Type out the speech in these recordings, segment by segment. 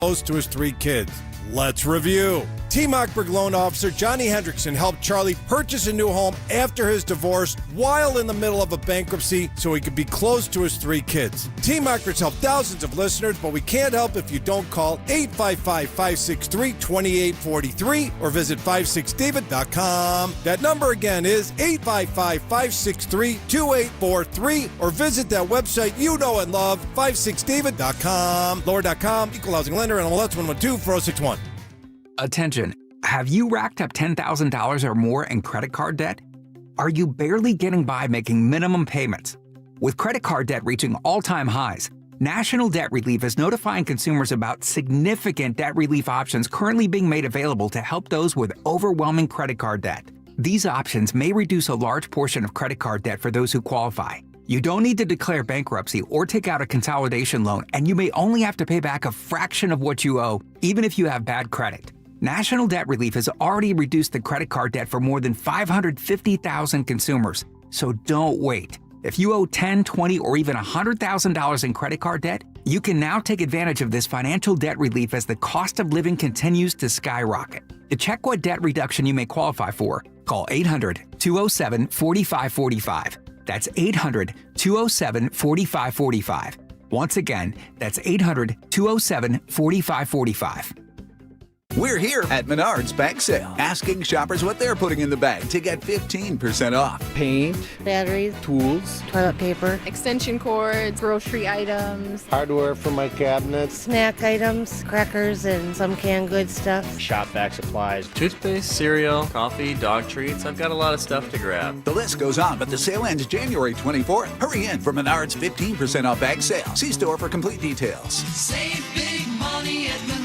close to his 3 kids. Let's review. Team Ockberg loan officer Johnny Hendrickson helped Charlie purchase a new home after his divorce while in the middle of a bankruptcy so he could be close to his 3 kids. Team Ockberg's helped thousands of listeners, but we can't help if you don't call 855-563-2843 or visit 56david.com. That number again is 855-563-2843 or visit that website you know and love, 56david.com. Lower.com, equal housing lender, and MLS 112-4061. Attention, have you racked up $10,000 or more in credit card debt? Are you barely getting by making minimum payments? With credit card debt reaching all-time highs, National Debt Relief is notifying consumers about significant debt relief options currently being made available to help those with overwhelming credit card debt. These options may reduce a large portion of credit card debt for those who qualify. You don't need to declare bankruptcy or take out a consolidation loan, and you may only have to pay back a fraction of what you owe, even if you have bad credit. National Debt Relief has already reduced the credit card debt for more than 550,000 consumers, so don't wait. If you owe $10,000, $20,000, or even $100,000 in credit card debt, you can now take advantage of this financial debt relief as the cost of living continues to skyrocket. To check what debt reduction you may qualify for, call 800-207-4545. That's 800-207-4545. Once again, that's 800-207-4545. We're here at Menards Bag Sale, asking shoppers what they're putting in the bag to get 15% off. Paint, batteries, tools, toilet paper, extension cords, grocery items, hardware for my cabinets, snack items, crackers, and some canned goods stuff. shop vac supplies, toothpaste, cereal, coffee, dog treats. I've got a lot of stuff to grab. The list goes on, but the sale ends January 24th. Hurry in for Menards 15% off bag sale. See store for complete details. Save big money at Menards.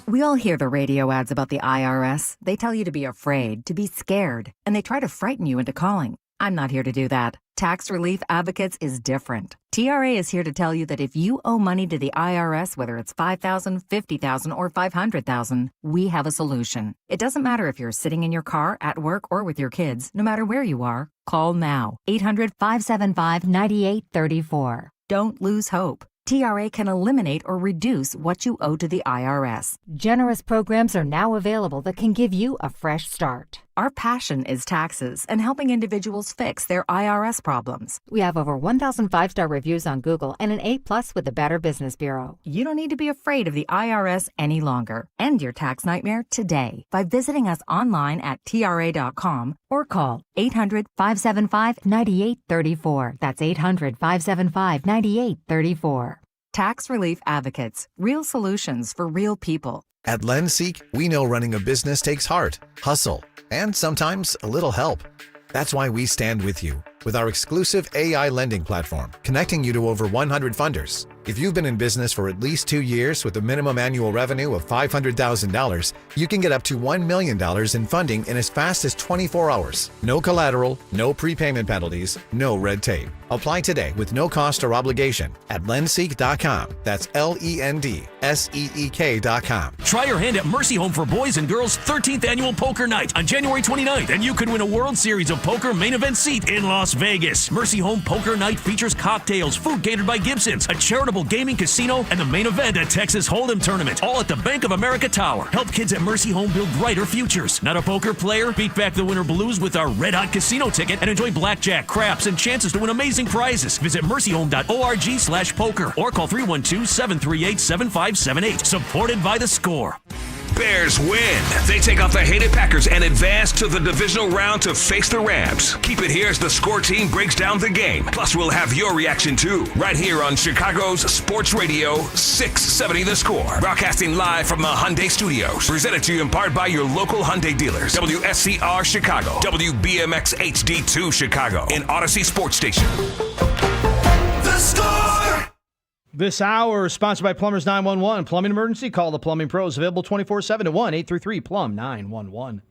We all hear the radio ads about the IRS. They tell you to be afraid, to be scared, and they try to frighten you into calling. I'm not here to do that. Tax Relief Advocates is different. TRA is here to tell you that if you owe money to the IRS, whether it's $5,000, $50,000, or $500,000, we have a solution. It doesn't matter if you're sitting in your car, at work, or with your kids. No matter where you are, call now. 800-575-9834. Don't lose hope. TRA can eliminate or reduce what you owe to the IRS. Generous programs are now available that can give you a fresh start. Our passion is taxes and helping individuals fix their IRS problems. We have over 1,000 5-star reviews on Google and an A+ with the Better Business Bureau. You don't need to be afraid of the IRS any longer. End your tax nightmare today by visiting us online at TRA.com or call 800-575-9834. That's 800-575-9834. Tax Relief Advocates. Real solutions for real people. At LendSeek, we know running a business takes heart, hustle, and sometimes a little help. That's why we stand with you with our exclusive AI lending platform, connecting you to over 100 funders. If you've been in business for at least 2 years with a minimum annual revenue of $500,000, you can get up to $1 million in funding in as fast as 24 hours. No collateral, no prepayment penalties, no red tape. Apply today with no cost or obligation at lendseek.com. That's LENDSEEK.com. Try your hand at Mercy Home for Boys and Girls 13th Annual Poker Night on January 29th, and you could win a World Series of Poker main event seat in Las Vegas. Mercy Home Poker Night features cocktails, food catered by Gibson's, a charitable gaming casino, and the main event, a Texas Hold'em tournament, all at the Bank of America Tower. Help kids at Mercy Home build brighter futures. Not a poker player? Beat back the winter blues with our red hot casino ticket and enjoy blackjack, craps, and chances to win amazing prizes. Visit mercyhome.org/poker or call 312-738-7578. Supported by The Score. Bears win. They take off the hated Packers and advance to the divisional round to face the Rams. Keep it here as the Score team breaks down the game. Plus, we'll have your reaction too, right here on Chicago's Sports Radio 670 The Score. Broadcasting live from the Hyundai Studios. Presented to you in part by your local Hyundai dealers. WSCR Chicago. WBMX HD2 Chicago. And Odyssey Sports Station. The Score! This hour is sponsored by Plumbers 911. Plumbing emergency? Call the Plumbing Pros. Available 24/7 at 1-833-PLUM-911.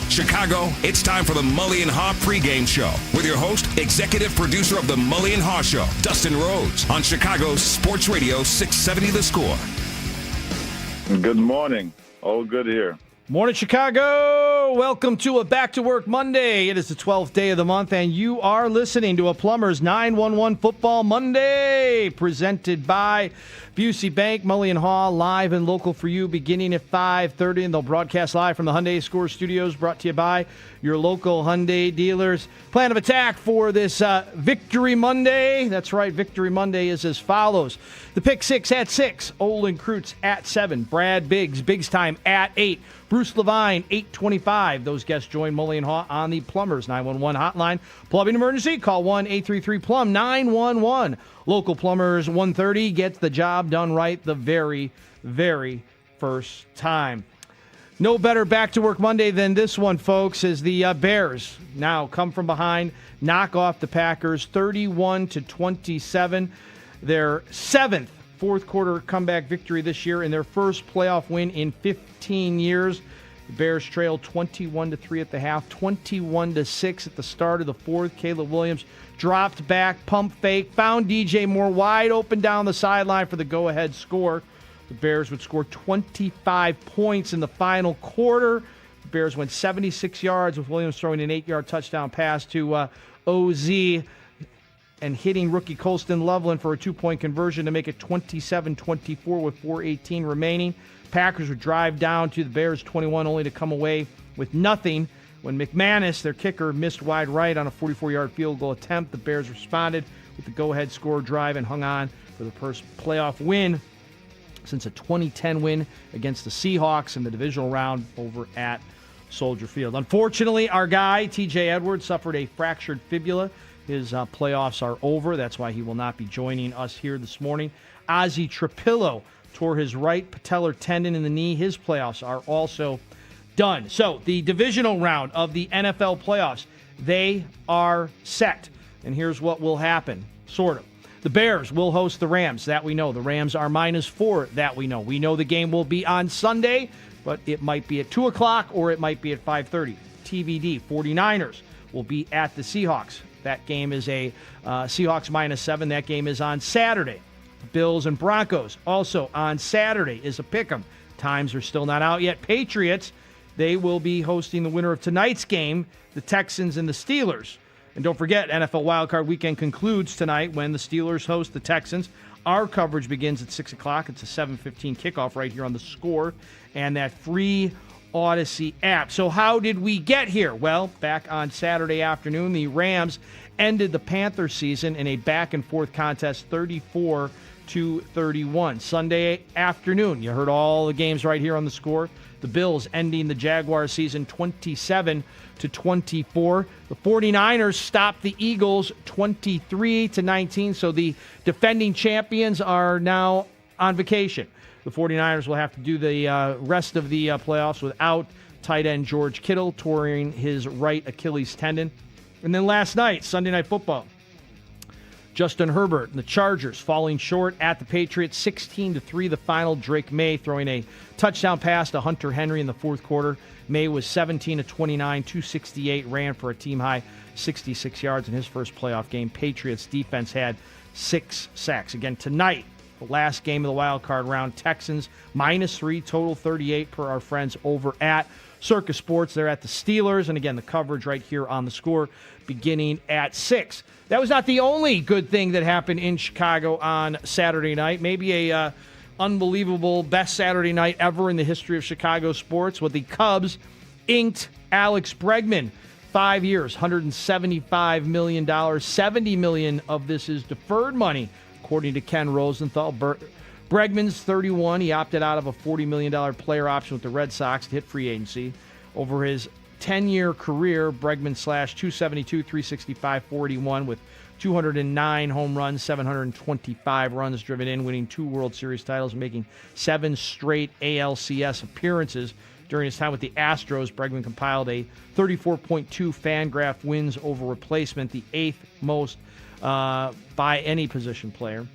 Chicago, it's time for the Mully and Haugh pregame show with your host, executive producer of the Mully and Haugh Show, Dustin Rhodes, on Chicago's Sports Radio 670 The Score. Good morning. All good here. Morning, Chicago. Welcome to a Back to Work Monday. It is the 12th day of the month, and you are listening to a Plumbers 911 Football Monday, presented by Busey Bank, Mully and Haugh, live and local for you beginning at 5:30, and they'll broadcast live from the Hyundai Score Studios, brought to you by your local Hyundai dealers. Plan of attack for this Victory Monday. That's right, Victory Monday is as follows. The Pick Six at 6, Olin Kreutz at 7, Brad Biggs time at 8, Bruce Levine, 8:25. Those guests join Mully and Haugh on the Plumbers 911 hotline. Plumbing emergency, call 1-833-PLUM-911. Local Plumbers 130 gets the job done right the very, very first time. No better back-to-work Monday than this one, folks, as the Bears now come from behind, knock off the Packers 31-27. Their 7th fourth-quarter comeback victory this year and their first playoff win in 15 years. The Bears trailed 21-3 at the half, 21-6 at the start of the fourth. Caleb Williams dropped back, pump fake, found DJ Moore wide open down the sideline for the go-ahead score. The Bears would score 25 points in the final quarter. The Bears went 76 yards with Williams throwing an 8-yard touchdown pass to OZ and hitting rookie Colston Loveland for a 2-point conversion to make it 27-24 with 4:18 remaining. Packers would drive down to the Bears 21, only to come away with nothing when McManus, their kicker, missed wide right on a 44-yard field goal attempt. The Bears responded with the go-ahead score drive and hung on for the first playoff win since a 2010 win against the Seahawks in the divisional round over at Soldier Field. Unfortunately, our guy, TJ Edwards, suffered a fractured fibula. His playoffs are over. That's why he will not be joining us here this morning. Ozzie Trapillo tore his right patellar tendon in the knee. His playoffs are also done. So the divisional round of the NFL playoffs, they are set. And here's what will happen, sort of. The Bears will host the Rams. That we know. The Rams are -4. That we know. We know the game will be on Sunday, but it might be at 2 o'clock or it might be at 5:30. TBD. 49ers will be at the Seahawks. That game is a Seahawks -7. That game is on Saturday. Bills and Broncos also on Saturday is a pick'em. Times are still not out yet. Patriots, they will be hosting the winner of tonight's game, the Texans and the Steelers. And don't forget, NFL Wildcard Weekend concludes tonight when the Steelers host the Texans. Our coverage begins at 6 o'clock. It's a 7:15 kickoff right here on the Score and that free Odyssey app. So how did we get here? Well, back on Saturday afternoon, the Rams ended the Panther season in a back-and-forth contest, 34-31. Sunday afternoon, you heard all the games right here on the Score. The Bills ending the Jaguars season 27-24. The 49ers stopped the Eagles 23-19, so the defending champions are now on vacation. The 49ers will have to do the rest of the playoffs without tight end George Kittle, tearing his right Achilles tendon. And then last night, Sunday Night Football, Justin Herbert and the Chargers falling short at the Patriots, 16-3 the final. Drake May throwing a touchdown pass to Hunter Henry in the fourth quarter. May was 17-29, 268, ran for a team-high 66 yards in his first playoff game. Patriots defense had 6 sacks. Again, tonight, the last game of the wild card round, Texans -3, total 38 per our friends over at Circus Sports. They're at the Steelers, and again, the coverage right here on the Score beginning at 6. That was not the only good thing that happened in Chicago on Saturday night. Maybe a unbelievable best Saturday night ever in the history of Chicago sports, with the Cubs inked Alex Bregman. 5 years, $175 million. $70 million of this is deferred money, according to Ken Rosenthal. Bregman's 31. He opted out of a $40 million player option with the Red Sox to hit free agency. Over his 10-year career, Bregman slashed 272, 365, 481 with 209 home runs, 725 runs driven in, winning 2 World Series titles, and making 7 straight ALCS appearances. During his time with the Astros, Bregman compiled a 34.2 Fangraph wins over replacement, the 8th most by any position player.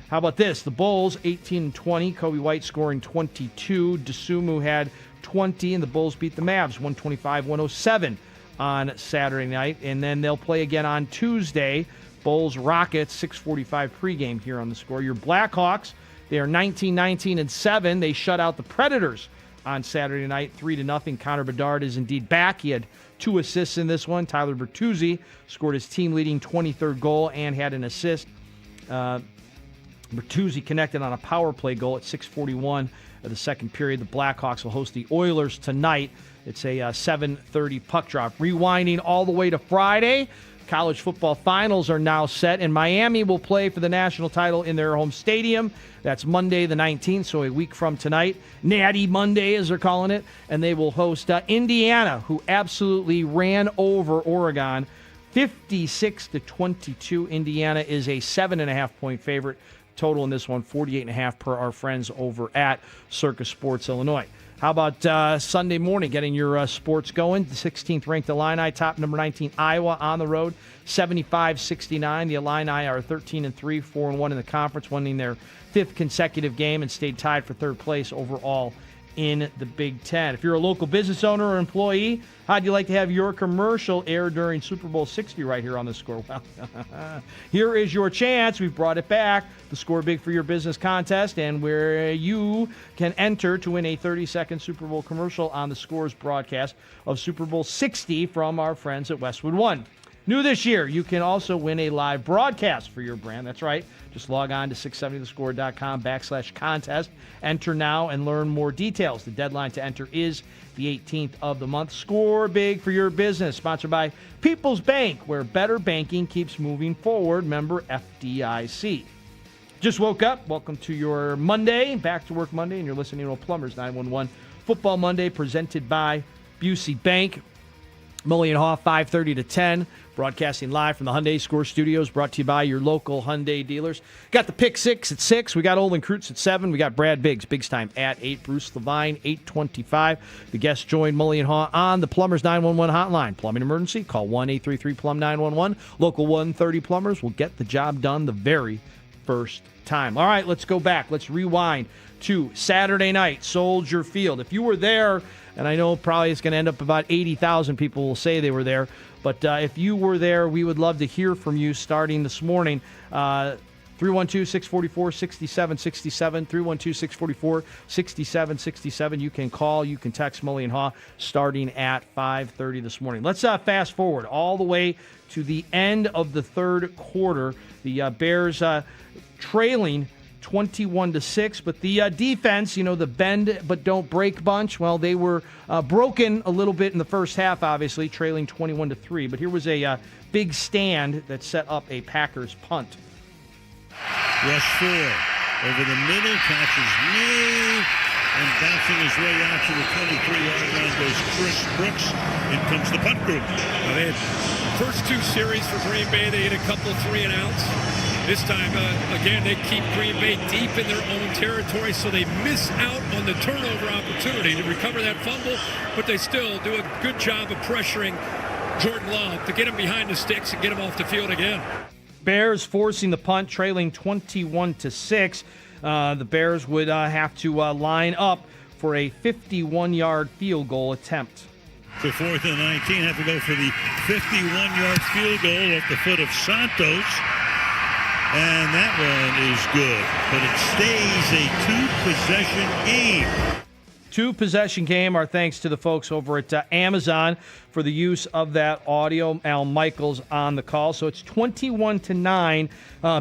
How about this? The Bulls, 18-20. Kobe White scoring 22. DeSumo had 20, and the Bulls beat the Mavs 125-107 on Saturday night. And then they'll play again on Tuesday. Bulls-Rockets, 6:45 pregame here on the Score. Your Blackhawks, they are 19-19-7. They shut out the Predators on Saturday night, 3-0. Connor Bedard is indeed back. He had 2 assists in this one. Tyler Bertuzzi scored his team-leading 23rd goal and had an assist. Bertuzzi connected on a power play goal at 6:41 of the second period. The Blackhawks will host the Oilers tonight. It's a 7:30 puck drop. Rewinding all the way to Friday, college football finals are now set, and Miami will play for the national title in their home stadium. That's Monday the 19th, so a week from tonight. Natty Monday, as they're calling it, and they will host Indiana, who absolutely ran over Oregon 56-22. Indiana is a 7.5-point favorite. Total in this one, 48.5 per our friends over at Circus Sports Illinois. How about Sunday morning, getting your sports going? The 16th ranked Illini, top number 19 Iowa on the road, 75-69. The Illini are 13-3, 4-1 in the conference, winning their 5th consecutive game and stayed tied for 3rd place overall in the Big Ten. If you're a local business owner or employee, how'd you like to have your commercial air during Super Bowl 60 right here on the Score? Well, here is your chance. We've brought it back. The Score Big for Your Business contest, and where you can enter to win a 30-second Super Bowl commercial on the Score's broadcast of Super Bowl 60 from our friends at Westwood One. New this year, you can also win a live broadcast for your brand. That's right. Just log on to 670thescore.com/contest. Enter now and learn more details. The deadline to enter is the 18th of the month. Score Big for Your Business, sponsored by People's Bank, where better banking keeps moving forward. Member FDIC. Just woke up. Welcome to your Monday, Back to Work Monday, and you're listening to Plumbers 911 Football Monday, presented by Busey Bank. Mully and Haugh, 5:30 to 10, broadcasting live from the Hyundai Score Studios, brought to you by your local Hyundai dealers. Got the Pick Six at 6. We got Olin Kreutz at 7. We got Brad Biggs time at 8. Bruce Levine, 8:25. The guests join Mully and Haugh on the Plumbers 911 hotline. Plumbing emergency, call 1-833-PLUM-911. Local 130 Plumbers will get the job done the very first time. All right, let's go back. Let's rewind to Saturday night, Soldier Field. If you were there, and I know probably it's going to end up about 80,000 people will say they were there, but if you were there, we would love to hear from you starting this morning. 312-644-6767, 312-644-6767. You can call, you can text Mully and Haugh starting at 5:30 this morning. Let's fast forward all the way to the end of the third quarter. The Bears trailing 21-6, but the defense, the bend but don't break bunch, well, they were broken a little bit in the first half, obviously, trailing 21-3. But here was a big stand that set up a Packers punt. Rush 4 over the middle, catches May, and bouncing his way out to the 23-yard line goes Chris Brooks. In comes the punt group. Well, they had first 2 series for Green Bay, they hit a couple of 3-and-outs. This time, again, they keep Green Bay deep in their own territory, so they miss out on the turnover opportunity to recover that fumble, but they still do a good job of pressuring Jordan Love to get him behind the sticks and get him off the field again. Bears forcing the punt, trailing 21-6. The Bears would have to line up for a 51-yard field goal attempt. So 4th and 19, have to go for the 51-yard field goal off the foot of Santos. And that one is good, but it stays a 2-possession game. 2-possession game. Our thanks to the folks over at Amazon for the use of that audio. Al Michaels on the call. So it's 21-9.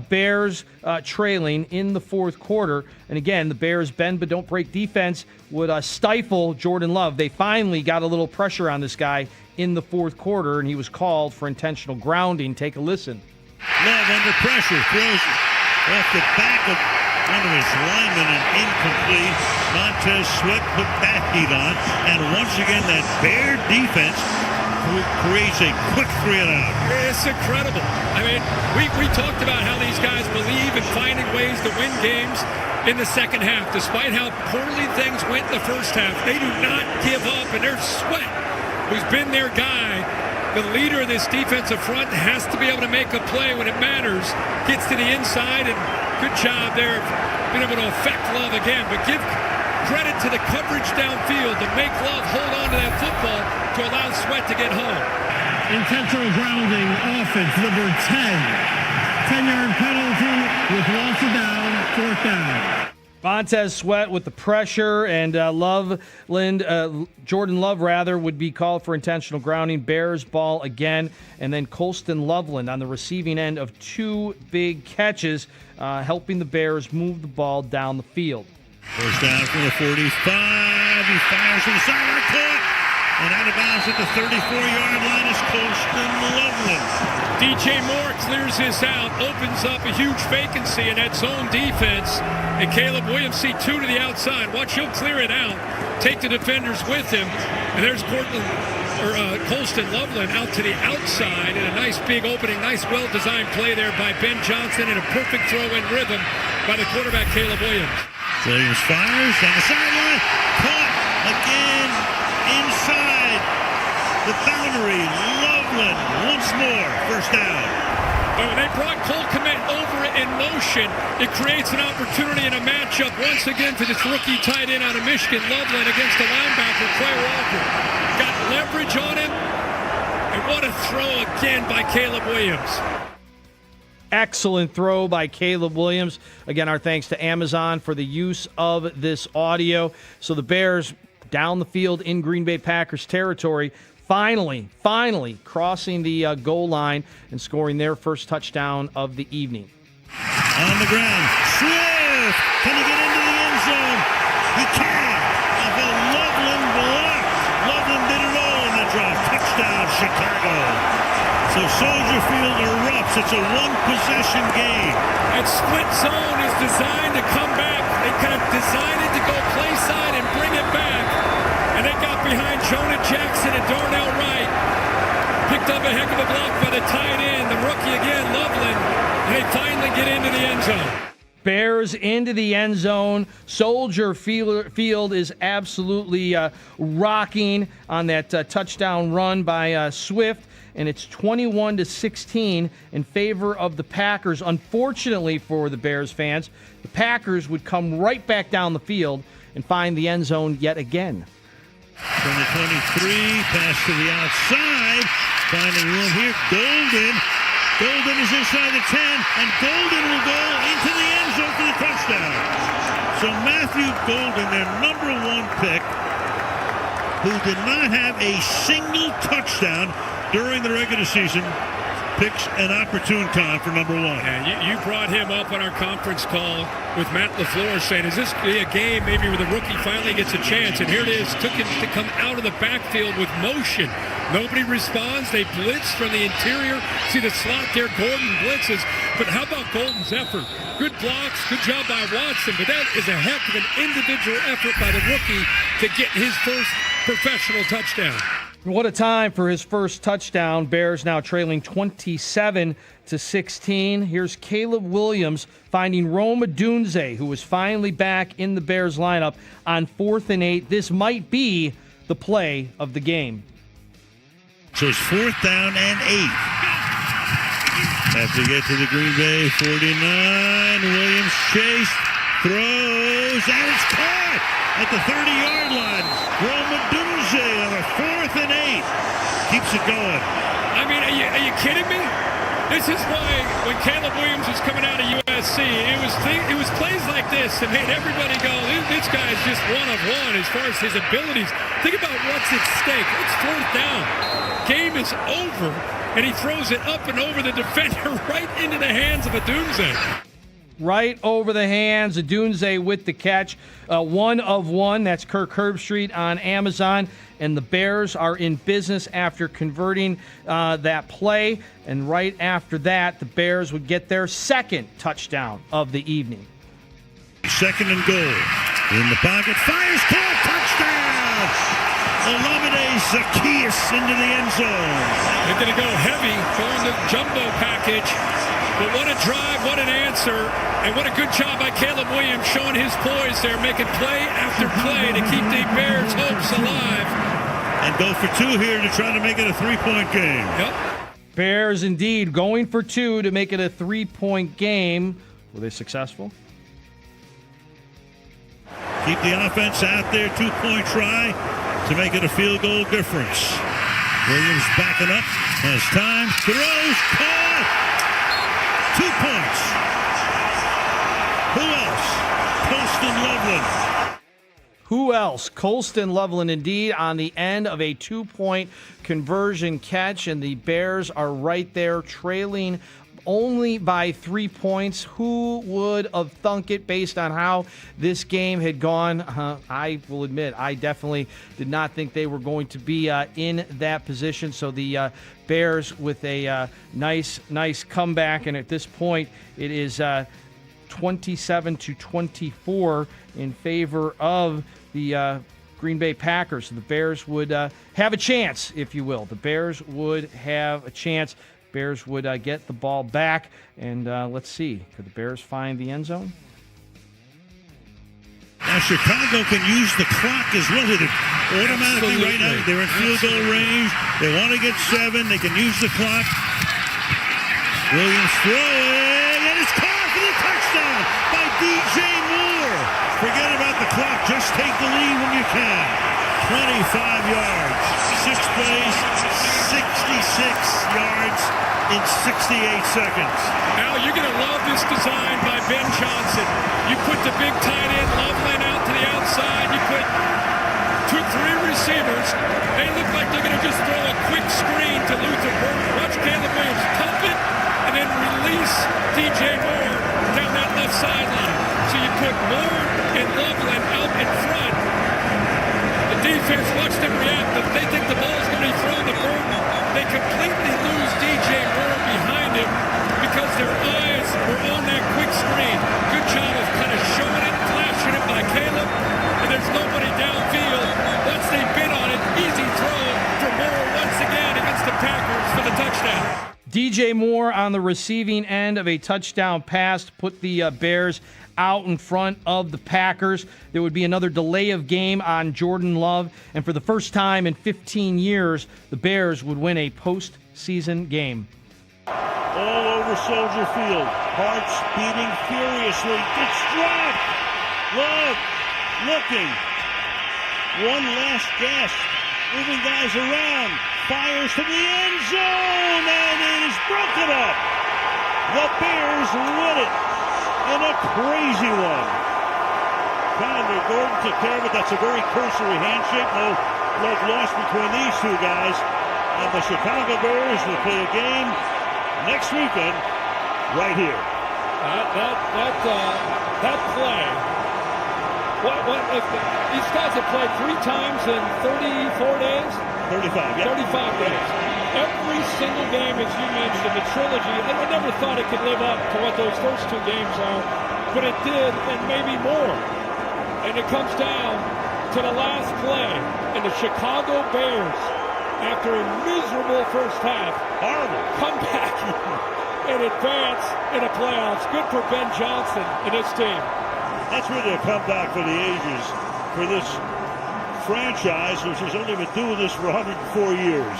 Bears trailing in the fourth quarter. And again, the Bears bend but don't break defense would stifle Jordan Love. They finally got a little pressure on this guy in the fourth quarter, and he was called for intentional grounding. Take a listen. Love under pressure, throws off the back of one of his linemen and incomplete. Montez Sweat put that heat on, and once again that Bear defense creates a quick 3-and-out. It's incredible. I mean, we talked about how these guys believe in finding ways to win games in the second half. Despite how poorly things went in the first half, they do not give up, and there's Sweat, who's been their guy. The leader of this defensive front has to be able to make a play when it matters. Gets to the inside, and good job there being able to affect Love again. But give credit to the coverage downfield to make Love hold on to that football to allow Sweat to get home. Intentional grounding, offense number 10. 10-yard penalty with loss of down, 4th down. Montez Sweat with the pressure, and Jordan Love would be called for intentional grounding. Bears ball again, and then Colston Loveland on the receiving end of 2 big catches, helping the Bears move the ball down the field. First down from the 45. He fires from the sideline, caught, and out of bounds at the 34-yard line is Colston Loveland. DJ Moore clears this out, opens up a huge vacancy in that zone defense, and Caleb Williams see 2 to the outside. Watch, he'll clear it out, take the defenders with him, and there's Colston Loveland out to the outside in a nice big opening, nice well-designed play there by Ben Johnson, and a perfect throw in rhythm by the quarterback Caleb Williams. Williams fires on the sideline, caught again inside the boundary. Loveland once more, first down. When they brought Cole Kmet over in motion, it creates an opportunity in a matchup once again for this rookie tight end out of Michigan, Loveland, against the linebacker, Clay Walker. Got leverage on him, and what a throw again by Caleb Williams. Excellent throw by Caleb Williams. Again, our thanks to Amazon for the use of this audio. So the Bears down the field in Green Bay Packers territory, finally crossing the goal line and scoring their first touchdown of the evening. On the ground, Swift! Can he get into the end zone? He can! Of a Loveland block. Loveland did it all in the drop. Touchdown, Chicago. So Soldier Field erupts. It's a one-possession game. And split zone is designed to come back. They kind of designed it to go play side and bring it back. And they got behind Jonah Jackson and Darnell Wright. Picked up a heck of a block by the tight end, the rookie again, Loveland. And they finally get into the end zone. Bears into the end zone. Soldier Field is absolutely rocking on that touchdown run by Swift. And it's 21-16 in favor of the Packers. Unfortunately for the Bears fans, the Packers would come right back down the field and find the end zone yet again. From the 23, pass to the outside. Finding room here. Golden is inside the 10, and Golden will go into the end zone for the touchdown. So Matthew Golden, their number 1 pick, who did not have a single touchdown during the regular season, picks an opportune time for number 1. Yeah, you brought him up on our conference call with Matt LaFleur saying, is this a game maybe where the rookie finally gets a chance? And here it is, took him to come out of the backfield with motion. Nobody responds. They blitz from the interior. See the slot there, Gordon blitzes. But how about Golden's effort? Good blocks, good job by Watson, but that is a heck of an individual effort by the rookie to get his first professional touchdown. What a time for his first touchdown. Bears now trailing 27-16. Here's Caleb Williams finding Rome Odunze, who was finally back in the Bears lineup on 4th and 8. This might be the play of the game. So it's 4th down and 8. Have to get to the Green Bay 49. Williams chased, throws, and it's caught at the 30-yard line. Rome Odunze on a 4th and 8. Keeps it going. I mean, are you kidding me? This is why when Caleb Williams was coming out of USC, it was plays like this that made everybody go, this guy is just one of one as far as his abilities. Think about what's at stake. It's 4th down. Game is over, and he throws it up and over the defender right into the hands of Odunze. Right over the hands of Odunze with the catch. 1 of 1. That's Kirk Herbstreit on Amazon. And the Bears are in business after converting that play. And right after that, the Bears would get their second touchdown of the evening. 2nd and goal. In the pocket. Fires, caught, touchdown! Olamide Zaccheaus into the end zone. They're going to go heavy, going the jumbo package. But what a drive, what an answer, and what a good job by Caleb Williams showing his poise there, making play after play to keep the Bears' hopes alive. And go for 2 here to try to make it a 3-point game. Yep. Bears indeed going for 2 to make it a 3-point game. Were they successful? Keep the offense out there, 2-point try to make it a field goal difference. Williams backing up, has time, throws, caught! 2 points. Who else? Colston Loveland. Who else? Colston Loveland, indeed, on the end of a 2-point conversion catch, and the Bears are right there trailing only by 3 points. Who would have thunk it based on how this game had gone? I will admit, I definitely did not think they were going to be in that position. So the Bears with a nice comeback, and at this point, it is 27-24 in favor of the Green Bay Packers. So the Bears would have a chance, if you will. The Bears would have a chance. Bears would get the ball back, and let's see. Could the Bears find the end zone? Now Chicago can use the clock as well. Automatically right now, they're in field goal range. They want to get 7. They can use the clock. Williams throwing, and it's caught for the touchdown by DJ Moore. Forget about the clock. Just take the lead when you can. 25 yards, 6 plays, 66 yards in 68 seconds. Al, you're going to love this design by Ben Johnson. You put the big tight end Loveland out to the outside. You put 2-3 receivers. They look like they're going to just throw a quick screen to Luther Burton. Watch Caleb Williams pump it and then release DJ Moore down that left sideline. So you put Moore and Loveland out in front. The defense, watch them react. They think the ball's going to be thrown to Burton. They completely lose DJ Moore behind him because their eyes were on that quick screen. Good job of kind of showing it, flashing it by Caleb, and there's nobody downfield. Once they bid on it, easy throw for Moore once again against the Packers for the touchdown. DJ Moore on the receiving end of a touchdown pass to put the Bears out in front of the Packers. There would be another delay of game on Jordan Love, and for the first time in 15 years, the Bears would win a postseason game. All over Soldier Field. Hearts beating furiously. It's dropped. Love looking. One last gasp. Moving guys around. Fires to the end zone, and it is broken up. The Bears win it in a crazy one. Connor Gordon took care of it. That's a very cursory handshake. No love lost between these two guys. And the Chicago Bears will play a game next weekend right here. That play. What if these guys have played 3 times in 34 days? 35, yeah. 35 days. Every single game, as you mentioned, the trilogy, I never thought it could live up to what those first 2 games are, but it did, and maybe more. And it comes down to the last play, and the Chicago Bears, after a miserable first half, horrible, come back and advance in the playoffs. Good for Ben Johnson and his team. That's really a comeback for the ages for this franchise, which has only been doing this for 104 years.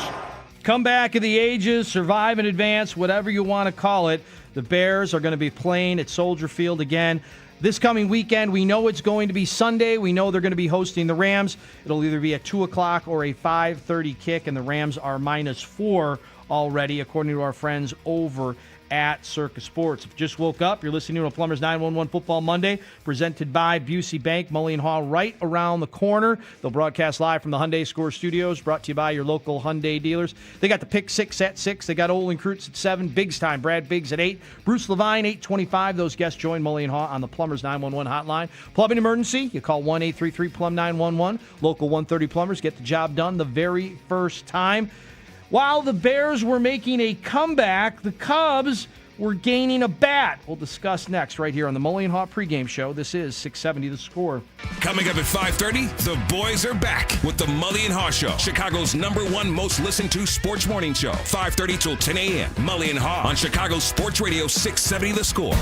Comeback of the ages, survive and advance, whatever you want to call it. The Bears are going to be playing at Soldier Field again this coming weekend. We know it's going to be Sunday. We know they're going to be hosting the Rams. It'll either be a 2 o'clock or a 5:30 kick, and the Rams are -4 already, according to our friends over at Circus Sports. If you just woke up, you're listening to a Plumbers 911 Football Monday, presented by Busey Bank. Mully and Haugh right around the corner. They'll broadcast live from the Hyundai Score Studios, brought to you by your local Hyundai dealers. They got the Pick 6 at 6. They got Olin Kreutz at 7. Biggs time, Brad Biggs at 8. Bruce Levine, 8:25. Those guests join Mully and Haugh on the Plumbers 911 hotline. Plumbing emergency, you call 1-833-PLUM-911. Local 130 Plumbers get the job done the very first time. While the Bears were making a comeback, the Cubs were gaining a bat. We'll discuss next right here on the Mully and Haugh pregame show. This is 670 The Score. Coming up at 5:30, the boys are back with the Mully and Haugh Show, Chicago's #1 most listened to sports morning show. 5:30 till 10 a.m. Mully and Haugh on Chicago Sports Radio 670 The Score.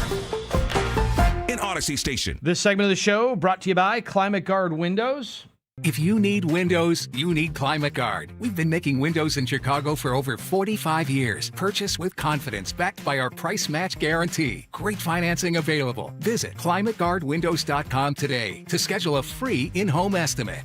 In Odyssey Station. This segment of the show brought to you by Climate Guard Windows. If you need windows, you need Climate Guard. We've been making windows in Chicago for over 45 years. Purchase with confidence, backed by our price match guarantee. Great financing available. Visit ClimateGuardWindows.com today to schedule a free in-home estimate.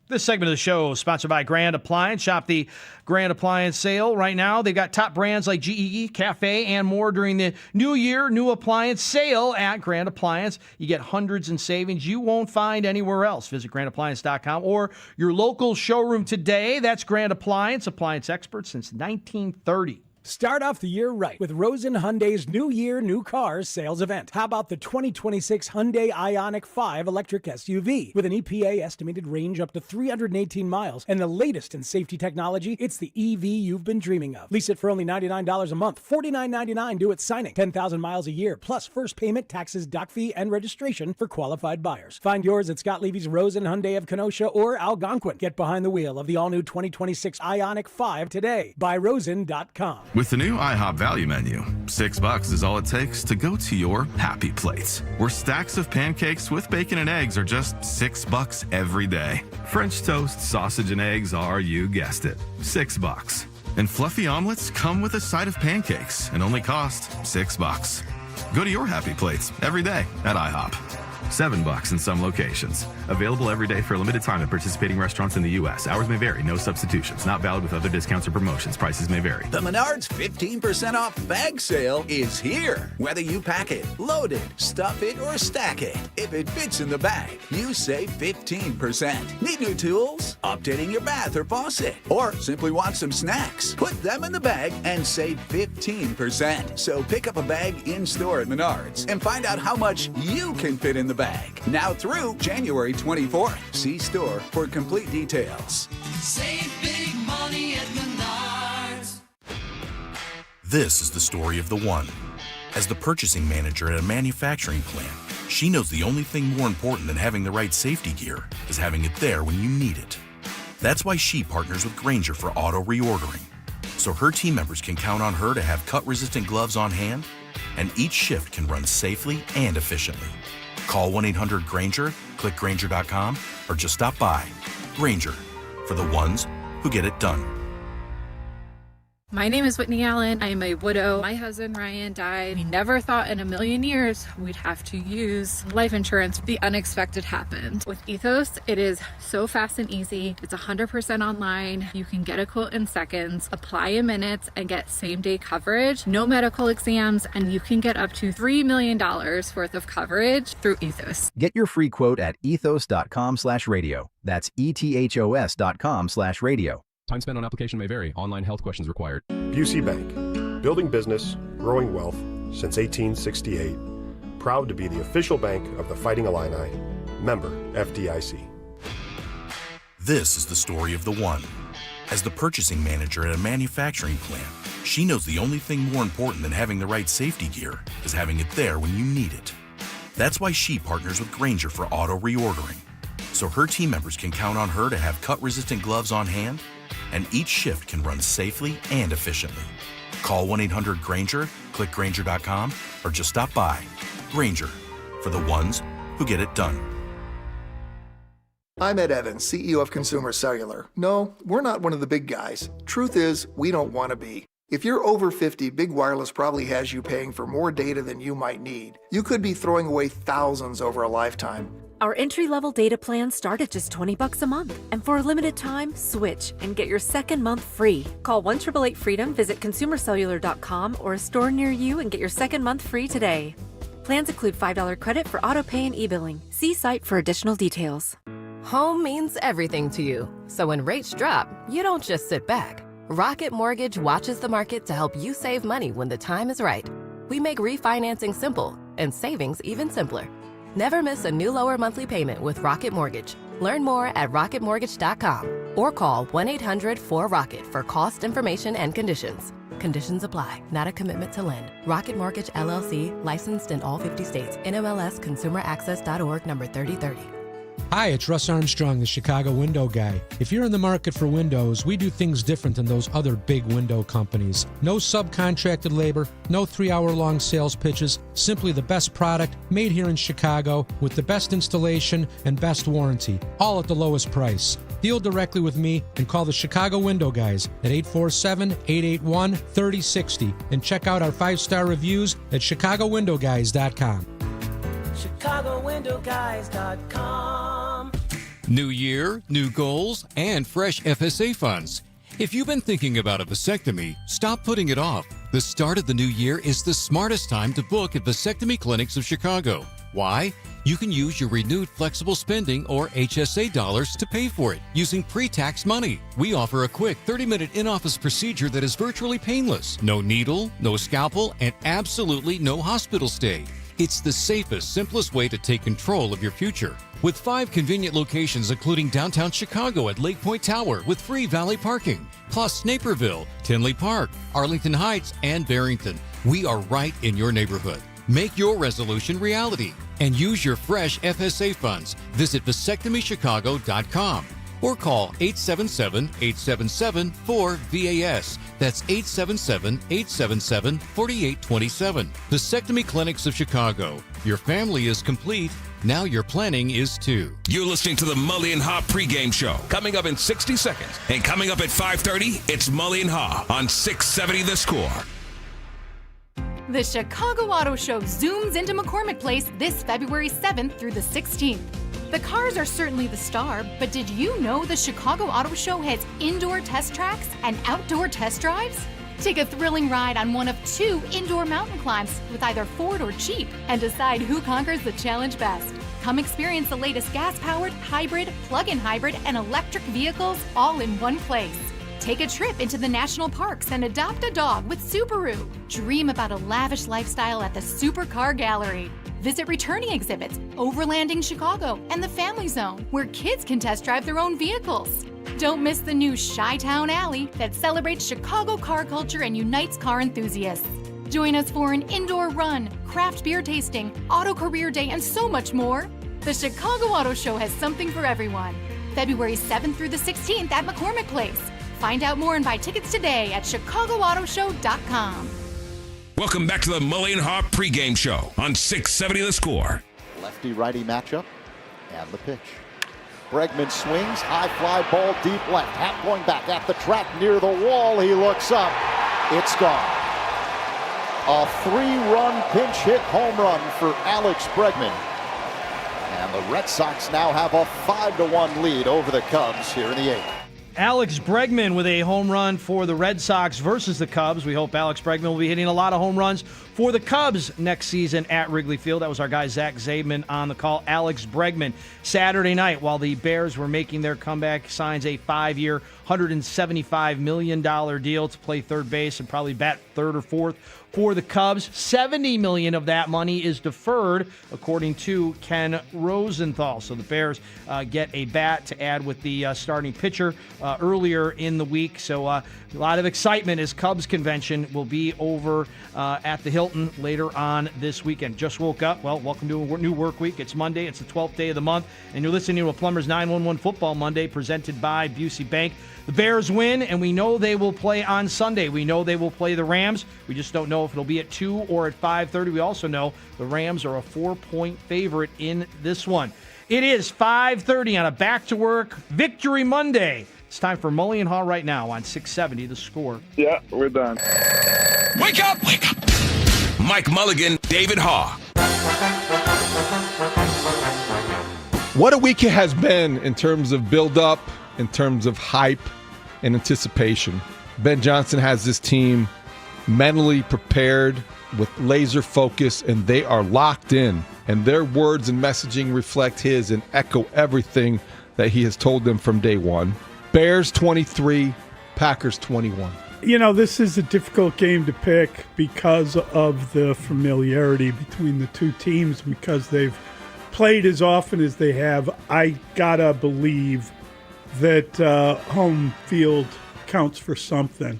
This segment of the show is sponsored by Grand Appliance. Shop the Grand Appliance sale right now. They've got top brands like GEE, Cafe, and more during the New Year New Appliance sale at Grand Appliance. You get hundreds in savings you won't find anywhere else. Visit grandappliance.com or your local showroom today. That's Grand Appliance, appliance experts since 1930. Start off the year right with Rosen Hyundai's New Year, New Cars sales event. How about the 2026 Hyundai Ioniq 5 electric SUV? With an EPA estimated range up to 318 miles and the latest in safety technology, it's the EV you've been dreaming of. Lease it for only $99 a month, $49.99 due at signing, 10,000 miles a year, plus first payment, taxes, doc fee, and registration for qualified buyers. Find yours at Scott Levy's Rosen Hyundai of Kenosha or Algonquin. Get behind the wheel of the all-new 2026 Ioniq 5 today. Buyrosen.com. With the new IHOP value menu, $6 is all it takes to go to your happy place, where stacks of pancakes with bacon and eggs are just $6 every day. French toast, sausage, and eggs are, you guessed it, $6. And fluffy omelets come with a side of pancakes and only cost $6. Go to your happy plates every day at IHOP. $7 in some locations. Available every day for a limited time at participating restaurants in the U.S. Hours may vary. No substitutions. Not valid with other discounts or promotions. Prices may vary. The Menards 15% off bag sale is here. Whether you pack it, load it, stuff it, or stack it, if it fits in the bag, you save 15%. Need new tools? Updating your bath or faucet? Or simply want some snacks? Put them in the bag and save 15%. So pick up a bag in-store at Menards and find out how much you can fit in the bag. Now through January 24th. See store for complete details. Save big money at Menards. This is the story of the one. As the purchasing manager at a manufacturing plant, she knows the only thing more important than having the right safety gear is having it there when you need it. That's why she partners with Grainger for auto reordering, so her team members can count on her to have cut-resistant gloves on hand, and each shift can run safely and efficiently. Call 1-800-GRAINGER, click Grainger.com, or just stop by. Grainger, for the ones who get it done. My name is Whitney Allen. I am a widow. My husband Ryan died. We never thought in a million years we'd have to use life insurance. The unexpected happened. With Ethos, it is so fast and easy. It's 100% online. You can get a quote in seconds, apply in minutes, and get same-day coverage. No medical exams, and you can get up to $3 million worth of coverage through Ethos. Get your free quote at ethos.com/radio. That's ethos.com/radio. Time spent on application may vary. Online health questions required. Busey Bank. Building business, growing wealth since 1868. Proud to be the official bank of the Fighting Illini. Member FDIC. This is the story of the one. As the purchasing manager at a manufacturing plant, she knows the only thing more important than having the right safety gear is having it there when you need it. That's why she partners with Grainger for auto reordering, so her team members can count on her to have cut-resistant gloves on hand, and each shift can run safely and efficiently. Call 1-800-GRAINGER, click Grainger.com, or just stop by. Grainger, for the ones who get it done. I'm Ed Evans, CEO of Consumer Cellular. No, we're not one of the big guys. Truth is, we don't want to be. If you're over 50, Big Wireless probably has you paying for more data than you might need. You could be throwing away thousands over a lifetime. Our entry-level data plans start at just $20 a month. And for a limited time, switch and get your second month free. Call 1-888-FREEDOM, visit consumercellular.com or a store near you and get your second month free today. Plans include $5 credit for auto pay and e-billing. See site for additional details. Home means everything to you. So when rates drop, you don't just sit back. Rocket Mortgage watches the market to help you save money when the time is right. We make refinancing simple and savings even simpler. Never miss a new lower monthly payment with Rocket Mortgage. Learn more at rocketmortgage.com or call 1-800-4ROCKET for cost information and conditions. Conditions apply. Not a commitment to lend. Rocket Mortgage, LLC, licensed in all 50 states. NMLS ConsumerAccess.org number 3030. Hi, it's Russ Armstrong, the Chicago window guy. If you're in the market for windows, we do things different than those other big window companies. No subcontracted labor, no 3-hour-long sales pitches, simply the best product made here in Chicago with the best installation and best warranty, all at the lowest price. Deal directly with me and call the Chicago Window Guys at 847-881-3060 and check out our 5-star reviews at chicagowindowguys.com. ChicagoWindowGuys.com. New year, new goals, and fresh FSA funds. If you've been thinking about a vasectomy, stop putting it off. The start of the new year is the smartest time to book at Vasectomy Clinics of Chicago. Why? You can use your renewed flexible spending or HSA dollars to pay for it using pre-tax money. We offer a quick 30-minute in-office procedure that is virtually painless. No needle, no scalpel, and absolutely no hospital stay. It's the safest, simplest way to take control of your future. With 5 convenient locations including downtown Chicago at Lake Point Tower with free valet parking, plus Naperville, Tinley Park, Arlington Heights, and Barrington. We are right in your neighborhood. Make your resolution reality and use your fresh FSA funds. Visit vasectomychicago.com or call 877-877-4VAS. That's 877-877-4827. Vasectomy Clinics of Chicago. Your family is complete. Now your planning is too. You're listening to the Mully and Haugh pregame show. Coming up in 60 seconds. And coming up at 5:30, it's Mully and Haugh on 670 The Score. The Chicago Auto Show zooms into McCormick Place this February 7th through the 16th. The cars are certainly the star, but did you know the Chicago Auto Show has indoor test tracks and outdoor test drives? Take a thrilling ride on one of 2 indoor mountain climbs with either Ford or Jeep and decide who conquers the challenge best. Come experience the latest gas-powered, hybrid, plug-in hybrid, and electric vehicles all in one place. Take a trip into the national parks and adopt a dog with Subaru. Dream about a lavish lifestyle at the Supercar Gallery. Visit returning exhibits, Overlanding Chicago, and the Family Zone, where kids can test drive their own vehicles. Don't miss the new Chi-Town Alley that celebrates Chicago car culture and unites car enthusiasts. Join us for an indoor run, craft beer tasting, auto career day, and so much more. The Chicago Auto Show has something for everyone. February 7th through the 16th at McCormick Place. Find out more and buy tickets today at ChicagoAutoShow.com. Welcome back to the Mully and Haugh pregame show on 670 The Score. Lefty-righty matchup and the pitch. Bregman swings, high fly ball deep left. Happ going back at the track near the wall. He looks up. It's gone. A 3-run pinch hit home run for Alex Bregman. And the Red Sox now have a 5-1 lead over the Cubs here in the 8th. Alex Bregman with a home run for the Red Sox versus the Cubs. We hope Alex Bregman will be hitting a lot of home runs for the Cubs next season at Wrigley Field. That was our guy Zach Zabman on the call. Alex Bregman Saturday night while the Bears were making their comeback, signs a 5-year, $175 million deal to play third base and probably bat third or fourth for the Cubs. $70 million of that money is deferred, according to Ken Rosenthal. So the Bears get a bat to add with the starting pitcher earlier in the week. So a lot of excitement as Cubs convention will be over at the Hilton later on this weekend. Just woke up. Well, welcome to a new work week. It's Monday. It's the 12th day of the month. And you're listening to a Plumbers 911 Football Monday presented by Busey Bank. The Bears win, and we know they will play on Sunday. We know they will play the Rams. We just don't know if it'll be at 2 or at 5:30. We also know the Rams are a 4-point favorite in this one. It is 5:30 on a back-to-work Victory Monday. It's time for Mully and Haugh right now on 670 The Score. Yeah, we're done. Wake up! Wake up! Mike Mulligan, David Haugh. What a week it has been in terms of build-up, in terms of hype and anticipation. Ben Johnson has this team mentally prepared with laser focus, and they are locked in. And their words and messaging reflect his and echo everything that he has told them from day one. Bears 23, Packers 21. You know, this is a difficult game to pick because of the familiarity between the two teams, because they've played as often as they have. I gotta believe that home field counts for something.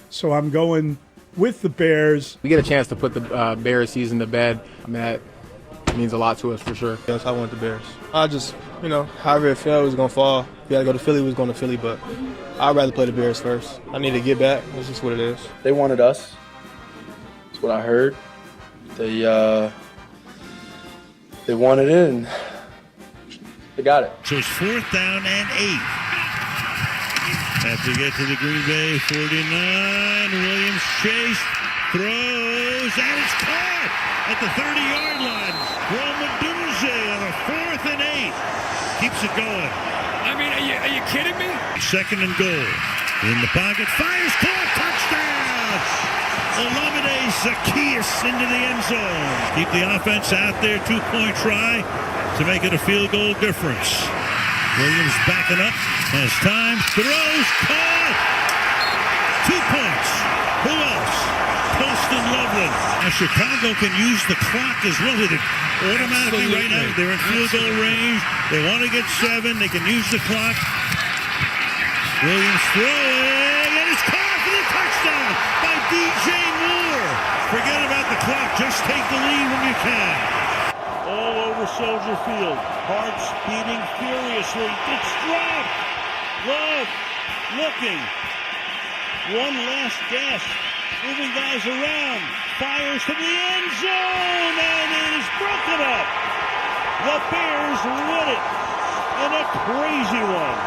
So I'm going with the Bears. We get a chance to put the Bears season to bed. I mean, that means a lot to us for sure. Yes, I want the Bears. I just, however it fell, it was going to fall. If we had to go to Philly, we was going to Philly, but I'd rather play the Bears first. I need to get back. That's just what it is. They wanted us. That's what I heard. They wanted it, and they got it. So it's 4th down and 8. After get to the Green Bay 49, Williams chase, throws, and it's caught at the 30-yard line. Rome Odunze on a 4th and 8. keeps it going. I mean, are you kidding me? Second and goal. In the pocket, fires, caught, touchdown! Olamide Zacchaeus into the end zone. Keep the offense out there, 2-point try to make it a field goal difference. Williams backing up, has time, throws, caught! 2 points. Who else? Poston Loveland. Now Chicago can use the clock as well. It automatically right now. They're in field goal range. They want to get 7. They can use the clock. Williams throwing, and it's caught for the touchdown by DJ Moore. Forget about the clock. Just take the lead when you can. All over Soldier Field. Hearts beating furiously. It's dropped. Love looking. One last gasp. Moving guys around. Fires to the end zone, and it is broken up. The Bears win it in a crazy one.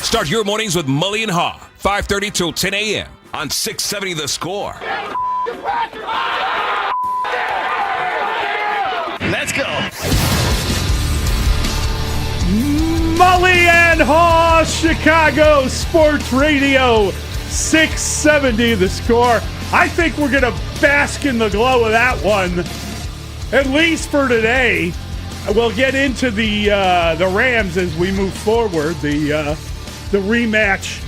Start your mornings with Mully and Haugh, 5:30 till 10 a.m. on 670 The Score. Let's go. Mully and Haugh, Chicago Sports Radio, 670 The Score. I think we're going to bask in the glow of that one, at least for today. We'll get into the Rams as we move forward, the rematch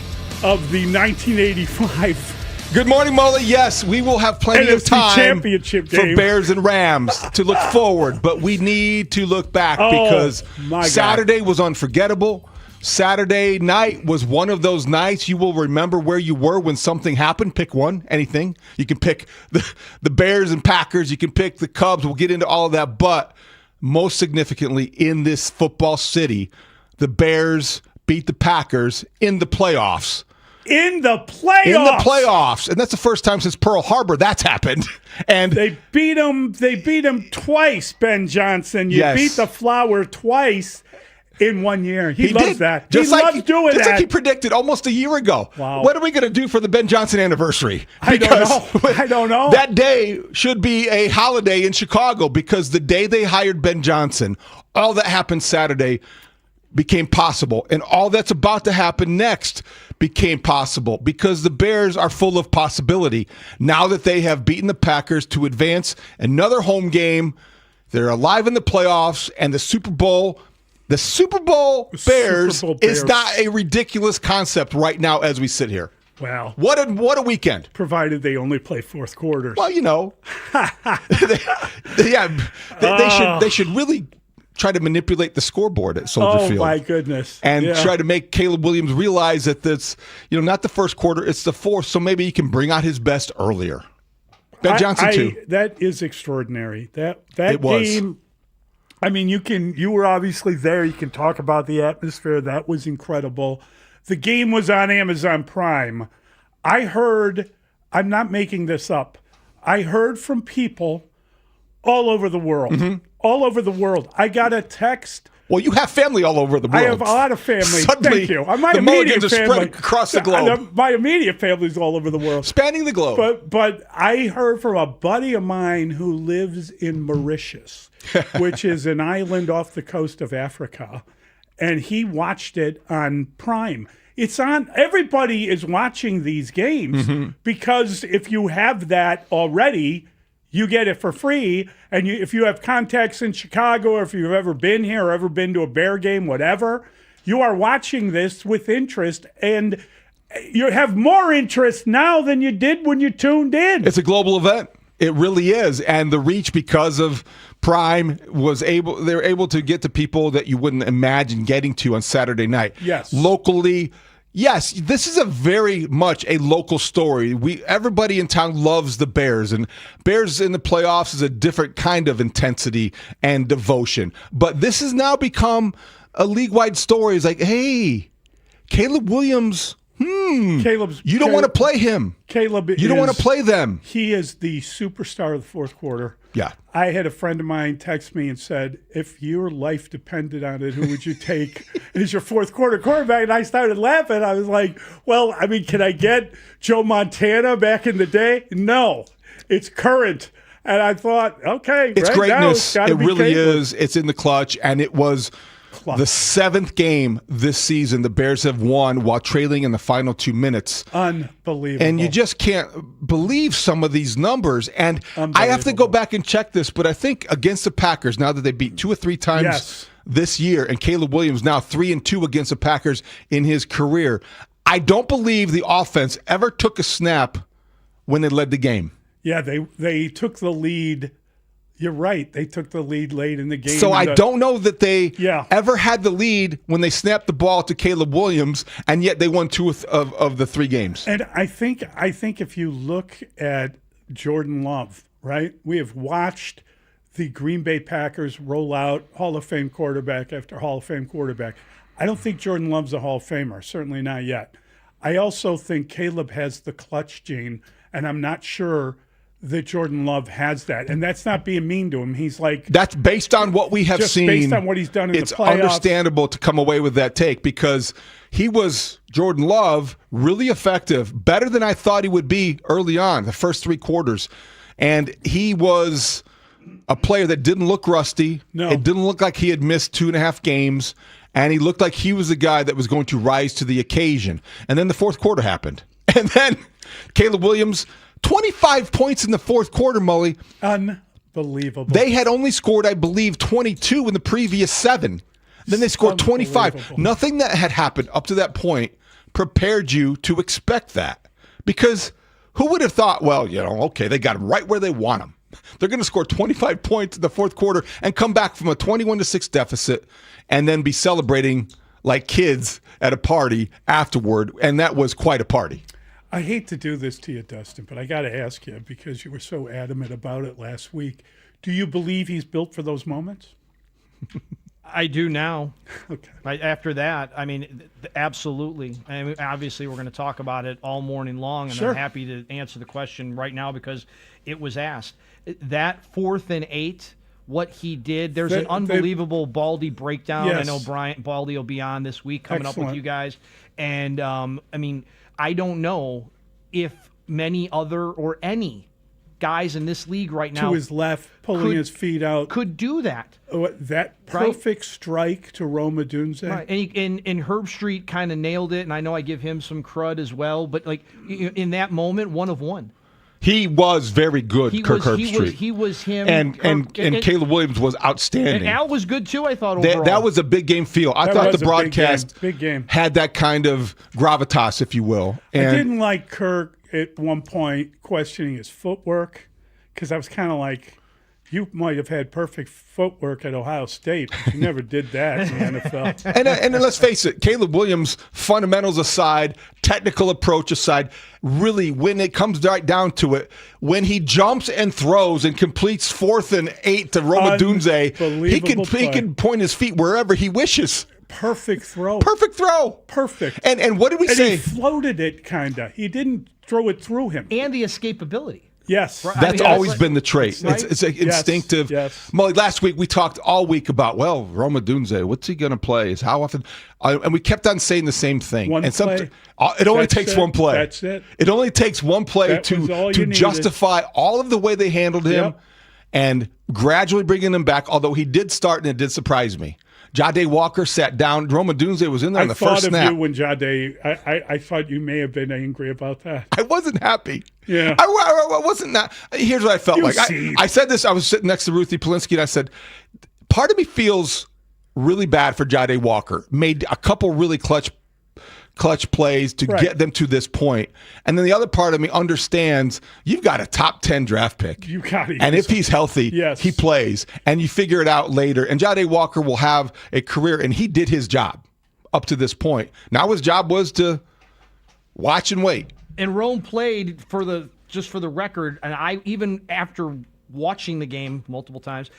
of the 1985. Good morning, Mully. Yes, we will have plenty of time championship game for Bears and Rams to look forward, but we need to look back because Saturday was unforgettable. Saturday night was one of those nights you will remember where you were when something happened. Pick one, anything. You can pick the Bears and Packers. You can pick the Cubs. We'll get into all of that. But most significantly, in this football city, the Bears beat the Packers in the playoffs. In the playoffs. In the playoffs. And that's the first time since Pearl Harbor that's happened. And they beat him twice, Ben Johnson. You beat the Flower twice in 1 year. He loves did. that. Just he loves doing just that. like he predicted almost a year ago. Wow. What are we going to do for the Ben Johnson anniversary? I don't know. That day should be a holiday in Chicago because the day they hired Ben Johnson, all that happened Saturday became possible. And all that's about to happen next became possible because the Bears are full of possibility. Now that they have beaten the Packers to advance another home game, they're alive in the playoffs, and the Super Bowl Bears is not a ridiculous concept right now as we sit here. Wow. What a weekend. Provided they only play fourth quarters. Well, you know. They should really try to manipulate the scoreboard at Soldier Field. Oh, my goodness. And try to make Caleb Williams realize that that's, not the first quarter, it's the fourth, so maybe he can bring out his best earlier. Ben Johnson, too. That is extraordinary. That it game was. I mean, you were obviously there. You can talk about the atmosphere. That was incredible. The game was on Amazon Prime. I heard, I'm not making this up, I heard from people all over the world. Mm-hmm. All over the world. I got a text. Well, you have family all over the world. I have a lot of family. Suddenly, thank you. My the immediate Mulligans are spread across the globe. My immediate family's all over the world. Spanning the globe. But I heard from a buddy of mine who lives in Mauritius, which is an island off the coast of Africa, and he watched it on Prime. It's on. Everybody is watching these games because if you have that already, you get it for free. And if you have contacts in Chicago, or if you've ever been here or ever been to a Bear game, whatever, you are watching this with interest. And you have more interest now than you did when you tuned in. It's a global event. It really is. And the reach, because of Prime, they're able to get to people that you wouldn't imagine getting to on Saturday night. Yes. Locally. Yes, this is a very much a local story. Everybody in town loves the Bears, and Bears in the playoffs is a different kind of intensity and devotion. But this has now become a league-wide story. It's like, hey, Caleb Williams, you don't want to play him. You don't want to play them. He is the superstar of the fourth quarter. Yeah. I had a friend of mine text me and said, if your life depended on it, who would you take as your fourth quarter quarterback? And I started laughing. I was like, well, I mean, can I get Joe Montana back in the day? No, it's current. And I thought, okay, it's right greatness. Now, it really is. It's in the clutch, and it was clock. The 7th game this season the Bears have won while trailing in the final 2 minutes. Unbelievable. And you just can't believe some of these numbers. And I have to go back and check this, but I think against the Packers, now that they beat 2 or 3 times this year, and Caleb Williams now 3-2 against the Packers in his career, I don't believe the offense ever took a snap when they led the game. Yeah, they took the lead. You're right. They took the lead late in the game. So I don't know that they ever had the lead when they snapped the ball to Caleb Williams, and yet they won 2 of the 3 games. And I think if you look at Jordan Love, right, we have watched the Green Bay Packers roll out Hall of Fame quarterback after Hall of Fame quarterback. I don't think Jordan Love's a Hall of Famer, certainly not yet. I also think Caleb has the clutch gene, and I'm not sure that Jordan Love has that. And that's not being mean to him. He's like... That's based on what we have seen. Based on what he's done in the playoffs. It's understandable to come away with that take because he was, Jordan Love, really effective, better than I thought he would be early on, the first 3 quarters. And he was a player that didn't look rusty. No. It didn't look like he had missed 2.5 games. And he looked like he was the guy that was going to rise to the occasion. And then the 4th quarter happened. And then Caleb Williams... 25 points in the 4th quarter, Mully. Unbelievable. They had only scored, I believe, 22 in the previous 7. Then they scored 25. Nothing that had happened up to that point prepared you to expect that. Because who would have thought, well, okay, they got them right where they want them. They're going to score 25 points in the 4th quarter and come back from a 21-6 deficit and then be celebrating like kids at a party afterward. And that was quite a party. I hate to do this to you, Dustin, but I got to ask you because you were so adamant about it last week. Do you believe he's built for those moments? I do now. Okay. After that, I mean, absolutely. I mean, obviously, we're going to talk about it all morning long, and Sure. I'm happy to answer the question right now because it was asked. That 4th and 8, what he did, there's an unbelievable Baldy breakdown. Yes. I know Baldy will be on this week coming up with you guys. And, I mean, I don't know if many other or any guys in this league right now to his left, pulling his feet out, could do that. That perfect strike to Rome Odunze. Right, and Herb Street kind of nailed it, and I know I give him some crud as well. But like in that moment, 1 of 1. He was very good, Kirk Herbstreit. He was him. And Caleb Williams was outstanding. And Al was good too, I thought, overall. That was a big game feel. I thought the broadcast big game. had that kind of gravitas, if you will. And I didn't like Kirk at one point questioning his footwork because I was kind of like, you might have had perfect footwork at Ohio State, but you never did that in the NFL. And let's face it, Caleb Williams, fundamentals aside, technical approach aside, really, when it comes right down to it, when he jumps and throws and completes 4th and 8 to Rome Odunze, he can point his feet wherever he wishes. Perfect throw. Perfect. And what did we say? He floated it, kind of. He didn't throw it through him. And the escapability. Yes. That's always been the trait. Right? It's instinctive. Yes. Molly, last week we talked all week about, Rome Odunze, what's he going to play? How often? And we kept on saying the same thing. It only takes one play. That's it. It only takes one play to justify all of the way they handled him and gradually bringing him back, although he did start and it did surprise me. Jade Walker sat down. Rome Odunze was in there on the first snap. I thought of you when Jade. I thought you may have been angry about that. I wasn't happy. Yeah. I wasn't that. Here's what I felt like. I said this. I was sitting next to Ruthie Polinsky, and I said, part of me feels really bad for Jade Walker. Made a couple really clutch plays to get them to this point. And then the other part of me understands you've got a top 10 draft pick. You got it. And if he's healthy, he plays. And you figure it out later. And Jade Walker will have a career, and he did his job up to this point. Now his job was to watch and wait. And Rome played for the record, and I even after watching the game multiple times,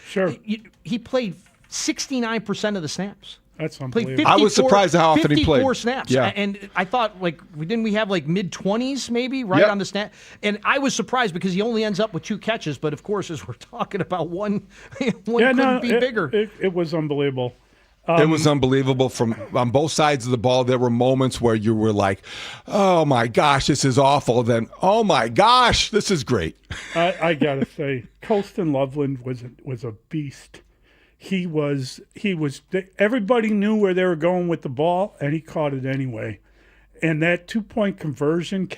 he played 69% of the snaps. That's unbelievable. I was surprised at how often he played. 54 snaps. Yeah. And I thought, didn't we have mid-20s maybe, on the snap? And I was surprised because he only ends up with 2 catches. But, of course, as we're talking about one couldn't be bigger. It was unbelievable. It was unbelievable on both sides of the ball. There were moments where you were like, oh, my gosh, this is awful. Then, oh, my gosh, this is great. I got to say, Colston Loveland was a beast. he was. Everybody knew where they were going with the ball, and he caught it anyway. And that 2-point conversion,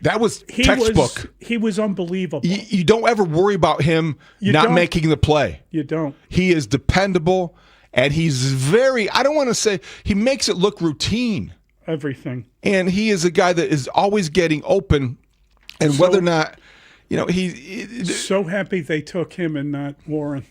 that was textbook. He was unbelievable. You don't ever worry about him not making the play. You don't. He is dependable, and he's very, I don't want to say, he makes it look routine. Everything. And he is a guy that is always getting open, and whether or not, so happy they took him and not Warren.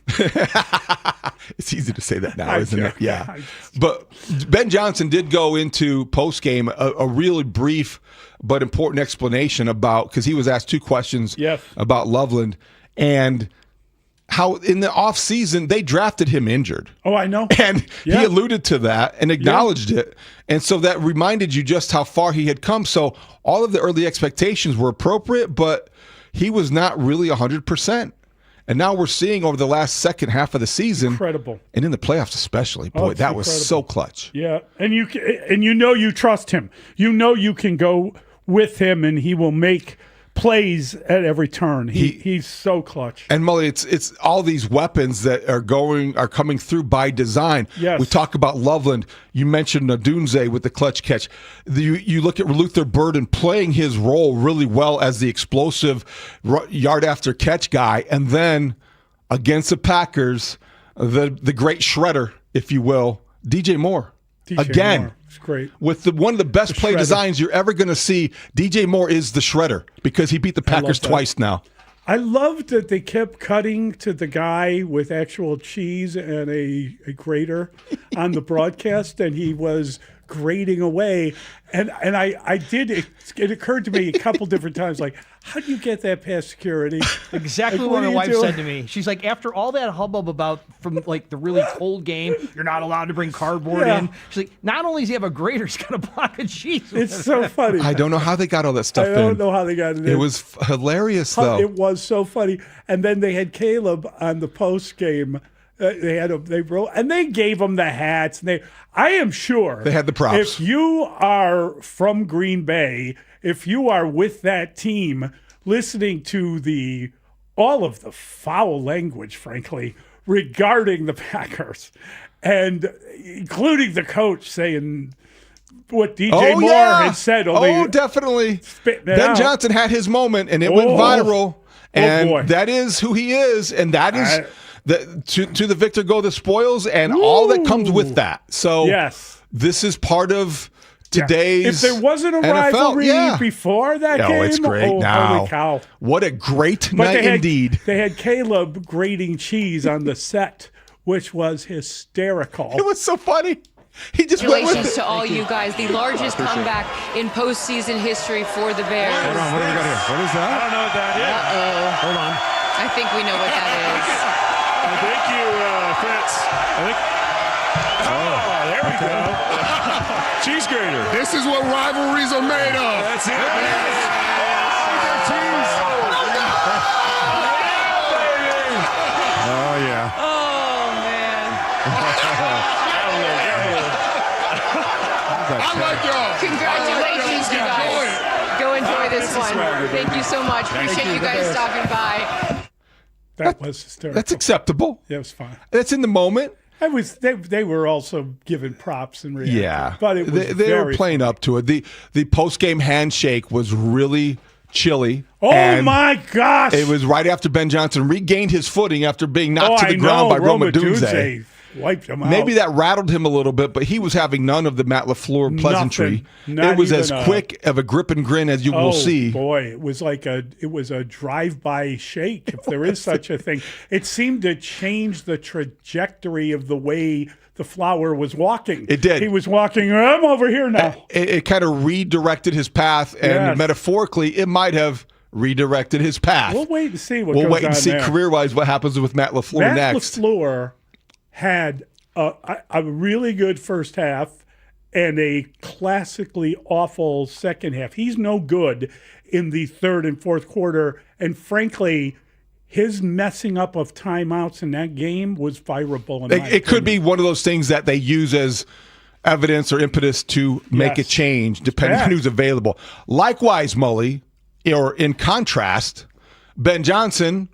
It's easy to say that now, isn't it? Yeah. But Ben Johnson did go into postgame a really brief but important explanation about, because he was asked 2 questions about Loveland and how in the offseason they drafted him injured. Oh, I know. And he alluded to that and acknowledged it. And so that reminded you just how far he had come. So all of the early expectations were appropriate, but he was not really 100%. And now we're seeing over the last second half of the season, incredible, and in the playoffs especially, boy, that was so clutch. Yeah, and you trust him. You know you can go with him, and he will make plays at every turn. He's so clutch. And Mully, it's all these weapons that are coming through by design. Yes. We talk about Loveland. You mentioned Nadunze with the clutch catch. You look at Luther Burden playing his role really well as the explosive yard after catch guy, and then against the Packers, the great shredder, if you will, DJ Moore. Again. It's great. With one of the best play designs you're ever going to see, DJ Moore is the shredder because he beat the Packers twice now. I loved that they kept cutting to the guy with actual cheese and a grater on the broadcast, and he was grating away. And it occurred to me a couple different times, like, how do you get that past security? Exactly like, what my wife said to me. She's like, after all that hubbub about from like the really cold game, you're not allowed to bring cardboard in. She's like, not only does he have a grater, he's got a block of cheese. It's so funny. I don't know how they got all that stuff in. I don't know how they got it in. It was hilarious, though. It was so funny. And then they had Caleb on the post game. And they gave him the hats. I am sure they had the props. If you are from Green Bay, if you are with that team, listening to all of the foul language, frankly, regarding the Packers, and including the coach saying what DJ Moore had said. Definitely. Ben Johnson had his moment, and it went viral. And that is who he is, and that is to the victor go the spoils, and all that comes with that. So this is part of today's If there wasn't a NFL, rivalry before that game, it's great now. Holy cow. What a great night indeed. They had Caleb grating cheese on the set, which was hysterical. It was so funny. He just Congratulations to all you guys. The largest comeback in postseason history for the Bears. Hold on, what do we got here? What is that? I don't know what that is. Uh-oh. Hold on. I think we know what that is. Thank you, Fritz. There we go. Cheese grater. This is what rivalries are made of. That's it. Cheese. Oh, yeah. Oh, man. I like y'all. Congratulations, you guys. Go enjoy this one. Thank you so much. Appreciate you guys stopping by. That was hysterical. That's acceptable. Yeah, it was fine. That's in the moment. They were also given props and reactions. Yeah, but it was they were playing up to it. The post game handshake was really chilly. Oh my gosh! It was right after Ben Johnson regained his footing after being knocked to the ground by Roma Dunze. Wiped him out. Maybe that rattled him a little bit, but he was having none of the Matt LaFleur pleasantry. It was as quick of a grip and grin as you will see. Boy, it was a drive-by shake, if there is such a thing. It seemed to change the trajectory of the way the Flower was walking. It did. He was walking, I'm over here now. It kind of redirected his path, and metaphorically, it might have redirected his path. We'll wait and see We'll wait and see career-wise what happens with Matt LaFleur next. Matt LaFleur had a really good first half and a classically awful second half. He's no good in the third and fourth quarter, and frankly, his messing up of timeouts in that game was fireable. It could be one of those things that they use as evidence or impetus to make a change, depending on who's available. Likewise, Mully, or in contrast, Ben Johnson,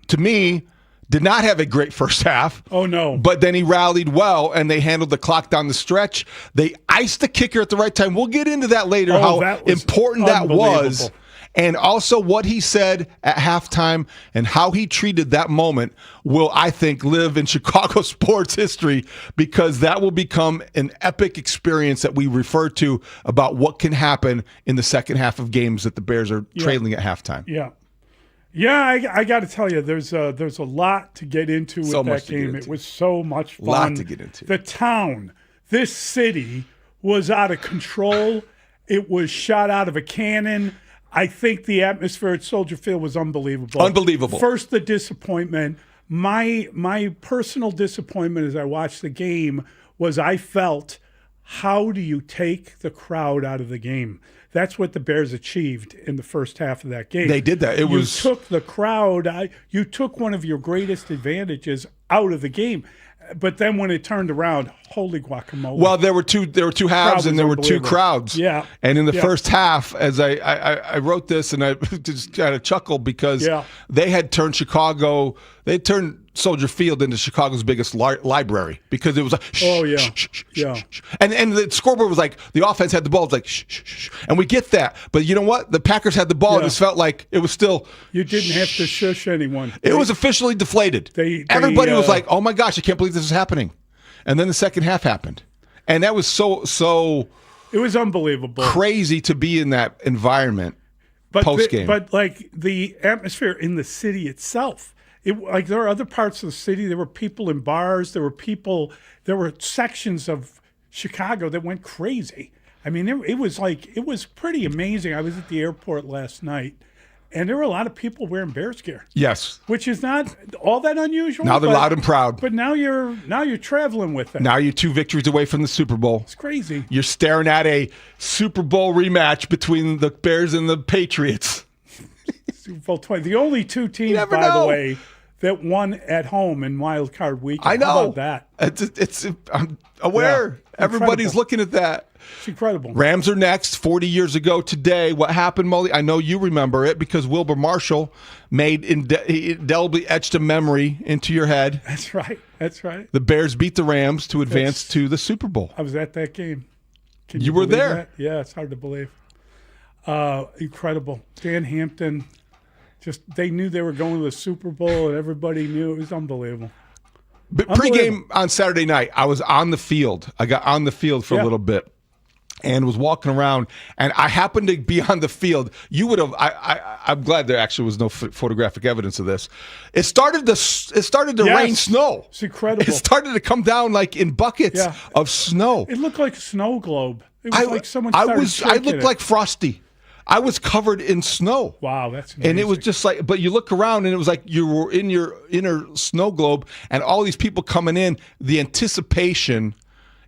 to me, Did not have a great first half. Oh, no. But then he rallied well, and they handled the clock down the stretch. They iced the kicker at the right time. We'll get into that later, how important that was. And also what he said at halftime and how he treated that moment will, I think, live in Chicago sports history, because that will become an epic experience that we refer to about what can happen in the second half of games that the Bears are trailing at halftime. Yeah. Yeah, I got to tell you, there's a lot to get into with that game. It was so much fun. A lot to get into. The town, this city was out of control. It was shot out of a cannon. I think the atmosphere at Soldier Field was unbelievable. Unbelievable. First, the disappointment. My personal disappointment as I watched the game was I felt, how do you take the crowd out of the game? That's what the Bears achieved in the first half of that game. They did that. You took the crowd. You took one of your greatest advantages out of the game. But then when it turned around, holy guacamole! Well, there were two halves and there were two crowds. Yeah. And in the first half, as I wrote this, and I just had a chuckle because they had turned Soldier Field into Chicago's biggest library, because it was like, shh. And the scoreboard was like, the offense had the ball. It's like, shh. And we get that. But you know what? The Packers had the ball, and it felt like it was still. You didn't have to shush anyone. It was officially deflated. Everybody was like, oh my gosh, I can't believe this is happening. And then the second half happened. And that was so. It was unbelievable. Crazy to be in that environment post game. But like the atmosphere in the city itself. Like there were other parts of the city. There were people in bars. There were sections of Chicago that went crazy. I mean, it was pretty amazing. I was at the airport last night, and there were a lot of people wearing Bears gear. Yes, which is not all that unusual. Now they're loud and proud. But now you're traveling with it. Now you're 2 victories away from the Super Bowl. It's crazy. You're staring at a Super Bowl rematch between the Bears and the Patriots. Super Bowl 20. The only two teams, by the way, that won at home in Wild Card Weekend. I know. How about that? I'm aware. Yeah, everybody's looking at that. It's incredible. Rams are next. 40 years ago today, what happened, Mully? I know you remember it because Wilbur Marshall he indelibly etched a memory into your head. That's right. The Bears beat the Rams to advance to the Super Bowl. I was at that game. Can you were there. That? Yeah, it's hard to believe. Incredible. Dan Hampton. They knew they were going to the Super Bowl, and everybody knew. It was unbelievable. But pregame on Saturday night, I was on the field. I got on the field for a little bit and was walking around, and I happened to be on the field. You would have. I'm glad there actually was no photographic evidence of this. It started to rain snow. It's incredible. It started to come down like in buckets of snow. It looked like a snow globe. It was like someone started I looked like Frosty. I was covered in snow. Wow, that's amazing. And it was just like, but you look around and it was like you were in your inner snow globe and all these people coming in, the anticipation,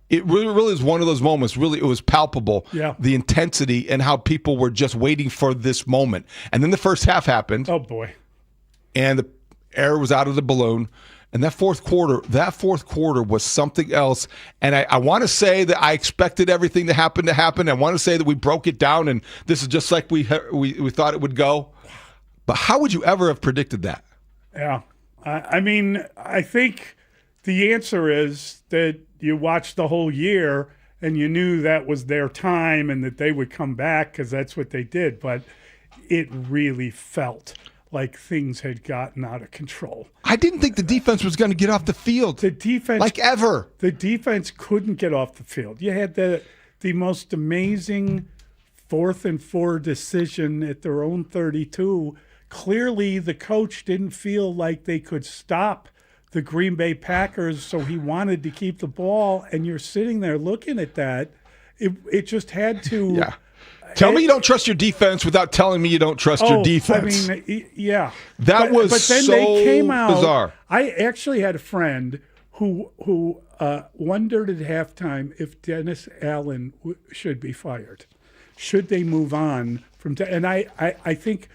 it really is one of those moments. Really, it was palpable. Yeah. The intensity and how people were just waiting for this moment. And then the first half happened. Oh, boy. And the air was out of the balloon. And that fourth quarter was something else. And I want to say that I expected everything to happen. I want to say that we broke it down, and this is just like we thought it would go. But how would you ever have predicted that? Yeah. I mean, I think the answer is that you watched the whole year, and you knew that was their time and that they would come back because that's what they did. But it really felt like things had gotten out of control. I didn't think the defense was going to get off the field. The defense, like ever. The defense couldn't get off the field. You had the most amazing 4th and 4 decision at their own 32. Clearly, the coach didn't feel like they could stop the Green Bay Packers, so he wanted to keep the ball. And you're sitting there looking at that. It just had to. Yeah. Tell me you don't trust your defense without telling me you don't trust your defense. I mean, yeah. That was but then so they came out, bizarre. I actually had a friend who wondered at halftime if Dennis Allen should be fired. Should they move on from – and I think,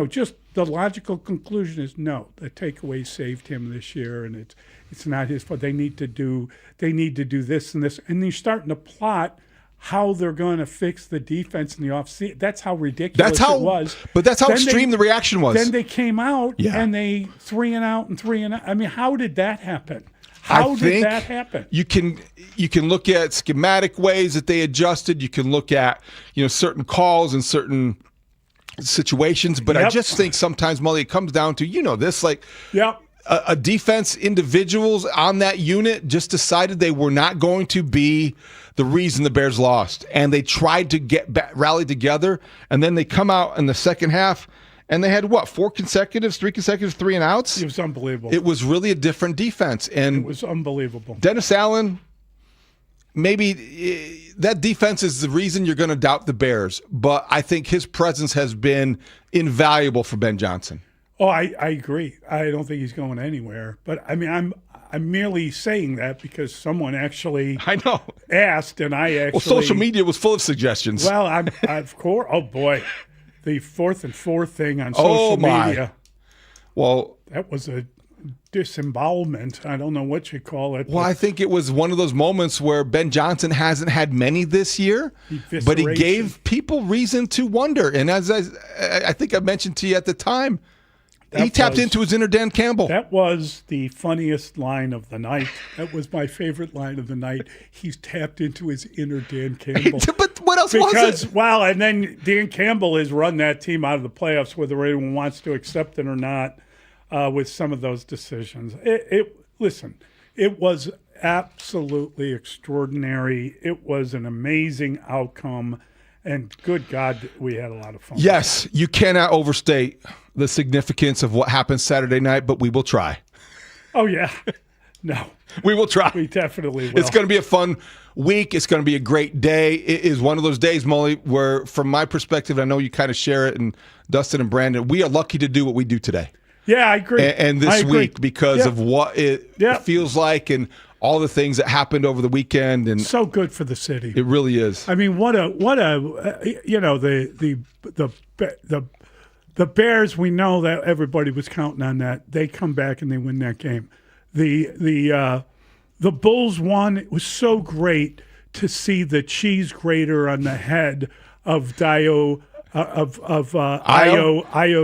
just the logical conclusion is no. The takeaway saved him this year, and it's not his fault. They need to do this and this. And you're starting to plot how they're going to fix the defense in the offseason. That's how ridiculous it was. But that's how extreme the reaction was. Then they came out and they 3-and-out and 3-and-out. I mean, how did that happen? How did that happen? You can look at schematic ways that they adjusted. You can look at certain calls and certain situations. But I just think sometimes, Mully, it comes down to this a defense, individuals on that unit just decided they were not going to be the reason the Bears lost, and they tried to rally together, and then they come out in the second half. And they had, 3 consecutive 3-and-outs? It was unbelievable. It was really a different defense. And it was unbelievable. Dennis Allen, maybe that defense is the reason you're going to doubt the Bears. But I think his presence has been invaluable for Ben Johnson. Oh, I agree. I don't think he's going anywhere. But, I mean, I'm merely saying that because someone actually asked, and I actually... Well, social media was full of suggestions. Well, of course. Oh, boy. The 4th and 4 thing on social media. Well, that was a disembowelment. I don't know what you call it. Well, I think it was one of those moments where Ben Johnson hasn't had many this year, but he gave people reason to wonder. And as I think I mentioned to you at the time, he tapped into his inner Dan Campbell. That was the funniest line of the night. That was my favorite line of the night. He's tapped into his inner Dan Campbell. But what else was it? Well, and then Dan Campbell has run that team out of the playoffs, whether anyone wants to accept it or not, with some of those decisions. Listen, it was absolutely extraordinary. It was an amazing outcome. And good God, we had a lot of fun. Yes, you cannot overstate the significance of what happened Saturday night, but we will try. Oh, yeah. No. We will try. We definitely will. It's going to be a fun week. It's going to be a great day. It is one of those days, Mully, where from my perspective, I know you kind of share it, and Dustin and Brandon, we are lucky to do what we do today. Yeah, I agree. And this week because of what it feels like and all the things that happened over the weekend, and so good for the city. It really is. I mean, the Bears. We know that everybody was counting on that. They come back and they win that game. The Bulls won. It was so great to see the cheese grater on the head of Io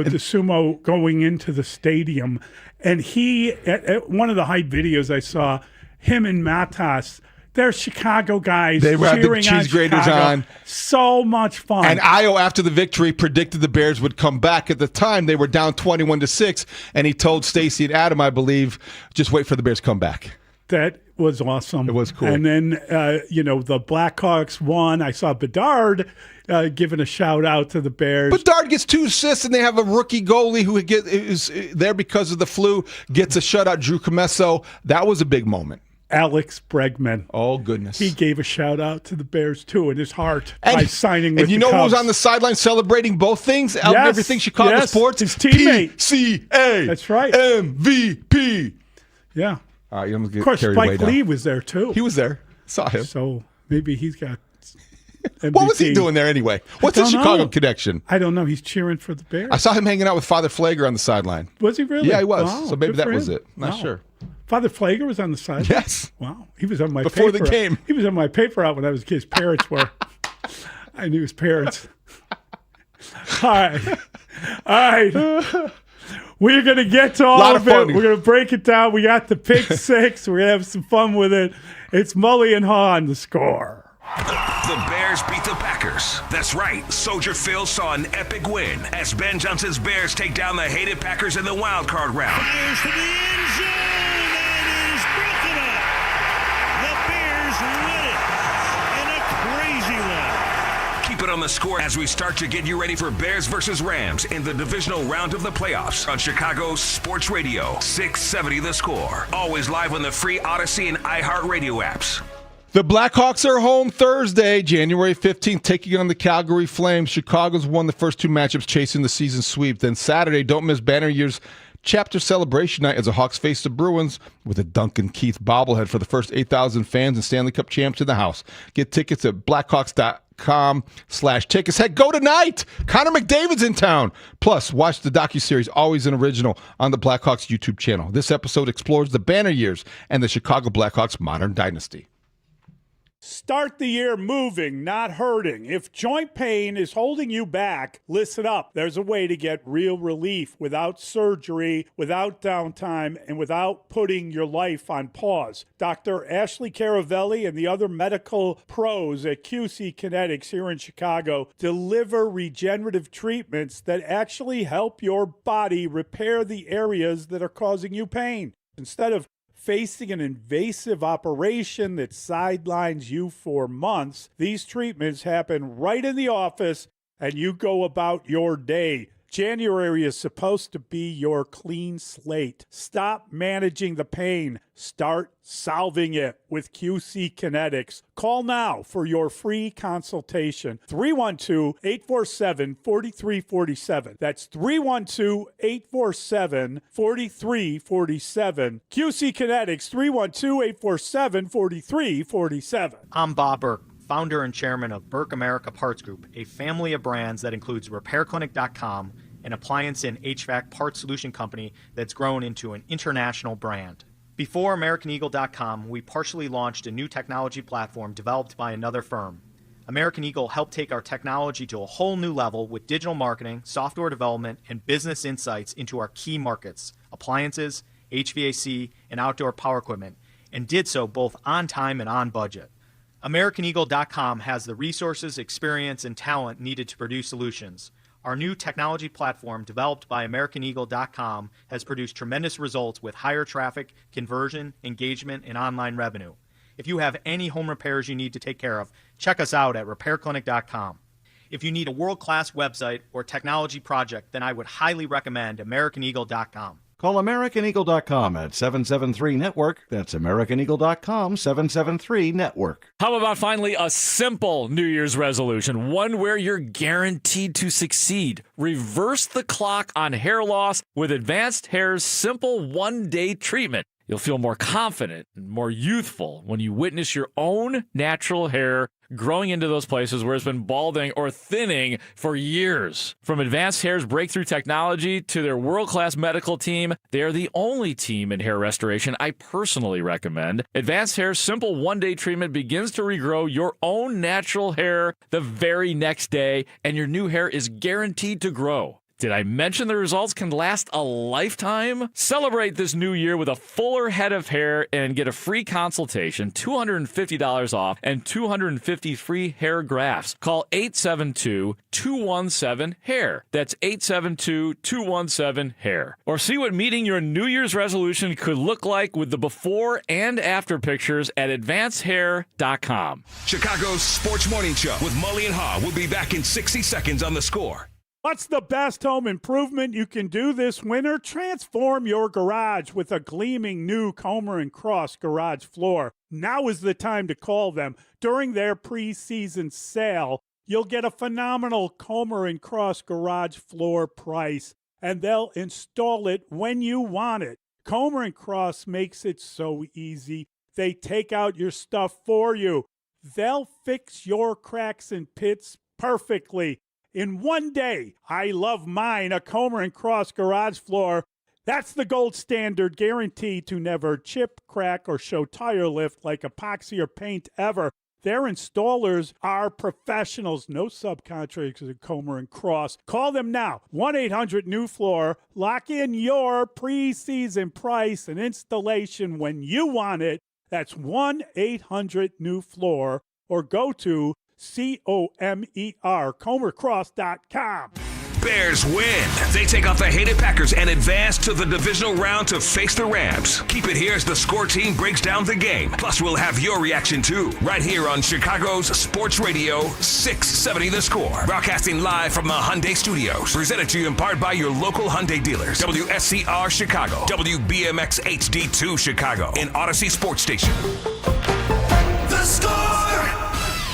DeSumo going into the stadium, and he at one of the hype videos I saw. Him and Matas, they're Chicago guys. They had the cheese graters on. So much fun. And Io, after the victory, predicted the Bears would come back. At the time, they were down 21-6, and he told Stacy and Adam, I believe, just wait for the Bears to come back. That was awesome. It was cool. And then, the Blackhawks won. I saw Bedard giving a shout-out to the Bears. Bedard gets 2 assists, and they have a rookie goalie who is there because of the flu, gets a shutout, Drew Comesso. That was a big moment. Alex Bregman. Oh, goodness. He gave a shout-out to the Bears, too, in his heart by signing with the Cubs. And you know who was on the sideline celebrating both things? Everything Chicago sports? His teammate. PCA. That's right. MVP. Yeah. All right, of course, Spike Lee was there, too. He was there. Saw him. So maybe he's got MVP. What was he doing there anyway? What's the Chicago connection? I don't know. He's cheering for the Bears. I saw him hanging out with Father Flager on the sideline. Was he really? Yeah, he was. Wow, so maybe that was him. it. Not sure. Father Flager was on the sideline? Yes. Wow. He was on my Before paper. the game. He was on my paper out when I was a kid. His parents were. I knew his parents. All right. We're going to get to all of it. We're going to break it down. We got the pick six. We're going to have some fun with it. It's Mully and Haugh on The Score. The Bears beat the Packers. That's right. Soldier Phil saw an epic win as Ben Johnson's Bears take down the hated Packers in the wild card round. Fires to the end zone and is broken up. The Bears win it in a crazy one. Keep it on The Score as we start to get you ready for Bears versus Rams in the divisional round of the playoffs on Chicago's Sports Radio 670 The Score. Always live on the free Odyssey and iHeartRadio apps. The Blackhawks are home Thursday, January 15th, taking on the Calgary Flames. Chicago's won the first 2 matchups, chasing the season sweep. Then Saturday, don't miss Banner Year's chapter celebration night as the Hawks face the Bruins with a Duncan Keith bobblehead for the first 8,000 fans and Stanley Cup champs in the house. Get tickets at blackhawks.com/tickets. Heck, go tonight! Connor McDavid's in town. Plus, watch the docuseries Always an Original on the Blackhawks YouTube channel. This episode explores the Banner Years and the Chicago Blackhawks modern dynasty. Start the year moving, not hurting. If joint pain is holding you back, listen up. There's a way to get real relief without surgery, without downtime, and without putting your life on pause. Dr. Ashley Caravelli and the other medical pros at QC Kinetics here in Chicago deliver regenerative treatments that actually help your body repair the areas that are causing you pain. Instead of facing an invasive operation that sidelines you for months, these treatments happen right in the office and you go about your day. January is supposed to be your clean slate. Stop managing the pain. Start solving it with QC Kinetics. Call now for your free consultation. 312-847-4347. That's 312-847-4347. QC Kinetics, 312-847-4347. I'm Bob Burke, founder and chairman of Burke America Parts Group, a family of brands that includes RepairClinic.com, an appliance and HVAC parts solution company that's grown into an international brand. Before AmericanEagle.com, we partially launched a new technology platform developed by another firm. American Eagle helped take our technology to a whole new level with digital marketing, software development, and business insights into our key markets, appliances, HVAC, and outdoor power equipment, and did so both on time and on budget. AmericanEagle.com has the resources, experience, and talent needed to produce solutions. Our new technology platform, developed by AmericanEagle.com, has produced tremendous results with higher traffic, conversion, engagement, and online revenue. If you have any home repairs you need to take care of, check us out at RepairClinic.com. If you need a world-class website or technology project, then I would highly recommend AmericanEagle.com. Call AmericanEagle.com at 773-NETWORK. That's AmericanEagle.com, 773-NETWORK. How about finally a simple New Year's resolution, one where you're guaranteed to succeed? Reverse the clock on hair loss with Advanced Hair's simple one-day treatment. You'll feel more confident and more youthful when you witness your own natural hair growing into those places where it's been balding or thinning for years. From Advanced Hair's breakthrough technology to their world-class medical team, they are the only team in hair restoration I personally recommend. Advanced Hair's simple one-day treatment begins to regrow your own natural hair the very next day, and your new hair is guaranteed to grow. Did I mention the results can last a lifetime? Celebrate this new year with a fuller head of hair and get a free consultation, $250 off, and 250 free hair grafts. Call 872-217-HAIR. That's 872-217-HAIR. Or see what meeting your New Year's resolution could look like with the before and after pictures at advancedhair.com. Chicago's Sports Morning Show with Mully and Haugh will be back in 60 seconds on The Score. What's the best home improvement you can do this winter? Transform your garage with a gleaming new Comer & Cross garage floor. Now is the time to call them. During their preseason sale, you'll get a phenomenal Comer & Cross garage floor price, and they'll install it when you want it. Comer & Cross makes it so easy. They take out your stuff for you. They'll fix your cracks and pits perfectly. In one day. I love mine, a Comer & Cross garage floor. That's the gold standard, guaranteed to never chip, crack, or show tire lift like epoxy or paint ever. Their installers are professionals, no subcontractors at Comer & Cross. Call them now, 1-800-NEW-FLOOR. Lock in your preseason price and installation when you want it. That's 1-800-NEW-FLOOR, or go to COMER, ComerCross.com. Bears win. They take off the hated Packers and advance to the divisional round to face the Rams. Keep it here as the Score team breaks down the game. Plus, we'll have your reaction too, right here on Chicago's Sports Radio 670 The Score. Broadcasting live from the Hyundai Studios. Presented to you in part by your local Hyundai dealers. WSCR Chicago, WBMX HD2 Chicago, and Odyssey Sports Station. The Score!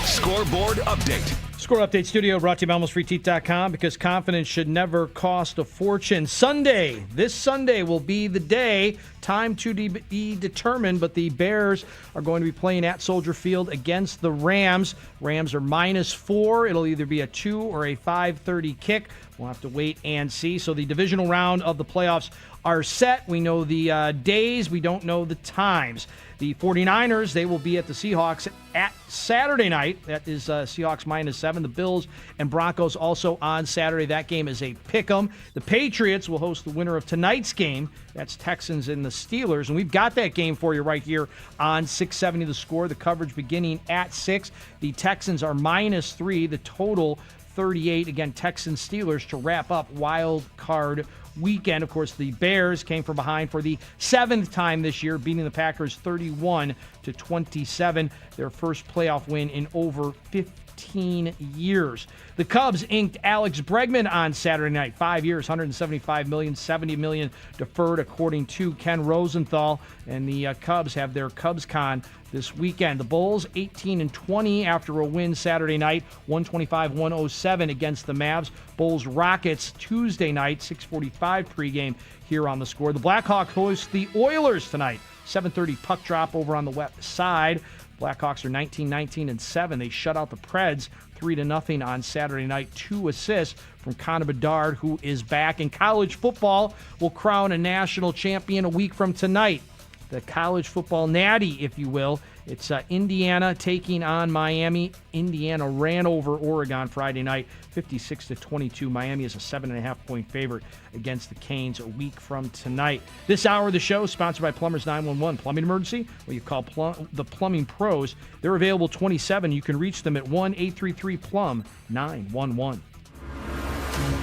Scoreboard update. Score Update Studio brought to you by AlmostFreeTeeth.com, because confidence should never cost a fortune. This Sunday will be the day. Time to be determined, but the Bears are going to be playing at Soldier Field against the Rams. Rams are -4. It'll either be a 2 or a 5:30 kick. We'll have to wait and see. So the divisional round of the playoffs are set. We know the days. We don't know the times. The 49ers, they will be at the Seahawks at Saturday night. That is Seahawks -7. The Bills and Broncos also on Saturday. That game is a pick-em. The Patriots will host the winner of tonight's game. That's Texans and the Steelers. And we've got that game for you right here on 670 The Score. The coverage beginning at 6. The Texans are -3. The total 38. Again, Texans Steelers to wrap up wild card weekend. Of course, the Bears came from behind for the 7th time this year, beating the Packers 31-27. Their first playoff win in over 15 years. The Cubs inked Alex Bregman on Saturday night. 5 years, $175 million, $70 million deferred, according to Ken Rosenthal. And the Cubs have their CubsCon this weekend. The Bulls 18-20 after a win Saturday night, 125-107 against the Mavs. Bulls Rockets Tuesday night, 6:45 pregame here on The Score. The Blackhawks host the Oilers tonight, 7:30 puck drop over on the west side. Blackhawks are 19-7. They shut out the Preds 3-0 on Saturday night. 2 assists from Connor Bedard, who is back. And college football will crown a national champion a week from tonight. The college football natty, if you will. It's Indiana taking on Miami. Indiana ran over Oregon Friday night, 56-22. Miami is a 7.5-point favorite against the Canes a week from tonight. This hour of the show is sponsored by Plumbers 911. Plumbing emergency? Well, you call the Plumbing Pros. They're available 27. You can reach them at 1-833-PLUM-911.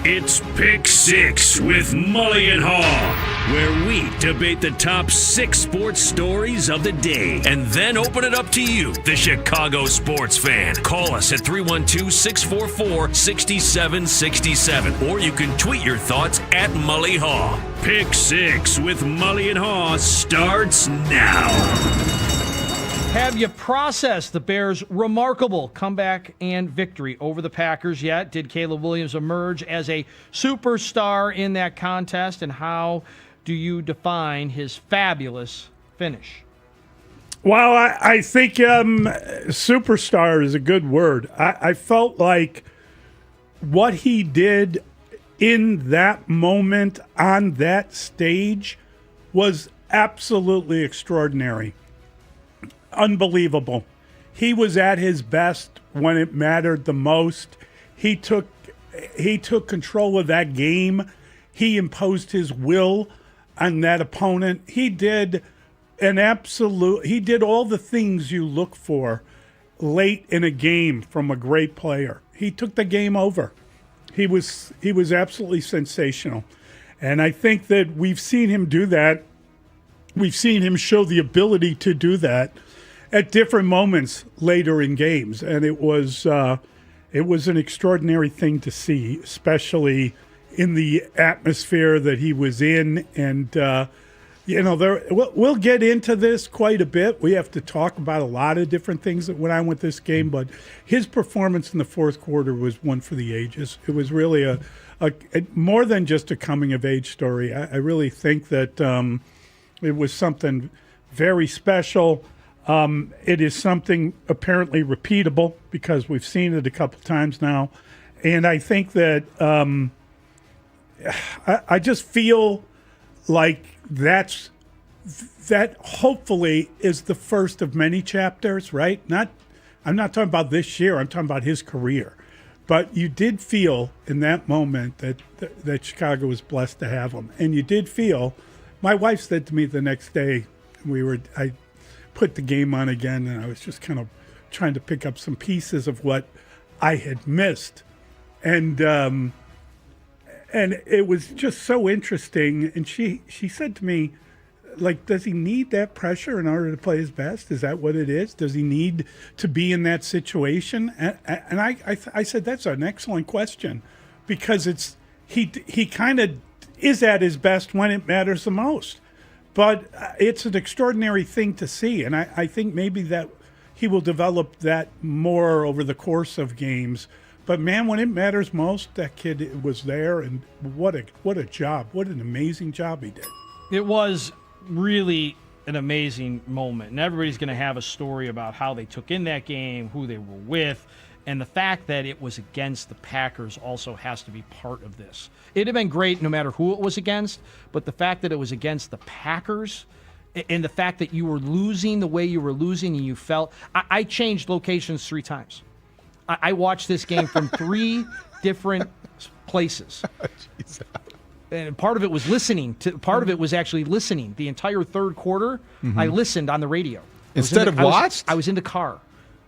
It's Pick Six with Mully and Haugh, where we debate the top 6 sports stories of the day and then open it up to you, the Chicago sports fan. Call us at 312-644-6767, or you can tweet your thoughts at Mully Haugh. Pick Six with Mully and Haugh starts now. Have you processed the Bears' remarkable comeback and victory over the Packers yet? Did Caleb Williams emerge as a superstar in that contest? And how do you define his fabulous finish? Well, I think superstar is a good word. I felt like what he did in that moment on that stage was absolutely extraordinary. Unbelievable. He was at his best when it mattered the most. He took control of that game. He imposed his will on that opponent. He did all the things you look for late in a game from a great player. He took the game over. He was absolutely sensational. And I think that we've seen him do that. We've seen him show the ability to do that at different moments later in games, and it was an extraordinary thing to see, especially in the atmosphere that he was in. And we'll get into this quite a bit. We have to talk about a lot of different things that went on with this game, but his performance in the fourth quarter was one for the ages. It was really a more than just a coming of age story. I really think that it was something very special. It is something apparently repeatable because we've seen it a couple times now. And I think that I just feel like that hopefully is the first of many chapters, right? I'm not talking about this year. I'm talking about his career. But you did feel in that moment that Chicago was blessed to have him. And you did feel, my wife said to me the next day, I put the game on again, and I was just kind of trying to pick up some pieces of what I had missed. And it was just so interesting. And she said to me, like, does he need that pressure in order to play his best? Is that what it is? Does he need to be in that situation? And I said, that's an excellent question, because he kind of is at his best when it matters the most. But it's an extraordinary thing to see, and I think maybe that he will develop that more over the course of games. But man, when it matters most, that kid was there, and what a job! What an amazing job he did. It was really an amazing moment, and everybody's going to have a story about how they took in that game, who they were with, And the fact that it was against the Packers also has to be part of this. It'd have been great no matter who it was against, but the fact that it was against the Packers and the fact that you were losing the way you were losing and you felt... I changed locations 3 times. I watched this game from 3 different places. And part of it was listening. Part of it was actually listening. The entire third quarter, I listened on the radio. Instead of watched? I was in the car.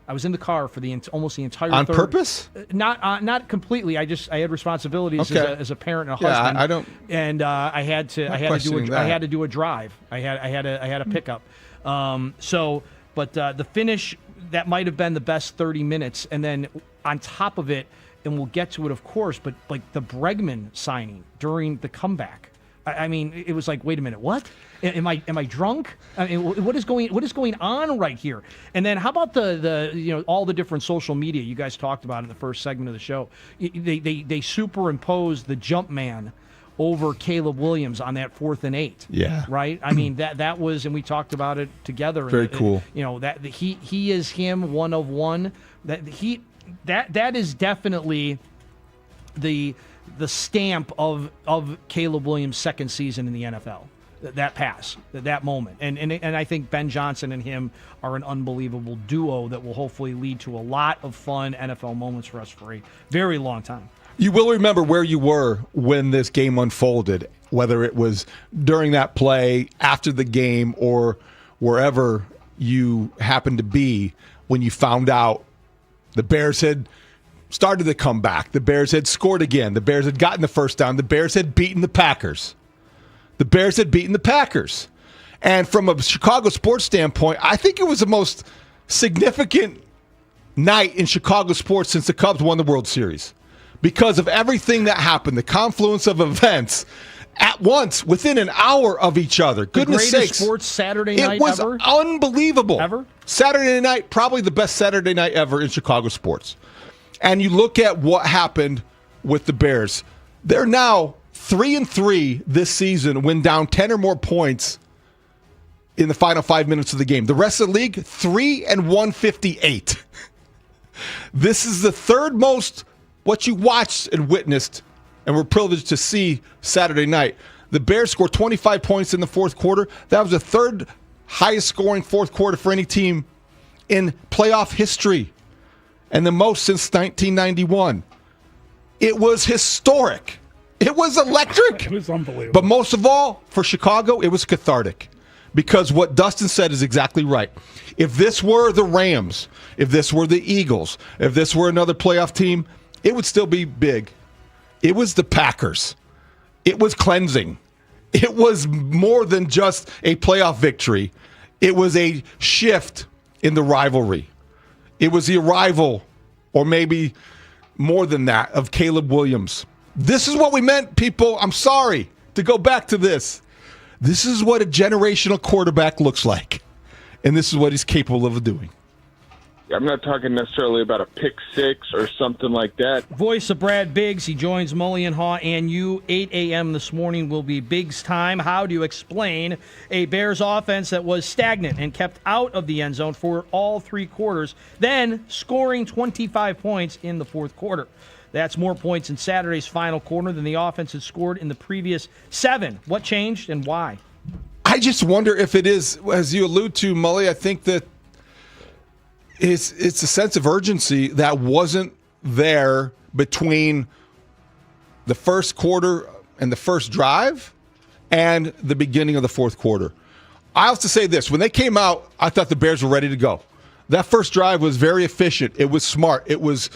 I was in the car for almost the entire on third. purpose? Not completely. I had responsibilities as a parent and a husband. I don't. And I had to do a drive. I had a pickup. But the finish, that might have been the best 30 minutes, and then on top of it, and we'll get to it, of course, but like the Bregman signing during the comeback. I mean, it was like, wait a minute, what? Am I drunk? I mean, what is going on right here? And then how about the all the different social media you guys talked about in the first segment of the show? They superimposed the jump man over Caleb Williams on that 4th and 8. Yeah. Right? I mean, that was, and we talked about it together. Very cool. That he is him, one of one. That is definitely the stamp of Caleb Williams' second season in the NFL. That pass, that moment. And I think Ben Johnson and him are an unbelievable duo that will hopefully lead to a lot of fun NFL moments for us for a very long time. You will remember where you were when this game unfolded, whether it was during that play, after the game, or wherever you happened to be when you found out the Bears had started to come back. The Bears had scored again. The Bears had gotten the first down. The Bears had beaten the Packers. And from a Chicago sports standpoint, I think it was the most significant night in Chicago sports since the Cubs won the World Series because of everything that happened, the confluence of events at once within an hour of each other. Goodness sakes. The greatest sports Saturday night ever? It was unbelievable. Ever? Saturday night, probably the best Saturday night ever in Chicago sports. And you look at what happened with the Bears. They're now 3-3 this season when down 10 or more points in the final 5 minutes of the game. The rest of the league, 3-158. This is the third most what you watched and witnessed and were privileged to see Saturday night. The Bears scored 25 points in the fourth quarter. That was the third highest scoring fourth quarter for any team in playoff history, and the most since 1991. It was historic. It was electric. It was unbelievable. But most of all, for Chicago, it was cathartic. Because what Dustin said is exactly right. If this were the Rams, if this were the Eagles, if this were another playoff team, it would still be big. It was the Packers. It was cleansing. It was more than just a playoff victory. It was a shift in the rivalry. It was the arrival, or maybe more than that, of Caleb Williams. This is what we meant, people. I'm sorry to go back to this. This is what a generational quarterback looks like. And this is what he's capable of doing. I'm not talking necessarily about a pick six or something like that. Voice of Brad Biggs. He joins Mully and Haugh and you. 8 a.m. this morning will be Biggs' time. How do you explain a Bears offense that was stagnant and kept out of the end zone for all 3 quarters, then scoring 25 points in the fourth quarter? That's more points in Saturday's final quarter than the offense had scored in the previous 7. What changed and why? I just wonder if it is, as you allude to, Mully, I think that it's a sense of urgency that wasn't there between the first quarter and the first drive and the beginning of the fourth quarter. I have to say this. When they came out, I thought the Bears were ready to go. That first drive was very efficient. It was smart. It was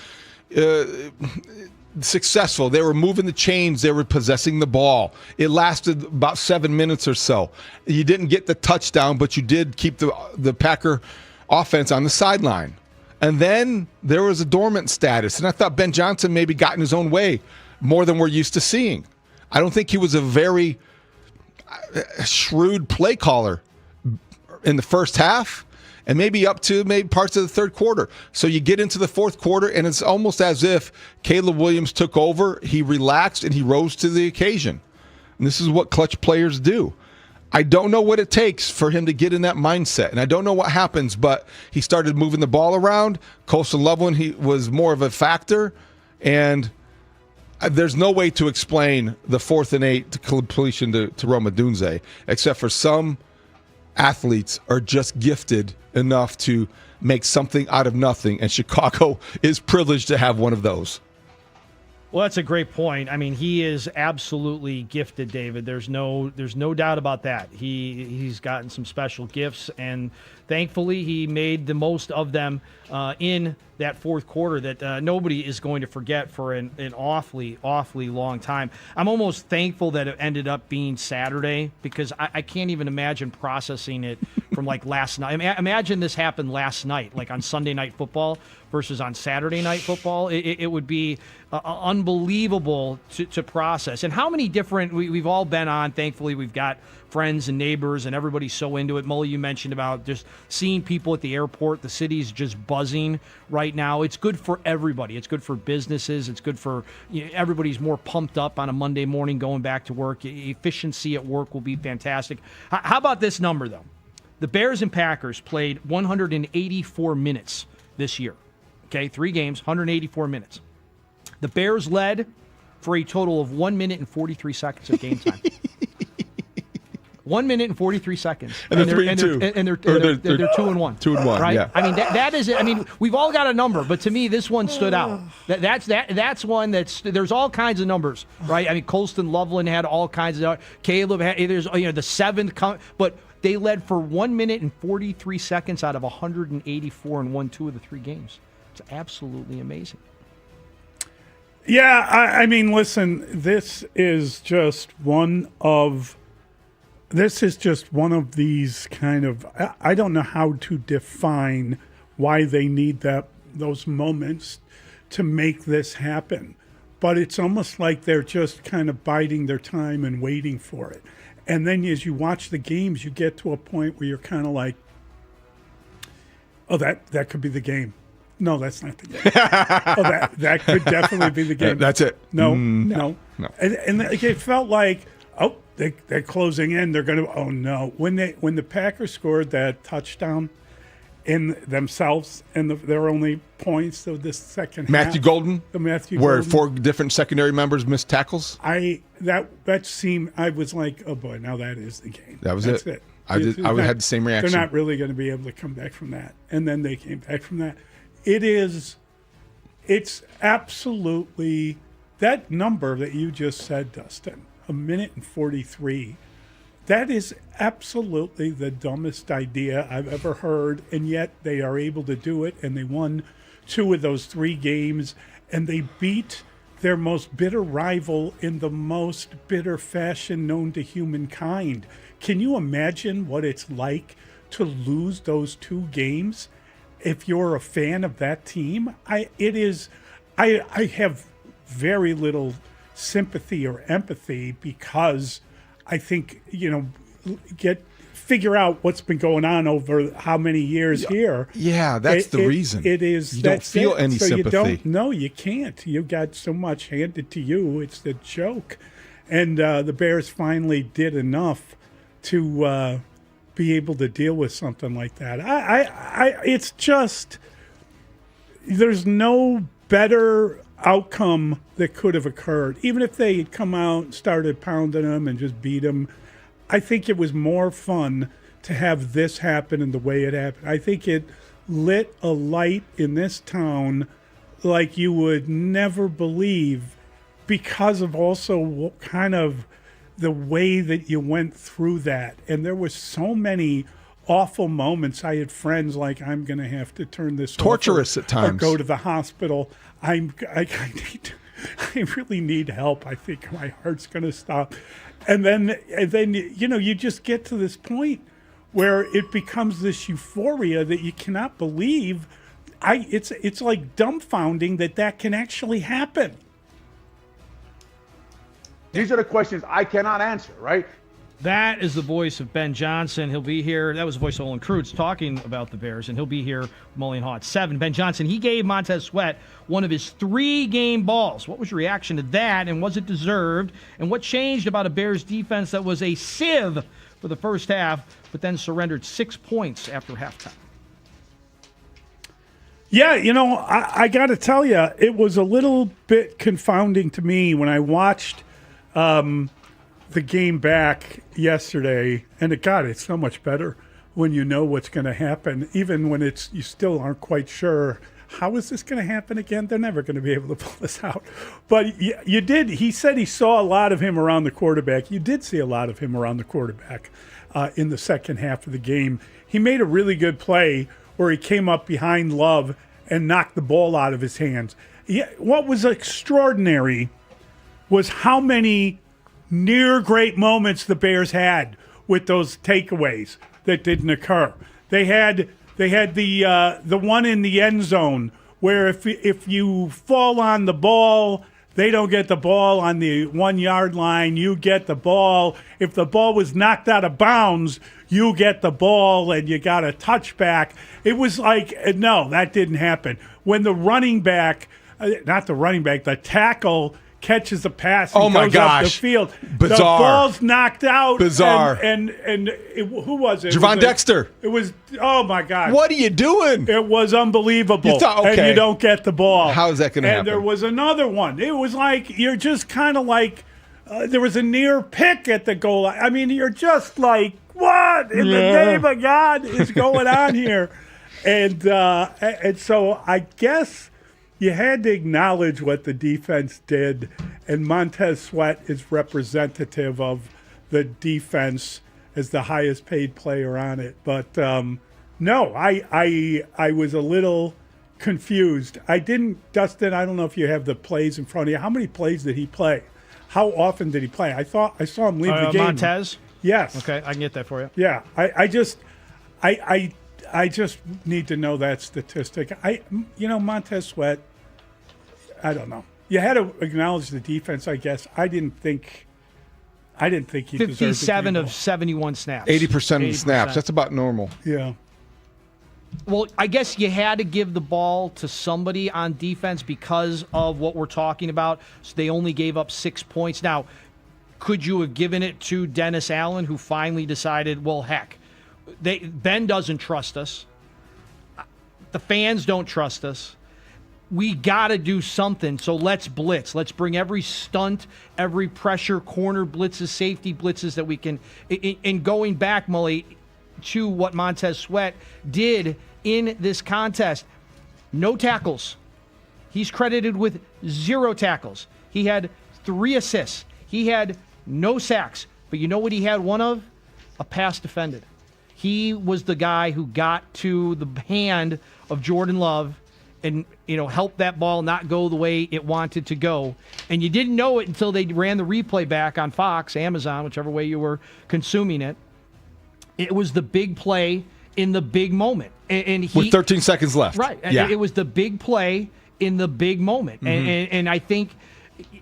successful. They were moving the chains. They were possessing the ball. It lasted about 7 minutes or so. You didn't get the touchdown, but you did keep the Packer offense on the sideline. And then there was a dormant status. And I thought Ben Johnson maybe got in his own way more than we're used to seeing. I don't think he was a very shrewd play caller in the first half, and maybe up to maybe parts of the third quarter. So you get into the fourth quarter, and it's almost as if Caleb Williams took over, he relaxed, and he rose to the occasion. And this is what clutch players do. I don't know what it takes for him to get in that mindset, and I don't know what happens, but he started moving the ball around. Colston Loveland, he was more of a factor, and there's no way to explain the 4th and 8 to completion to Roma Dunze, except for some athletes are just gifted enough to make something out of nothing, and Chicago is privileged to have one of those. Well, that's a great point. I mean, he is absolutely gifted, David. There's no doubt about that. He's gotten some special gifts, and thankfully he made the most of them in that fourth quarter that nobody is going to forget for an awfully long time. I'm almost thankful that it ended up being Saturday, because I can't even imagine processing it from like last night. Imagine this happened last night, like on Sunday Night Football versus on Saturday Night Football. It would be unbelievable to process. And how many different, we've all been on, thankfully we've got friends and neighbors and everybody's so into it. Mully, you mentioned about just seeing people at the airport. The city's just buzzing right now. It's good for everybody. It's good for businesses. It's good for, everybody's more pumped up on a Monday morning going back to work. Efficiency at work will be fantastic. How about this number, though? The Bears and Packers played 184 minutes this year. Okay, 3 games, 184 minutes. The Bears led for a total of 1 minute and 43 seconds of game time. 1 minute and 43 seconds. And they're 3-2. And they're 2-1. 2-1, right? yeah. I mean, that is it. I mean, we've all got a number, but to me, this one stood out. That's one that's, there's all kinds of numbers, right? I mean, Colston Loveland had all kinds of, Caleb had, there's, the seventh, but they led for 1 minute and 43 seconds out of 184 and won 2 of the 3 games. It's absolutely amazing. Yeah, I mean, listen, this is just one of these kind of, I don't know how to define why they need those moments to make this happen. But it's almost like they're just kind of biding their time and waiting for it. And then as you watch the games, you get to a point where you're kind of like, oh, that could be the game. No, that's not the game. Oh, that could definitely be the game. That's it. No. No. And it felt like, oh, they're closing in. They're going to. Oh no! When the Packers scored that touchdown in themselves and their only points of the second Matthew half, Golden, where Golden, 4 different secondary members missed tackles. That seemed. I was like, oh boy, now that is the game. That's it. I had the same reaction. They're not really going to be able to come back from that, and then they came back from that. It's absolutely that number that you just said, Dustin. 1 minute and 43. That is absolutely the dumbest idea I've ever heard, and yet they are able to do it, and they won 2 of those 3 games, and they beat their most bitter rival in the most bitter fashion known to humankind. Can you imagine what it's like to lose those 2 games if you're a fan of that team? I have very little sympathy or empathy, because I think, figure out what's been going on over how many years here. Yeah, that's the reason. It is. You don't feel any sympathy. No, you can't. You got so much handed to you. It's the joke. And the Bears finally did enough to be able to deal with something like that. It's just, there's no better outcome that could have occurred. Even if they had come out and started pounding them and just beat them, I think it was more fun to have this happen in the way it happened. I think it lit a light in this town like you would never believe, because of also kind of the way that you went through that. And there were so many awful moments. I had friends like, I'm going to have to turn this torturous off at times, or go to the hospital. I really need help. I think my heart's going to stop. And then you just get to this point where it becomes this euphoria that you cannot believe. It's like dumbfounding that can actually happen. These are the questions I cannot answer, right? That is the voice of Ben Johnson. He'll be here. That was the voice of Olin Kreutz talking about the Bears, and he'll be here, Mully and Haugh at 7. Ben Johnson, he gave Montez Sweat one of his 3-game balls. What was your reaction to that, and was it deserved? And what changed about a Bears defense that was a sieve for the first half, but then surrendered 6 points after halftime. Yeah, I got to tell you, it was a little bit confounding to me when I watched the game back yesterday. And it's so much better when you know what's going to happen, even when you still aren't quite sure. How is this going to happen again? They're never going to be able to pull this out. But you did. He said he saw a lot of him around the quarterback. You did see a lot of him around the quarterback in the second half of the game. He made a really good play where he came up behind Love and knocked the ball out of his hands. What was extraordinary was how many near great moments the Bears had with those takeaways that didn't occur. They had the one in the end zone where if you fall on the ball, they don't get the ball on the 1 yard line. You get the ball. If the ball was knocked out of bounds, you get the ball and you got a touchback. It was like, no, that didn't happen. When the running back, the tackle catches the pass and goes up the field. Bizarre. The ball's knocked out. Bizarre. And who was it? Javon Dexter. It was, oh my God. What are you doing? It was unbelievable. You thought, okay. And you don't get the ball. How is that going to happen? And there was another one. It was like, you're just kind of like, there was a near pick at the goal line. I mean, you're just like, what in the name of God is going on here? And so I guess you had to acknowledge what the defense did, and Montez Sweat is representative of the defense as the highest paid player on it. But no, I was a little confused. Dustin, I don't know if you have the plays in front of you. How many plays did he play? How often did he play? I saw him leave the game. Montez? Yes. Okay, I can get that for you. Yeah, I just need to know that statistic. Montez Sweat, I don't know. You had to acknowledge the defense, I guess. I didn't think he deserved 57 of 71 snaps. 80% of the snaps. That's about normal. Yeah. Well, I guess you had to give the ball to somebody on defense because of what we're talking about. So they only gave up 6 points. Now, could you have given it to Dennis Allen, who finally decided, well, heck, Ben doesn't trust us. The fans don't trust us. We got to do something, so let's blitz. Let's bring every stunt, every pressure, corner blitzes, safety blitzes that we can. In going back, Mully, to what Montez Sweat did in this contest, no tackles. He's credited with 0 tackles. He had 3 assists. He had no sacks. But you know what he had one of? A pass defended. He was the guy who got to the hand of Jordan Love and helped that ball not go the way it wanted to go. And you didn't know it until they ran the replay back on Fox, Amazon, whichever way you were consuming it. It was the big play in the big moment. And with 13 seconds left. Right. Yeah. It was the big play in the big moment. Mm-hmm. And I think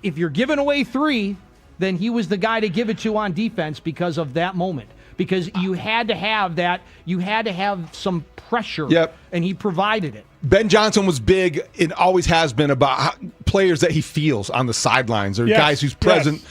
if you're giving away 3, then he was the guy to give it to on defense because of that moment. Because you had to have that. You had to have some pressure. Yep. And he provided it. Ben Johnson was big and always has been about players that he feels on the sidelines or guys whose presence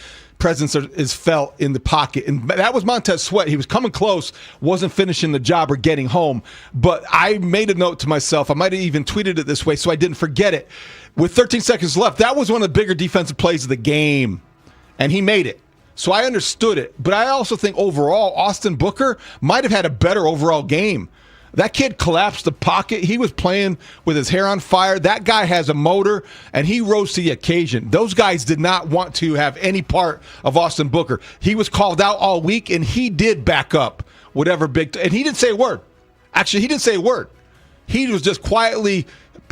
is felt in the pocket. And that was Montez Sweat. He was coming close, wasn't finishing the job or getting home. But I made a note to myself. I might have even tweeted it this way so I didn't forget it. With 13 seconds left, that was one of the bigger defensive plays of the game. And he made it. So I understood it. But I also think overall, Austin Booker might have had a better overall game. That kid collapsed the pocket. He was playing with his hair on fire. That guy has a motor, and he rose to the occasion. Those guys did not want to have any part of Austin Booker. He was called out all week, and he did back up whatever and he didn't say a word. Actually, he didn't say a word. He was just quietly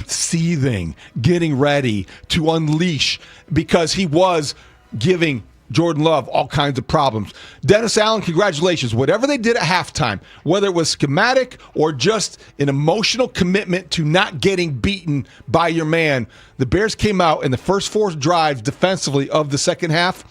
seething, getting ready to unleash because he was giving Jordan Love all kinds of problems. Dennis Allen, congratulations. Whatever they did at halftime, whether it was schematic or just an emotional commitment to not getting beaten by your man, the Bears came out in the first 4 drives defensively of the second half.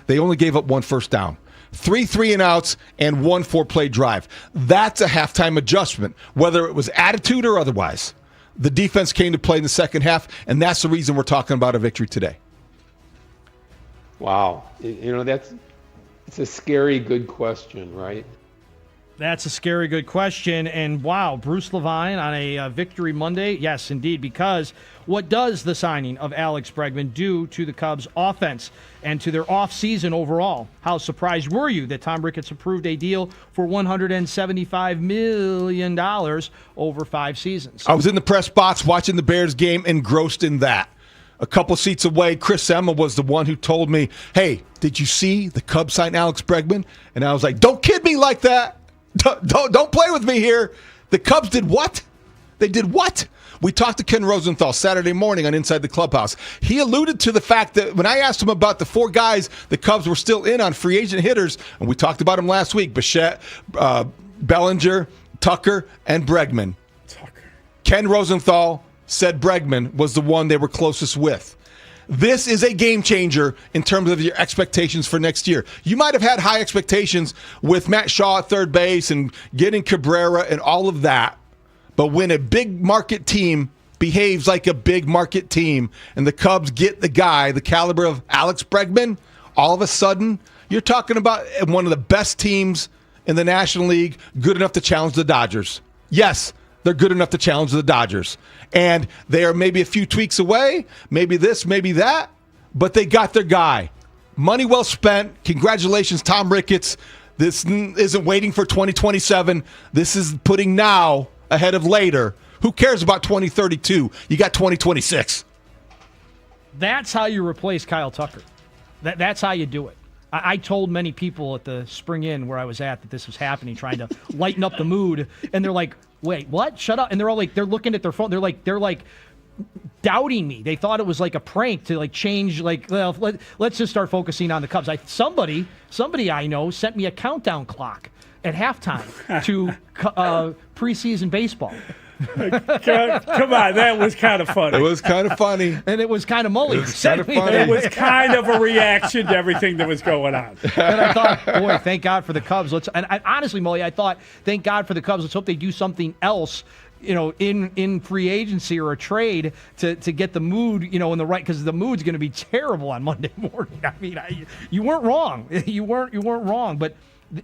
They only gave up 1 first down. 3 3-and-outs and 1 4-play drive. That's a halftime adjustment, whether it was attitude or otherwise. The defense came to play in the second half, and that's the reason we're talking about a victory today. Wow. That's It's a scary good question, right? That's a scary good question. And wow, Bruce Levine on a Victory Monday? Yes, indeed, because what does the signing of Alex Bregman do to the Cubs offense and to their offseason overall? How surprised were you that Tom Ricketts approved a deal for $175 million over 5 seasons? I was in the press box watching the Bears game, engrossed in that. A couple seats away, Chris Emma was the one who told me, hey, did you see the Cubs sign Alex Bregman? And I was like, don't kid me like that. Don't play with me here. The Cubs did what? They did what? We talked to Ken Rosenthal Saturday morning on Inside the Clubhouse. He alluded to the fact that when I asked him about the 4 guys the Cubs were still in on free agent hitters, and we talked about them last week, Bichette, Bellinger, Tucker, and Bregman. Ken Rosenthal said Bregman was the one they were closest with. This is a game changer in terms of your expectations for next year. You might have had high expectations with Matt Shaw at third base and getting Cabrera and all of that. But when a big market team behaves like a big market team and the Cubs get the guy, the caliber of Alex Bregman, all of a sudden you're talking about one of the best teams in the National League, good enough to challenge the Dodgers. Yes, they're good enough to challenge the Dodgers. And they are maybe a few tweaks away, maybe this, maybe that, but they got their guy. Money well spent. Congratulations, Tom Ricketts. This isn't waiting for 2027. This is putting now ahead of later. Who cares about 2032? You got 2026. That's how you replace Kyle Tucker. That's how you do it. I told many people at the Spring Inn where I was at that this was happening, trying to lighten up the mood, and they're like, wait, what? Shut up. And they're all like, they're looking at their phone. They're like doubting me. They thought it was like a prank to like change, like, well, let's just start focusing on the Cubs. Somebody I know sent me a countdown clock at halftime to preseason baseball. Come on, that was kind of funny. It was kind of funny. And it was kind of Mully. It was kind of a reaction to everything that was going on. And I thought, boy, thank God for the Cubs. Honestly, Mully, I thought, thank God for the Cubs. Let's hope they do something else, in free agency or a trade to get the mood, in the right, because the mood's going to be terrible on Monday morning. I mean, you weren't wrong. You weren't wrong. But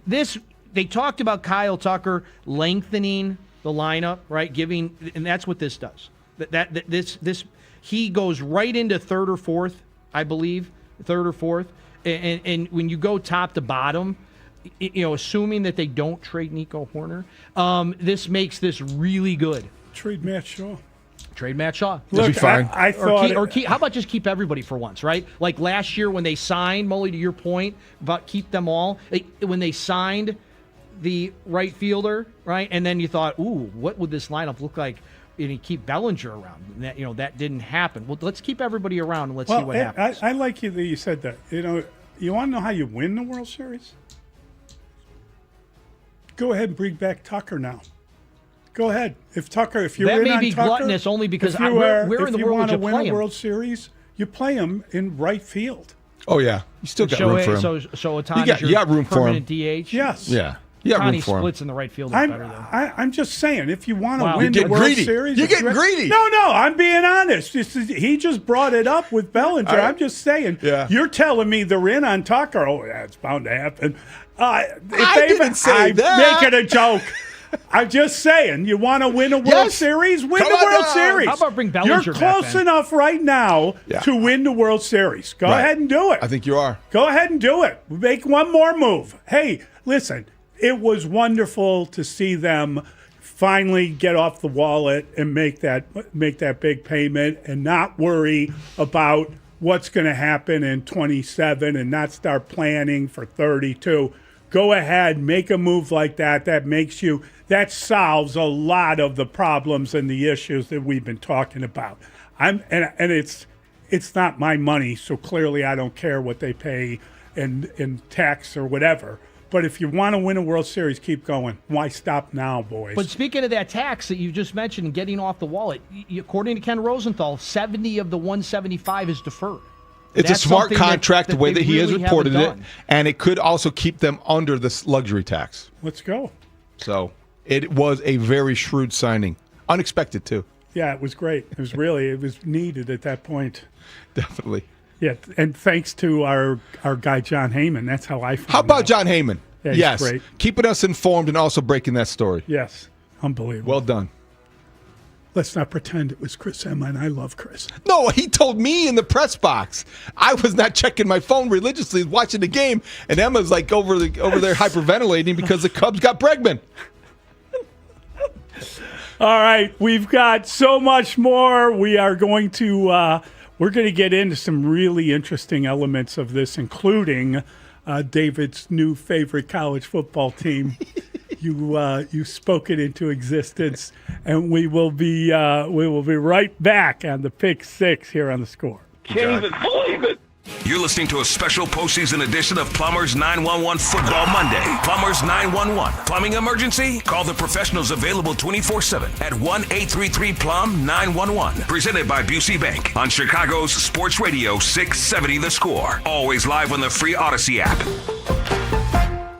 they talked about Kyle Tucker lengthening the lineup, right? And that's what this does. This he goes right into third or fourth, I believe, third or fourth. And when you go top to bottom, assuming that they don't trade Nico Horner, this makes this really good. Trade Matt Shaw. Look, be fine. I thought, how about just keep everybody for once, right? Like last year when they signed, Mully, to your point about keep them all, when they signed the right fielder, right? And then you thought, ooh, what would this lineup look like? And you keep Bellinger around. And that didn't happen. Well, let's keep everybody around and let's see what happens. I like you that you said that. You want to know how you win the World Series? Go ahead and bring back Tucker now. Go ahead. If you're that in on Tucker, that may be gluttonous only because where in the world would you win play a him? World Series, you play him in right field. Oh, yeah. You still got room for him. So Otani's you got room for him. permanent DH? Yes. Yeah. You got room Otani for him. splits in the right field is better, though. I'm just saying, if you want to Wow. win You're the getting World greedy. Series... You're getting greedy. No, I'm being honest. He just brought it up with Bellinger. I'm just saying, you're telling me they're in on Tucker. Oh, that's bound to happen. I didn't say that. I'm making a joke. I'm just saying, you want to win a World Series? Win the World Series. How about bring Bellinger You're back, close then? enough right now to win the World Series. Go ahead and do it. I think you are. Go ahead and do it. Make one more move. Hey, listen, it was wonderful to see them finally get off the wallet and make that big payment and not worry about what's going to happen in 27 and not start planning for 32. Go ahead, make a move like that. That solves a lot of the problems and the issues that we've been talking about. And it's not my money, so clearly I don't care what they pay in tax or whatever. But if you want to win a World Series, keep going. Why stop now, boys? But speaking of that tax that you just mentioned and getting off the wallet, according to Ken Rosenthal, 70 of the 175 is deferred. It's a smart contract the way that he has really reported it, done. and it could also keep them under this luxury tax. Let's go. So it was a very shrewd signing. Unexpected, too. Yeah, it was great. It was needed at that point. Definitely. Yeah, and thanks to our guy John Heyman. That's how I found How about out. John Heyman? Yeah, yes. he's great. Keeping us informed and also breaking that story. Yes. Unbelievable. Well done. Let's not pretend it was Chris Emma, and I love Chris. No, he told me in the press box. I was not checking my phone religiously, watching the game, and Emma's like over there hyperventilating because the Cubs got Bregman. All right, we've got so much more. We are going to we're going to get into some really interesting elements of this, including David's new favorite college football team. You spoke it into existence, and we will be right back on the Pick Six here on The Score. Can't even believe it. You're listening to a special postseason edition of Plumbers 911 Football Monday. Plumbers 911. Plumbing emergency? Call the professionals available 24/7 at 1-833-PLUM-911. Presented by Busey Bank on Chicago's Sports Radio 670 The Score. Always live on the free Odyssey app.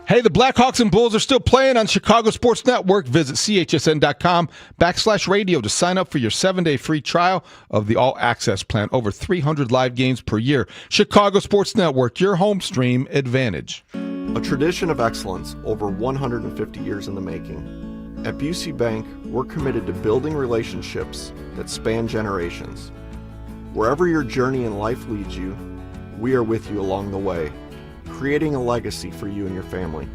Hey, the Blackhawks and Bulls are still playing on Chicago Sports Network. Visit chsn.com/radio to sign up for your 7-day free trial of the All Access plan. Over 300 live games per year. Chicago Sports Network, your home stream advantage. A tradition of excellence over 150 years in the making. At Busey Bank, we're committed to building relationships that span generations. Wherever your journey in life leads you, we are with you along the way, creating a legacy for you and your family.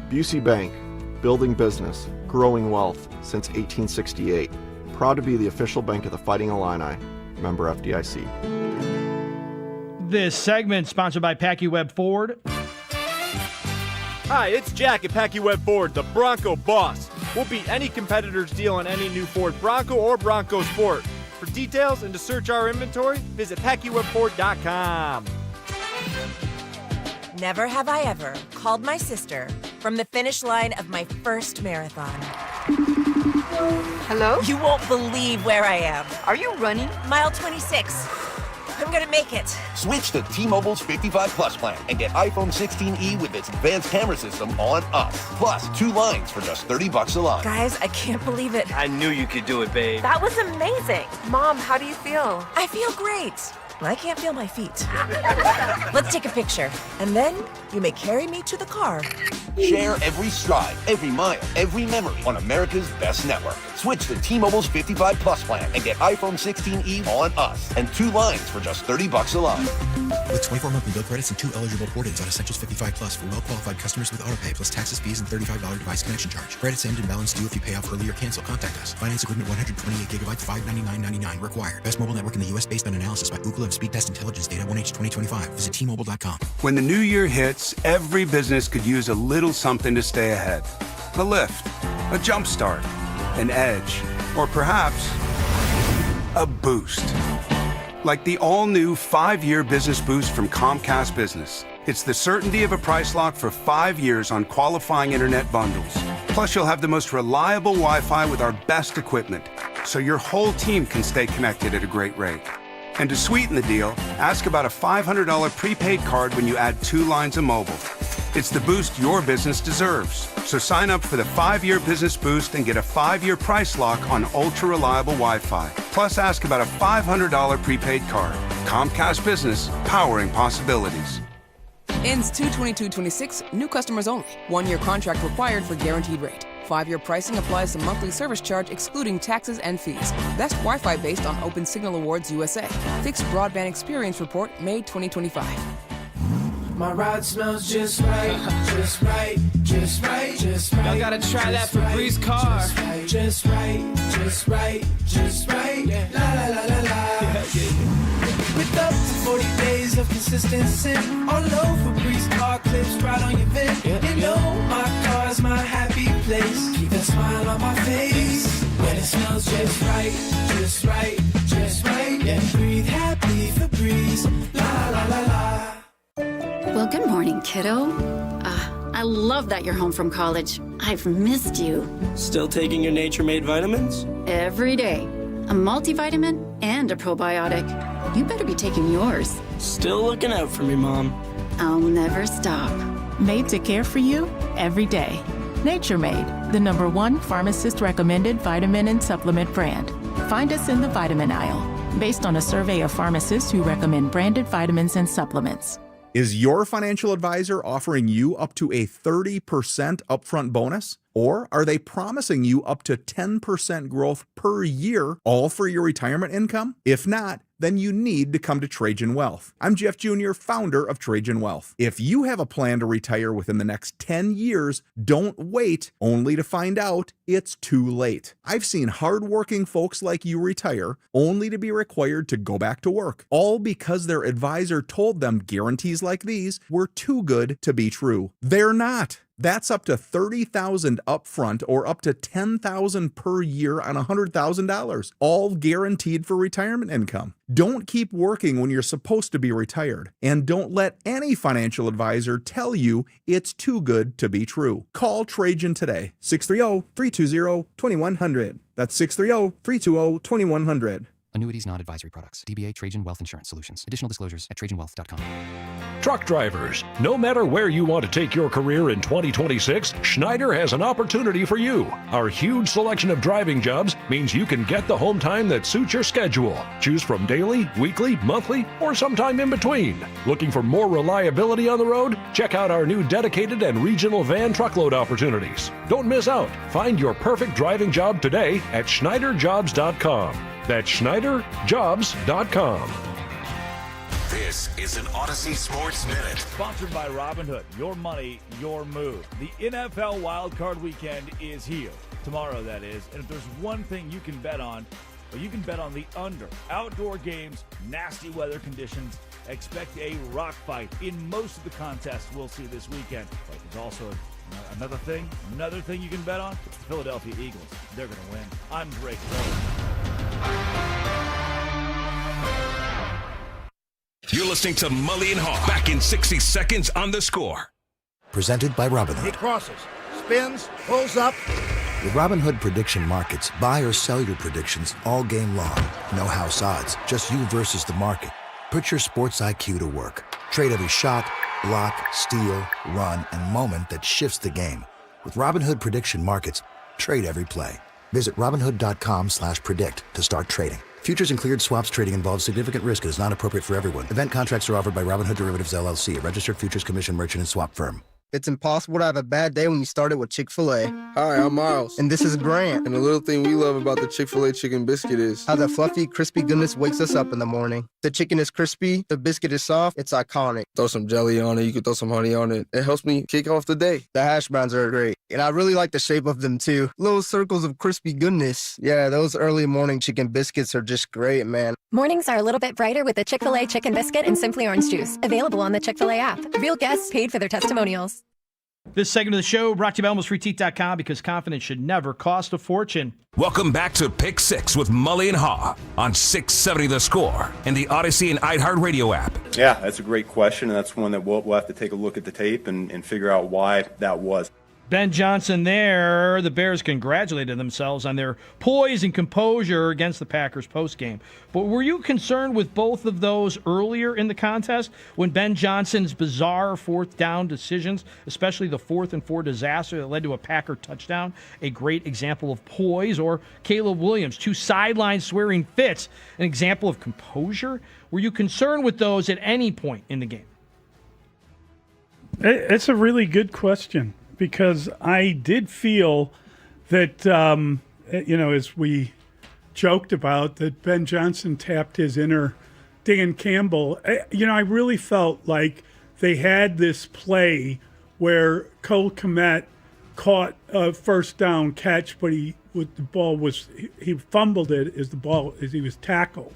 Busey Bank, building business, growing wealth since 1868. Proud to be the official bank of the Fighting Illini. Member FDIC. This segment sponsored by PackyWeb Ford. Hi, it's Jack at PackyWeb Ford, the Bronco boss. We'll beat any competitor's deal on any new Ford Bronco or Bronco Sport. For details and to search our inventory, visit PackyWebFord.com. Never have I ever called my sister from the finish line of my first marathon. Hello? You won't believe where I am. Are you running? Mile 26. I'm gonna make it. Switch to T-Mobile's 55 Plus plan and get iPhone 16e with its advanced camera system on us. Plus, 2 lines for just $30 a line. Guys, I can't believe it. I knew you could do it, babe. That was amazing. Mom, how do you feel? I feel great. I can't feel my feet. Let's take a picture, and then you may carry me to the car. Share every stride, every mile, every memory on America's best network. Switch to T-Mobile's 55 Plus plan and get iPhone 16e on us and 2 lines for just $30 a line. With 24 monthly bill credits and 2 eligible port-ins on Essentials 55 Plus for well-qualified customers with autopay plus taxes, fees, and $35 device connection charge. Credits end and balance due if you pay off early or cancel. Contact us. Finance agreement 128 gigabytes, $599.99 required. Best mobile network in the U.S. based on analysis by Ookla of Speed Test Intelligence data 1H 2025. Visit T-Mobile.com. When the new year hits, every business could use a little something to stay ahead. A lift, a jump start, an edge, or perhaps a boost. Like the all-new 5-year business boost from Comcast Business. It's the certainty of a price lock for 5 years on qualifying internet bundles. Plus, you'll have the most reliable Wi-Fi with our best equipment, so your whole team can stay connected at a great rate. And to sweeten the deal, ask about a $500 prepaid card when you add 2 lines of mobile. It's the boost your business deserves. So sign up for the 5-year business boost and get a 5-year price lock on ultra-reliable Wi-Fi. Plus, ask about a $500 prepaid card. Comcast Business, powering possibilities. Ends 2/22/26, new customers only. 1-year contract required for guaranteed rate. 5-year pricing applies to monthly service charge excluding taxes and fees. Best Wi-Fi based on Open Signal Awards USA. Fixed Broadband Experience Report, May 2025. My ride smells just right, just right, just right, just right. Y'all gotta try that Febreze car. Just right, just right, just right. La la la la la. With up to 40 days of consistency, all over Febreze car clips right on your vent. You know my car's my happy place. Keep that smile on my face when it smells just right, just right, just right. Yeah, breathe happy Febreze. La la la la. Well, good morning, kiddo. I love that you're home from college. I've missed you. Still taking your Nature-Made vitamins? Every day. A multivitamin and a probiotic. You better be taking yours. Still looking out for me, Mom. I'll never stop. Made to care for you every day. Nature-Made, the #1 pharmacist-recommended vitamin and supplement brand. Find us in the vitamin aisle. based on a survey of pharmacists who recommend branded vitamins and supplements. Is your financial advisor offering you up to a 30% upfront bonus? Or are they promising you up to 10% growth per year, all for your retirement income? If not, then you need to come to Trajan Wealth. I'm Jeff Jr., founder of Trajan Wealth. If you have a plan to retire within the next 10 years, don't wait only to find out it's too late. I've seen hardworking folks like you retire only to be required to go back to work, all because their advisor told them guarantees like these were too good to be true. They're not. That's up to $30,000 upfront or up to $10,000 per year on $100,000, all guaranteed for retirement income. Don't keep working when you're supposed to be retired, and don't let any financial advisor tell you it's too good to be true. Call Trajan today, 630-320-2100. That's 630-320-2100. Annuities, non-advisory products. DBA Trajan Wealth Insurance Solutions. Additional disclosures at TrajanWealth.com. Truck drivers, no matter where you want to take your career in 2026, Schneider has an opportunity for you. Our huge selection of driving jobs means you can get the home time that suits your schedule. Choose from daily, weekly, monthly, or sometime in between. Looking for more reliability on the road? Check out our new dedicated and regional van truckload opportunities. Don't miss out. Find your perfect driving job today at SchneiderJobs.com. That's SchneiderJobs.com. This is an Odyssey Sports Minute. Sponsored by Robinhood. Your money, your move. The NFL wildcard weekend is here. Tomorrow, that is. And if there's one thing you can bet on, well, you can bet on the under. Outdoor games, nasty weather conditions. Expect a rock fight in most of the contests we'll see this weekend. But there's also another thing you can bet on. It's the Philadelphia Eagles. They're going to win. I'm Drake Miller. You're listening to Mully and Haugh. Back in 60 seconds on The Score. Presented by Robinhood. He crosses, spins, pulls up. With Robinhood prediction markets, buy or sell your predictions all game long. No house odds, just you versus the market. Put your sports IQ to work. Trade every shot, block, steal, run, and moment that shifts the game. With Robinhood prediction markets, trade every play. Visit Robinhood.com/predict to start trading. Futures and cleared swaps trading involves significant risk and is not appropriate for everyone. Event contracts are offered by Robinhood Derivatives LLC, a registered futures commission merchant and swap firm. It's impossible to have a bad day when you started with Chick-fil-A. Hi, I'm Miles. And this is Grant. And the little thing we love about the Chick-fil-A chicken biscuit is how the fluffy, crispy goodness wakes us up in the morning. The chicken is crispy, the biscuit is soft, it's iconic. Throw some jelly on it, you can throw some honey on it. It helps me kick off the day. The hash browns are great. And I really like the shape of them too. Little circles of crispy goodness. Yeah, those early morning chicken biscuits are just great, man. Mornings are a little bit brighter with the Chick-fil-A chicken biscuit and Simply Orange Juice. Available on the Chick-fil-A app. Real guests paid for their testimonials. This segment of the show brought to you by AlmostFreeTeeth.com, because confidence should never cost a fortune. Welcome back to Pick Six with Mully and Haugh on 670 The Score and the Odyssey and iHeartRadio app. Yeah, that's a great question, and that's one that we'll have to take a look at the tape and figure out why that was. Ben Johnson there. The Bears congratulated themselves on their poise and composure against the Packers postgame. But were you concerned with both of those earlier in the contest when Ben Johnson's bizarre fourth down decisions, especially the 4th and 4 disaster that led to a Packer touchdown, a great example of poise, or Caleb Williams, 2 sideline swearing fits, an example of composure? Were you concerned with those at any point in the game? It's a really good question, because I did feel that, as we joked about, that Ben Johnson tapped his inner Dan Campbell. I really felt like they had this play where Cole Kmet caught a first down catch, but he fumbled it as he was tackled.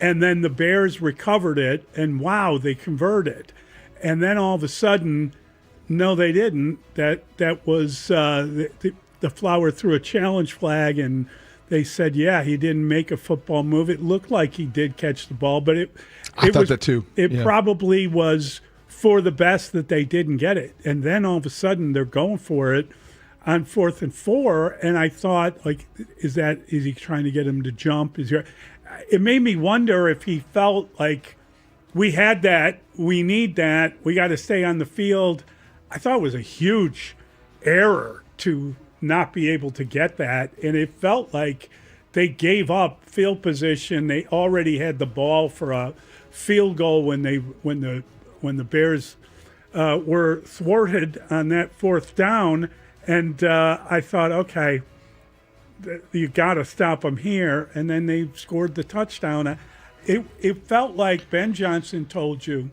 And then the Bears recovered it, and wow, they converted. And then all of a sudden, no, they didn't. That was the Flower threw a challenge flag, and they said, yeah, he didn't make a football move. It looked like he did catch the ball, but I thought that too. It probably was for the best that they didn't get it. And then all of a sudden they're going for it on 4th and 4, and I thought, like, is he trying to get him to jump? It made me wonder if he felt like, we had that, we need that, we got to stay on the field. I thought it was a huge error to not be able to get that, and it felt like they gave up field position. They already had the ball for a field goal when the Bears were thwarted on that fourth down. And I thought, okay, you got to stop them here. And then they scored the touchdown. It felt like Ben Johnson told you,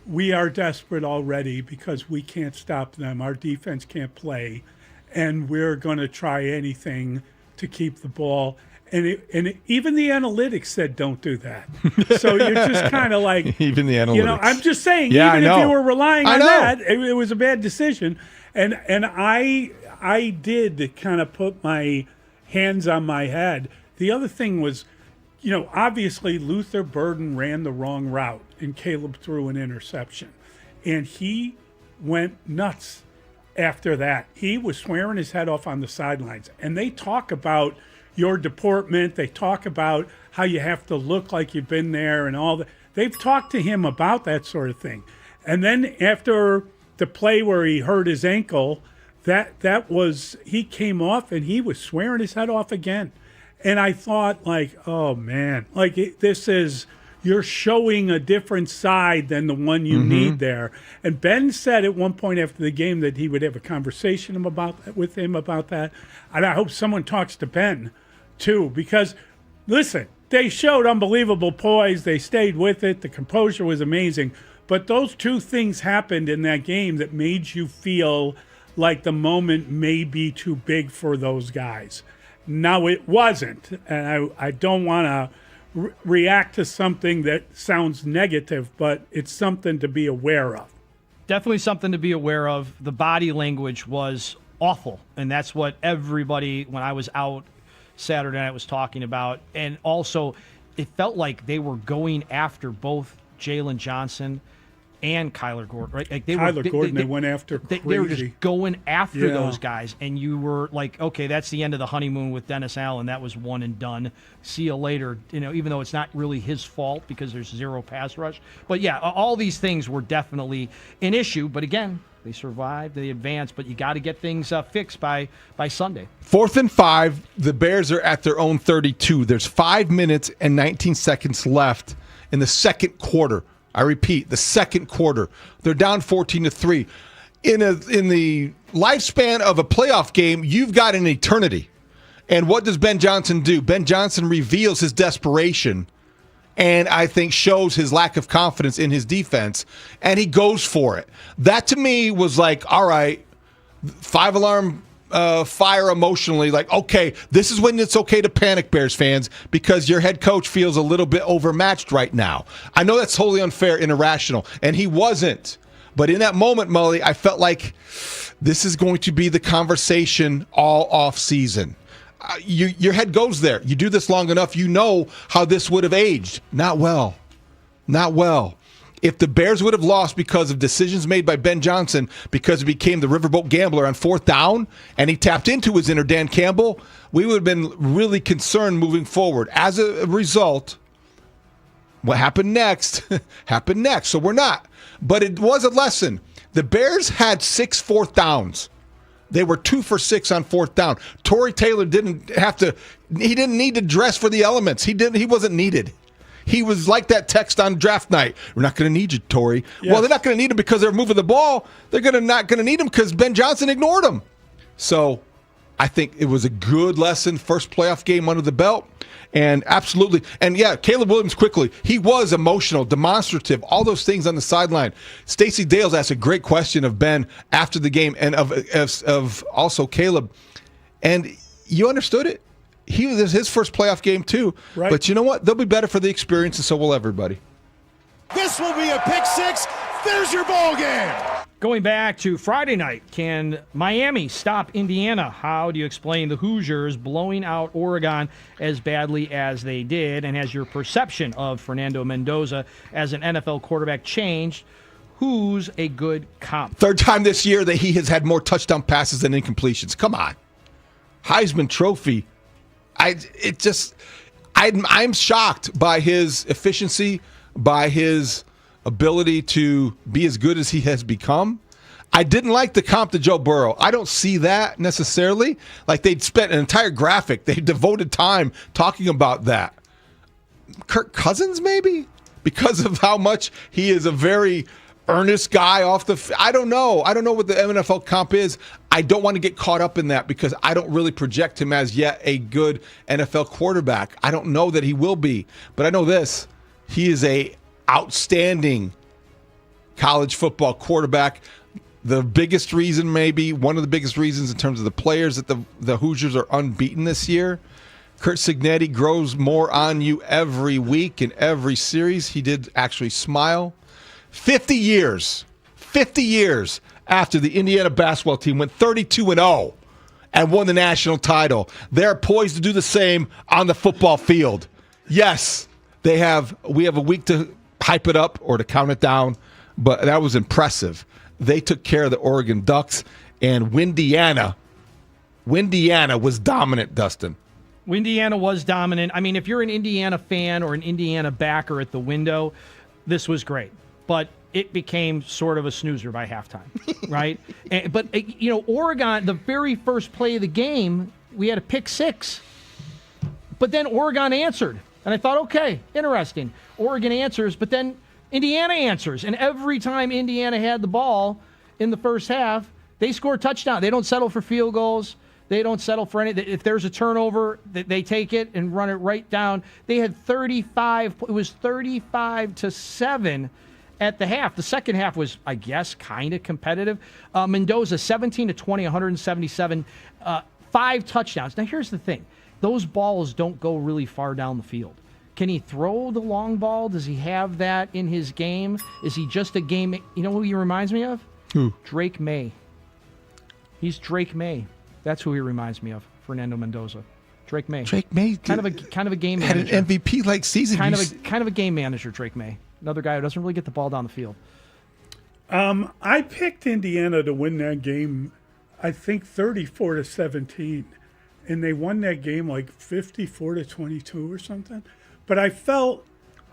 we are desperate already because we can't stop them. Our defense can't play, and we're going to try anything to keep the ball. And even the analytics said don't do that. So you're just kind of like, even the analytics. I'm just saying, Yeah, even I if know. you were relying I on know. that, it was a bad decision. And I did kind of put my hands on my head. The other thing was, obviously Luther Burden ran the wrong route and Caleb threw an interception. And he went nuts after that. He was swearing his head off on the sidelines. And they talk about your deportment. They talk about how you have to look like you've been there and all that. They've talked to him about that sort of thing. And then after the play where he hurt his ankle, he came off and he was swearing his head off again. And I thought, like, oh man, you're showing a different side than the one you need there. And Ben said at one point after the game that he would have a conversation with him about that. And I hope someone talks to Ben too, because listen, they showed unbelievable poise. They stayed with it. The composure was amazing. But those two things happened in that game that made you feel like the moment may be too big for those guys. Now it wasn't. And I don't want to react to something that sounds negative, but it's something to be aware of. Definitely something to be aware of. The body language was awful, and that's what everybody, when I was out Saturday night, was talking about. And also, it felt like they were going after both Jalen Johnson and Kyler Gordon, right? Like they went after crazy. They were just going after those guys, and you were like, okay, that's the end of the honeymoon with Dennis Allen. That was one and done. See you later. Even though it's not really his fault because there's zero pass rush. But yeah, all these things were definitely an issue. But again, they survived, they advanced. But you got to get things fixed by Sunday. 4th and 5. The Bears are at their own 32. There's 5 minutes and 19 seconds left in the second quarter. I repeat, the second quarter. They're down 14-3. In the lifespan of a playoff game, you've got an eternity. And what does Ben Johnson do? Ben Johnson reveals his desperation and I think shows his lack of confidence in his defense, and he goes for it. That to me was like, all right, 5-alarm fire emotionally, like, okay, this is when it's okay to panic, Bears fans, because your head coach feels a little bit overmatched right now. I know that's totally unfair and irrational, and he wasn't. But in that moment, Mully, I felt like this is going to be the conversation all off season. Your head goes there. You do this long enough, you know how this would have aged. Not well. Not well. If the Bears would have lost because of decisions made by Ben Johnson, because he became the riverboat gambler on 4th down, and he tapped into his inner Dan Campbell, we would have been really concerned moving forward. As a result, what happened next happened next. So we're not. But it was a lesson. The Bears had 6 4th downs. They were 2 for 6 on 4th down. Torrey Taylor didn't need to dress for the elements. He wasn't needed. He was like that text on draft night. We're not going to need you, Torrey. Yes. Well, they're not going to need him because they're moving the ball. They're not going to need him because Ben Johnson ignored him. So I think it was a good lesson. First playoff game under the belt. And absolutely. And yeah, Caleb Williams quickly. He was emotional, demonstrative, all those things on the sideline. Stacey Dales asked a great question of Ben after the game and of also Caleb. And you understood it. This was his first playoff game too. Right. But you know what? They'll be better for the experience, and so will everybody. This will be a pick six. There's your ball game. Going back to Friday night, can Miami stop Indiana? How do you explain the Hoosiers blowing out Oregon as badly as they did? And has your perception of Fernando Mendoza as an NFL quarterback changed? Who's a good comp? Third time this year that he has had more touchdown passes than incompletions. Come on. Heisman Trophy. I'm shocked by his efficiency, by his ability to be as good as he has become. I didn't like the comp to Joe Burrow. I don't see that necessarily. Like they'd spent an entire graphic. They devoted time talking about that. Kirk Cousins, maybe? Because of how much he is a very earnest guy off the I don't know. I don't know what the NFL comp is. I don't want to get caught up in that because I don't really project him as yet a good NFL quarterback. I don't know that he will be. But I know this. He is a outstanding college football quarterback. The biggest reason, maybe one of the biggest reasons in terms of the players that the Hoosiers are unbeaten this year. Curt Cignetti grows more on you every week in every series. He did actually smile. 50 years after the Indiana basketball team went 32-0 and won the national title, they're poised to do the same on the football field. Yes, we have a week to hype it up or to count it down, but that was impressive. They took care of the Oregon Ducks, and Windiana was dominant, Dustin. Indiana was dominant. I mean, if you're an Indiana fan or an Indiana backer at the window, this was great. But it became sort of a snoozer by halftime, right? But Oregon, the very first play of the game, we had a pick six. But then Oregon answered. And I thought, okay, interesting. Oregon answers, but then Indiana answers. And every time Indiana had the ball in the first half, they score a touchdown. They don't settle for field goals. They don't settle for anything. If there's a turnover, they take it and run it right down. They had 35. It was 35-7 at the half. The second half was, I guess, kind of competitive. Mendoza, 17-20, 177, 5 touchdowns. Now, here's the thing. Those balls don't go really far down the field. Can he throw the long ball? Does he have that in his game? Is he just a game? You know who he reminds me of? Who? Drake May. He's Drake May. That's who he reminds me of, Fernando Mendoza. Drake May. Drake May kind of a game manager. Had an MVP-like season. Kind of a game manager, Drake May. Another guy who doesn't really get the ball down the field. I picked Indiana to win that game, I think 34-17, and they won that game like 54-22 or something. But I felt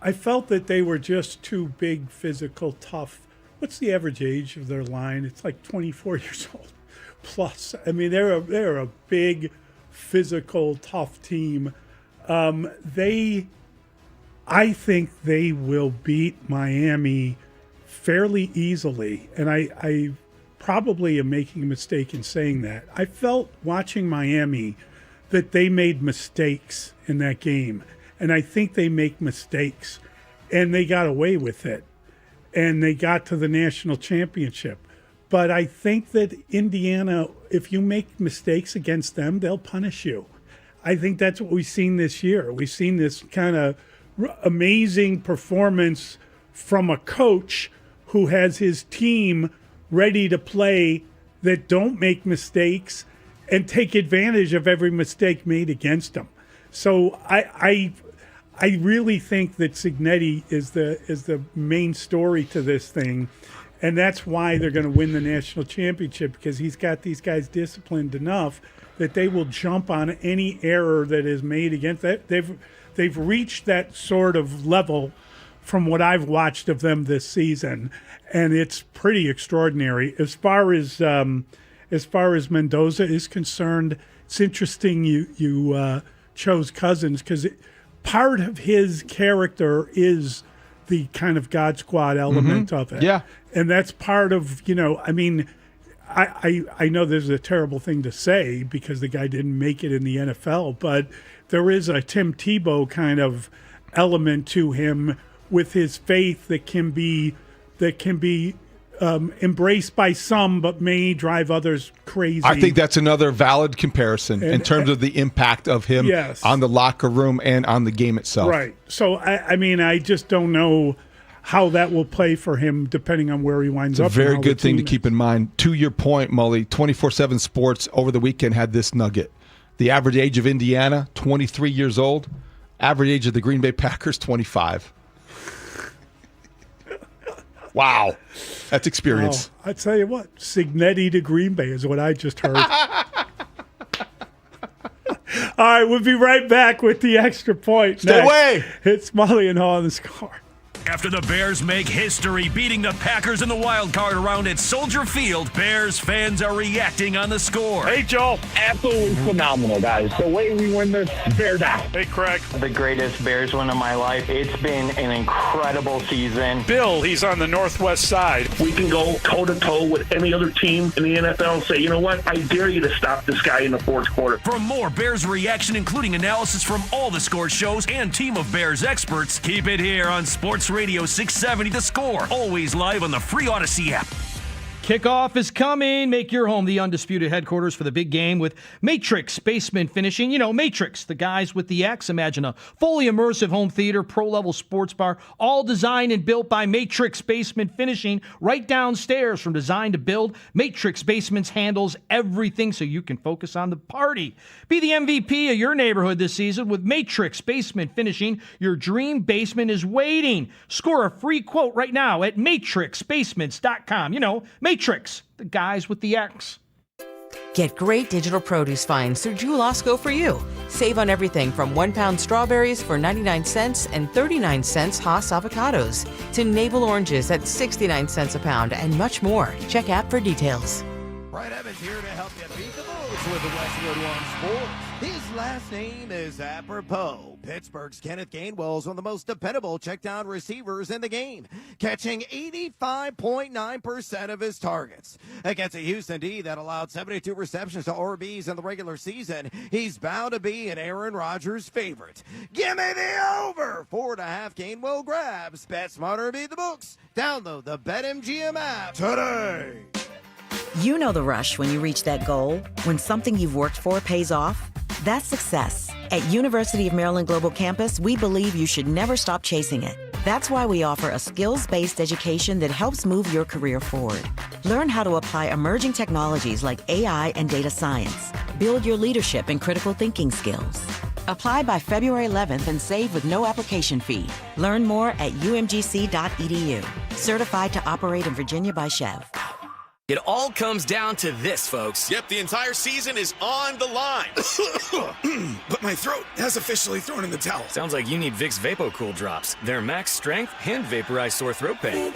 that they were just too big, physical, tough. What's the average age of their line? It's like 24 years old. Plus, I mean, they're a big, physical, tough team. I think they will beat Miami fairly easily, and I probably am making a mistake in saying that. I felt watching Miami that they made mistakes in that game, and I think they make mistakes, and they got away with it, and they got to the national championship. But I think that Indiana, if you make mistakes against them, they'll punish you. I think that's what we've seen this year. We've seen this kind of amazing performance from a coach who has his team ready to play that don't make mistakes and take advantage of every mistake made against them. So I really think that Cignetti is the main story to this thing. And that's why they're going to win the national championship, because he's got these guys disciplined enough that they will jump on any error that is made against that. They've reached that sort of level from what I've watched of them this season, and it's pretty extraordinary. As far as Mendoza is concerned, it's interesting you chose Cousins, because part of his character is the kind of God Squad element of it. Yeah. And that's part of, I mean, I know this is a terrible thing to say because the guy didn't make it in the NFL, but there is a Tim Tebow kind of element to him with his faith that can be embraced by some, but may drive others crazy. I think that's another valid comparison in terms of the impact of him on the locker room and on the game itself. Right. So, I mean, I just don't know how that will play for him depending on where he winds up. It's a very good thing to keep in mind. To your point, Mully, 24/7 Sports over the weekend had this nugget. The average age of Indiana, 23 years old. Average age of the Green Bay Packers, 25. Wow. That's experience. I tell you what, Cignetti to Green Bay is what I just heard. All right, we'll be right back with the extra point. Stay away. It's Mully and Haugh on the Score. After the Bears make history beating the Packers in the wild card round at Soldier Field, Bears fans are reacting on the score. Hey, Joel. Absolutely phenomenal, guys. The way we win this, bear down. Hey, Craig. The greatest Bears win of my life. It's been an incredible season. Bill, he's on the northwest side. We can go toe-to-toe with any other team in the NFL and say, you know what, I dare you to stop this guy in the fourth quarter. For more Bears reaction, including analysis from all the Score shows and team of Bears experts, keep it here on Sports Radio 670 The Score. Always live on the free Odyssey app. Kickoff is coming. Make your home the undisputed headquarters for the big game with Matrix Basement Finishing. You know, Matrix, the guys with the X. Imagine a fully immersive home theater, pro-level sports bar, all designed and built by Matrix Basement Finishing right downstairs. From design to build, Matrix Basements handles everything so you can focus on the party. Be the MVP of your neighborhood this season with Matrix Basement Finishing. Your dream basement is waiting. Score a free quote right now at matrixbasements.com. You know, Matrix, the guys with the X. Get great digital produce finds through Jewel Osco for you. Save on everything from 1 pound strawberries for 99 cents and 39 cents Haugh avocados to navel oranges at 69 cents a pound and much more. Check app for details. Brian Evans here to help you beat the moves with the Westwood One Sports. His last name is apropos. Pittsburgh's Kenneth Gainwell's one of the most dependable checkdown receivers in the game, catching 85.9% of his targets. Against a Houston D that allowed 72 receptions to RBs in the regular season, he's bound to be an Aaron Rodgers favorite. Give me the over. 4.5 Gainwell grabs. Bet smarter, beat the books. Download the BetMGM app today. You know the rush when you reach that goal, when something you've worked for pays off. That's success. At University of Maryland Global Campus, we believe you should never stop chasing it. That's why we offer a skills-based education that helps move your career forward. Learn how to apply emerging technologies like AI and data science. Build your leadership and critical thinking skills. Apply by February 11th and save with no application fee. Learn more at umgc.edu. Certified to operate in Virginia by Chev. It all comes down to this, folks. Yep, the entire season is on the line. But my throat has officially thrown in the towel. Sounds like you need Vicks VapoCool drops. They're max strength and vaporize sore throat pain.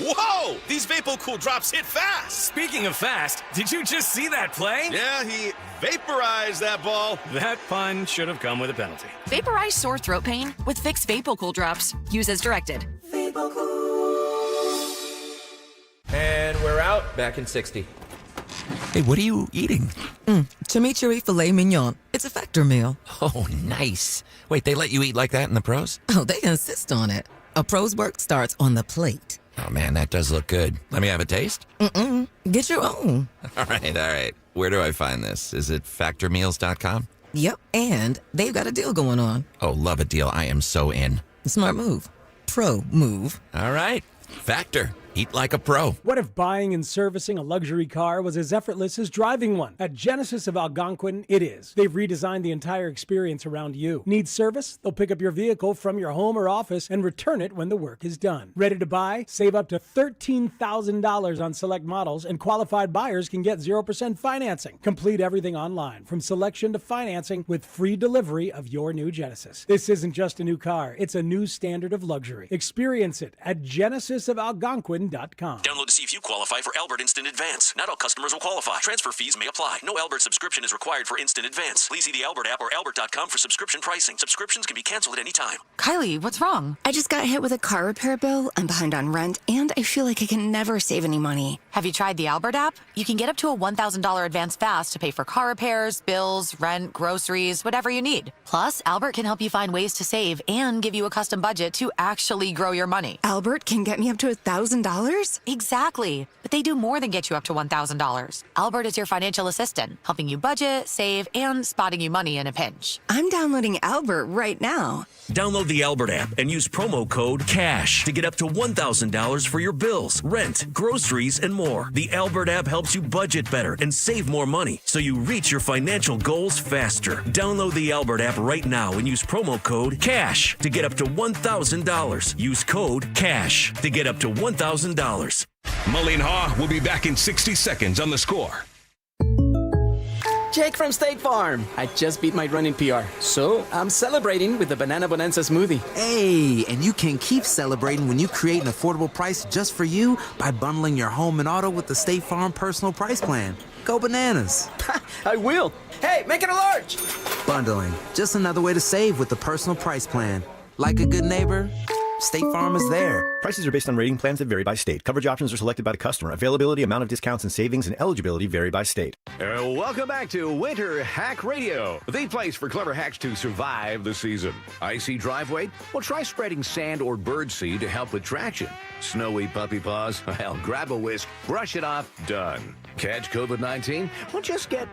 Whoa! These VapoCool drops hit fast. Speaking of fast, did you just see that play? Yeah, he vaporized that ball. That pun should have come with a penalty. Vaporize sore throat pain with Vicks VapoCool drops. Use as directed. And we're out. Back in 60. Hey, what are you eating? Chimichurri filet mignon. It's a Factor meal. Oh, nice. Wait, they let you eat like that in the pros? Oh, they insist on it. A pro's work starts on the plate. Oh, man, that does look good. Let me have a taste? Get your own. All right. Where do I find this? Is it factormeals.com? Yep, and they've got a deal going on. Oh, love a deal. I am so in. Smart move. Pro move. All right. Factor. Eat like a pro. What if buying and servicing a luxury car was as effortless as driving one? At Genesis of Algonquin, it is. They've redesigned the entire experience around you. Need service? They'll pick up your vehicle from your home or office and return it when the work is done. Ready to buy? Save up to $13,000 on select models, and qualified buyers can get 0% financing. Complete everything online, from selection to financing, with free delivery of your new Genesis. This isn't just a new car. It's a new standard of luxury. Experience it at GenesisofAlgonquin.com. Download to see if you qualify for Albert Instant Advance. Not all customers will qualify. Transfer fees may apply. No Albert subscription is required for Instant Advance. Please see the Albert app or albert.com for subscription pricing. Subscriptions can be canceled at any time. Kylie, what's wrong? I just got hit with a car repair bill. I'm behind on rent, and I feel like I can never save any money. Have you tried the Albert app? You can get up to a $1,000 advance fast to pay for car repairs, bills, rent, groceries, whatever you need. Plus, Albert can help you find ways to save and give you a custom budget to actually grow your money. Albert can get me up to $1,000? Exactly. But they do more than get you up to $1,000. Albert is your financial assistant, helping you budget, save, and spotting you money in a pinch. I'm downloading Albert right now. Download the Albert app and use promo code CASH to get up to $1,000 for your bills, rent, groceries, and more. The Albert app helps you budget better and save more money so you reach your financial goals faster. Download the Albert app right now and use promo code CASH to get up to $1,000. Use code CASH to get up to $1,000. Mully and Haugh will be back in 60 seconds on The Score. Jake from State Farm. I just beat my running PR, so I'm celebrating with the Banana Bonanza smoothie. Hey, and you can keep celebrating when you create an affordable price just for you by bundling your home and auto with the State Farm Personal Price Plan. Go bananas. I will. Hey, make it a large. Bundling, just another way to save with the Personal Price Plan. Like a good neighbor, State Farm is there. Prices are based on rating plans that vary by state. Coverage options are selected by the customer. Availability, amount of discounts and savings, and eligibility vary by state. Welcome back to Winter Hack Radio, the place for clever hacks to survive the season. Icy driveway? Well, try spreading sand or birdseed to help with traction. Snowy puppy paws? Well, grab a whisk, brush it off, done. Catch COVID-19? Well, just get...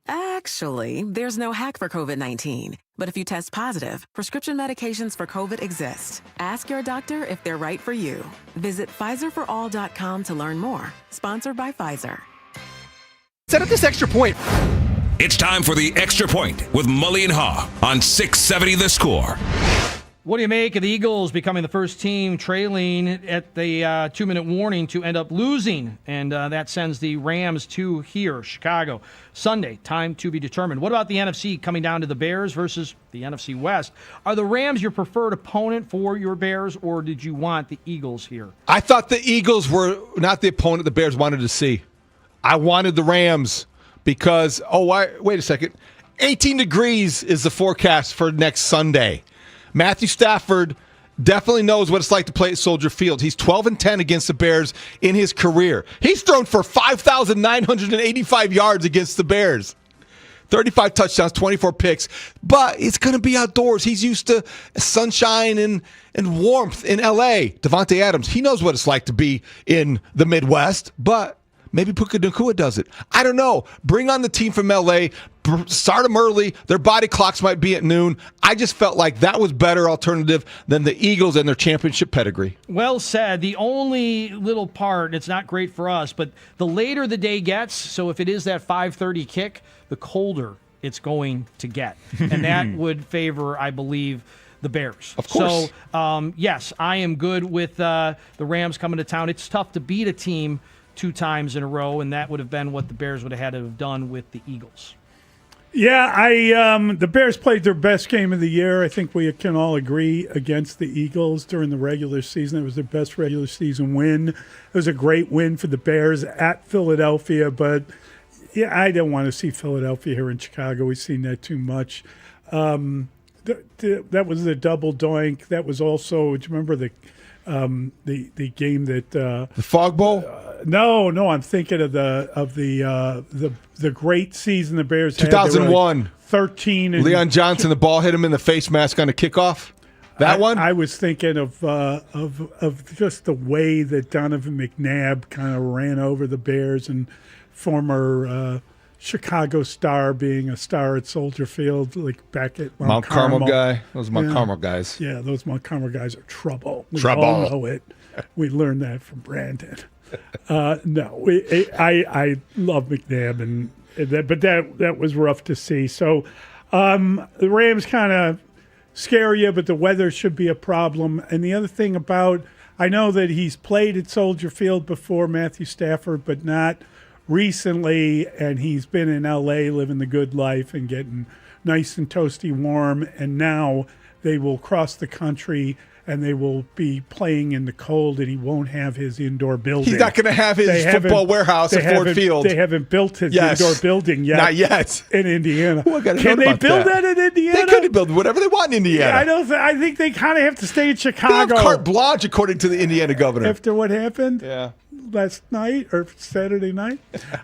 Actually, there's no hack for COVID-19. But if you test positive, prescription medications for COVID exist. Ask your doctor if they're right for you. Visit PfizerForAll.com to learn more. Sponsored by Pfizer. Set up this extra point. It's time for the Extra Point with Mully and Haugh on 670 The Score. What do you make of the Eagles becoming the first team trailing at the 2-minute warning to end up losing? And that sends the Rams to here, Chicago. Sunday, time to be determined. What about the NFC coming down to the Bears versus the NFC West? Are the Rams your preferred opponent for your Bears, or did you want the Eagles here? I thought the Eagles were not the opponent the Bears wanted to see. I wanted the Rams because, wait a second. 18 degrees is the forecast for next Sunday. Matthew Stafford definitely knows what it's like to play at Soldier Field. He's 12-10 against the Bears in his career. He's thrown for 5,985 yards against the Bears. 35 touchdowns, 24 picks. But it's going to be outdoors. He's used to sunshine and warmth in L.A. Devontae Adams, he knows what it's like to be in the Midwest. But maybe Puka Nacua does it. I don't know. Bring on the team from L.A., start them early. Their body clocks might be at noon. I just felt like that was better alternative than the Eagles and their championship pedigree. Well said. The only little part, it's not great for us, but the later the day gets, so if it is that 5:30 kick, the colder it's going to get. And that would favor, I believe, the Bears. Of course. So, yes, I am good with the Rams coming to town. It's tough to beat a team 2 times in a row, and that would have been what the Bears would have had to have done with the Eagles. Yeah, the Bears played their best game of the year. I think we can all agree against the Eagles during the regular season. It was their best regular season win. It was a great win for the Bears at Philadelphia, but yeah, I don't want to see Philadelphia here in Chicago. We've seen that too much. That was the double doink. That was also, do you remember the game that the Fog Bowl? No, I'm thinking of the great season the Bears had. 2001, 13. And Leon Johnson, the ball hit him in the face mask on a kickoff. That one? I was thinking of just the way that Donovan McNabb kind of ran over the Bears, and former Chicago star being a star at Soldier Field, like back at Mount Carmel guy. Those Mount Carmel guys. Yeah, those Mount Carmel guys are trouble. We trouble. all know it. We learned that from Brandon. I love McNabb, but that was rough to see. So the Rams kind of scare you, but the weather should be a problem. And the other thing about, I know that he's played at Soldier Field before, Matthew Stafford, but not recently, and he's been in L.A. living the good life and getting nice and toasty warm, and now they will cross the country and they will be playing in the cold, and he won't have his indoor building. He's not going to have his football warehouse at Ford Field. They haven't built his indoor building yet. Not yet. In Indiana. Well, can they build that in Indiana? They could build whatever they want in Indiana. Yeah, I think they kind of have to stay in Chicago. They have carte blanche, according to the Indiana governor. After what happened? Yeah. Last night or Saturday night?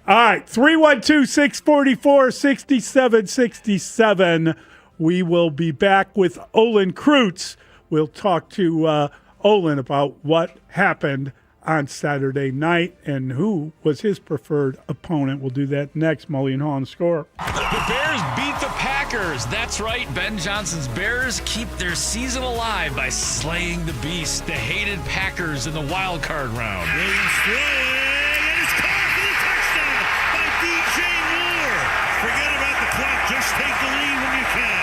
All right, 312-644-6767. We will be back with Olin Kreutz. We'll talk to Olin about what happened on Saturday night and who was his preferred opponent. We'll do that next. Mully and Haugh on Score. The Bears beat the Packers. That's right. Ben Johnson's Bears keep their season alive by slaying the beast, the hated Packers in the wild card round. Williams throw, and it's caught for the touchdown by DJ Moore. Forget about the clock. Just take the lead when you can.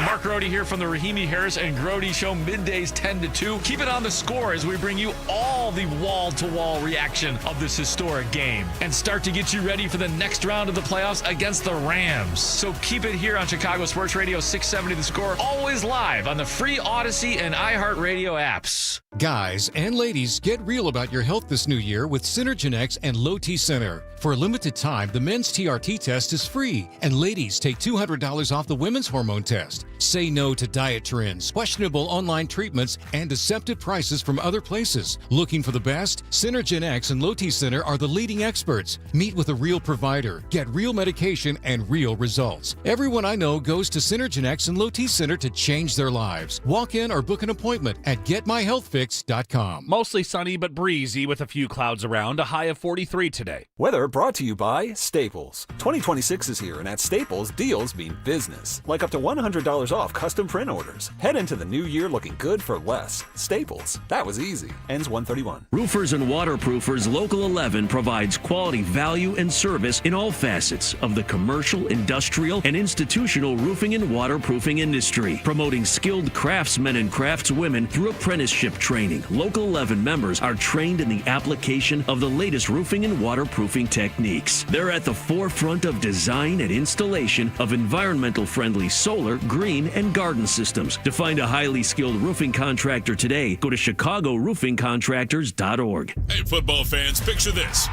Mark Grody here from the Rahimi Harris and Grody Show, middays 10 to 2. Keep it on the score as we bring you all the wall-to-wall reaction of this historic game and start to get you ready for the next round of the playoffs against the Rams. So keep it here on Chicago Sports Radio 670 The Score, always live on the free Odyssey and iHeartRadio apps. Guys and ladies, get real about your health this new year with Synergenex and Low T Center. For a limited time, the men's TRT test is free, and ladies take $200 off the women's hormone test. Say no to diet trends, questionable online treatments, and deceptive prices from other places. Looking for the best? Synergenex and Low T Center are the leading experts. Meet with a real provider, get real medication, and real results. Everyone I know goes to Synergenex and Low T Center to change their lives. Walk in or book an appointment at GetMyHealthFix.com. Mostly sunny but breezy with a few clouds around, a high of 43 today. Weather brought to you by Staples. 2026 is here, and at Staples, deals mean business. Like up to $100 off custom print orders. Head into the new year looking good for less. Staples. That was easy. Ends 1/31. Roofers and waterproofers Local 11 provides quality value and service in all facets of the commercial, industrial, and institutional roofing and waterproofing industry, promoting skilled craftsmen and craftswomen through apprenticeship training. Local 11 members are trained in the application of the latest roofing and waterproofing techniques. They're at the forefront of design and installation of environmental friendly solar, green, and garden systems. To find a highly skilled roofing contractor today, go to ChicagoRoofingContractors.org. Hey, football fans, picture this.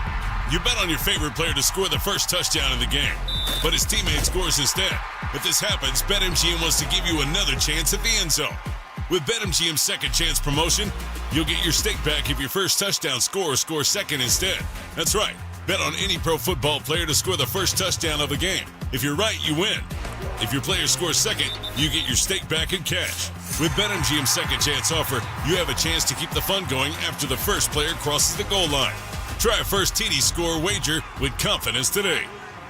You bet on your favorite player to score the first touchdown in the game, but his teammate scores instead. If this happens, BetMGM wants to give you another chance at the end zone. With BetMGM's second chance promotion, you'll get your stake back if your first touchdown scorer scores second instead. That's right. Bet on any pro football player to score the first touchdown of the game. If you're right, you win. If your player scores second, you get your stake back in cash. With BetMGM's second chance offer, you have a chance to keep the fun going after the first player crosses the goal line. Try a first TD score wager with confidence today.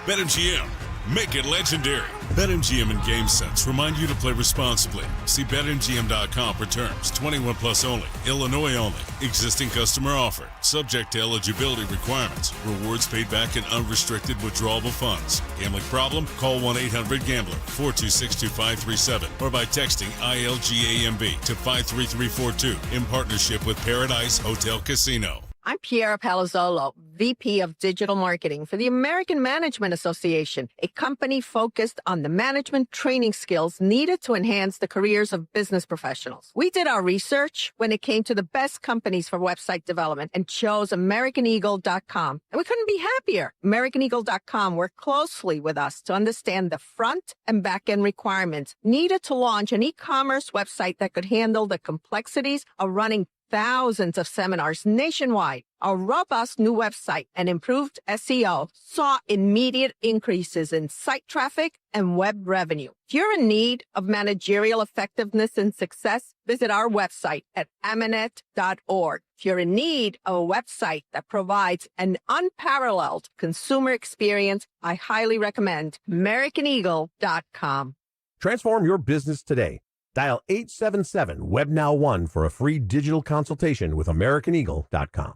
BetMGM. Make it legendary. BetMGM and GameSense remind you to play responsibly. See BetMGM.com for terms. 21 plus only. Illinois only. Existing customer offer. Subject to eligibility requirements. Rewards paid back in unrestricted withdrawable funds. Gambling problem? Call 1-800-GAMBLER 426-2537 or by texting ILGAMB to 53342 in partnership with Paradise Hotel Casino. I'm Piera Palazzolo, VP of Digital Marketing for the American Management Association, a company focused on the management training skills needed to enhance the careers of business professionals. We did our research when it came to the best companies for website development and chose AmericanEagle.com. And we couldn't be happier. AmericanEagle.com worked closely with us to understand the front and back end requirements needed to launch an e-commerce website that could handle the complexities of running thousands of seminars nationwide. Our robust new website and improved SEO saw immediate increases in site traffic and web revenue. If you're in need of managerial effectiveness and success, visit our website at amanet.org. If you're in need of a website that provides an unparalleled consumer experience, I highly recommend AmericanEagle.com. Transform your business today. Dial 877-WEB-NOW-1 for a free digital consultation with AmericanEagle.com.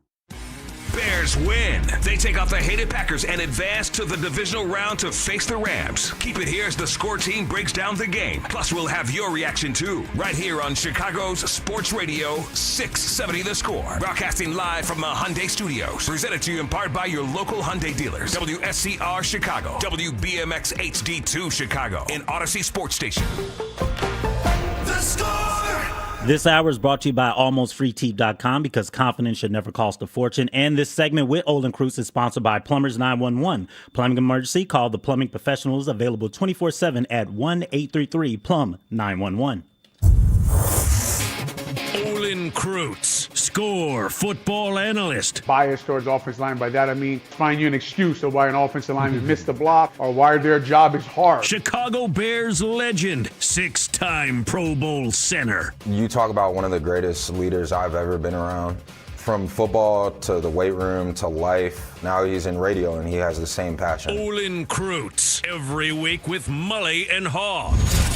Bears win. They take off the hated Packers and advance to the divisional round to face the Rams. Keep it here as the score team breaks down the game. Plus, we'll have your reaction too, right here on Chicago's Sports Radio 670 The Score. Broadcasting live from the Hyundai Studios. Presented to you in part by your local Hyundai dealers. WSCR Chicago. WBMX HD2 Chicago. And Odyssey Sports Station. The Score! This hour is brought to you by AlmostFreeTeeth.com because confidence should never cost a fortune. And this segment with Olin Cruz is sponsored by Plumbers 911. Plumbing emergency, call the plumbing professionals, available 24/7 at 1-833-PLUM-911. Olin Kreutz, Score football analyst. Bias towards offensive line. By that I mean find you an excuse of why an offensive lineman missed the block or why their job is hard. Chicago Bears legend, 6-time Pro Bowl center. You talk about one of the greatest leaders I've ever been around. From football to the weight room to life. Now he's in radio and he has the same passion. Olin Kreutz, every week with Mully and Haugh.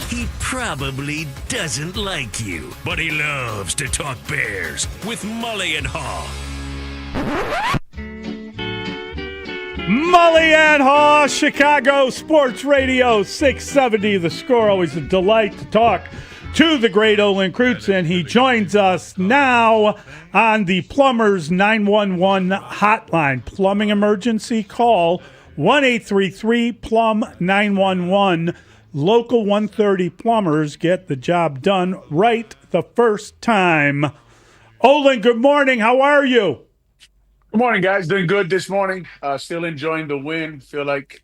He probably doesn't like you, but he loves to talk Bears with Mully and Haugh. Mully and Haugh, Chicago Sports Radio 670. The Score, always a delight to talk to the great Olin Crutzen. He joins us now on the Plumbers 911 hotline. Plumbing emergency, call 1-833-PLUM-911. Local 130 plumbers get the job done right the first time. Olin, good morning. How are you? Good morning, guys. Doing good this morning. Still enjoying the win. Feel like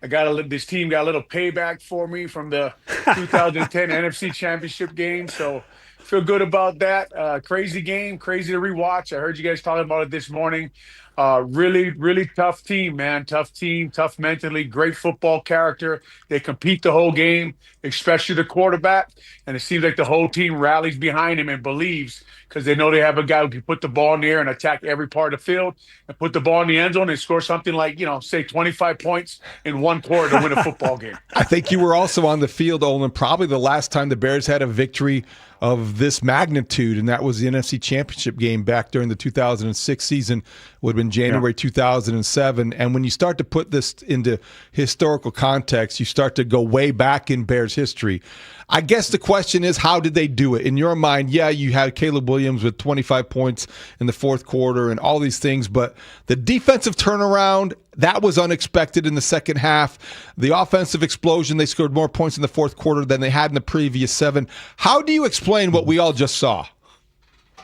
this team got a little payback for me from the 2010 NFC Championship game. So feel good about that. Crazy game, crazy to rewatch. I heard you guys talking about it this morning. Really, really tough team, man. Tough team, tough mentally, great football character. They compete the whole game, especially the quarterback. And it seems like the whole team rallies behind him and believes, because they know they have a guy who can put the ball in the air and attack every part of the field and put the ball in the end zone and score something like, say 25 points in one quarter to win a football game. I think you were also on the field, Olin, probably the last time the Bears had a victory of this magnitude, and that was the NFC Championship game back during the 2006 season, would have been January 2007. And when you start to put this into historical context, you start to go way back in Bears history. I guess the question is, how did they do it? In your mind, yeah, you had Caleb Williams with 25 points in the fourth quarter and all these things, but the defensive turnaround, that was unexpected in the second half. The offensive explosion, they scored more points in the fourth quarter than they had in the previous 7. How do you explain what we all just saw?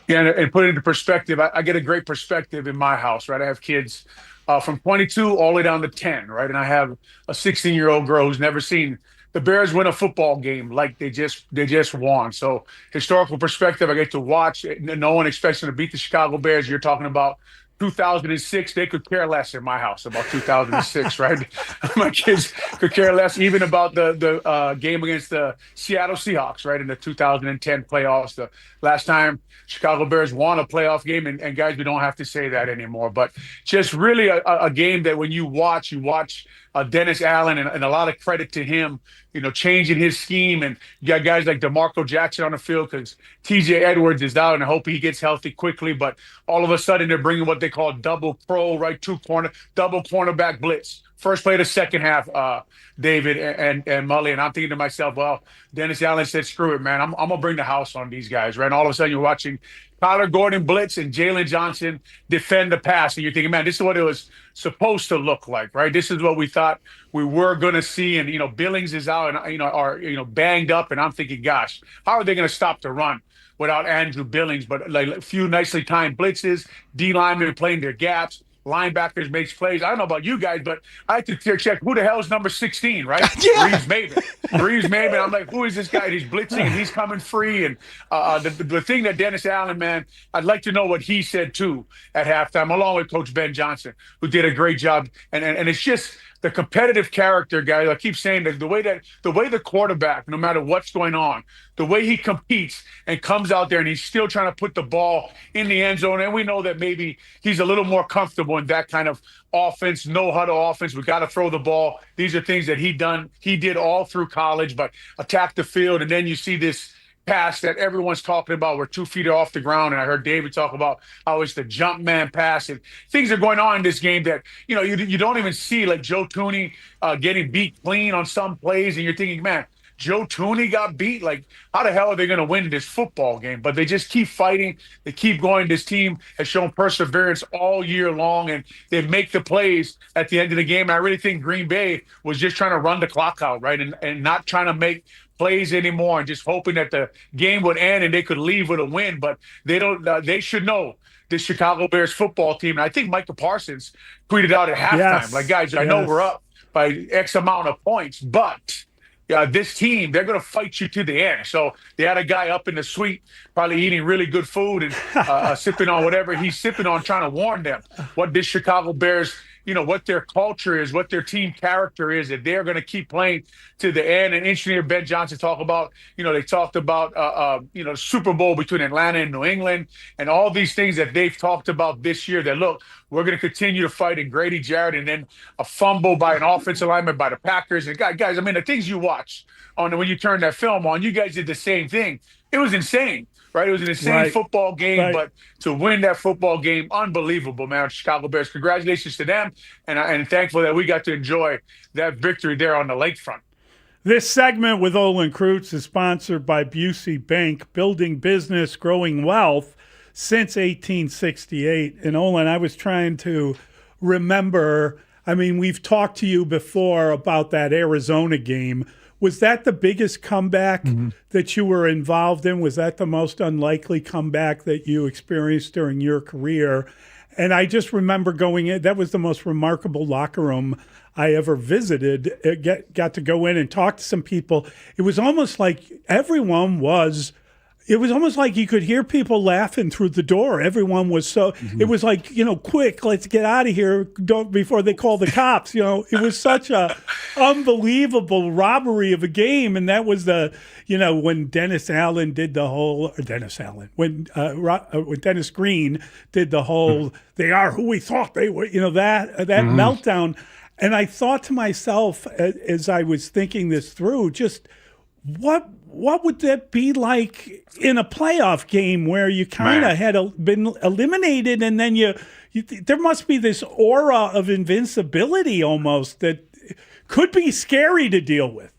Yeah, and put it into perspective, I get a great perspective in my house, right? I have kids from 22 all the way down to 10, right? And I have a 16-year-old girl who's never seen the Bears win a football game like they just won. So historical perspective, I get to watch. No one expects them to beat the Chicago Bears. You're talking about 2006, they could care less in my house about 2006, right? My kids could care less even about the game against the Seattle Seahawks, right, in the 2010 playoffs. The last time Chicago Bears won a playoff game, and guys, we don't have to say that anymore. But just really a game that when you watch Dennis Allen, and a lot of credit to him, changing his scheme. And you got guys like DeMarco Jackson on the field because TJ Edwards is out, and I hope he gets healthy quickly. But all of a sudden, they're bringing what they call double pro, right? Double cornerback blitz. First play of the second half, David and Mully. And I'm thinking to myself, well, Dennis Allen said, screw it, man. I'm going to bring the house on these guys, right? And all of a sudden, you're watching Kyler Gordon blitz and Jalen Johnson defend the pass. And you're thinking, man, this is what it was supposed to look like, right? This is what we thought we were going to see. And, Billings is out and, are banged up. And I'm thinking, gosh, how are they going to stop the run without Andrew Billings? But like a few nicely timed blitzes, D linemen playing their gaps. Linebackers makes plays. I don't know about you guys, but I had to check who the hell is number 16, right? Yeah. Reeves Maven. I'm like, who is this guy? He's blitzing and he's coming free. And the thing that Dennis Allen, man, I'd like to know what he said too at halftime, along with Coach Ben Johnson, who did a great job. And it's just the competitive character, guys. I keep saying that the way the quarterback, no matter what's going on, the way he competes and comes out there and he's still trying to put the ball in the end zone. And we know that maybe he's a little more comfortable in that kind of offense, no huddle offense. We got to throw the ball. These are things that he did all through college, but attack the field. And then you see this pass that everyone's talking about. We're 2 feet off the ground. And I heard David talk about how it's the jump man pass, and things are going on in this game that, you don't even see, like Joe Tooney getting beat clean on some plays. And you're thinking, man, Joe Tooney got beat. Like, how the hell are they going to win this football game? But they just keep fighting. They keep going. This team has shown perseverance all year long, and they make the plays at the end of the game. And I really think Green Bay was just trying to run the clock out, right, and not trying to make plays anymore, and just hoping that the game would end and they could leave with a win. But they don't. They should know this Chicago Bears football team. And I think Michael Parsons tweeted out at halftime, like, guys, I know we're up by X amount of points, but this team, they're going to fight you to the end. So they had a guy up in the suite, probably eating really good food and sipping on whatever he's sipping on, trying to warn them what this Chicago Bears, what their culture is, what their team character is, that they're going to keep playing to the end. And engineer Ben Johnson talked about, they talked about, the Super Bowl between Atlanta and New England and all these things that they've talked about this year, that, look, we're going to continue to fight. And Grady Jarrett, and then a fumble by an offensive lineman by the Packers. And guys, I mean, the things you watch when you turn that film on, you guys did the same thing. It was insane. right? It was an insane Right. football game, Right. but to win that football game, unbelievable, man. Chicago Bears, congratulations to them, and thankful that we got to enjoy that victory there on the lakefront. This segment with Olin Kreutz is sponsored by Busey Bank, building business, growing wealth since 1868. And Olin, I was trying to remember, I mean, we've talked to you before about that Arizona game. Was that the biggest comeback that you were involved in? Was that the most unlikely comeback that you experienced during your career? And I just remember going in, that was the most remarkable locker room I ever visited. Got to go in and talk to some people. It was almost like it was almost like you could hear people laughing through the door. Everyone was so, it was like, quick, let's get out of here before they call the cops. It was such a unbelievable robbery of a game. And that was when Dennis Allen did the whole, when Dennis Green did the whole, they are who we thought they were, that meltdown. And I thought to myself, as I was thinking this through, just what would that be like in a playoff game where you kind of had been eliminated, and then there must be this aura of invincibility almost that could be scary to deal with.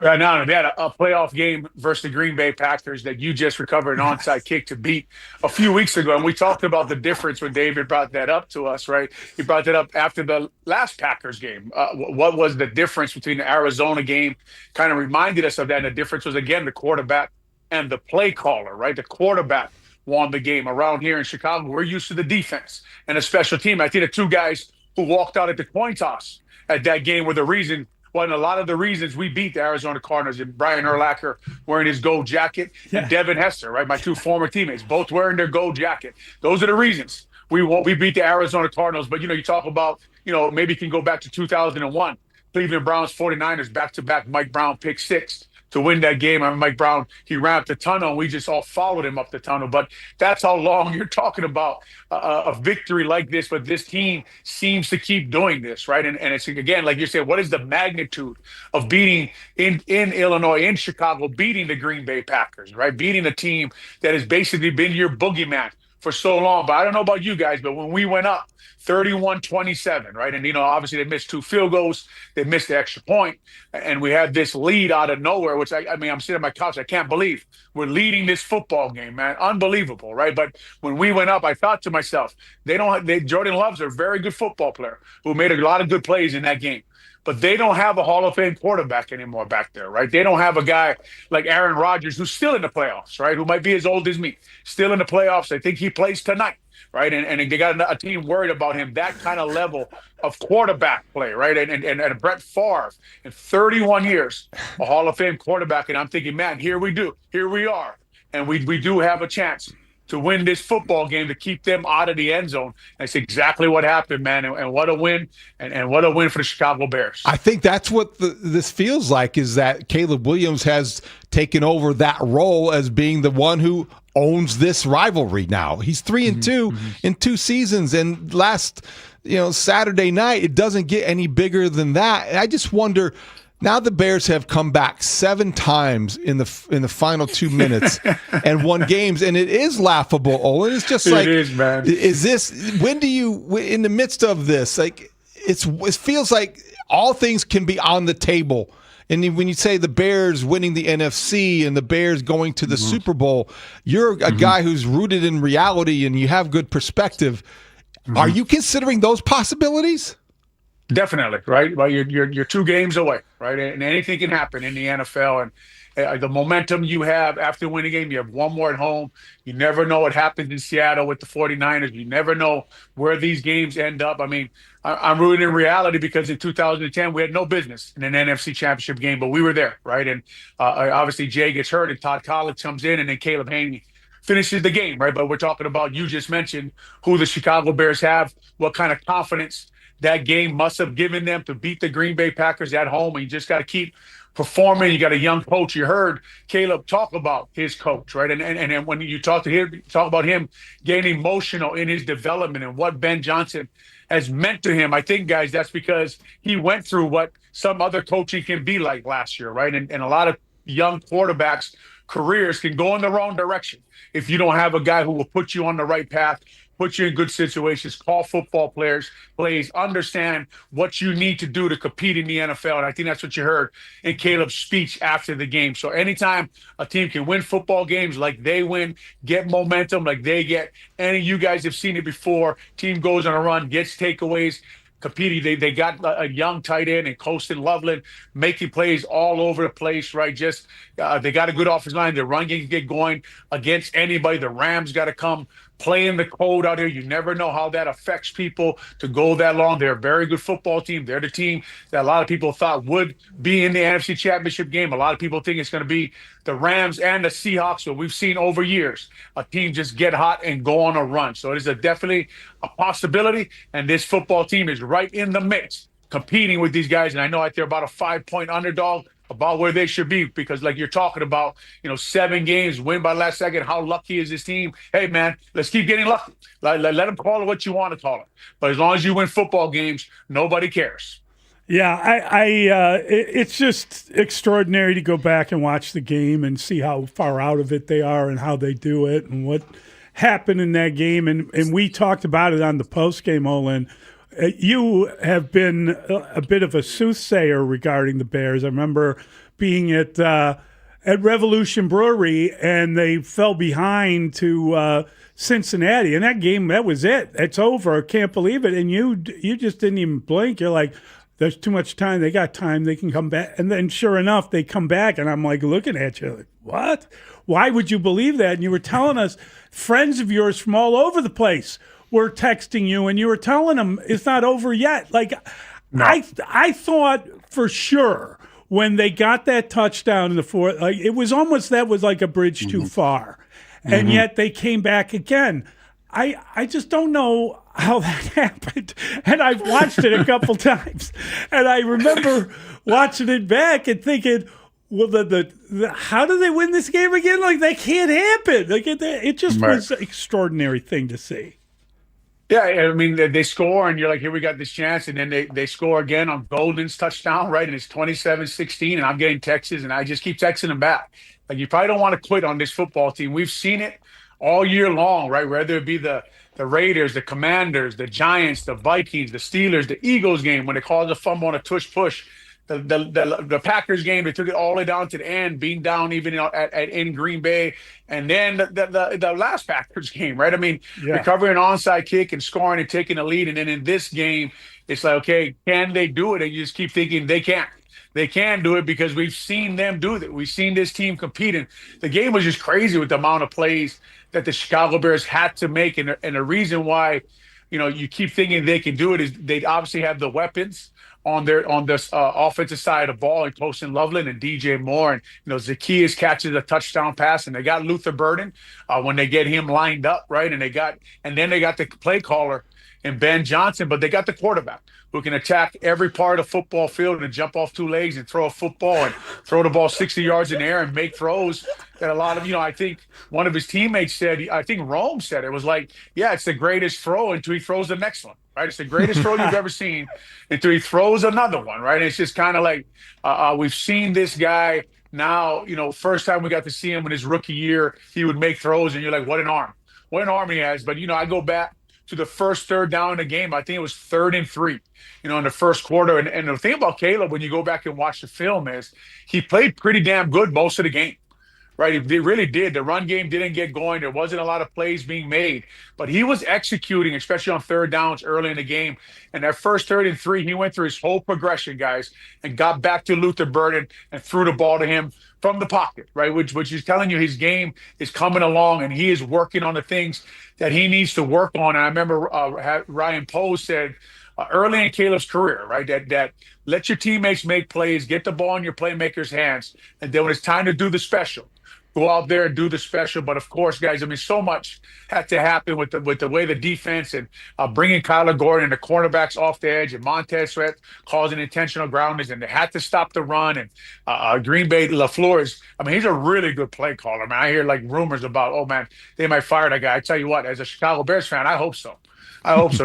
Right now, they had a playoff game versus the Green Bay Packers that you just recovered an onside kick to beat a few weeks ago. And we talked about the difference when David brought that up to us, right? He brought that up after the last Packers game. What was the difference between the Arizona game? Kind of reminded us of that. And the difference was, again, the quarterback and the play caller, right? The quarterback won the game. Around here in Chicago, we're used to the defense and a special team. I think the two guys who walked out at the coin toss at that game were the reason. Well, a lot of the reasons we beat the Arizona Cardinals, and Brian Urlacher wearing his gold jacket, and Devin Hester, right, my two former teammates, both wearing their gold jacket. Those are the reasons we beat the Arizona Cardinals. But, you talk about, maybe you can go back to 2001, Cleveland Browns 49ers, back-to-back Mike Brown pick six to win that game. I mean, Mike Brown, he ran up the tunnel, and we just all followed him up the tunnel. But that's how long you're talking about a victory like this. But this team seems to keep doing this, right? And it's, again, like you said, what is the magnitude of beating in Illinois, in Chicago, beating the Green Bay Packers, right? Beating a team that has basically been your boogeyman for so long. But I don't know about you guys, but when we went up 31-27, right? And, obviously they missed two field goals. They missed the extra point. And we had this lead out of nowhere, which I mean, I'm sitting on my couch. I can't believe we're leading this football game, man. Unbelievable, right? But when we went up, I thought to myself, Jordan Love's a very good football player who made a lot of good plays in that game. But they don't have a Hall of Fame quarterback anymore back there, right? They don't have a guy like Aaron Rodgers who's still in the playoffs, right? Who might be as old as me, still in the playoffs. I think he plays tonight, right? And they got a team worried about him, that kind of level of quarterback play, right? And Brett Favre, in 31 years, a Hall of Fame quarterback. And I'm thinking, man, here we are. And we do have a chance to win this football game, to keep them out of the end zone. That's exactly what happened, man. And what a win, and what a win for the Chicago Bears. I think that's what this feels like, is that Caleb Williams has taken over that role as being the one who owns this rivalry now. He's 3-2 in 2 seasons, and last Saturday night, it doesn't get any bigger than that. And I just wonder, now the Bears have come back 7 times in the final 2 minutes and won games, and it is laughable, Olin. It's just like, it is, man. Is this, when do you, in the midst of this, like, it feels like all things can be on the table. And when you say the Bears winning the NFC and the Bears going to the Super Bowl, you're a guy who's rooted in reality and you have good perspective. Are you considering those possibilities? Definitely, right? Well, you're 2 games away, right? And anything can happen in the NFL. And the momentum you have after winning a game, you have one more at home. You never know what happens in Seattle with the 49ers. You never know where these games end up. I mean, I'm rooting in reality because in 2010, we had no business in an NFC championship game, but we were there, right? And obviously Jay gets hurt and Todd Collins comes in, and then Caleb Haney finishes the game, right? But we're talking about, you just mentioned who the Chicago Bears have, what kind of confidence that game must have given them to beat the Green Bay Packers at home. And you just got to keep performing. You got a young coach. You heard Caleb talk about his coach, right? And when you talk about him getting emotional in his development and what Ben Johnson has meant to him, I think, guys, that's because he went through what some other coaching can be like last year, right? And a lot of young quarterbacks careers can go in the wrong direction if you don't have a guy who will put you on the right path, put you in good situations, call football plays, understand what you need to do to compete in the NFL. And I think that's what you heard in Caleb's speech after the game. So anytime a team can win football games like they win, get momentum like they get, and you guys have seen it before, team goes on a run, gets takeaways, competing. They got a young tight end and Colston Loveland making plays all over the place, right? Just they got a good offensive line. The run game can get going against anybody. The Rams got to come playing the cold out here. You never know how that affects people to go that long. They're a very good football team. They're the team that a lot of people thought would be in the NFC Championship game. A lot of people think it's going to be the Rams and the Seahawks. So we've seen over years a team just get hot and go on a run. So it is definitely a possibility. And this football team is right in the mix, competing with these guys. And I know they're about a 5-point underdog, about where they should be, because like you're talking about, 7 games, win by last second. How lucky is this team? Hey, man, let's keep getting lucky. Let them call it what you want to call it. But as long as you win football games, nobody cares. Yeah, it's just extraordinary to go back and watch the game and see how far out of it they are and how they do it and what happened in that game. And we talked about it on the post game, Olin. You have been a bit of a soothsayer regarding the Bears. I remember being at Revolution Brewery, and they fell behind to Cincinnati. And that game, that was it. It's over. I can't believe it. And you just didn't even blink. You're like, there's too much time. They got time. They can come back. And then sure enough, they come back, and I'm like looking at you like, what? Why would you believe that? And you were telling us friends of yours from all over the place were texting you, and you were telling them it's not over yet. Like, no. I thought for sure when they got that touchdown in the fourth, like it was almost that was like a bridge too far, and yet they came back again. I just don't know how that happened, and I've watched it a couple times, and I remember watching it back and thinking, well, the how do they win this game again? Like, that can't happen. Like it just was an extraordinary thing to see. Yeah, I mean, they score, and you're like, here, we got this chance. And then they score again on Golden's touchdown, right? And it's 27-16, and I'm getting texts, and I just keep texting them back. Like, you probably don't want to quit on this football team. We've seen it all year long, right? Whether it be the Raiders, the Commanders, the Giants, the Vikings, the Steelers, the Eagles game, when they called a fumble on a tush push. The Packers game, they took it all the way down to the end, being down even in Green Bay, and then the last Packers game, right? I mean, recovering an onside kick and scoring and taking a lead, and then in this game, it's like, okay, can they do it? And you just keep thinking they can't. They can do it because we've seen them do it. We've seen this team competing. The game was just crazy with the amount of plays that the Chicago Bears had to make, and the reason why, you keep thinking they can do it is they obviously have the weapons on this offensive side of the ball, and Colston Loveland and DJ Moore, and Zacchaeus catches a touchdown pass, and they got Luther Burden when they get him lined up, right, and then they got the play caller and Ben Johnson, but they got the quarterback who can attack every part of the football field and jump off 2 legs and throw a football and throw the ball 60 yards in the air and make throws that a lot of, I think one of his teammates said, I think Rome said it was like, yeah, it's the greatest throw until he throws the next one, right? It's the greatest throw you've ever seen until he throws another one, right? And it's just kind of like we've seen this guy now, first time we got to see him in his rookie year, he would make throws and you're like, what an arm he has. But, I go back to the first third down in the game. I think it was 3rd and 3, in the first quarter. And the thing about Caleb, when you go back and watch the film, is he played pretty damn good most of the game, right? He really did. The run game didn't get going. There wasn't a lot of plays being made, but he was executing, especially on third downs early in the game. And that first 3rd and 3, he went through his whole progression, guys, and got back to Luther Burden and threw the ball to him from the pocket, right? Which is telling you his game is coming along, and he is working on the things that he needs to work on. And I remember Ryan Poe said early in Caleb's career, right, that let your teammates make plays, get the ball in your playmakers' hands, and then when it's time to do the special, go out there and do the special. But of course, guys, I mean, so much had to happen with the way the defense and bringing Kyler Gordon and the cornerbacks off the edge, and Montez Sweat causing intentional grounders, and they had to stop the run. And Green Bay LaFleur he's a really good play caller. Man, I hear like rumors about, oh man, they might fire that guy. I tell you what, as a Chicago Bears fan, I hope so.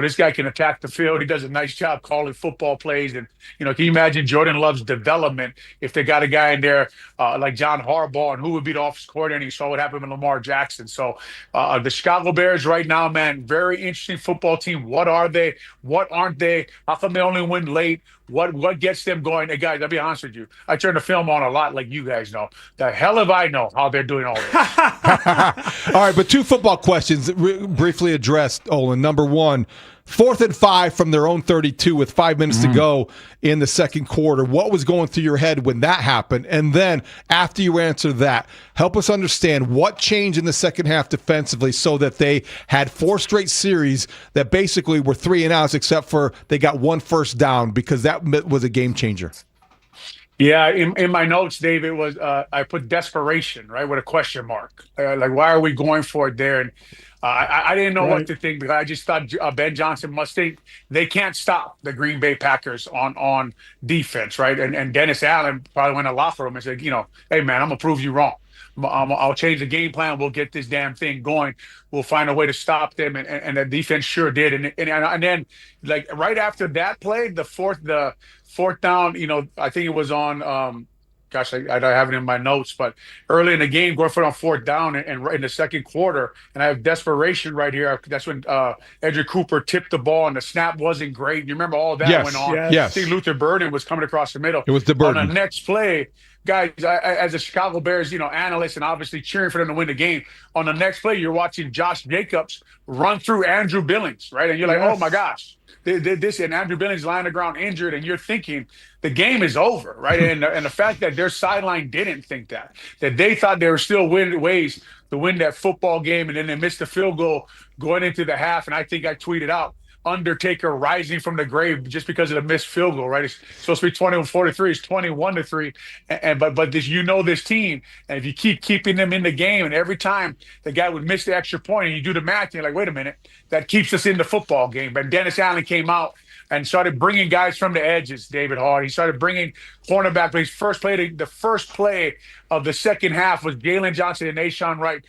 This guy can attack the field. He does a nice job calling football plays. And, can you imagine Jordan Love's development if they got a guy in there like John Harbaugh, and who would be the offensive offensive coordinator. You saw what happened with Lamar Jackson. So the Chicago Bears right now, man, very interesting football team. What are they? What aren't they? How come they only win late? What gets them going? Hey, guys, I'll be honest with you. I turn the film on a lot, like you guys know. The hell if I know how they're doing all this. All right, but 2 football questions briefly addressed, Olin. Number 1, 4th and 5 from their own 32 with 5 minutes to go in the second quarter. What was going through your head when that happened? And then after you answer that, help us understand what changed in the second half defensively so that they had 4 straight series that basically were 3 and outs, except for they got 1 first down, because that was a game changer. Yeah, in my notes, Dave, it was I put desperation, right, with a question mark. Like, why are we going for it there? And I didn't know what to think, because I just thought Ben Johnson must think they can't stop the Green Bay Packers on defense, right? And Dennis Allen probably went in the locker room and said, hey, man, I'm going to prove you wrong. I'll change the game plan. We'll get this damn thing going. We'll find a way to stop them. And the defense sure did. And then, like, right after that play, the fourth down, I think it was on I don't have it in my notes, but early in the game, going for it on 4th down and right in the second quarter, and I have desperation right here. That's when Edger Cooper tipped the ball and the snap wasn't great. You remember all that went on? Yes. I think Luther Burden was coming across the middle. It was the Burden. On the next play, guys, as a Chicago Bears, analyst and obviously cheering for them to win the game, on the next play, you're watching Josh Jacobs run through Andrew Billings, right? And you're like, oh my gosh. This and Andrew Billings lying on the ground injured, and you're thinking the game is over, right? And the fact that their sideline didn't think that they thought there were still ways to win that football game, and then they missed the field goal going into the half. And I think I tweeted out, Undertaker rising from the grave just because of the missed field goal, right? It's supposed to be 21-43, it's 21-3. But this team, and if you keep keeping them in the game, and every time the guy would miss the extra point, and you do the math, and you're like, wait a minute, that keeps us in the football game. But Dennis Allen came out and started bringing guys from the edges, David Haugh. He started bringing cornerback plays. The first play of the second half was Jalen Johnson and Nashawn Wright.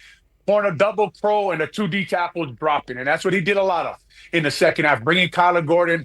Corner double pro and the 2D tackles dropping. And that's what he did a lot of in the second half, bringing Kyler Gordon,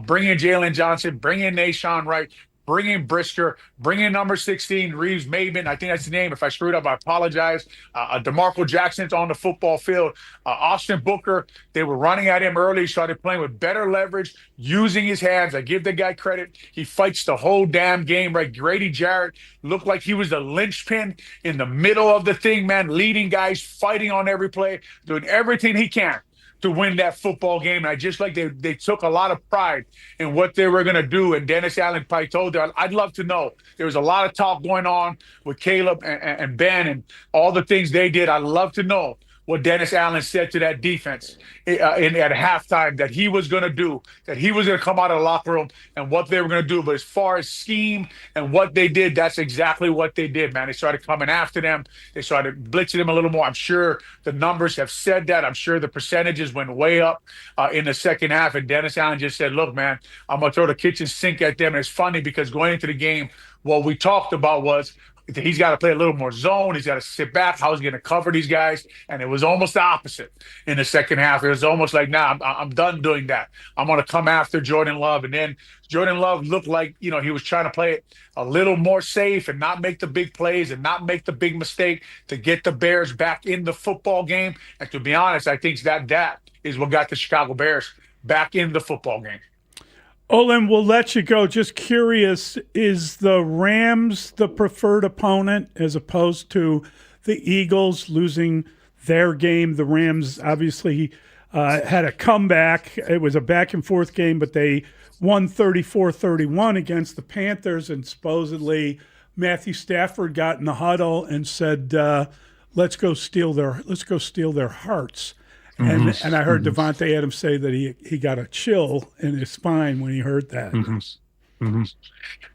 bringing Jalen Johnson, bringing Nashawn Wright, bringing Brisker, bringing number 16, Reeves Maben. I think that's the name. If I screwed up, I apologize. DeMarco Jackson's on the football field. Austin Booker, they were running at him early. He started playing with better leverage, using his hands. I give the guy credit. He fights the whole damn game, right? Grady Jarrett looked like he was the linchpin in the middle of the thing, man, leading guys, fighting on every play, doing everything he can to win that football game. And I just like they took a lot of pride in what they were going to do. And Dennis Allen probably told them, I'd love to know. There was a lot of talk going on with Caleb and Ben and all the things they did. I'd love to know what Dennis Allen said to that defense at halftime that he was going to do, that he was going to come out of the locker room and what they were going to do. But as far as scheme and what they did, that's exactly what they did, man. They started coming after them. They started blitzing them a little more. I'm sure the numbers have said that. I'm sure the percentages went way up in the second half. And Dennis Allen just said, look, man, I'm going to throw the kitchen sink at them. And it's funny because going into the game, what we talked about was he's got to play a little more zone. He's got to sit back. How he's going to cover these guys. And it was almost the opposite in the second half. It was almost like, I'm done doing that. I'm going to come after Jordan Love. And then Jordan Love looked like, he was trying to play it a little more safe and not make the big plays and not make the big mistake to get the Bears back in the football game. And to be honest, I think that is what got the Chicago Bears back in the football game. Olin, we'll let you go. Just curious, is the Rams the preferred opponent as opposed to the Eagles losing their game? The Rams obviously had a comeback. It was a back-and-forth game, but they won 34-31 against the Panthers, and supposedly Matthew Stafford got in the huddle and said, let's go steal their hearts. And I heard Devontae Adams say that he got a chill in his spine when he heard that.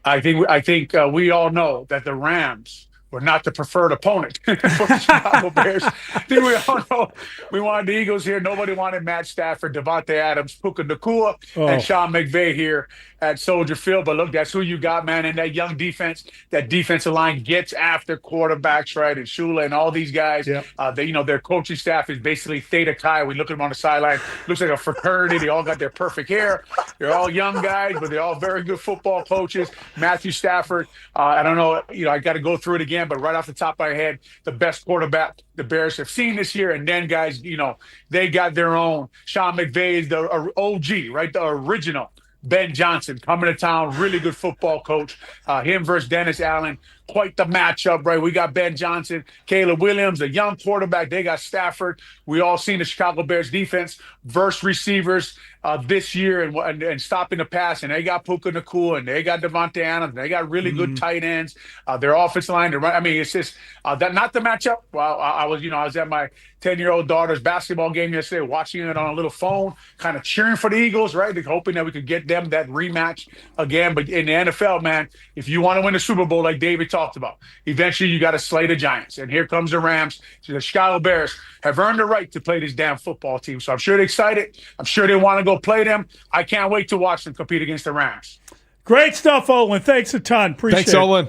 I think we all know that the Rams were not the preferred opponent for the Chicago Bears. I think we all know we wanted the Eagles here. Nobody wanted Matt Stafford, Devontae Adams, Puka Nacua, and Sean McVay here at Soldier Field. But look, that's who you got, man. And that young defense, that defensive line gets after quarterbacks, right? And Shula and all these guys. Yep. Their coaching staff is basically Theta Chi. We look at them on the sideline. Looks like a fraternity. They all got their perfect hair. They're all young guys, but they're all very good football coaches. Matthew Stafford, I don't know. I got to go through it again. again, but right off the top of my head, the best quarterback the Bears have seen this year. And then, guys, they got their own. Sean McVay is the OG, right? The original. Ben Johnson coming to town, really good football coach. Him versus Dennis Allen, quite the matchup, right? We got Ben Johnson, Caleb Williams, a young quarterback. They got Stafford. We all seen the Chicago Bears defense versus receivers this year and stopping the pass. And they got Puka Nacua, and they got Devontae Adams. They got really good tight ends. Their offensive line, it's just that not the matchup. Well, I was at my 10-year-old daughter's basketball game yesterday, watching it on a little phone, kind of cheering for the Eagles, right? Hoping that we could get them that rematch again. But in the NFL, man, if you want to win a Super Bowl like David talked about, eventually you got to slay the Giants. And here comes the Rams. So the Chicago Bears have earned the right to play this damn football team. So I'm sure they're excited. I'm sure they want to go play them. I can't wait to watch them compete against the Rams. Great stuff, Olin. Thanks a ton. Appreciate it. Thanks, Olin.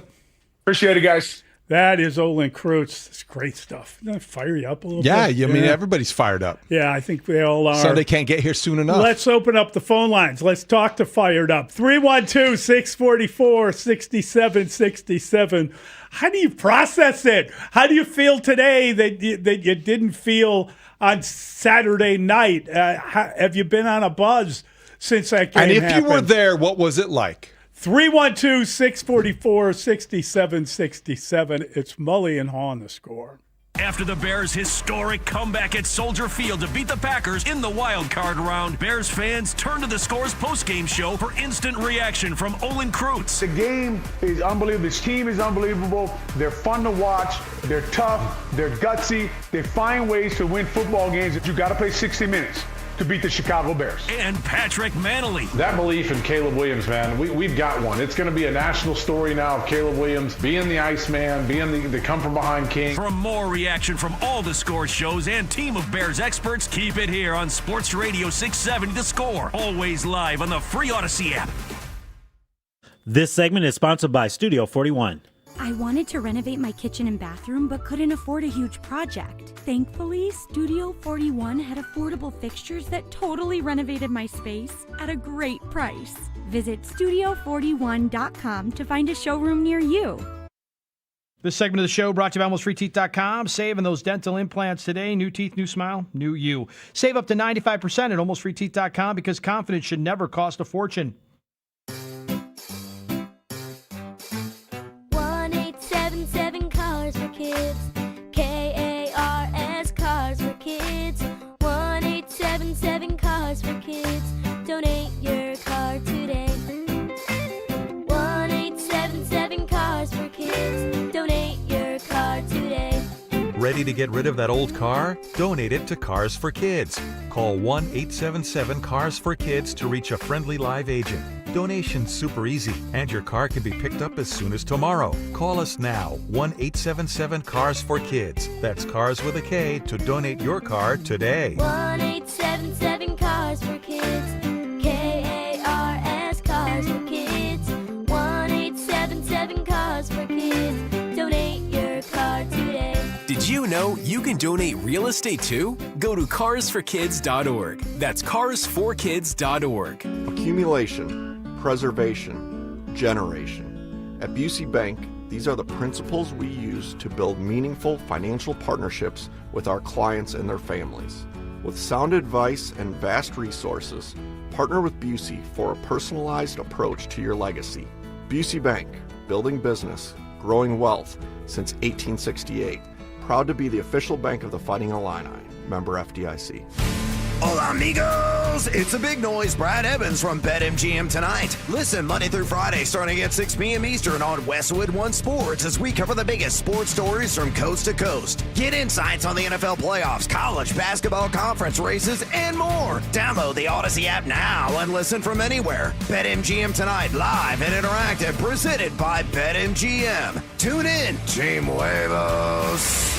Appreciate it, guys. That is Olin Kreutz. That's great stuff. Doesn't that fire you up a little bit? I mean, everybody's fired up. Yeah, I think they all are. So they can't get here soon enough. Let's open up the phone lines. Let's talk to Fired Up. 312-644-6767. How do you process it? How do you feel today that you didn't feel on Saturday night? Have you been on a buzz since that game happened? And if you were there, what was it like? 312-644-6767. It's Mully and Haugh on the score. After the Bears' historic comeback at Soldier Field to beat the Packers in the wild card round, Bears fans turn to the Score's postgame show for instant reaction from Olin Kreutz. The game is unbelievable. This team is unbelievable. They're fun to watch. They're tough. They're gutsy. They find ways to win football games. You got to play 60 minutes to beat the Chicago Bears. And Patrick Manley. That belief in Caleb Williams, man, we've got one. It's going to be a national story now of Caleb Williams being the Iceman, being the come-from-behind king. For more reaction from all the Score shows and team of Bears experts, keep it here on Sports Radio 670 The Score. Always live on the free Odyssey app. This segment is sponsored by Studio 41. I wanted to renovate my kitchen and bathroom, but couldn't afford a huge project. Thankfully, Studio 41 had affordable fixtures that totally renovated my space at a great price. Visit studio41.com to find a showroom near you. This segment of the show brought to you by AlmostFreeTeeth.com. Saving those dental implants today. New teeth, new smile, new you. Save up to 95% at AlmostFreeTeeth.com because confidence should never cost a fortune. 1-877 Cars for Kids. KARS Cars for Kids. 1-877 Cars for Kids. Donate your car today. 1-877 Cars for Kids. Donate your car today. Ready to get rid of that old car? Donate it to Cars for Kids. Call 1-877-CARS-FOR-KIDS to reach a friendly live agent. Donation's super easy, and your car can be picked up as soon as tomorrow. Call us now, 1-877-CARS-FOR-KIDS. That's Cars with a K to donate your car today. 1-877 Cars for Kids. KARS Cars for Kids. 1-877 Cars for Kids. Donate your car today. Did you know you can donate real estate too? Go to carsforkids.org. That's carsforkids.org. Accumulation, preservation, generation. At Busey Bank, these are the principles we use to build meaningful financial partnerships with our clients and their families. With sound advice and vast resources, partner with Busey for a personalized approach to your legacy. Busey Bank, building business, growing wealth since 1868. Proud to be the official bank of the Fighting Illini. Member FDIC. Hola, amigos! It's a big noise. Brad Evans from BetMGM tonight. Listen Monday through Friday starting at 6 p.m. Eastern on Westwood One Sports as we cover the biggest sports stories from coast to coast. Get insights on the NFL playoffs, college basketball conference races, and more. Download the Odyssey app now and listen from anywhere. BetMGM tonight, live and interactive, presented by BetMGM. Tune in, Team Huevos.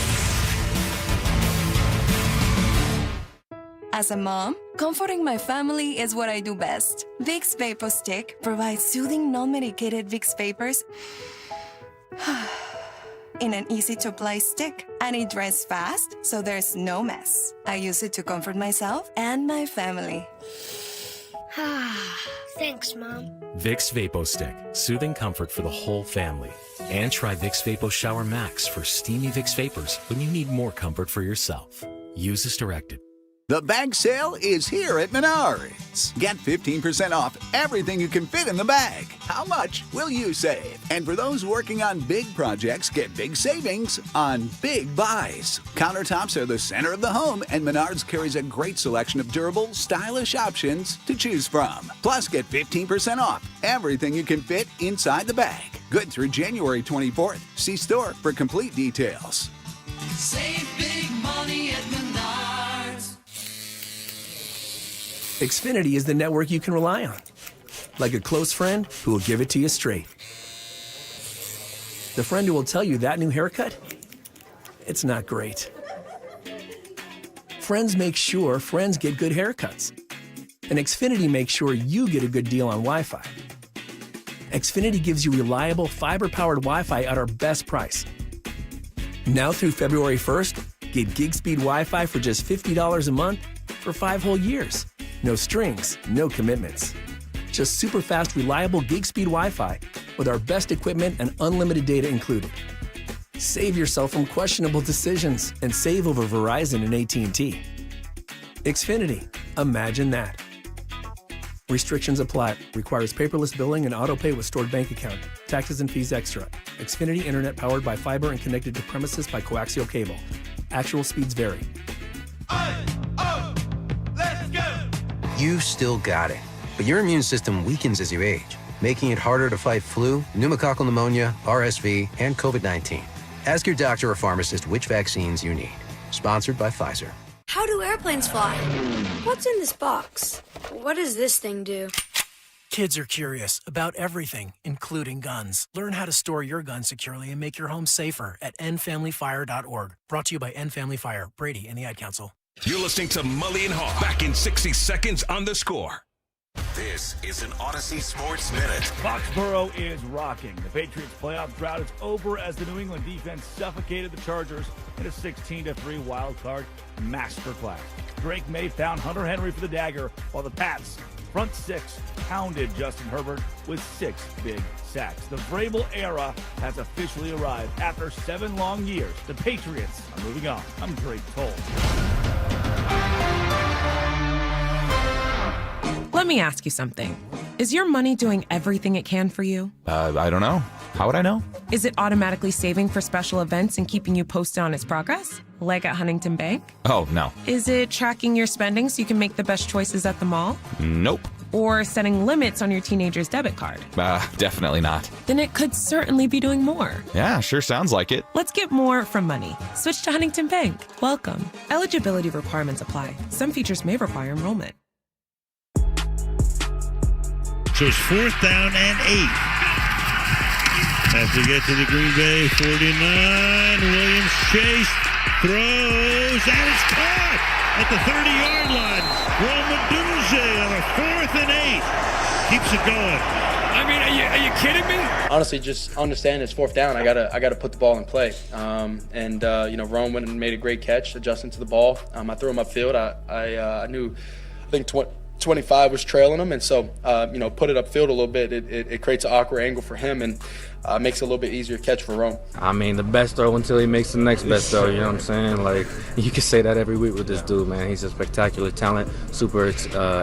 As a mom, comforting my family is what I do best. Vicks Vapor Stick provides soothing, non-medicated Vicks Vapors in an easy-to-apply stick, and it dries fast, so there's no mess. I use it to comfort myself and my family. Thanks, Mom. Vicks VapoStick, soothing comfort for the whole family. And try Vicks Vapo Shower Max for steamy Vicks vapors when you need more comfort for yourself. Use as directed. The bag sale is here at Menards. Get 15% off everything you can fit in the bag. How much will you save? And for those working on big projects, get big savings on big buys. Countertops are the center of the home, and Menards carries a great selection of durable, stylish options to choose from. Plus, get 15% off everything you can fit inside the bag. Good through January 24th. See store for complete details. Save big money at Menards. Xfinity is the network you can rely on. Like a close friend who will give it to you straight. The friend who will tell you that new haircut, it's not great. Friends make sure friends get good haircuts. And Xfinity makes sure you get a good deal on Wi-Fi. Xfinity gives you reliable fiber-powered Wi-Fi at our best price. Now through February 1st, get gig speed Wi-Fi for just $50 a month for 5 whole years. No strings, no commitments. Just super fast, reliable gig speed Wi-Fi with our best equipment and unlimited data included. Save yourself from questionable decisions and save over Verizon and AT&T. Xfinity, imagine that. Restrictions apply. Requires paperless billing and auto pay with stored bank account. Taxes and fees extra. Xfinity Internet powered by fiber and connected to premises by coaxial cable. Actual speeds vary. You still got it, but your immune system weakens as you age, making it harder to fight flu, pneumococcal pneumonia, RSV, and COVID-19. Ask your doctor or pharmacist which vaccines you need. Sponsored by Pfizer. How do airplanes fly? What's in this box? What does this thing do? Kids are curious about everything, including guns. Learn how to store your gun securely and make your home safer at endfamilyfire.org. Brought to you by End Family Fire, Brady, and the Ad Council. You're listening to Mully and Haugh. Back in 60 seconds on The Score. This is an Odyssey Sports Minute. Foxborough is rocking. The Patriots' playoff drought is over as the New England defense suffocated the Chargers in a 16-3 wild card masterclass. Drake May found Hunter Henry for the dagger, while the Pats' front six pounded Justin Herbert with 6 big sacks. The Vrabel era has officially arrived. After 7 long years, the Patriots are moving on. I'm Drake Toll. Let me ask you something. Is your money doing everything it can for you? I don't know. How would I know? Is it automatically saving for special events and keeping you posted on its progress? Like at Huntington Bank? Oh, no. Is it tracking your spending so you can make the best choices at the mall? Nope. Or setting limits on your teenager's debit card? Definitely not. Then it could certainly be doing more. Yeah, sure sounds like it. Let's get more from money. Switch to Huntington Bank. Welcome. Eligibility requirements apply. Some features may require enrollment. So it's 4th down and 8. As we get to the Green Bay 49, Williams chase, throws, and it's caught at the 30-yard line. Romadunze on a 4th and 8. Keeps it going. I mean, are you kidding me? Honestly, just understand it's 4th down. I gotta put the ball in play. Rome went and made a great catch, adjusting to the ball. I threw him upfield. I knew, I think 25 was trailing him, and so put it upfield a little bit. It creates an awkward angle for him and makes it a little bit easier to catch for Rome. I mean, the best throw until he makes the next best throw. You know what I'm saying? Like, you can say that every week with this dude, man. He's a spectacular talent. Super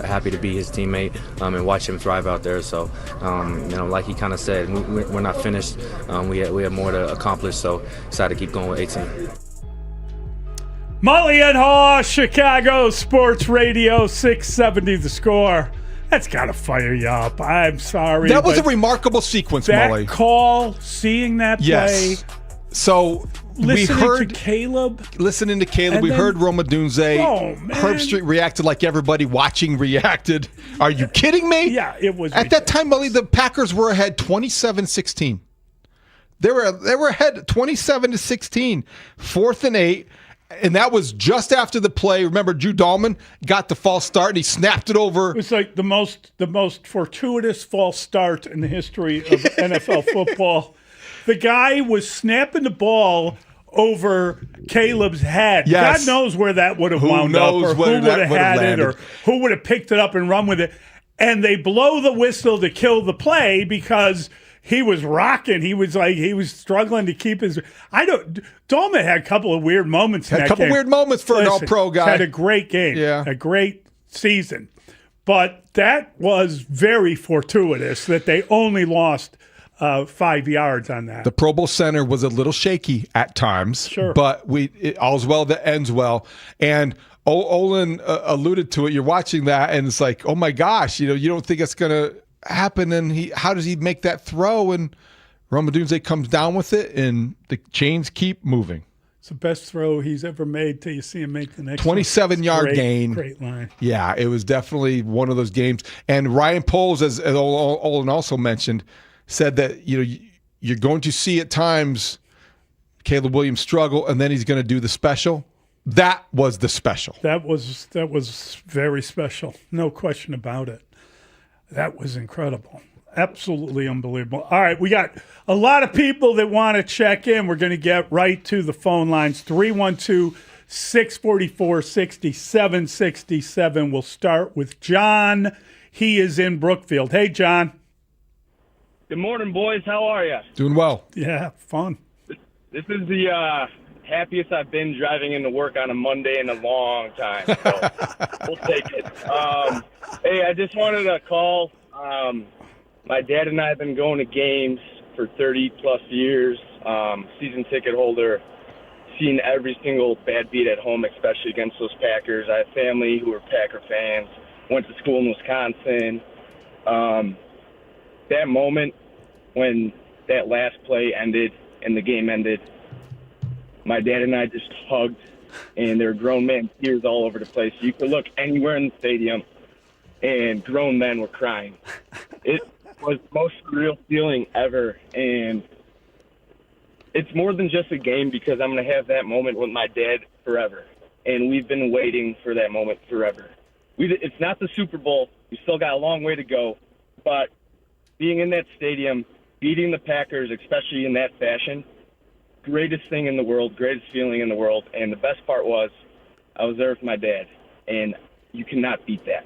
happy to be his teammate and watch him thrive out there. So, like he kind of said, we're not finished. We have more to accomplish. So, excited to keep going with 18. Mully and Haugh, Chicago Sports Radio 670 The Score. That's got to fire you up. I'm sorry. That was a remarkable sequence, Mully. That call, seeing that play. So listening we heard to Caleb. Listening to Caleb. We heard Romadunze. Oh, man. Herb Street reacted like everybody watching reacted. Are you kidding me? Yeah, it was. At that time, Mully, the Packers were ahead 27-16. They were ahead 27-16. 4th and 8. And that was just after the play. Remember, Drew Dahlman got the false start, and he snapped it over. It was like the most fortuitous false start in the history of NFL football. The guy was snapping the ball over Caleb's head. Yes. God knows where that would have wound up, or who would have had it, or who would have picked it up and run with it. and they blow the whistle to kill the play because he was rocking. He was struggling to keep his. Dolman had a couple of weird moments. Had a couple weird moments for an All-Pro guy. Had a great game. Yeah, a great season. But that was very fortuitous that they only lost 5 yards on that. The Pro Bowl center was a little shaky at times, sure, but all's well that ends well. And Olin alluded to it. You're watching that, and it's like, oh my gosh, you don't think it's going to happen. And how does he make that throw? And Rome Odunze comes down with it, and the chains keep moving. It's the best throw he's ever made till you see him make the next 27-yard gain. Great line. Yeah, it was definitely one of those games. And Ryan Poles, as Olin also mentioned, said that you're going to see at times Caleb Williams struggle, and then he's going to do the special. That was the special. That was very special. No question about it. That was incredible. Absolutely unbelievable. All right, we got a lot of people that want to check in. We're going to get right to the phone lines. 312-644-6767. We'll start with John. He is in Brookfield. Hey, John. Good morning, boys. How are you? Doing well. Yeah, fun. This is the happiest I've been driving into work on a Monday in a long time. So we'll take it. Hey, I just wanted to call. My dad and I have been going to games for 30-plus years, season ticket holder, seen every single bad beat at home, especially against those Packers. I have family who are Packer fans, went to school in Wisconsin. That moment when that last play ended and the game ended, my dad and I just hugged, and there were grown men tears all over the place. You could look anywhere in the stadium, and grown men were crying. It was the most surreal feeling ever, and it's more than just a game because I'm going to have that moment with my dad forever, and we've been waiting for that moment forever. It's not the Super Bowl. We still got a long way to go, but being in that stadium, beating the Packers, especially in that fashion, greatest thing in the world, greatest feeling in the world, and the best part was I was there with my dad, and you cannot beat that.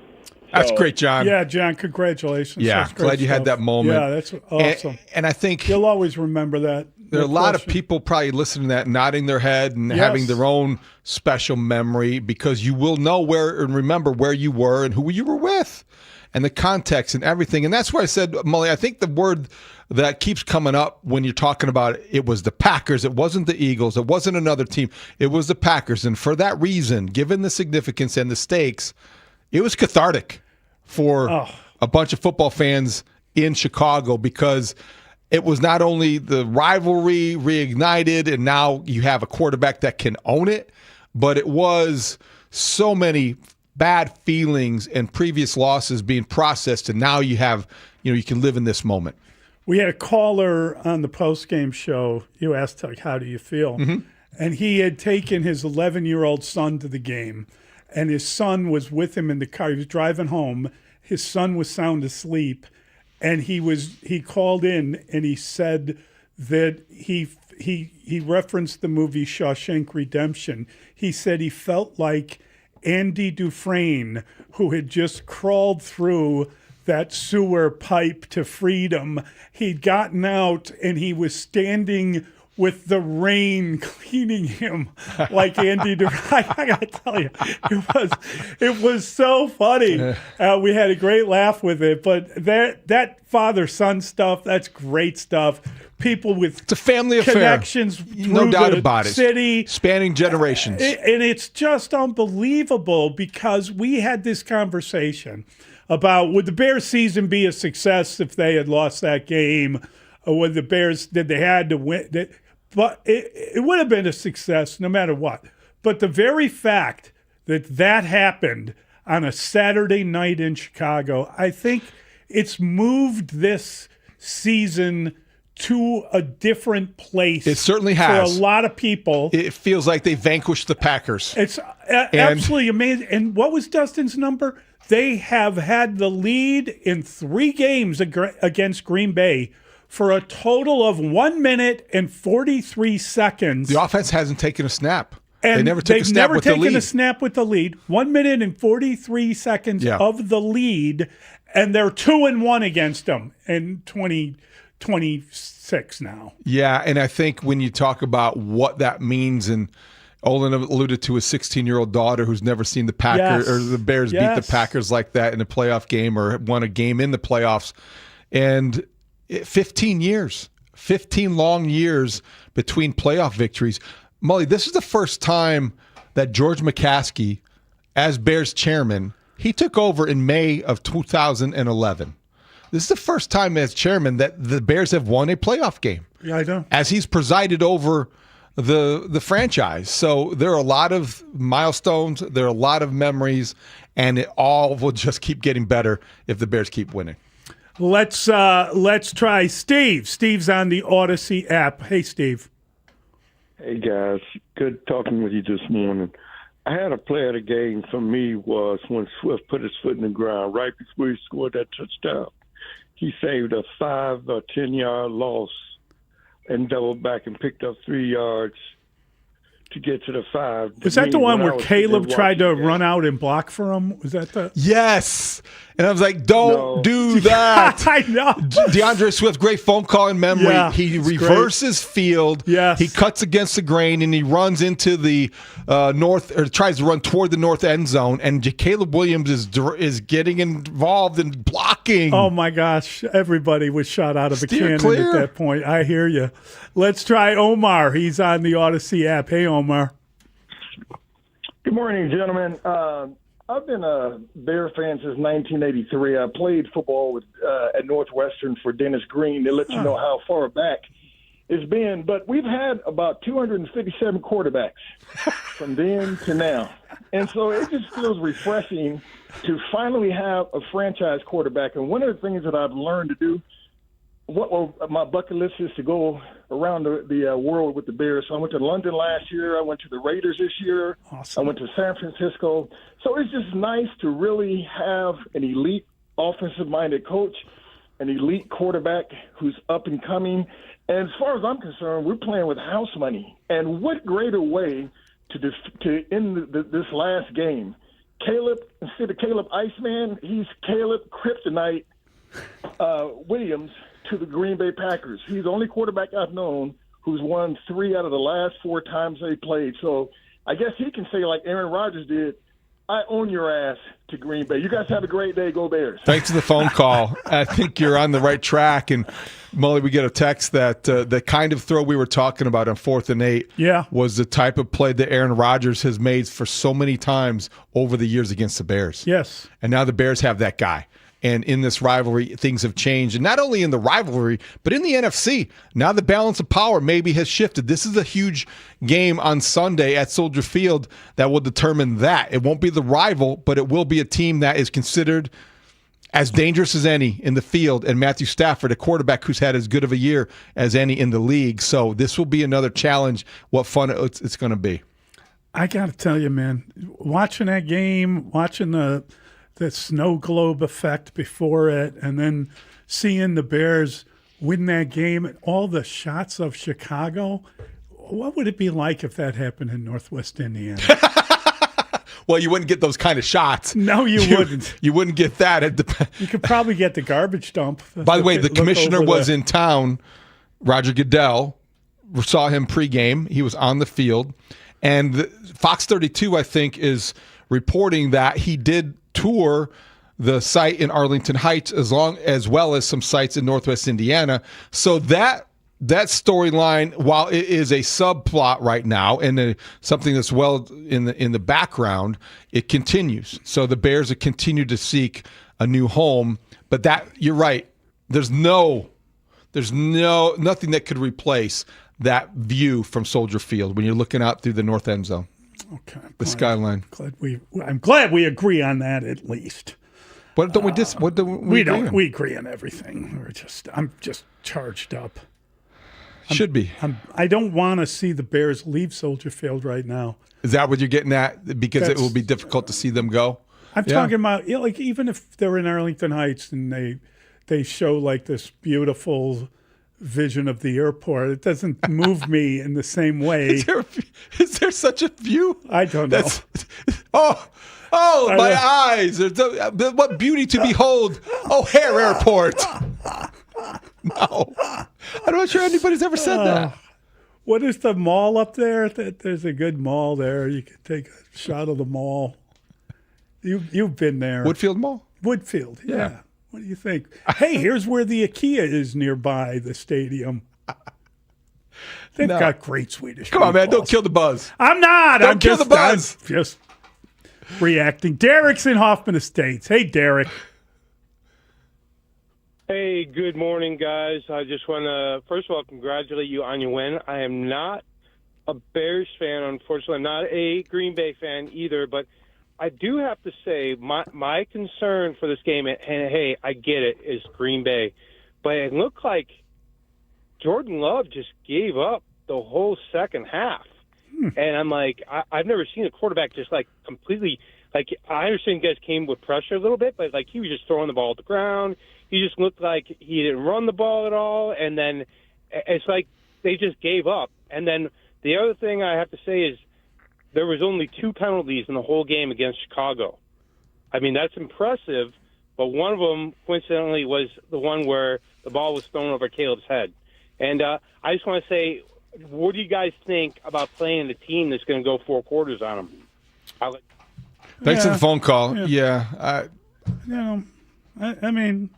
That's great, John. Yeah, John, congratulations. Yeah, glad you had that moment. Yeah, that's awesome. And I think you'll always remember that. There are a lot of people probably listening to that, nodding their head and having their own special memory because you will know where and remember where you were and who you were with and the context and everything. And that's why I said, Mully, I think the word that keeps coming up when you're talking about it was the Packers. It wasn't the Eagles. It wasn't another team. It was the Packers. And for that reason, given the significance and the stakes, it was cathartic for a bunch of football fans in Chicago because it was not only the rivalry reignited and now you have a quarterback that can own it, but it was so many bad feelings and previous losses being processed, and now you have, you can live in this moment. We had a caller on the postgame show. You asked, like, how do you feel? Mm-hmm. And he had taken his 11-year-old son to the game, and his son was with him in the car. He was driving home. His son was sound asleep, and he called in and he said that he referenced the movie Shawshank Redemption. He said he felt like Andy Dufresne, who had just crawled through that sewer pipe to freedom. He'd gotten out and he was standing with the rain cleaning him like Andy Dufresne. I gotta tell you, it was so funny. We had a great laugh with it, but that father-son stuff, that's great stuff. People with it's a family connections affair. No doubt about it. City, spanning generations. And it's just unbelievable because we had this conversation about would the Bears season be a success if they had lost that game, or would the Bears, did they had to win? But it would have been a success no matter what. But the very fact that happened on a Saturday night in Chicago, I think it's moved this season to a different place. It certainly has. For a lot of people. It feels like they vanquished the Packers. It's absolutely amazing. And what was Dustin's number? They have had the lead in 3 games against Green Bay for a total of 1 minute and 43 seconds. The offense hasn't taken a snap. They never took a they've snap never with the taken lead. a snap with the lead. 1 minute and 43 seconds of the lead, and they're 2-1 against them in 2026 now. Yeah, and I think when you talk about what that means, and Olin alluded to a 16-year-old daughter who's never seen the Packers or the Bears beat the Packers like that in a playoff game or won a game in the playoffs. And 15 long years between playoff victories. Mully, this is the first time that George McCaskey, as Bears chairman, he took over in May of 2011. This is the first time as chairman that the Bears have won a playoff game. Yeah, I know. As he's presided over the franchise. So there are a lot of milestones, there are a lot of memories, and it all will just keep getting better if the Bears keep winning. Let's try Steve. Steve's on the Odyssey app. Hey, Steve. Hey, guys. Good talking with you this morning. I had a play of the game for me was when Swift put his foot in the ground right before he scored that touchdown. He saved a 5 or 10-yard loss and doubled back and picked up 3 yards to get to the 5. Was that the one where Caleb tried to run out and block for him? Was that the? Yes. And I was like, don't do that. I know. DeAndre Swift, great phone call in memory. Yeah, he reverses field. Yes. He cuts against the grain, and he runs into the north, or tries to run toward the north end zone. And Caleb Williams is getting involved in blocking. Oh, my gosh. Everybody was shot out of a Steer cannon clear. at that point. I hear you. Let's try Omar. He's on the Odyssey app. Hey, Omar. Good morning, gentlemen. I've been a Bear fan since 1983. I played football at Northwestern for Dennis Green to let you know how far back it's been. But we've had about 257 quarterbacks from then to now. And so it just feels refreshing to finally have a franchise quarterback. And one of the things that I've learned to do, my bucket list is to go around the world with the Bears. So I went to London last year. I went to the Raiders this year. Awesome. I went to San Francisco. So it's just nice to really have an elite offensive-minded coach, an elite quarterback who's up and coming. And as far as I'm concerned, we're playing with house money. And what greater way to end this last game? Caleb, instead of Caleb Iceman, he's Caleb Kryptonite Williams to the Green Bay Packers. He's the only quarterback I've known who's won 3 out of the last 4 times they played. So I guess he can say, like Aaron Rodgers did, I own your ass to Green Bay. You guys have a great day. Go Bears. Thanks for the phone call. I think you're on the right track. And, Mully, we get a text that the kind of throw we were talking about on 4th and 8 was the type of play that Aaron Rodgers has made for so many times over the years against the Bears. Yes. And now the Bears have that guy. And in this rivalry, things have changed. And not only in the rivalry, but in the NFC. Now the balance of power maybe has shifted. This is a huge game on Sunday at Soldier Field that will determine that. It won't be the rival, but it will be a team that is considered as dangerous as any in the field. And Matthew Stafford, a quarterback who's had as good of a year as any in the league. So this will be another challenge. What fun it's going to be. I got to tell you, man, watching that game, watching the snow globe effect before it, and then seeing the Bears win that game and all the shots of Chicago, what would it be like if that happened in Northwest Indiana? Well, you wouldn't get those kind of shots. No, you wouldn't. You wouldn't get that. You could probably get the garbage dump. By the way, the commissioner was in town. Roger Goodell, saw him pregame. He was on the field. And Fox 32, I think, is reporting that he did tour the site in Arlington Heights as well as some sites in Northwest Indiana. So that storyline, while it is a subplot right now and something that's well in the background, it continues. So the Bears have continued to seek a new home. But that, you're right. There's nothing that could replace that view from Soldier Field when you're looking out through the north end zone. Okay, the skyline. I'm glad we agree on that at least. What don't we we don't. We agree on everything. I'm just charged up. Should be. I don't want to see the Bears leave Soldier Field right now. Is that what you're getting at? Because it will be difficult to see them go. I'm talking about like even if they're in Arlington Heights and they show like this beautiful vision of the airport. It doesn't move me in the same way. Is there such a view? I don't know. Oh, my eyes. What beauty to behold. O'Hare Airport. No. I'm not sure anybody's ever said that. What is the mall up there? There's a good mall there. You can take a shot of the mall. You've been there. Woodfield Mall? Woodfield, yeah. What do you think? Hey, here's where the IKEA is nearby the stadium. They've got great Swedish Come on, man. Don't kill the buzz. I'm not. Don't kill the buzz. I'm just reacting. Derek's in Hoffman Estates. Hey, Derek. Hey, good morning, guys. I just want to, first of all, congratulate you on your win. I am not a Bears fan, unfortunately. I'm not a Green Bay fan either, but I do have to say my concern for this game, and hey, I get it, is Green Bay. But it looked like Jordan Love just gave up the whole second half. And I'm like, I've never seen a quarterback just like completely, like, I understand you guys came with pressure a little bit, but like he was just throwing the ball at the ground. He just looked like he didn't run the ball at all. And then it's like they just gave up. And then the other thing I have to say is there was only 2 penalties in the whole game against Chicago. I mean, that's impressive, but one of them, coincidentally, was the one where the ball was thrown over Caleb's head. And I just want to say, what do you guys think about playing a team that's going to go 4 quarters on them? Thanks for the phone call. Yeah. I mean,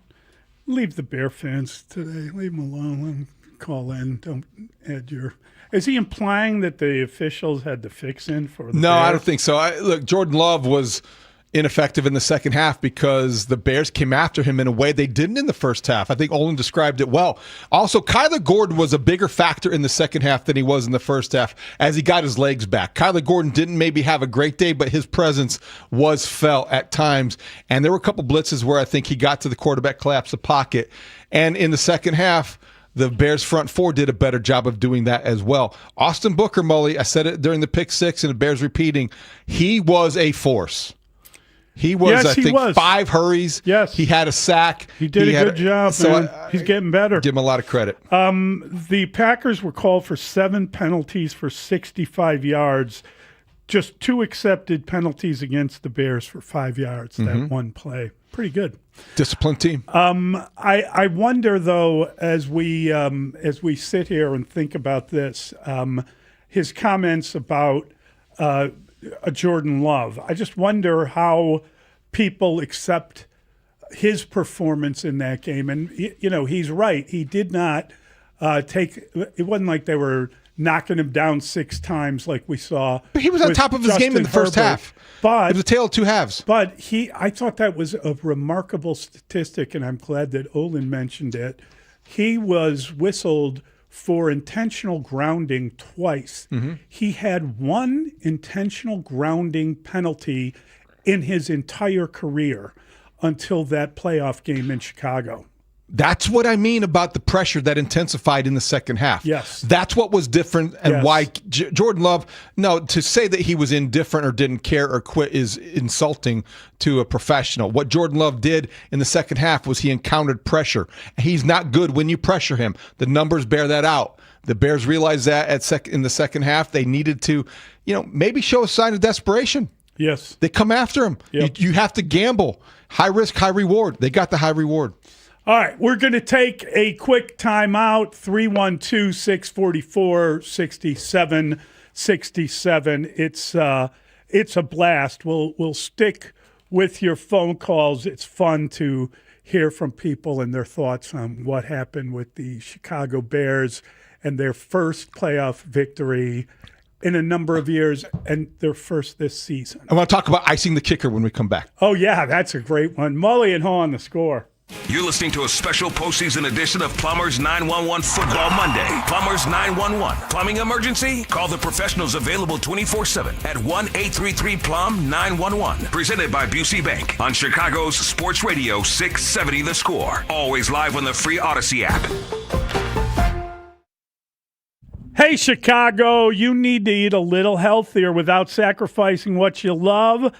leave the Bear fans today. Leave them alone. Let them call in. Don't add your... Is he implying that the officials had the fix in for the No, Bears? I don't think so. Look, Jordan Love was ineffective in the second half because the Bears came after him in a way they didn't in the first half. I think Olin described it well. Also, Kyler Gordon was a bigger factor in the second half than he was in the first half as he got his legs back. Kyler Gordon didn't maybe have a great day, but his presence was felt at times. And there were a couple blitzes where I think he got to the quarterback, collapsed the pocket. And in the second half, the Bears front four did a better job of doing that as well. Austin Booker, Mully, I said it during the pick six and the Bears repeating, he was a force. He was, I think, 5 hurries. Yes. He had a sack. He did a good job, man. He's getting better. Give him a lot of credit. The Packers were called for 7 penalties for 65 yards. Just 2 accepted penalties against the Bears for 5 yards, that one play. Pretty good. Disciplined team. I wonder, though, as we sit here and think about this, his comments about Jordan Love. I just wonder how people accept his performance in that game. And, you know, he's right. He did not it wasn't like they were knocking him down 6 times like we saw. But he was on top of his game in the first half. But it was a tale of 2 halves. But I thought that was a remarkable statistic, and I'm glad that Olin mentioned it. He was whistled for intentional grounding twice. He had 1 intentional grounding penalty in his entire career until that playoff game in Chicago. That's what I mean about the pressure that intensified in the second half. Yes. That's what was different and why Jordan Love, to say that he was indifferent or didn't care or quit is insulting to a professional. What Jordan Love did in the second half was he encountered pressure. He's not good when you pressure him. The numbers bear that out. The Bears realized that in the second half they needed to, maybe show a sign of desperation. Yes. They come after him. Yep. You have to gamble. High risk, high reward. They got the high reward. All right, we're going to take a quick timeout. 312-644-6767. It's a blast. We'll stick with your phone calls. It's fun to hear from people and their thoughts on what happened with the Chicago Bears and their first playoff victory in a number of years and their first this season. I want to talk about icing the kicker when we come back. Oh, yeah, that's a great one. Mully and Haugh on the score. You're listening to a special postseason edition of Plumbers 911 Football Monday. Plumbers 911. Plumbing emergency? Call the professionals available 24/7 at 1-833-PLUM-911. Presented by Busey Bank on Chicago's Sports Radio 670 The Score. Always live on the free Odyssey app. Hey, Chicago, you need to eat a little healthier without sacrificing what you love.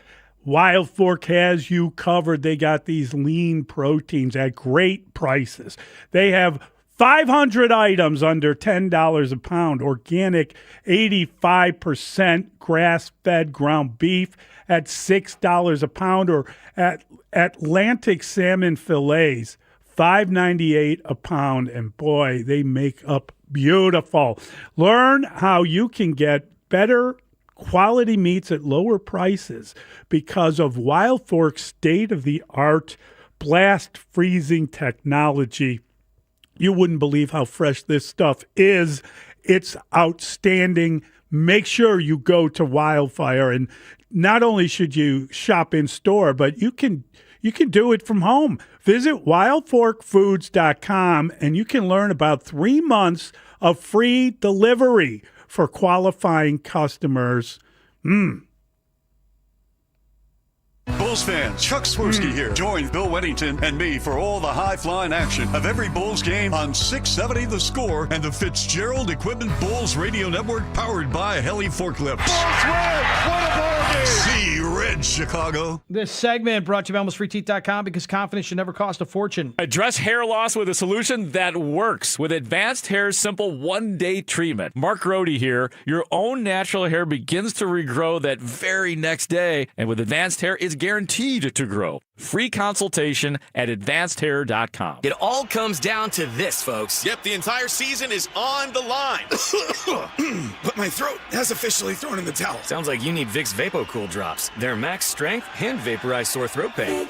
Wild Fork has you covered. They got these lean proteins at great prices. They have 500 items under $10 a pound. Organic 85% grass-fed ground beef at $6 a pound, or at Atlantic salmon fillets, $5.98 a pound. And boy, they make up beautiful. Learn how you can get better quality meats at lower prices because of Wild Fork's state-of-the-art blast freezing technology. You wouldn't believe how fresh this stuff is. It's outstanding. Make sure you go to Wildfire, and not only should you shop in store, but you can do it from home. Visit wildforkfoods.com and you can learn about 3 months of free delivery for qualifying customers. Bulls fans, Chuck Swirsky here. Join Bill Weddington and me for all the high-flying action of every Bulls game on 670 The Score and the Fitzgerald Equipment Bulls Radio Network, powered by Heli Forklifts. Bulls win! What a ball game! See red, Chicago. This segment brought to you by AlmostFreeTeeth.com, because confidence should never cost a fortune. Address hair loss with a solution that works with Advanced Hair's simple one-day treatment. Mark Grody here. Your own natural hair begins to regrow that very next day, and with Advanced Hair, it's guaranteed to grow. Free consultation at advancedhair.com. It all comes down to this, folks. Yep, the entire season is on the line. But my throat has officially thrown in the towel. Sounds like you need Vicks VapoCool drops. They're max strength and vaporize sore throat pain.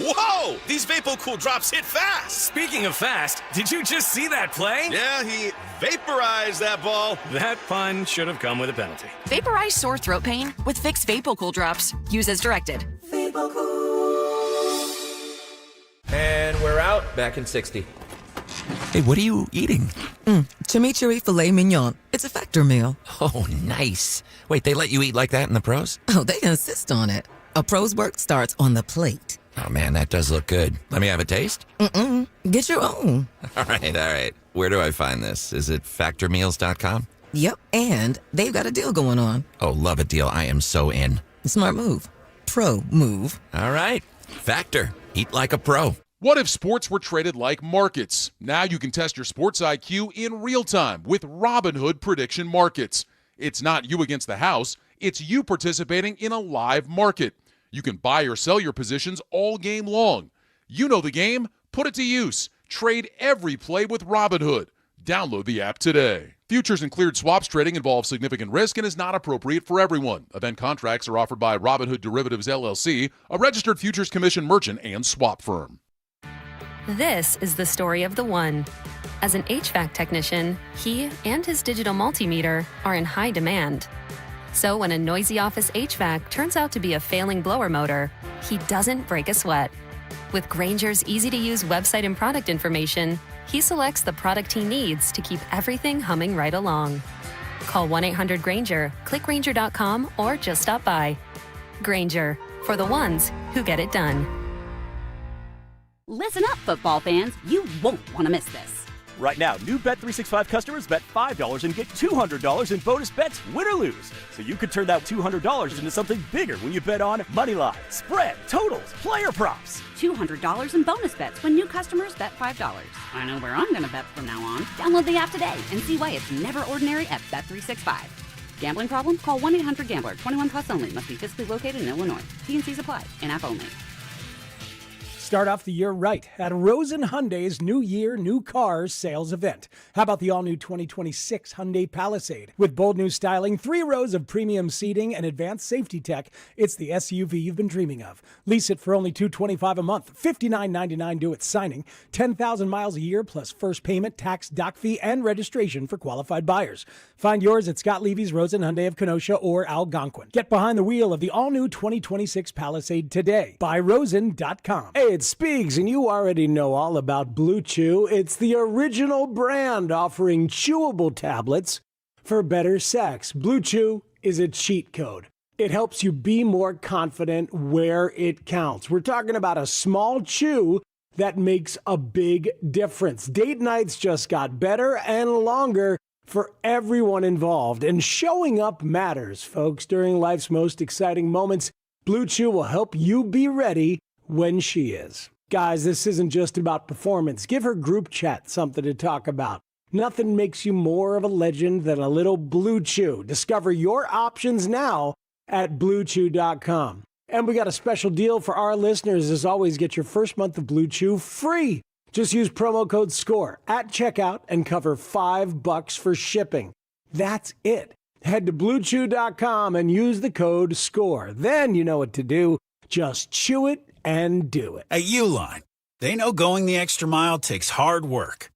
Whoa! These VapoCool drops hit fast. Speaking of fast, did you just see that play? Yeah, he vaporized that ball. That pun should have come with a penalty. Vaporize sore throat pain with Vicks VapoCool drops. Use as directed. And we're out. Back in 60. Hey, what are you eating? Chimichurri filet mignon. It's a Factor meal. Oh, nice. Wait, they let you eat like that in the pros? Oh, they insist on it. A pro's work starts on the plate. Oh, man, that does look good. Let me have a taste? Get your own. All right. Where do I find this? Is it factormeals.com? Yep, and they've got a deal going on. Oh, love a deal. I am so in. Smart move. Pro move. All right. Factor. Eat like a pro. What if sports were traded like markets? Now you can test your sports IQ in real time with Robinhood Prediction Markets. It's not you against the house. It's you participating in a live market. You can buy or sell your positions all game long. You know the game. Put it to use. Trade every play with Robinhood. Download the app today. Futures and cleared swaps trading involves significant risk and is not appropriate for everyone. Event contracts are offered by Robinhood Derivatives LLC, a registered futures commission merchant and swap firm. This is the story of the one. As an HVAC technician, he and his digital multimeter are in high demand. So when a noisy office HVAC turns out to be a failing blower motor, he doesn't break a sweat. With Grainger's easy-to-use website and product information, he selects the product he needs to keep everything humming right along. Call 1-800-GRAINGER, click Grainger.com, or just stop by. Grainger, for the ones who get it done. Listen up, football fans. You won't want to miss this. Right now, new Bet365 customers bet $5 and get $200 in bonus bets, win or lose. So you could turn that $200 into something bigger when you bet on money line, spread, totals, player props. $200 in bonus bets when new customers bet $5. I know where I'm going to bet from now on. Download the app today and see why it's never ordinary at Bet365. Gambling problem? Call 1-800-GAMBLER. 21 plus only. Must be physically located in Illinois. T&Cs apply. In-app only. Start off the year right at Rosen Hyundai's New Year, New Cars sales event. How about the all-new 2026 Hyundai Palisade? With bold new styling, 3 rows of premium seating, and advanced safety tech, it's the SUV you've been dreaming of. Lease it for only $225 a month, $59.99 due at signing, 10,000 miles a year plus first payment, tax, doc fee, and registration for qualified buyers. Find yours at Scott Levy's Rosen Hyundai of Kenosha or Algonquin. Get behind the wheel of the all-new 2026 Palisade today. Buyrosen.com. Hey, it's Spiegs, and you already know all about Blue Chew. It's the original brand offering chewable tablets for better sex. Blue Chew is a cheat code. It helps you be more confident where it counts. We're talking about a small chew that makes a big difference. Date nights just got better and longer for everyone involved, and showing up matters, folks. During life's most exciting moments, Blue Chew will help you be ready when she is. Guys, this isn't just about performance. Give her group chat something to talk about. Nothing makes you more of a legend than a little Blue Chew. Discover your options now at BlueChew.com. And we got a special deal for our listeners. As always, get your first month of Blue Chew free. Just use promo code SCORE at checkout and cover $5 for shipping. That's it. Head to BlueChew.com and use the code SCORE. Then you know what to do. Just chew it and do it. At Uline, they know going the extra mile takes hard work.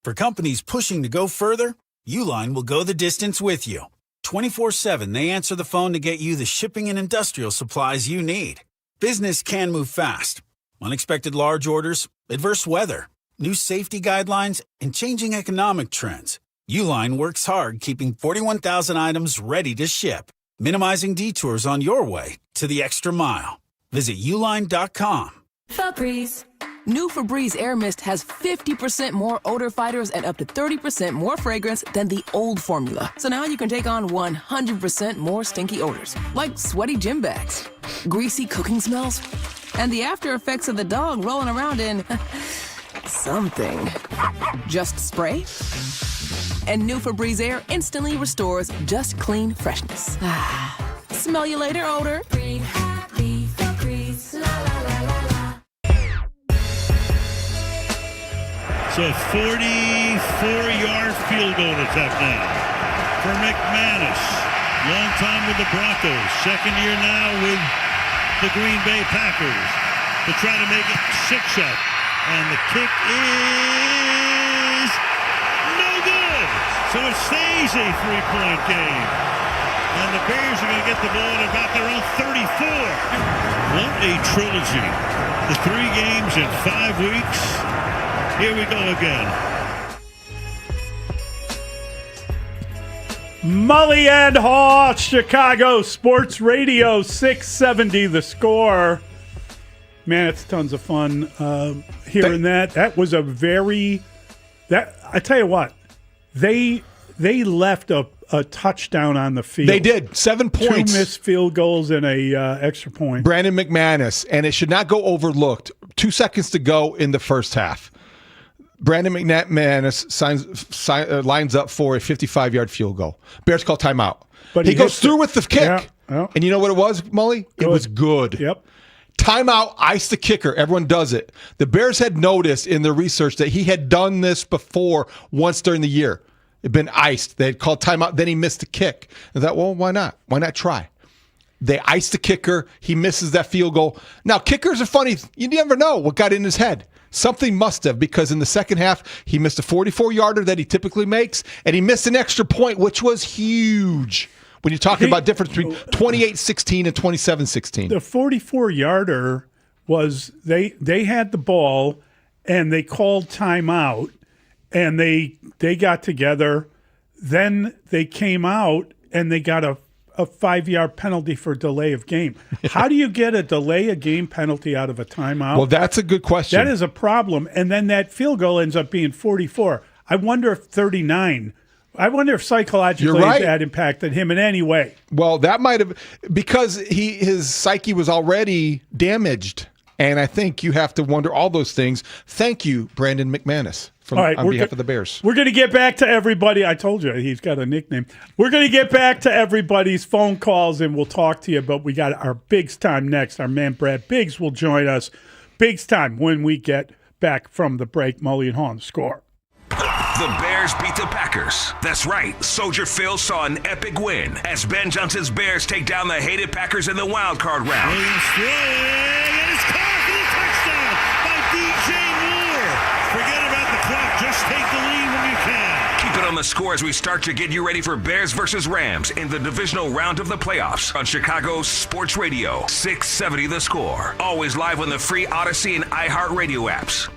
For companies pushing to go further, Uline will go the distance with you. 24/7, they answer the phone to get you the shipping and industrial supplies you need. Business can move fast. Unexpected large orders, adverse weather, new safety guidelines, and changing economic trends. Uline works hard keeping 41,000 items ready to ship, minimizing detours on your way to the extra mile. Visit uline.com. Febreze. New Febreze Air Mist has 50% more odor fighters and up to 30% more fragrance than the old formula. So now you can take on 100% more stinky odors, like sweaty gym bags, greasy cooking smells, and the after effects of the dog rolling around in something. Just spray, and new Febreze Air instantly restores just clean freshness. Smell you later, odor. Breathe happy, Febreze, la la la la la. So a 44-yard field goal attempt now for McManus. Long time with the Broncos. Second year now with the Green Bay Packers. To try to make it 6-up. And the kick is no good. So it stays a 3-point game. And the Bears are going to get the ball at about their own 34. What a trilogy. The 3 games in 5 weeks. Here we go again. Mully and Haugh, Chicago Sports Radio 670 The Score. Man, it's tons of fun hearing that. That was a I tell you what, they left a touchdown on the field. They did. 7 points. 2 missed field goals and a extra point. Brandon McManus, and it should not go overlooked. 2 seconds to go in the first half. Brandon McManus lines up for a 55-yard field goal. Bears call timeout. But he goes through with the kick. Yeah. And you know what it was, Mully? It was good. Yep. Timeout, ice the kicker. Everyone does it. The Bears had noticed in their research that he had done this before once during the year. It had been iced. They had called timeout. Then he missed the kick. And thought, well, why not? Why not try? They iced the kicker. He misses that field goal. Now, kickers are funny. You never know what got in his head. Something must have, because in the second half, he missed a 44-yarder that he typically makes, and he missed an extra point, which was huge when you're talking about difference between 28-16 and 27-16. The 44-yarder was they had the ball, and they called timeout, and they got together. Then they came out, and they got a 5-yard penalty for delay of game. How do you get a delay of game penalty out of a timeout? Well, that's a good question. That is a problem. And then that field goal ends up being 44. I wonder if 39. I wonder if psychologically that impacted him in any way. Well, that might have, because his psyche was already damaged. And I think you have to wonder all those things. Thank you, Brandon McManus, on behalf of the Bears. We're going to get back to everybody. I told you he's got a nickname. We're going to get back to everybody's phone calls, and we'll talk to you. But we got our Biggs time next. Our man Brad Biggs will join us. Biggs time when we get back from the break. Mully and Haugh on The Score. The Bears beat the Packers. That's right. Soldier Phil saw an epic win as Ben Johnson's Bears take down the hated Packers in the wild card round. Williams throwing, and it's caught for the touchdown by DJ Moore. Forget about the clock. Just take the lead when you can. Keep it on The Score as we start to get you ready for Bears versus Rams in the divisional round of the playoffs on Chicago Sports Radio 670 The Score. Always live on the free Odyssey and iHeartRadio apps.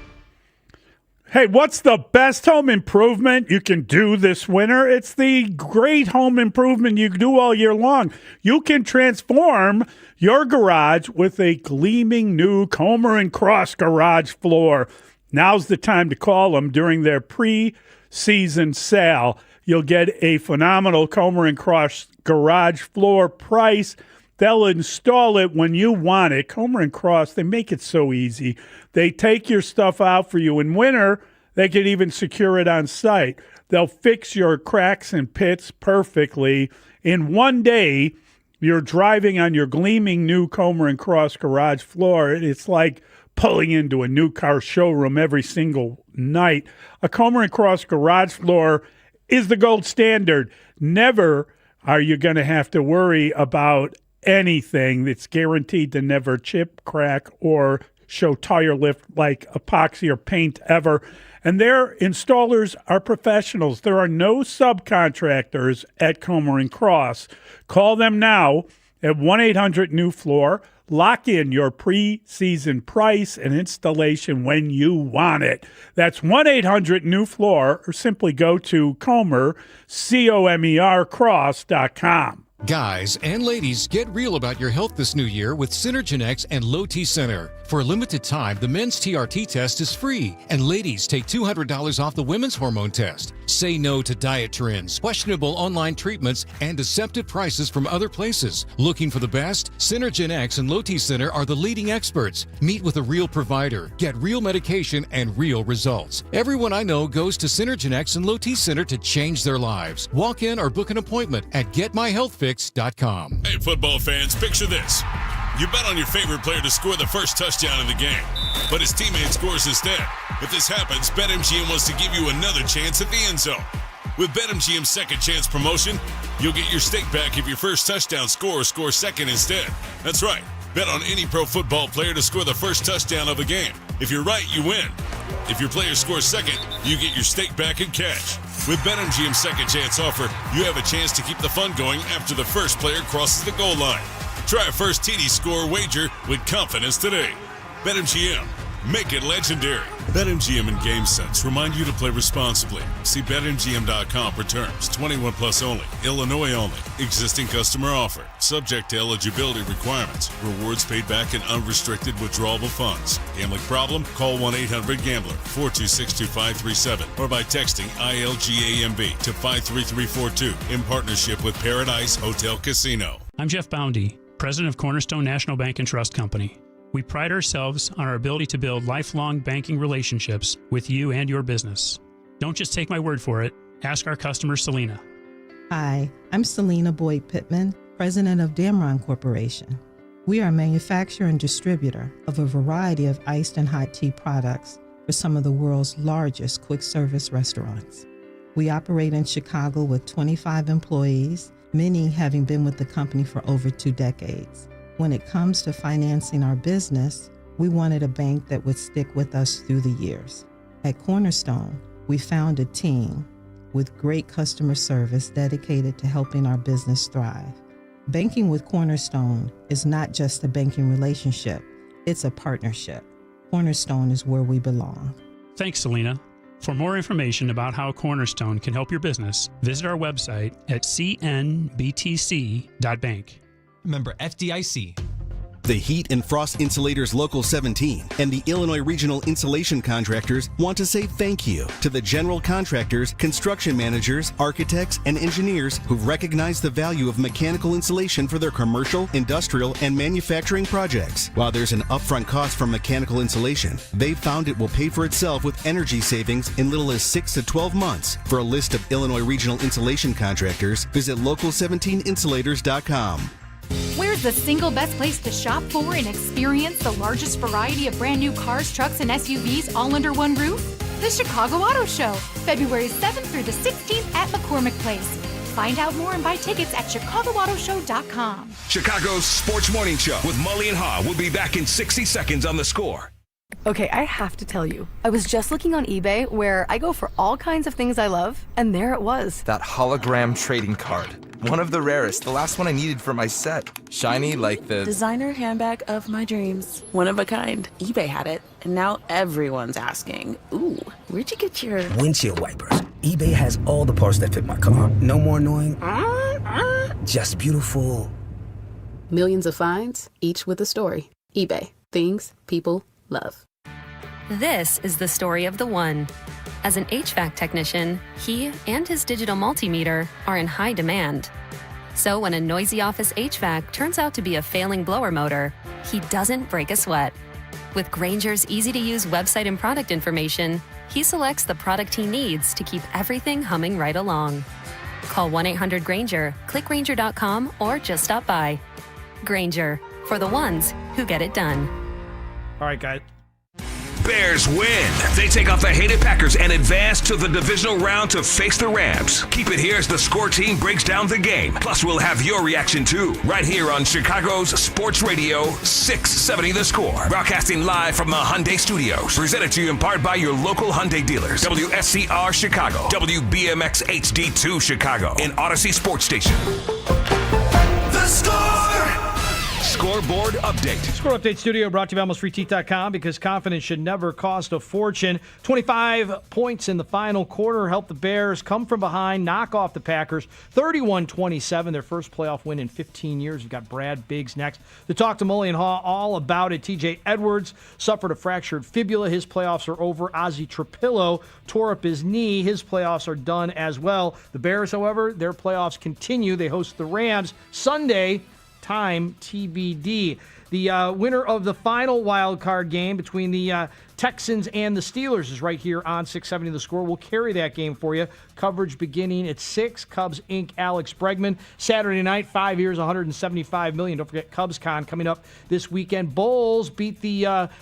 Hey, what's the best home improvement you can do this winter? It's the great home improvement you do all year long. You can transform your garage with a gleaming new Comer and Cross garage floor. Now's the time to call them during their pre-season sale. You'll get a phenomenal Comer and Cross garage floor price They'll install it when you want it. Comer & Cross, they make it so easy. They take your stuff out for you. In winter, they can even secure it on site. They'll fix your cracks and pits perfectly. In one day, you're driving on your gleaming new Comer & Cross garage floor. It's like pulling into a new car showroom every single night. A Comer & Cross garage floor is the gold standard. Never are you going to have to worry about anything that's guaranteed to never chip, crack, or show tire lift like epoxy or paint ever. And their installers are professionals. There are no subcontractors at Comer & Cross. Call them now at 1-800-NEW-FLOOR. Lock in your pre-season price and installation when you want it. That's 1-800-NEW-FLOOR, or simply go to Comer, C-O-M-E-R, cross.com. Guys and ladies, get real about your health this new year with Synergenex and Low T Center. For a limited time, the men's TRT test is free, and ladies take $200 off the women's hormone test. Say no to diet trends, questionable online treatments, and deceptive prices from other places. Looking for the best? Synergenex and Low T Center are the leading experts. Meet with a real provider, get real medication, and real results. Everyone I know goes to Synergenex and Low T Center to change their lives. Walk in or book an appointment at GetMyHealthFix.com. Hey, football fans, picture this. You bet on your favorite player to score the first touchdown of the game, but his teammate scores instead. If this happens, BetMGM wants to give you another chance at the end zone. With BetMGM's second chance promotion, you'll get your stake back if your first touchdown scorer scores second instead. That's right. Bet on any pro football player to score the first touchdown of a game. If you're right, you win. If your player scores second, you get your stake back in cash. With BetMGM's second chance offer, you have a chance to keep the fun going after the first player crosses the goal line. Try a first TD score wager with confidence today. BetMGM. Make it legendary. BetMGM and GameSense remind you to play responsibly. See BetMGM.com for terms. 21 plus only. Illinois only. Existing customer offer. Subject to eligibility requirements. Rewards paid back in unrestricted withdrawable funds. Gambling problem? Call 1-800-GAMBLER 426-2537 or by texting ILGAMB to 53342 in partnership with Paradise Hotel Casino. I'm Jeff Boundy, president of Cornerstone National Bank and Trust Company. We pride ourselves on our ability to build lifelong banking relationships with you and your business. Don't just take my word for it. Ask our customer, Selena. Hi, I'm Selena Boyd Pittman, president of Damron Corporation. We are a manufacturer and distributor of a variety of iced and hot tea products for some of the world's largest quick service restaurants. We operate in Chicago with 25 employees, many having been with the company for over 2 decades. When it comes to financing our business, we wanted a bank that would stick with us through the years. At Cornerstone, we found a team with great customer service dedicated to helping our business thrive. Banking with Cornerstone is not just a banking relationship, it's a partnership. Cornerstone is where we belong. Thanks, Selena. For more information about how Cornerstone can help your business, visit our website at cnbtc.bank. Member FDIC. The Heat and Frost Insulators Local 17 and the Illinois Regional Insulation Contractors want to say thank you to the general contractors, construction managers, architects, and engineers who've recognized the value of mechanical insulation for their commercial, industrial, and manufacturing projects. While there's an upfront cost for mechanical insulation, they've found it will pay for itself with energy savings in little as 6 to 12 months. For a list of Illinois Regional Insulation Contractors, visit local17insulators.com. Where's the single best place to shop for and experience the largest variety of brand new cars, trucks, and SUVs all under one roof? The Chicago Auto Show, February 7th through the 16th at McCormick Place. Find out more and buy tickets at ChicagoAutoShow.com. Chicago's Sports Morning Show with Mully and Haugh will be back in 60 seconds on The Score. Okay, I have to tell you, I was just looking on eBay where I go for all kinds of things I love, and there it was. That hologram trading card. One of the rarest, the last one I needed for my set. Shiny like the designer handbag of my dreams. One of a kind. eBay had it, and now everyone's asking, ooh, where'd you get your windshield wipers? eBay has all the parts that fit my car. No more annoying, just beautiful. Millions of finds, each with a story. eBay. Things people love. This is the story of the one. As an HVAC technician, he and his digital multimeter are in high demand. So when a noisy office HVAC turns out to be a failing blower motor, he doesn't break a sweat. With Grainger's easy-to-use website and product information, he selects the product he needs to keep everything humming right along. Call 1-800-GRAINGER, click Grainger.com, or just stop by. Grainger, for the ones who get it done. All right, guys. Bears win. They take off the hated Packers and advance to the divisional round to face the Rams. Keep it here as the score team breaks down the game. Plus, we'll have your reaction too, right here on Chicago's Sports Radio 670 The Score. Broadcasting live from the Hyundai Studios. Presented to you in part by your local Hyundai dealers. WSCR Chicago, WBMX HD2 Chicago, and Odyssey Sports Station. The Score! Scoreboard update. Score Update Studio brought to you by AlmostFreeTeeth.com, because confidence should never cost a fortune. 25 points in the final quarter helped the Bears come from behind, knock off the Packers 31-27, their first playoff win in 15 years. We've got Brad Biggs next to talk to Mully and Haugh all about it. TJ Edwards suffered a fractured fibula. His playoffs are over. Ozzie Trapillo tore up his knee. His playoffs are done as well. The Bears, however, their playoffs continue. They host the Rams Sunday. Time TBD. The winner of the final wild card game between the Texans and the Steelers is right here on 670 The Score. We'll carry that game for you. Coverage beginning at 6. Cubs Inc. Alex Bregman. Saturday night, 5 years, $175 million. Don't forget CubsCon coming up this weekend. Bulls beat the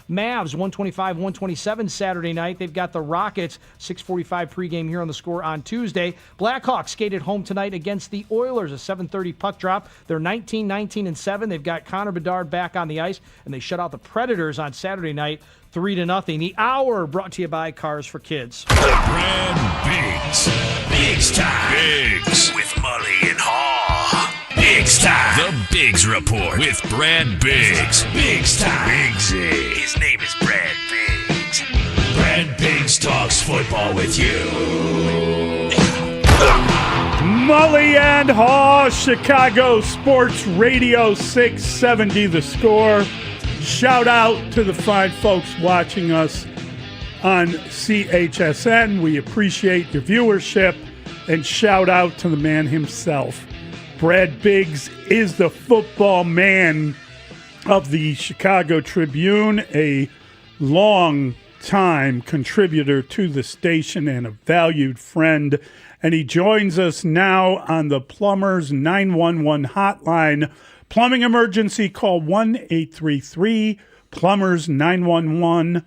Mavs 125-127 Saturday night. They've got the Rockets 6:45 pregame here on The Score on Tuesday. Blackhawks skated home tonight against the Oilers, a 7:30 puck drop. They're 19-19-7. They've got Connor Bedard back on the ice, and they shut out the Predators on Saturday night 3-0. The Hour brought to you by Cars for Kids. Brad Biggs. Biggs time. Biggs. With Mully and Haugh. Biggs time. The Biggs Report with Brad Biggs. Biggs time. Biggsy. His name is Brad Biggs. Brad Biggs talks football with you. Mully and Haugh, Chicago Sports Radio 670 The Score. Shout out to the fine folks watching us on CHSN. We appreciate your viewership. And shout out to the man himself. Brad Biggs is the football man of the Chicago Tribune, a long-time contributor to the station and a valued friend. And he joins us now on the Plumbers 911 hotline. Plumbing emergency, call 1-833-PLUMBERS-911.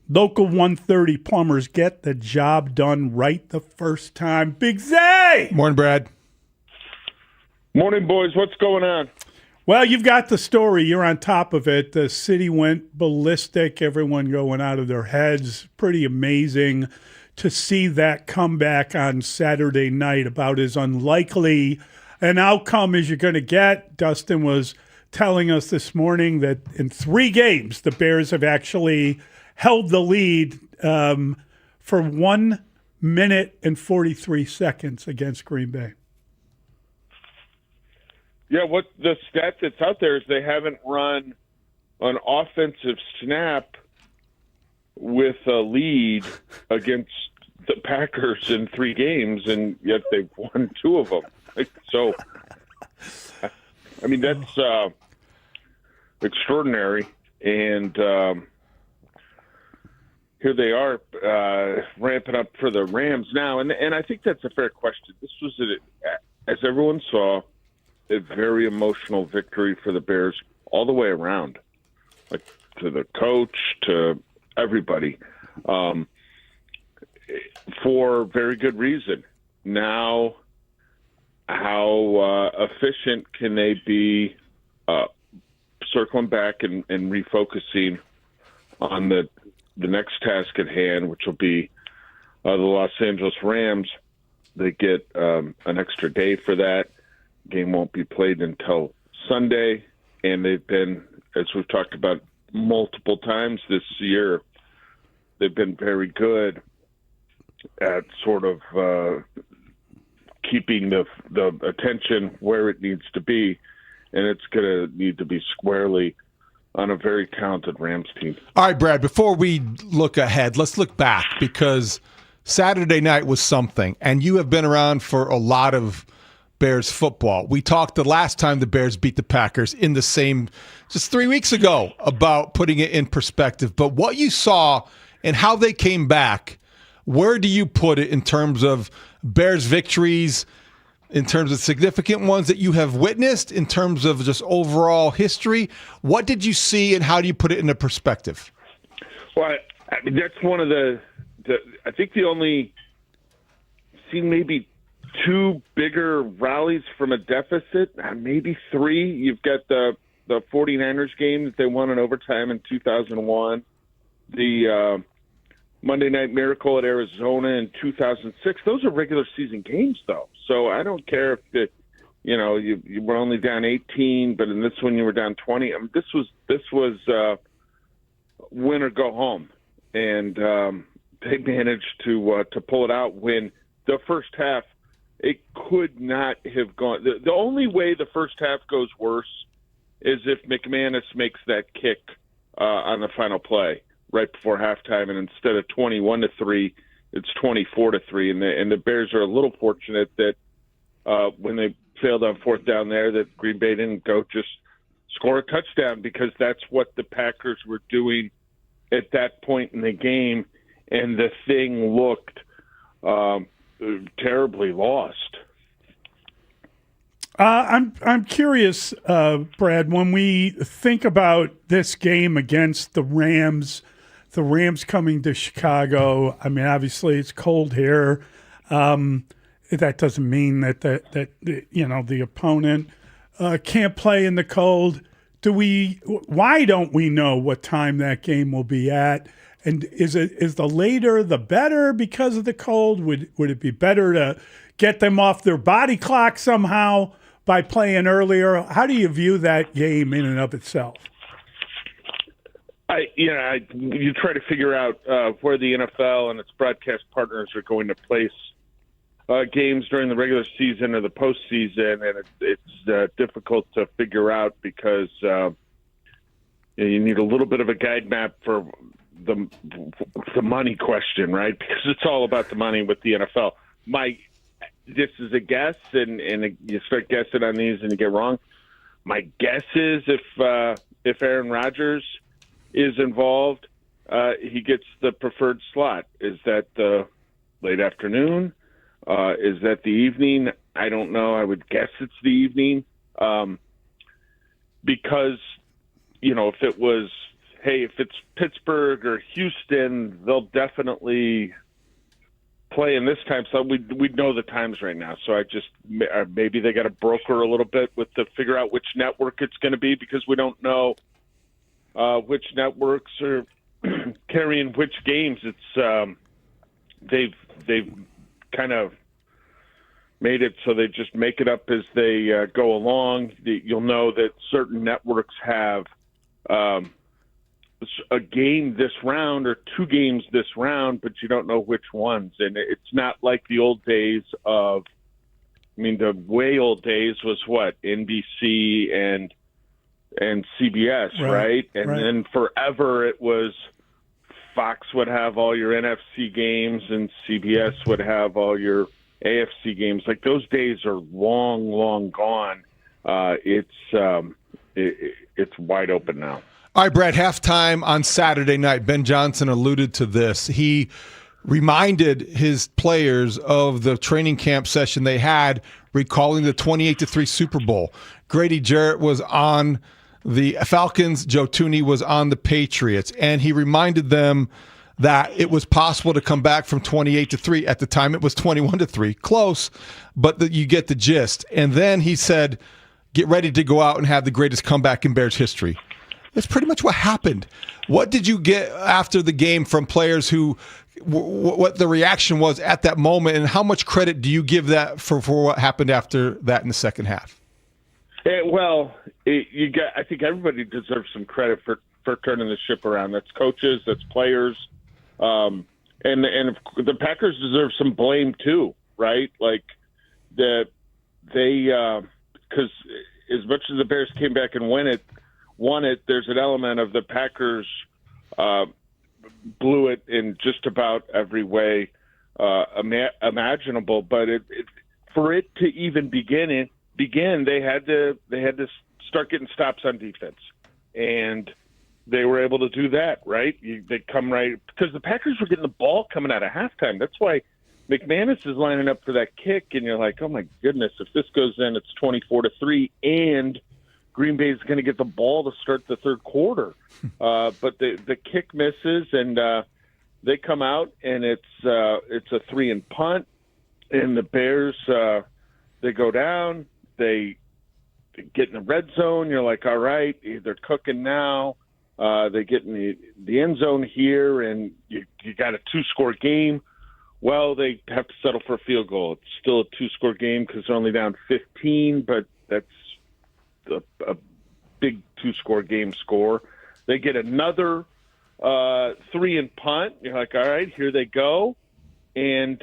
Local 130 plumbers get the job done right the first time. Big Zay! Morning, Brad. Morning, boys. What's going on? Well, you've got the story. You're on top of it. The city went ballistic. Everyone going out of their heads. Pretty amazing to see that comeback on Saturday night. About as unlikely an outcome as you're going to get. Dustin was telling us this morning that in 3 games, the Bears have actually held the lead for 1 minute and 43 seconds against Green Bay. Yeah, what the stat that's out there is they haven't run an offensive snap with a lead against the Packers in 3 games, and yet they've won 2 of them. So, I mean, that's extraordinary. And here they are ramping up for the Rams now. And I think that's a fair question. This was, as everyone saw, a very emotional victory for the Bears all the way around, like to the coach, to everybody, for very good reason. Now, how efficient can they be circling back and refocusing on the next task at hand, which will be the Los Angeles Rams? They get an extra day for that. Game won't be played until Sunday, and they've been, as we've talked about multiple times this year, they've been very good at sort of keeping the attention where it needs to be, and it's going to need to be squarely on a very talented Rams team. All right, Brad, before we look ahead, let's look back, because Saturday night was something, and you have been around for a lot of Bears football. We talked the last time the Bears beat the Packers in the same, just 3 weeks ago, about putting it in perspective. But what you saw and how they came back, where do you put it in terms of Bears victories, in terms of significant ones that you have witnessed, in terms of just overall history? What did you see and how do you put it into perspective? Well, I mean, that's one of the I think the only seen maybe 2 bigger rallies from a deficit, maybe 3. You've got the 49ers game that they won in overtime in 2001, the Monday Night Miracle at Arizona in 2006. Those are regular season games, though. So I don't care if you were only down 18, but in this one you were down 20. I mean, this was win or go home, and they managed to pull it out when the first half. It could not have gone. The only way the first half goes worse is if McManus makes that kick on the final play right before halftime, and instead of 21-3, it's 24-3. And the Bears are a little fortunate that when they failed on fourth down there, that Green Bay didn't go just score a touchdown, because that's what the Packers were doing at that point in the game, and the thing looked terribly lost. I'm curious, Brad, when we think about this game against the Rams coming to Chicago. I mean, obviously it's cold here. That doesn't mean that the opponent can't play in the cold. Why don't we know what time that game will be at? And is the later the better because of the cold? Would it be better to get them off their body clock somehow by playing earlier? How do you view that game in and of itself? You try to figure out where the NFL and its broadcast partners are going to place games during the regular season or the postseason, and it's difficult to figure out because you need a little bit of a guide map for the money question, right? Because it's all about the money with the NFL. This is a guess, and you start guessing on these and you get wrong. My guess is if Aaron Rodgers is involved, he gets the preferred slot. Is that the late afternoon? Is that the evening? I don't know. I would guess it's the evening, because if it's Pittsburgh or Houston, they'll definitely play in this time. So we'd know the times right now. So maybe they got to broker a little bit to figure out which network it's going to be, because we don't know which networks are carrying which games. It's they've kind of made it so they just make it up as they go along. You'll know that certain networks have a game this round or 2 games this round, but you don't know which ones. And it's not like the old days the way old days was what? NBC and CBS, right? And then forever it was Fox would have all your NFC games and CBS would have all your AFC games. Like, those days are long, long gone. It's wide open now. All right, Brad, halftime on Saturday night, Ben Johnson alluded to this. He reminded his players of the training camp session they had, recalling the 28-3 Super Bowl. Grady Jarrett was on the Falcons, Joe Thuney was on the Patriots, and he reminded them that it was possible to come back from 28-3. At the time, it was 21-3. Close, but you get the gist. And then he said, get ready to go out and have the greatest comeback in Bears history. That's pretty much what happened. What did you get after the game from players what the reaction was at that moment, and how much credit do you give that for what happened after that in the second half? I think everybody deserves some credit for turning the ship around. That's coaches, that's players, and the Packers deserve some blame too, right? Like because as much as the Bears came back and won it, there's an element of the Packers blew it in just about every way imaginable. But for it to even begin, they had to start getting stops on defense, and they were able to do that. Right, they come right because the Packers were getting the ball coming out of halftime. That's why McManus is lining up for that kick, and you're like, oh my goodness, if this goes in, it's 24-3, and Green Bay is going to get the ball to start the third quarter. But the kick misses, and they come out, and it's a 3-and-punt, and the Bears they go down, they get in the red zone. You're like, all right, they're cooking now. They get in the end zone here, and you got a 2-score game. Well, they have to settle for a field goal. It's still a 2-score game because they're only down 15, but that's a big 2-score game score. They get another 3-and-punt. You're like, all right, here they go. And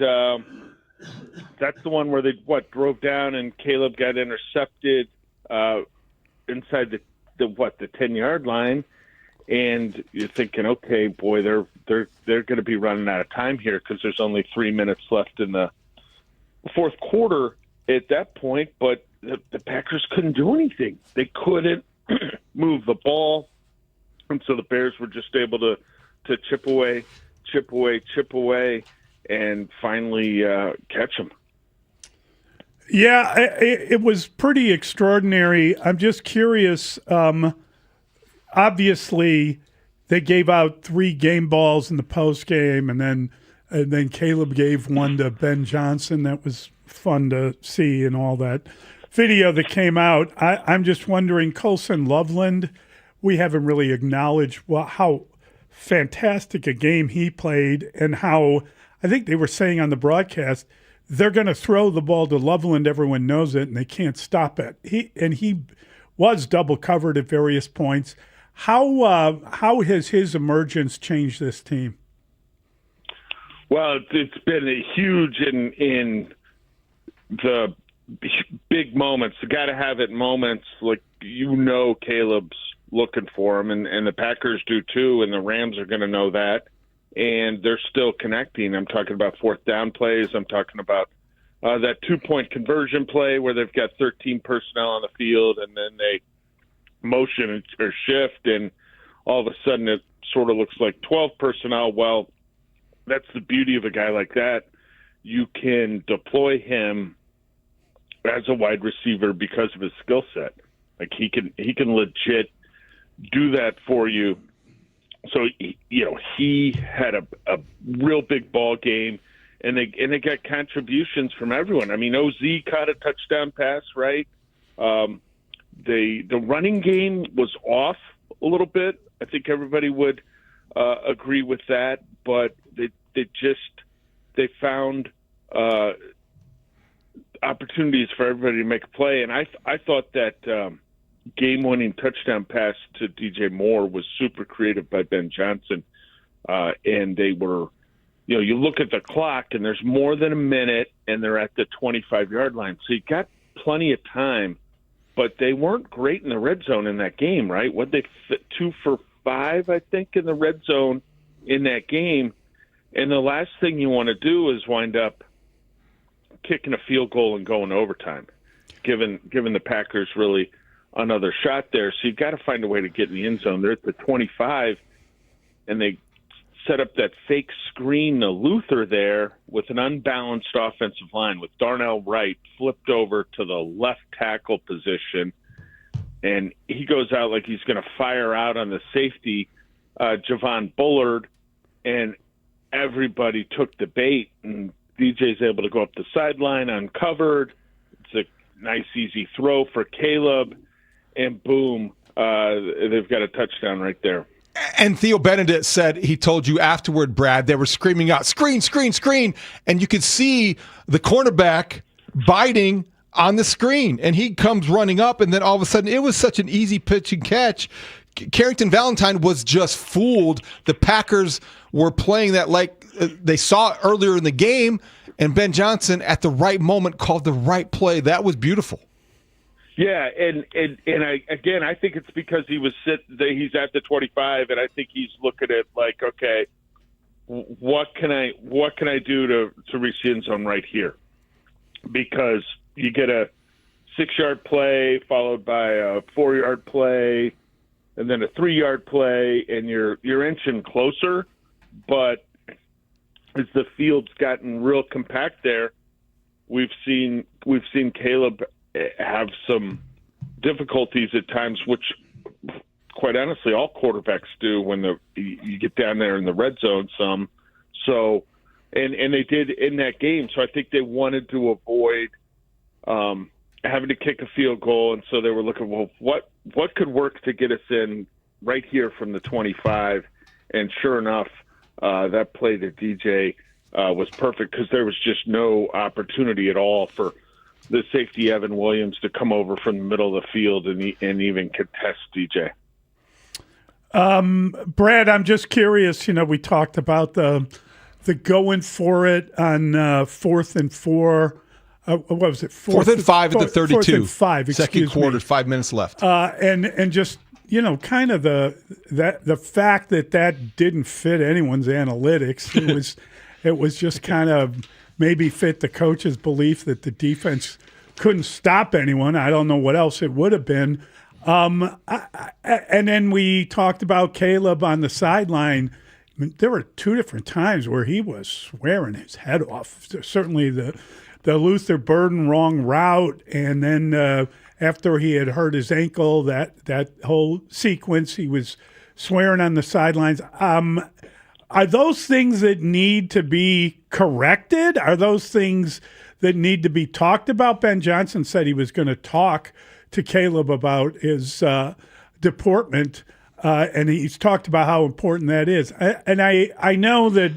that's the one where they, drove down and Caleb got intercepted inside the 10-yard line. And you're thinking, okay, boy, they're going to be running out of time here because there's only 3 minutes left in the fourth quarter at that point. But the Packers couldn't do anything. They couldn't move the ball, and so the Bears were just able to chip away, and finally catch them. Yeah, it was pretty extraordinary. I'm just curious. Obviously, they gave out 3 game balls in the post game, and then Caleb gave one to Ben Johnson. That was fun to see, and all that video that came out. I'm just wondering, Colson Loveland, we haven't really acknowledged how fantastic a game he played, and how I think they were saying on the broadcast they're going to throw the ball to Loveland. Everyone knows it, and they can't stop it. He was double covered at various points. How has his emergence changed this team? Well, it's been a huge in the big moments. You got to have it moments like Caleb's looking for him, and the Packers do too, and the Rams are going to know that, and they're still connecting. I'm talking about 4th down plays. I'm talking about that 2-point conversion play where they've got 13 personnel on the field, and then they motion or shift, and all of a sudden it sort of looks like 12 personnel. Well, that's the beauty of a guy like that. You can deploy him as a wide receiver because of his skill set. Like he can legit do that for you. So he had a real big ball game, and they got contributions from everyone. I mean, OZ caught a touchdown pass, right? The running game was off a little bit. I think everybody would agree with that, but they found opportunities for everybody to make a play. And I thought that game-winning touchdown pass to DJ Moore was super creative by Ben Johnson. And they were, you look at the clock and there's more than a minute and they're at the 25-yard line. So you got plenty of time, but they weren't great in the red zone in that game, right? What they fit 2 for 5, I think, in the red zone in that game. And the last thing you want to do is wind up kicking a field goal and going overtime, given the Packers really another shot there. So you've got to find a way to get in the end zone. They're at the 25, and they set up that fake screen to Luther there with an unbalanced offensive line with Darnell Wright flipped over to the left tackle position, and he goes out like he's going to fire out on the safety, Javon Bullard, and everybody took the bait, and DJ's able to go up the sideline uncovered. It's a nice, easy throw for Caleb, and boom, they've got a touchdown right there. And Theo Benedict said he told you afterward, Brad, they were screaming out, screen, screen, screen, and you could see the cornerback biting on the screen, and he comes running up, and then all of a sudden it was such an easy pitch and catch. Carrington Valentine was just fooled. The Packers were playing that like they saw earlier in the game, and Ben Johnson at the right moment called the right play. That was beautiful. Yeah, and I think it's because he's at the 25, and I think he's looking at like, okay, what can I do to reach the end zone right here? because you get a 6-yard play followed by a 4-yard play and then a 3-yard play, and you're inching closer. But as the field's gotten real compact there, we've seen Caleb have some difficulties at times, which quite honestly all quarterbacks do when you get down there in the red zone some. So and they did in that game. So I think they wanted to avoid having to kick a field goal, and so they were looking, well, what could work to get us in right here from the 25? And sure enough, that play to DJ was perfect because there was just no opportunity at all for the safety Evan Williams to come over from the middle of the field and even contest DJ. Brad, I'm just curious. We talked about the going for it on 4th and 4. What was it? 4th and 5 at the 32. 4th and 5. Second quarter, 5 minutes left. And just kind of the fact that didn't fit anyone's analytics. It was just kind of maybe fit the coach's belief that the defense couldn't stop anyone. I don't know what else it would have been. And then we talked about Caleb on the sideline. I mean, there were 2 different times where he was swearing his head off. Certainly the Luther Burden wrong route, and then after he had hurt his ankle, that whole sequence, he was swearing on the sidelines. Are those things that need to be corrected? Are those things that need to be talked about? Ben Johnson said he was going to talk to Caleb about his deportment, and he's talked about how important that is. And I know that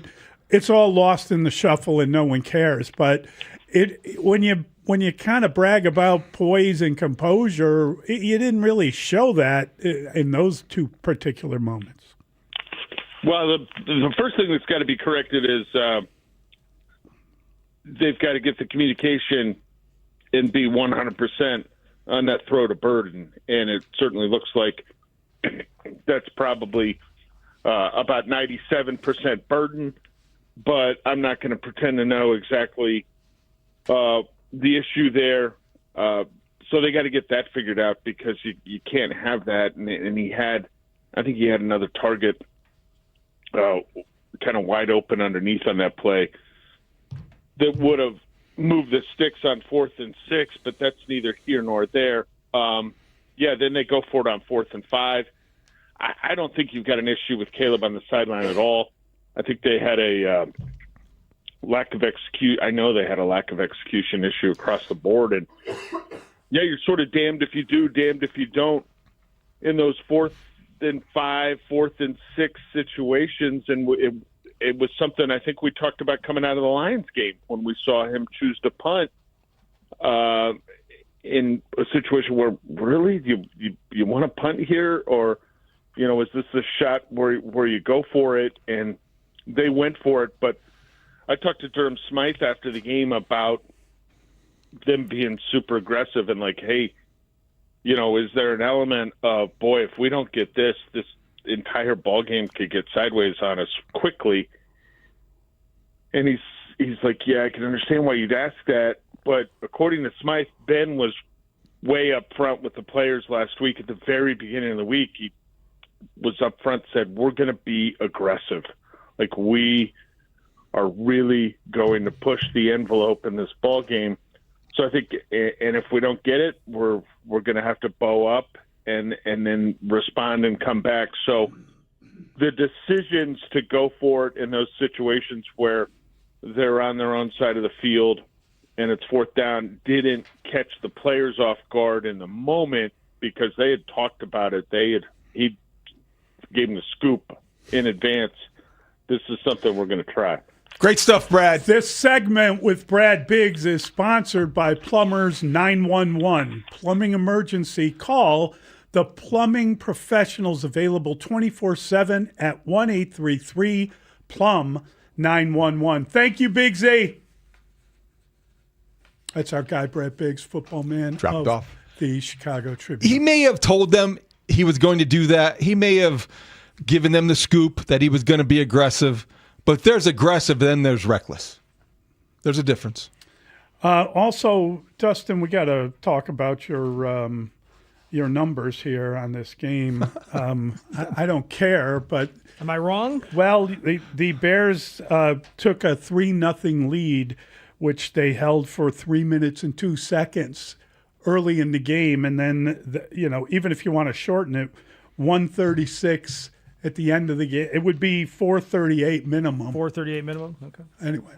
it's all lost in the shuffle and no one cares, but when you kind of brag about poise and composure, you didn't really show that in those 2 particular moments. Well, the first thing that's got to be corrected is they've got to get the communication and be 100% on that throw to Burden, and it certainly looks like that's probably about 97% Burden, but I'm not going to pretend to know exactly the issue there. So they got to get that figured out because you can't have that. And I think he had another target kind of wide open underneath on that play that would have moved the sticks on 4th and 6, but that's neither here nor there. Then they go for it on 4th and 5. I don't think you've got an issue with Caleb on the sideline at all. I think they had a lack of execution. I know they had a lack of execution issue across the board, and you're sort of damned if you do, damned if you don't in those 4th and 5, 4th and 6 situations. And it was something I think we talked about coming out of the Lions game when we saw him choose to punt in a situation where really you want to punt here, or is this a shot where you go for it? And they went for it, but I talked to Durham Smythe after the game about them being super aggressive and like, hey, is there an element of, boy, if we don't get this entire ball game could get sideways on us quickly. And he's like, yeah, I can understand why you'd ask that. But according to Smythe, Ben was way up front with the players last week. At the very beginning of the week, he was up front, said, we're going to be aggressive. Like, we are really going to push the envelope in this ball game. So I think, and if we don't get it, we're going to have to bow up and then respond and come back. So the decisions to go for it in those situations where they're on their own side of the field and it's 4th down didn't catch the players off guard in the moment because they had talked about it. He gave them the scoop in advance. This is something we're going to try. Great stuff, Brad. This segment with Brad Biggs is sponsored by Plumbers 911. Plumbing emergency, call the plumbing professionals, available 24/7 at 1-833-PLUM-911. Thank you, Biggsy. That's our guy, Brad Biggs, football man. Dropped off. The Chicago Tribune. He may have told them he was going to do that. He may have given them the scoop that he was going to be aggressive. But if there's aggressive, then there's reckless. There's a difference. Also, Dustin, we got to talk about your numbers here on this game. I don't care, but am I wrong? Well, the Bears took a 3-0 lead, which they held for 3 minutes and 2 seconds early in the game, and then even if you want to shorten it, 1:36 at the end of the game, it would be 4:38 minimum. 4:38 minimum. Okay. Anyway.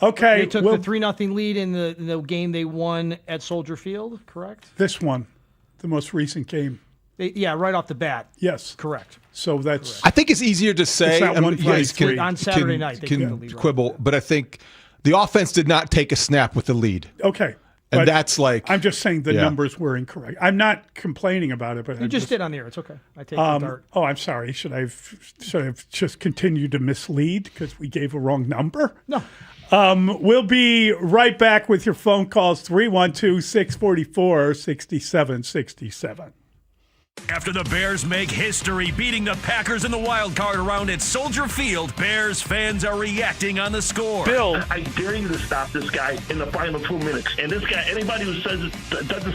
Okay. They took the 3-0 lead in the game they won at Soldier Field, correct? This one, the most recent game. Right off the bat. Yes. Correct. So that's. I think it's easier to say. You guys can, on Saturday night, they can took the lead quibble, but I think the offense did not take a snap with the lead. Okay. And that's like. I'm just saying the numbers were incorrect. I'm not complaining about it, but you just did on the air. It's okay. I take the dart. Oh, I'm sorry. Should I have just continued to mislead because we gave a wrong number? No. We'll be right back with your phone calls, 312-644-6767. After the Bears make history beating the Packers in the wild card round at Soldier Field, Bears fans are reacting on the score. Bill, I dare you to stop this guy in the final 2 minutes. And this guy, anybody who doesn't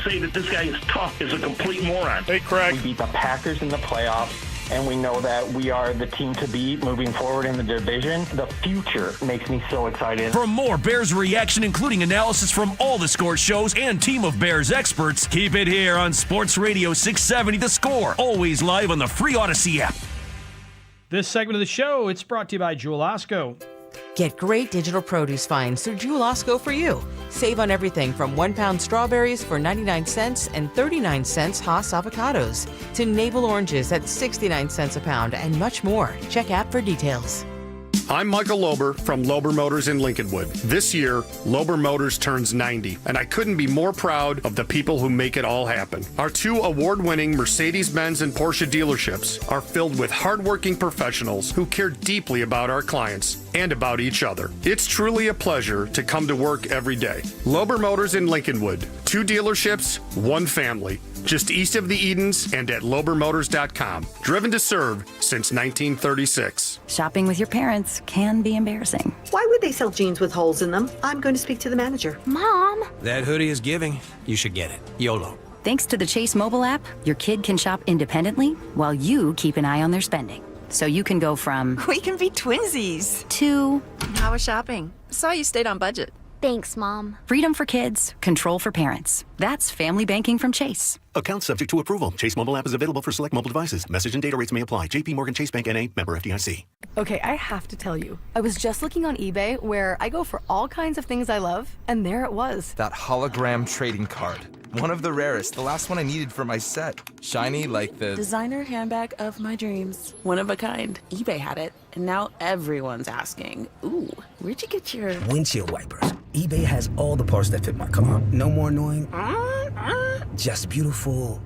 say that this guy is tough is a complete moron. Hey, Craig. We beat the Packers in the playoffs, and we know that we are the team to beat moving forward in the division. The future makes me so excited. For more Bears reaction, including analysis from all the Score shows and team of Bears experts, keep it here on Sports Radio 670 The Score, always live on the free Odyssey app. This segment of the show, it's brought to you by Jewel Osco. Get great digital produce finds through Jewel Osco for you. Save on everything from 1 pound strawberries for 99 cents and 39 cents Haugh avocados to navel oranges at 69 cents a pound and much more. Check app for details. I'm Michael Lober from Lober Motors in Lincolnwood. This year, Lober Motors turns 90, and I couldn't be more proud of the people who make it all happen. Our 2 award-winning Mercedes-Benz and Porsche dealerships are filled with hardworking professionals who care deeply about our clients and about each other. It's truly a pleasure to come to work every day. Lober Motors in Lincolnwood. 2 dealerships, 1 family. Just east of the Edens and at LoberMotors.com. Driven to serve since 1936. Shopping with your parents can be embarrassing. Why would they sell jeans with holes in them? I'm going to speak to the manager. Mom! That hoodie is giving. You should get it. YOLO. Thanks to the Chase mobile app, your kid can shop independently while you keep an eye on their spending. So you can go from... We can be twinsies. ...to... How was shopping? Saw you stayed on budget. Thanks, Mom. Freedom for kids, control for parents. That's family banking from Chase. Account subject to approval. Chase mobile app is available for select mobile devices. Message and data rates may apply. JP Morgan Chase Bank N.A. member FDIC. Okay, I have to tell you. I was just looking on eBay where I go for all kinds of things I love, and there it was. That hologram trading card. One of the rarest. The last one I needed for my set. Shiny like the... Designer handbag of my dreams. One of a kind. eBay had it, and now everyone's asking, ooh, where'd you get your... Windshield wipers. eBay has all the parts that fit my car. No more annoying. Just beautiful.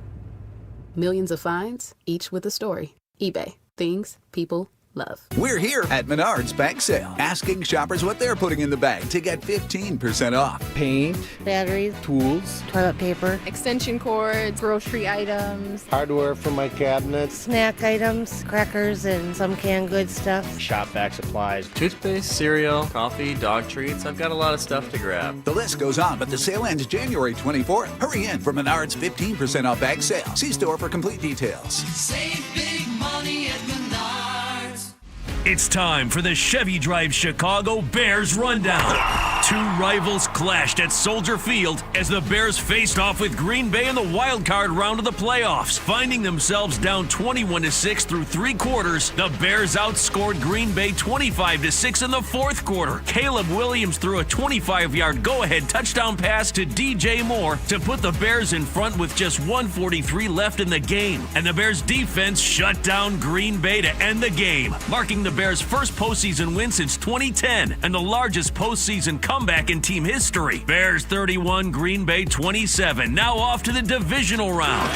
Millions of finds, each with a story. eBay. Things people love. We're here at Menards Bag Sale, asking shoppers what they're putting in the bag to get 15% off. Paint, batteries, tools, toilet paper, extension cords, grocery items, hardware for my cabinets, snack items, crackers, and some canned goods stuff. Shop vac supplies, toothpaste, cereal, coffee, dog treats. I've got a lot of stuff to grab. The list goes on, but the sale ends January 24th. Hurry in for Menards 15% off bag sale. See store for complete details. Save big money at Menards. It's time for the Chevy Drive Chicago Bears Rundown. 2 rivals clashed at Soldier Field as the Bears faced off with Green Bay in the wild card round of the playoffs. Finding themselves down 21-6 through 3 quarters, the Bears outscored Green Bay 25-6 in the 4th quarter. Caleb Williams threw a 25-yard go-ahead touchdown pass to DJ Moore to put the Bears in front with just 1:43 left in the game. And the Bears defense shut down Green Bay to end the game, marking the Bears' first postseason win since 2010 and the largest postseason comeback in team history. Bears 31, Green Bay 27. Now off to the divisional round.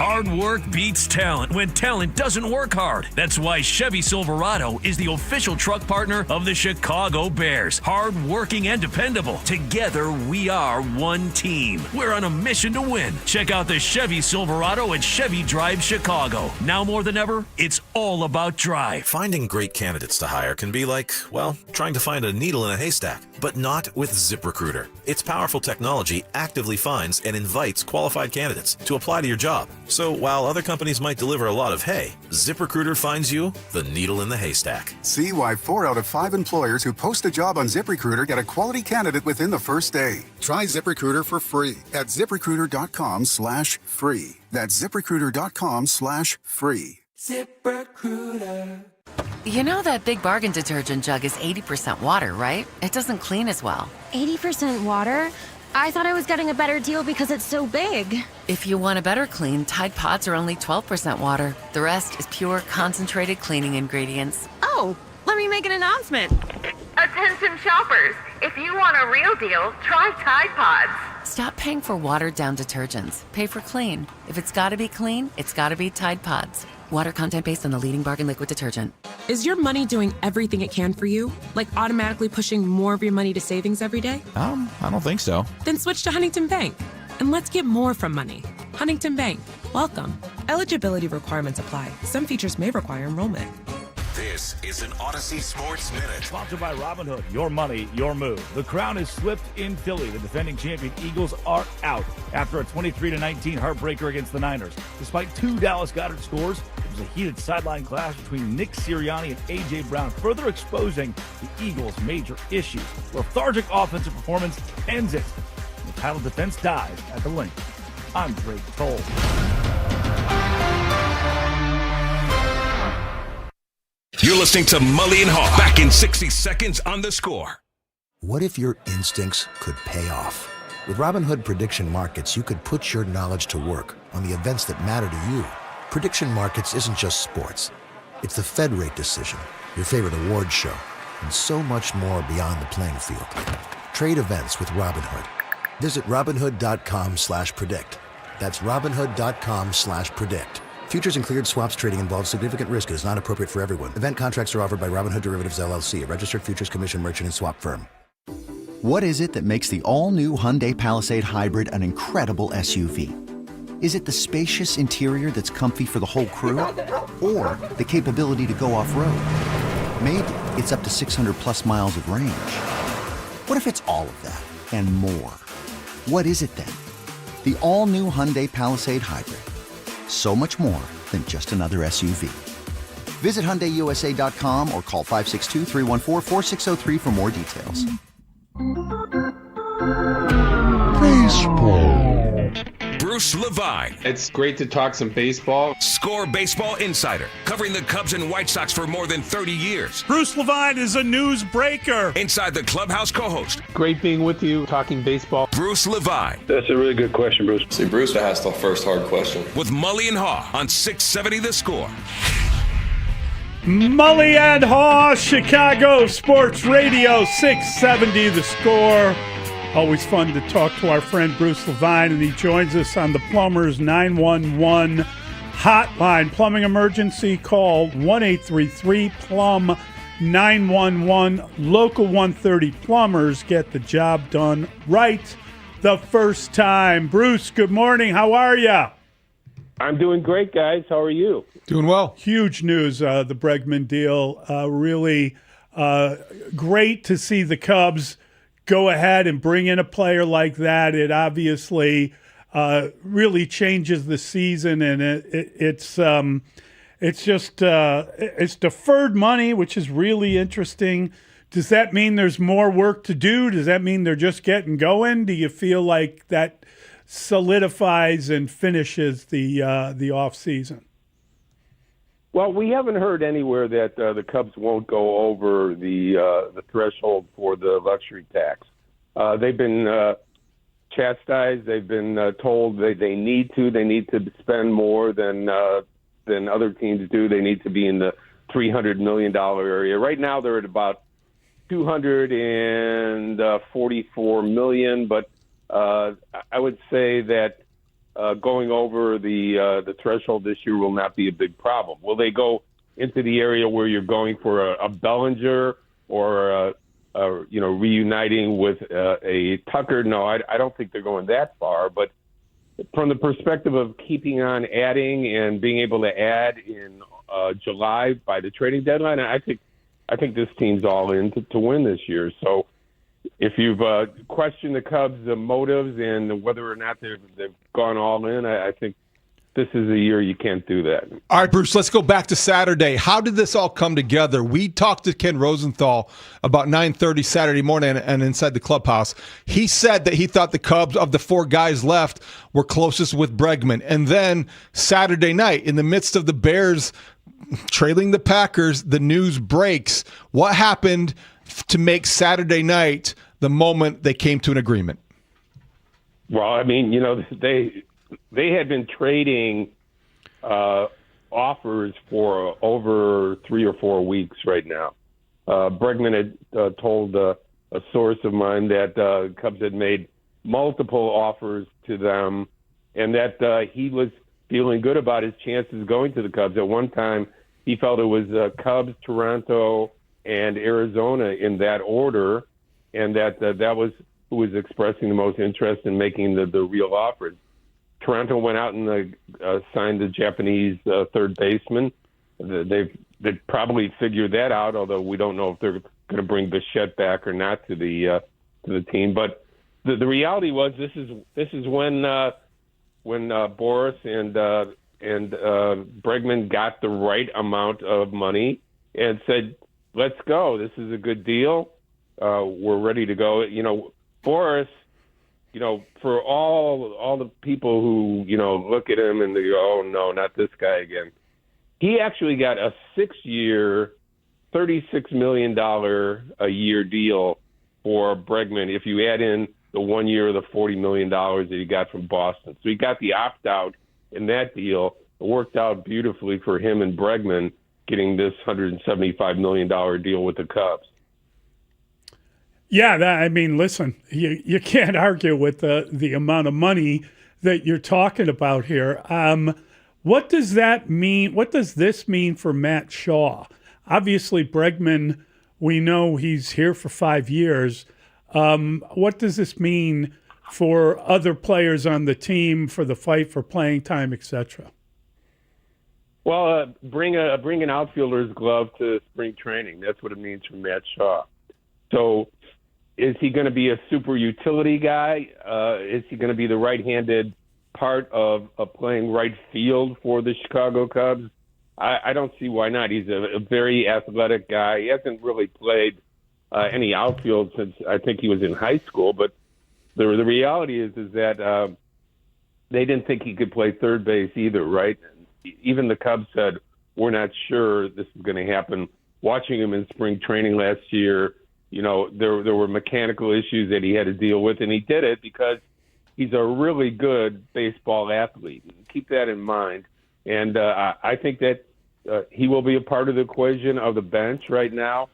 Hard work beats talent when talent doesn't work hard. That's why Chevy Silverado is the official truck partner of the Chicago Bears. Hard working and dependable. Together, we are one team. We're on a mission to win. Check out the Chevy Silverado at Chevy Drive Chicago. Now more than ever, it's all about drive. Finding great candidates to hire can be like, well, trying to find a needle in a haystack, but not with ZipRecruiter. Its powerful technology actively finds and invites qualified candidates to apply to your job. So while other companies might deliver a lot of hay, ZipRecruiter finds you the needle in the haystack. See why 4 out of 5 employers who post a job on ZipRecruiter get a quality candidate within the first day. Try ZipRecruiter for free at ZipRecruiter.com/free. That's ZipRecruiter.com/free. ZipRecruiter. You know that Big Bargain detergent jug is 80% water, right? It doesn't clean as well. 80% water? I thought I was getting a better deal because it's so big. If you want a better clean, Tide Pods are only 12% water. The rest is pure, concentrated cleaning ingredients. Oh, let me make an announcement. Attention shoppers, if you want a real deal, try Tide Pods. Stop paying for watered-down detergents. Pay for clean. If it's gotta be clean, it's gotta be Tide Pods. Water content based on the leading bargain liquid detergent. Is your money doing everything it can for you? Like automatically pushing more of your money to savings every day? I don't think so. Then switch to Huntington Bank. And let's get more from money. Huntington Bank. Welcome. Eligibility requirements apply. Some features may require enrollment. This is an Odyssey Sports Minute. Sponsored by Robinhood. Your money, your move. The crown is slipped in Philly. The defending champion Eagles are out after a 23-19 heartbreaker against the Niners. Despite 2 Dallas Goedert scores, it was a heated sideline clash between Nick Sirianni and A.J. Brown, further exposing the Eagles' major issues. Lethargic offensive performance ends it. The title defense dies at the link. I'm Drake Toll. You're listening to Mully and Haugh. Back in 60 seconds on The Score. What if your instincts could pay off? With Robinhood Prediction Markets, you could put your knowledge to work on the events that matter to you. Prediction Markets isn't just sports. It's the Fed rate decision, your favorite award show, and so much more beyond the playing field. Trade events with Robinhood. Visit Robinhood.com/predict. That's Robinhood.com/predict. Futures and cleared swaps trading involves significant risk and is not appropriate for everyone. Event contracts are offered by Robinhood Derivatives LLC, a registered futures commission merchant and swap firm. What is it that makes the all-new Hyundai Palisade Hybrid an incredible SUV? Is it the spacious interior that's comfy for the whole crew? Or the capability to go off-road? Maybe it's up to 600-plus miles of range. What if it's all of that and more? What is it then? The all-new Hyundai Palisade Hybrid. So much more than just another SUV. Visit HyundaiUSA.com or call 562-314-4603 for more details. Baseball. Bruce Levine. It's great to talk some baseball. Score Baseball Insider, covering the Cubs and White Sox for more than 30 years. Bruce Levine is a newsbreaker. Inside the Clubhouse co-host. Great being with you, talking baseball. Bruce Levine. That's a really good question, Bruce. See, Bruce asked the first hard question. With Mully and Haugh on 670 The Score. Mully and Haugh, Chicago Sports Radio, 670 The Score. Always fun to talk to our friend Bruce Levine, and he joins us on the Plumbers 911 hotline. Plumbing emergency, call 1-833-PLUM 911. Local 130 plumbers get the job done right the first time. Bruce, good morning. How are you? I'm doing great, guys. How are you? Doing well. Huge news, the Bregman deal. Really great to see the Cubs go ahead and bring in a player like that. It obviously really changes the season, and it's deferred money, which is really interesting. Does that mean there's more work to do? Does that mean they're just getting going? Do you feel like that solidifies and finishes the off season? Well, we haven't heard anywhere that the Cubs won't go over the threshold for the luxury tax. They've been chastised. They've been told they need to. They need to spend more than other teams do. They need to be in the $300 million area. Right now, they're at about $244 million, but I would say that going over the threshold this year will not be a big problem. Will they go into the area where you're going for a Bellinger or reuniting with a Tucker? No, I don't think they're going that far. But from the perspective of keeping on adding and being able to add in July by the trading deadline, I think this team's all in to win this year. So if you've questioned the Cubs' motives and whether or not they've gone all in, I think this is a year you can't do that. All right, Bruce, let's go back to Saturday. How did this all come together? We talked to Ken Rosenthal about 9:30 Saturday morning and inside the clubhouse. He said that he thought the Cubs, of the four guys left, were closest with Bregman. And then Saturday night, in the midst of the Bears trailing the Packers, the news breaks. What happened to make Saturday night the moment they came to an agreement? Well, I mean, they had been trading offers for over 3 or 4 weeks right now. Bregman had told a source of mine that Cubs had made multiple offers to them and that he was feeling good about his chances going to the Cubs. At one time, he felt it was Cubs, Toronto, and Arizona in that order, and that was who was expressing the most interest in making the real offers. Toronto went out and signed the Japanese third baseman. They've probably figured that out, although we don't know if they're going to bring Bichette back or not to the team. But the reality was this is when Boris and Bregman got the right amount of money and said, "Let's go. This is a good deal. We're ready to go." Boris. For all the people who, look at him and they go, "Oh, no, not this guy again." He actually got a 6-year, $36 million a year deal for Bregman if you add in the 1 year of the $40 million that he got from Boston. So he got the opt-out in that deal. It worked out beautifully for him and Bregman getting this $175 million deal with the Cubs. Yeah, listen, you can't argue with the amount of money that you're talking about here. What does that mean? What does this mean for Matt Shaw? Obviously, Bregman, we know he's here for 5 years. What does this mean for other players on the team, for the fight for playing time, etc.? Well, bring an outfielder's glove to spring training. That's what it means for Matt Shaw. So is he going to be a super utility guy? Is he going to be the right-handed part of playing right field for the Chicago Cubs? I don't see why not. He's a very athletic guy. He hasn't really played any outfield since I think he was in high school. But the reality is that they didn't think he could play third base either, right? Even the Cubs said, "We're not sure this is going to happen." Watching him in spring training last year, there were mechanical issues that he had to deal with, and he did it because he's a really good baseball athlete. Keep that in mind. And I think that he will be a part of the equation of the bench right now.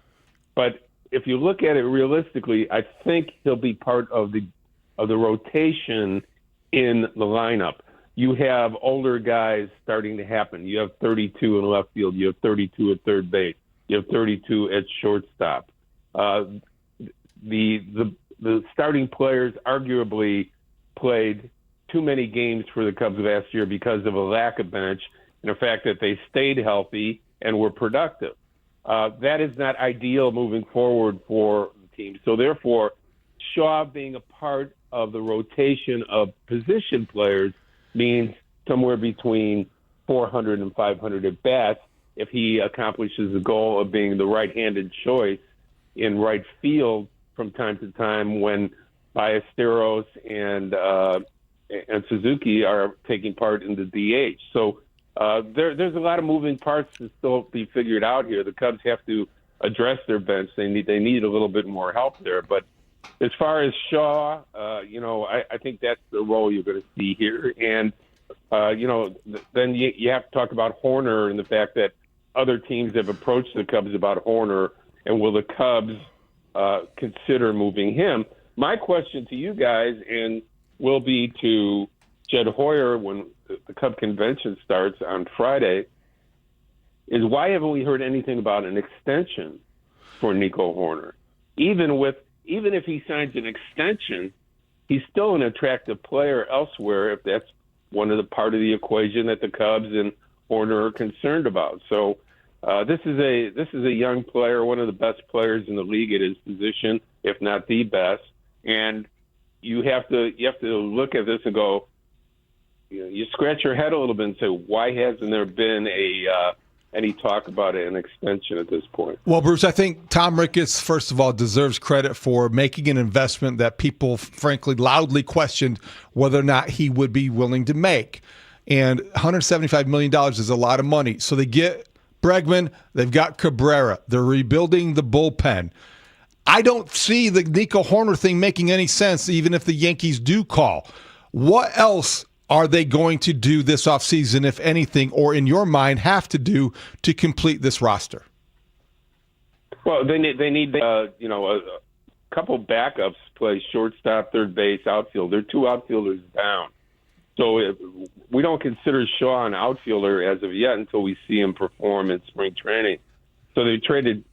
But if you look at it realistically, I think he'll be part of the rotation in the lineup. You have older guys starting to happen. You have 32 in left field. You have 32 at third base. You have 32 at shortstop. The starting players arguably played too many games for the Cubs last year because of a lack of bench and the fact that they stayed healthy and were productive. That is not ideal moving forward for the team. So therefore, Shaw being a part of the rotation of position players means somewhere between 400 and 500 at bats if he accomplishes the goal of being the right-handed choice in right field from time to time when Ballesteros and Suzuki are taking part in the DH. So there's a lot of moving parts to still be figured out here. The Cubs have to address their bench. They need a little bit more help there. But as far as Shaw, I think that's the role you're going to see here. And, then you have to talk about Horner and the fact that other teams have approached the Cubs about Horner, and will the Cubs consider moving him? My question to you guys will be to Jed Hoyer when the Cub convention starts on Friday is why haven't we heard anything about an extension for Nico Hoerner? Even if he signs an extension, he's still an attractive player elsewhere if that's one of the part of the equation that the Cubs and Hoerner are concerned about. So this is a young player, one of the best players in the league at his position, if not the best. And you have to look at this and go, you scratch your head a little bit and say, why hasn't there been any talk about an extension at this point? Well, Bruce, I think Tom Ricketts, first of all, deserves credit for making an investment that people, frankly, loudly questioned whether or not he would be willing to make. And $175 million is a lot of money. So they get Bregman, they've got Cabrera, they're rebuilding the bullpen. I don't see the Nico Hoerner thing making any sense, even if the Yankees do call. What else are they going to do this offseason, if anything, or in your mind have to do to complete this roster? Well, they need a couple backups to play shortstop, third base, outfield. They're two outfielders down. So we don't consider Shaw an outfielder as of yet until we see him perform in spring training. So they traded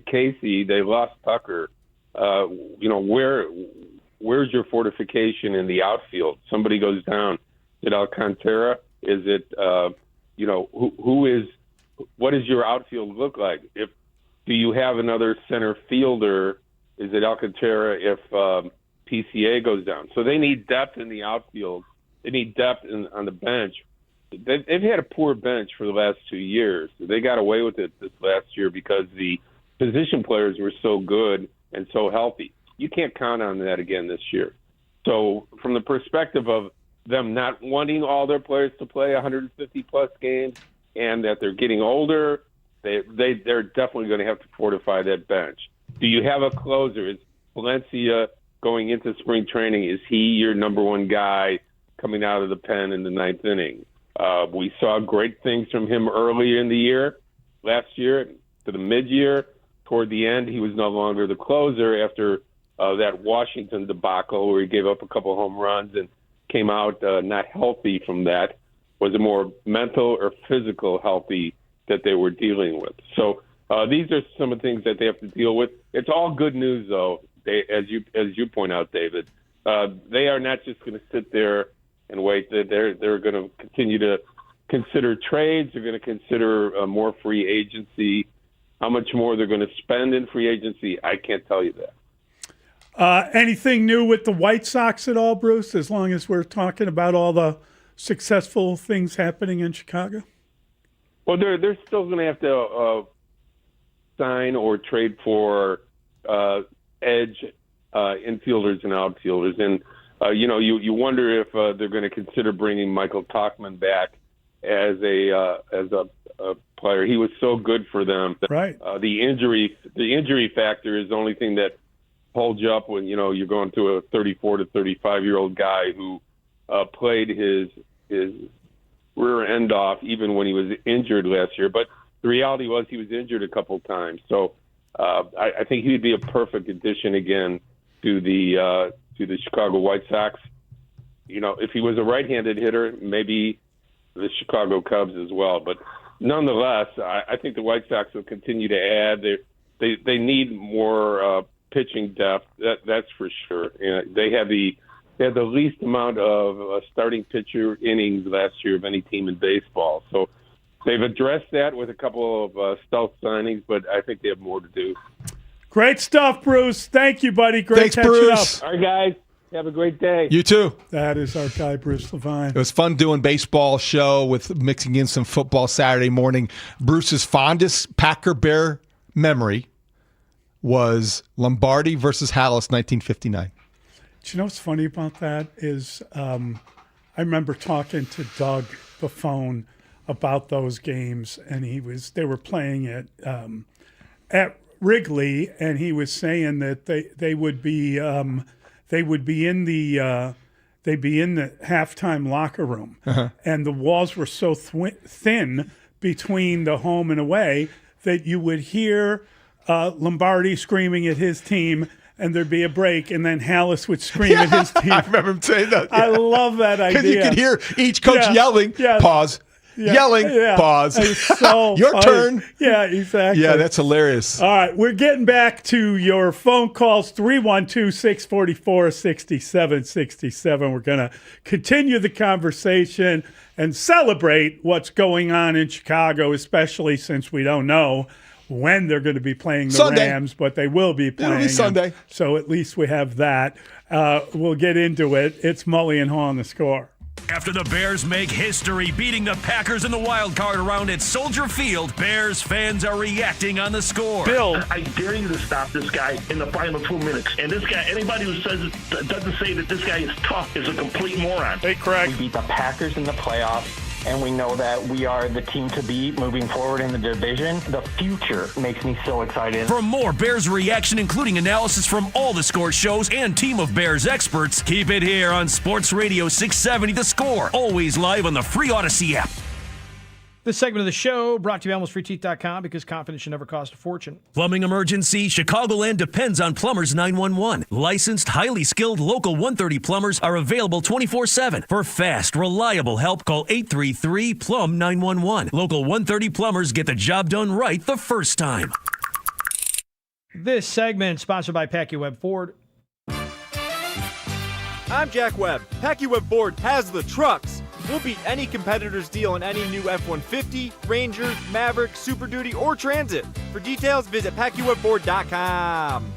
Casey. They lost Tucker. Where's your fortification in the outfield? Somebody goes down. Is it Alcantara? Is it what does your outfield look like? Do you have another center fielder? Is it Alcantara if PCA goes down? So they need depth in the outfield. They need depth on the bench. They've had a poor bench for the last 2 years. They got away with it this last year because the position players were so good and so healthy. You can't count on that again this year. So from the perspective of them not wanting all their players to play 150-plus games and that they're getting older, they're definitely going to have to fortify that bench. Do you have a closer? Is Valencia going into spring training, is he your number one guy coming out of the pen in the ninth inning? We saw great things from him early in the year, last year, to the mid-year. Toward the end, he was no longer the closer after that Washington debacle where he gave up a couple home runs and came out not healthy from that. Was it more mental or physical healthy that they were dealing with? So these are some of the things that they have to deal with. It's all good news, though, as you point out, David. They are not just going to sit there and wait. They're going to continue to consider trades. They're going to consider more free agency. How much more they're going to spend in free agency, I can't tell you that. Anything new with the White Sox at all, Bruce, as long as we're talking about all the successful things happening in Chicago? Well, they're still going to have to sign or trade for edge infielders and outfielders. And, you wonder if they're going to consider bringing Michael Tauchman back as a player. He was so good for them. Right. The injury factor is the only thing that holds you up when, you're going to a 34 to 35-year-old guy who played his rear end off even when he was injured last year. But the reality was he was injured a couple times. So I think he would be a perfect addition again to the Chicago White Sox. If he was a right-handed hitter, maybe the Chicago Cubs as well. But nonetheless, I think the White Sox will continue to add. They need more pitching depth. That's for sure. They had the least amount of starting pitcher innings last year of any team in baseball. So they've addressed that with a couple of stealth signings, but I think they have more to do. Great stuff, Bruce. Thank you, buddy. Great Thanks, catching Bruce. up. All right, guys. Have a great day. You too. That is our guy, Bruce Levine. It was fun doing baseball show with mixing in some football Saturday morning. Bruce's fondest Packer-Bear memory was Lombardi versus Hallis, 1959. Do you know what's funny about that is I remember talking to Doug the phone about those games, and they were playing it at Wrigley, and he was saying that they would be in the halftime locker room, and the walls were so thin between the home and away that you would hear Lombardi screaming at his team, and there'd be a break, and then Hallis would scream at his team. I remember him saying that. I love that idea. Because you could hear each coach yelling, pause, yelling, pause. So your funny. turn. Yeah, exactly. Yeah, that's hilarious. All right, we're getting back to your phone calls, 312-644-6767. We're going to continue the conversation and celebrate what's going on in Chicago, especially since we don't know when they're going to be playing the Sunday. Rams, but they will be playing. It'll be Sunday. So at least we have that. We'll get into it. It's Mully and Haugh on The Score. After the Bears make history beating the Packers in the wild card round at Soldier Field, Bears fans are reacting on The Score. Bill, I dare you to stop this guy in the final 2 minutes. And this guy, anybody who doesn't say that this guy is tough is a complete moron. Hey, Craig. We beat the Packers in the playoffs, and we know that we are the team to beat moving forward in the division. The future makes me so excited. For more Bears reaction, including analysis from all The Score shows and team of Bears experts, keep it here on Sports Radio 670 The Score. Always live on the free Odyssey app. This segment of the show brought to you by AlmostFreeTeeth.com, because confidence should never cost a fortune. Plumbing emergency, Chicagoland depends on Plumbers 911. Licensed, highly skilled local 130 plumbers are available 24/7. For fast, reliable help, call 833-PLUM-911. Local 130 plumbers get the job done right the first time. This segment sponsored by PackyWeb Ford. I'm Jack Webb. PackyWeb Ford has the trucks. We'll beat any competitor's deal on any new F-150, Ranger, Maverick, Super Duty, or Transit. For details, visit PackyWebFord.com.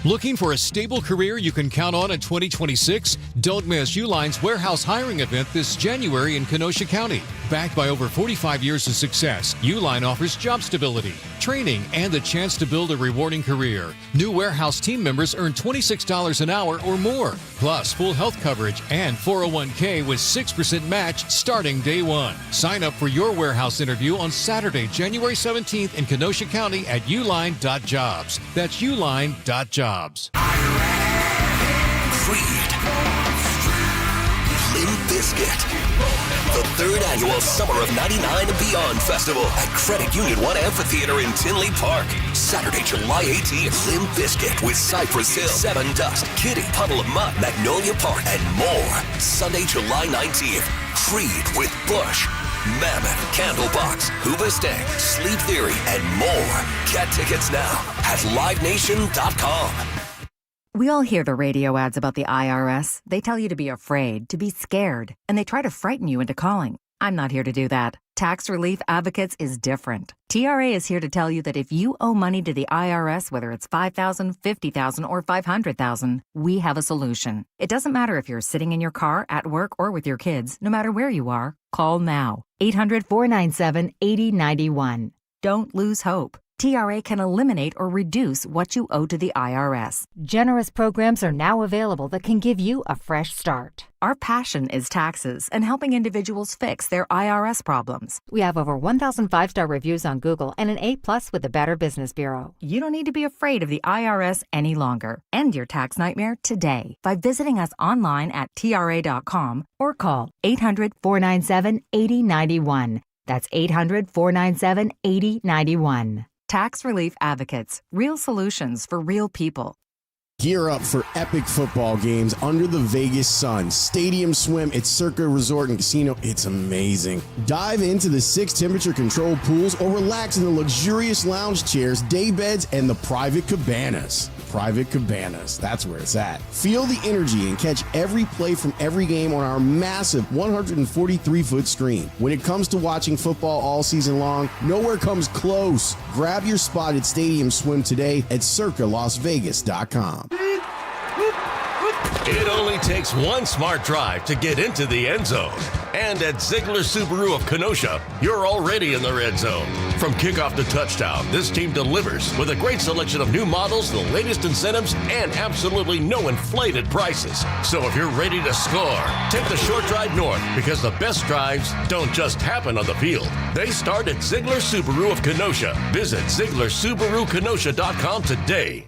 Looking for a stable career you can count on in 2026? Don't miss Uline's warehouse hiring event this January in Kenosha County. Backed by over 45 years of success, Uline offers job stability, training, and the chance to build a rewarding career. New warehouse team members earn $26 an hour or more, plus full health coverage and 401k with 6% match starting day one. Sign up for your warehouse interview on Saturday, January 17th in Kenosha County at uline.jobs. That's uline.jobs. Creed, Limp Bizkit, the third annual Summer of 99 and Beyond Festival at Credit Union One Amphitheater in Tinley Park. Saturday, July 18th, Limp Bizkit with Cypress Hill, Seven Dust, Kitty, Puddle of Mudd, Magnolia Park, and more. Sunday, July 19th, Creed with Bush, Mammoth, Candlebox, Hoobastank, Sleep Theory, and more. Get tickets now at livenation.com. We all hear the radio ads about the IRS. They tell you to be afraid, to be scared, and they try to frighten you into calling. I'm not here to do that. Tax Relief Advocates is different. TRA is here to tell you that if you owe money to the IRS, whether it's $5,000, $50,000, or $500,000, we have a solution. It doesn't matter if you're sitting in your car, at work, or with your kids. No matter where you are, call now. 800-497-8091. Don't lose hope. TRA can eliminate or reduce what you owe to the IRS. Generous programs are now available that can give you a fresh start. Our passion is taxes and helping individuals fix their IRS problems. We have over 1,000 5-star reviews on Google and an A+ with the Better Business Bureau. You don't need to be afraid of the IRS any longer. End your tax nightmare today by visiting us online at TRA.com or call 800-497-8091. That's 800-497-8091. Tax Relief Advocates. Real solutions for real people. Gear up for epic football games under the Vegas sun. Stadium swim at Circa Resort and Casino. It's amazing. Dive into the 6 temperature-controlled pools or relax in the luxurious lounge chairs, day beds, and the private cabanas. Private cabanas. That's where it's at. Feel the energy and catch every play from every game on our massive 143-foot screen. When it comes to watching football all season long, nowhere comes close. Grab your spot at Stadium Swim today at circalasvegas.com. It only takes one smart drive to get into the end zone. And at Ziegler Subaru of Kenosha, you're already in the red zone. From kickoff to touchdown, this team delivers with a great selection of new models, the latest incentives, and absolutely no inflated prices. So if you're ready to score, take the short drive north, because the best drives don't just happen on the field. They start at Ziegler Subaru of Kenosha. Visit ZieglerSubaruKenosha.com today.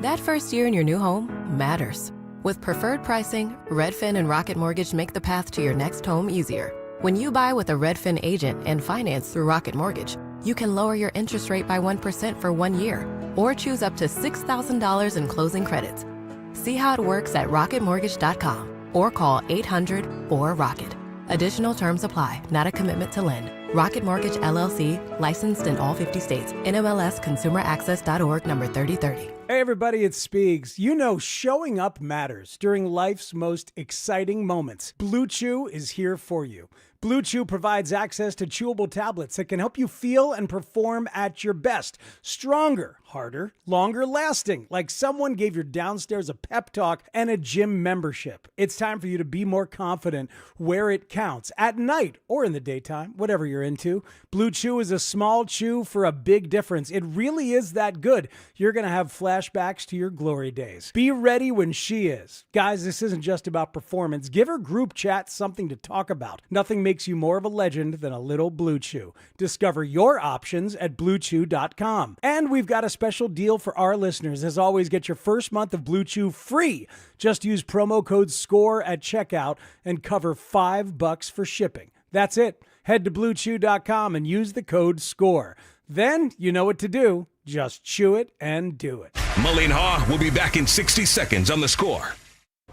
That first year in your new home matters. With preferred pricing, Redfin and Rocket Mortgage make the path to your next home easier. When you buy with a Redfin agent and finance through Rocket Mortgage, You can lower your interest rate by 1% for 1 year or choose up to $6,000 in closing credits. See how it works at rocketmortgage.com or call 800-4ROCKET. Additional terms apply. Not a commitment to lend. Rocket Mortgage LLC, licensed in all 50 states. NMLS ConsumerAccess.org number 3030. Hey everybody, it's Spiegs. You know showing up matters during life's most exciting moments. Blue Chew is here for you. Blue Chew provides access to chewable tablets that can help you feel and perform at your best. Stronger, harder, longer lasting, like someone gave your downstairs a pep talk and a gym membership. It's time for you to be more confident where it counts, at night or in the daytime, whatever you're into. Blue Chew is a small chew for a big difference. It really is that good. You're going to have flashbacks to your glory days. Be ready when she is. Guys, this isn't just about performance. Give her group chat something to talk about. Nothing makes you more of a legend than a little Blue Chew. Discover your options at BlueChew.com. And we've got a special deal for our listeners. As always, get your first month of Blue Chew free. Just use promo code SCORE at checkout and cover $5 for shipping. That's it. Head to BlueChew.com and use the code SCORE. Then you know what to do. Just chew it and do it. Mully and Haugh will be back in 60 seconds on The Score.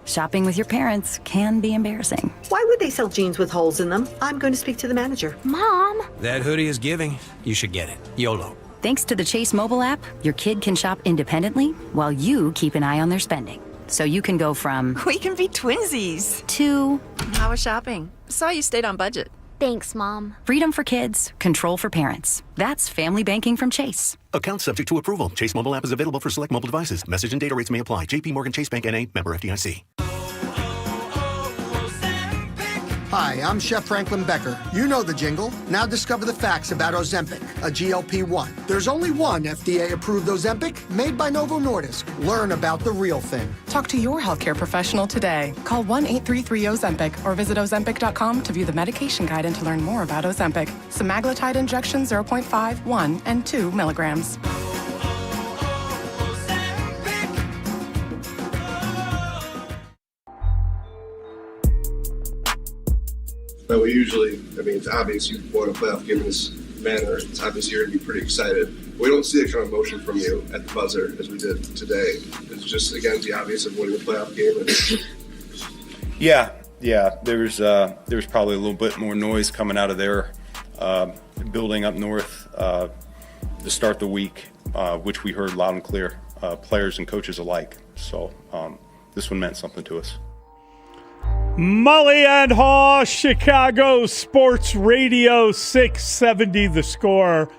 Shopping with your parents can be embarrassing. Why would they sell jeans with holes in them? I'm going to speak to the manager. Mom! That hoodie is giving. You should get it. YOLO. Thanks to the Chase mobile app, your kid can shop independently while you keep an eye on their spending. So you can go from... We can be twinsies. ...to... How was shopping? Saw you stayed on budget. Thanks, Mom. Freedom for kids, control for parents. That's family banking from Chase. Account subject to approval. Chase mobile app is available for select mobile devices. Message and data rates may apply. JP Morgan Chase Bank N.A. Member FDIC. Hi, I'm Chef Franklin Becker. You know the jingle. Now discover the facts about Ozempic, a GLP-1. There's only one FDA-approved Ozempic made by Novo Nordisk. Learn about the real thing. Talk to your healthcare professional today. Call 1-833-OZEMPIC or visit Ozempic.com to view the medication guide and to learn more about Ozempic. Semaglutide injection 0.5, 1, and 2 milligrams. But we usually, it's obvious you won a playoff game in this manner. It's obvious you're going to be pretty excited. We don't see that kind of emotion from you at the buzzer as we did today. It's just, again, the obvious of winning a playoff game. Yeah. There's probably a little bit more noise coming out of there, building up north to start the week, which we heard loud and clear, players and coaches alike. So this one meant something to us. Mully and Haugh, Chicago Sports Radio 670, The Score.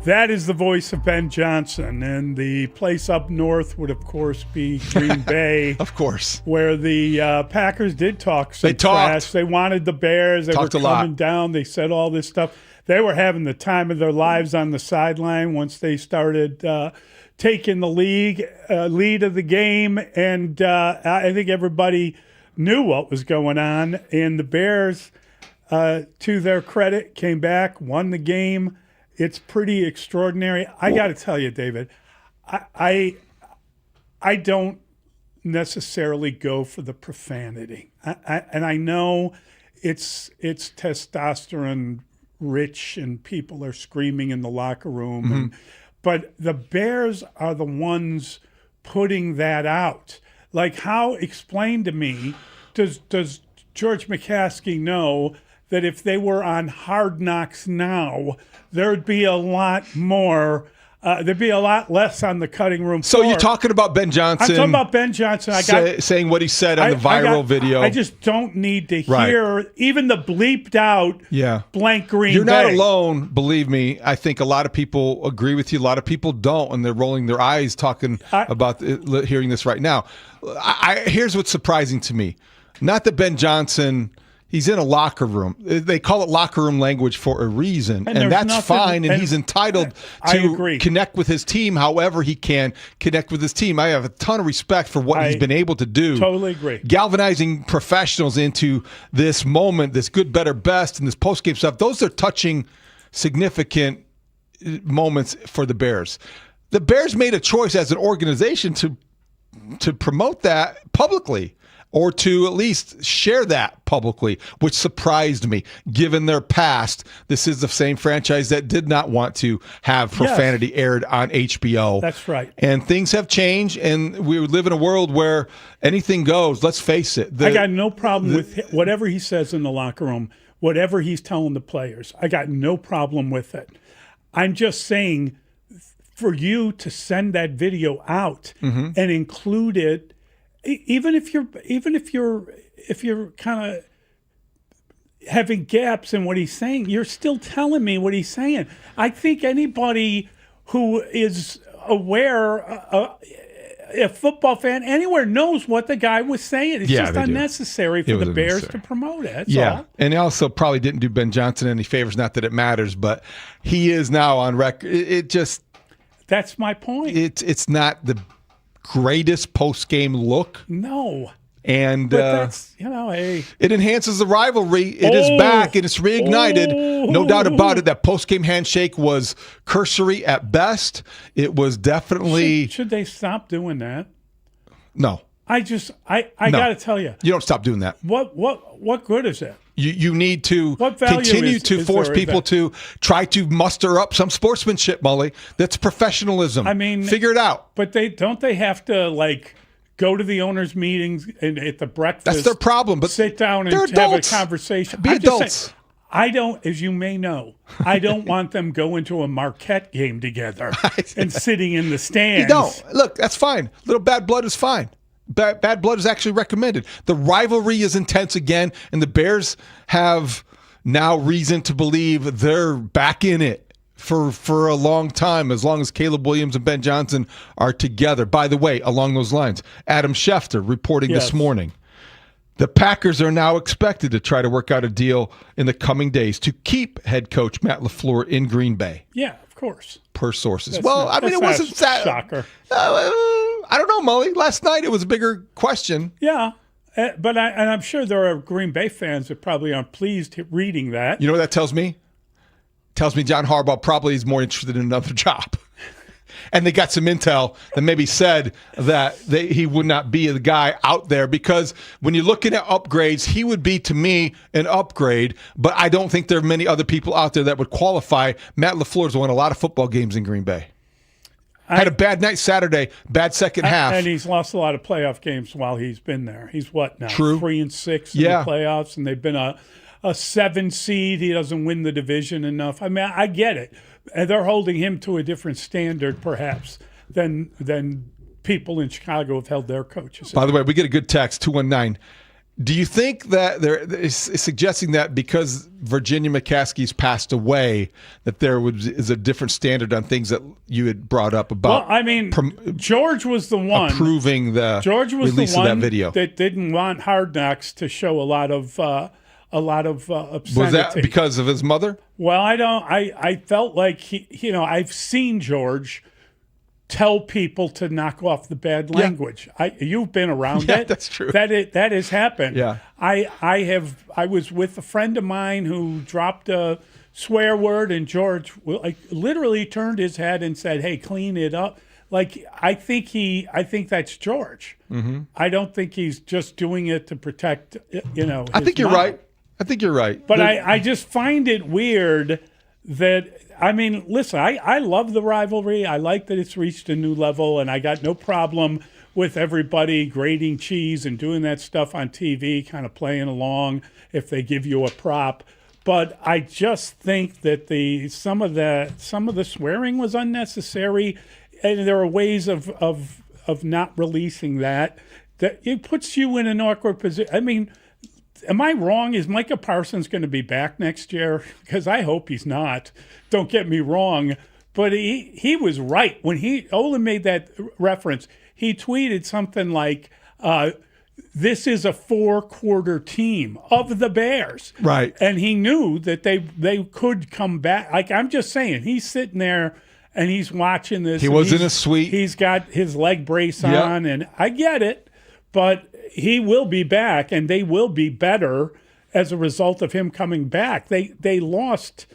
That is the voice of Ben Johnson. And the place up north would, of course, be Green Bay. Of course. Where the Packers did talk some trash. They wanted the Bears. They were coming down. They said all this stuff. They were having the time of their lives on the sideline once they started taking the lead of the game. And I think everybody knew what was going on, and the Bears, to their credit, came back, won the game. It's pretty extraordinary. I got to tell you, David, I don't necessarily go for the profanity, and I know it's testosterone rich, and people are screaming in the locker room, but the Bears are the ones putting that out. Like, how, explain to me, does George McCaskey know that if they were on Hard Knocks now, there'd be a lot more, there'd be a lot less on the cutting room floor? So you're talking about Ben Johnson? I'm talking about Ben Johnson. Saying what he said on the viral video. I just don't need to hear even the bleeped out blank Green Bay. You're not alone, believe me. I think a lot of people agree with you. A lot of people don't, and they're rolling their eyes talking about hearing this right now. Here's what's surprising to me. Not that Ben Johnson, he's in a locker room. They call it locker room language for a reason, and that's fine, and he's entitled to connect with his team however he can connect with his team. I have a ton of respect for what he's been able to do. Totally agree. Galvanizing professionals into this moment, this good, better, best, and this post-game stuff. Those are touching, significant moments for the Bears. The Bears made a choice as an organization to promote that publicly. or to at least share that publicly, which surprised me given their past. This is the same franchise that did not want to have profanity aired on HBO. That's right. And things have changed, and we live in a world where anything goes. Let's face it. I got no problem with whatever he says in the locker room, whatever he's telling the players. I got no problem with it. I'm just saying, for you to send that video out and include it, even if you're kind of having gaps in what he's saying, you're still telling me what he's saying. I think anybody who is aware, a football fan anywhere, knows what the guy was saying. It's just unnecessary for the Bears to promote it. That's all. And he also probably didn't do Ben Johnson any favors. Not that it matters, but he is now on record. It just. That's my point. It's not the greatest post-game look. No. And but that's, hey. It enhances the rivalry. It is back and it's reignited. No doubt about it. That post-game handshake was cursory at best. It was definitely. Should they stop doing that? No. I got to tell you. You don't stop doing that. What good is it? You need to continue to force people to try to muster up some sportsmanship, Mully. That's professionalism. I mean, figure it out. But they have to go to the owners' meetings and at the breakfast. That's their problem. But sit down and have a conversation. Be adults. I don't, as you may know, I don't want them going to a Marquette game together and sitting in the stands. You don't. Look, that's fine. Little bad blood is fine. Bad blood is actually recommended. The rivalry is intense again, and the Bears have now reason to believe they're back in it for a long time, as long as Caleb Williams and Ben Johnson are together. By the way, along those lines, Adam Schefter reporting this morning, the Packers are now expected to try to work out a deal in the coming days to keep head coach Matt LaFleur in Green Bay. Yeah, of course. Per sources. It wasn't that shocker. I don't know, Mully. Last night it was a bigger question. Yeah, but I'm sure there are Green Bay fans that probably aren't pleased reading that. You know what that tells me? Tells me John Harbaugh probably is more interested in another job. And they got some intel that maybe said that he would not be the guy out there, because when you're looking at upgrades, he would be, to me, an upgrade. But I don't think there are many other people out there that would qualify. Matt LaFleur's won a lot of football games in Green Bay. Had a bad night Saturday, bad second half. And he's lost a lot of playoff games while he's been there. He's what now? True. 3-6 in the playoffs, and they've been a 7 seed. He doesn't win the division enough. I mean, I get it. And they're holding him to a different standard, perhaps, than people in Chicago have held their coaches. By the way, we get a good text, 219. Do you think that there is suggesting that because Virginia McCaskey's passed away, that there is a different standard on things that you had brought up about? Well, I mean, George was the one approving the release of that video. That didn't want Hard Knocks to show a lot of obscenity. Was that because of his mother? Well, I felt like I've seen George tell people to knock off the bad language. You've been around it. That's true. That has happened. Yeah. I was with a friend of mine who dropped a swear word, and George literally turned his head and said, "Hey, clean it up." I think that's George. Mm-hmm. I don't think he's just doing it to protect, I think you're right. I think you're right. But I just find it weird that, I mean, listen, I love the rivalry. I like that it's reached a new level, and I got no problem with everybody grating cheese and doing that stuff on TV, kind of playing along if they give you a prop. But I just think that some of the swearing was unnecessary, and there are ways of not releasing that it puts you in an awkward position. I mean, am I wrong? Is Micah Parsons going to be back next year? Because I hope he's not. Don't get me wrong. But he was right. When Olin made that reference, he tweeted something like, this is a 4-quarter team of the Bears. Right. And he knew that they could come back. I'm just saying, he's sitting there and he's watching this. He was in a suite. He's got his leg brace on, and I get it. But he will be back, and they will be better as a result of him coming back. They lost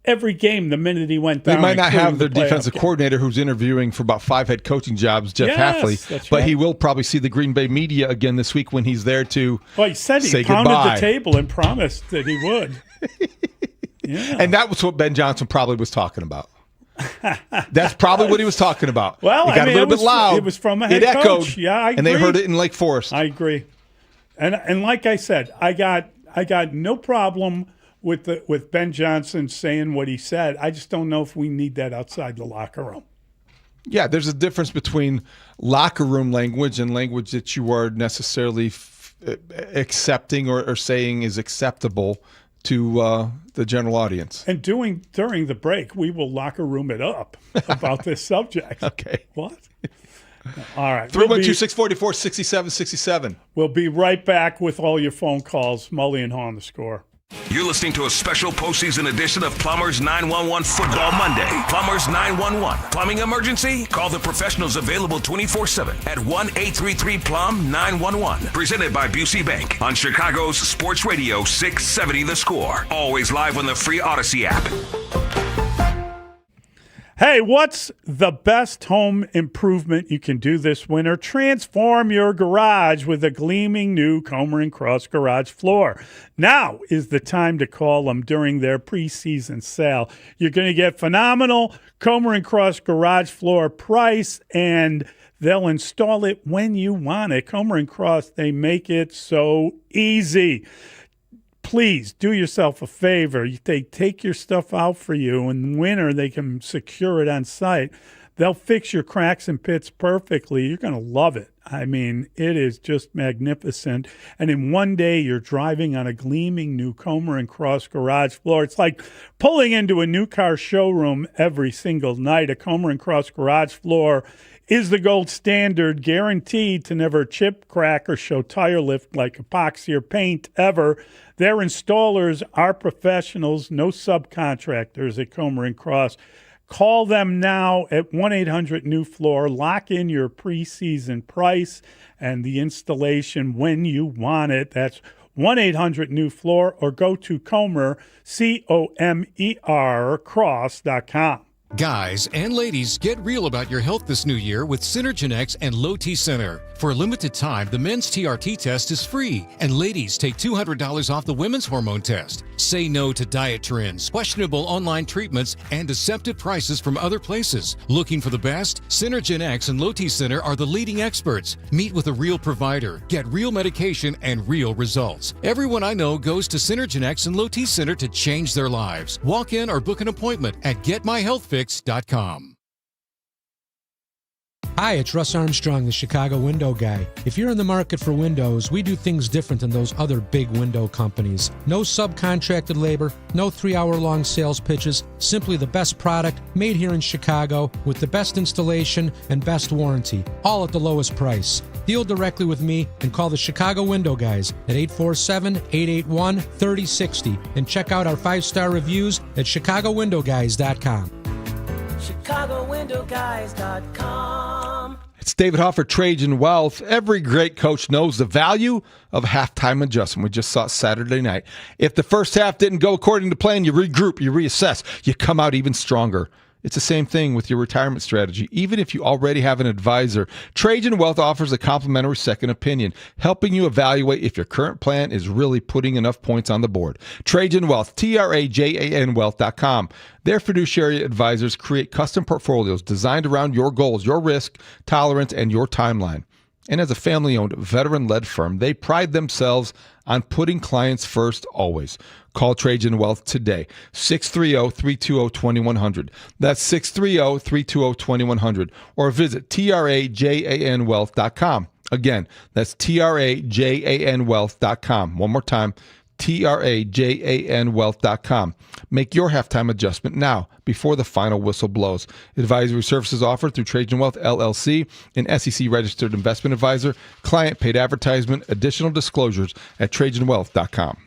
every game the minute he went down. They might not have their defensive game. coordinator who's interviewing for about 5 head coaching jobs, Jeff Hafley. That's but right. he will probably see the Green Bay media again this week when he's there to Well, he said he say pounded goodbye. the table and promised that he would. Yeah. And that was what Ben Johnson probably was talking about. That's probably what he was talking about. Well, it got a little bit loud. It was from a head it echoed, coach. Yeah, I agree. And they heard it in Lake Forest. I agree. And like I said, I got no problem with Ben Johnson saying what he said. I just don't know if we need that outside the locker room. Yeah, there's a difference between locker room language and language that you are necessarily accepting or saying is acceptable to the general audience. And during the break, we will locker room it up about this subject. Okay. What? All right. 312-644-6767. We'll be right back with all your phone calls. Mully and Haugh on The Score. You're listening to a special postseason edition of Plumbers 911 Football Monday. Plumbers 911. Plumbing emergency? Call the professionals available 24/7 at 1-833-PLUM-911. Presented by Busey Bank on Chicago's Sports Radio 670 The Score. Always live on the free Odyssey app. Hey, what's the best home improvement you can do this winter? Transform your garage with a gleaming new Comer & Cross garage floor. Now is the time to call them during their preseason sale. You're going to get phenomenal Comer & Cross garage floor price, and they'll install it when you want it. Comer & Cross, they make it so easy. Please do yourself a favor. They take your stuff out for you. In winter, they can secure it on site. They'll fix your cracks and pits perfectly. You're going to love it. I mean, it is just magnificent. And in one day, you're driving on a gleaming new Comer & Cross garage floor. It's like pulling into a new car showroom every single night. A Comer & Cross garage floor is the gold standard, guaranteed to never chip, crack, or show tire lift like epoxy or paint ever. Their installers are professionals, no subcontractors at Comer & Cross. Call them now at 1-800-NEW-FLOOR. Lock in your preseason price and the installation when you want it. That's 1-800-NEW-FLOOR, or go to Comer, COMER, cross.com. Guys and ladies, get real about your health this new year with Synergenex and Low T Center. For a limited time, the men's TRT test is free, and ladies take $200 off the women's hormone test. Say no to diet trends, questionable online treatments, and deceptive prices from other places. Looking for the best? Synergenex and Low T Center are the leading experts. Meet with a real provider, get real medication, and real results. Everyone I know goes to Synergenex and Low T Center to change their lives. Walk in or book an appointment at GetMyHealthFix.com. Hi, it's Russ Armstrong, the Chicago window guy. If you're in the market for windows, we do things different than those other big window companies. No subcontracted labor, no 3-hour-long sales pitches, simply the best product made here in Chicago with the best installation and best warranty, all at the lowest price. Deal directly with me and call the Chicago Window Guys at 847-881-3060 and check out our 5-star reviews at ChicagoWindowGuys.com. ChicagoWindowGuys.com. It's David Haugh for Trajan Wealth. Every great coach knows the value of halftime adjustment. We just saw it Saturday night. If the first half didn't go according to plan, you regroup, you reassess, you come out even stronger. It's the same thing with your retirement strategy. Even if you already have an advisor, Trajan Wealth offers a complimentary second opinion, helping you evaluate if your current plan is really putting enough points on the board. Trajan Wealth, TRAJAN Wealth.com. Their fiduciary advisors create custom portfolios designed around your goals, your risk tolerance, and your timeline. And as a family-owned, veteran-led firm, they pride themselves on putting clients first always. Call Trajan Wealth today, 630-320-2100. That's 630-320-2100. Or visit TRAJANWealth.com. Again, that's TRAJANWealth.com. One more time, TRAJANWealth.com. Make your halftime adjustment now before the final whistle blows. Advisory services offered through Trajan Wealth, LLC, an SEC-registered investment advisor. Client paid advertisement. Additional disclosures at TrajanWealth.com.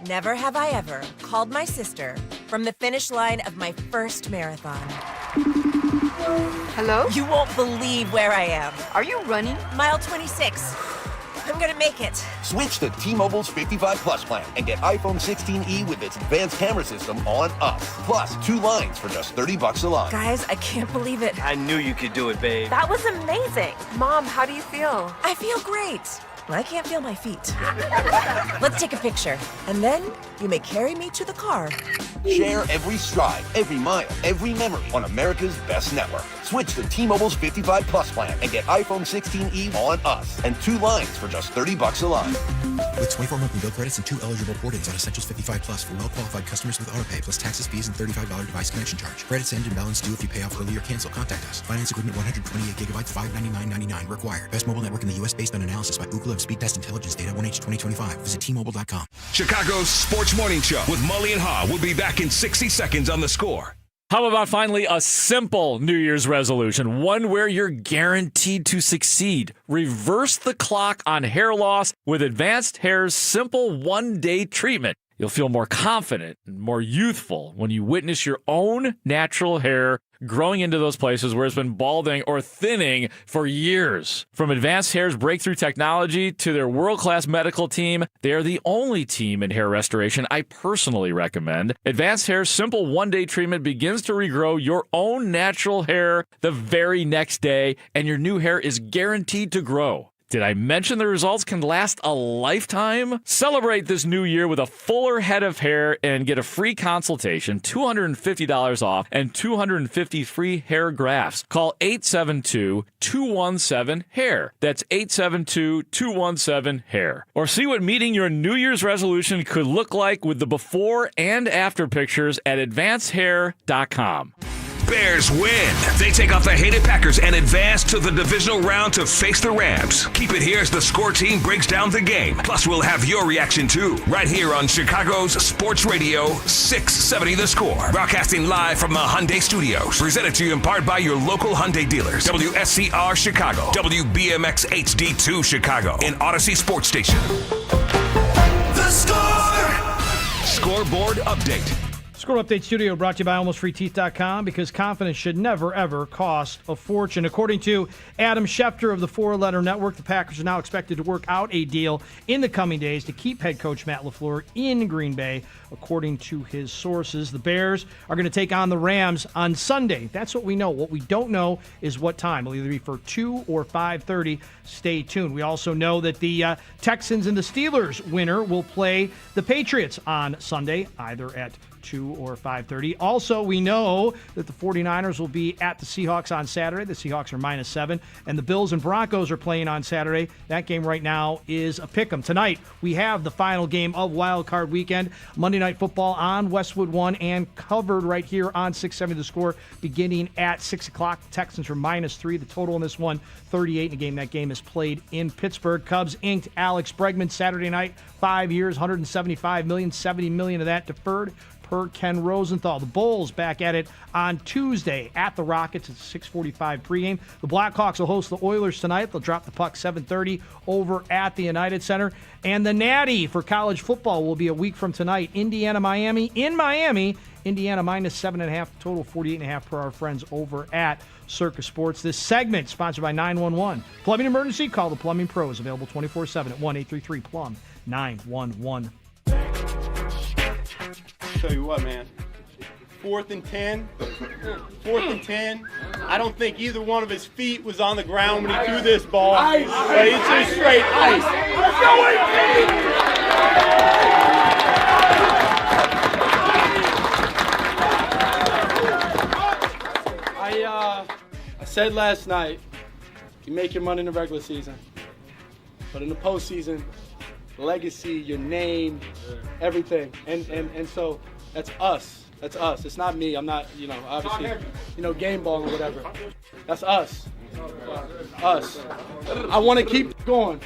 Never have I ever called my sister from the finish line of my first marathon. Hello? You won't believe where I am. Are you running? Mile 26. I'm going to make it. Switch to T-Mobile's 55 Plus plan and get iPhone 16e with its advanced camera system on us. Plus, 2 lines for just $30 a line. Guys, I can't believe it. I knew you could do it, babe. That was amazing. Mom, how do you feel? I feel great. I can't feel my feet. Let's take a picture. And then you may carry me to the car. Share every stride, every mile, every memory on America's best network. Switch to T-Mobile's 55 Plus plan and get iPhone 16e on us and 2 lines for just $30 a line. With 24 monthly bill credits and 2 eligible port-ins on Essentials 55 Plus for well-qualified customers with AutoPay, plus taxes, fees, and $35 device connection charge. Credits end and balance due if you pay off early or cancel. Contact us. Finance agreement 128 gigabytes, $599.99 required. Best mobile network in the U.S. based on analysis by Ookla of Speed Test Intelligence data 1H 2025. Visit T-Mobile.com. Chicago's Sports Morning Show with Mully and Haugh will be back in 60 seconds on The Score. How about finally a simple New Year's resolution, one where you're guaranteed to succeed? Reverse the clock on hair loss with Advanced Hair's simple one-day treatment. You'll feel more confident and more youthful when you witness your own natural hair growing into those places where it's been balding or thinning for years. From Advanced Hair's breakthrough technology to their world-class medical team, they are the only team in hair restoration I personally recommend. Advanced Hair's simple one-day treatment begins to regrow your own natural hair the very next day, and your new hair is guaranteed to grow. Did I mention the results can last a lifetime? Celebrate this new year with a fuller head of hair and get a free consultation, $250 off, and 250 free hair grafts. Call 872-217-HAIR. That's 872-217-HAIR. Or see what meeting your New Year's resolution could look like with the before and after pictures at advancedhair.com. Bears win. They take off the hated Packers and advance to the divisional round to face the Rams. Keep it here as the Score team breaks down the game. Plus, we'll have your reaction too, right here on Chicago's Sports Radio 670 The Score. Broadcasting live from the Hyundai Studios. Presented to you in part by your local Hyundai dealers. WSCR Chicago. WBMX HD2 Chicago. And Odyssey Sports Station. The Score. Scoreboard update. Score Update Studio brought to you by AlmostFreeTeeth.com, because confidence should never, ever cost a fortune. According to Adam Schefter of the Four Letter Network, the Packers are now expected to work out a deal in the coming days to keep head coach Matt LaFleur in Green Bay. According to his sources, the Bears are going to take on the Rams on Sunday. That's what we know. What we don't know is what time. It'll either be for 2 or 5:30. Stay tuned. We also know that the Texans and the Steelers winner will play the Patriots on Sunday, either at 2 or 5:30. Also, we know that the 49ers will be at the Seahawks on Saturday. The Seahawks are -7. And the Bills and Broncos are playing on Saturday. That game right now is a pick'em. Tonight, we have the final game of Wild Card Weekend. Monday Night Football on Westwood One and covered right here on 670 The Score beginning at 6 o'clock. The Texans are -3. The total in this one, 38 in the game. That game is played in Pittsburgh. Cubs inked Alex Bregman Saturday night. 5 years, $175 million, $70 million of that deferred per Ken Rosenthal. The Bulls back at it on Tuesday at the Rockets. It's a 6:45 pregame. The Blackhawks will host the Oilers tonight. They'll drop the puck 7:30 over at the United Center. And the Natty for college football will be a week from tonight. Indiana-Miami in Miami. Indiana -7.5, total 48.5 per our friends over at Circus Sports. This segment sponsored by 911. Plumbing emergency, call the Plumbing Pros. Available 24/7 at 1-833-PLUM-911. Tell you what, man. 4th and 10. 4th and 10. I don't think either one of his feet was on the ground when he threw this ball. Ice. But it's just straight ice. Let's go, 18! I said last night, you make your money in the regular season, but in the postseason, legacy, your name, everything, and so that's us. That's us. It's not me. I'm not, obviously, game ball or whatever. That's us. Us. I want to keep going.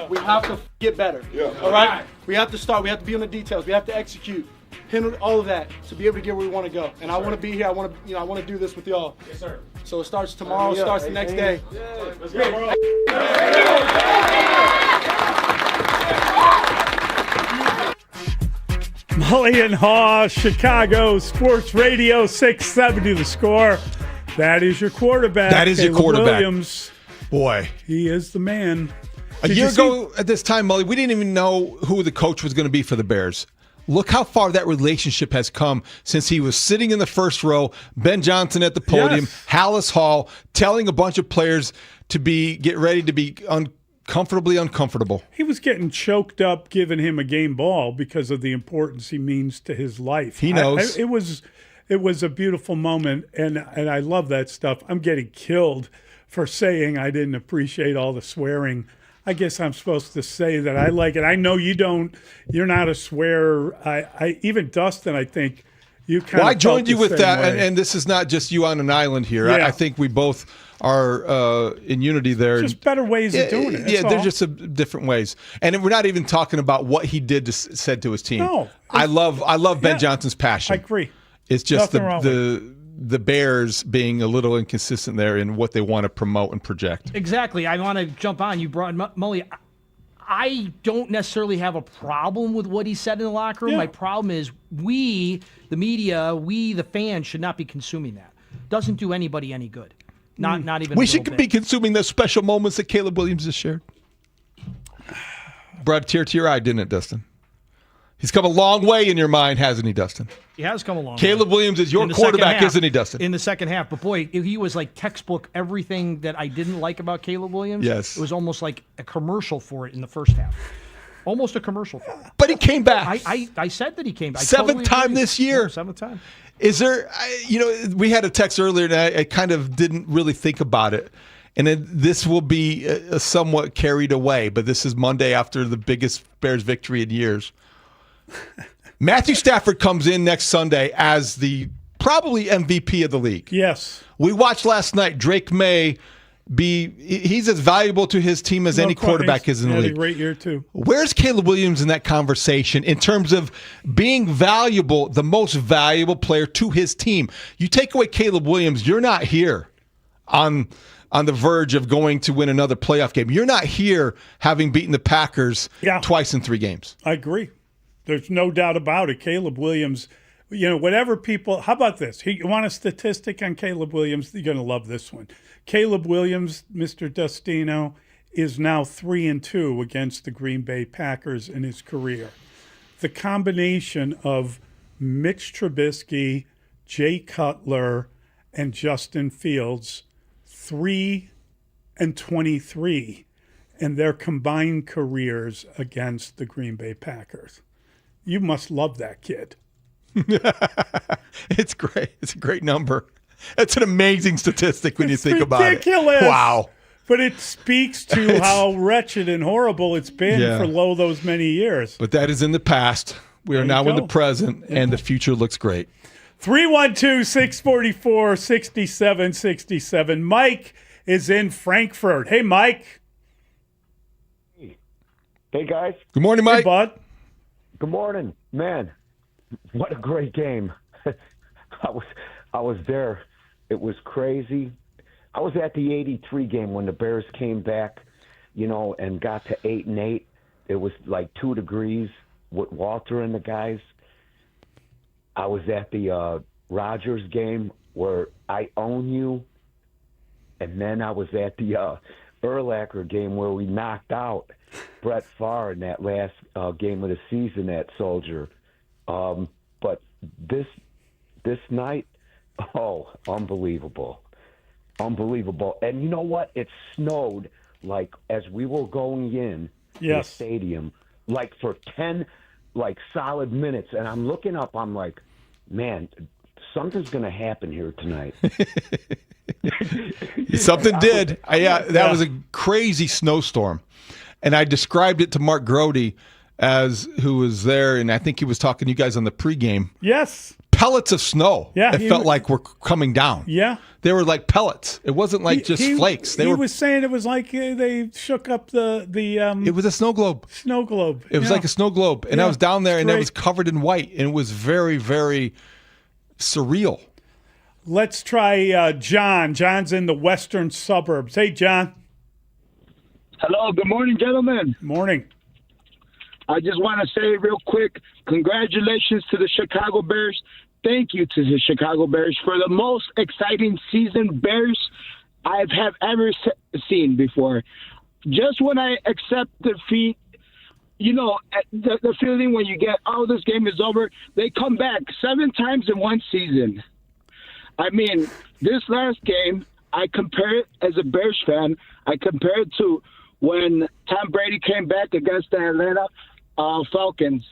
We have to get better. All right. We have to start. We have to be on the details. We have to execute. Handle all of that to be able to get where we want to go. And I want to be here. I want to do this with y'all. Yes, sir. So it starts tomorrow. Starts the next day. Let's go, bro. Mully and Haugh, Chicago Sports Radio 670 The Score. That is your quarterback. That is your quarterback. Williams. Boy. He is the man. A year ago at this time, Mully, we didn't even know who the coach was going to be for the Bears. Look how far that relationship has come since he was sitting in the first row, Ben Johnson at the podium, Haugh telling a bunch of players to get ready to be comfortably uncomfortable. He was getting choked up giving him a game ball because of the importance he means to his life. He knows. It was a beautiful moment, and I love that stuff. I'm getting killed for saying I didn't appreciate all the swearing. I guess I'm supposed to say that I like it. I know you don't. You're not a swearer. I even Dustin, I think you kind of. Well, I joined you with that, way. and this is not just you on an island here. Yeah. I think we both are in unity there. Just better ways of doing it. Yeah, there's just different ways, and we're not even talking about what he said to his team. No, I love Ben Johnson's passion. I agree. It's just Nothing wrong with the Bears being a little inconsistent there in what they want to promote and project. Exactly. I want to jump on. You brought Mully. I don't necessarily have a problem with what he said in the locker room. Yeah. My problem is we, the media, the fans, should not be consuming that. Doesn't do anybody any good. Not even. We a should little be bit. consuming those special moments that Caleb Williams has shared. Brought a tear to your eye, didn't it, Dustin? He's come a long way in your mind, hasn't he, Dustin? He has come along. Caleb Williams is your quarterback, isn't he, Dustin? In the second half. But, boy, he was like textbook everything that I didn't like about Caleb Williams. Yes. It was almost like a commercial for it in the first half. Almost a commercial for it. But he came back. I said that he came back. Seventh time this year. Yeah, seventh time. Is there, we had a text earlier, and I kind of didn't really think about it. And this will be somewhat carried away, but this is Monday after the biggest Bears victory in years. Matthew Stafford comes in next Sunday as the probably MVP of the league. Yes. We watched last night Drake May he's as valuable to his team as any quarterback is in the league. Had a great year, too. Where's Caleb Williams in that conversation in terms of being valuable, the most valuable player to his team? You take away Caleb Williams, you're not here on the verge of going to win another playoff game. You're not here having beaten the Packers twice in 3 games. I agree. There's no doubt about it. Caleb Williams, whatever people – how about this? You want a statistic on Caleb Williams? You're going to love this one. Caleb Williams, Mr. Dustino, is now 3-2 against the Green Bay Packers in his career. The combination of Mitch Trubisky, Jay Cutler, and Justin Fields, 3-23 in their combined careers against the Green Bay Packers. You must love that kid. It's great. It's a great number. It's an amazing statistic when you think about it. Ridiculous. Wow. But it speaks to how wretched and horrible it's been for those many years. But that is in the past. We are now in the present, and the future looks great. 312-644-6767. Mike is in Frankfurt. Hey, Mike. Hey, guys. Good morning, Mike. Hey, bud. Good morning. Man, what a great game. I was there. It was crazy. I was at the 83 game when the Bears came back, and got to 8-8. It was like 2 degrees with Walter and the guys. I was at the Rodgers game where I own you. And then I was at the Urlacher game where we knocked out Brett Favre in that last game of the season at Soldier. But this night, unbelievable. Unbelievable. And you know what? It snowed like as we were going in the stadium, like for 10 solid minutes. And I'm looking up, I'm like, man, something's going to happen here tonight. Something did. That was a crazy snowstorm. And I described it to Mark Grody who was there, and I think he was talking to you guys on the pregame. Yes. Pellets of snow. Yeah. It felt like were coming down. Yeah. They were like pellets. It wasn't like just flakes. He was saying it was like they shook up the it was a snow globe. Snow globe. It was like a snow globe. And I was down there, and it was covered in white, and it was very, very surreal. Let's try John. John's in the western suburbs. Hey, John. Hello. Good morning, gentlemen. Morning. I just want to say real quick, congratulations to the Chicago Bears. Thank you to the Chicago Bears for the most exciting season Bears I have ever seen before. just when I accept defeat, the feeling when you get, oh, this game is over, they come back 7 times in one season. I mean, this last game, I compare it as a Bears fan. I compare it to when Tom Brady came back against the Atlanta Falcons.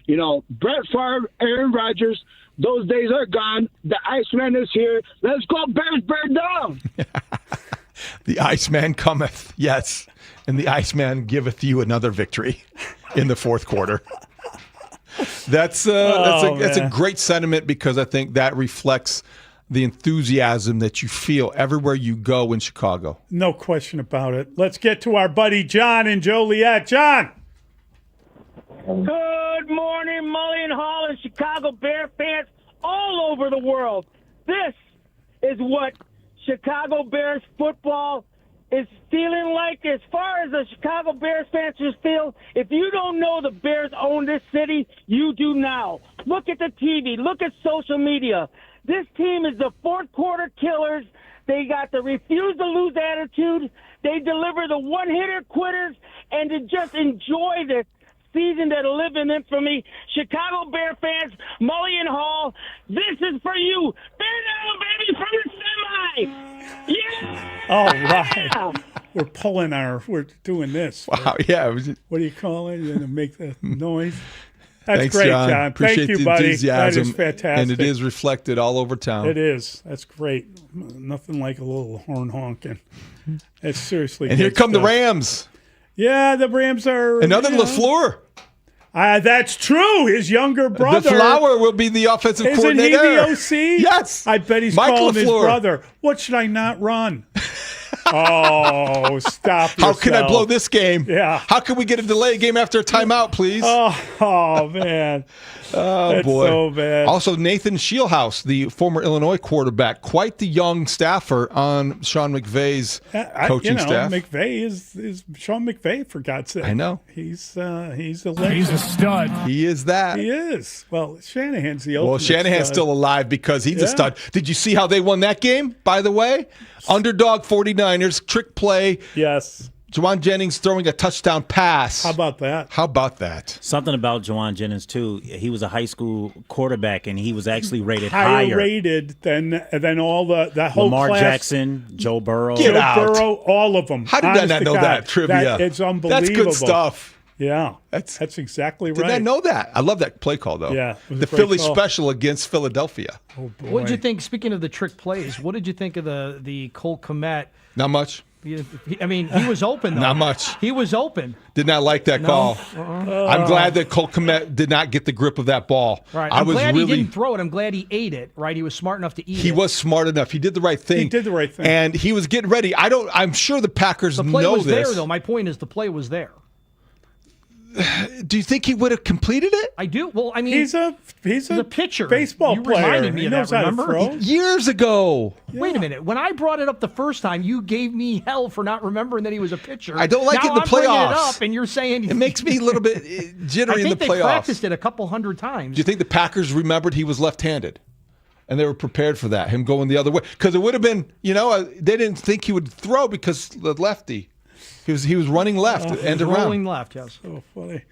Brett Favre, Aaron Rodgers, those days are gone. The Iceman is here. Let's go Bears, bear down. The Iceman cometh, yes, and the Iceman giveth you another victory in the fourth quarter. That's a great sentiment because I think that reflects the enthusiasm that you feel everywhere you go in Chicago. No question about it. Let's get to our buddy John in Joliet. John. Good morning, Mully and Haugh and Chicago Bear fans all over the world. This is what Chicago Bears football is feeling like as far as the Chicago Bears fans just feel. If you don't know the Bears own this city, you do now. Look at the TV. Look at social media. This team is the fourth quarter killers. They got the refuse to lose attitude. They deliver the one-hitter quitters and to just enjoy the season that'll live in infamy. Chicago Bear fans, Mully and Haugh, this is for you. Bear down, baby, from the semi. Yeah! All right. We're doing this. Wow, yeah. What do you call it? You make the noise? That's Thanks, great, John. Thank Appreciate you, the buddy. enthusiasm. That is fantastic. And it is reflected all over town. It is. That's great. Nothing like a little horn honking. It's seriously And here come the Rams. Yeah, the Rams are... Another LaFleur. That's true. His younger brother... The Flower will be the offensive coordinator. Isn't he the OC? Yes. I bet he's Mike calling his LaFleur. brother. What should I not run? Oh, stop How yourself. can I blow this game? Yeah. How can we get a delay game after a timeout, please? Oh man. Oh, That's boy. so bad. Also, Nathan Shieldhouse, the former Illinois quarterback, quite the young staffer on Sean McVay's coaching staff. McVay is Sean McVay, for God's sake. I know. He's a legend. He's a stud. He is that. He is. Well, Shanahan's the ultimate Well, Shanahan's stud. still alive because he's a stud. Did you see how they won that game, by the way? Underdog 49ers, trick play. Yes. Juwan Jennings throwing a touchdown pass. How about that? How about that? Something about Juwan Jennings, too. He was a high school quarterback, and he was actually rated higher higher. rated than all the whole Lamar class. Jackson, Joe Burrow. Get Joe out. Burrow, all of them. How did I Honest not to know God. that trivia? It's unbelievable. That's good stuff. Yeah, that's exactly right. Did I know that? I love that play call, though. Yeah, it was a the great Philly call. special against Philadelphia. Oh, boy. What did you think, speaking of the trick plays, what did you think of the Cole Kmet? Not much. I mean, he was open, though. Not much. He was open. Did not like that call. I'm glad that Cole Kmet did not get the grip of that ball. Right. I I'm was glad really, he didn't throw it. I'm glad he ate it, right? He was smart enough to eat it. He was smart enough. He did the right thing. He did the right thing. And he was getting ready. I'm sure the Packers The play know was this. there, though. My point is the play was there. Do you think he would have completed it? I do. Well, I mean, he's a pitcher. baseball you player. reminded me He of knows that, how to remember? throw. Years ago. Wait a minute. When I brought it up the first time, you gave me hell for not remembering that he was a pitcher. I don't like now it in the I'm bringing playoffs. it up, and you're saying It makes me a little bit jittery in the I think they playoffs. practiced it a couple hundred times. Do you think the Packers remembered he was left-handed? And they were prepared for that, him going the other way? Because it would have been, they didn't think he would throw because the lefty. He was running left, end around. Rolling left, yes. So funny.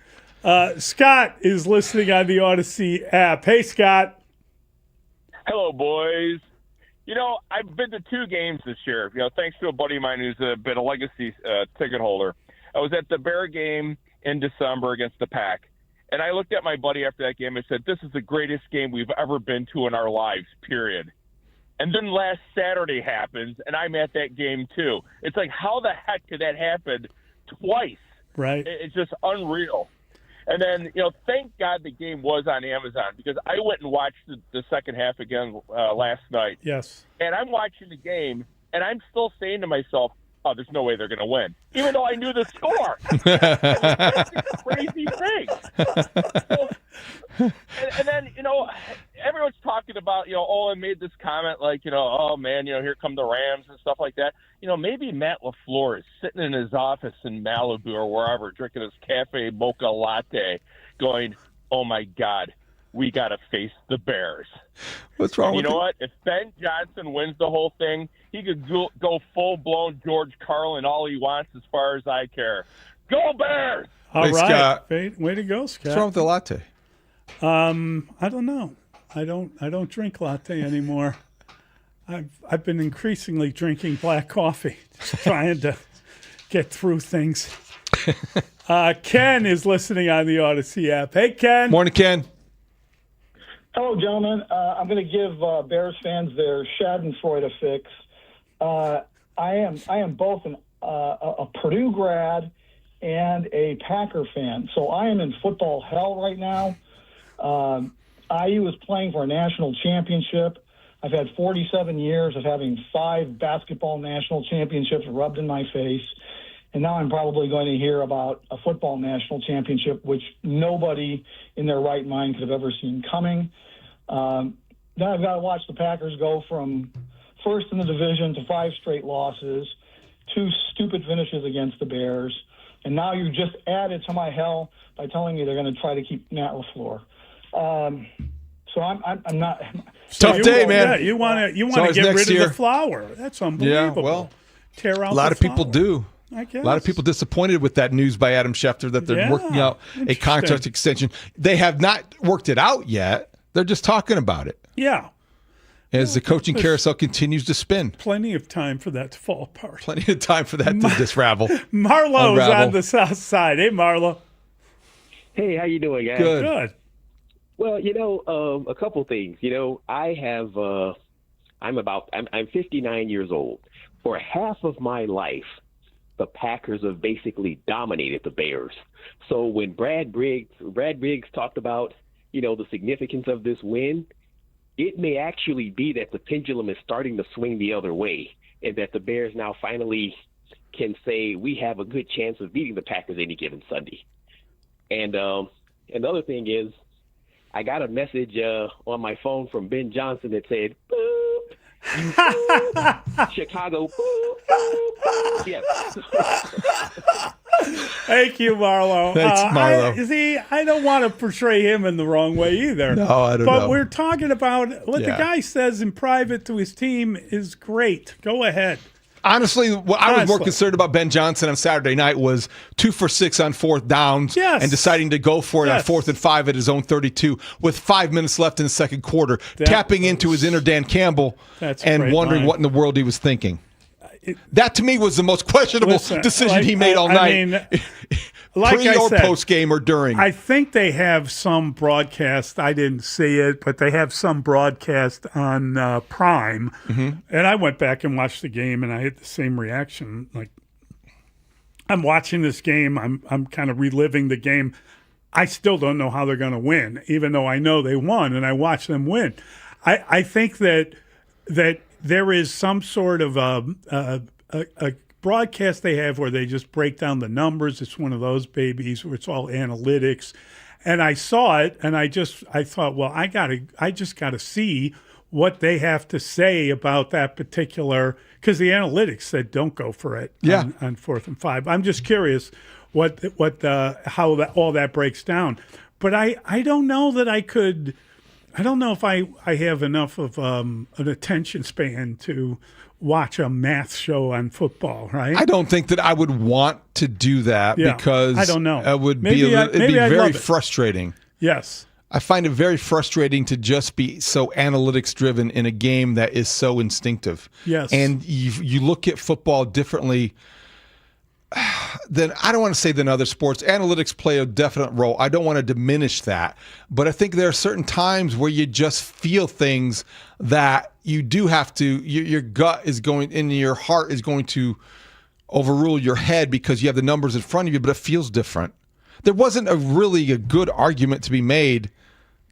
Scott is listening on the Odyssey app. Hey, Scott. Hello, boys. I've been to 2 games this year. Thanks to a buddy of mine who's been a legacy ticket holder. I was at the Bear game in December against the Pack, and I looked at my buddy after that game and said, "This is the greatest game we've ever been to in our lives, period." And then last Saturday happens, and I'm at that game too. It's like, how the heck did that happen twice? Right. It's just unreal. And then, thank God the game was on Amazon, because I went and watched the second half again last night. Yes. And I'm watching the game, and I'm still saying to myself, oh, there's no way they're going to win, even though I knew the score. That's a crazy thing. And then, everyone's talking about, Olin made this comment like, oh, man, here come the Rams and stuff like that. Maybe Matt LaFleur is sitting in his office in Malibu or wherever, drinking his cafe mocha latte, going, oh, my God, we got to face the Bears. What's wrong You with know it? what? If Ben Johnson wins the whole thing, he could go full-blown George Carlin all he wants as far as I care. Go Bears! All Hey, right. Scott. Way to go, Scott. What's wrong with the latte? I don't know. I don't drink latte anymore. I've been increasingly drinking black coffee, just trying to get through things. Ken is listening on the Odyssey app. Hey, Ken. Morning, Ken. Hello, gentlemen. I'm going to give Bears fans their Schadenfreude fix. I am both a Purdue grad and a Packer fan, so I am in football hell right now. IU is playing for a national championship. I've had 47 years of having 5 basketball national championships rubbed in my face. And now I'm probably going to hear about a football national championship, which nobody in their right mind could have ever seen coming. Then I've got to watch the Packers go from first in the division to 5 straight losses, 2 stupid finishes against the Bears. And now you just added to my hell by telling me they're going to try to keep Matt LaFleur. So I'm not. Tough day, man. Yeah, you want to get rid of the flower. That's unbelievable. Yeah, well, tear out a lot the of people flower. do. I guess. A lot of people disappointed with that news by Adam Schefter that they're working out a contract extension. They have not worked it out yet. They're just talking about it. Yeah. As the coaching carousel continues to spin. Plenty of time for that to fall apart. Plenty of time for that to disravel. Marlo's Unravel. on the south side. Hey, Marlo. Hey, how you doing, guys? Good. Well, a couple things. I have I'm 59 years old. For half of my life, the Packers have basically dominated the Bears. So when Brad Briggs talked about, the significance of this win, it may actually be that the pendulum is starting to swing the other way, and that the Bears now finally can say we have a good chance of beating the Packers any given Sunday. And another thing is, I got a message on my phone from Ben Johnson that said, boop, you boop, Chicago, boop, boop, boop. Yes. Thank you, Marlo. Thanks, Marlo. I don't want to portray him in the wrong way either. No, I don't know. But we're talking about what the guy says in private to his team is great. Go ahead. Honestly, what I was more concerned about Ben Johnson on Saturday night was 2 for 6 on 4th downs and deciding to go for it on 4th and 5 at his own 32 with 5 minutes left in the second quarter, tapping into his inner Dan Campbell and wondering what in the world he was thinking. That to me was the most questionable decision he made all night. Like Pre I or said, post game or during. I think they have some broadcast. I didn't see it, but they have some broadcast on Prime. Mm-hmm. And I went back and watched the game, and I had the same reaction. Like, I'm watching this game. I'm kind of reliving the game. I still don't know how they're going to win, even though I know they won, and I watched them win. I think that there is some sort of a broadcast they have where they just break down the numbers. It's one of those babies where it's all analytics. And I saw it, and I thought, well, I just gotta see what they have to say about that particular, because the analytics said don't go for it on 4th and 5. I'm just curious how all that breaks down. But I don't know that I could. I don't know if I have enough of an attention span to watch a math show on football, right? I don't think that I would want to do that because I don't know. It would Maybe it'd be very love it. frustrating. Yes. I find it very frustrating to just be so analytics driven in a game that is so instinctive. Yes. And you look at football differently than, I don't want to say than other sports. Analytics play a definite role. I don't want to diminish that. But I think there are certain times where you just feel things that you do have to, your gut is going, and your heart is going to overrule your head because you have the numbers in front of you, but it feels different. There wasn't a good argument to be made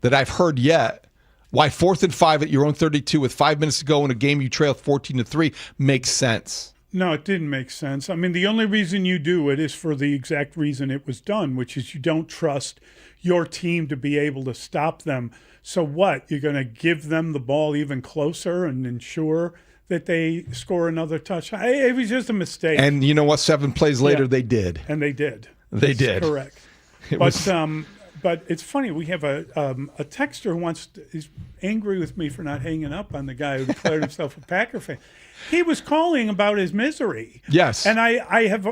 that I've heard yet why 4th and 5 at your own 32 with 5 minutes to go in a game you trail 14-3 makes sense. No, it didn't make sense. I mean, the only reason you do it is for the exact reason it was done, which is you don't trust your team to be able to stop them. So what? You're going to give them the ball even closer and ensure that they score another touchdown? It was just a mistake. And you know what? 7 plays later, they did. And they did. They did. Correct. But it's funny. We have a texter who is angry with me for not hanging up on the guy who declared himself a Packer fan. He was calling about his misery. Yes. And I have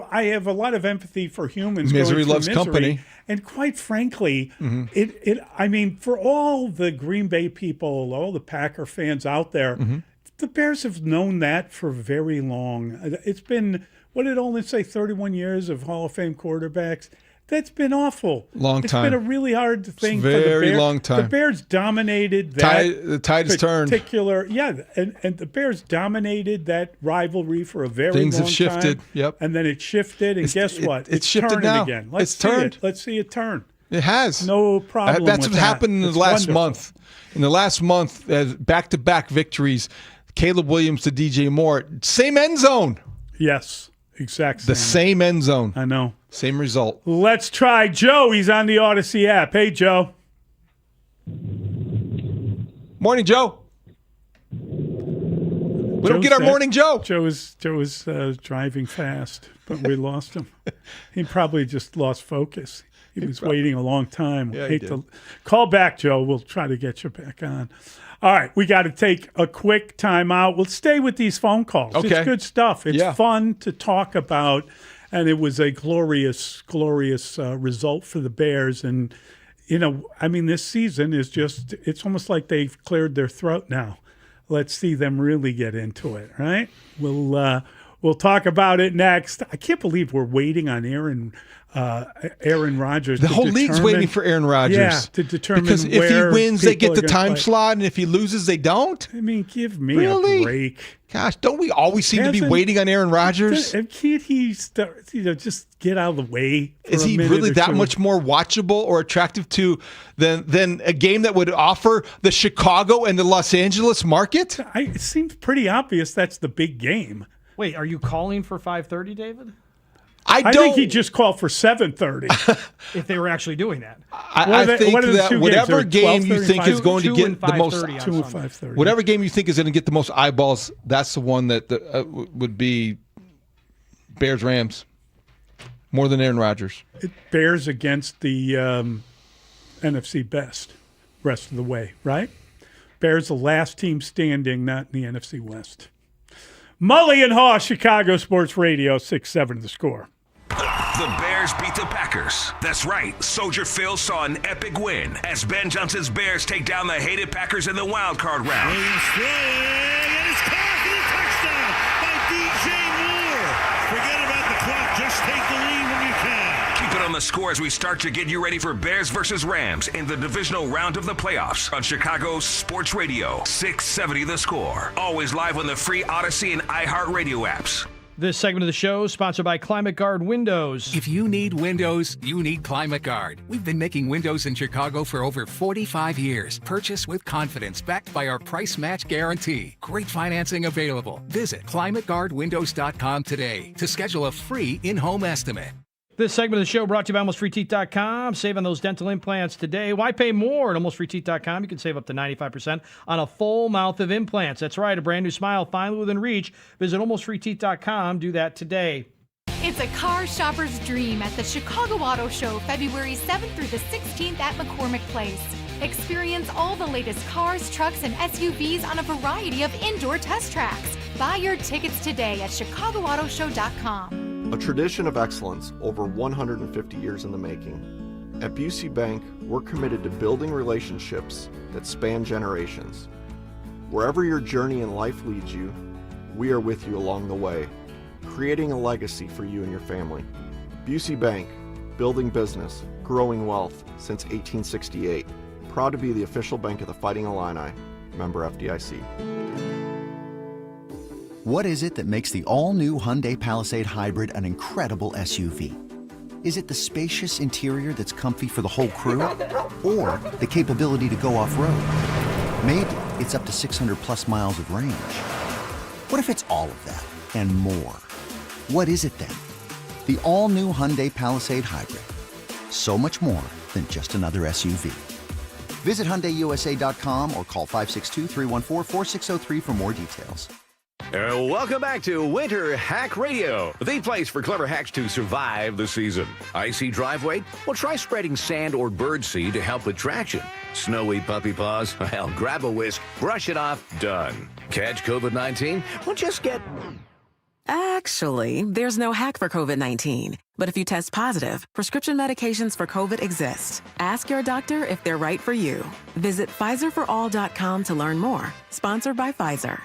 a lot of empathy for humans. Misery going through loves company. And quite frankly, Mm-hmm. I mean, for all the Green Bay people, all the Packer fans out there, Mm-hmm. the Bears have known that for very long. It's been, what did Olin say, 31 years of Hall of Fame quarterbacks? That's been awful. Long time. It's been a really hard thing Very for the Bears. long time. The Bears dominated that. The tide has turned. Particular, yeah, and the Bears dominated that rivalry for a very Things long have shifted. time. Yep. And then it shifted, and guess what? It's shifted turning now. again. It's turned. Let's see it turn. It has. No problem. That's with what happened in the It's last wonderful. month. In the last month, back-to-back victories, Caleb Williams to DJ Moore, same end zone. Yes, exact same. The same end zone. I know. Same result. Let's try Joe. He's on the Odyssey app. Hey, Joe. Morning, Joe. We don't get our morning Joe. Joe was driving fast, but we lost him. He probably just lost focus. He was waiting a long time. Yeah, he did. To call back, Joe. We'll try to get you back on. All right, we got to take a quick time out. We'll stay with these phone calls. Okay. It's good stuff. It's Yeah. fun to talk about, and it was a glorious result for the Bears. And, you know, I mean, this season is just, it's almost like they've cleared their throat now. Let's see them really get into it, right? We'll talk about it next. I can't believe we're waiting on Aaron Rodgers. The whole league's waiting for Aaron Rodgers. Yeah, to determine because if he where wins, they people get the are gonna time play. slot, and if he loses, they don't. I mean, give me Really? a break. Gosh, don't we always seem to be Hasn't- waiting on Aaron Rodgers? Can't he start, just get out of the way? For Is a he minute really or that two? much more watchable or attractive to than a game that would offer the Chicago and the Los Angeles market? It seems pretty obvious that's the big game. Wait, are you calling for 5:30, David? I think he just called for 7:30. If they were actually doing that. I think what are the that two games? whatever Are game you 12:30, think is going to 2 get and the most 5:30 on 2 and Sunday. 5:30. whatever game you think is going to get the most eyeballs, that's the one that would be Bears Rams more than Aaron Rodgers. It Bears against the NFC best rest of the way, right? Bears the last team standing, not in the NFC West. Mully and Haugh, Chicago Sports Radio, 6-7 The Score. The Bears beat the Packers. That's right. Soldier Phil saw an epic win as Ben Johnson's Bears take down the hated Packers in the wild card round. Williams throw, and it's caught for the touchdown by DJ Moore. Forget about the clock. Just take the lead when you can. Keep it on the score as we start to get you ready for Bears versus Rams in the divisional round of the playoffs on Chicago Sports Radio, 670 The Score. Always live on the free Odyssey and iHeartRadio apps. This segment of the show is sponsored by Climate Guard Windows. If you need windows, you need Climate Guard. We've been making windows in Chicago for over 45 years. Purchase with confidence, backed by our price match guarantee. Great financing available. Visit ClimateGuardWindows.com today to schedule a free in-home estimate. This segment of the show brought to you by AlmostFreeTeeth.com. Save on those dental implants today. Why pay more at AlmostFreeTeeth.com? You can save up to 95% on a full mouth of implants. That's right, a brand new smile finally within reach. Visit AlmostFreeTeeth.com. Do that today. It's a car shopper's dream at the Chicago Auto Show, February 7th through the 16th at McCormick Place. Experience all the latest cars, trucks, and SUVs on a variety of indoor test tracks. Buy your tickets today at ChicagoAutoShow.com. A tradition of excellence over 150 years in the making. At Busey Bank, we're committed to building relationships that span generations. Wherever your journey in life leads you, we are with you along the way, creating a legacy for you and your family. Busey Bank, building business, growing wealth since 1868. Proud to be the official bank of the Fighting Illini. Member FDIC. What is it that makes the all-new Hyundai Palisade Hybrid an incredible SUV? Is it the spacious interior that's comfy for the whole crew? Or the capability to go off-road? Maybe it's up to 600-plus miles of range. What if it's all of that and more? What is it then? The all-new Hyundai Palisade Hybrid. So much more than just another SUV. Visit HyundaiUSA.com or call 562-314-4603 for more details. Welcome back to Winter Hack Radio, the place for clever hacks to survive the season. Icy driveway? Well, try spreading sand or birdseed to help with traction. Snowy puppy paws? Well, grab a whisk, brush it off, done. Catch COVID-19? Well, just get... Actually, there's no hack for COVID-19. But if you test positive, prescription medications for COVID exist. Ask your doctor if they're right for you. Visit PfizerForAll.com to learn more. Sponsored by Pfizer.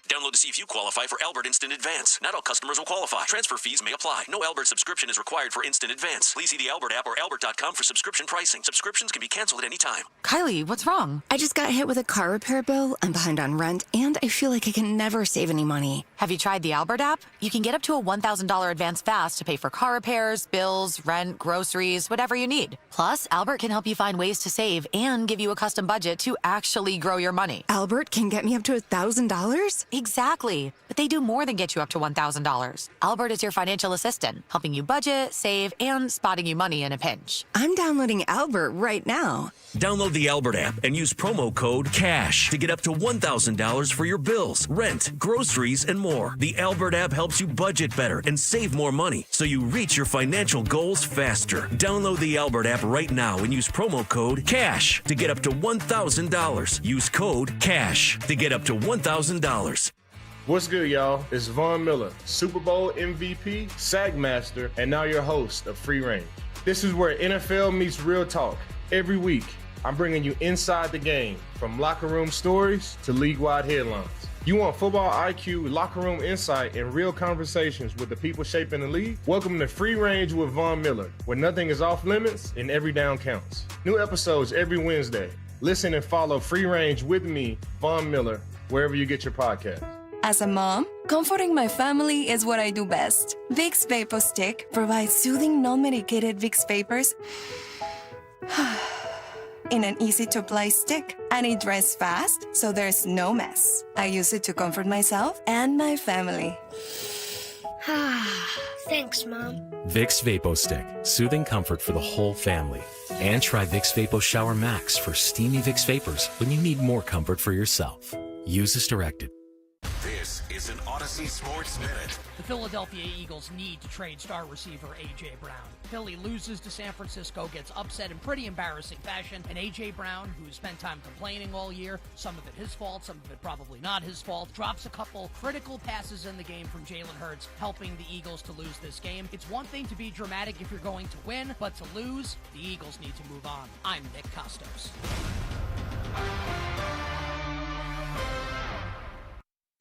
Download to see if you qualify for Albert Instant Advance. Not all customers will qualify. Transfer fees may apply. No Albert subscription is required for Instant Advance. Please see the Albert app or albert.com for subscription pricing. Subscriptions can be canceled at any time. Kylie, what's wrong? I just got hit with a car repair bill. I'm behind on rent, and I feel like I can never save any money. Have you tried the Albert app? You can get up to a $1,000 advance fast to pay for car repairs, bills, rent, groceries, whatever you need. Plus, Albert can help you find ways to save and give you a custom budget to actually grow your money. Albert can get me up to $1,000? Exactly. But they do more than get you up to $1,000. Albert is your financial assistant, helping you budget, save, and spotting you money in a pinch. I'm downloading Albert right now. Download the Albert app and use promo code CASH to get up to $1,000 for your bills, rent, groceries, and more. The Albert app helps you budget better and save more money so you reach your financial goals faster. Download the Albert app right now and use promo code CASH to get up to $1,000. Use code CASH to get up to $1,000. What's good, y'all? It's Von Miller, Super Bowl MVP, SAG Master, and now your host of Free Range. This is where NFL meets real talk. Every week, I'm bringing you inside the game, from locker room stories to league-wide headlines. You want football IQ, locker room insight, and real conversations with the people shaping the league? Welcome to Free Range with Von Miller, where nothing is off limits and every down counts. New episodes every Wednesday. Listen and follow Free Range with me, Von Miller, wherever you get your podcasts. As a mom, comforting my family is what I do best. Vicks Vapor Stick provides soothing, non-medicated Vicks Vapors in an easy-to-apply stick, and it dries fast, so there's no mess. I use it to comfort myself and my family. Thanks, Mom. Vicks Vapo Stick, soothing comfort for the whole family. And try Vicks Vapo Shower Max for steamy Vicks Vapors when you need more comfort for yourself. Use as directed. This is an Odyssey Sports Minute. The Philadelphia Eagles need to trade star receiver A.J. Brown. Philly loses to San Francisco, gets upset in pretty embarrassing fashion, and A.J. Brown, who spent time complaining all year, some of it his fault, some of it probably not his fault, drops a couple critical passes in the game from Jalen Hurts, helping the Eagles to lose this game. It's one thing to be dramatic if you're going to win, but to lose, the Eagles need to move on. I'm Nick Costos.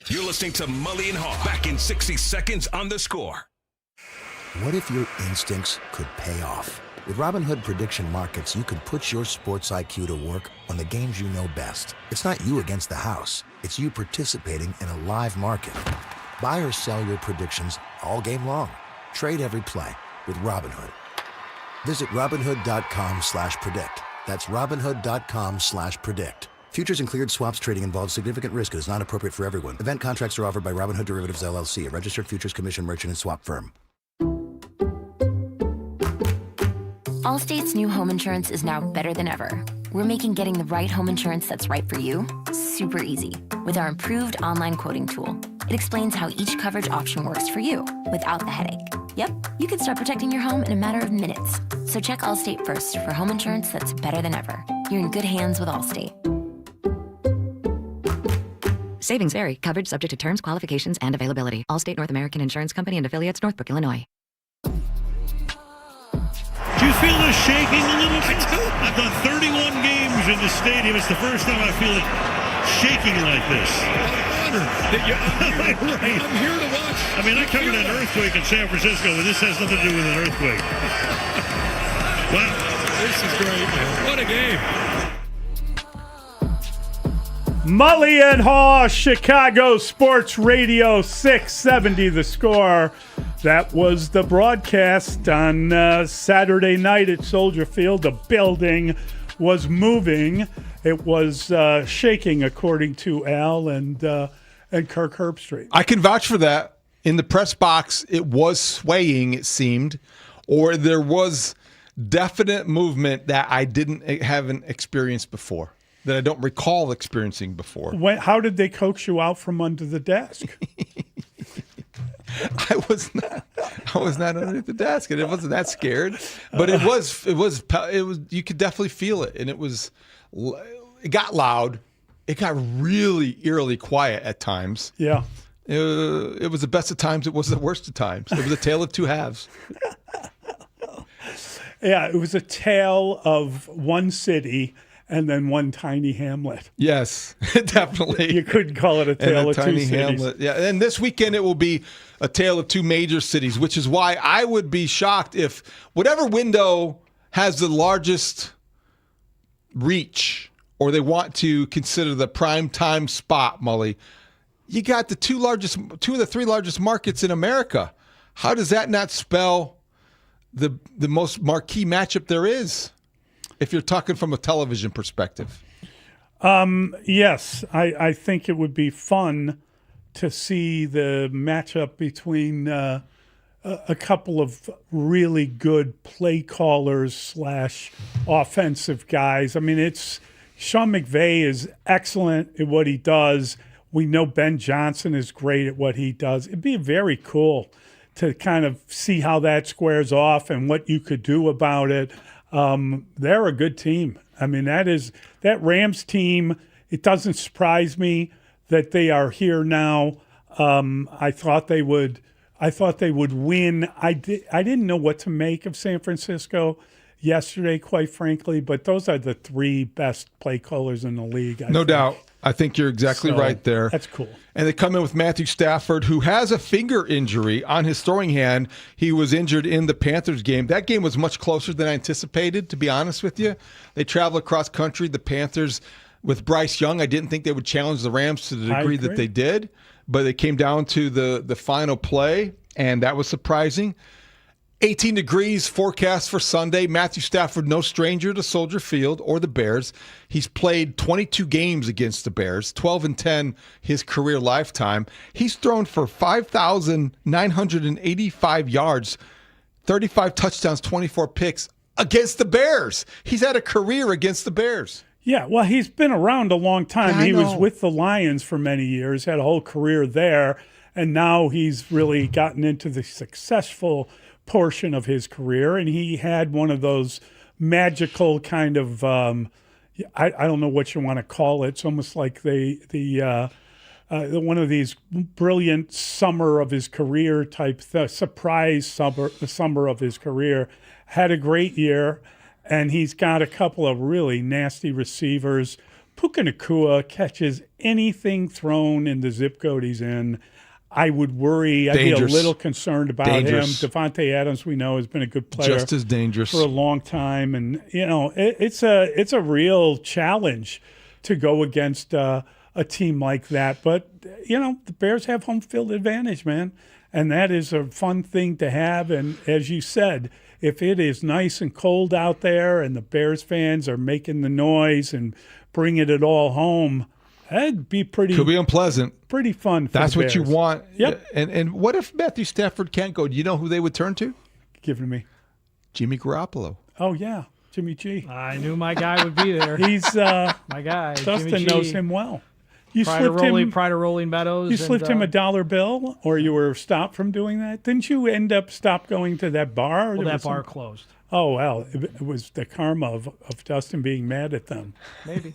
You're listening to Mully and Haugh. Back in 60 seconds on The Score. What if your instincts could pay off? With Robinhood Prediction Markets, you can put your sports IQ to work on the games you know best. It's not you against the house. It's you participating in a live market. Buy or sell your predictions all game long. Trade every play with Robinhood. Visit Robinhood.com/predict. That's Robinhood.com/predict. Futures and cleared swaps trading involves significant risk and is not appropriate for everyone. Event contracts are offered by Robinhood Derivatives LLC, a registered futures commission merchant and swap firm. Allstate's new home insurance is now better than ever. We're making getting the right home insurance that's right for you super easy with our improved online quoting tool. It explains how each coverage option works for you without the headache. Yep, you can start protecting your home in a matter of minutes. So check Allstate first for home insurance that's better than ever. You're in good hands with Allstate. Savings vary. Coverage subject to terms, qualifications, and availability. Allstate North American Insurance Company and affiliates, Northbrook, Illinois. Do you feel the shaking a little? I've done 31 games in the stadium. It's the first time I feel it shaking like this. Right. I'm here to watch. I mean, I covered an earthquake in San Francisco, but this has nothing to do with an earthquake. Wow. This is great, man. What a game. Mully and Haugh, Chicago Sports Radio 670 The Score. That was the broadcast on Saturday night at Soldier Field. The building was moving. It was shaking, according to Al and Kirk Herbstreit. I can vouch for that. In the press box, it was swaying, it seemed, or there was definite movement that I haven't experienced before. that I don't recall experiencing before. How did they coax you out from under the desk? I was not underneath the desk, and it wasn't that scared. But it was. You could definitely feel it, and it got loud. It got really eerily quiet at times. Yeah. It was the best of times. It was the worst of times. It was a tale of two halves. Yeah, it was a tale of one city and then one tiny hamlet. Yes, definitely. You couldn't call it a tale of two cities. Hamlet. Yeah, and this weekend it will be a tale of two major cities, which is why I would be shocked if whatever window has the largest reach, or they want to consider the prime time spot, Mully, you got the two of the three largest markets in America. How does that not spell the most marquee matchup there is, if you're talking from a television perspective? Yes, I think it would be fun to see the matchup between a couple of really good play callers / offensive guys. I mean, Sean McVay is excellent at what he does. We know Ben Johnson is great at what he does. It'd be very cool to kind of see how that squares off and what you could do about it. They're a good team. I mean, that Rams team, it doesn't surprise me that they are here now. I thought they would win. I didn't know what to make of San Francisco yesterday, quite frankly, but those are the three best play callers in the league. No doubt. I think you're exactly right there. That's cool. And they come in with Matthew Stafford, who has a finger injury on his throwing hand. He was injured in the Panthers game. That game was much closer than I anticipated, to be honest with you. They traveled across country. The Panthers, with Bryce Young, I didn't think they would challenge the Rams to the degree that they did, but it came down to the final play, and that was surprising. 18 degrees forecast for Sunday. Matthew Stafford, no stranger to Soldier Field or the Bears. He's played 22 games against the Bears, 12-10 his career lifetime. He's thrown for 5,985 yards, 35 touchdowns, 24 picks against the Bears. He's had a career against the Bears. Yeah, well, he's been around a long time. He was with the Lions for many years, had a whole career there, and now he's really gotten into the successful portion of his career, and he had one of those magical kind of I don't know what you want to call it. It's almost like the one of these brilliant summer of his career type, the surprise summer of his career. Had a great year, and he's got a couple of really nasty receivers. Puka Nacua catches anything thrown in the zip code he's in. I would worry. I'd be a little concerned about him. Devontae Adams, we know, has been a good player, just as dangerous for a long time, and it's a real challenge to go against a team like that. But the Bears have home field advantage, man, and that is a fun thing to have. And as you said, if it is nice and cold out there, and the Bears fans are making the noise and bringing it all home, that'd be could be unpleasant. Pretty fun. That's what you want. Yep. And what if Matthew Stafford can't go? Do you know who they would turn to? Give it to me. Jimmy Garoppolo. Oh yeah, Jimmy G. I knew my guy would be there. He's my guy. Dustin Jimmy G. knows him well. Pride of Rolling Meadows. You slipped him a dollar bill, or you were stopped from doing that? Didn't you end up going to that bar? Well, that bar closed. Oh well, it was the karma of Dustin being mad at them. Maybe.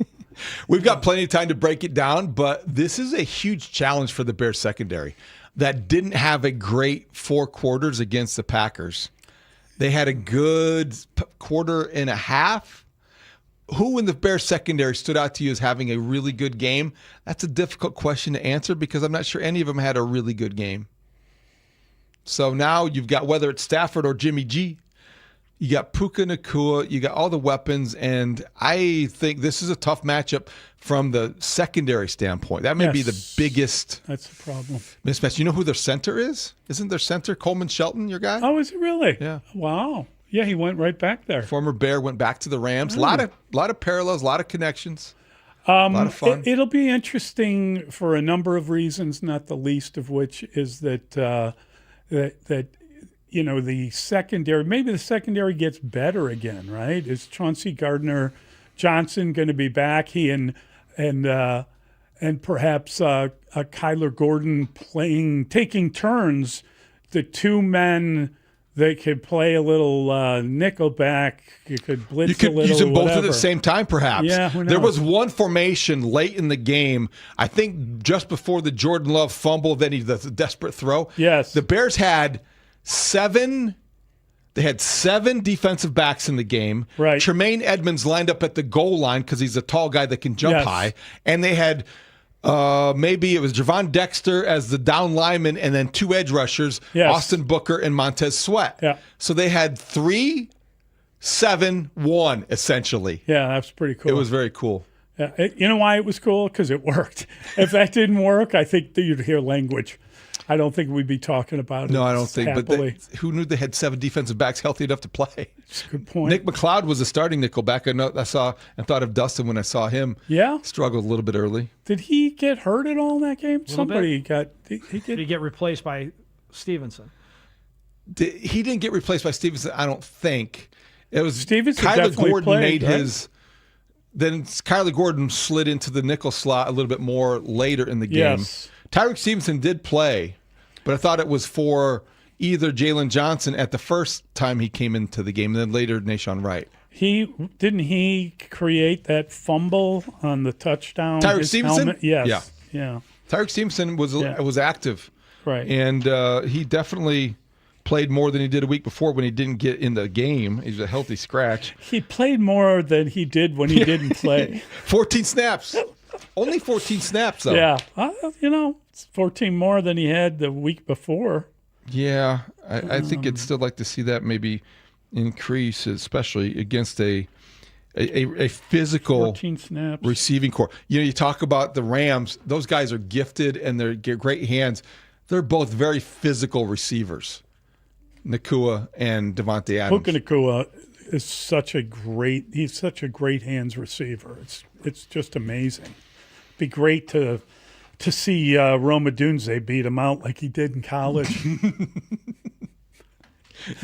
We've got plenty of time to break it down, but this is a huge challenge for the Bears secondary that didn't have a great 4 quarters against the Packers. They had a good quarter and a half. Who in the Bears secondary stood out to you as having a really good game? That's a difficult question to answer because I'm not sure any of them had a really good game. So now you've got, whether it's Stafford or Jimmy G, you got Puka Nacua, you got all the weapons, and I think this is a tough matchup from the secondary standpoint. That may be the biggest. That's the problem. Mismatch. You know who their center is? Isn't their center Coleman Shelton, your guy? Oh, is it really? Yeah. Wow. Yeah, he went right back there. Former Bear, went back to the Rams. A lot of parallels, a lot of connections. A lot of fun. It'll be interesting for a number of reasons, not the least of which is that the secondary, maybe the secondary gets better again, right? Is Chauncey Gardner Johnson going to be back. He and perhaps Kyler Gordon taking turns. The two men. They could play a little nickel back. You could blitz You could a little. use them both whatever. at the same time, perhaps. Yeah, who knows? There was one formation late in the game, I think just before the Jordan Love fumble, then the desperate throw. Yes. The Bears had seven defensive backs in the game. Right. Tremaine Edmonds lined up at the goal line because he's a tall guy that can jump high. And they had maybe it was Javon Dexter as the down lineman and then two edge rushers, Austin Booker and Montez Sweat. Yeah. So they had 3-7-1 essentially. Yeah, that's pretty cool. It was very cool. Yeah. You know why it was cool? Because it worked. If that didn't work, I think that you'd hear language. I don't think we'd be talking about it. No, I don't think. Happily. But who knew they had 7 defensive backs healthy enough to play? That's a good point. Nick McLeod was a starting nickel back. I saw and thought of Dustin when I saw him. Yeah, struggled a little bit early. Did he get hurt at all in that game? Somebody got. Did he get replaced by Stevenson? He didn't get replaced by Stevenson. I don't think it was Stevenson. Kyler Gordon played, made his. Then Kyler Gordon slid into the nickel slot a little bit more later in the game. Yes. Tyreek Stevenson did play, but I thought it was for either Jalen Johnson at the first time he came into the game, and then later Nashawn Wright. Didn't he create that fumble on the touchdown? Tyreek Stevenson? Helmet? Yes. Yeah. Tyreek Stevenson was active. Right. And he definitely played more than he did a week before when he didn't get in the game. He was a healthy scratch. He played more than he did when he didn't play. 14 snaps. Only 14 snaps, though. Yeah. It's 14 more than he had the week before. Yeah. I think I'd still like to see that maybe increase, especially against a physical 14 snaps. receiving core. You talk about the Rams. Those guys are gifted and they're great hands. They're both very physical receivers, Nacua and Devontae Adams. Puka Nacua is such a great hands receiver. It's just amazing. Be great to see Roma Dunze beat him out like he did in college.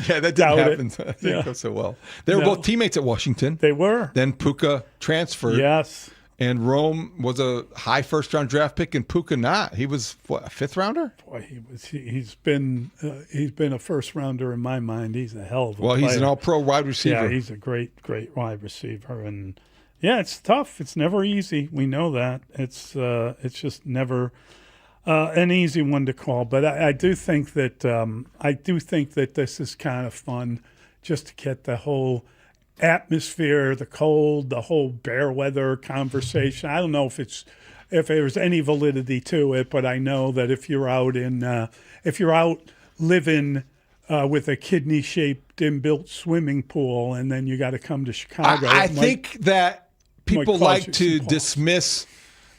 Yeah, that didn't happen. Didn't go so well. They were both teammates at Washington. They were. Then Puka transferred. Yes. And Rome was a high first-round draft pick, and Puka not. He was a fifth-rounder. Boy, he's been a first-rounder in my mind. He's a hell of a player. He's an All-Pro wide receiver. Yeah, he's a great wide receiver, and yeah, it's tough. It's never easy. We know that. It's just never an easy one to call. But I do think that this is kind of fun, just to get the whole atmosphere, the cold, the whole bear weather conversation. I don't know if there's any validity to it, but I know that if you're out living with a kidney-shaped inbuilt swimming pool, and then you got to come to Chicago, I think that people like to dismiss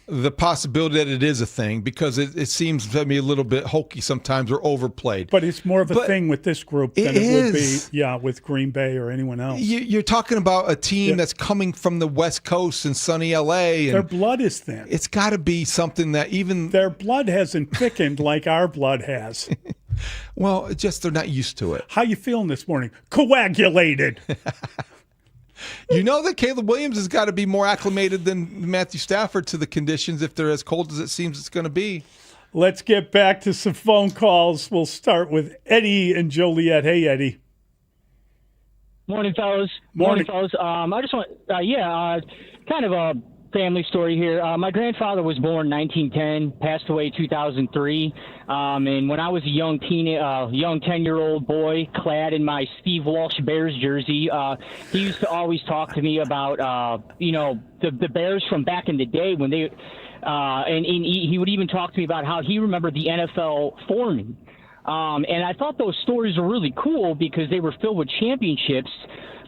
the possibility that it is a thing because it seems to me a little bit hokey sometimes or overplayed. But it's more of a thing with this group than it would be, with Green Bay or anyone else. You're talking about a team that's coming from the West Coast and sunny L.A. And their blood is thin. It's got to be something that even their blood hasn't thickened like our blood has. Well, it's just they're not used to it. How you feeling this morning? Coagulated. You know that Caleb Williams has got to be more acclimated than Matthew Stafford to the conditions if they're as cold as it seems it's going to be. Let's get back to some phone calls. We'll start with Eddie and Joliet. Hey, Eddie. Morning, fellas. Morning. Fellas. I just want, kind of a family story here. My grandfather was born 1910, passed away 2003. And when I was a young 10-year-old boy, clad in my Steve Walsh Bears jersey, he used to always talk to me about, the Bears from back in the day when they, and he would even talk to me about how he remembered the NFL forming. And I thought those stories were really cool because they were filled with championships.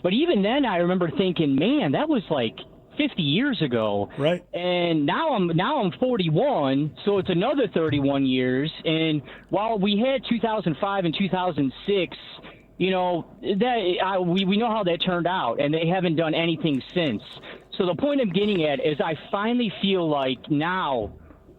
But even then, I remember thinking, man, that was like 50 years ago. Right. And now I'm 41, so it's another 31 years. And while we had 2005 and 2006, we know how that turned out, and they haven't done anything since. So the point I'm getting at is I finally feel like now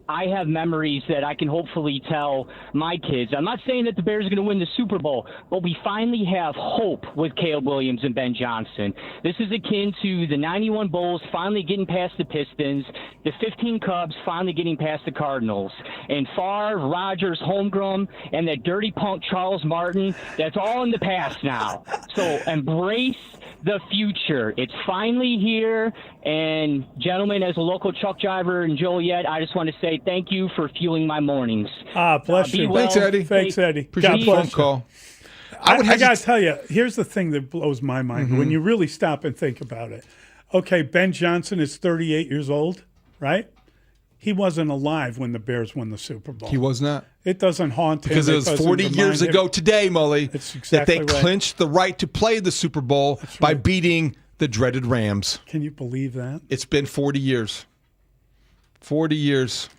I have memories that I can hopefully tell my kids. I'm not saying that the Bears are going to win the Super Bowl, but we finally have hope with Caleb Williams and Ben Johnson. This is akin to the 91 Bulls finally getting past the Pistons, the 15 Cubs finally getting past the Cardinals. And Favre, Rodgers, Holmgren, and that dirty punk Charles Martin, that's all in the past now. So embrace the future. It's finally here. And gentlemen, as a local truck driver in Joliet, I just want to say thank you for fueling my mornings. Bless you. Well. Thanks, Eddie. Thanks, Eddie. Appreciate the phone call. I got to tell you, here's the thing that blows my mind when you really stop and think about it. Okay, Ben Johnson is 38 years old, right? He wasn't alive when the Bears won the Super Bowl. He was not. It doesn't haunt him. Because it was 40 years ago today, Mully, that they clinched the right to play the Super Bowl by beating the dreaded Rams. Can you believe that? It's been 40 years. 40 years.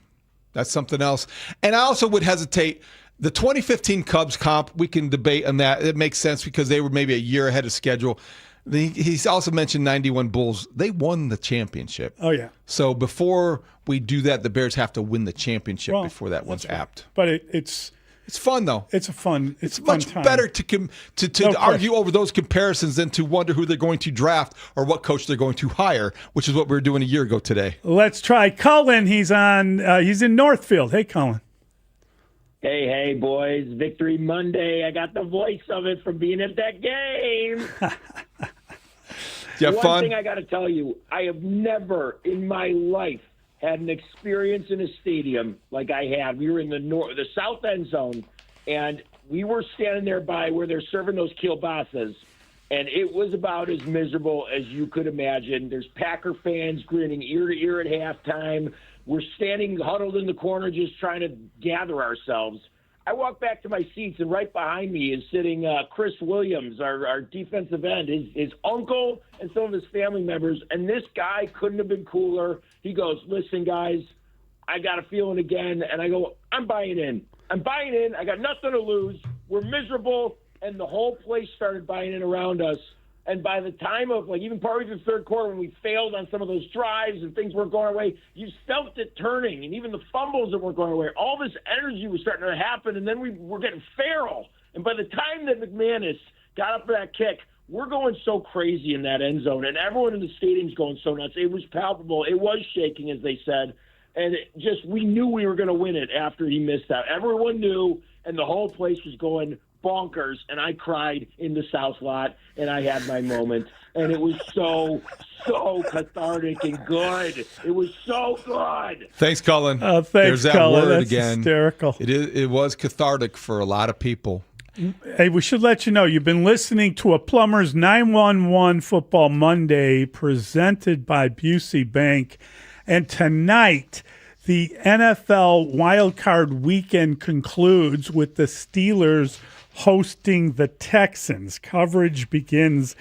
That's something else. And I also would hesitate. The 2015 Cubs comp, we can debate on that. It makes sense because they were maybe a year ahead of schedule. He's also mentioned 91 Bulls. They won the championship. Oh, yeah. So before we do that, the Bears have to win the championship before that one's apt. But it's fun, though. It's much time. better to argue over those comparisons than to wonder who they're going to draft or what coach they're going to hire, which is what we were doing a year ago today. Let's try Cullen. He's in Northfield. Hey, Cullen. Hey, boys. Victory Monday. I got the voice of it from being at that game. You have One fun? thing I got to tell you, I have never in my life had an experience in a stadium like I had. We were in the south end zone, and we were standing there by where they're serving those kielbasa's, and it was about as miserable as you could imagine. There's Packer fans grinning ear to ear at halftime. We're standing huddled in the corner just trying to gather ourselves. I walk back to my seats, and right behind me is sitting Chris Williams, our defensive end, his uncle and some of his family members. And this guy couldn't have been cooler. He goes, listen, guys, I got a feeling again. And I go, I'm buying in. I got nothing to lose. We're miserable. And the whole place started buying in around us. And by the time of, even partway through the third quarter, when we failed on some of those drives and things weren't going our way, you felt it turning. And even the fumbles that weren't going our way, all this energy was starting to happen, and then we were getting feral. And by the time that McManus got up for that kick, we're going so crazy in that end zone, and everyone in the stadium's going so nuts. It was palpable. It was shaking, as they said. And we knew we were going to win it after he missed that. Everyone knew, and the whole place was going bonkers, and I cried in the South lot, and I had my moment, and it was so cathartic and good. It was so good. Thanks, Cullen. Thanks, There's that Cullen. word That's again. hysterical. It was cathartic for a lot of people. Hey, we should let you know, you've been listening to a Plumbers 911 Football Monday presented by Busey Bank, and tonight the NFL wildcard weekend concludes with the Steelers hosting the Texans. Coverage begins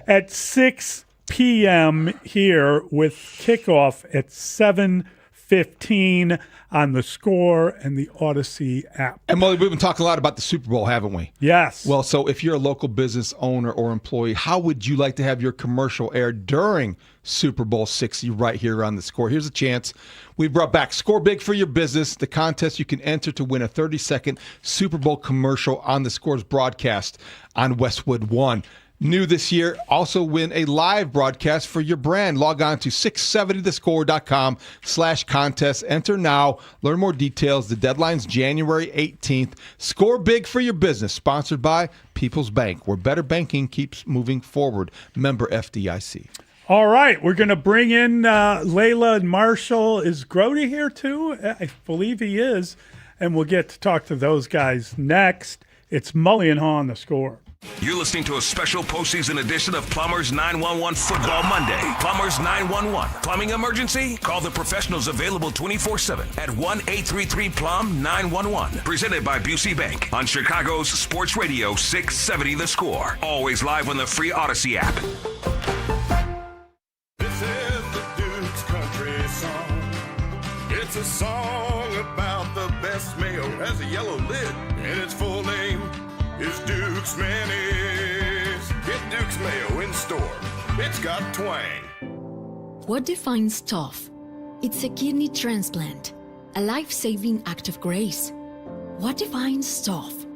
at 6 p.m. here with kickoff at 7:15 on the Score and the Odyssey app. And Mully, we've been talking a lot about the Super Bowl, haven't we? Yes. Well, so if you're a local business owner or employee, how would you like to have your commercial aired during Super Bowl 60 right here on the Score? Here's a chance. We brought back Score Big for Your Business, the contest you can enter to win a 30-second Super Bowl commercial on the Score's broadcast on Westwood One. New this year, also win a live broadcast for your brand. Log on to 670thescore.com/contest. Enter now. Learn more details. The deadline's January 18th. Score Big for Your Business, sponsored by People's Bank, where better banking keeps moving forward. Member FDIC. All right, we're going to bring in Layla and Marshall. Is Grody here too? I believe he is. And we'll get to talk to those guys next. It's Mully and Haugh on the Score. You're listening to a special postseason edition of Plumbers 911 Football Monday. Plumbers 911. Plumbing emergency? Call the professionals available 24/7 at 1-833-PLUM-911. Presented by Busey Bank on Chicago's Sports Radio 670 The Score. Always live on the free Odyssey app. This is the Duke's country song. It's a song about the best mayo. Has a yellow lid, and its full name is Duke's Mayonnaise. Get Duke's Mayo in store. It's got twang. What defines tough? It's a kidney transplant. a life-saving act of grace. What defines TOF?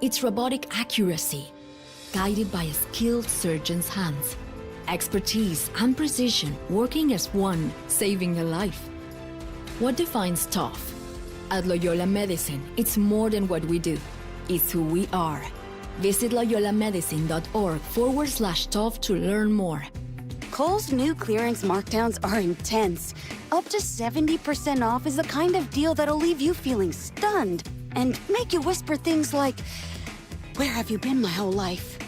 It's robotic accuracy, guided by a skilled surgeon's hands. Expertise and precision working as one, saving a life. What defines TOF? At Loyola Medicine, it's more than what we do. It's who we are. Visit loyolamedicine.org/TOF to learn more. Kohl's new clearance markdowns are intense. Up to 70% off is the kind of deal that'll leave you feeling stunned and make you whisper things like, "Where have you been my whole life?"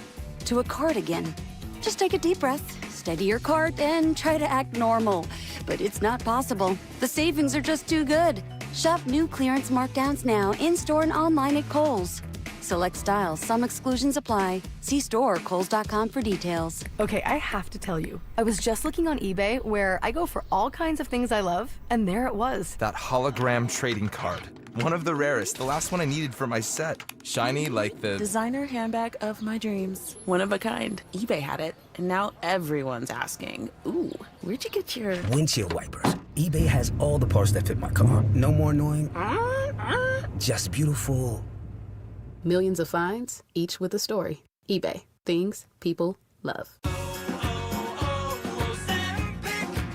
to a cardigan. Just take a deep breath, steady your cart, and try to act normal. But it's not possible. The savings are just too good. Shop new clearance markdowns now in-store and online at Kohl's. Select styles, some exclusions apply. See store or kohls.com for details. Okay, I have to tell you, I was just looking on eBay where I go for all kinds of things I love, and there it was. That hologram trading card. One of the rarest, the last one I needed for my set. Shiny like the designer handbag of my dreams. One of a kind. eBay had it, and now everyone's asking, ooh, where'd you get your windshield wipers? eBay has all the parts that fit my car. No more annoying, just beautiful. Millions of finds, each with a story. eBay. Things people love.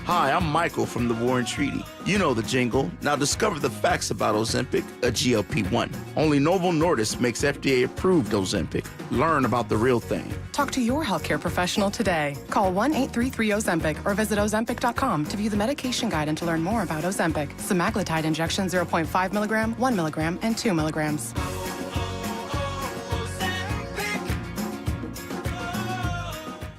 Hi, I'm Michael from the Warren Treaty. You know the jingle. Now discover the facts about Ozempic, a GLP-1. Only Novo Nordisk makes FDA-approved Ozempic. Learn about the real thing. Talk to your healthcare professional today. Call 1-833-OZEMPIC or visit Ozempic.com to view the medication guide and to learn more about Ozempic. Semaglutide injection 0.5 milligram, 1 milligram, and 2 milligrams.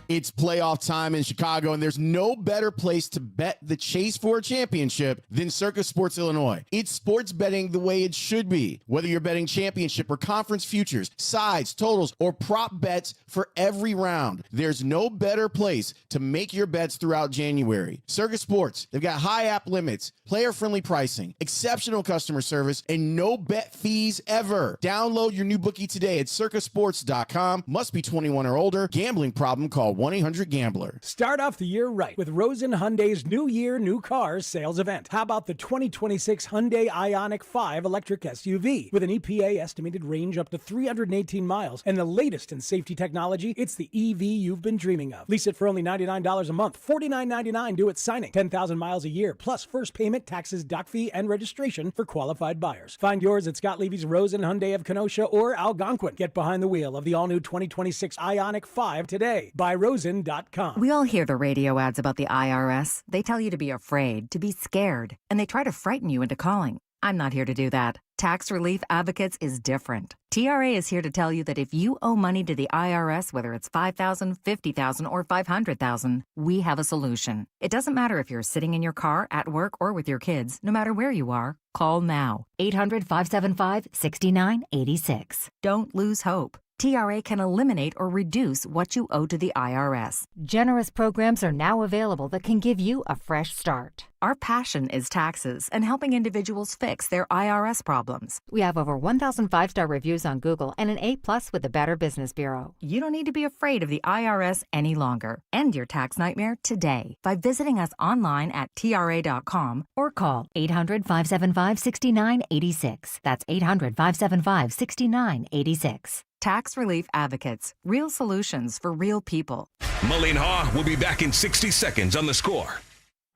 It's playoff time in Chicago, and there's no better place to bet the chase for a championship than Circus Sports Illinois. It's sports betting the way it should be. Whether you're betting championship or conference futures, sides, totals, or prop bets for every round, there's no better place to make your bets throughout January. Circus Sports, they've got high app limits, player-friendly pricing, exceptional customer service, and no bet fees ever. Download your new bookie today at circusports.com. Must be 21 or older. Gambling problem, call 1-800-GAMBLER. Start off the year right with Rosen Hyundai's New Year, New Cars sales event. How about the 2026 Hyundai Ioniq 5 electric SUV? With an EPA estimated range up to 318 miles and the latest in safety technology, it's the EV you've been dreaming of. Lease it for only $99 a month, $49.99 due at signing, 10,000 miles a year, plus first payment, taxes, doc fee, and registration for qualified buyers. Find yours at Scott Levy's Rosen Hyundai of Kenosha or Algonquin. Get behind the wheel of the all-new 2026 Ioniq 5 today. Buy Rosen.com. We all hear the radio ads about the IRS. They tell you to be afraid, to be scared, and they try to frighten you into calling. I'm not here to do that. Tax Relief Advocates is different. TRA is here to tell you that if you owe money to the IRS, whether it's $5,000, $50,000, or $500,000, we have a solution. It doesn't matter if you're sitting in your car, at work, or with your kids. No matter where you are, call now. 800-575-6986. Don't lose hope. TRA can eliminate or reduce what you owe to the IRS. Generous programs are now available that can give you a fresh start. Our passion is taxes and helping individuals fix their IRS problems. We have over 1,000 5-star reviews on Google and an A+ with the Better Business Bureau. You don't need to be afraid of the IRS any longer. End your tax nightmare today by visiting us online at TRA.com or call 800-575-6986. That's 800-575-6986. Tax Relief Advocates. Real solutions for real people. Mully and Haugh will be back in 60 seconds on The Score.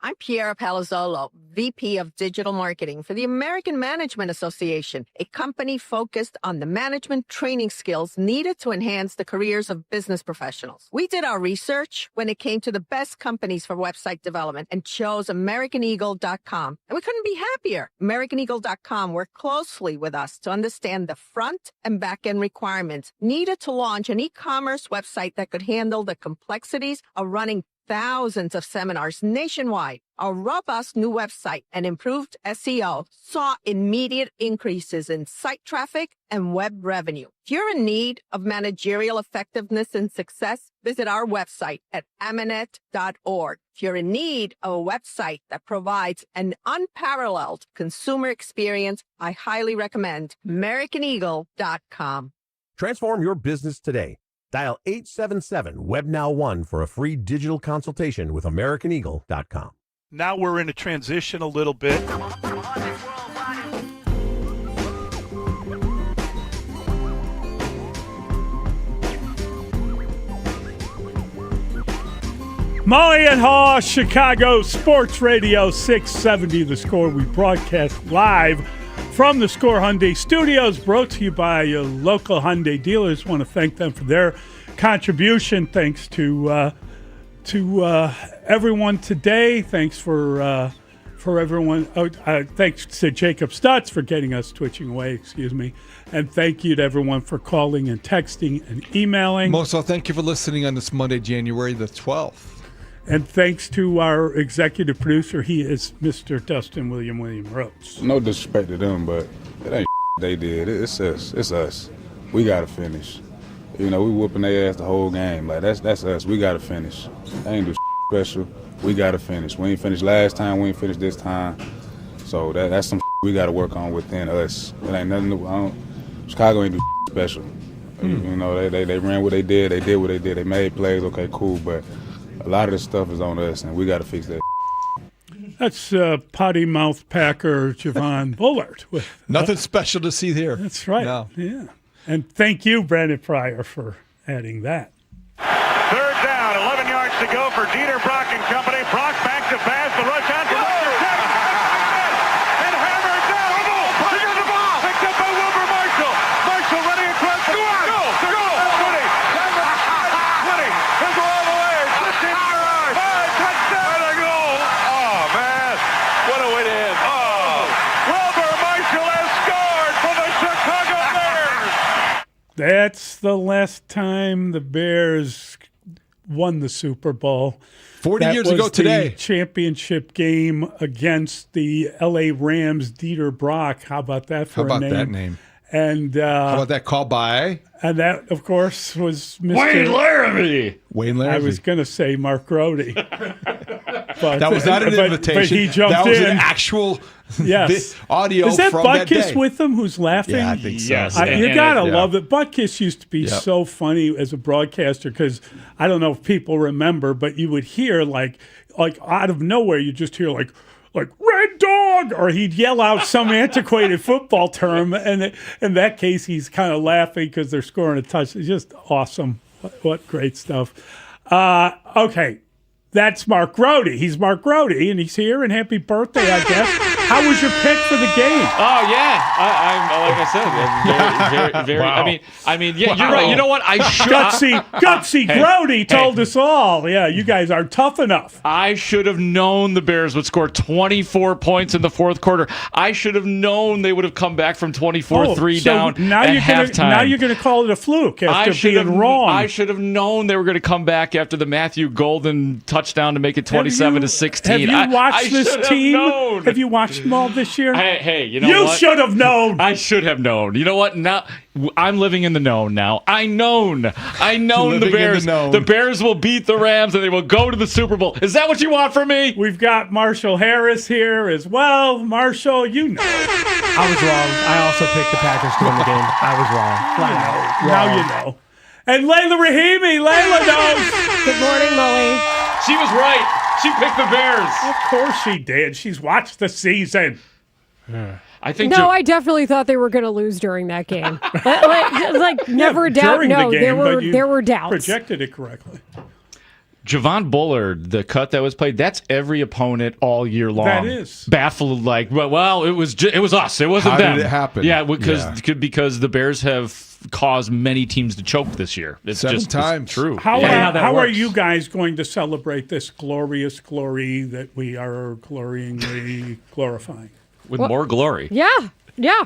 I'm Piera Palazzolo, VP of Digital Marketing for the American Management Association, a company focused on the management training skills needed to enhance the careers of business professionals. We did our research when it came to the best companies for website development and chose AmericanEagle.com. And we couldn't be happier. AmericanEagle.com worked closely with us to understand the front and back end requirements needed to launch an e-commerce website that could handle the complexities of running thousands of seminars nationwide. Our robust new website and improved SEO saw immediate increases in site traffic and web revenue. If you're in need of managerial effectiveness and success, visit our website at amanet.org. If you're in need of a website that provides an unparalleled consumer experience, I highly recommend AmericanEagle.com. Transform your business today. Dial 877-WebNow1 for a free digital consultation with AmericanEagle.com. Now we're in a transition a little bit. Mully and Haugh, Chicago Sports Radio 670 The Score. We broadcast live from the Score Hyundai Studios, brought to you by local Hyundai dealers. Want to thank them for their contribution. Thanks to everyone today. Thanks for everyone. Thanks to Jacob Stutz for getting us twitching away. Excuse me. And thank you to everyone for calling and texting and emailing. Moso, thank you for listening on this Monday, January the 12th. And thanks to our executive producer, he is Mr. Dustin William Rhodes. No disrespect to them, but it ain't they did. It's us. It's us. We got to finish. We whooping their ass the whole game. Like, that's us. We got to finish. They ain't do special. We got to finish. We ain't finished last time. We ain't finished this time. So that's some we got to work on within us. It ain't nothing new. Chicago ain't do special. They ran what they did. They did what they did. They made plays. Okay, cool. But a lot of this stuff is on us, and we got to fix that. That's potty mouth Packer Javon Bullard. Nothing special to see here. That's right. No. Yeah. And thank you, Brandon Pryor, for adding that. Third down, 11 yards to go for Dieter Brock and company. Brock back to pass, the rush on for number 7. And hammered down. He got the ball. Picked up by Wilbur Marshall. Marshall running across the goal. That's Woody. Woody. He'll go all the way. Touchdown. And a goal. Oh, man. What a way to end. Oh. Wilbur Marshall has scored for the Chicago Bears. That's the last time the Bears won the Super Bowl. 40 that years was ago today. The championship game against the L.A. Rams, Dieter Brock. How about that for How a about name? that name? And how about that call by? And that, of course, was Mr. Wayne Larrabee. I was going to say Mark Grody. But, That was not an invitation. But he jumped that was in. an actual Yes. audio Is that from that Butkus day. with him who's laughing? Yeah, I think so. Yes. You got to love it. Butkus used to be so funny as a broadcaster because I don't know if people remember, but you would hear like out of nowhere, you just hear like red dog, or he'd yell out some antiquated football term. And in that case, he's kind of laughing because they're scoring a touchdown. It's just awesome. What great stuff. Okay. That's Mark Grody. He's Mark Grody, and he's here, and happy birthday, I guess. How was your pick for the game? Oh, yeah. I'm like I said, very Wow. I mean, yeah, you're right. You know what? I should. Gutsy Grody told us all. Yeah, you guys are tough enough. I should have known the Bears would score 24 points in the fourth quarter. I should have known they would have come back from 24-3 down at halftime. Now you're going to call it a fluke after being wrong. I should have known they were going to come back after the Matthew Golden touchdown to make it 27-16. Have you watched this team? Known. Have you watched them all this year? Hey, you know what? You should have known. I should have known. You know what? Now I'm living in the known now. I known the Bears. The Bears will beat the Rams and they will go to the Super Bowl. Is that what you want from me? We've got Marshall Harris here as well. Marshall, you know. I was wrong. I also picked the Packers to win the game. I was wrong. Flat out. Now you know. And Layla Rahimi. Layla knows. Good morning, Mully. She was right. She picked the Bears. Of course she did. She's watched the season. I think. I definitely thought they were going to lose during that game. like never a doubt. During No, the game, there were doubts. Projected it correctly. Javon Bullard, the cut that was played, that's every opponent all year long. That is. Baffled, like, well, it was us. It wasn't How them. did it happen? Yeah, because the Bears have caused many teams to choke this year. It's 7 just times. It's true. How are works. you guys going to celebrate this glorious glory that we are gloryingly glorifying? With more glory. Yeah,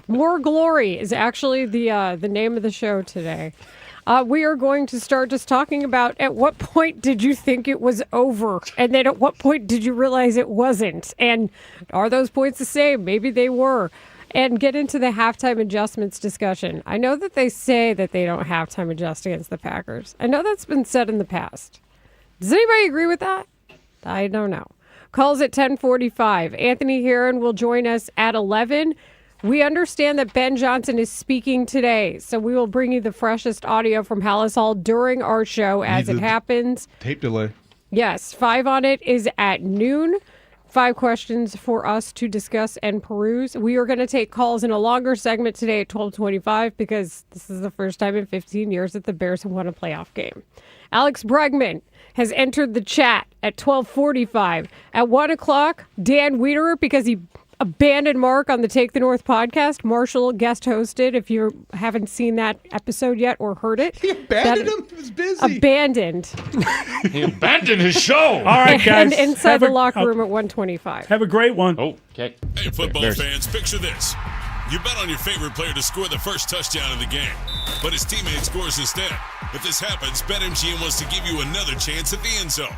more glory is actually the name of the show today. We are going to start just talking about at what point did you think it was over? And then at what point did you realize it wasn't? And are those points the same? Maybe they were. And get into the halftime adjustments discussion. I know that they say that they don't halftime adjust against the Packers. I know that's been said in the past. Does anybody agree with that? I don't know. Calls at 10:45. Anthony Herron will join us at 11. We understand that Ben Johnson is speaking today, so we will bring you the freshest audio from Hallis Hall during our show as it happens. Tape delay. Yes, 5 on it is at noon. 5 questions for us to discuss and peruse. We are going to take calls in a longer segment today at 12:25 because this is the first time in 15 years that the Bears have won a playoff game. Alex Bregman has entered the chat at 12:45. At 1 o'clock, Dan Wiederer, because he abandoned Mark on the Take the North podcast. Marshall guest hosted. If you haven't seen that episode yet or heard it. He abandoned him? He was busy. Abandoned. He abandoned his show. All right, guys. And inside the locker room at 1:25. Have a great one. Oh, okay. Hey, football fans, picture this. You bet on your favorite player to score the first touchdown of the game, but his teammate scores instead. If this happens, BetMGM wants to give you another chance at the end zone.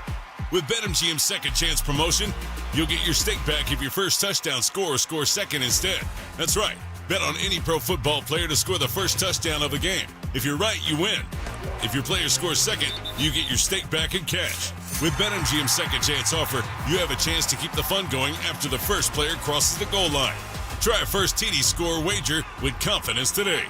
With BetMGM's second chance promotion, you'll get your stake back if your first touchdown scorer scores second instead. That's right. Bet on any pro football player to score the first touchdown of a game. If you're right, you win. If your player scores second, you get your stake back in cash. With BetMGM's second chance offer, you have a chance to keep the fun going after the first player crosses the goal line. Try a first TD score wager with confidence today.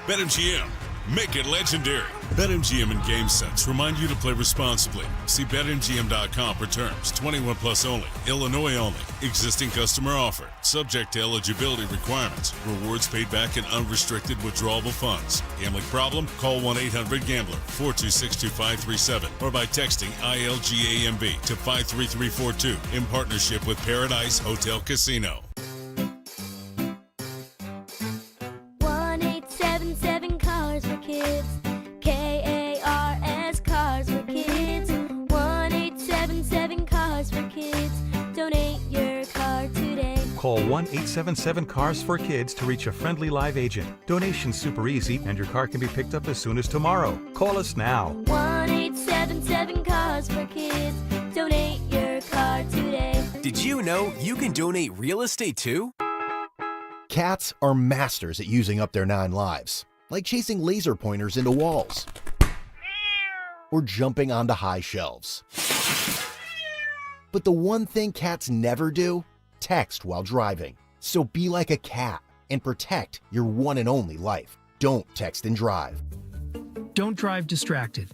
BetMGM. Make it legendary. BetMGM and GameSense remind you to play responsibly. See BetMGM.com for terms. 21 plus only. Illinois only. Existing customer offer. Subject to eligibility requirements. Rewards paid back in unrestricted withdrawable funds. Gambling problem? Call 1-800-GAMBLER 426-2537 or by texting ILGAMB to 53342 in partnership with Paradise Hotel Casino. 1-877 Cars for Kids. KARS Cars for Kids. 1-877 Cars for Kids. Donate your car today. Call 1-877-CARS-4-KIDS to reach a friendly live agent. Donation's super easy, and your car can be picked up as soon as tomorrow. Call us now. 1-877 Cars for Kids. Donate your car today. Did you know you can donate real estate too? Cats are masters at using up their 9 lives, like chasing laser pointers into walls or jumping onto high shelves. But the one thing cats never do? Text while driving. So be like a cat and protect your one and only life. Don't text and drive. Don't drive distracted.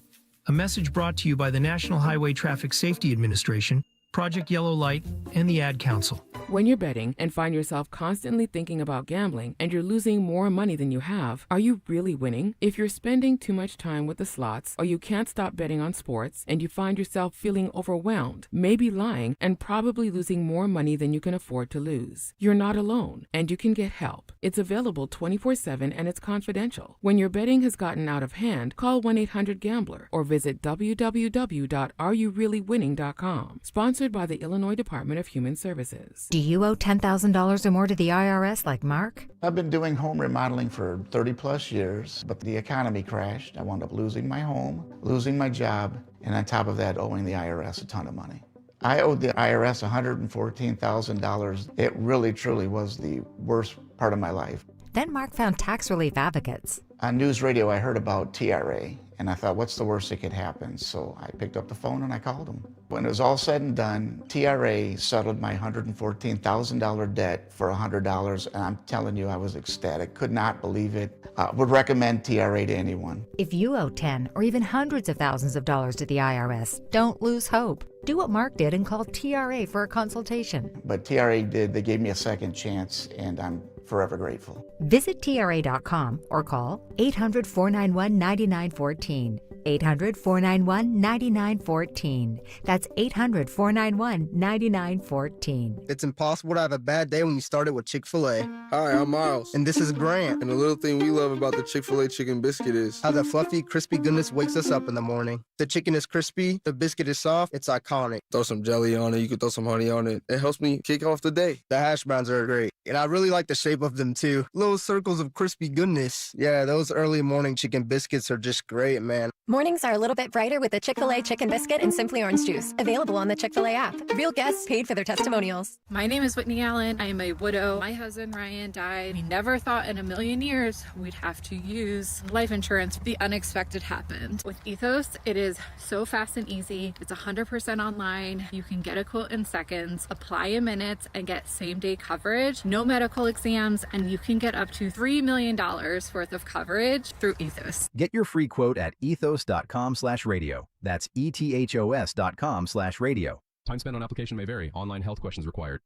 A message brought to you by the National Highway Traffic Safety Administration, Project Yellow Light, and the Ad Council. When you're betting and find yourself constantly thinking about gambling and you're losing more money than you have, are you really winning? If you're spending too much time with the slots or you can't stop betting on sports and you find yourself feeling overwhelmed, maybe lying, and probably losing more money than you can afford to lose, you're not alone and you can get help. It's available 24/7 and it's confidential. When your betting has gotten out of hand, call 1-800-GAMBLER or visit www.areyoureallywinning.com. Sponsored by the Illinois Department of Human Services. Do you owe $10,000 or more to the IRS like Mark? I've been doing home remodeling for 30 plus years, but the economy crashed. I wound up losing my home, losing my job, and on top of that, owing the IRS a ton of money. I owed the IRS $114,000. It really, truly was the worst part of my life. Then Mark found tax relief advocates. On news radio, I heard about TRA, and I thought, what's the worst that could happen? So I picked up the phone and I called them. When it was all said and done, TRA settled my $114,000 debt for $100, and I'm telling you, I was ecstatic. Could not believe it. Would recommend TRA to anyone. If you owe 10 or even hundreds of thousands of dollars to the IRS, don't lose hope. Do what Mark did and call TRA for a consultation. But TRA did. They gave me a second chance, and I'm forever grateful. Visit TRA.com or call 800-491-9914. 800-491-9914. That's 800-491-9914. It's impossible to have a bad day when you started with Chick-fil-A. Hi, I'm Miles. And this is Grant. And the little thing we love about the Chick-fil-A chicken biscuit is how the fluffy, crispy goodness wakes us up in the morning. The chicken is crispy, the biscuit is soft, it's iconic. Throw some jelly on it, you could throw some honey on it. It helps me kick off the day. The hash browns are great. And I really like the shape of them too. Little circles of crispy goodness. Yeah, those early morning chicken biscuits are just great, man. Mornings are a little bit brighter with the Chick-fil-A Chicken Biscuit and Simply Orange Juice. Available on the Chick-fil-A app. Real guests paid for their testimonials. My name is Whitney Allen. I am a widow. My husband, Ryan, died. We never thought in a million years we'd have to use life insurance. The unexpected happened. With Ethos, it is so fast and easy. It's 100% online. You can get a quote in seconds, apply in minutes, and get same-day coverage. No medical exams, and you can get up to $3 million worth of coverage through Ethos. Get your free quote at ethos.com/radio. That's ethos.com/radio. Time spent on application may vary. Online health questions required.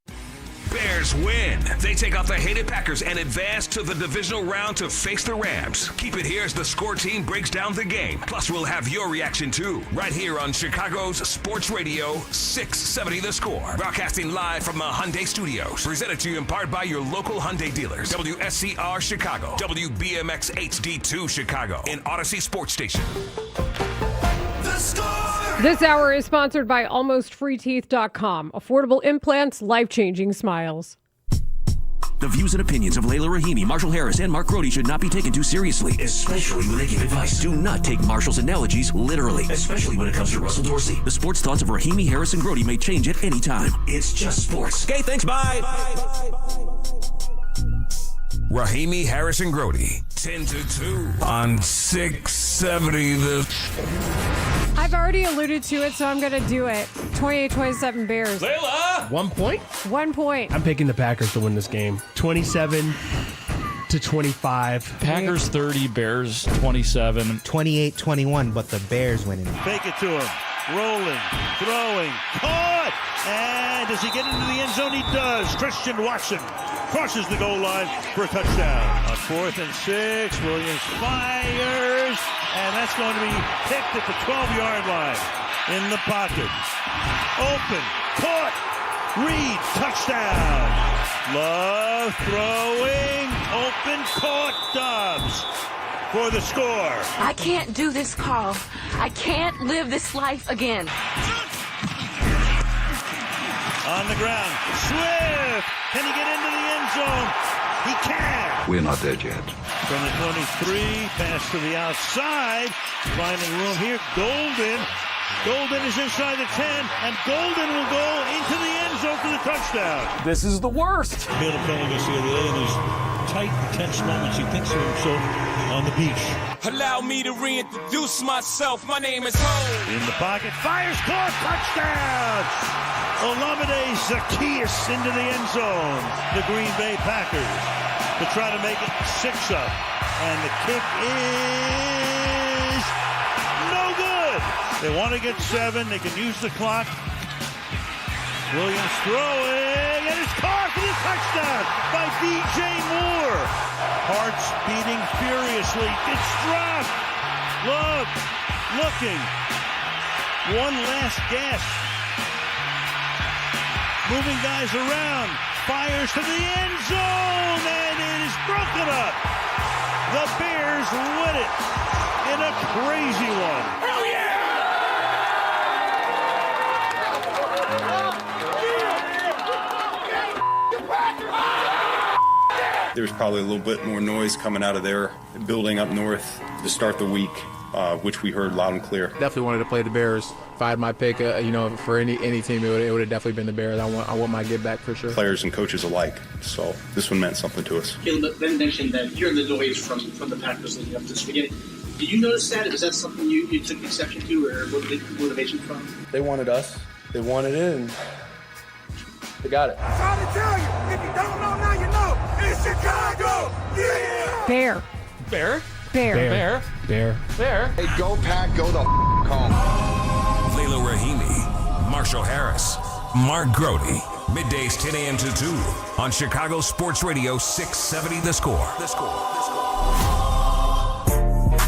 Bears win. They take off the hated Packers and advance to the divisional round to face the Rams. Keep it here as the Score team breaks down the game. Plus, we'll have your reaction too, right here on Chicago's Sports Radio 670 The Score. Broadcasting live from the Hyundai Studios. Presented to you in part by your local Hyundai dealers. WSCR Chicago. WBMX HD2 Chicago. And Odyssey Sports Station. The Score! This hour is sponsored by AlmostFreeTeeth.com. Affordable implants, life-changing smiles. The views and opinions of Layla Rahimi, Marshall Harris, and Mark Grody should not be taken too seriously, especially when they give advice. Do not take Marshall's analogies literally, especially when it comes to Russell Dorsey. The sports thoughts of Rahimi, Harris, and Grody may change at any time. It's just sports. Okay, thanks, bye. Rahimi, Harris, and Grody, 10-2 on 670 The... I've already alluded to it, so I'm going to do it. 28-27 Bears. Layla! 1 point? 1 point. I'm picking the Packers to win this game. 27-25. Packers 30, Bears 27. 28-21, but the Bears winning. Fake it to him. Rolling, throwing, caught! And does he get into the end zone? He does. Christian Watson crosses the goal line for a touchdown. On 4th and 6, Williams fires, and that's going to be picked at the 12-yard line. In the pocket. Open, caught, Reed, touchdown. Love throwing, open, caught, Dobbs for the score. I can't do this, Carl. I can't live this life again. On the ground, Swift. Can he get into the end zone? He can. We're not dead yet. From the 23, pass to the outside. Finding room here, Golden. Golden is inside the 10, and Golden will go into the end zone for the touchdown. This is the worst. Bill telling us the other day in his tight, tense moments, he thinks of himself on the beach. Allow me to reintroduce myself. My name is Holmes. In the pocket, fires, caught, touchdown! Olamide Zacchaeus into the end zone. The Green Bay Packers to try to make it 6 up. And the kick is no good. They want to get 7. They can use the clock. Williams throwing, and it's caught for the touchdown by DJ Moore. Hearts beating furiously. It's dropped. Love looking. One last gasp. Moving guys around. Fires to the end zone, and it is broken up. The Bears win it in a crazy one. Hell yeah! There's probably a little bit more noise coming out of their building up north to start the week, which we heard loud and clear. Definitely wanted to play the Bears. If I had my pick, for any team, it would have definitely been the Bears. I want my get back for sure. Players and coaches alike. So this one meant something to us. Caleb, Ben mentioned that hearing the noise from the Packers leading up to this beginning. Did you notice that? Was that something you took exception to, or what did motivation from? They wanted us. They wanted it, and they got it. I'm trying to tell you, if you don't know now, you know. It's Chicago! Yeah! Bear. Bear? Bear. Bear. Bear. Bear. Hey, go Pack, go the home. Layla Rahimi, Marshall Harris, Mark Grody. Middays 10 a.m. to 2 on Chicago Sports Radio 670 The Score. The Score.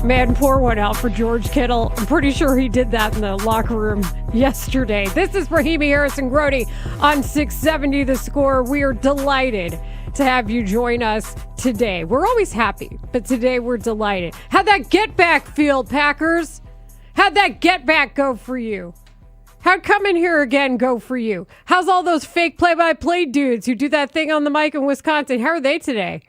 Man, pour one out for George Kittle. I'm pretty sure he did that in the locker room yesterday. This is Rahimi, Harris, and Grody on 670 The Score. We are delighted to have you join us today. We're always happy, but today we're delighted. How'd that get back feel, Packers? How'd that get back go for you? How'd come in here again go for you? How's all those fake play-by-play dudes who do that thing on the mic in Wisconsin? How are they today?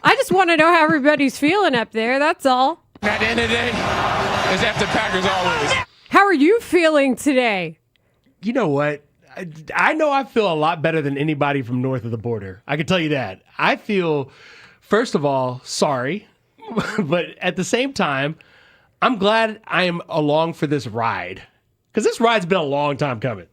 I just want to know how everybody's feeling up there. That's all. At the end of the day, it's after Packers always. How are you feeling today? You know what? I know I feel a lot better than anybody from north of the border. I can tell you that. I feel, first of all, sorry. But at the same time, I'm glad I am along for this ride. Because this ride's been a long time coming.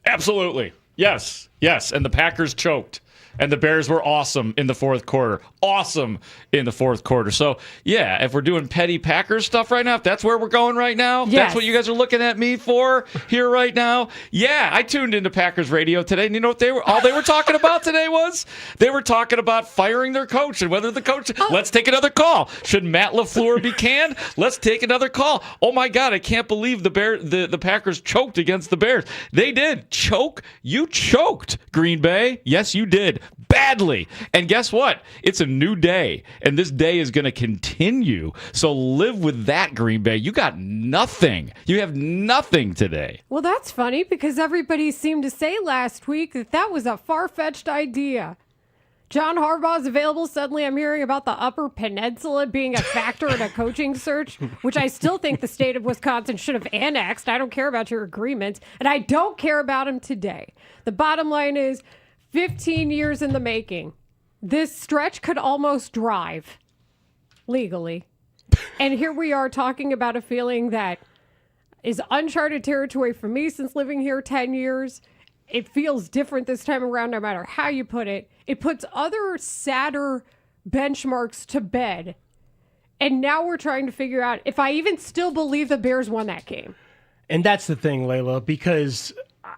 Absolutely. Yes. And the Packers choked. And the Bears were awesome in the fourth quarter. Awesome in the fourth quarter. So, yeah, if we're doing petty Packers stuff right now, if that's where we're going right now, that's what you guys are looking at me for here right now. Yeah, I tuned into Packers radio today, and you know what they were talking about today was? They were talking about firing their coach and whether the coach, let's take another call. Should Matt LaFleur be canned? Let's take another call. Oh my God, I can't believe the Packers choked against the Bears. They did choke. You choked, Green Bay. Yes, you did. Badly. And guess what? It's a new day, and this day is going to continue. So live with that, Green Bay. You got nothing. You have nothing today. Well, that's funny because everybody seemed to say last week that was a far-fetched idea. John Harbaugh's available. Suddenly I'm hearing about the Upper Peninsula being a factor in a coaching search, which I still think the state of Wisconsin should have annexed. I don't care about your agreements, and I don't care about them today. The bottom line is 15 years in the making. This stretch could almost drive legally. And here we are talking about a feeling that is uncharted territory for me since living here 10 years. It feels different this time around, no matter how you put it. It puts other sadder benchmarks to bed. And now we're trying to figure out if I even still believe the Bears won that game. And that's the thing, Layla, because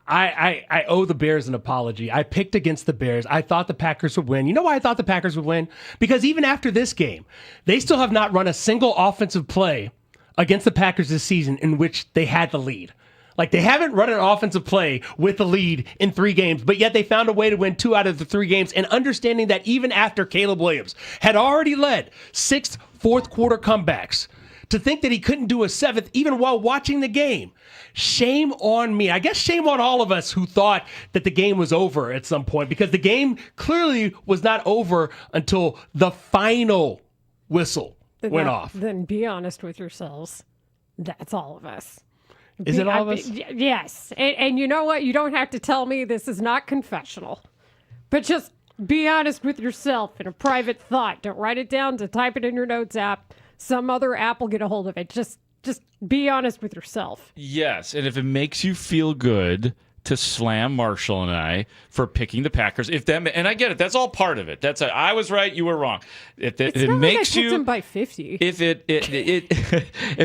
I owe the Bears an apology. I picked against the Bears. I thought the Packers would win. You know why I thought the Packers would win? Because even after this game, they still have not run a single offensive play against the Packers this season in which they had the lead. Like, they haven't run an offensive play with the lead in 3 games, but yet they found a way to win 2 out of the 3 games. And understanding that even after Caleb Williams had already led 6 fourth-quarter comebacks, to think that he couldn't do a 7th even while watching the game, shame on me. I guess shame on all of us who thought that the game was over at some point, because the game clearly was not over until the final whistle went off. Then be honest with yourselves. That's all of us. Is it all of us? Yes. And you know what? You don't have to tell me this is not confessional. But just be honest with yourself in a private thought. Don't write it down. To type it in your notes app. Some other app will get a hold of it. Just be honest with yourself. Yes, and if it makes you feel good to slam Marshall and I for picking the Packers, and I get it, that's all part of it. I was right, you were wrong. It's not like I picked him by 50. If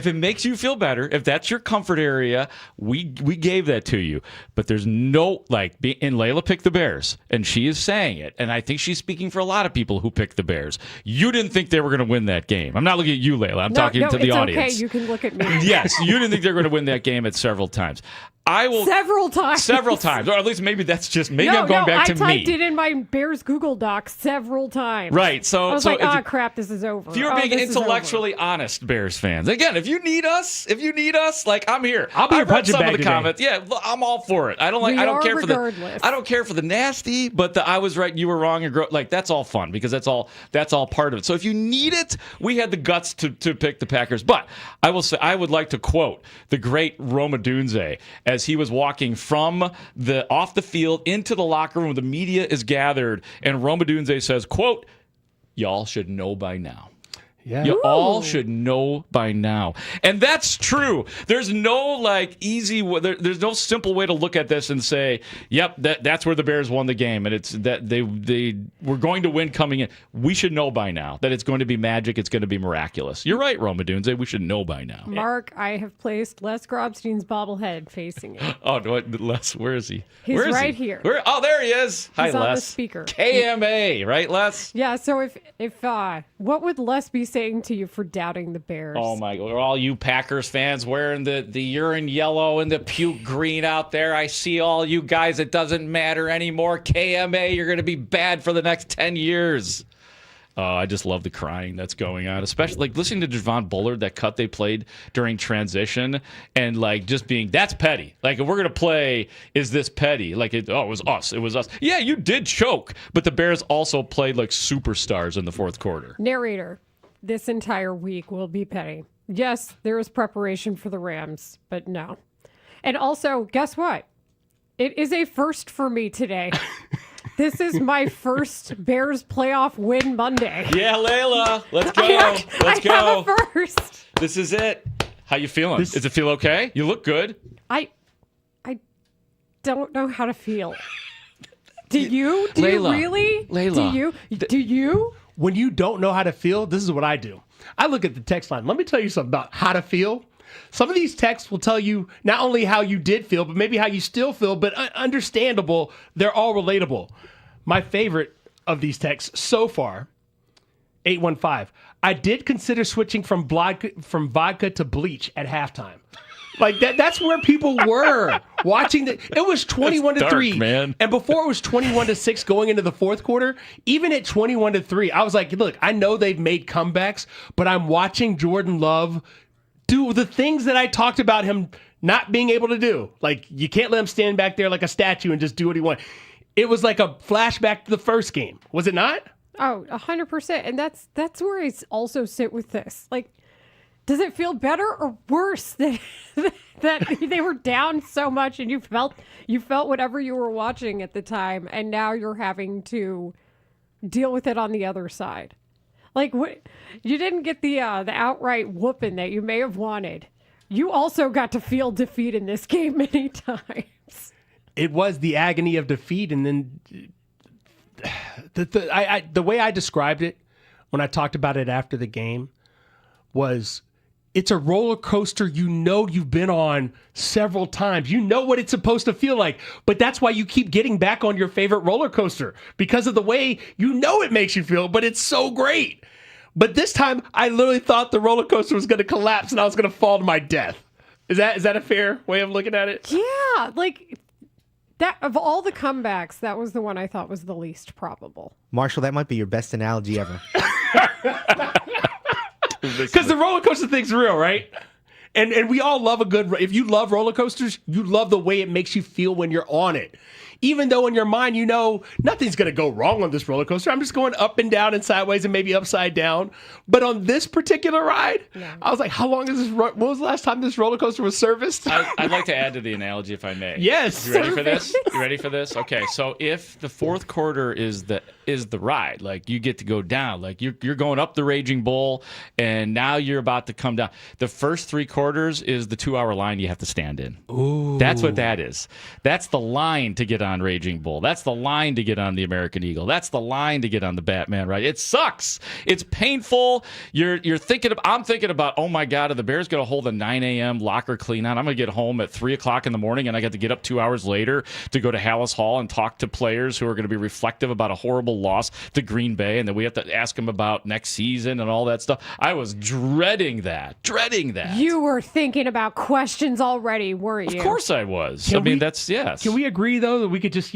it makes you feel better, if that's your comfort area, we gave that to you. But there's no and Layla picked the Bears, and she is saying it, and I think she's speaking for a lot of people who picked the Bears. You didn't think they were going to win that game. I'm not looking at you, Layla. I'm talking to the audience. Okay, you can look at me. Yes, you didn't think they were going to win that game at several times. Several times. Or at least maybe that's just I'm going back to me. I typed it in my Bears Google Doc several times. Right. So I was like, crap, this is over. If you're being intellectually honest, Bears fans, again, if you need us, I'm here. I'll be your punching bag some of the comments. Yeah, I'm all for it. I don't care for the nasty, but I was right, you were wrong, and that's all fun because that's all part of it. So if you need it, we had the guts to pick the Packers. But I will say, I would like to quote the great Roma Dunze as he was walking from off the field into the locker room where the media is gathered, and Roma Dunze says, quote, "Y'all should know by now." Yeah. You all should know by now. And that's true. There's no easy there's no simple way to look at this and say, yep, that's where the Bears won the game and it's that they were going to win coming in. We should know by now that it's going to be magic, it's going to be miraculous. You're right, Roma Dunze, we should know by now. Mark, I have placed Les Grobstein's bobblehead facing you. Oh, Les, where is he? He's right here. Oh, there he is. Hi, He's Les. on the speaker. KMA, right, Les? Yeah, so if what would Les be saying to you for doubting the Bears? Oh my God! All you Packers fans wearing the urine yellow and the puke green out there. I see all you guys. It doesn't matter anymore. KMA, you're going to be bad for the next 10 years. I just love the crying that's going on, especially listening to Javon Bullard, that cut they played during transition, and just being, that's petty. If we're going to play, is this petty? It was us. It was us. Yeah, you did choke, but the Bears also played like superstars in the fourth quarter. Narrator, this entire week will be petty. Yes, there is preparation for the Rams, but no. And also, guess what? It is a first for me today. This is my first Bears playoff win Monday. Yeah, Layla. Let's go. Let's go. I have a first. This is it. How you feeling? Does it feel okay? You look good. I don't know how to feel. Do you? Do you really? Layla. Do you? When you don't know how to feel, this is what I do. I look at the text line. Let me tell you something about how to feel. Some of these texts will tell you not only how you did feel, but maybe how you still feel, but understandable. They're all relatable. My favorite of these texts so far, 815. I did consider switching from vodka to bleach at halftime. Like that's where people were watching it was 21-3, man. And before it was 21-6 going into the fourth quarter, even at 21-3, I was like, look, I know they've made comebacks, but I'm watching Jordan Love do the things that I talked about him not being able to do. Like, you can't let him stand back there like a statue and just do what he wants. It was like a flashback to the first game. Was it not? Oh, 100%. And that's where I also sit with this. Like, does it feel better or worse that they were down so much and you felt whatever you were watching at the time, and now you're having to deal with it on the other side? Like, what? You didn't get the outright whooping that you may have wanted. You also got to feel defeat in this game many times. It was the agony of defeat, and then the way I described it when I talked about it after the game was, it's a roller coaster you've been on several times. You know what it's supposed to feel like, but that's why you keep getting back on your favorite roller coaster, because of the way it makes you feel, but it's so great. But this time, I literally thought the roller coaster was going to collapse and I was going to fall to my death. Is that a fair way of looking at it? Yeah, like that of all the comebacks, that was the one I thought was the least probable. Marshall, that might be your best analogy ever. Because the roller coaster thing's real, right? And we all love if you love roller coasters, you love the way it makes you feel when you're on it. Even though in your mind, nothing's going to go wrong on this roller coaster. I'm just going up and down and sideways and maybe upside down. But on this particular ride, I was like, how long is this? When was the last time this roller coaster was serviced? I'd like to add to the analogy, if I may. Yes. You ready for this? You ready for this? Okay, so if the fourth quarter is the ride, like you get to go down, like you're going up the Raging Bull, and now you're about to come down. The first 3 quarters is the 2-hour line you have to stand in. Ooh. That's what that is. That's the line to get on Raging Bull. That's the line to get on the American Eagle. That's the line to get on the Batman ride. It sucks. It's painful. I'm thinking about, oh my God, are the Bears going to hold a 9 a.m. locker clean out? I'm going to get home at 3 o'clock in the morning, and I got to get up 2 hours later to go to Haugh and talk to players who are going to be reflective about a horrible loss to Green Bay, and then we have to ask them about next season and all that stuff. I was dreading that. You were thinking about questions already, weren't you? Of course I was. Yes. Can we agree, though, that we could just,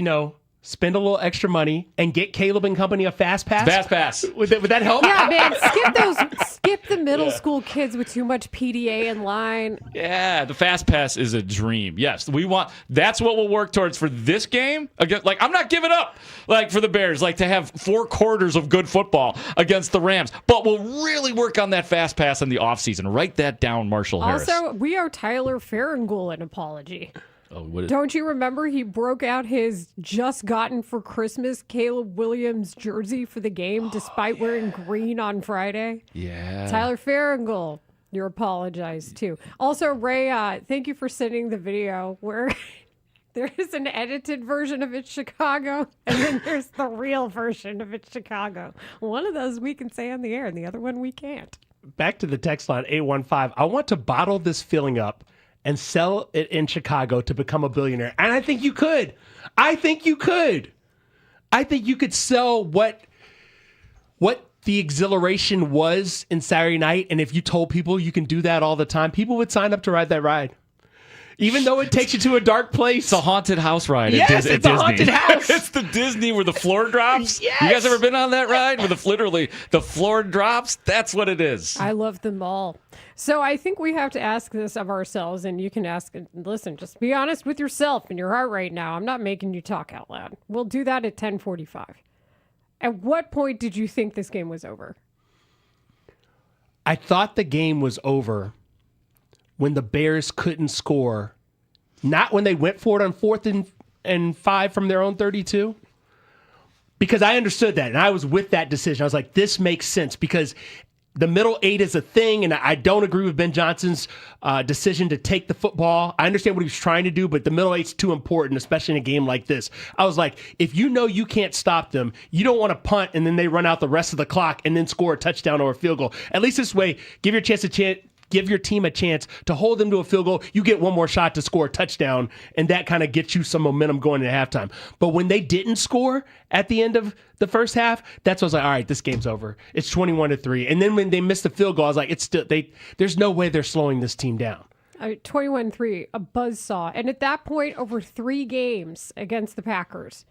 spend a little extra money and get Caleb and company a fast pass? Fast pass. Would that help? Yeah, man. Skip the middle school kids with too much PDA in line. Yeah, the fast pass is a dream. Yes, that's what we'll work towards for this game. Like, I'm not giving up, like, for the Bears, like, to have 4 quarters of good football against the Rams. But we'll really work on that fast pass in the offseason. Write that down, Marshall Harris. Also, we owe Tyler Farringul an apology. Oh, don't you remember he broke out his just gotten for Christmas Caleb Williams jersey for the game despite wearing green on Friday? Yeah. Tyler Farringul, you're apologized too. Also, Ray, thank you for sending the video where there is an edited version of It's Chicago and then there's the real version of It's Chicago. One of those we can say on the air and the other one we can't. Back to the text line 815. I want to bottle this feeling up and sell it in Chicago to become a billionaire. And I think you could. I think you could sell what the exhilaration was in Saturday night. And if you told people you can do that all the time, people would sign up to ride that ride. Even though it takes you to a dark place. It's a haunted house ride. Yes, it's a haunted house. It's the Disney where the floor drops. Yes. You guys ever been on that ride where literally the floor drops? That's what it is. I love them all. So I think we have to ask this of ourselves, and you can ask, listen, just be honest with yourself and your heart right now. I'm not making you talk out loud. We'll do that at 10:45. At what point did you think this game was over? I thought the game was over when the Bears couldn't score, not when they went for it on 4th and 5 from their own 32. Because I understood that, and I was with that decision. I was like, this makes sense, because the middle 8 is a thing, and I don't agree with Ben Johnson's decision to take the football. I understand what he was trying to do, but the middle 8's too important, especially in a game like this. I was like, if you know you can't stop them, you don't want to punt, and then they run out the rest of the clock and then score a touchdown or a field goal. At least this way, give your team a chance to hold them to a field goal. You get one more shot to score a touchdown, and that kind of gets you some momentum going into halftime. But when they didn't score at the end of the first half, that's when I was like, all right, this game's over. It's 21-3. And then when they missed the field goal, I was like, it's still there's no way they're slowing this team down. 21-3, a buzzsaw. And at that point, over 3 games against the Packers,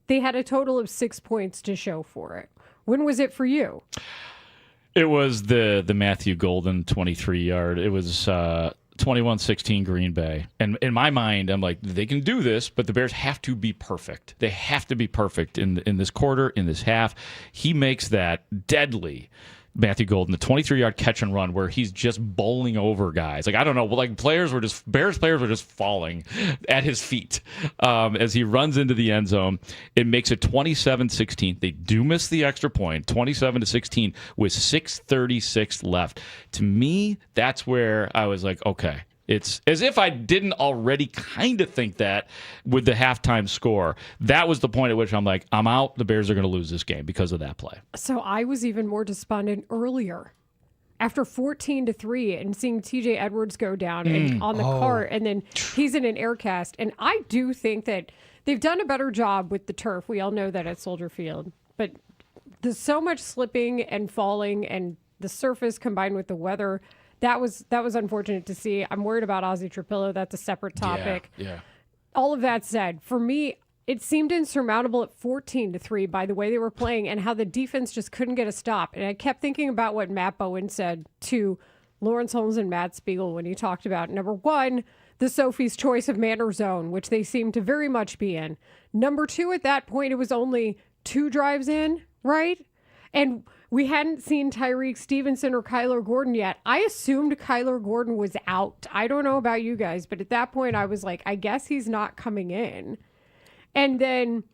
they had a total of 6 points to show for it. When was it for you? It was the Matthew Golden 23-yard. It was 21-16 Green Bay. And in my mind, I'm like, they can do this, but the Bears have to be perfect. They have to be perfect in this quarter, in this half. He makes that deadly Matthew Golden, the 23-yard catch and run where he's just bowling over guys. Like, I don't know, like Bears players were just falling at his feet as he runs into the end zone. It makes it 27-16. They do miss the extra point, 27-16 with 6:36 left. To me, that's where I was like, okay. It's as if I didn't already kind of think that with the halftime score. That was the point at which I'm like, I'm out. The Bears are going to lose this game because of that play. So I was even more despondent earlier. After 14-3 and seeing TJ Edwards go down and on the cart, and then he's in an air cast. And I do think that they've done a better job with the turf. We all know that at Soldier Field. But there's so much slipping and falling, and the surface combined with the weather. That was unfortunate to see. I'm worried about Ozzie Trapillo. That's a separate topic. Yeah. All of that said, for me, it seemed insurmountable at 14-3 by the way they were playing and how the defense just couldn't get a stop. And I kept thinking about what Matt Bowen said to Lawrence Holmes and Matt Spiegel when he talked about, number 1, the Sophie's choice of man or zone, which they seem to very much be in. Number 2, at that point, it was only 2 drives in, right? And we hadn't seen Tyreek Stevenson or Kyler Gordon yet. I assumed Kyler Gordon was out. I don't know about you guys, but at that point I was like, I guess he's not coming in. And then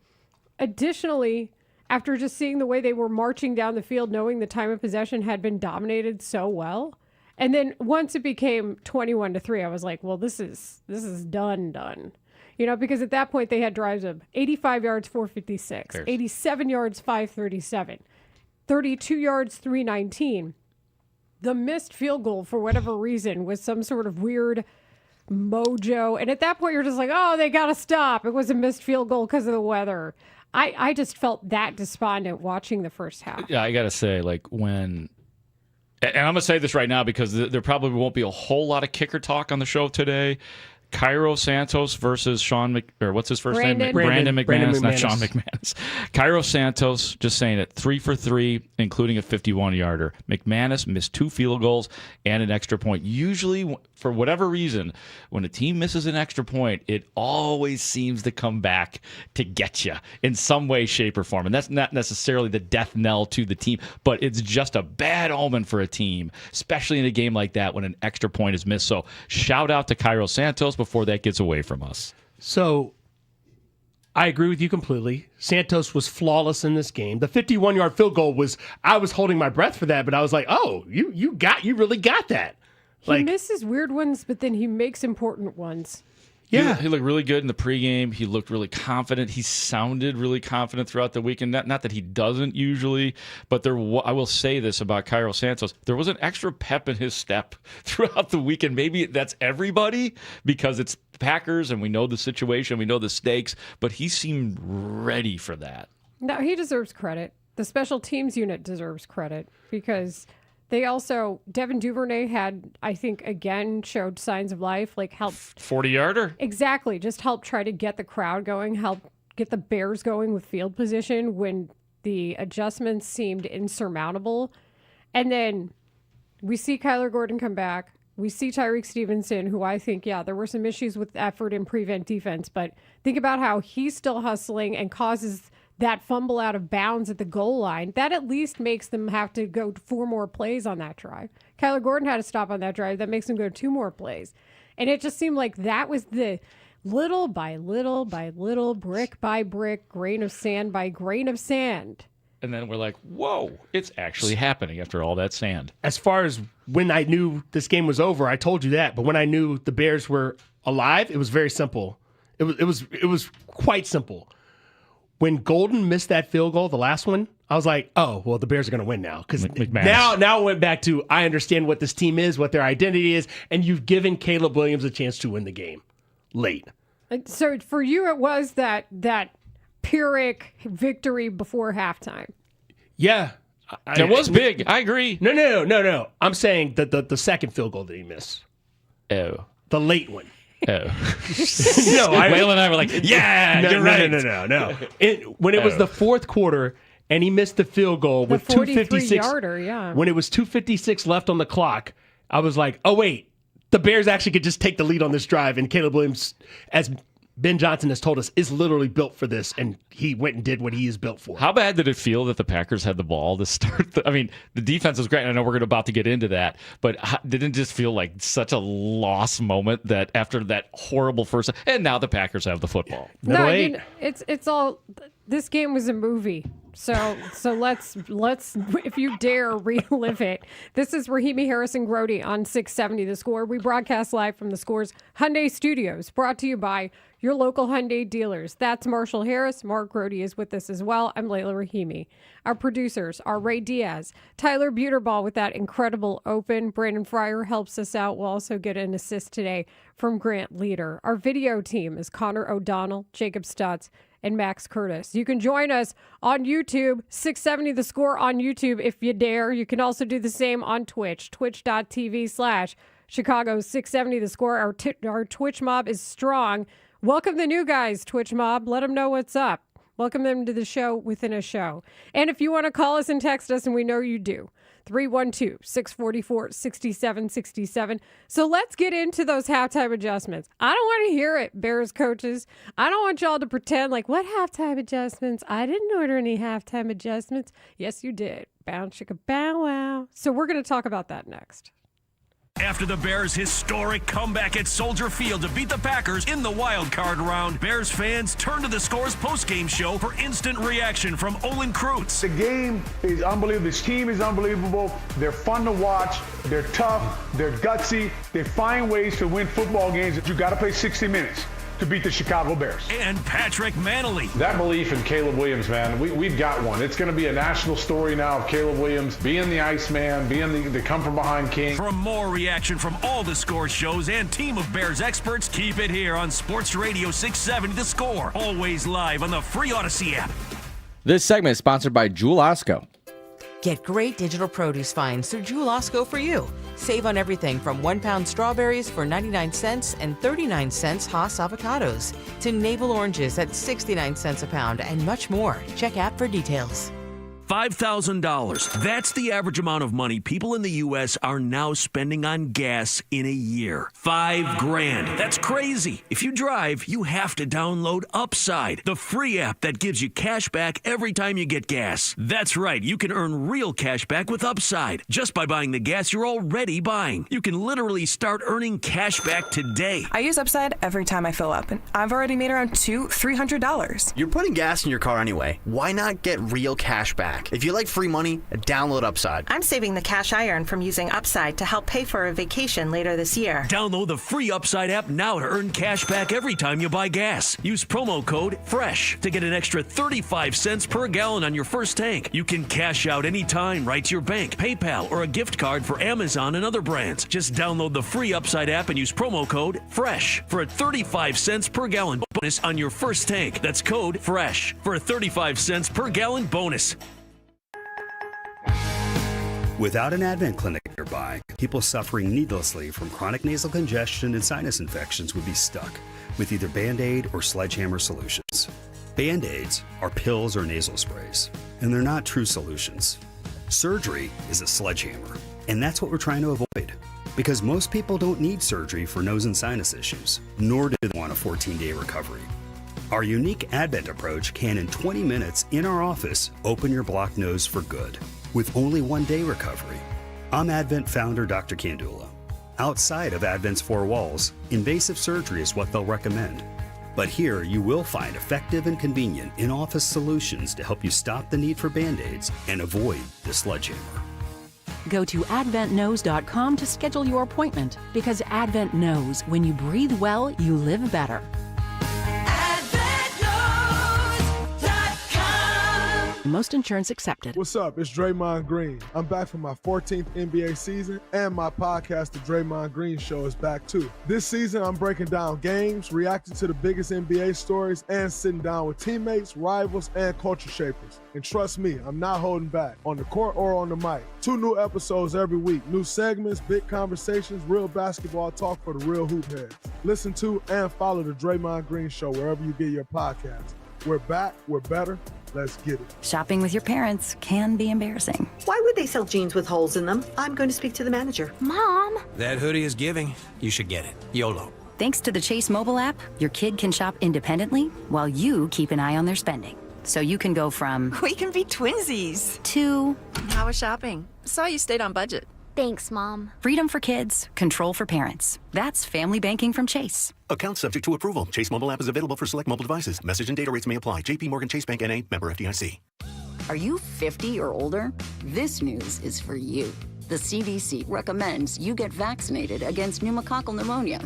additionally, after just seeing the way they were marching down the field, knowing the time of possession had been dominated so well. And then once it became 21-3, I was like, well, this is done. You know, because at that point they had drives of 85 yards, 456, 87 yards, 537. 32 yards, 319. The missed field goal, for whatever reason, was some sort of weird mojo. And at that point, you're just like, oh, they got to stop. It was a missed field goal because of the weather. I just felt that despondent watching the first half. Yeah, I got to say, like, when... And I'm going to say this right now because there probably won't be a whole lot of kicker talk on the show today. Cairo Santos versus what's his first name? Brandon McManus, not Sean McManus. Cairo Santos, just saying it, 3 for 3, including a 51-yarder. McManus missed 2 field goals and an extra point. Usually, for whatever reason, when a team misses an extra point, it always seems to come back to get you in some way, shape, or form. And that's not necessarily the death knell to the team, but it's just a bad omen for a team, especially in a game like that when an extra point is missed. So shout out to Cairo Santos before that gets away from us. So I agree with you completely. Santos was flawless in this game. The 51-yard field goal I was holding my breath for that, but I was like, oh, you really got that. He misses weird ones, but then he makes important ones. Yeah. He looked really good in the pregame. He looked really confident. He sounded really confident throughout the weekend. Not that he doesn't usually, but I will say this about Cairo Santos. There was an extra pep in his step throughout the weekend. Maybe that's everybody because it's Packers and we know the situation, we know the stakes, but he seemed ready for that. No, he deserves credit. The special teams unit deserves credit because they also, Devin Duvernay had, I think, again, showed signs of life, like helped. 40-yarder? Exactly. Just helped try to get the crowd going, help get the Bears going with field position when the adjustments seemed insurmountable. And then we see Kyler Gordon come back. We see Tyreek Stevenson, who I think, there were some issues with effort and prevent defense, but think about how he's still hustling and causes that fumble out of bounds at the goal line. That at least makes them have to go 4 more plays on that drive. Kyler Gordon had to stop on that drive. That makes them go 2 more plays. And it just seemed like that was the little by little by little, brick by brick, grain of sand by grain of sand And then we're like, whoa, it's actually happening after all that sand. As far as when I knew this game was over, I told you that. But when I knew the Bears were alive, it was very simple. It was quite simple. When Golden missed that field goal, the last one, I was like, oh, well, the Bears are going to win now. Because now it went back to, I understand what this team is, what their identity is, and you've given Caleb Williams a chance to win the game late. So for you, it was that Pyrrhic victory before halftime. Yeah. It was big. I agree. No. I'm saying the second field goal that he missed. Oh. The late one. Oh. Waylon and I were like, yeah, you're right. No. When it was the fourth quarter and he missed the field goal with 2:56 yarder, yeah. When it was 2:56 left on the clock, I was like, oh wait, the Bears actually could just take the lead on this drive, and Caleb Williams, as Ben Johnson has told us, is literally built for this, and he went and did what he is built for. How bad did it feel that the Packers had the ball to start? The defense was great. I know we're about to get into that, but didn't it just feel like such a lost moment that after that horrible first, and now the Packers have the football. It's all. This game was a movie. So let's if you dare relive it. This is Rahimi Harrison Grody on 670 The Score. We broadcast live from the Score's Hyundai Studios, brought to you by your local Hyundai dealers. That's Marshall Harris. Mark Grody is with us as well. I'm Layla Rahimi. Our producers are Ray Diaz, Tyler Buterball with that incredible open. Brandon Fryer helps us out. We'll also get an assist today from Grant Leader. Our video team is Connor O'Donnell, Jacob Stutz, and Max Curtis. You can join us on YouTube, 670 The Score on YouTube if you dare. You can also do the same on Twitch, twitch.tv/Chicago 670 The Score. Our Twitch mob is strong. Welcome the new guys, Twitch mob. Let them know what's up. Welcome them to the show within a show. And if you want to call us and text us, and we know you do, 312-644-6767. So let's get into those halftime adjustments. I don't want to hear it, Bears coaches. I don't want y'all to pretend like, what halftime adjustments? I didn't order any halftime adjustments. Yes, you did. Bow chicka bow wow. So we're going to talk about that next. After the Bears' historic comeback at Soldier Field to beat the Packers in the wild card round, Bears fans turn to the Score's postgame show for instant reaction from Olin Kreutz. The game is unbelievable. This team is unbelievable. They're fun to watch. They're tough. They're gutsy. They find ways to win football games that you got to play 60 minutes to beat the Chicago Bears. And Patrick Manley. That belief in Caleb Williams, man, we've got one. It's going to be a national story now of Caleb Williams being the Iceman, being the come-from-behind king. For more reaction from all the Score shows and team of Bears experts, keep it here on Sports Radio 670 The Score. Always live on the free Odyssey app. This segment is sponsored by Jewel Osco. Get great digital produce finds through Jewel Osco for you. Save on everything from 1 pound strawberries for 99 cents and 39 cents Haugh avocados to navel oranges at 69 cents a pound and much more. Check app for details. $5,000. That's the average amount of money people in the U.S. are now spending on gas in a year. $5,000. That's crazy. If you drive, you have to download Upside, the free app that gives you cash back every time you get gas. That's right. You can earn real cash back with Upside just by buying the gas you're already buying. You can literally start earning cash back today. I use Upside every time I fill up, and I've already made around $300. You're putting gas in your car anyway. Why not get real cash back? If you like free money, download Upside. I'm saving the cash I earn from using Upside to help pay for a vacation later this year. Download the free Upside app now to earn cash back every time you buy gas. Use promo code FRESH to get an extra 35 cents per gallon on your first tank. You can cash out anytime right to your bank, PayPal, or a gift card for Amazon and other brands. Just download the free Upside app and use promo code FRESH for a 35 cents per gallon bonus on your first tank. That's code FRESH for a 35 cents per gallon bonus. Without an Advent clinic nearby, people suffering needlessly from chronic nasal congestion and sinus infections would be stuck with either Band-Aid or Sledgehammer solutions. Band-Aids are pills or nasal sprays, and they're not true solutions. Surgery is a sledgehammer, and that's what we're trying to avoid. Because most people don't need surgery for nose and sinus issues, nor do they want a 14-day recovery. Our unique Advent approach can, in 20 minutes in our office, open your blocked nose for good, with only 1 day recovery. I'm Advent founder Dr. Kandula. Outside of Advent's four walls, invasive surgery is what they'll recommend. But here you will find effective and convenient in-office solutions to help you stop the need for Band-Aids and avoid the sledgehammer. Go to adventknows.com to schedule your appointment, because Advent knows when you breathe well, you live better. Most insurance accepted. What's up? It's Draymond Green. I'm back for my 14th NBA season, and my podcast, The Draymond Green Show, is back too. This season, I'm breaking down games, reacting to the biggest NBA stories, and sitting down with teammates, rivals, and culture shapers. And trust me, I'm not holding back, on the court or on the mic. 2 new episodes every week. New segments, big conversations, real basketball talk for the real hoop heads. Listen to and follow The Draymond Green Show wherever you get your podcasts. We're back, we're better, let's get it. Shopping with your parents can be embarrassing. Why would they sell jeans with holes in them? I'm going to speak to the manager. Mom! That hoodie is giving. You should get it. YOLO. Thanks to the Chase mobile app, your kid can shop independently while you keep an eye on their spending. So you can go from... We can be twinsies. ...to... How was shopping? Saw you stayed on budget. Thanks, Mom. Freedom for kids, control for parents. That's family banking from Chase. Account subject to approval. Chase mobile app is available for select mobile devices. Message and data rates may apply. JP Morgan Chase Bank N.A. member FDIC. Are you 50 or older? This news is for you. The CDC recommends you get vaccinated against pneumococcal pneumonia.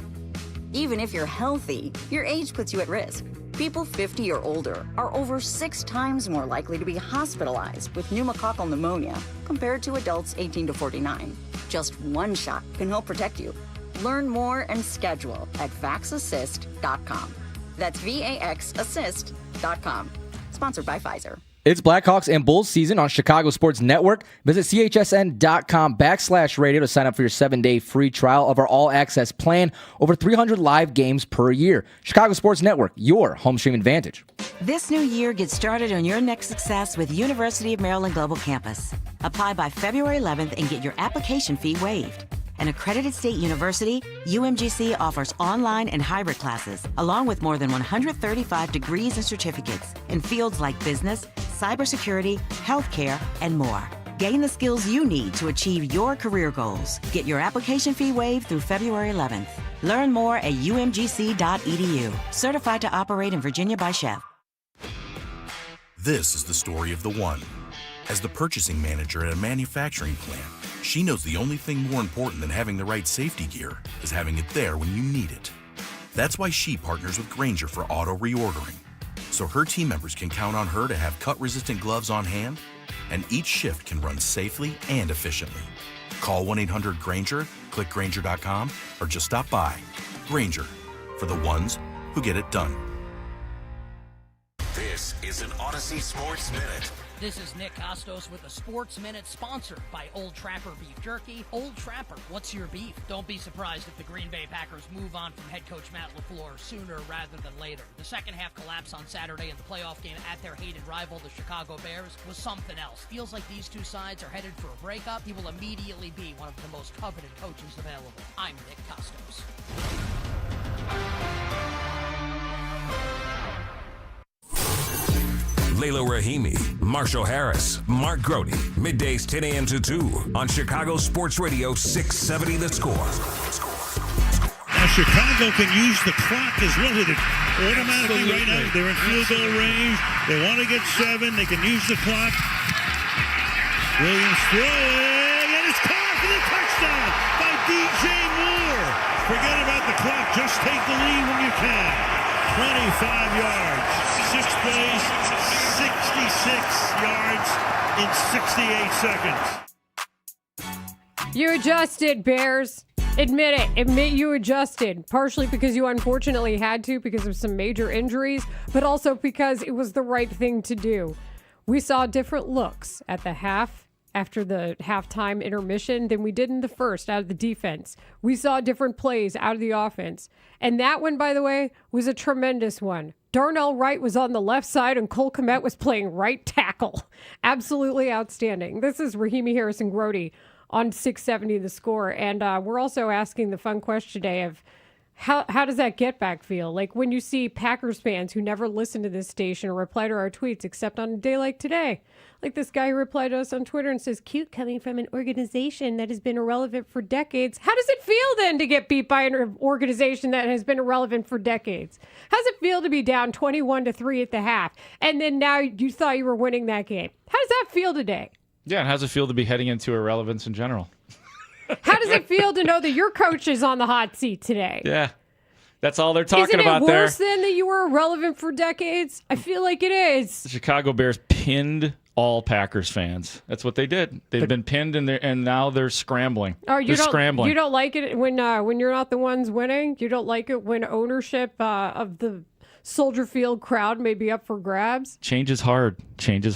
Even if you're healthy, your age puts you at risk. People 50 or older are over 6 times more likely to be hospitalized with pneumococcal pneumonia compared to adults 18 to 49. Just one shot can help protect you. Learn more and schedule at vaxassist.com. That's VAXassist.com. Sponsored by Pfizer. It's Blackhawks and Bulls season on Chicago Sports Network. Visit chsn.com/radio to sign up for your 7-day free trial of our all-access plan. Over 300 live games per year. Chicago Sports Network, your home stream advantage. This new year, get started on your next success with University of Maryland Global Campus. Apply by February 11th and get your application fee waived. An accredited state university, UMGC offers online and hybrid classes, along with more than 135 degrees and certificates in fields like business, cybersecurity, healthcare, and more. Gain the skills you need to achieve your career goals. Get your application fee waived through February 11th. Learn more at umgc.edu. Certified to operate in Virginia by Chef. This is the story of the one. As the purchasing manager at a manufacturing plant, she knows the only thing more important than having the right safety gear is having it there when you need it. That's why she partners with Grainger for auto reordering, so her team members can count on her to have cut-resistant gloves on hand, and each shift can run safely and efficiently. Call 1-800-GRAINGER, click Grainger.com, or just stop by. Grainger, for the ones who get it done. This is an Odyssey Sports Minute. This is Nick Costos with a Sports Minute sponsored by Old Trapper Beef Jerky. Old Trapper, what's your beef? Don't be surprised if the Green Bay Packers move on from head coach Matt LaFleur sooner rather than later. The second half collapse on Saturday in the playoff game at their hated rival, the Chicago Bears, was something else. Feels like these two sides are headed for a breakup. He will immediately be one of the most coveted coaches available. I'm Nick Costos. Layla Rahimi, Marshall Harris, Mark Grody. Middays 10 a.m. to 2 on Chicago Sports Radio 670 The Score. Now Chicago can use the clock as well. Automatically right now, they're in field goal range. They want to get 7. They can use the clock. Williams throwing, and it's caught for the touchdown by DJ Moore. Forget about the clock. Just take the lead when you can. 25 yards, 6 plays, 66 yards in 68 seconds. You adjusted, Bears. Admit it. Admit you adjusted. Partially because you unfortunately had to because of some major injuries, but also because it was the right thing to do. We saw different looks at the half after the halftime intermission than we did in the first out of the defense. We saw different plays out of the offense. And that one, by the way, was a tremendous one. Darnell Wright was on the left side and Cole Kmet was playing right tackle. Absolutely outstanding. This is Rahimi Harrison Grody on 670 The Score. And we're also asking the fun question today of how does that get back feel? Like when you see Packers fans who never listen to this station or reply to our tweets except on a day like today. Like this guy who replied to us on Twitter and says, cute coming from an organization that has been irrelevant for decades. How does it feel then to get beat by an organization that has been irrelevant for decades? How does it feel to be down 21-3 at the half? And then now you thought you were winning that game. How does that feel today? Yeah, and how does it feel to be heading into irrelevance in general? How does it feel to know that your coach is on the hot seat today? Yeah. That's all they're talking about there. Isn't it worse there. than that you were irrelevant for decades? I feel like it is. The Chicago Bears pinned all Packers fans. That's what they did. They've been pinned, and now they're scrambling. Oh, they're scrambling. You don't like it when you're not the ones winning? You don't like it when ownership of the Soldier Field crowd may be up for grabs? Change is hard. It's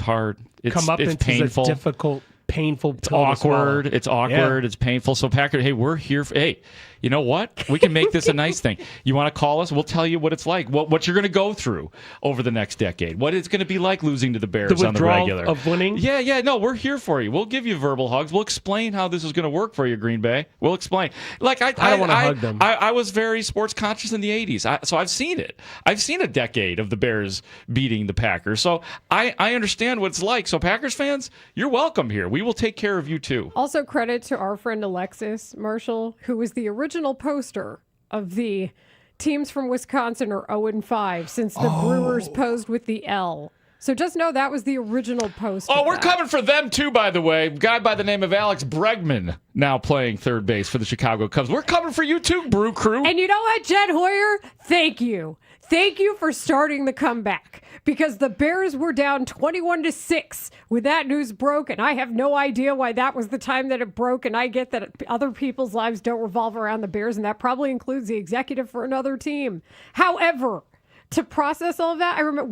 painful. A difficult, painful. It's awkward. It's awkward. Yeah. It's painful. So Packers, hey, we're here. Hey, you know what? We can make this a nice thing. You want to call us? We'll tell you what it's like. What you're going to go through over the next decade. What it's going to be like losing to the Bears on the regular. Of winning? Yeah. No, we're here for you. We'll give you verbal hugs. We'll explain how this is going to work for you, Green Bay. We'll explain. Like I don't want to hug them. I was very sports conscious in the 80s, so I've seen it. I've seen a decade of the Bears beating the Packers. So I understand what it's like. So Packers fans, you're welcome here. We will take care of you too. Also, credit to our friend Alexis Marshall, who was the original poster of the teams from Wisconsin are 0-5 since the Brewers posed with the L. So just know that was the original poster. Oh, we're coming for them too, by the way. A guy by the name of Alex Bregman now playing third base for the Chicago Cubs. We're coming for you too, Brew Crew. And you know what, Jed Hoyer? Thank you. Thank you for starting the comeback. Because the Bears were down 21-6 when that news broke, and I have no idea why that was the time that it broke, and I get that other people's lives don't revolve around the Bears, and that probably includes the executive for another team. However, to process all of that, I remember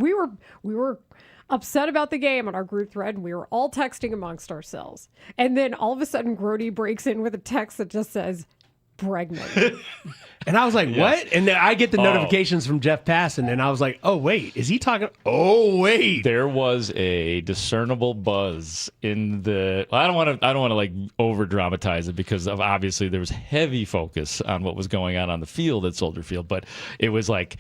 we were upset about the game on our group thread, and we were all texting amongst ourselves. And then all of a sudden, Grody breaks in with a text that just says, Bregman. And I was like, what? And then I get the notifications from Jeff Passan, and I was like, oh, wait, is he talking? Oh, wait. There was a discernible buzz in the... I don't want to like over dramatize it because of obviously there was heavy focus on what was going on the field at Soldier Field, but it was like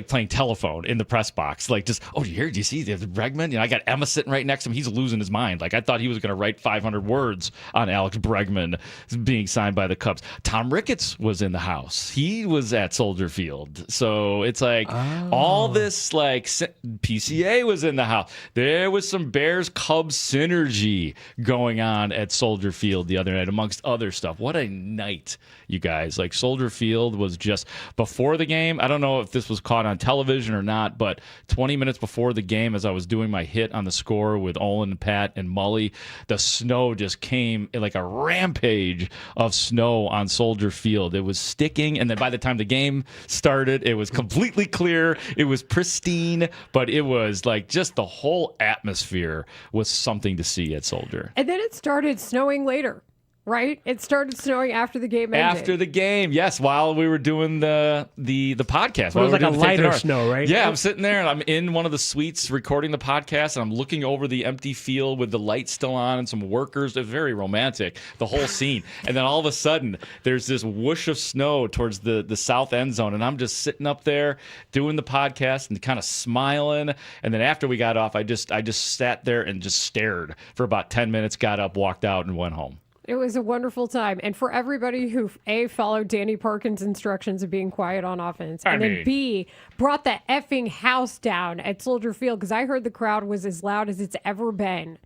playing telephone in the press box. Like just, oh, do you see the Bregman? You know, I got Emma sitting right next to him. He's losing his mind. Like I thought he was going to write 500 words on Alex Bregman being signed by the Cubs. Tom Ricketts was in the house. He was at Soldier Field. So it's like all this like PCA was in the house. There was some Bears Cubs synergy going on at Soldier Field the other night amongst other stuff. What a night, you guys. Like Soldier Field was just before the game. I don't know if this was caught on television or not, but 20 minutes before the game as I was doing my hit on the score with Olin and Pat and Mully, the snow just came like a rampage of snow on Soldier Field. It was sticking, and then by the time the game started, it was completely clear. It was pristine, but it was like just the whole atmosphere was something to see at Soldier. And then it started snowing later, right? It started snowing after the game ended. After the game, yes, while we were doing the podcast. Well, it was like a lighter snow, right? Yeah, I'm sitting there, and I'm in one of the suites recording the podcast, and I'm looking over the empty field with the lights still on and some workers. It's very romantic, the whole scene. And then all of a sudden, there's this whoosh of snow towards the south end zone, and I'm just sitting up there doing the podcast and kind of smiling. And then after we got off, I just sat there and just stared for about 10 minutes, got up, walked out, and went home. It was a wonderful time. And for everybody who, A, followed Danny Parkin's instructions of being quiet on offense, and then B, brought the effing house down at Soldier Field, because I heard the crowd was as loud as it's ever been.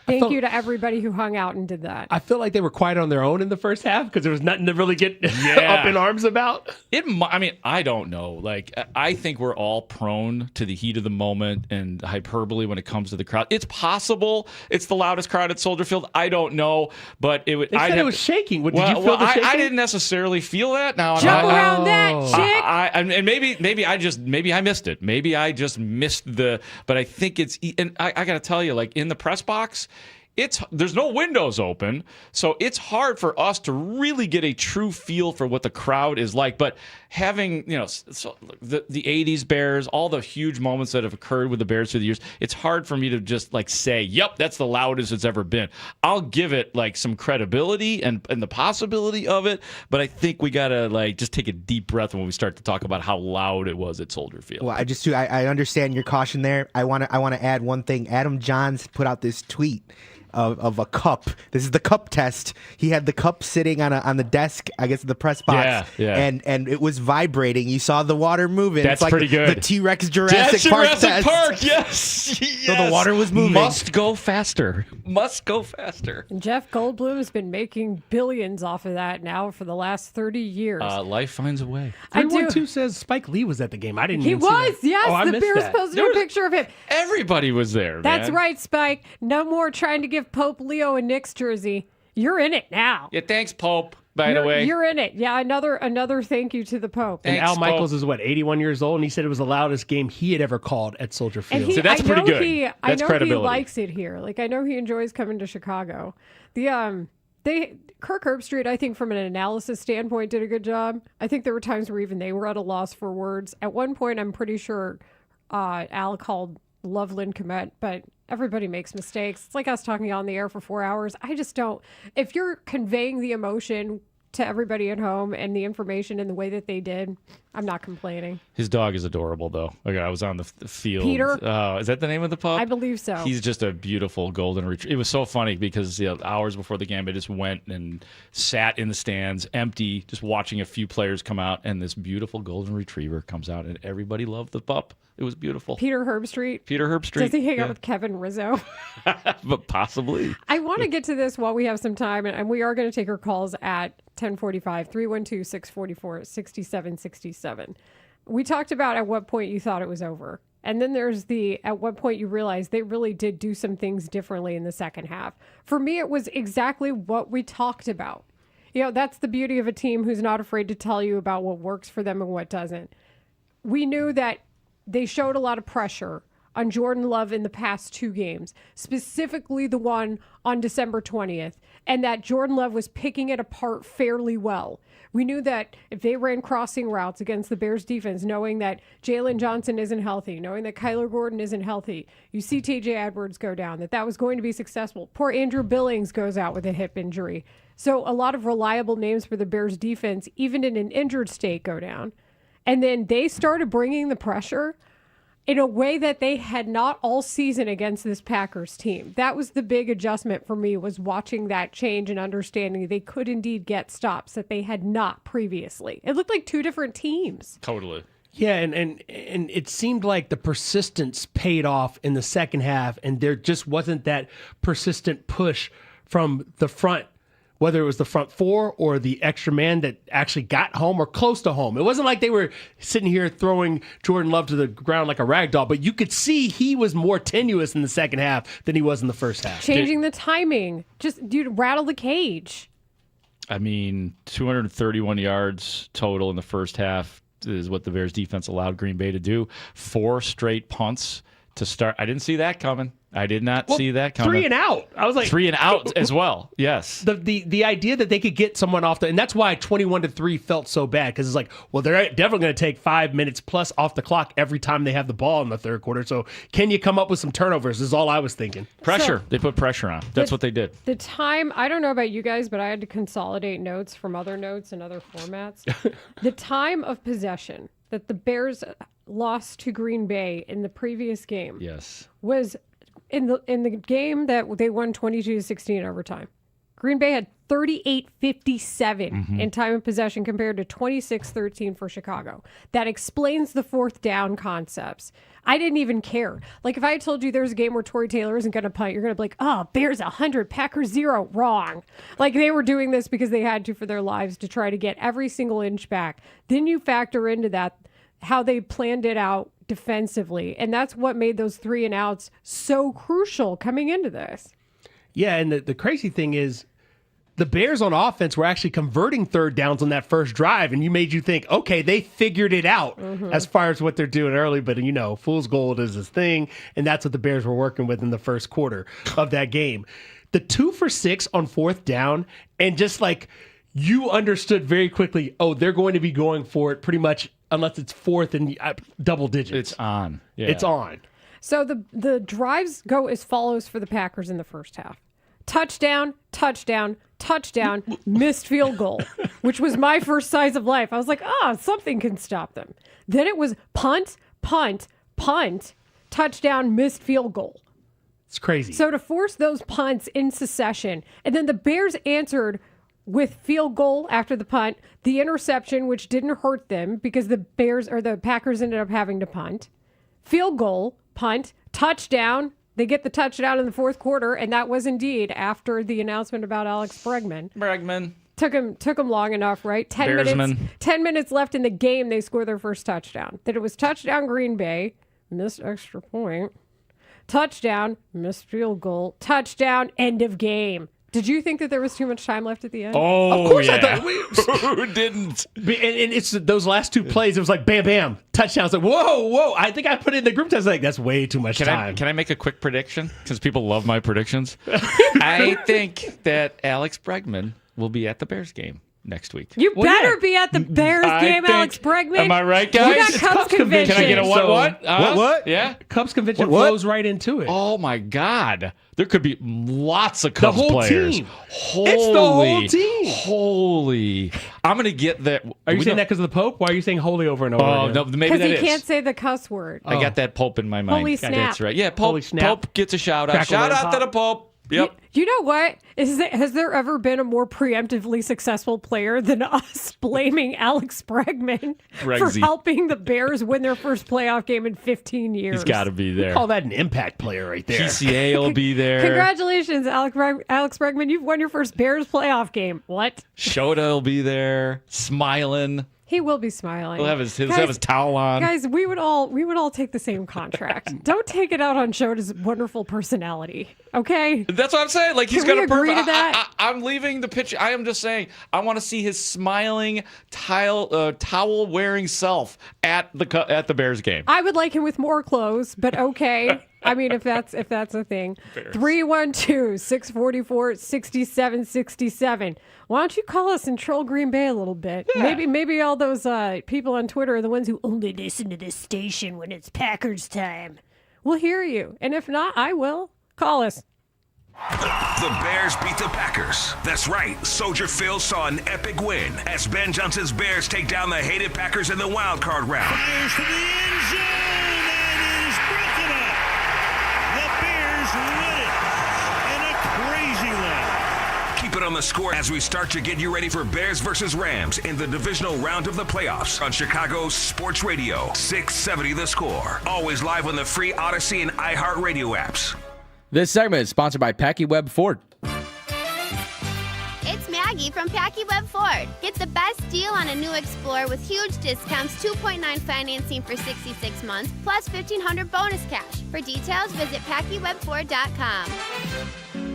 Thank you to everybody who hung out and did that. I feel like they were quiet on their own in the first half because there was nothing to really get up in arms about. I don't know. Like, I think we're all prone to the heat of the moment and hyperbole when it comes to the crowd. It's possible it's the loudest crowd at Soldier Field. I don't know, but it was shaking. Did you feel the shaking? I didn't necessarily feel that. Now jump around that, chick. And maybe I missed it. Maybe I just missed but I think it's. And I got to tell you, like in the press box, there's no windows open, so it's hard for us to really get a true feel for what the crowd is like. But having, so the 80s Bears, all the huge moments that have occurred with the Bears through the years, it's hard for me to just say, yep, that's the loudest it's ever been. I'll give it some credibility and the possibility of it, but I think we got to just take a deep breath when we start to talk about how loud it was at Soldier Field. Well, I understand your caution there. I want to add one thing. Adam Johns put out this tweet of a cup. This is the cup test. He had the cup sitting on the desk, I guess, the press box, and it was vibrating. You saw the water moving. That's it's pretty good. The T-Rex Jurassic Park test. Park, yes. So the water was moving. Must go faster. Must go faster. And Jeff Goldblum has been making billions off of that now for the last 30 years. Life finds a way. 312 says Spike Lee was at the game. I didn't He even see that. was, yes. Oh, the Bears posted a picture of him. Everybody was there, That's man. right, Spike. No more trying to give Pope Leo a Knicks jersey. You're in it now. Yeah, thanks, Pope, by the way. You're in it. Yeah, another thank you to the Pope. And Al Michaels is 81 years old, and he said it was the loudest game he had ever called at Soldier Field. So that's pretty good. I know he likes it here. I know he enjoys coming to Chicago. Kirk Herbstreit, I think from an analysis standpoint, did a good job. I think there were times where even they were at a loss for words. At one point, I'm pretty sure Al called Loveland Komet, but everybody makes mistakes. It's like us talking on the air for 4 hours. I just don't. If you're conveying the emotion to everybody at home and the information in the way that they did, I'm not complaining. His dog is adorable, though. I was on the field. Peter? Is that the name of the pup? I believe so. He's just a beautiful golden retriever. It was so funny because hours before the game, I just went and sat in the stands, empty, just watching a few players come out, and this beautiful golden retriever comes out, and everybody loved the pup. It was beautiful. Peter Herbstreit. Does he hang out with Kevin Rizzo? But possibly. I want to get to this while we have some time, and we are going to take our calls at 10:45, 312-644-6767. We talked about at what point you thought it was over. And then there's at what point you realized they really did do some things differently in the second half. For me, it was exactly what we talked about. That's the beauty of a team who's not afraid to tell you about what works for them and what doesn't. We knew that they showed a lot of pressure on Jordan Love in the past two games, specifically the one on December 20th, and that Jordan Love was picking it apart fairly well. We knew that if they ran crossing routes against the Bears defense, knowing that Jalen Johnson isn't healthy, knowing that Kyler Gordon isn't healthy, you see TJ Edwards go down, that was going to be successful. Poor Andrew Billings goes out with a hip injury. So a lot of reliable names for the Bears defense, even in an injured state, go down. And then they started bringing the pressure in a way that they had not all season against this Packers team. That was the big adjustment for me, was watching that change and understanding they could indeed get stops that they had not previously. It looked like two different teams. Totally. Yeah, and it seemed like the persistence paid off in the second half, and there just wasn't that persistent push from the front, whether it was the front four or the extra man that actually got home or close to home. It wasn't like they were sitting here throwing Jordan Love to the ground like a rag doll, but you could see he was more tenuous in the second half than he was in the first half. Changing the timing. Just, rattle the cage. 231 yards total in the first half is what the Bears defense allowed Green Bay to do. 4 straight punts to start. I didn't see that coming. I did not see that coming. 3 and out. I was like 3 and out as well. Yes. The idea that they could get someone off and that's why 21-3 felt so bad, because it's like, well, they're definitely going to take 5 minutes plus off the clock every time they have the ball in the third quarter. So can you come up with some turnovers? Is all I was thinking. Pressure. They put pressure on. That's what they did. The time, I don't know about you guys, but I had to consolidate notes from other notes and other formats. The time of possession that the Bears lost to Green Bay in the previous game was in the game that they won 22-16 in overtime. Green Bay had 38-57 in time of possession compared to 26-13 for Chicago. That explains the fourth down concepts. I didn't even care. Like, if I had told you there's a game where Torrey Taylor isn't going to punt, you're going to be like, oh, Bears 100, Packers 0. Wrong. Like, they were doing this because they had to for their lives to try to get every single inch back. Then you factor into that how they planned it out defensively. And that's what made those 3 and outs so crucial coming into this. Yeah, and the crazy thing is the Bears on offense were actually converting third downs on that first drive, and made you think, okay, they figured it out as far as what they're doing early. But, fool's gold is his thing, and that's what the Bears were working with in the first quarter of that game. the 2 for 6 on 4th down, and just like you understood very quickly, they're going to be going for it pretty much unless it's 4th and double digits. It's on. Yeah. It's on. So the drives go as follows for the Packers in the first half. Touchdown, touchdown, touchdown, missed field goal, which was my first signs of life. I was like, something can stop them. Then it was punt, punt, punt, touchdown, missed field goal. It's crazy. So to force those punts in succession, and then the Bears answered with field goal after the punt, the interception, which didn't hurt them because the Packers ended up having to punt, field goal, punt, touchdown. They get the touchdown in the fourth quarter, and that was indeed after the announcement about Alex Bregman. Took him long enough, right? 10 minutes left in the game, they score their first touchdown. Then it was touchdown Green Bay, missed extra point, touchdown, missed field goal, touchdown, end of game. Did you think that there was too much time left at the end? Oh, of course yeah. I thought. Who didn't? And it's those last 2 plays. It was like bam, bam, touchdowns. Like whoa. I think I put it in the group text. Like that's way too much time. Can I make a quick prediction? Because people love my predictions. I think that Alex Bregman will be at the Bears game next week. You better be at the Bears game, Alex Bregman. Am I right, guys? You got Cubs convention. Can I get a what? What? Yeah. Cubs convention flows right into it. Oh my God. There could be lots of Cubs the whole players. Team. Holy, it's the whole team. Holy. I'm going to get that. Are you saying that because of the Pope? Why are you saying holy over and over again? No, maybe that is. Because he can't say the cuss word. I got that Pope in my mind. Holy snap. That's right. Yeah, Pope gets a shout out. Shout out to the Pope. Yep. You know what? Has there ever been a more preemptively successful player than us blaming Alex Bregman for helping the Bears win their first playoff game in 15 years? He's got to be there. We call that an impact player right there. PCA will be there. Congratulations, Alex Bregman. You've won your first Bears playoff game. What? Shota will be there, smiling. He will be smiling. He'll have his towel on. Guys, we would all take the same contract. Don't take it out on Shota's wonderful personality. Okay? That's what I'm saying. Like he's Can got we a agree to that? I'm leaving the pitch. I am just saying I want to see his smiling towel wearing self at the Bears game. I would like him with more clothes, but okay. I mean, if that's a thing. 312-644-6767. Why don't you call us and troll Green Bay a little bit? Yeah. Maybe all those people on Twitter are the ones who only listen to this station when it's Packers time. We'll hear you. And if not, I will. Call us. The Bears beat the Packers. That's right. Soldier Phil saw an epic win as Ben Johnson's Bears take down the hated Packers in the wild card round. Fires to the end zone and is broken up. The Bears win it in a crazy one. Keep it on the score as we start to get you ready for Bears versus Rams in the divisional round of the playoffs on Chicago's Sports Radio 670 The Score. Always live on the free Odyssey and iHeartRadio apps. This segment is sponsored by Packy Webb Ford. It's Maggie from Packy Webb Ford. Get the best deal on a new Explorer with huge discounts, 2.9 financing for 66 months, plus $1,500 bonus cash. For details, visit PackyWebFord.com.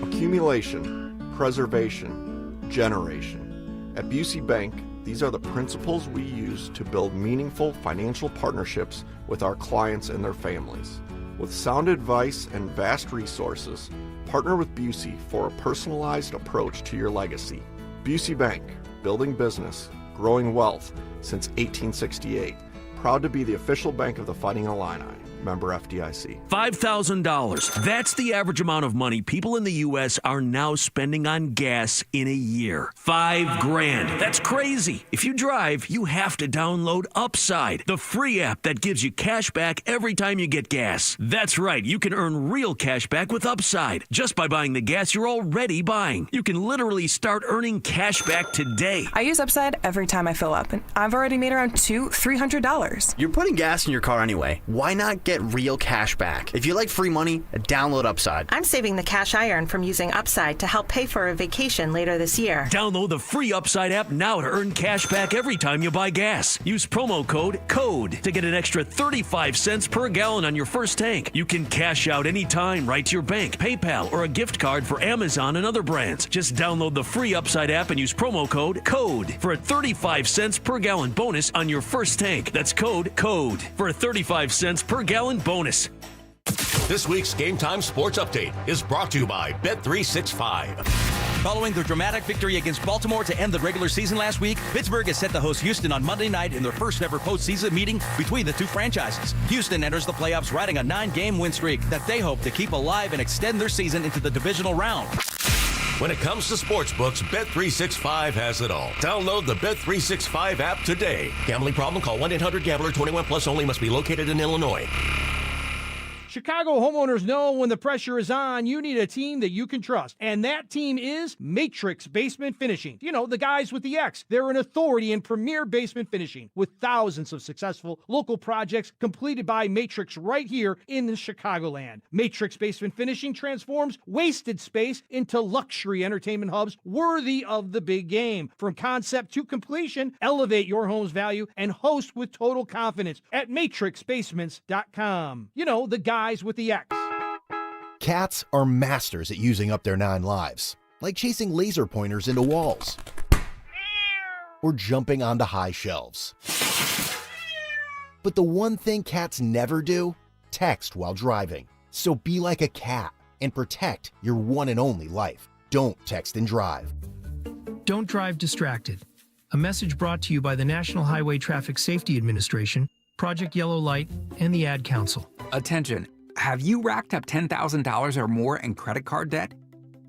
Accumulation, preservation, generation. At Busey Bank, these are the principles we use to build meaningful financial partnerships with our clients and their families. With sound advice and vast resources, partner with Busey for a personalized approach to your legacy. Busey Bank, building business, growing wealth since 1868. Proud to be the official bank of the Fighting Illini. Member FDIC. $5,000. That's the average amount of money people in the U.S. are now spending on gas in a year. $5,000. That's crazy. If you drive, you have to download Upside, the free app that gives you cash back every time you get gas. That's right. You can earn real cash back with Upside just by buying the gas you're already buying. You can literally start earning cash back today. I use Upside every time I fill up, and I've already made around $200-$300. You're putting gas in your car anyway. Why not get real cash back? If you like free money, download Upside. I'm saving the cash I earn from using Upside to help pay for a vacation later this year. Download the free Upside app now to earn cash back every time you buy gas. Use promo code CODE to get an extra 35 cents per gallon on your first tank. You can cash out anytime right to your bank, PayPal, or a gift card for Amazon and other brands. Just download the free Upside app and use promo code CODE for a 35 cents per gallon bonus on your first tank. That's code CODE for a 35 cents per gallon bonus. This week's Game Time Sports Update is brought to you by Bet365. Following their dramatic victory against Baltimore to end the regular season last week, Pittsburgh is set to host Houston on Monday night in their first ever postseason meeting between the two franchises. Houston enters the playoffs riding a 9-game win streak that they hope to keep alive and extend their season into the divisional round. When it comes to sportsbooks, Bet365 has it all. Download the Bet365 app today. Gambling problem? Call 1-800-GAMBLER. 21 plus only. Must be located in Illinois. Chicago homeowners know when the pressure is on, you need a team that you can trust. And that team is Matrix Basement Finishing. You know, the guys with the X. They're an authority in premier basement finishing with thousands of successful local projects completed by Matrix right here in the Chicagoland. Matrix Basement Finishing transforms wasted space into luxury entertainment hubs worthy of the big game. From concept to completion, elevate your home's value and host with total confidence at matrixbasements.com. You know, the guys with the X. Cats are masters at using up their 9 lives, like chasing laser pointers into walls or jumping onto high shelves. But the one thing cats never do, text while driving. So be like a cat and protect your one and only life. Don't text and drive. Don't drive distracted. A message brought to you by the National Highway Traffic Safety Administration, Project Yellow Light, and the Ad Council. Attention. Have you racked up $10,000 or more in credit card debt?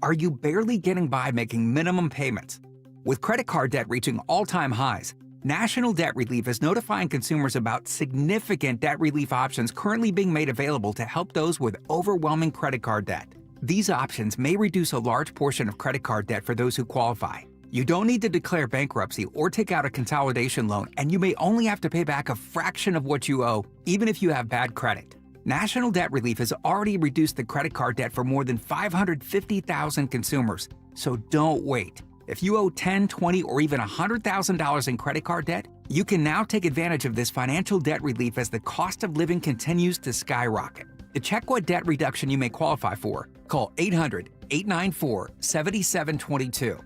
Are you barely getting by making minimum payments? With credit card debt reaching all-time highs, National Debt Relief is notifying consumers about significant debt relief options currently being made available to help those with overwhelming credit card debt. These options may reduce a large portion of credit card debt for those who qualify. You don't need to declare bankruptcy or take out a consolidation loan, and you may only have to pay back a fraction of what you owe, even if you have bad credit. National Debt Relief has already reduced the credit card debt for more than 550,000 consumers, so don't wait. If you owe $10,000, $20,000, or even $100,000 in credit card debt, you can now take advantage of this financial debt relief as the cost of living continues to skyrocket. To check what debt reduction you may qualify for, call 800-894-7722.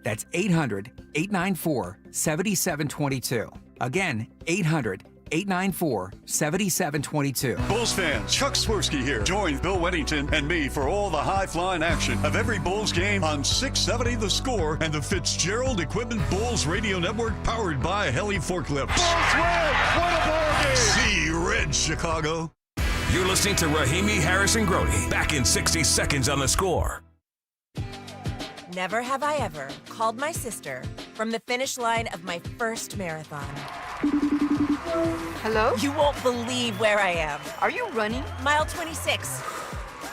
That's 800-894-7722. Again, 800-894-7722. Bulls fans, Chuck Swirsky here. Join Bill Weddington and me for all the high-flying action of every Bulls game on 670 The Score and the Fitzgerald Equipment Bulls Radio Network powered by Heli Forklifts. Bulls win! What a ball game! See red, Chicago. You're listening to Rahimi Harrison Grody. Back in 60 seconds on The Score. Never have I ever called my sister from the finish line of my first marathon. Hello? You won't believe where I am. Are you running? Mile 26.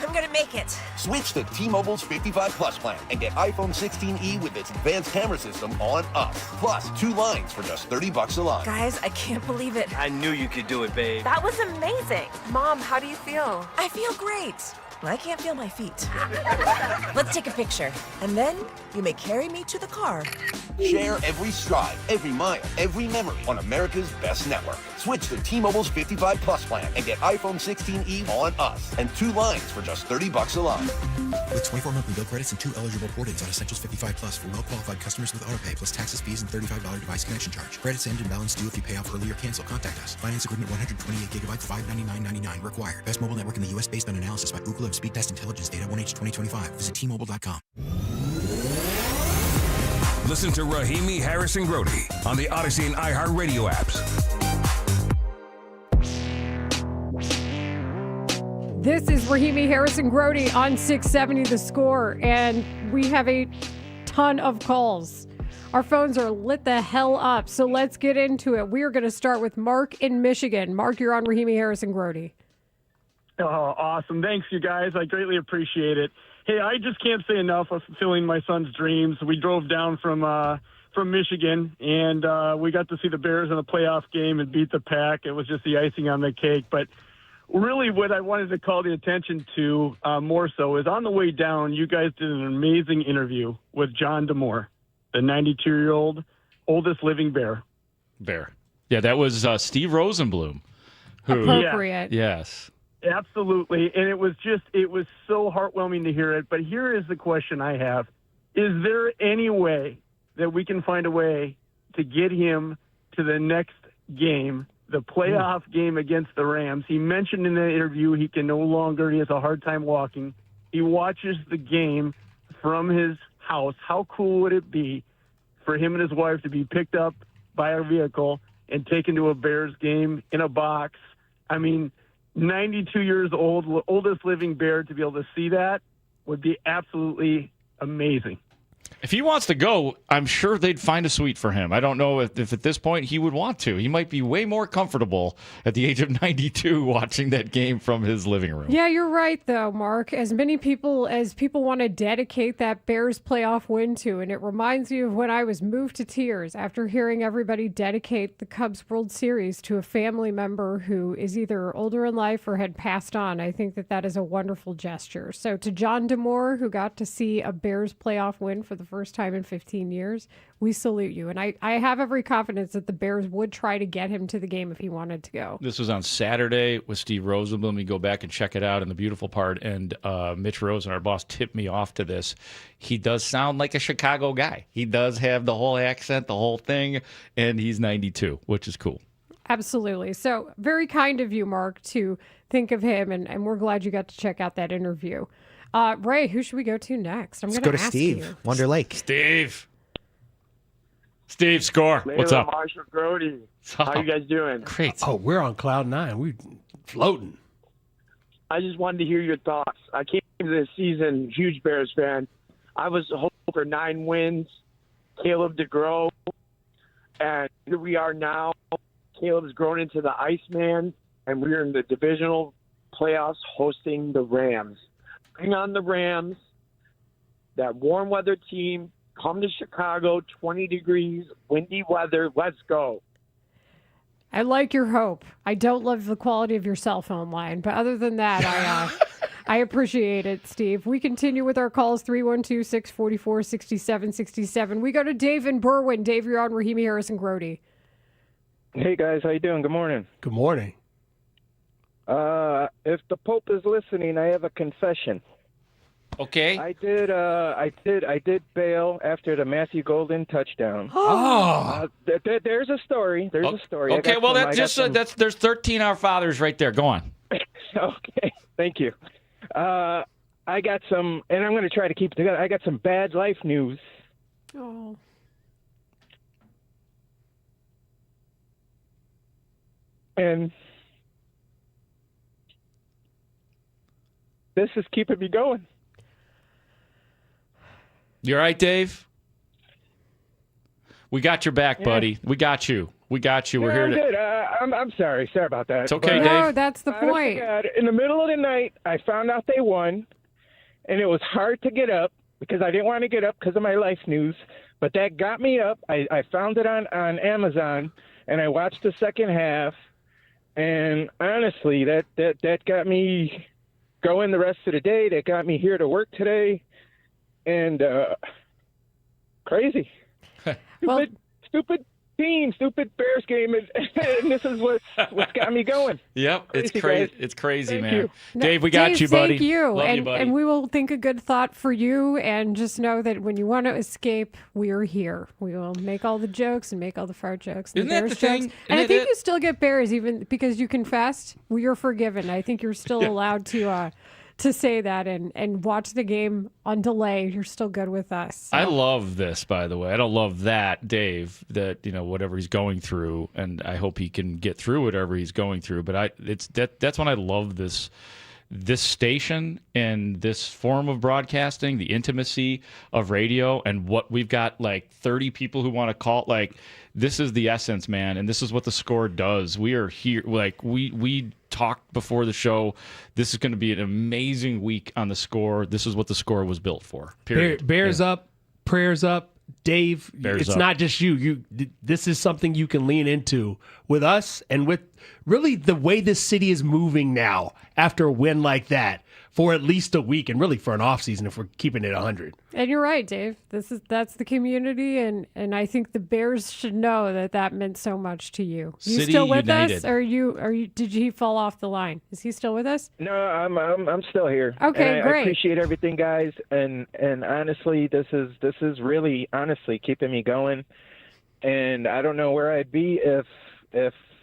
I'm gonna make it. Switch to T-Mobile's 55 Plus plan and get iPhone 16e with its advanced camera system on us. Plus, 2 lines for just $30 a line. Guys, I can't believe it. I knew you could do it, babe. That was amazing. Mom, how do you feel? I feel great. I can't feel my feet. Let's take a picture, and then you may carry me to the car. Share every stride, every mile, every memory on America's best network. Switch to T-Mobile's 55 Plus plan and get iPhone 16e on us and 2 lines for just $30 a line. With 24 monthly bill credits and 2 eligible port-ins on Essentials 55 Plus for well-qualified customers with autopay plus taxes, fees, and $35 device connection charge. Credits end and balance due if you pay off early or cancel. Contact us. Finance agreement 128 gigabytes, $599.99 required. Best mobile network in the U.S. based on analysis by Google of Speed Test Intelligence data 1H 2025. Visit T-Mobile.com. Listen to Rahimi Harrison Grody on the Odyssey and iHeartRadio apps. This is Rahimi Harrison Grody on 670 The Score, and we have a ton of calls. Our phones are lit the hell up, so let's get into it. We're going to start with Mark in Michigan. Mark, you're on Rahimi Harrison Grody. Oh, awesome. Thanks, you guys. I greatly appreciate it. Hey, I just can't say enough of fulfilling my son's dreams. We drove down from Michigan, and we got to see the Bears in a playoff game and beat the Pack. It was just the icing on the cake. But really what I wanted to call the attention to more so is on the way down, you guys did an amazing interview with John DeMore, the 92-year-old oldest living Bear. Yeah, that was Steve Rosenblum. Appropriate. Yes. Absolutely. And it was so heartwarming to hear it. But here is the question I have. Is there any way that we can find a way to get him to the next game the playoff game against the Rams. He mentioned in the interview he has a hard time walking. He watches the game from his house. How cool would it be for him and his wife to be picked up by a vehicle and taken to a Bears game in a box? I mean, 92 years old, oldest living Bear, to be able to see that would be absolutely amazing. If he wants to go, I'm sure they'd find a suite for him. I don't know if at this point he would want to. He might be way more comfortable at the age of 92 watching that game from his living room. Yeah, you're right, though, Mark. As many people want to dedicate that Bears playoff win to, and it reminds me of when I was moved to tears after hearing everybody dedicate the Cubs World Series to a family member who is either older in life or had passed on. I think that is a wonderful gesture. So to John DeMore, who got to see a Bears playoff win for the first time in 15 years, we salute you. And I have every confidence that the Bears would try to get him to the game if he wanted to go. This was on Saturday with Steve Rosenblum. You go back and check it out. And the beautiful part, and Mitch Rosen, our boss, tipped me off to this. He does sound like a Chicago guy. He does have the whole accent, the whole thing, and he's 92, which is cool. Absolutely. So very kind of you, Mark, to think of him, and we're glad you got to check out that interview. Ray, who should we go to next? Let's go to Steve, you. Wonder Lake. Steve, score. What's up? Marshall Grody. How you guys doing? Great. Oh, we're on cloud nine. We're floating. I just wanted to hear your thoughts. I came into this season huge Bears fan. I was hoping for 9 wins, Caleb to grow, and here we are now. Caleb's grown into the Iceman, and we're in the divisional playoffs hosting the Rams. Bring on the Rams, that warm weather team. Come to Chicago, 20 degrees, windy weather. Let's go. I like your hope. I don't love the quality of your cell phone line, but other than that, I appreciate it, Steve. We continue with our calls, 312-644-6767. We go to Dave in Berwyn. Dave, you're on Rahimi, Harris, and Grody. Hey, guys. How you doing? Good morning. Good morning. If the Pope is listening, I have a confession. Okay. I did bail after the Matthew Golden touchdown. There's a story. There's a story. Okay, well, there's 13 Our Fathers right there. Go on. Okay, thank you. I got some, and I'm going to try to keep it together. I got some bad life news. Oh. And this is keeping me going. You all right, Dave? We got your back, buddy. We got you. We're here I'm to. good. I'm sorry. Sorry about that. It's okay, But, Dave. No, that's the point. God, in the middle of the night, I found out they won, and it was hard to get up because I didn't want to get up because of my life news. But that got me up. I found it on Amazon, and I watched the second half. And honestly, that got me going the rest of the day. That got me here to work today. And crazy. Stupid team, stupid Bears game, and this is what's got me going. Yep, it's crazy. It's crazy, man. you. Dave, we got Dave, you, buddy. Thank you. Love you, buddy. And we will think a good thought for you, and just know that when you want to escape, we're here. We will make all the jokes and make all the fart jokes. And Isn't that Bears the thing? jokes. Isn't And I that think it? you still get Bears, even because you confessed. You're forgiven. I think you're still allowed to say that and watch the game on delay. You're still good with us. So. I love this, by the way. I don't love that, Dave, that, whatever he's going through, and I hope he can get through whatever he's going through. But that's when I love this station and this form of broadcasting, the intimacy of radio, and what we've got, like 30 people who want to call. Like, this is the essence, man, and this is what the Score does. We are here, like we talked before the show. This is going to be an amazing week on the Score. This is what the Score was built for. Period. Bears up, prayers up. Dave, Bears it's up. not just you. This is something you can lean into with us and with really the way this city is moving now after a win like that for at least a week, and really for an off season if we're keeping it 100. And you're right, Dave. That's the community, and I think the Bears should know that meant so much to you. You City still with United. us, or did he fall off the line? Is he still with us? No, I'm still here. Okay, And great. I appreciate everything, guys. And honestly, this is really honestly keeping me going. And I don't know where I'd be if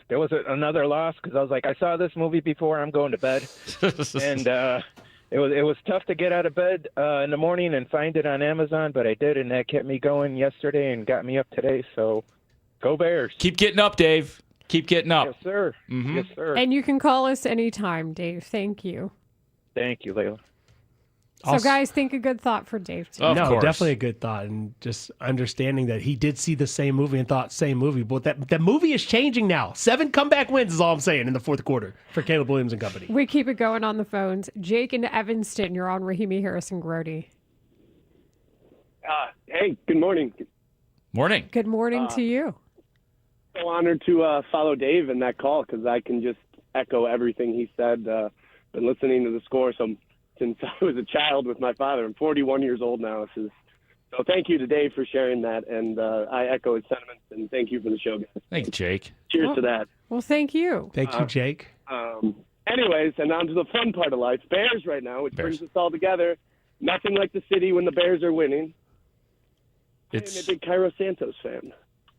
there was another loss because I was like, I saw this movie before. I'm going to bed, and it was tough to get out of bed in the morning and find it on Amazon, but I did, and that kept me going yesterday and got me up today. So, go Bears! Keep getting up, Dave. Keep getting up. Yes, sir. Mm-hmm. Yes, sir. And you can call us anytime, Dave. Thank you. Thank you, Layla. So, guys, think a good thought for Dave, too. No, definitely a good thought. And just understanding that he did see the same movie and thought same movie. But that movie is changing now. 7 comeback wins is all I'm saying in the fourth quarter for Caleb Williams and company. We keep it going on the phones. Jake in Evanston, you're on Rahimi Harrison Grody. Hey, good morning. Morning. Good morning to you. So honored to follow Dave in that call because I can just echo everything he said. Been listening to the score since I was a child with my father. I'm 41 years old now. So thank you to Dave for sharing that, and I echo his sentiments, and thank you for the show, guys. Thank you, Jake. Cheers to that. Well, thank you. Thank you, Jake. Anyways, and on to the fun part of life. Bears right now, which brings us all together. Nothing like the city when the Bears are winning. I'm a big Cairo Santos fan.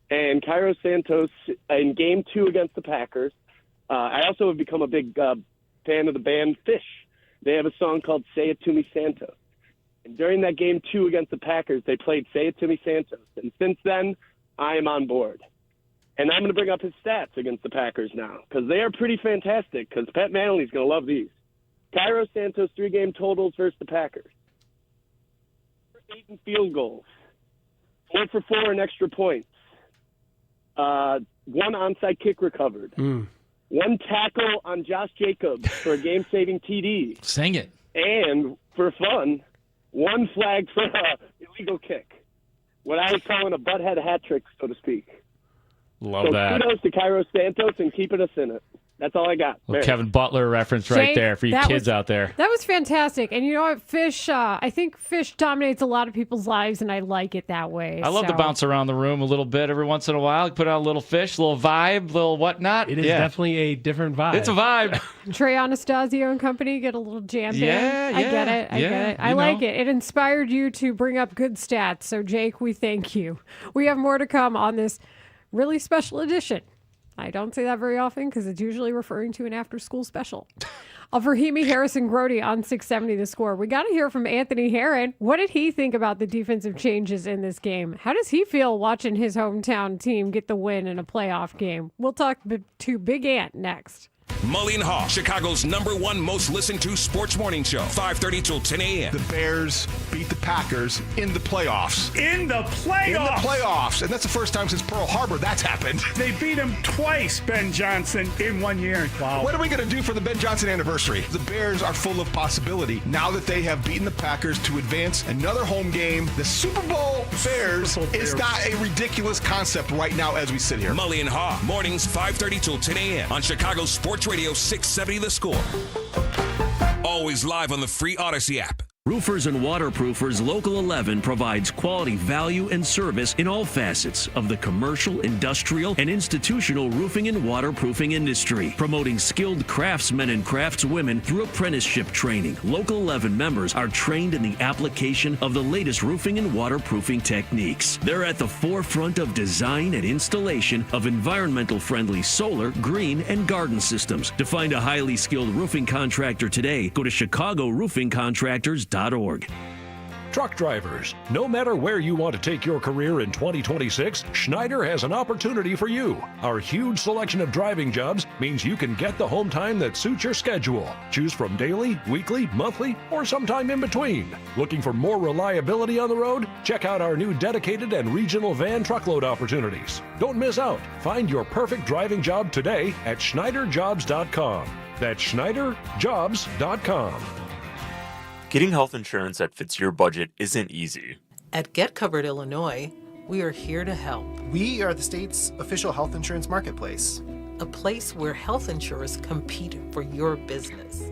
And Cairo Santos, in Game 2 against the Packers, I also have become a big fan of the band Fish. They have a song called Say It To Me Santos. And during that Game 2 against the Packers, they played Say It To Me Santos. And since then, I am on board. And I'm going to bring up his stats against the Packers now because they are pretty fantastic because Pat Manley's going to love these. Cairo Santos 3-game totals versus the Packers. 8 in field goals. 4 for 4 in extra points. 1 onside kick recovered. 1 tackle on Josh Jacobs for a game-saving TD. Sing it. And, for fun, 1 flag for an illegal kick. What I was calling a butthead hat trick, so to speak. Love that. Kudos to Cairo Santos and keeping us in it. That's all I got. Well, Kevin Butler reference right Jake, there for you kids out there. That was fantastic. And you know what? Fish, I think Fish dominates a lot of people's lives, and I like it that way. I love to bounce around the room a little bit every once in a while. Put out a little Fish, a little vibe, a little whatnot. It is definitely a different vibe. It's a vibe. Trey Anastasio and company get a little jammed Yeah, in. I get yeah, it. I get yeah, it. I you like know. it. It inspired you to bring up good stats. So, Jake, we thank you. We have more to come on this really special edition. I don't say that very often because it's usually referring to an after-school special. Of Rahimi Harrison Grody on 670 The Score. We got to hear from Anthony Herron. What did he think about the defensive changes in this game? How does he feel watching his hometown team get the win in a playoff game? We'll talk to Big Ant next. Mully and Haugh, Chicago's #1 most listened to sports morning show, 5:30 till 10 a.m. The Bears beat the Packers in the playoffs. In the playoffs! In the playoffs. And that's the first time since Pearl Harbor that's happened. They beat him twice, Ben Johnson, in 1 year. Wow. What are we going to do for the Ben Johnson anniversary? The Bears are full of possibility. Now that they have beaten the Packers to advance another home game, the Super Bowl Bears is not a ridiculous concept right now as we sit here. Mully and Haugh, mornings 5:30 till 10 a.m. on Chicago's Sports Radio 670 The Score. Always live on the free Odyssey app. Roofers and Waterproofers Local 11 provides quality value and service in all facets of the commercial, industrial, and institutional roofing and waterproofing industry, promoting skilled craftsmen and craftswomen through apprenticeship training. Local 11 members are trained in the application of the latest roofing and waterproofing techniques. They're at the forefront of design and installation of environmental friendly solar, green, and garden systems. To find a highly skilled roofing contractor today, go to ChicagoRoofingContractors.org. Truck drivers, no matter where you want to take your career in 2026, Schneider has an opportunity for you. Our huge selection of driving jobs means you can get the home time that suits your schedule. Choose from daily, weekly, monthly, or sometime in between. Looking for more reliability on the road? Check out our new dedicated and regional van truckload opportunities. Don't miss out. Find your perfect driving job today at SchneiderJobs.com. That's SchneiderJobs.com. Getting health insurance that fits your budget isn't easy. At Get Covered Illinois, we are here to help. We are the state's official health insurance marketplace. A place where health insurers compete for your business.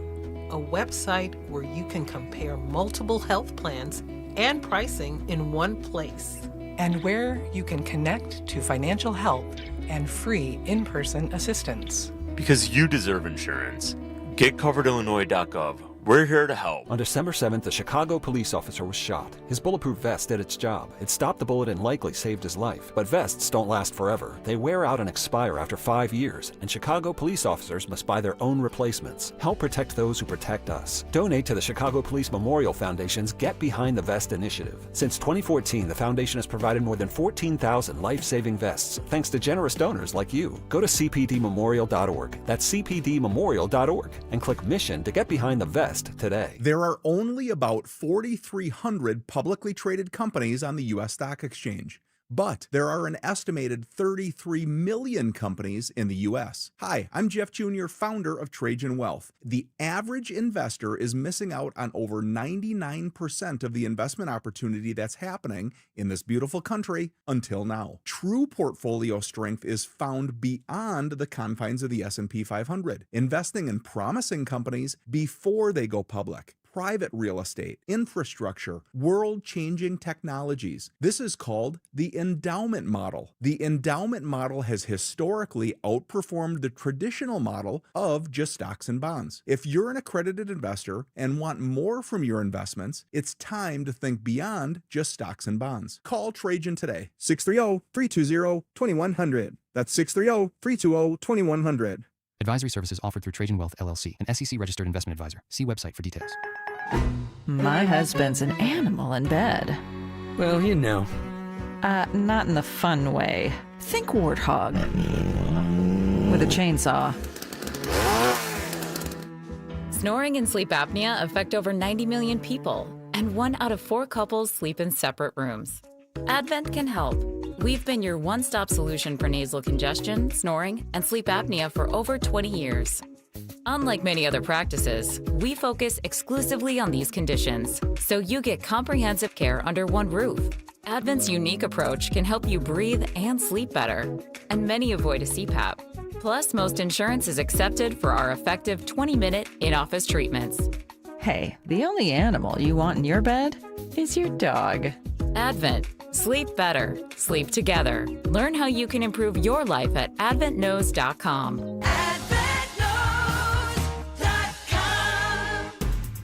A website where you can compare multiple health plans and pricing in one place. And where you can connect to financial help and free in-person assistance. Because you deserve insurance. GetCoveredIllinois.gov We're here to help. On December 7th, a Chicago police officer was shot. His bulletproof vest did its job. It stopped the bullet and likely saved his life. But vests don't last forever. They wear out and expire after 5 years, and Chicago police officers must buy their own replacements. Help protect those who protect us. Donate to the Chicago Police Memorial Foundation's Get Behind the Vest initiative. Since 2014, the foundation has provided more than 14,000 life-saving vests, thanks to generous donors like you. Go to cpdmemorial.org. That's cpdmemorial.org, and click Mission to get behind the vest today. There are only about 4,300 publicly traded companies on the U.S. stock exchange, but there are an estimated 33 million companies in the U.S. Hi, I'm Jeff Jr., founder of Trajan Wealth. The average investor is missing out on over 99% of the investment opportunity that's happening in this beautiful country until now. True portfolio strength is found beyond the confines of the S&P 500, investing in promising companies before they go public. Private real estate, infrastructure, world-changing technologies. This is called the endowment model. The endowment model has historically outperformed the traditional model of just stocks and bonds. If you're an accredited investor and want more from your investments, it's time to think beyond just stocks and bonds. Call Trajan today, 630-320-2100. That's 630-320-2100. Advisory services offered through Trajan Wealth, LLC, an SEC-registered investment advisor. See website for details. My husband's an animal in bed. Well, you know. Not in the fun way. Think warthog. With a chainsaw. Snoring and sleep apnea affect over 90 million people, and 1 out of 4 couples sleep in separate rooms. Advent can help. We've been your one-stop solution for nasal congestion, snoring, and sleep apnea for over 20 years. Unlike many other practices, we focus exclusively on these conditions, so you get comprehensive care under one roof. Advent's unique approach can help you breathe and sleep better, and many avoid a CPAP. Plus, most insurance is accepted for our effective 20-minute in-office treatments. Hey, the only animal you want in your bed is your dog. Advent. Sleep better. Sleep together. Learn how you can improve your life at adventknows.com.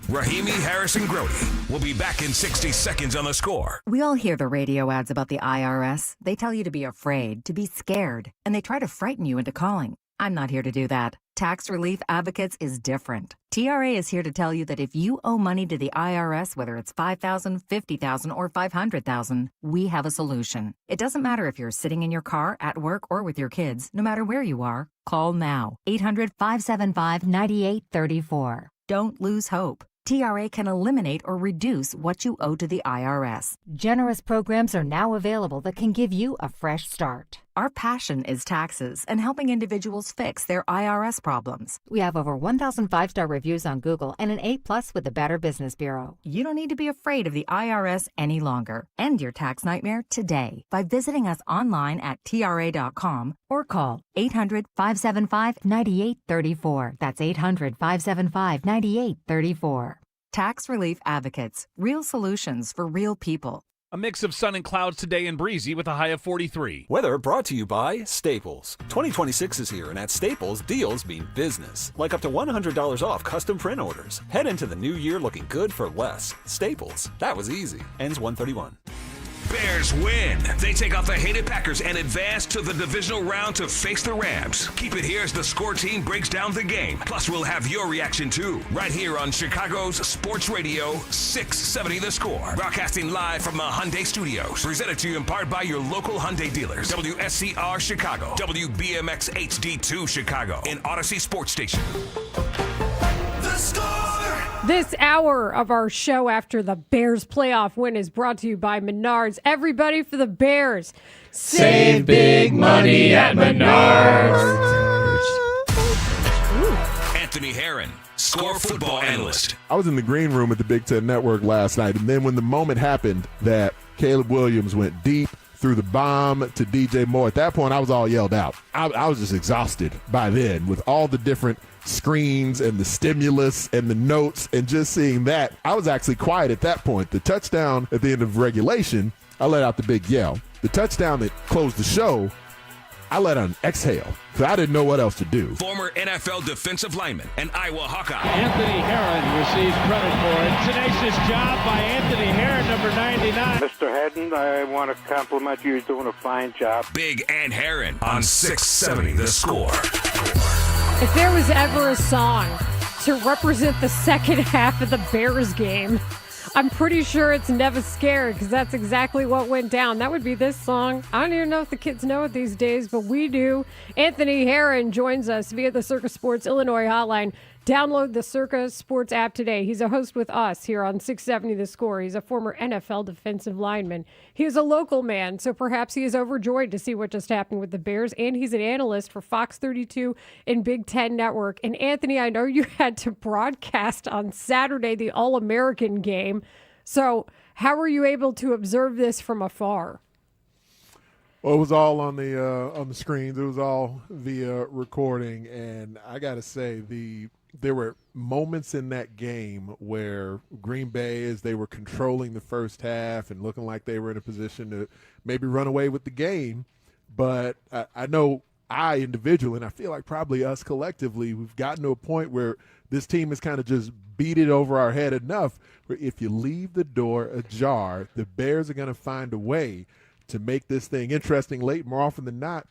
Rahimi, Harrison, Grody will be back in 60 seconds on The Score. We all hear the radio ads about the IRS. They tell you to be afraid, to be scared, and they try to frighten you into calling. I'm not here to do that. Tax Relief Advocates is different. TRA is here to tell you that if you owe money to the IRS, whether it's $5,000, $50,000, or $500,000, we have a solution. It doesn't matter if you're sitting in your car, at work, or with your kids. No matter where you are, call now. 800-575-9834. Don't lose hope. TRA can eliminate or reduce what you owe to the IRS. Generous programs are now available that can give you a fresh start. Our passion is taxes and helping individuals fix their IRS problems. We have over 1,000 5-star reviews on Google and an A+ with the Better Business Bureau. You don't need to be afraid of the IRS any longer. End your tax nightmare today by visiting us online at TRA.com or call 800-575-9834. That's 800-575-9834. Tax Relief Advocates. Real solutions for real people. A mix of sun and clouds today and breezy with a high of 43. Weather brought to you by Staples. 2026 is here, and at Staples, deals mean business. Like up to $100 off custom print orders. Head into the new year looking good for less. Staples. That was easy. Ends 131. Bears win. They take off the hated Packers and advance to the divisional round to face the Rams. Keep it here as the Score team breaks down the game. Plus, we'll have your reaction too, right here on Chicago's Sports Radio 670 The Score. Broadcasting live from the Hyundai Studios. Presented to you in part by your local Hyundai dealers. WSCR Chicago. WBMX HD2 Chicago. And Odyssey Sports Station. The Score! This hour of our show after the Bears playoff win is brought to you by Menards. Everybody for the Bears. Save big money at Menards. Anthony Herron, Score football analyst. I was in the green room at the Big Ten Network last night, and then when the moment happened that Caleb Williams went deep, threw the bomb to DJ Moore, at that point I was all yelled out. I was just exhausted by then with all the different screens and the stimulus and the notes and just seeing that. I was actually quiet at that point. The touchdown at the end of regulation, I let out the big yell. The touchdown that closed the show, I let out an exhale. So I didn't know what else to do. Former NFL defensive lineman and Iowa Hawkeye. Anthony Herron receives credit for it. Tenacious job by Anthony Herron, number 99. Mr. Haddon, I want to compliment you. You're doing a fine job. Big and Herron on 670 The Score. If there was ever a song to represent the second half of the Bears game, I'm pretty sure it's Never Scared, because that's exactly what went down. That would be this song. I don't even know if the kids know it these days, but we do. Anthony Herron joins us via the Circa Sports Illinois hotline. Download the Circa Sports app today. He's a host with us here on 670 The Score. He's a former NFL defensive lineman. He is a local man, so perhaps he is overjoyed to see what just happened with the Bears, and he's an analyst for Fox 32 and Big Ten Network. And Anthony, I know you had to broadcast on Saturday the All-American game, so how were you able to observe this from afar? Well, it was all on the screens. It was all via recording, and I got to say, there were moments in that game where Green Bay, as they were controlling the first half and looking like they were in a position to maybe run away with the game, but I know I individually, and I feel like probably us collectively, we've gotten to a point where this team has kind of just beat it over our head enough where if you leave the door ajar, the Bears are going to find a way to make this thing interesting late, more often than not,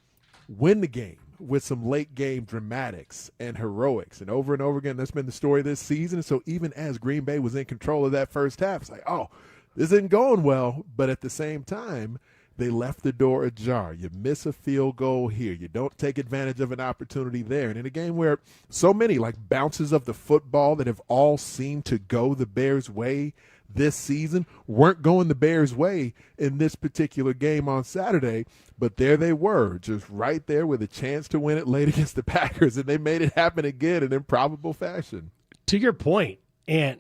win the game with some late game dramatics and heroics. And over again, that's been the story this season. So even as Green Bay was in control of that first half, it's like, oh, this isn't going well. But at the same time, they left the door ajar. You miss a field goal here. You don't take advantage of an opportunity there. And in a game where so many like bounces of the football that have all seemed to go the Bears' way this season weren't going the Bears' way in this particular game on Saturday, but there they were, just right there with a chance to win it late against the Packers, and they made it happen again in improbable fashion. To your point, and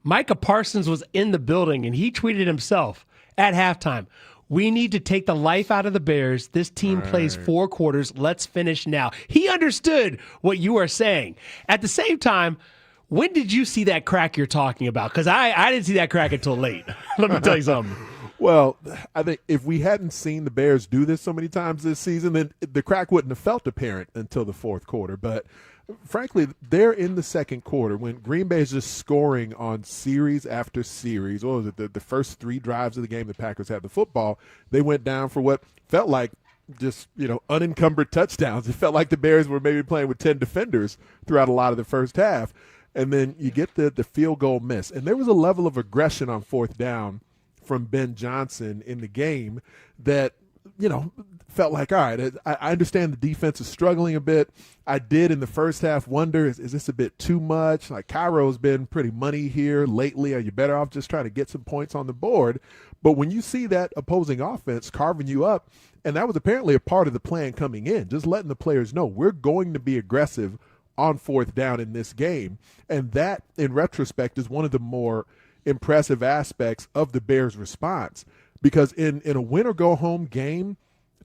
Micah Parsons was in the building, and he tweeted himself at halftime, "We need to take the life out of the Bears. This team plays 4 quarters. Let's finish now." He understood what you are saying. At the same time, when did you see that crack you're talking about? Because I didn't see that crack until late. Let me tell you something. Well, I think if we hadn't seen the Bears do this so many times this season, then the crack wouldn't have felt apparent until the fourth quarter. But frankly, they're in the second quarter when Green Bay is just scoring on series after series. What was it? The first 3 drives of the game, the Packers had the football. They went down for what felt like just, unencumbered touchdowns. It felt like the Bears were maybe playing with 10 defenders throughout a lot of the first half. And then you get the field goal miss. And there was a level of aggression on fourth down from Ben Johnson in the game that, felt like, all right, I understand the defense is struggling a bit. I did in the first half wonder, is this a bit too much? Like, Cairo's been pretty money here lately. Are you better off just trying to get some points on the board? But when you see that opposing offense carving you up, and that was apparently a part of the plan coming in, just letting the players know we're going to be aggressive on fourth down in this game. And that, in retrospect, is one of the more impressive aspects of the Bears' response. Because in a win-or-go-home game,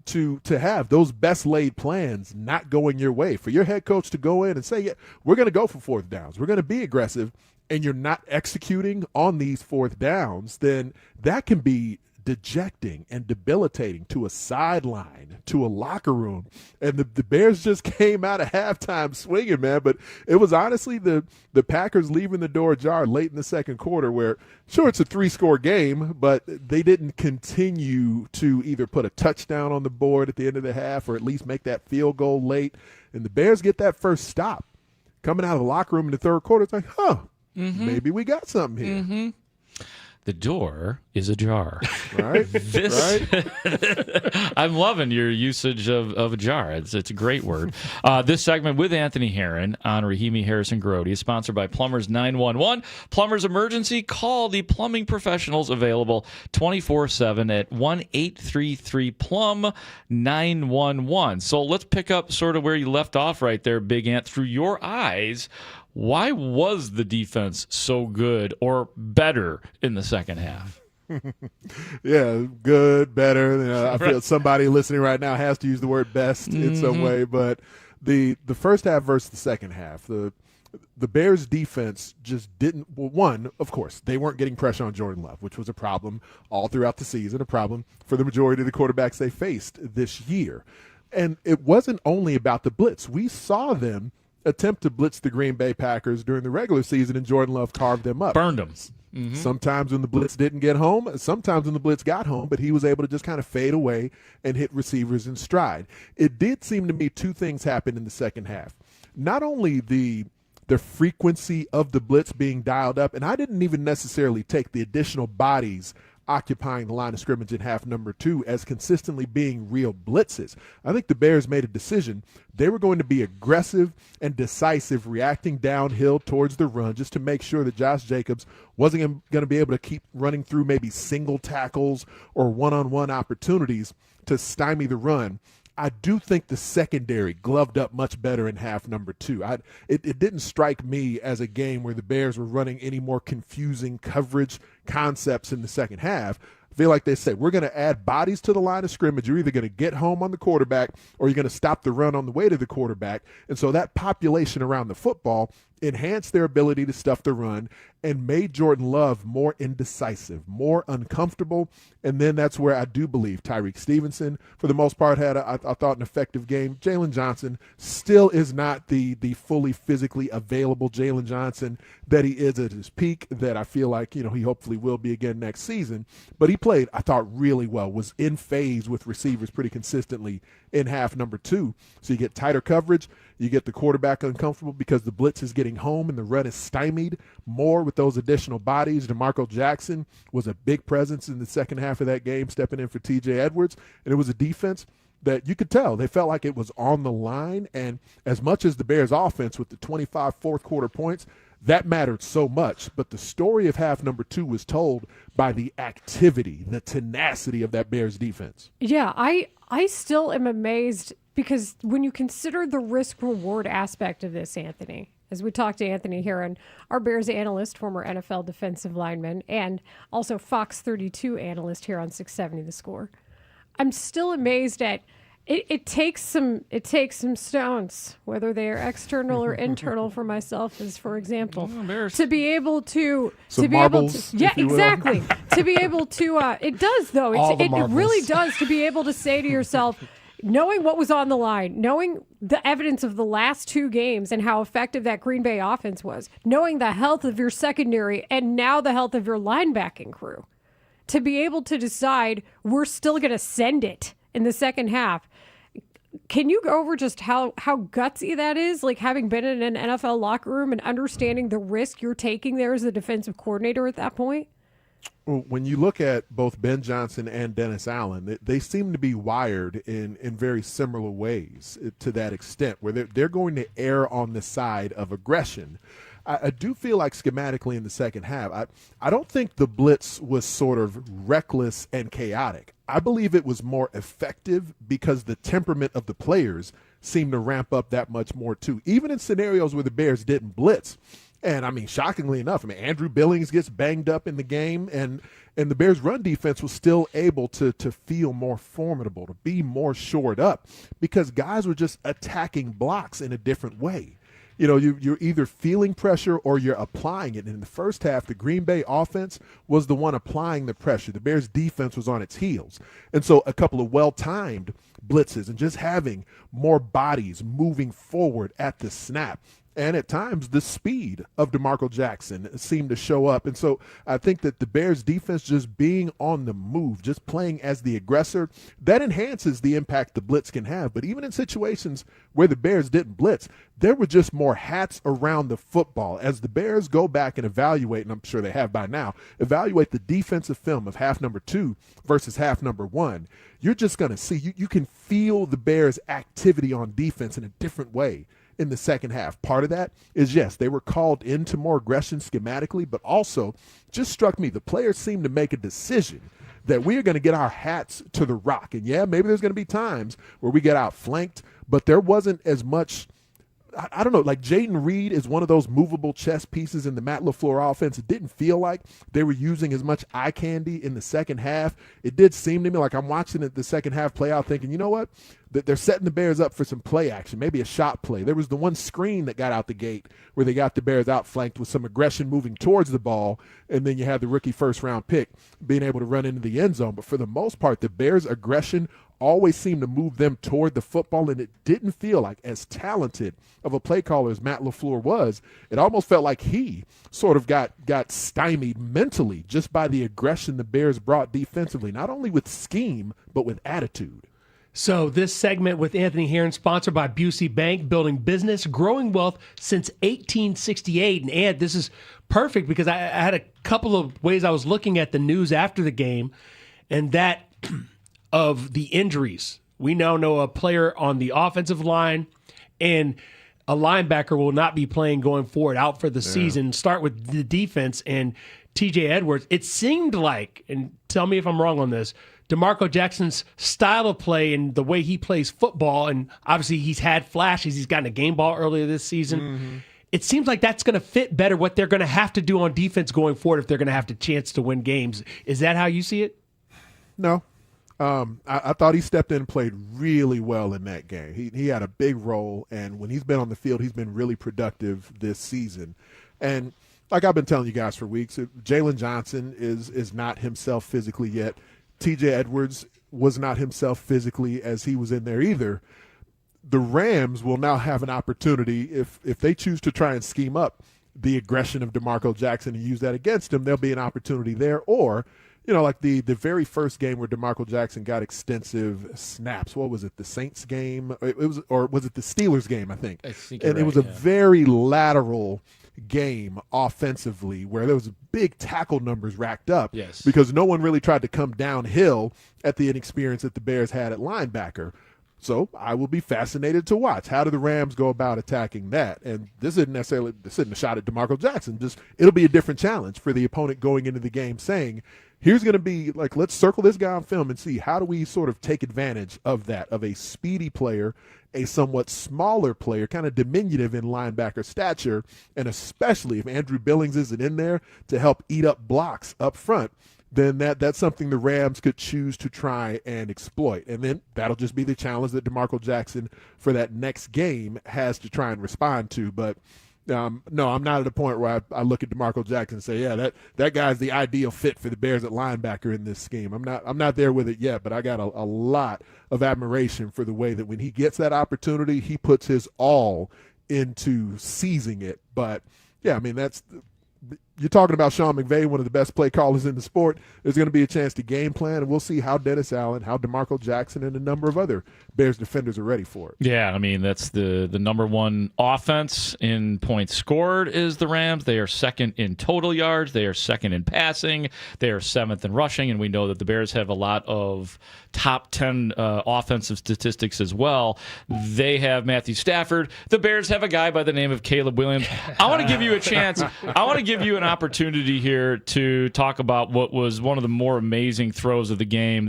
to have those best-laid plans not going your way, for your head coach to go in and say, yeah, we're going to go for fourth downs, we're going to be aggressive, and you're not executing on these fourth downs, then that can be dejecting and debilitating to a sideline, to a locker room. And the Bears just came out of halftime swinging, man. But it was honestly the Packers leaving the door ajar late in the second quarter where, sure, it's a 3-score game, but they didn't continue to either put a touchdown on the board at the end of the half or at least make that field goal late. And the Bears get that first stop. Coming out of the locker room in the third quarter, it's like, maybe we got something here. Mm-hmm. The door is ajar. Right? I'm loving your usage of ajar. It's a great word. This segment with Anthony Herron on Rahimi Harrison Grote is sponsored by Plumbers 911. Plumbers Emergency. Call the plumbing professionals available 24/7 at 1-833-PLUM-911. So let's pick up sort of where you left off right there, Big Ant. Through your eyes, why was the defense so good or better in the second half? Yeah, good, better. I feel somebody listening right now has to use the word best in some way. But the first half versus the second half, the Bears defense just didn't – well, one, of course, they weren't getting pressure on Jordan Love, which was a problem all throughout the season, a problem for the majority of the quarterbacks they faced this year. And it wasn't only about the blitz. We saw them attempt to blitz the Green Bay Packers during the regular season, and Jordan Love carved them up. Burned them. Mm-hmm. Sometimes when the blitz didn't get home, sometimes when the blitz got home, but he was able to just kind of fade away and hit receivers in stride. It did seem to me two things happened in the second half. Not only the frequency of the blitz being dialed up, and I didn't even necessarily take the additional bodies occupying the line of scrimmage in half number 2 as consistently being real blitzes. I think the Bears made a decision. They were going to be aggressive and decisive, reacting downhill towards the run just to make sure that Josh Jacobs wasn't going to be able to keep running through maybe single tackles or one-on-one opportunities to stymie the run. I do think the secondary gloved up much better in half number 2. It didn't strike me as a game where the Bears were running any more confusing coverage concepts in the second half. I feel like they said, we're going to add bodies to the line of scrimmage. You're either going to get home on the quarterback or you're going to stop the run on the way to the quarterback. And so that population around the football enhanced their ability to stuff the run and made Jordan Love more indecisive, more uncomfortable. And then that's where I do believe Tyreek Stevenson, for the most part, had, I thought, an effective game. Jalen Johnson still is not the fully physically available Jalen Johnson that he is at his peak, that I feel like, he hopefully will be again next season. But he played, I thought, really well, was in phase with receivers pretty consistently in half number 2. So you get tighter coverage. You get the quarterback uncomfortable because the blitz is getting home and the run is stymied more with those additional bodies. DeMarco Jackson was a big presence in the second half of that game, stepping in for TJ Edwards. And it was a defense that you could tell they felt like it was on the line. And as much as the Bears offense with the 25 fourth quarter points, that mattered so much. But the story of half number 2 was told by the activity, the tenacity of that Bears defense. Yeah, I still am amazed because when you consider the risk-reward aspect of this, Anthony, as we talked to Anthony Herron, our Bears analyst, former NFL defensive lineman, and also Fox 32 analyst here on 670 The Score, I'm still amazed at it takes some stones, whether they are external or internal for myself, as for example, to be able to marbles, yeah, exactly, to be able to it does though it really does, to be able to say to yourself, knowing what was on the line, knowing the evidence of the last 2 games and how effective that Green Bay offense was, knowing the health of your secondary and now the health of your linebacking crew, to be able to decide we're still going to send it in the second half. Can you go over just how gutsy that is? Like, having been in an NFL locker room and understanding the risk you're taking there as a defensive coordinator at that point? Well, when you look at both Ben Johnson and Dennis Allen, they seem to be wired in very similar ways to that extent, where they're going to err on the side of aggression. I do feel like schematically in the second half, I don't think the blitz was sort of reckless and chaotic. I believe it was more effective because the temperament of the players seemed to ramp up that much more too, even in scenarios where the Bears didn't blitz. And, I mean, shockingly enough, Andrew Billings gets banged up in the game, and the Bears' run defense was still able to feel more formidable, to be more shored up, because guys were just attacking blocks in a different way. You're either feeling pressure or you're applying it. And in the first half, the Green Bay offense was the one applying the pressure. The Bears' defense was on its heels. And so a couple of well-timed blitzes and just having more bodies moving forward at the snap. And at times, the speed of DeMarco Jackson seemed to show up. And so I think that the Bears defense just being on the move, just playing as the aggressor, that enhances the impact the blitz can have. But even in situations where the Bears didn't blitz, there were just more hats around the football. As the Bears go back and evaluate, and I'm sure they have by now, evaluate the defensive film of half number 2 versus half number 1, you're just going to see, you can feel the Bears' activity on defense in a different way in the second half. Part of that is, yes, they were called into more aggression schematically, but also just struck me, the players seemed to make a decision that we are going to get our hats to the rock. And yeah, maybe there's going to be times where we get outflanked, but there wasn't as much, I don't know, like Jayden Reed is one of those movable chess pieces in the Matt LaFleur offense. It didn't feel like they were using as much eye candy in the second half. It did seem to me like I'm watching the second half play out thinking, you know what? They're setting the Bears up for some play action, maybe a shot play. There was the one screen that got out the gate where they got the Bears outflanked with some aggression moving towards the ball, and then you had the rookie first-round pick being able to run into the end zone. But for the most part, the Bears' aggression always seemed to move them toward the football, and it didn't feel like, as talented of a play caller as Matt LaFleur was, it almost felt like he sort of got stymied mentally just by the aggression the Bears brought defensively, not only with scheme, but with attitude. So this segment with Anthony Herron, sponsored by Busey Bank, building business, growing wealth since 1868. And this is perfect because I had a couple of ways I was looking at the news after the game, and that of the injuries. We now know a player on the offensive line and a linebacker will not be playing going forward, out for the season. Start with the defense and TJ Edwards. It seemed like, and tell me if I'm wrong on this, DeMarco Jackson's style of play and the way he plays football, and obviously he's had flashes. He's gotten a game ball earlier this season. Mm-hmm. It seems like that's going to fit better what they're going to have to do on defense going forward if they're going to have the chance to win games. Is that how you see it? No. I thought he stepped in and played really well in that game. He had a big role, and when he's been on the field, he's been really productive this season. And like I've been telling you guys for weeks, Jalen Johnson is not himself physically yet. TJ Edwards was not himself physically as he was in there either. The Rams will now have an opportunity, if they choose to try and scheme up the aggression of DeMarco Jackson and use that against him, there'll be an opportunity there. Or, like the very first game where DeMarco Jackson got extensive snaps. What was it, the Saints game? Or was it the Steelers game, I think? It was a very lateral game offensively where there was big tackle numbers racked up because no one really tried to come downhill at the inexperience that the Bears had at linebacker. So I will be fascinated to watch. How do the Rams go about attacking that? And this isn't a shot at DeMarco Jackson. It'll be a different challenge for the opponent going into the game saying, here's going to be like, let's circle this guy on film and see how do we sort of take advantage of that, of a speedy player, a somewhat smaller player, kind of diminutive in linebacker stature, and especially if Andrew Billings isn't in there to help eat up blocks up front, then that's something the Rams could choose to try and exploit. And then that'll just be the challenge that DeMarco Jackson for that next game has to try and respond to. But no, I'm not at a point where I look at DeMarco Jackson and say, yeah, that guy's the ideal fit for the Bears at linebacker in this scheme. I'm not there with it yet, but I got a lot of admiration for the way that when he gets that opportunity, he puts his all into seizing it. But yeah, I mean, you're talking about Sean McVay, one of the best play callers in the sport. There's going to be a chance to game plan, and we'll see how Dennis Allen, how DeMarco Jackson, and a number of other Bears defenders are ready for it. Yeah, I mean, that's the number one offense in points scored is the Rams. They are second in total yards. They are second in passing. They are seventh in rushing, and we know that the Bears have a lot of top 10 offensive statistics as well. They have Matthew Stafford. The Bears have a guy by the name of Caleb Williams. I want to give you a chance. I want to give you an opportunity here to talk about what was one of the more amazing throws of the game.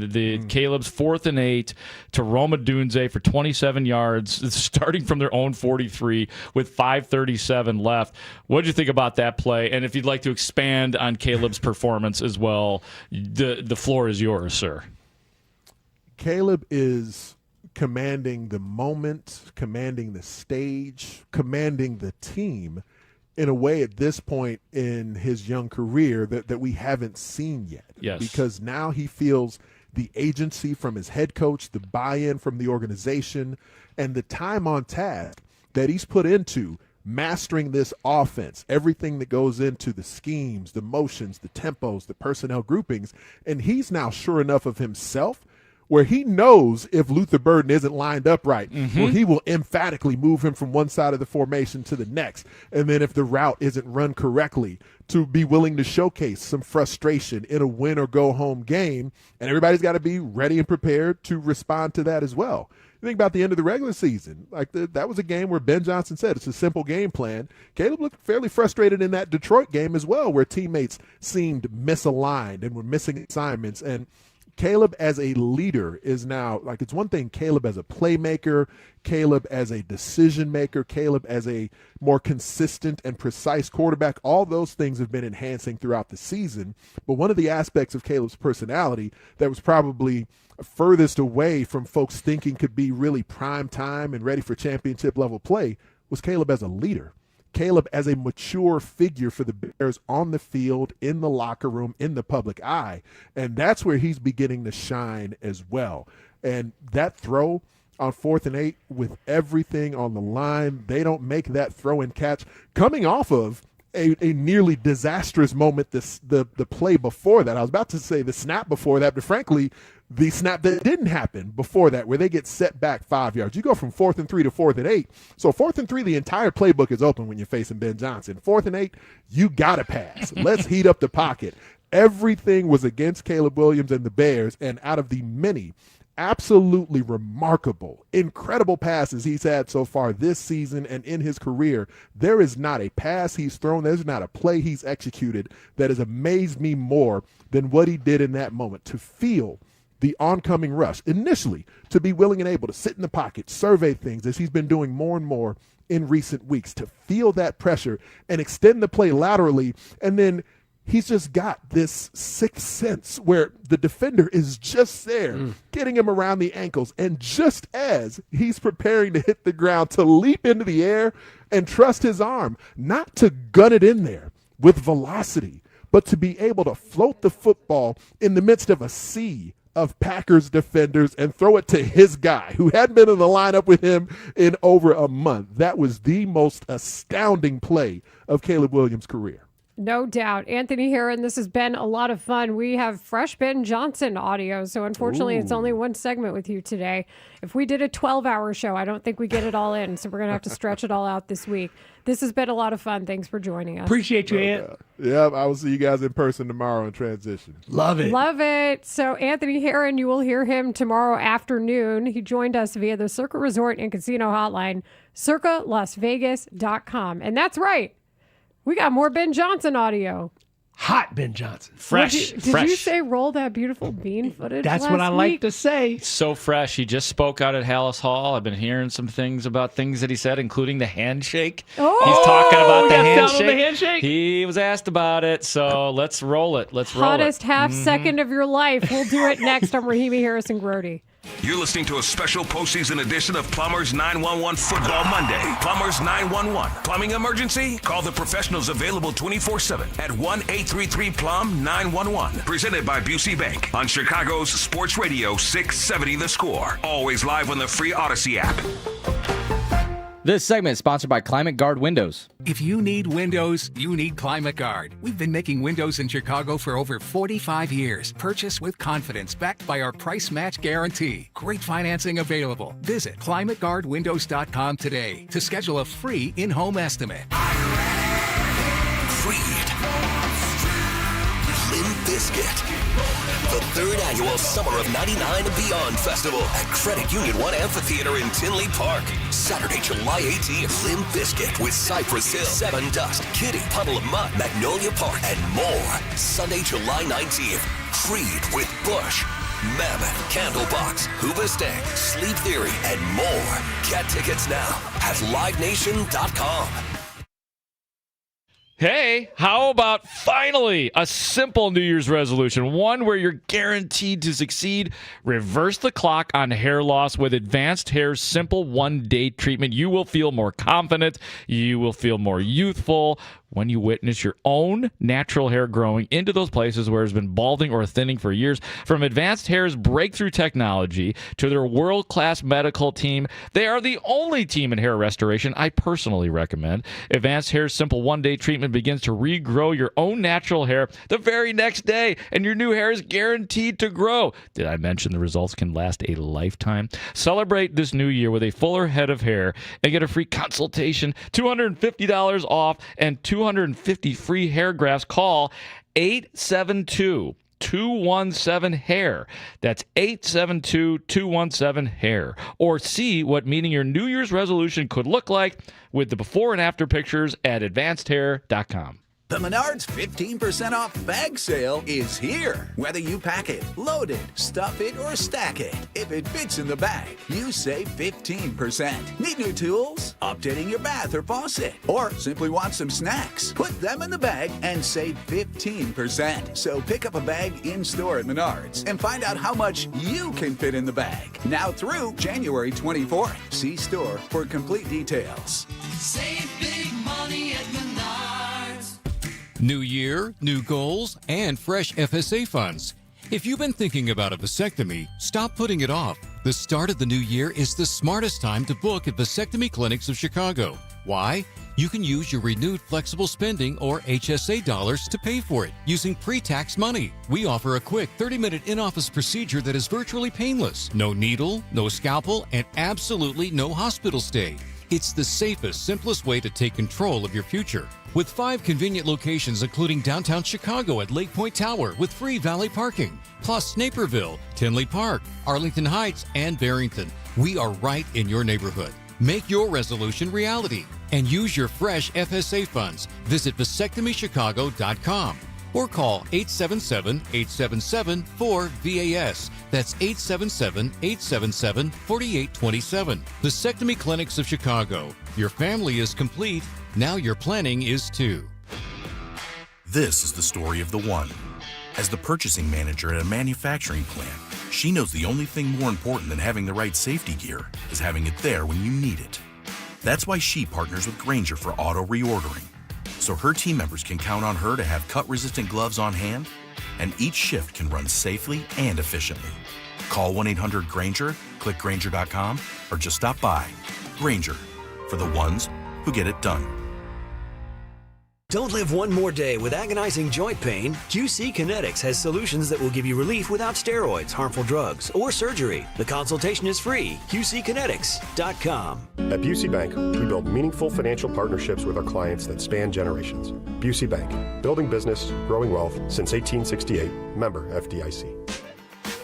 Caleb's 4th and 8 to Roma Dunze for 27 yards, starting from their own 43 with 5:37 left. What did you think about that play? And if you'd like to expand on Caleb's performance as well, the floor is yours, sir. Caleb is commanding the moment, commanding the stage, commanding the team in a way at this point in his young career that we haven't seen yet. Yes. Because now he feels the agency from his head coach, the buy-in from the organization, and the time on task that he's put into mastering this offense, everything that goes into the schemes, the motions, the tempos, the personnel groupings. And he's now sure enough of himself where he knows if Luther Burden isn't lined up right, where he will emphatically move him from one side of the formation to the next. And then if the route isn't run correctly, to be willing to showcase some frustration in a win or go home game. And everybody's got to be ready and prepared to respond to that as well. You think about the end of the regular season, that was a game where Ben Johnson said it's a simple game plan. Caleb looked fairly frustrated in that Detroit game as well, where teammates seemed misaligned and were missing assignments. And Caleb as a leader is now, it's one thing Caleb as a playmaker, Caleb as a decision maker, Caleb as a more consistent and precise quarterback. All those things have been enhancing throughout the season. But one of the aspects of Caleb's personality that was probably furthest away from folks thinking could be really prime time and ready for championship level play was Caleb as a leader. Caleb as a mature figure for the Bears on the field, in the locker room, in the public eye. And that's where he's beginning to shine as well. And that throw on 4th and 8 with everything on the line, they don't make that throw and catch coming off of a nearly disastrous moment, the play before that. I was about to say the snap before that, but frankly, the snap that didn't happen before that, where they get set back 5 yards. You go from 4th and 3 to 4th and 8. So 4th and 3, the entire playbook is open when you're facing Ben Johnson. 4th and 8, you got to pass. Let's heat up the pocket. Everything was against Caleb Williams and the Bears, and out of the many absolutely remarkable, incredible passes he's had so far this season and in his career, there is not a pass he's thrown, there's not a play he's executed that has amazed me more than what he did in that moment. To feel the oncoming rush, initially to be willing and able to sit in the pocket, survey things, as he's been doing more and more in recent weeks, to feel that pressure and extend the play laterally, and then he's just got this sixth sense where the defender is just there, getting him around the ankles. And just as he's preparing to hit the ground, to leap into the air and trust his arm, not to gun it in there with velocity, but to be able to float the football in the midst of a sea of Packers defenders and throw it to his guy who hadn't been in the lineup with him in over a month. That was the most astounding play of Caleb Williams' career. No doubt. Anthony Herron, this has been a lot of fun. We have fresh Ben Johnson audio, so unfortunately it's only one segment with you today. If we did a 12-hour show, I don't think we get it all in, so we're going to have to stretch it all out this week. This has been a lot of fun. Thanks for joining us. Appreciate you, Ant. Yeah, I will see you guys in person tomorrow in transition. Love it. Love it. So Anthony Herron, you will hear him tomorrow afternoon. He joined us via the Circa Resort and Casino hotline, circalasvegas.com. And that's right. We got more Ben Johnson audio. Hot Ben Johnson. Fresh. Did you say roll that beautiful bean footage? That's what I like to say. So fresh. He just spoke out at Haugh. I've been hearing some things about things that he said, including the handshake. Oh, he's talking about the handshake. handshake. He was asked about it, so let's roll it. Hottest half second of your life. We'll do it next on Rahimi Harrison Grody. You're listening to a special postseason edition of Plumbers 911 Football Monday. Plumbers 911. Plumbing emergency? Call the professionals available 24/7 at 1-833-PLUM-911. Presented by Busey Bank on Chicago's Sports Radio 670 The Score. Always live on the free Odyssey app. This segment is sponsored by Climate Guard Windows. If you need windows, you need Climate Guard. We've been making windows in Chicago for over 45 years. Purchase with confidence, backed by our price match guarantee. Great financing available. Visit ClimateGuardWindows.com today to schedule a free in-home estimate. Creed. Limp Bizkit. The third annual Summer of 99 and Beyond Festival at Credit Union One Amphitheater in Tinley Park. Saturday, July 18th, Limp Bizkit with Cypress Hill, Seven Dust, Kitty, Puddle of Mud, Magnolia Park, and more. Sunday, July 19th, Creed with Bush, Mammoth, Candlebox, Hoobastank, Sleep Theory, and more. Get tickets now at LiveNation.com. Hey, how about finally a simple New Year's resolution, one where you're guaranteed to succeed? Reverse the clock on hair loss with Advanced Hair's simple one-day treatment. You will feel more confident. You will feel more youthful when you witness your own natural hair growing into those places where it's been balding or thinning for years. From Advanced Hair's breakthrough technology to their world-class medical team, they are the only team in hair restoration I personally recommend. Advanced Hair's simple one-day treatment begins to regrow your own natural hair the very next day, and your new hair is guaranteed to grow. Did I mention the results can last a lifetime? Celebrate this new year with a fuller head of hair and get a free consultation, $250 off, and 250 free hair grafts. Call 872-217-HAIR. That's 872-217-HAIR. Or see what meeting your New Year's resolution could look like with the before and after pictures at advancedhair.com. The Menards 15% off bag sale is here. Whether you pack it, load it, stuff it, or stack it, if it fits in the bag, you save 15%. Need new tools? Updating your bath or faucet? Or simply want some snacks? Put them in the bag and save 15%. So pick up a bag in-store at Menards and find out how much you can fit in the bag. Now through January 24th. See store for complete details. Save big money at Menards. New year, new goals, and fresh FSA funds. If you've been thinking about a vasectomy, stop putting it off. The start of the new year is the smartest time to book at Vasectomy Clinics of Chicago. Why? You can use your renewed flexible spending or HSA dollars to pay for it using pre-tax money. We offer a quick 30-minute in-office procedure that is virtually painless. No needle, no scalpel, and absolutely no hospital stay. It's the safest, simplest way to take control of your future. With 5 convenient locations including downtown Chicago at Lake Point Tower with free valet parking, plus Naperville, Tinley Park, Arlington Heights, and Barrington. We are right in your neighborhood. Make your resolution reality and use your fresh FSA funds. Visit vasectomychicago.com or call 877-877-4VAS. That's 877-877-4827. Vasectomy Clinics of Chicago. Your family is complete. Now your planning is too. This is the story of the one. As the purchasing manager at a manufacturing plant, she knows the only thing more important than having the right safety gear is having it there when you need it. That's why she partners with Grainger for auto reordering, so her team members can count on her to have cut-resistant gloves on hand, and each shift can run safely and efficiently. Call 1-800-GRAINGER, click Grainger.com, or just stop by. Grainger, for the ones who get it done. Don't live one more day with agonizing joint pain. QC Kinetics has solutions that will give you relief without steroids, harmful drugs, or surgery. The consultation is free. QCkinetics.com. At Busey Bank, we build meaningful financial partnerships with our clients that span generations. Busey Bank, building business, growing wealth since 1868. Member FDIC.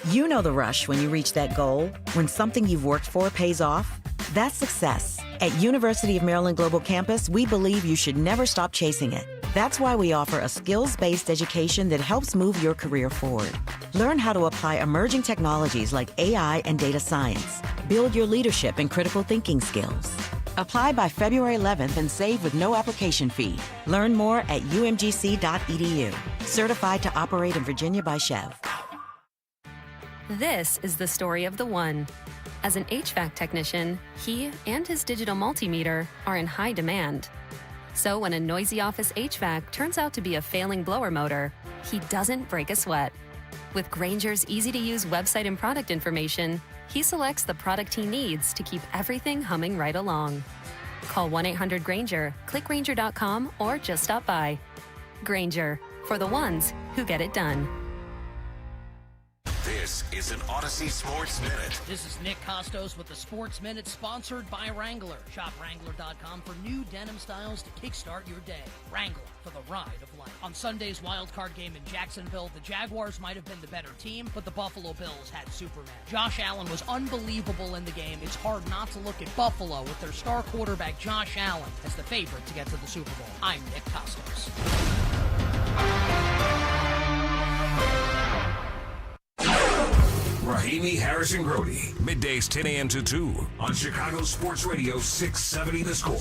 You know the rush when you reach that goal, when something you've worked for pays off. That's success. At University of Maryland Global Campus, we believe you should never stop chasing it. That's why we offer a skills-based education that helps move your career forward. Learn how to apply emerging technologies like AI and data science. Build your leadership and critical thinking skills. Apply by February 11th and save with no application fee. Learn more at umgc.edu. Certified to operate in Virginia by Chev. This is the story of the one. As an HVAC technician, he and his digital multimeter are in high demand. So when a noisy office HVAC turns out to be a failing blower motor, he doesn't break a sweat. With Grainger's easy-to-use website and product information, he selects the product he needs to keep everything humming right along. Call 1-800-GRAINGER, click Grainger.com, or just stop by. Grainger, for the ones who get it done. This is an Odyssey Sports Minute. This is Nick Costos with the Sports Minute, sponsored by Wrangler. Shop Wrangler.com for new denim styles to kickstart your day. Wrangler, for the ride of life. On Sunday's wildcard game in Jacksonville, the Jaguars might have been the better team, but the Buffalo Bills had Superman. Josh Allen was unbelievable in the game. It's hard not to look at Buffalo with their star quarterback Josh Allen as the favorite to get to the Super Bowl. I'm Nick Costos. Rahimi Harrison Grody, middays 10 a.m. to 2 on Chicago Sports Radio 670 The Score.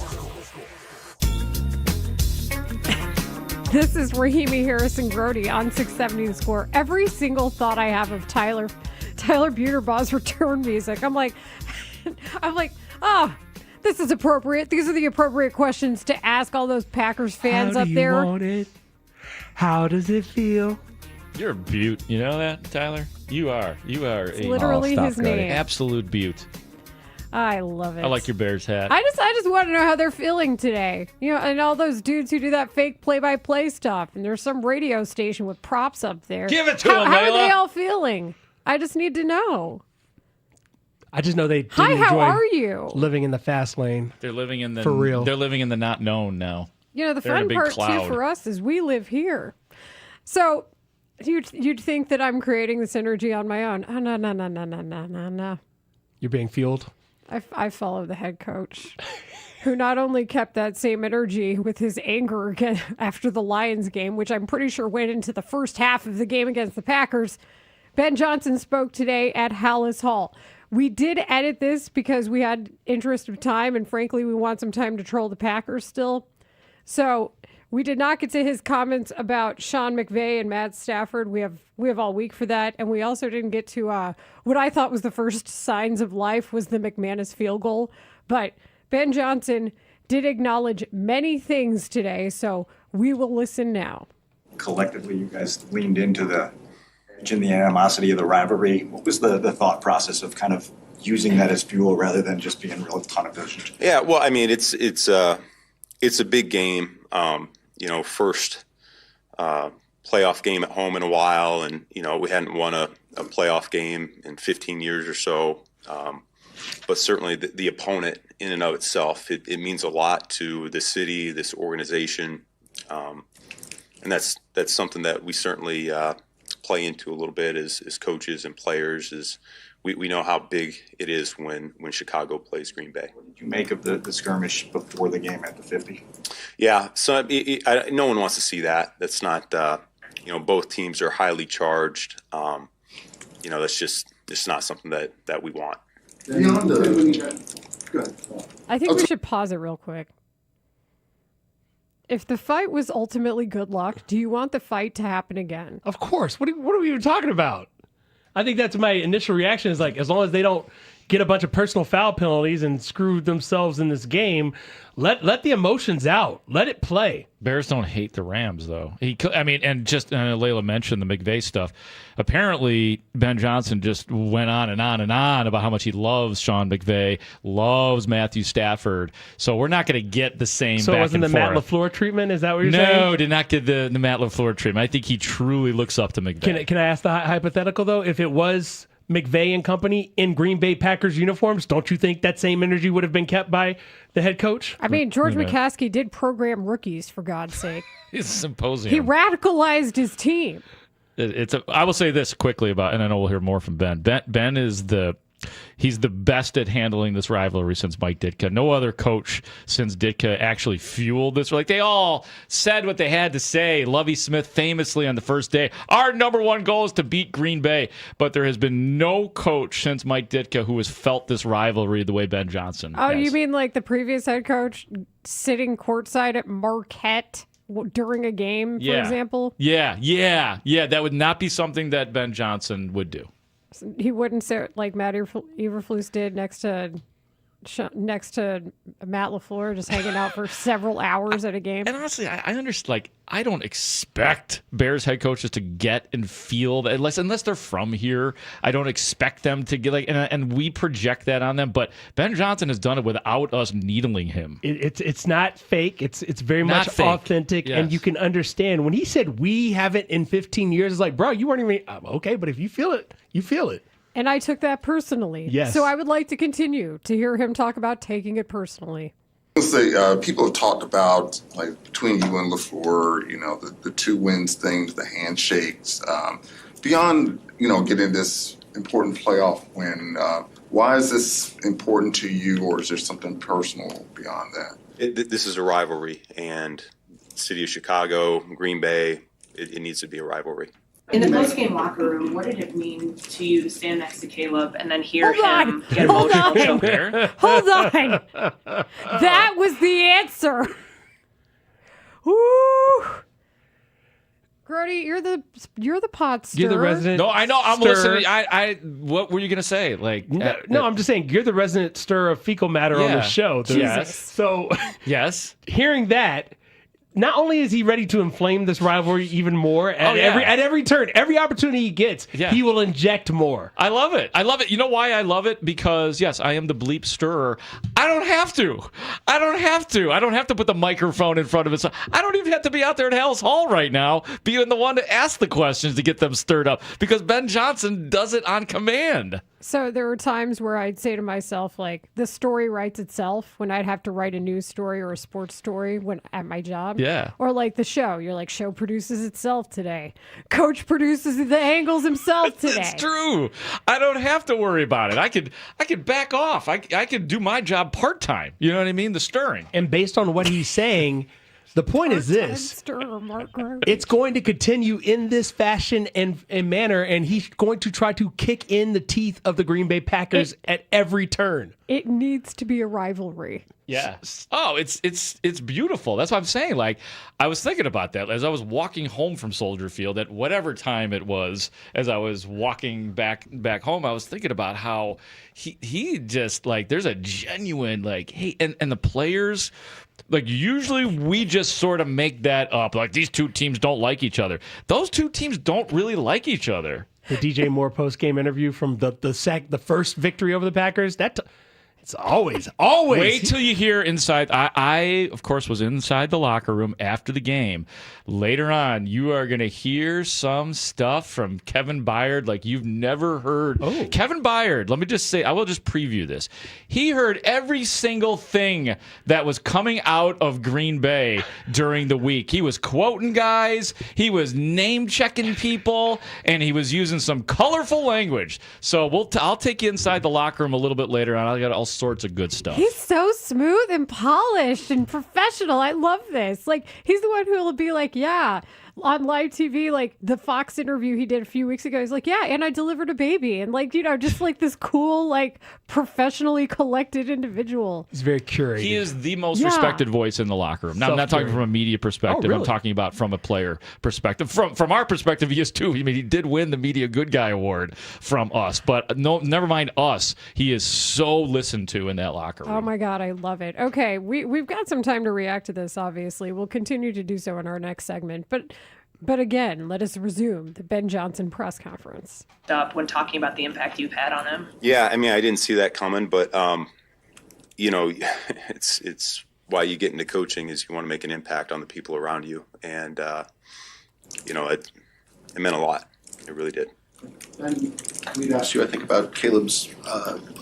This is Rahimi Harrison Grody on 670 The Score. Every single thought I have of Tyler Buterbaugh's return music, I'm like, this is appropriate. These are the appropriate questions to ask all those Packers fans up there. How do you want it? How does it feel? You're a beaut. You know that, Tyler? You are. It's literally his name. Absolute beaut. I love it. I like your Bears hat. I just want to know how they're feeling today. You know, and all those dudes who do that fake play-by-play stuff. And there's some radio station with props up there. Give it to them, How are Layla. they all feeling? I just need to know. I just know they didn't Hi, how enjoy are you? living in the fast lane. They're living in the For real. They're living in the not known now. You know, the They're in a fun big part, cloud. too, for us is we live here. So you'd think that I'm creating this energy on my own. Oh, no. You're being fueled. I follow the head coach, who not only kept that same energy with his anger again after the Lions game, which I'm pretty sure went into the first half of the game against the Packers. Ben Johnson spoke today at Haugh Hall. We did edit this because we had interest of time, and frankly, we want some time to troll the Packers still. So we did not get to his comments about Sean McVay and Matt Stafford. We have all week for that. And we also didn't get to what I thought was the first signs of life was the McManus field goal. But Ben Johnson did acknowledge many things today, so we will listen now. Collectively, you guys leaned into the edge and the animosity of the rivalry. What was the thought process of kind of using that as fuel rather than just being real tunnel vision? Yeah, well, I mean, it's a big game. First playoff game at home in a while, and we hadn't won a playoff game in 15 years or so. But certainly the opponent in and of itself, it means a lot to the city, this organization, and that's something that we certainly play into a little bit as coaches and players. Is we know how big it is when Chicago plays Green Bay. What did you make of the skirmish before the game at the 50? Yeah, so no one wants to see that. That's not, both teams are highly charged. That's just not something that we want. I think we should pause it real quick. If the fight was ultimately good luck, do you want the fight to happen again? Of course. What are we even talking about? I think that's my initial reaction is like, as long as they don't get a bunch of personal foul penalties and screw themselves in this game, let the emotions out. Let it play. Bears don't hate the Rams, though. Layla mentioned the McVay stuff. Apparently, Ben Johnson just went on and on and on about how much he loves Sean McVay, loves Matthew Stafford. So we're not going to get the same. So back it wasn't and the forth. Matt LaFleur treatment? Is that what you're saying? No, did not get the Matt LaFleur treatment. I think he truly looks up to McVay. Can I ask the hypothetical, though? If it was McVay and company in Green Bay Packers uniforms, don't you think that same energy would have been kept by the head coach? I mean, George McCaskey did program rookies, for God's sake. It's a symposium. He radicalized his team. I will say this quickly about, and I know we'll hear more from Ben. Ben is he's the best at handling this rivalry since Mike Ditka. No other coach since Ditka actually fueled this. Like, they all said what they had to say. Lovie Smith famously on the first day, our number one goal is to beat Green Bay. But there has been no coach since Mike Ditka who has felt this rivalry the way Ben Johnson Oh, has. you mean like the previous head coach sitting courtside at Marquette during a game, for example? Yeah. That would not be something that Ben Johnson would do. He wouldn't sit like Matt Eberflus did next to Matt LaFleur, just hanging out for several hours at a game. And honestly, I understand. Like, I don't expect Bears head coaches to get and feel that unless they're from here. I don't expect them to get and we project that on them. But Ben Johnson has done it without us needling him. It's not fake. It's very Not much fake. authentic, Yes. and you can understand when he said we haven't in 15 years. It's like, bro, you weren't even okay. But if you feel it, you feel it. And I took that personally. Yes. So I would like to continue to hear him talk about taking it personally. People have talked about, like, between you and LaFleur, the 2 wins things, the handshakes. Beyond, getting this important playoff win, why is this important to you, or is there something personal beyond that? This is a rivalry, and the city of Chicago, Green Bay, it needs to be a rivalry. In the post-game locker room, what did it mean to you to stand next to Caleb and then hear Hold him on. get Hold emotional? on. Hold on. That was the answer. Woo. Grody, you're the pot stirrer. You're the resident. No, I know. I'm stirrer. listening. What were you going to say? Like, No, I'm just saying you're the resident stirrer of fecal matter on the show. Yes. So, yes. Hearing that, not only is he ready to inflame this rivalry even more at every turn, every opportunity he gets, he will inject more. I love it. You know why I love it? Because, yes, I am the bleep stirrer. I don't have to. I don't have to put the microphone in front of it. So I don't even have to be out there at Hell's Hall right now being the one to ask the questions to get them stirred up, because Ben Johnson does it on command. So there were times where I'd say to myself, like, the story writes itself, when I'd have to write a news story or a sports story at my job. Yeah. Or like the show. You're like, show produces itself today. Coach produces the angles himself today. It's true. I don't have to worry about it. I could back off. I could do my job part-time. You know what I mean? The stirring. And based on what he's saying, the point is this. It's going to continue in this fashion and manner, and he's going to try to kick in the teeth of the Green Bay Packers at every turn. It needs to be a rivalry. Yeah. Oh, it's beautiful. That's what I'm saying. Like, I was thinking about that as I was walking home from Soldier Field at whatever time it was. As I was walking back home, I was thinking about how he just, like, there's a genuine, like, hey, and the players. Like, usually we just sort of make that up. Like, these two teams don't like each other. Those two teams don't really like each other. The DJ Moore post-game interview from the first victory over the Packers. It's always. Wait till you hear inside. I, of course, was inside the locker room after the game. Later on, you are going to hear some stuff from Kevin Byard like you've never heard. Oh. Kevin Byard, let me just say, I will just preview this. He heard every single thing that was coming out of Green Bay during the week. He was quoting guys, he was name-checking people, and he was using some colorful language. So I'll take you inside the locker room a little bit later on. I got all sorts of good stuff. He's so smooth and polished and professional. I love this. Like, he's the one who will be like, yeah, on live TV, like the Fox interview he did a few weeks ago. He's like, yeah, and I delivered a baby. And like, just like this cool, like professionally collected individual. He's very curated. He is the most respected voice in the locker room. Now, I'm not talking from a media perspective. Really? I'm talking about from a player perspective. From our perspective, he is too. I mean, he did win the Media Good Guy Award from us. But no, never mind us. He is so listened to in that locker room. Oh my God, I love it. Okay, we've got some time to react to this, obviously. We'll continue to do so in our next segment. But again, let us resume the Ben Johnson press conference. When talking about the impact you've had on him. Yeah, I mean, I didn't see that coming, but it's why you get into coaching is you want to make an impact on the people around you, and it meant a lot. It really did. And we'd asked you, I think, about Caleb's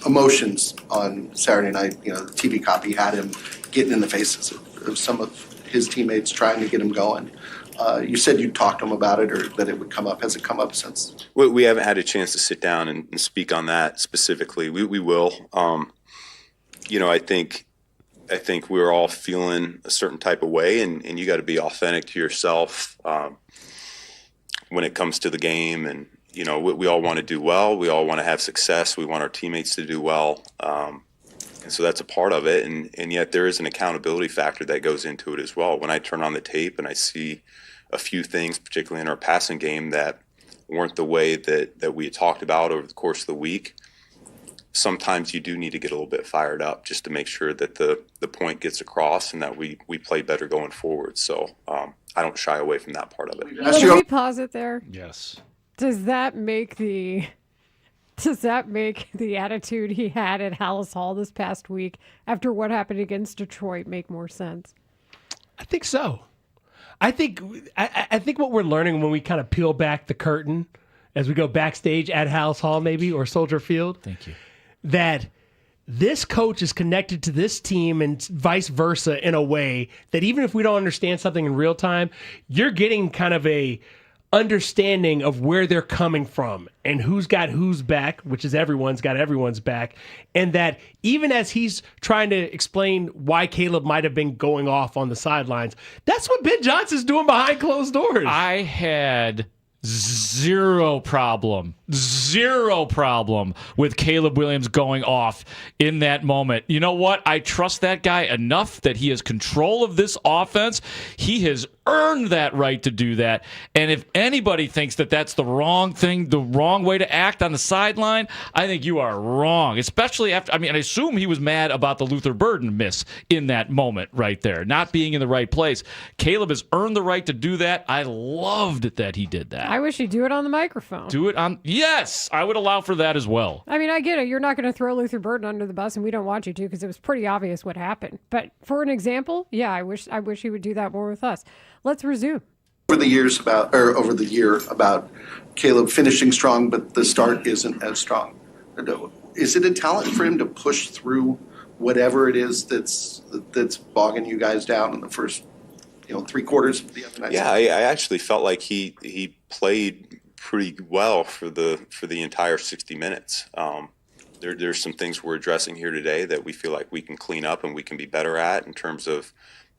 emotions on Saturday night. The TV copy had him getting in the faces of some of his teammates trying to get him going. You said you'd talk to him about it or that it would come up. Has it come up since? We haven't had a chance to sit down and speak on that specifically. We will. I think we're all feeling a certain type of way, and you got to be authentic to yourself when it comes to the game. And, we all want to do well. We all want to have success. We want our teammates to do well. And so that's a part of it. And yet there is an accountability factor that goes into it as well. When I turn on the tape and I see a few things, particularly in our passing game, that weren't the way that we had talked about over the course of the week, sometimes you do need to get a little bit fired up just to make sure that the point gets across and that we play better going forward. So I don't shy away from that part of it. Can we pause it there? Yes. Does that make the attitude he had at Haugh this past week after what happened against Detroit make more sense? I think so. I think what we're learning when we kind of peel back the curtain as we go backstage at Haugh maybe or Soldier Field. Thank you. That this coach is connected to this team and vice versa in a way that even if we don't understand something in real time, you're getting kind of a understanding of where they're coming from and who's got who's back, which is everyone's got everyone's back. And that even as he's trying to explain why Caleb might have been going off on the sidelines, that's what Ben Johnson's doing behind closed doors. I had zero problem with Caleb Williams going off in that moment. You know what? I trust that guy enough that he has control of this offense. He has earned that right to do that. And if anybody thinks that that's the wrong thing, the wrong way to act on the sideline, I think you are wrong. Especially after, I assume he was mad about the Luther Burden miss in that moment right there, not being in the right place. Caleb has earned the right to do that. I loved it that he did that. I wish he'd do it on the microphone. Do it on, yes, I would allow for that as well. I get it. You're not going to throw Luther Burden under the bus, and we don't want you to because it was pretty obvious what happened. But for an example, yeah, I wish he would do that more with us. Let's resume. Over the year about Caleb finishing strong, but the start isn't as strong. Is it a talent for him to push through whatever it is that's bogging you guys down in the first, 3 quarters of the other night? Yeah, I actually felt like he played pretty well for the entire 60 minutes. There's some things we're addressing here today that we feel like we can clean up and we can be better at in terms of,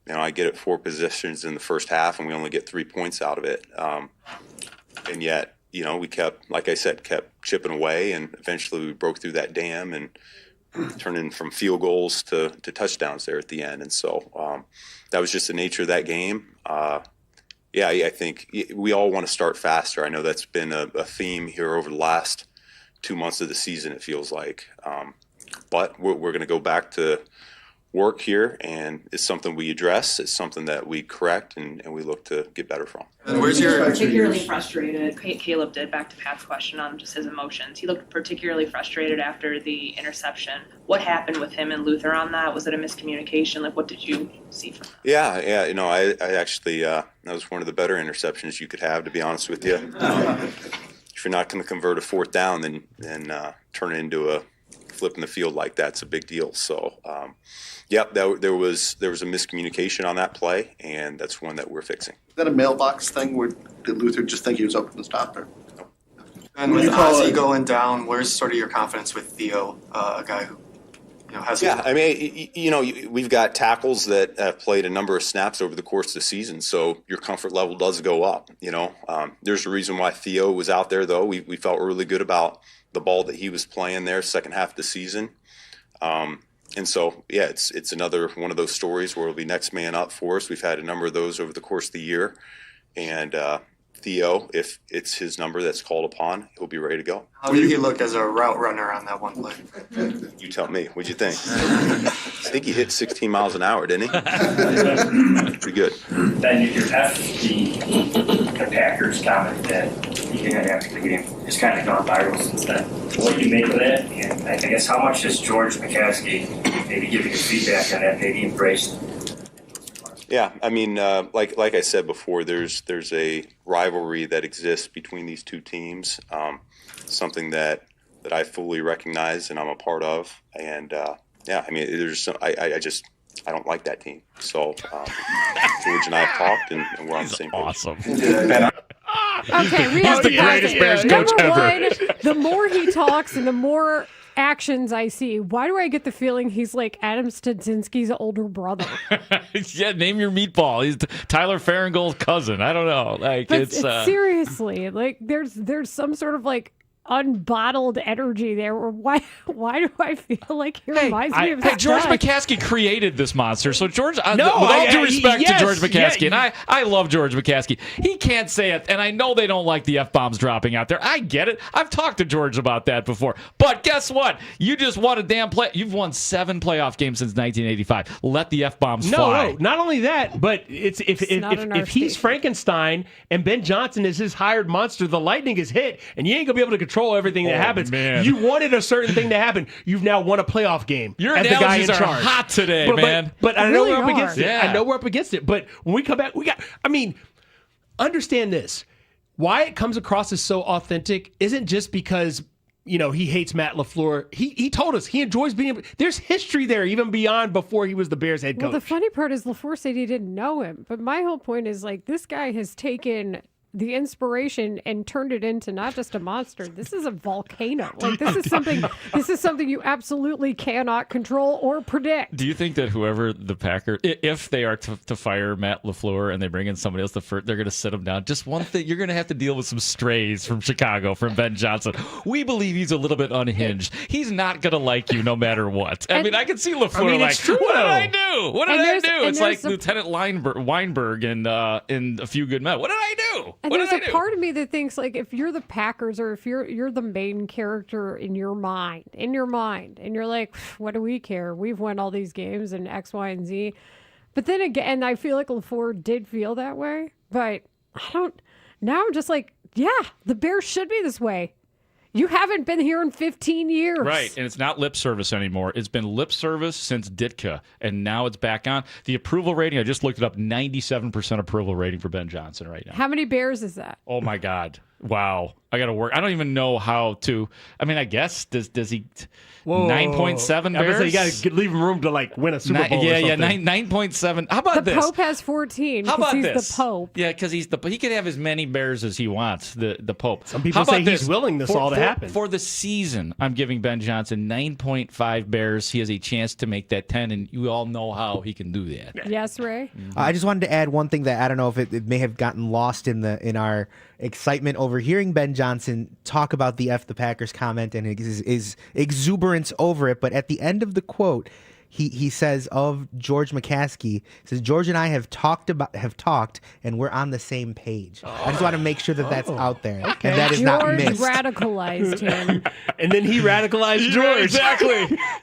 I get it 4 possessions in the first half and we only get 3 points out of it. And yet, we kept chipping away, and eventually we broke through that dam and turning from field goals to touchdowns there at the end. And so that was just the nature of that game. I think we all want to start faster. I know that's been a theme here over the last 2 months of the season, it feels like. But we're going to go back to work here, and it's something we address. It's something that we correct, and we look to get better from. And where's your particularly frustrated? Caleb did, back to Pat's question on just his emotions. He looked particularly frustrated after the interception. What happened with him and Luther on that? Was it a miscommunication? Like, what did you see from that? Yeah. I actually that was one of the better interceptions you could have, to be honest with you. If you're not going to convert a fourth down, then turn it into a flipping the field like that's a big deal. So, there was a miscommunication on that play, and that's one that we're fixing. Is that a mailbox thing, where did Luther just think he was open and stopped her? And with Ozzie going down, where's sort of your confidence with Theo, a guy who has? Yeah, I mean, we've got tackles that have played a number of snaps over the course of the season, so your comfort level does go up. There's a reason why Theo was out there, though. We felt really good about the ball that he was playing there second half of the season. And so, it's another one of those stories where it'll be next man up for us. We've had a number of those over the course of the year. And Theo, if it's his number that's called upon, he'll be ready to go. How did he look as a route runner on that one play? You tell me. What'd you think? I think he hit 16 miles an hour, didn't he? Pretty good. Ben, you have the Packers comment that he didn't after the game. It's kind of gone viral since then. What do you make of that? And I guess how much does George McCaskey maybe give you feedback on that, maybe embrace? Yeah, I mean, like I said before, there's a rivalry that exists between these two teams, something that I fully recognize and I'm a part of. And I mean, I don't like that team. So George and I have talked, and we're on the same page. Awesome. Okay, we have the greatest Bears coach ever. The more he talks and the more actions I see, why do I get the feeling he's like Adam Studzinski's older brother? Yeah, name your meatball. He's Tyler Farringall's cousin. I don't know. Like, But it's seriously, like there's some sort of like unbottled energy there. Or why do I feel like he reminds me of Hey, George Stud? McCaskey created this monster. So George, with No, all due respect yes, to George McCaskey, yeah. and I love George McCaskey. He can't say it, and I know they don't like the F-bombs dropping out there. I get it. I've talked to George about that before. But guess what? You just won a damn play. You've won 7 playoff games since 1985. Let the F-bombs fly. No, not only that, but if he's Frankenstein and Ben Johnson is his hired monster, the lightning is hit, and you ain't gonna be able to control everything that happens. Man. You wanted a certain thing to happen. You've now won a playoff game. Your as the guy in analogies are charge. hot today, man. But I know we're up against it. Yeah. I know we're up against it. But when we come back, understand this. Why it comes across as so authentic isn't just because he hates Matt LaFleur. He told us he enjoys being. There's history there even beyond before he was the Bears head coach. Well, the funny part is LaFleur said he didn't know him, but my whole point is like this guy has taken the inspiration and turned it into not just a monster. This is a volcano. Like this is something you absolutely cannot control or predict. Do you think that whoever the Packers, if they are to fire Matt LaFleur and they bring in somebody else, they're going to sit him down? Just one thing, you're going to have to deal with some strays from Chicago, from Ben Johnson. We believe he's a little bit unhinged. He's not going to like you no matter what. I can see LaFleur it's true, what did though. I do? What did I do? It's like Lieutenant Weinberg in A Few Good Men. What did I do? And What there's did I a do? part of me that thinks like if you're the Packers or if you're the main character in your mind, and you're like, what do we care? We've won all these games and X, Y, and Z. But then again, I feel like LaFleur did feel that way. But now I'm just like, yeah, the Bears should be this way. You haven't been here in 15 years. Right, and it's not lip service anymore. It's been lip service since Ditka, and now it's back on. The approval rating, I just looked it up, 97% approval rating for Ben Johnson right now. How many Bears is that? Oh, my God. Wow. I got to work. I don't even know how to. I guess, does he... 9.7 Bears? You got to leave him room to win a Super Bowl. Yeah, or something. 9.7. How about the this? Pope has 14 How because about he's this? the Pope. Yeah, because he can have as many Bears as he wants, the Pope. Some people How about say he's willing this all to happen. For the season, I'm giving Ben Johnson 9.5 Bears. He has a chance to make that 10, and you all know how he can do that. Yes, Ray? I just wanted to add one thing that I don't know if it may have gotten lost in our excitement over hearing Ben Johnson talk about the F the Packers comment and his exuberance over it. But at the end of the quote, he says of George McCaskey, he says George and I have talked, and we're on the same page. I just want to make sure that that's out there, and that is not George missed. radicalized him. And then he radicalized George.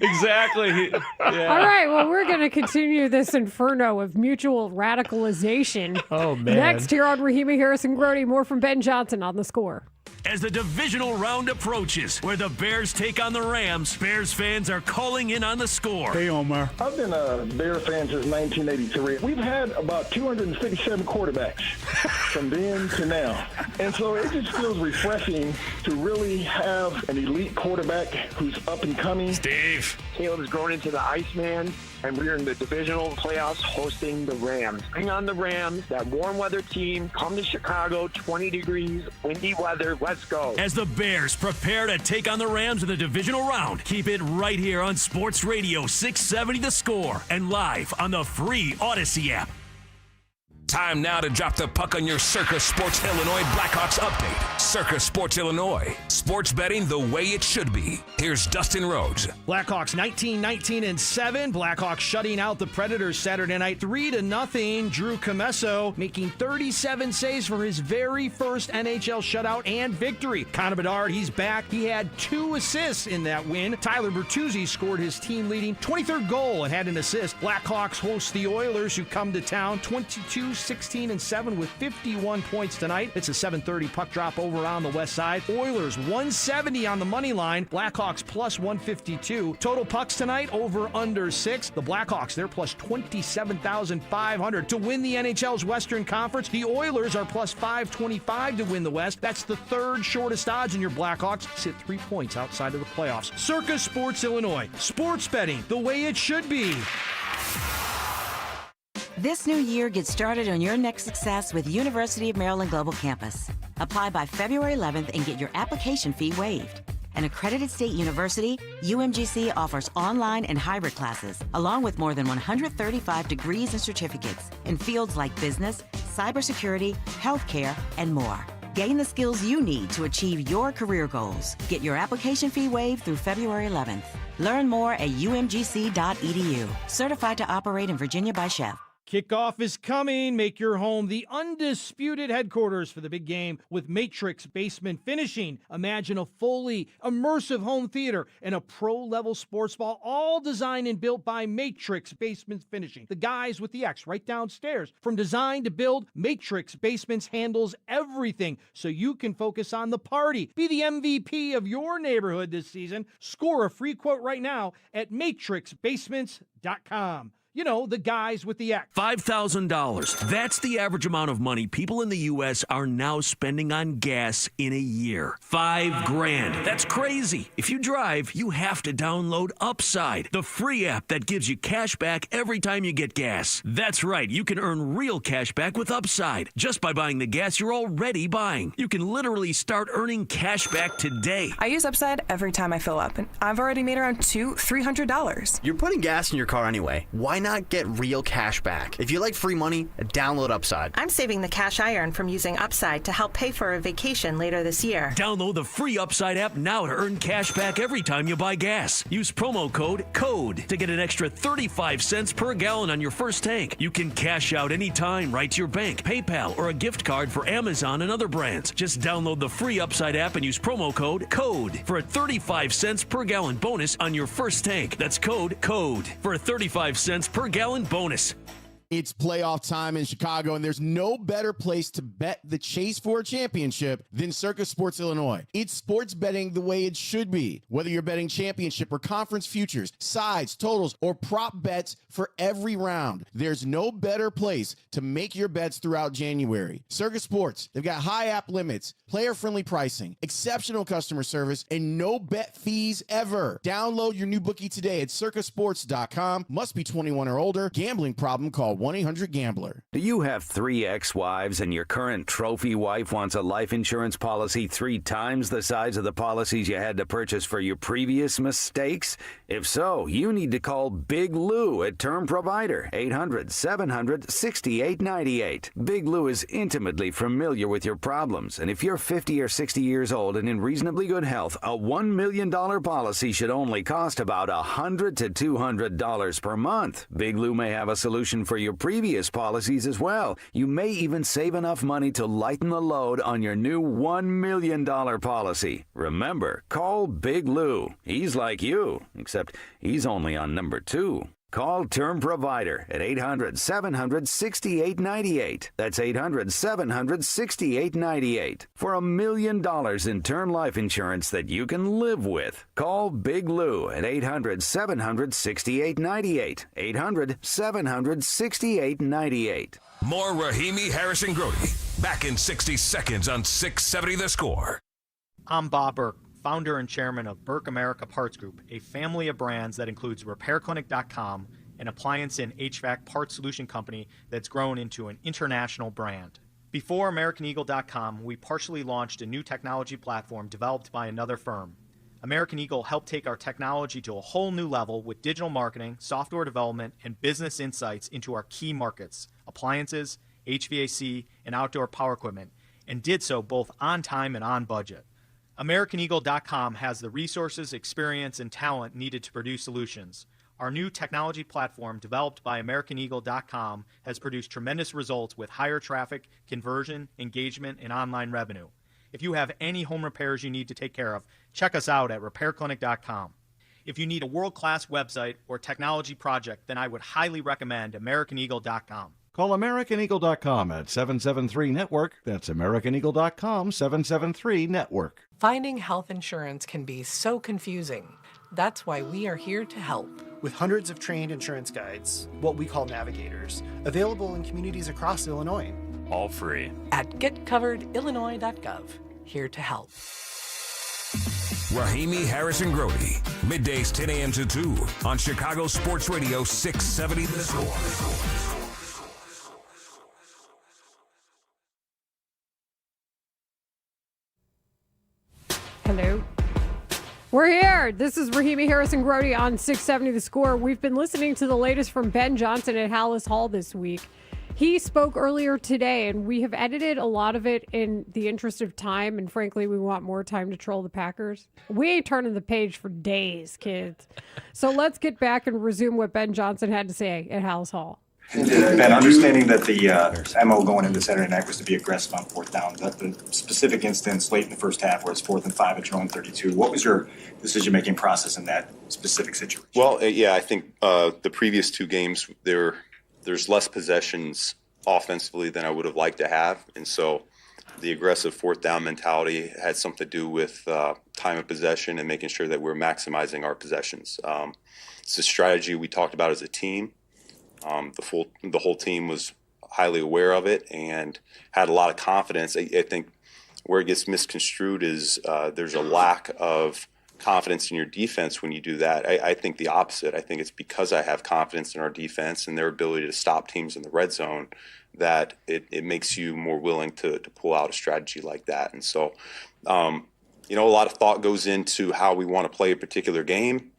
Exactly. All right, well, we're going to continue this inferno of mutual radicalization. Oh, man. Next, here on Rahima Harrison Grody, more from Ben Johnson on The Score. As the divisional round approaches, where the Bears take on the Rams, Bears fans are calling in on The Score. Hey, Omar. I've been a Bear fan since 1983. We've had about 257 quarterbacks from then to now. And so it just feels refreshing to really have an elite quarterback who's up and coming. Steve. Caleb has grown into the Iceman, and we're in the divisional playoffs hosting the Rams. Bring on the Rams, that warm weather team. Come to Chicago, 20 degrees, windy weather. Let's go. As the Bears prepare to take on the Rams in the divisional round, keep it right here on Sports Radio 670 The Score and live on the free Odyssey app. Time now to drop the puck on your Circa Sports Illinois Blackhawks update. Circa Sports Illinois. Sports betting the way it should be. Here's Dustin Rhodes. Blackhawks 19-19-7. Blackhawks shutting out the Predators Saturday night 3-0. Drew Commesso making 37 saves for his very first NHL shutout and victory. Connor Bedard, he's back. He had 2 assists in that win. Tyler Bertuzzi scored his team-leading 23rd goal and had an assist. Blackhawks host the Oilers, who come to town 22-16-7 with 51 points tonight. It's a 7:30 puck drop over on the west side. Oilers 170 on the money line. Blackhawks plus 152. Total pucks tonight over under 6. The Blackhawks, they're plus 27,500 to win the NHL's Western Conference. The Oilers are plus 525 to win the West. That's the third shortest odds in your Blackhawks. Sit 3 points outside of the playoffs. Circa Sports Illinois. Sports betting the way it should be. This new year, get started on your next success with University of Maryland Global Campus. Apply by February 11th and get your application fee waived. An accredited state university, UMGC offers online and hybrid classes, along with more than 135 degrees and certificates in fields like business, cybersecurity, healthcare, and more. Gain the skills you need to achieve your career goals. Get your application fee waived through February 11th. Learn more at umgc.edu. Certified to operate in Virginia by Chef. Kickoff is coming. Make your home the undisputed headquarters for the big game with Matrix Basement Finishing. Imagine a fully immersive home theater and a pro-level sports ball, all designed and built by Matrix Basement Finishing. The guys with the X right downstairs. From design to build, Matrix Basements handles everything so you can focus on the party. Be the MVP of your neighborhood this season. Score a free quote right now at matrixbasements.com. You know, the guys with the X. $5,000. That's the average amount of money people in the U.S. are now spending on gas in a year. $5,000. That's crazy. If you drive, you have to download Upside, the free app that gives you cash back every time you get gas. That's right. You can earn real cash back with Upside just by buying the gas you're already buying. You can literally start earning cash back today. I use Upside every time I fill up, and I've already made around $300. You're putting gas in your car anyway. Why not get real cash back? If you like free money, download Upside. I'm saving the cash I earn from using Upside to help pay for a vacation later this year. Download the free Upside app now to earn cash back every time you buy gas. Use promo code CODE to get an extra 35 cents per gallon on your first tank. You can cash out anytime right to your bank, PayPal, or a gift card for Amazon and other brands. Just download the free Upside app and use promo code CODE for a 35 cents per gallon bonus on your first tank. That's code CODE for a 35 cents per gallon bonus. It's playoff time in Chicago, and there's no better place to bet the chase for a championship than Circa Sports Illinois. It's sports betting the way it should be. Whether you're betting championship or conference futures, sides, totals, or prop bets for every round, there's no better place to make your bets throughout January. Circa Sports, they've got high app limits, player-friendly pricing, exceptional customer service, and no bet fees ever. Download your new bookie today at circasports.com. Must be 21 or older. Gambling problem, call 1-800-GAMBLER. Do you have 3 ex-wives and your current trophy wife wants a life insurance policy 3 times the size of the policies you had to purchase for your previous mistakes? If so, you need to call Big Lou at Term Provider, 800-700-6898. Big Lou is intimately familiar with your problems, and if you're 50 or 60 years old and in reasonably good health, a $1 million policy should only cost about $100 to $200 per month. Big Lou may have a solution for your previous policies as well. You may even save enough money to lighten the load on your new $1 million policy. Remember, call Big Lou. He's like you, except he's only on number 2. Call Term Provider at 800-700-6898. That's 800-700-6898 for $1 million in term life insurance that you can live with. Call Big Lou at 800-700-6898. 800-700-6898. More Rahimi Harrison Grody. Back in 60 seconds on 670 The Score. I'm Bob Burke, founder and chairman of Burke America Parts Group, a family of brands that includes RepairClinic.com, an appliance and HVAC parts solution company that's grown into an international brand. Before AmericanEagle.com, we partially launched a new technology platform developed by another firm. American Eagle helped take our technology to a whole new level with digital marketing, software development, and business insights into our key markets, appliances, HVAC, and outdoor power equipment, and did so both on time and on budget. AmericanEagle.com has the resources, experience, and talent needed to produce solutions. Our new technology platform, developed by AmericanEagle.com, has produced tremendous results with higher traffic, conversion, engagement, and online revenue. If you have any home repairs you need to take care of, check us out at RepairClinic.com. If you need a world-class website or technology project, then I would highly recommend AmericanEagle.com. Call AmericanEagle.com at 773-NETWORK. That's AmericanEagle.com, 773-NETWORK. Finding health insurance can be so confusing. That's why we are here to help. With hundreds of trained insurance guides, what we call navigators, available in communities across Illinois. All free. At getcoveredillinois.gov. Here to help. Rahimi Harrison Grody. Middays 10 a.m. to 2 on Chicago Sports Radio 670 The Score. Hello. We're here. This is Rahimi Harrison Grody on 670 The Score. We've been listening to the latest from Ben Johnson at Haugh this week. He spoke earlier today, and we have edited a lot of it in the interest of time, and frankly, we want more time to troll the Packers. We ain't turning the page for days, kids. So let's get back and resume what Ben Johnson had to say at Haugh. Ben, understanding that the MO going into Saturday night was to be aggressive on 4th down, the specific instance late in the first half where it's 4th and 5 at your own 32, what was your decision-making process in that specific situation? Well, yeah, I think the previous 2 games, there's less possessions offensively than I would have liked to have, and so the aggressive 4th down mentality had something to do with time of possession and making sure that we're maximizing our possessions. It's a strategy we talked about as a team. The whole team was highly aware of it and had a lot of confidence. I think where it gets misconstrued is there's a lack of confidence in your defense when you do that. I think the opposite. I think it's because I have confidence in our defense and their ability to stop teams in the red zone that it makes you more willing to pull out a strategy like that. And so, a lot of thought goes into how we want to play a particular game.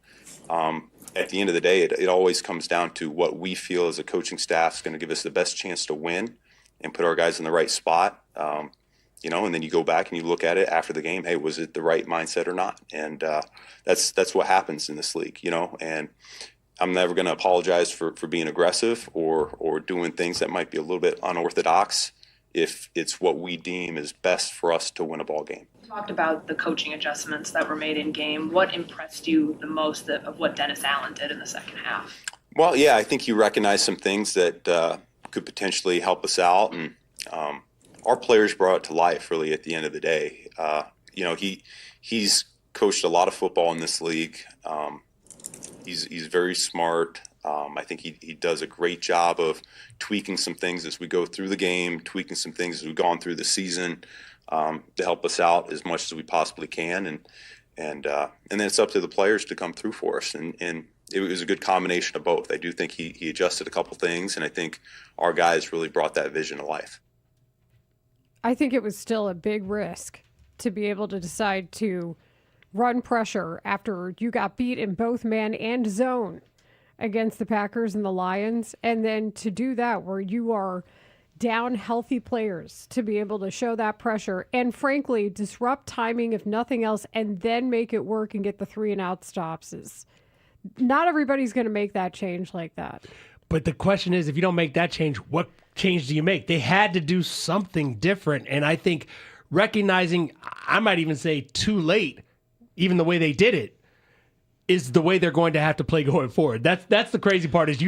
At the end of the day, it always comes down to what we feel as a coaching staff is going to give us the best chance to win and put our guys in the right spot. And then you go back and you look at it after the game. Hey, was it the right mindset or not? And that's what happens in this league, And I'm never going to apologize for being aggressive or doing things that might be a little bit unorthodox if it's what we deem is best for us to win a ball game. You talked about the coaching adjustments that were made in game. What impressed you the most of what Dennis Allen did in the second half? Well, yeah, I think he recognized some things that could potentially help us out, and our players brought it to life. Really, at the end of the day, he's coached a lot of football in this league. He's very smart. I think he does a great job of tweaking some things as we go through the game, tweaking some things as we've gone through the season to help us out as much as we possibly can. And then it's up to the players to come through for us. And it was a good combination of both. I do think he adjusted a couple things, and I think our guys really brought that vision to life. I think it was still a big risk to be able to decide to run pressure after you got beat in both man and zone against the Packers and the Lions, and then to do that where you are down healthy players, to be able to show that pressure and frankly disrupt timing if nothing else, and then make it work and get the 3-and-out stops. Is not everybody's going to make that change like that. But the question is, if you don't make that change, what change do you make? They had to do something different, and I think recognizing, I might even say too late, even the way they did it, is the way they're going to have to play going forward. That's the crazy part is,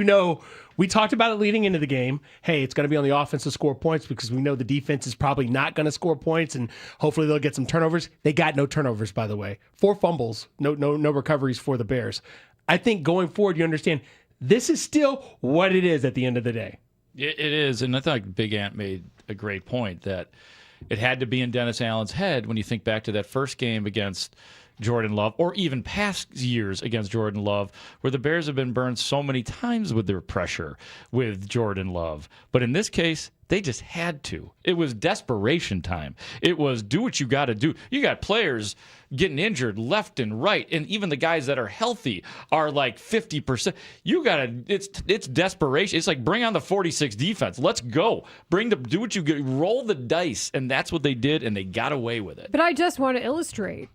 we talked about it leading into the game. Hey, it's going to be on the offense to score points because we know the defense is probably not going to score points, and hopefully they'll get some turnovers. They got no turnovers, by the way. 4 fumbles, no recoveries for the Bears. I think going forward, you understand this is still what it is at the end of the day. It is, and I thought Big Ant made a great point that it had to be in Dennis Allen's head when you think back to that first game against Jordan Love, or even past years against Jordan Love, where the Bears have been burned so many times with their pressure with Jordan Love. But in this case, they just had to. It was desperation time. It was do what you got to do. You got players getting injured left and right, and even the guys that are healthy are like 50%. You got to. It's desperation. It's like bring on the 46 defense. Let's go. Do what you get. Roll the dice, and that's what they did, and they got away with it. But I just want to illustrate.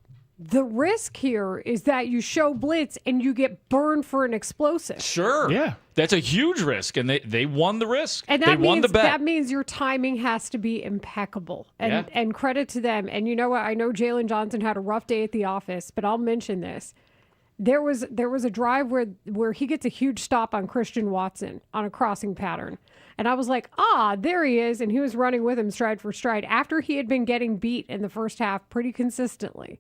The risk here is that you show blitz and you get burned for an explosive. Sure. Yeah. That's a huge risk, and they won the risk. And they won the bet. That means your timing has to be impeccable. And credit to them. And you know what? I know Jalen Johnson had a rough day at the office, but I'll mention this. There was a drive where he gets a huge stop on Christian Watson on a crossing pattern. And I was like, there he is. And he was running with him stride for stride after he had been getting beat in the first half pretty consistently.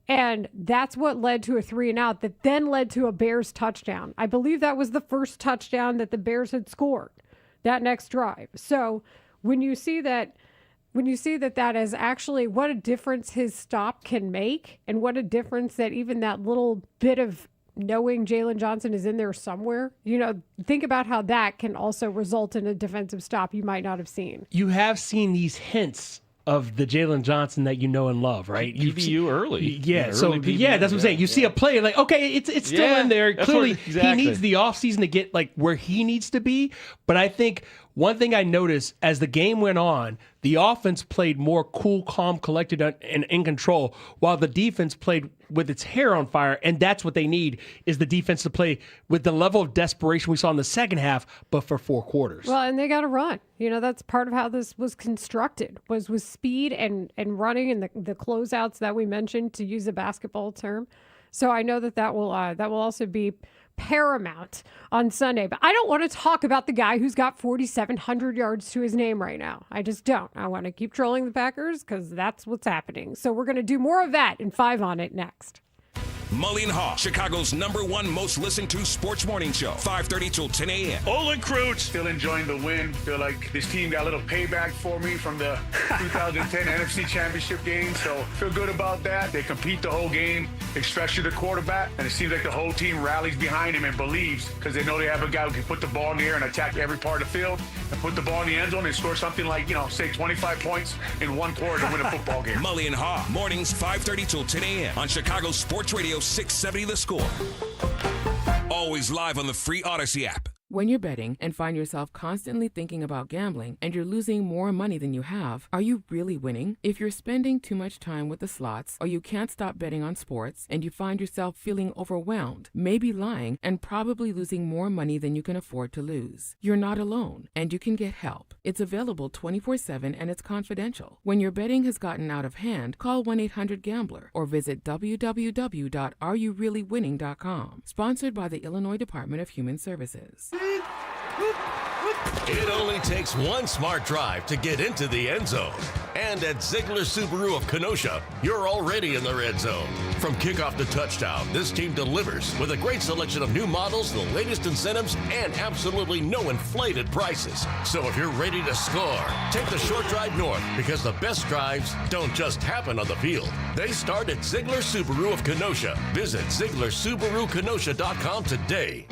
And that's what led to a 3-and-out that then led to a Bears touchdown. I believe that was the first touchdown that the Bears had scored that next drive. So when you see that is actually what a difference his stop can make, and what a difference that even that little bit of knowing Jalen Johnson is in there somewhere, think about how that can also result in a defensive stop you might not have seen. You have seen these hints of the Jalen Johnson that you know and love, right? PBU early. Yeah, that's what I'm saying. You see a play, like, okay, it's still in there. Clearly, he needs the offseason to get like where he needs to be. But I think one thing I noticed as the game went on, the offense played more cool, calm, collected, and in control, while the defense played with its hair on fire. And that's what they need, is the defense to play with the level of desperation we saw in the second half, but for 4 quarters. Well, and they got to run. That's part of how this was constructed, was with speed and running and the closeouts that we mentioned, to use a basketball term. So I know that will also be paramount on Sunday. But I don't want to talk about the guy who's got 4,700 yards to his name right now. I just don't. I want to keep trolling the Packers because that's what's happening. So we're going to do more of that in 5 on It next. Mully and Haugh, Chicago's #1 most listened to sports morning show, 5:30 till 10 a.m. Olin Kreutz, still enjoying the win. Feel like this team got a little payback for me from the 2010 NFC Championship game, so feel good about that. They compete the whole game. They structure the quarterback, and it seems like the whole team rallies behind him and believes, because they know they have a guy who can put the ball in the air and attack every part of the field and put the ball in the end zone and score something like, say 25 points in 1 quarter to win a football game. Mully and Haugh, mornings 5:30 till 10 a.m. on Chicago Sports Radio 670 The Score. Always live on the free Odyssey app. When you're betting and find yourself constantly thinking about gambling and you're losing more money than you have, are you really winning? If you're spending too much time with the slots, or you can't stop betting on sports and you find yourself feeling overwhelmed, maybe lying, and probably losing more money than you can afford to lose, you're not alone, and you can get help. It's available 24/7 and it's confidential. When your betting has gotten out of hand, call 1-800-GAMBLER or visit www.areyoureallywinning.com. Sponsored by the Illinois Department of Human Services. It only takes one smart drive to get into the end zone. And at Ziegler Subaru of Kenosha, you're already in the red zone. From kickoff to touchdown, this team delivers with a great selection of new models, the latest incentives, and absolutely no inflated prices. So if you're ready to score, take the short drive north, because the best drives don't just happen on the field. They start at Ziegler Subaru of Kenosha. Visit ZieglerSubaruKenosha.com today.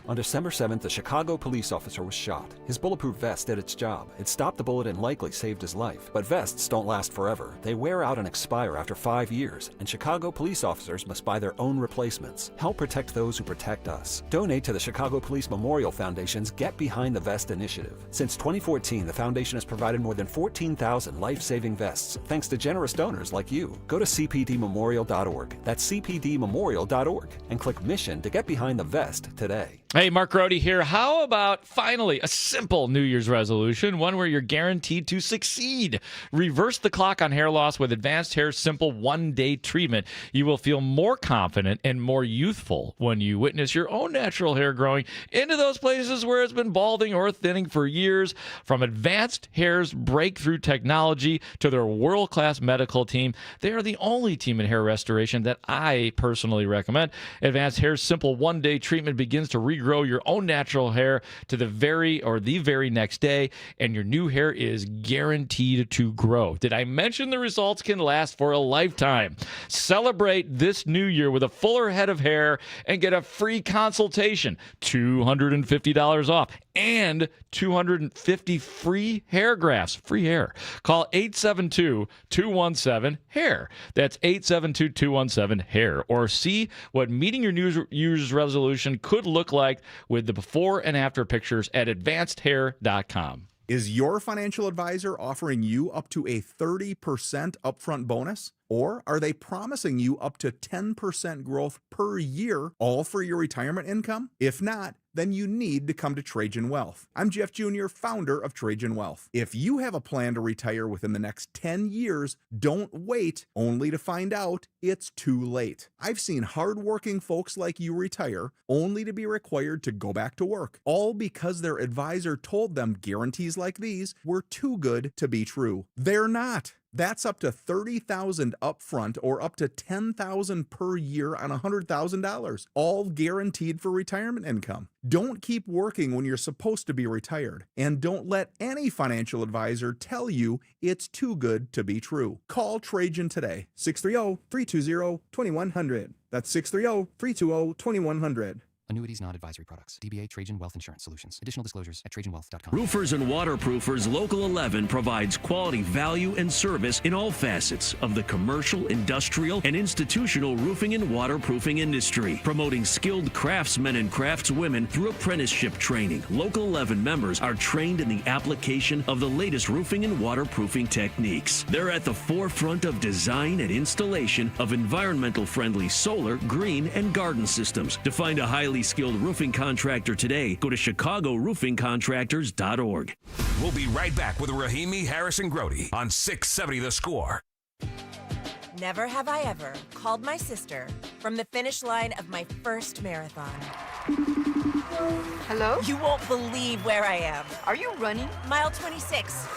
On December 7th, a Chicago police officer was shot. His bulletproof vest did its job. It stopped the bullet and likely saved his life. But vests don't last forever. They wear out and expire after 5 years, and Chicago police officers must buy their own replacements. Help protect those who protect us. Donate to the Chicago Police Memorial Foundation's Get Behind the Vest initiative. Since 2014, the foundation has provided more than 14,000 life-saving vests, thanks to generous donors like you. Go to cpdmemorial.org. That's cpdmemorial.org, and click Mission to get behind the vest today. Hey, Mark Grody here. How about finally a simple New Year's resolution, one where you're guaranteed to succeed? Reverse the clock on hair loss with Advanced Hair's simple one-day treatment. You will feel more confident and more youthful when you witness your own natural hair growing into those places where it's been balding or thinning for years. From Advanced Hair's breakthrough technology to their world-class medical team, they are the only team in hair restoration that I personally recommend. Advanced Hair's simple one-day treatment begins to regrow your own natural hair to the very next day, and your new hair is guaranteed to grow. Did I mention the results can last for a lifetime? Celebrate this new year with a fuller head of hair and get a free consultation, $250 off, and 250 free hair grafts, free hair. Call 872-217-HAIR. That's 872-217-HAIR. Or see what meeting your New Year's resolution could look like with the before and after pictures at advancedhair.com. Is your financial advisor offering you up to a 30% upfront bonus? Or are they promising you up to 10% growth per year, all for your retirement income? If not, then you need to come to Trajan Wealth. I'm Jeff Jr., founder of Trajan Wealth. If you have a plan to retire within the next 10 years, don't wait only to find out it's too late. I've seen hardworking folks like you retire only to be required to go back to work, all because their advisor told them guarantees like these were too good to be true. They're not. That's up to $30,000 upfront or up to $10,000 per year on $100,000, all guaranteed for retirement income. Don't keep working when you're supposed to be retired, and don't let any financial advisor tell you it's too good to be true. Call Trajan today, 630-320-2100. That's 630-320-2100. Annuities, not advisory products. DBA Trajan Wealth Insurance Solutions. Additional disclosures at TrajanWealth.com. Roofers and Waterproofers Local 11 provides quality value and service in all facets of the commercial, industrial, and institutional roofing and waterproofing industry, promoting skilled craftsmen and craftswomen through apprenticeship training. Local 11 members are trained in the application of the latest roofing and waterproofing techniques. They're at the forefront of design and installation of environmental-friendly solar, green, and garden systems. To find a highly skilled roofing contractor today, go to ChicagoRoofingContractors.org. We'll be right back with Rahimi, Harris, and Grody on 670 The Score. Never have I ever called my sister from the finish line of my first marathon. Hello? You won't believe where I am. Are you running? Mile 26.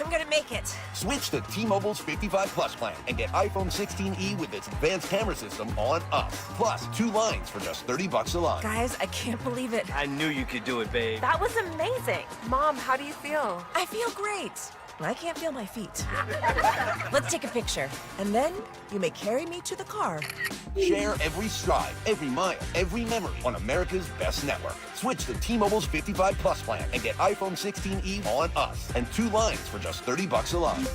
I'm gonna make it. Switch to T-Mobile's 55 Plus plan and get iPhone 16e with its advanced camera system on us. Plus, 2 lines for just $30 a line. Guys, I can't believe it. I knew you could do it, babe. That was amazing. Mom, how do you feel? I feel great. I can't feel my feet. Let's take a picture, and then you may carry me to the car. Share every stride, every mile, every memory on America's best network. Switch to T-Mobile's 55 Plus plan and get iPhone 16e on us and 2 lines for just $30 a line.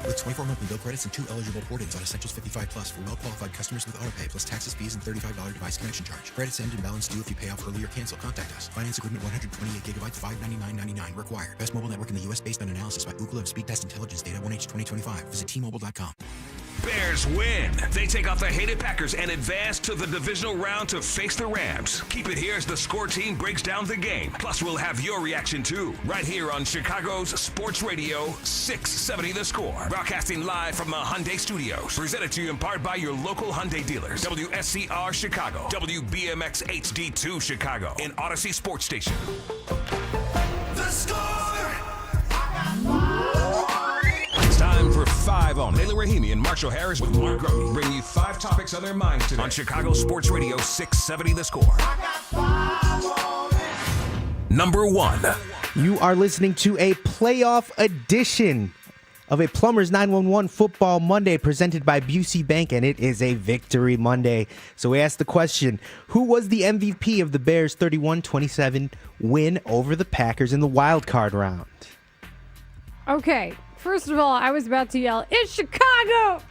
With 24 monthly bill credits and 2 eligible port-ins on Essentials 55 Plus for well-qualified customers with autopay plus taxes, fees, and $35 device connection charge. Credits end and balance due if you pay off early or cancel. Contact us. Finance agreement 128 gigabytes, $599.99 required. Best mobile network in the U.S. based on analysis by Ookla of Speed Test Intelligence data 1H 2025. Visit T-Mobile.com. Bears win. They take off the hated Packers and advance to the divisional round to face the Rams. Keep it here as the Score team breaks down the game. Plus, we'll have your reaction too, right here on Chicago's Sports Radio 670 The Score. Broadcasting live from the Hyundai Studios. Presented to you in part by your local Hyundai dealers. WSCR Chicago, WBMX HD2 Chicago, and Odyssey Sports Station. Sloan, Layla Rahimi, and Marshall Harris with Mark Grote bring you 5 topics on their minds today on Chicago Sports Radio 670 The Score. Number 1. You are listening to a playoff edition of a Plumbers 911 Football Monday presented by Busey Bank, and it is a Victory Monday. So we asked the question, who was the MVP of the Bears' 31-27 win over the Packers in the wild card round? Okay, first of all, I was about to yell, "It's Chicago!"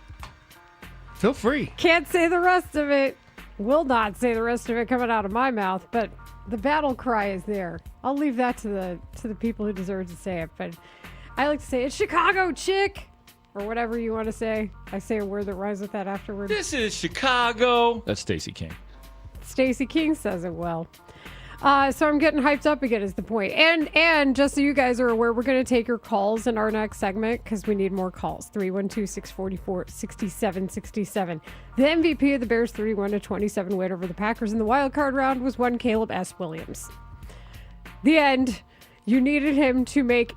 Feel free. Can't say the rest of it. Will not say the rest of it coming out of my mouth, but the battle cry is there. I'll leave that to the people who deserve to say it, but I like to say, "It's Chicago, chick!" Or whatever you want to say. I say a word that rhymes with that afterward. This is Chicago. That's Stacey King. Stacey King says it well. So I'm getting hyped up again is the point. And just so you guys are aware, we're going to take your calls in our next segment because we need more calls. 312-644-6767. The MVP of the Bears' 31-27 win over the Packers in the wild card round was one Caleb S. Williams. The end. You needed him to make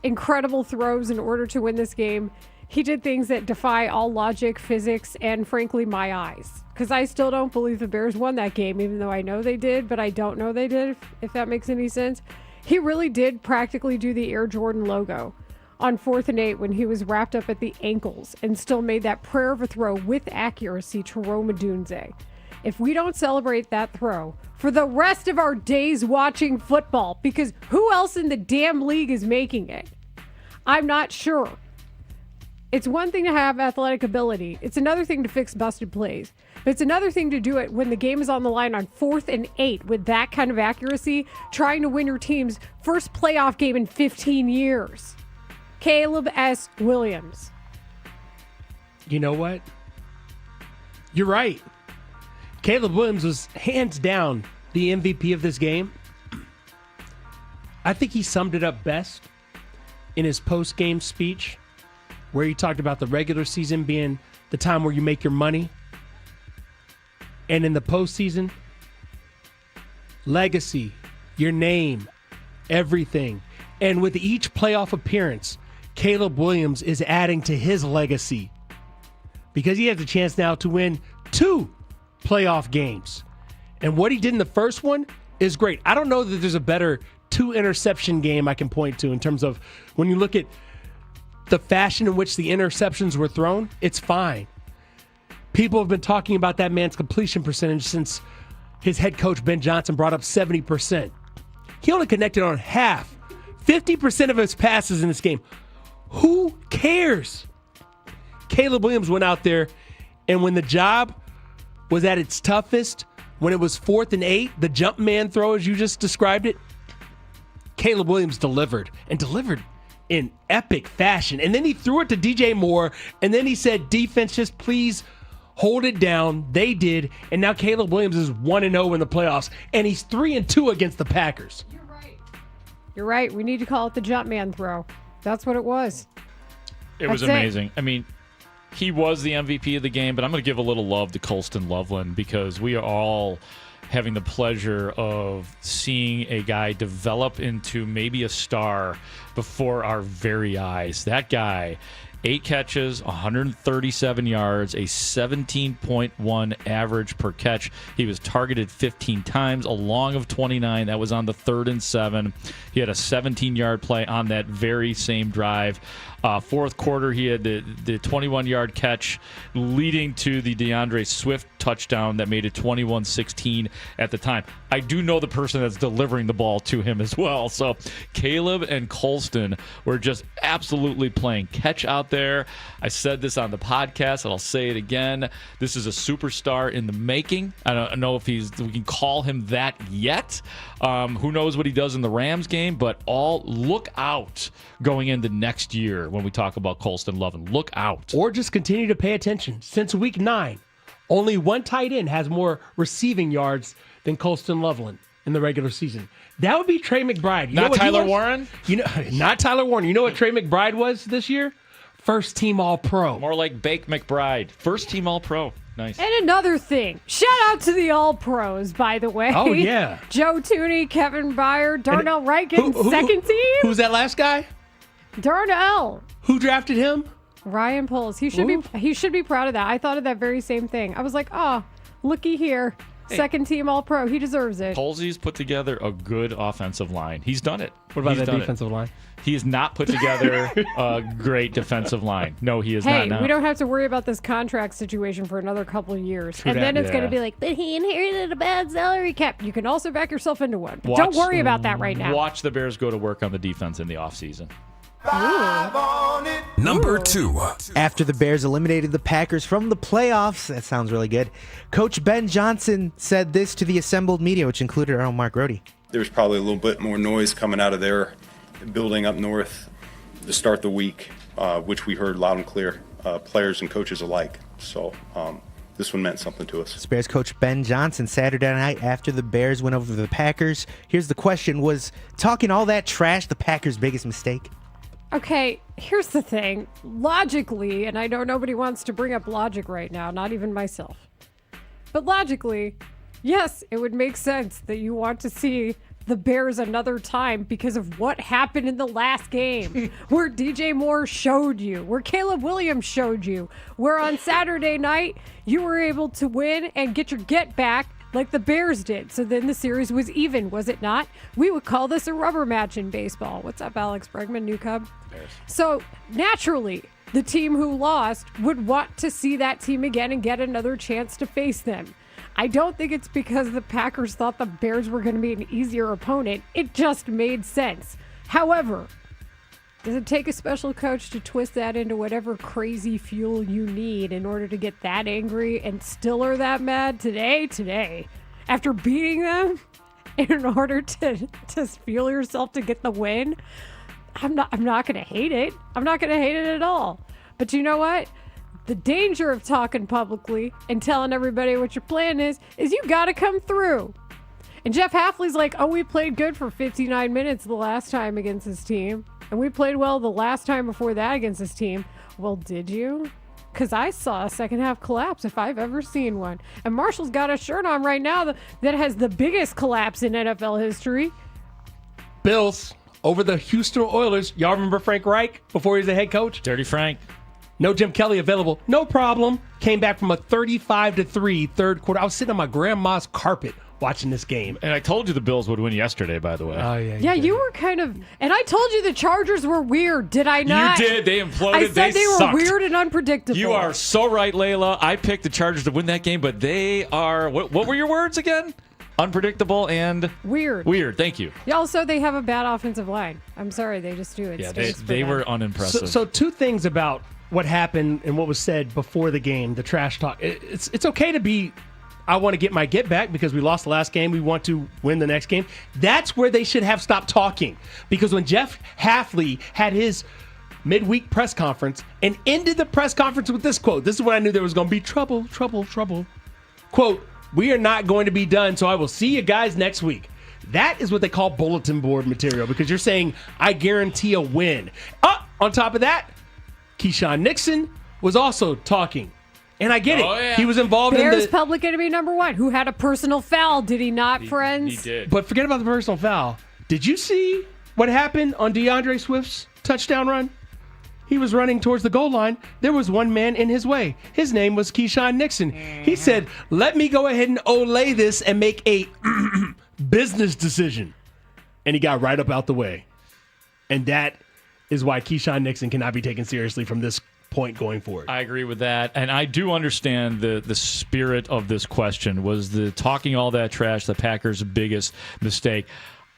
incredible throws in order to win this game. He did things that defy all logic, physics, and frankly, my eyes. Because I still don't believe the Bears won that game, even though I know they did, but I don't know they did, if that makes any sense. He really did practically do the Air Jordan logo on 4th and 8 when he was wrapped up at the ankles and still made that prayer of a throw with accuracy to Rome Odunze. If we don't celebrate that throw for the rest of our days watching football, because who else in the damn league is making it? I'm not sure. It's one thing to have athletic ability. It's another thing to fix busted plays. But it's another thing to do it when the game is on the line on 4th and 8 with that kind of accuracy, trying to win your team's first playoff game in 15 years. Caleb S. Williams. You know what? You're right. Caleb Williams was hands down the MVP of this game. I think he summed it up best in his post-game speech, where he talked about the regular season being the time where you make your money. And in the postseason, legacy, your name, everything. And with each playoff appearance, Caleb Williams is adding to his legacy because he has a chance now to win 2 playoff games. And what he did in the first one is great. I don't know that there's a better 2-interception game I can point to in terms of when you look at the fashion in which the interceptions were thrown, it's fine. People have been talking about that man's completion percentage since his head coach, Ben Johnson, brought up 70%. He only connected on half, 50% of his passes in this game. Who cares? Caleb Williams went out there, and when the job was at its toughest, when it was 4th and 8, the jump man throw, as you just described it, Caleb Williams delivered, and delivered in epic fashion. And then he threw it to DJ Moore, and then he said, defense, just please hold it down. They did, and now Caleb Williams is 1-0 in the playoffs, and he's 3-2 against the Packers. You're right. We need to call it the jump man throw. That's what it was. It was amazing. I mean, he was the MVP of the game, but I'm going to give a little love to Colston Loveland because we are all having the pleasure of seeing a guy develop into maybe a star before our very eyes. That guy, 8 catches, 137 yards, a 17.1 average per catch. He was targeted 15 times, a long of 29. That was on the 3rd and 7. He had a 17-yard play on that very same drive. Fourth quarter, he had the 21-yard catch leading to the DeAndre Swift touchdown that made it 21-16 at the time. I do know the person that's delivering the ball to him as well. So Caleb and Colston were just absolutely playing catch out there. I said this on the podcast, and I'll say it again. This is a superstar in the making. I don't know if we can call him that yet. Who knows what he does in the Rams game, but look out going into next year when we talk about Colston Loveland. Look out. Or just continue to pay attention. Since week 9, only one tight end has more receiving yards than Colston Loveland in the regular season. That would be Trey McBride. Not Tyler Warren? Not Tyler Warren. You know what Trey McBride was this year? First team All-Pro. More like Bake McBride. First team All-Pro. Nice. And another thing, shout out to the All-Pros, by the way. Oh, yeah. Joe Tooney, Kevin Byer, Darnell Wright getting second team. Who's that last guy? Darnell. Who drafted him? Ryan Poles. He should be proud of that. I thought of that very same thing. I was like, oh, looky here. Second team All-Pro. He deserves it. Polsey's put together a good offensive line. He's done it. What about that defensive line? He has not put together a great defensive line. No, he is not. Hey, we don't have to worry about this contract situation for another couple of years. And then it's going to be like, but he inherited a bad salary cap. You can also back yourself into one. But don't worry about that right now. Watch the Bears go to work on the defense in the offseason. Number 2. After the Bears eliminated the Packers from the playoffs, that sounds really good, Coach Ben Johnson said this to the assembled media, which included our own Mark Rohde. There's probably a little bit more noise coming out of their building up north to start the week, which we heard loud and clear, players and coaches alike. So this one meant something to us. It's Bears coach Ben Johnson Saturday night after the Bears went over the Packers. Here's the question. Was talking all that trash the Packers' biggest mistake? Okay, here's the thing. Logically, and I know nobody wants to bring up logic right now, not even myself. But logically, yes, it would make sense that you want to see the Bears another time because of what happened in the last game, where DJ Moore showed you, where Caleb Williams showed you, where on Saturday night you were able to win and get your get back like the Bears did. So then the series was even, was it not? We would call this a rubber match in baseball. What's up, Alex Bregman, new Cub? Bears. So naturally, the team who lost would want to see that team again and get another chance to face them. I don't think it's because the Packers thought the Bears were going to be an easier opponent. It just made sense. However, does it take a special coach to twist that into whatever crazy fuel you need in order to get that angry and still are that mad today, after beating them in order to fuel yourself to get the win? I'm not going to hate it. I'm not going to hate it at all. But you know what? The danger of talking publicly and telling everybody what your plan is you got to come through. And Jeff Hafley's like, oh, we played good for 59 minutes the last time against this team. And we played well the last time before that against this team. Well, did you? Because I saw a second half collapse if I've ever seen one. And Marshall's got a shirt on right now that has the biggest collapse in NFL history. Bills over the Houston Oilers. Y'all remember Frank Reich before he was the head coach? Dirty Frank. No Jim Kelly available. No problem. Came back from a 35-3 third quarter. I was sitting on my grandma's carpet watching this game. And I told you the Bills would win yesterday, by the way. Oh, yeah. Yeah, you were kind of... And I told you the Chargers were weird, did I not? You did. They imploded. I said they were sucked. weird and unpredictable. You are so right, Layla. I picked the Chargers to win that game, but they are... What were your words again? Unpredictable and... Weird. Weird, thank you. Yeah, also, they have a bad offensive line. I'm sorry, they just do it. Yeah, they were unimpressive. So two things about what happened and what was said before the game, the trash talk. It's okay to be... I want to get my get back because we lost the last game. We want to win the next game. That's where they should have stopped talking. Because when Jeff Hafley had his midweek press conference and ended the press conference with this quote, this is when I knew there was going to be trouble. Quote, we are not going to be done, so I will see you guys next week. That is what they call bulletin board material because you're saying, I guarantee a win. On top of that, Keyshawn Nixon was also talking. And I get it. Yeah. He was involved in Bears public enemy number one, who had a personal foul, did he not, friends? He did. But forget about the personal foul. Did you see what happened on DeAndre Swift's touchdown run? He was running towards the goal line. There was one man in his way. His name was Keyshawn Nixon. He said, let me go ahead and olay this and make a business decision. And he got right up out the way. And that is why Keyshawn Nixon cannot be taken seriously from this point going forward. I agree with that. And I do understand the spirit of this question. Was the talking all that trash the Packers' biggest mistake?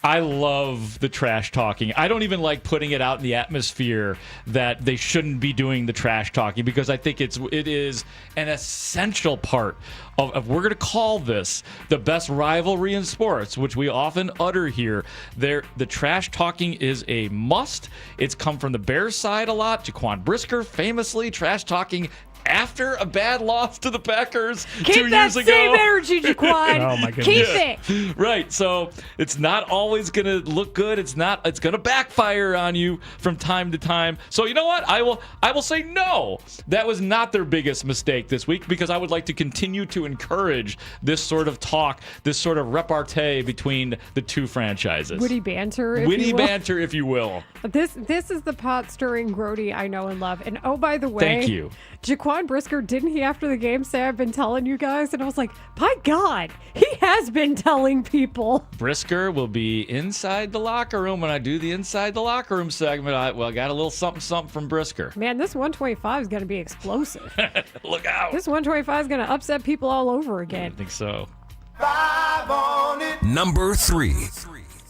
I love the trash talking. I don't even like putting it out in the atmosphere that they shouldn't be doing the trash talking because I think it is an essential part of we're going to call this the best rivalry in sports, which we often utter here. The trash talking is a must. It's come from the Bears side a lot. Jaquan Brisker famously trash talking after a bad loss to the Packers 2 years ago. Keep that same energy, Jaquan. Oh, my goodness. Keep it. Right. So it's not always going to look good. It's going to backfire on you from time to time. So you know what? I will say no. That was not their biggest mistake this week because I would like to continue to encourage this sort of talk, this sort of repartee between the two franchises. Witty banter, if Witty you will. banter, if you will. This is the pot-stirring Grody I know and love. And oh, by the way, Thank you. Jaquan Brisker, didn't he after the game say, I've been telling you guys? And I was like, by God, he has been telling people. Brisker will be inside the locker room when I do the inside the locker room segment. I got a little something from Brisker. Man, this 125 is going to be explosive. Look out. This 125 is going to upset people all over again. I think so. Number 3.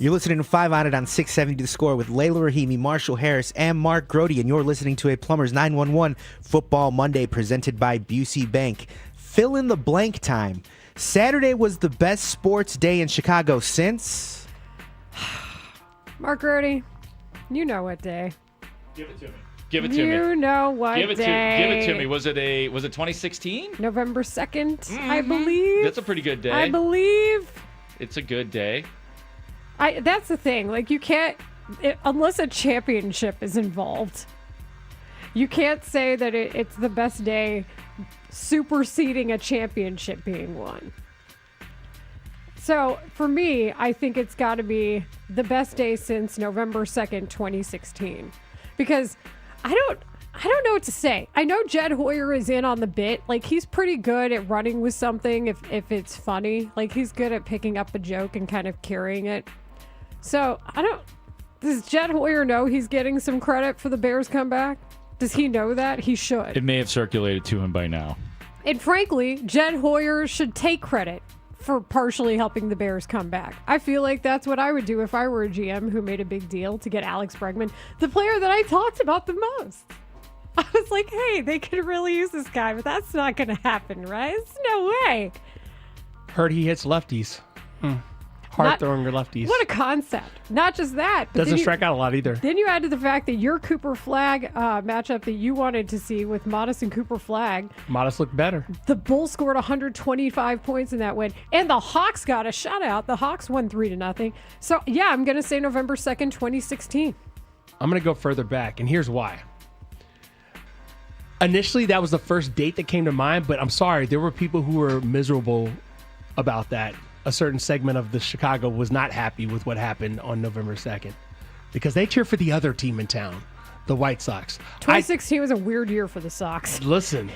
You're listening to 5 on It on 670 The Score with Layla Rahimi, Marshall Harris, and Mark Grody, and you're listening to a Plumbers 911 Football Monday presented by Busey Bank. Fill in the blank time. Saturday was the best sports day in Chicago since... Mark Grody, you know what day. Give it to me. Give it to me. You know what Give it day. to me. Was it 2016? November 2nd, I believe. That's a pretty good day. I believe. It's a good day. That's the thing. Like, you can't, unless a championship is involved, you can't say that it's the best day superseding a championship being won. So, for me, I think it's got to be the best day since November 2nd, 2016. Because I don't know what to say. I know Jed Hoyer is in on the bit. Like, he's pretty good at running with something if it's funny. Like, he's good at picking up a joke and kind of carrying it. So, does Jed Hoyer know he's getting some credit for the Bears comeback? Does he know that? He should. It may have circulated to him by now. And frankly, Jed Hoyer should take credit for partially helping the Bears come back. I feel like that's what I would do if I were a GM who made a big deal to get Alex Bregman, the player that I talked about the most. I was like, hey, they could really use this guy, but that's not going to happen, right? There's no way. Heard he hits lefties. Hard throwing your lefties. What a concept. Not just that. But Doesn't strike out a lot either. Then you add to the fact that your Cooper Flag matchup that you wanted to see with Modest and Cooper Flag. Modest looked better. The Bulls scored 125 points in that win. And the Hawks got a shutout. The Hawks won 3-0. So, yeah, I'm going to say November 2nd, 2016. I'm going to go further back, and here's why. Initially, that was the first date that came to mind, but I'm sorry, there were people who were miserable about that. A certain segment of the Chicago was not happy with what happened on November 2nd because they cheer for the other team in town, the White Sox. 2016 was a weird year for the Sox. Listen,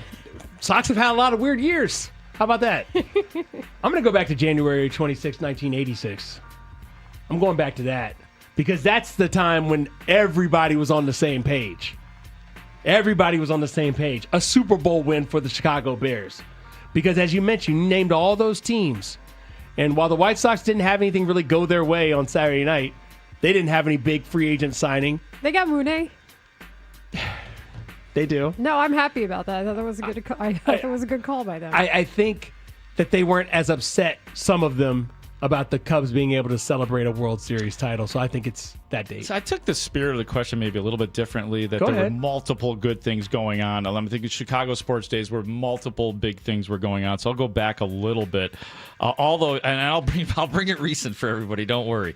Sox have had a lot of weird years. How about that? I'm going to go back to January 26, 1986. I'm going back to that because that's the time when everybody was on the same page. Everybody was on the same page. A Super Bowl win for the Chicago Bears. Because as you mentioned, you named all those teams. And while the White Sox didn't have anything really go their way on Saturday night, they didn't have any big free agent signing. They got Mooney. They do. No, I'm happy about that. I thought that was a good. I thought it was a good call by them. I think that they weren't as upset, some of them, about the Cubs being able to celebrate a World Series title. So I think it's that date. So I took the spirit of the question maybe a little bit differently, that Go there ahead. were multiple good things going on. I'm thinking Chicago sports days where multiple big things were going on. So I'll go back a little bit. Although, and I'll bring it recent for everybody. Don't worry.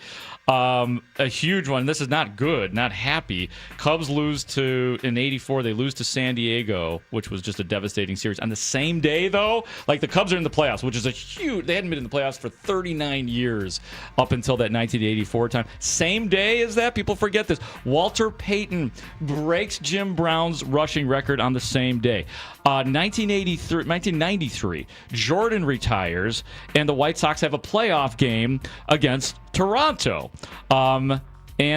A huge one. This is not good, not happy. Cubs lose in '84. They lose to San Diego, which was just a devastating series. On the same day, though, like the Cubs are in the playoffs, which is a huge. They hadn't been in the playoffs for 39 years up until that 1984 time. Same day as that, people forget this. Walter Payton breaks Jim Brown's rushing record on the same day. 1993, Jordan retires, and the White Sox have a playoff game against Toronto. And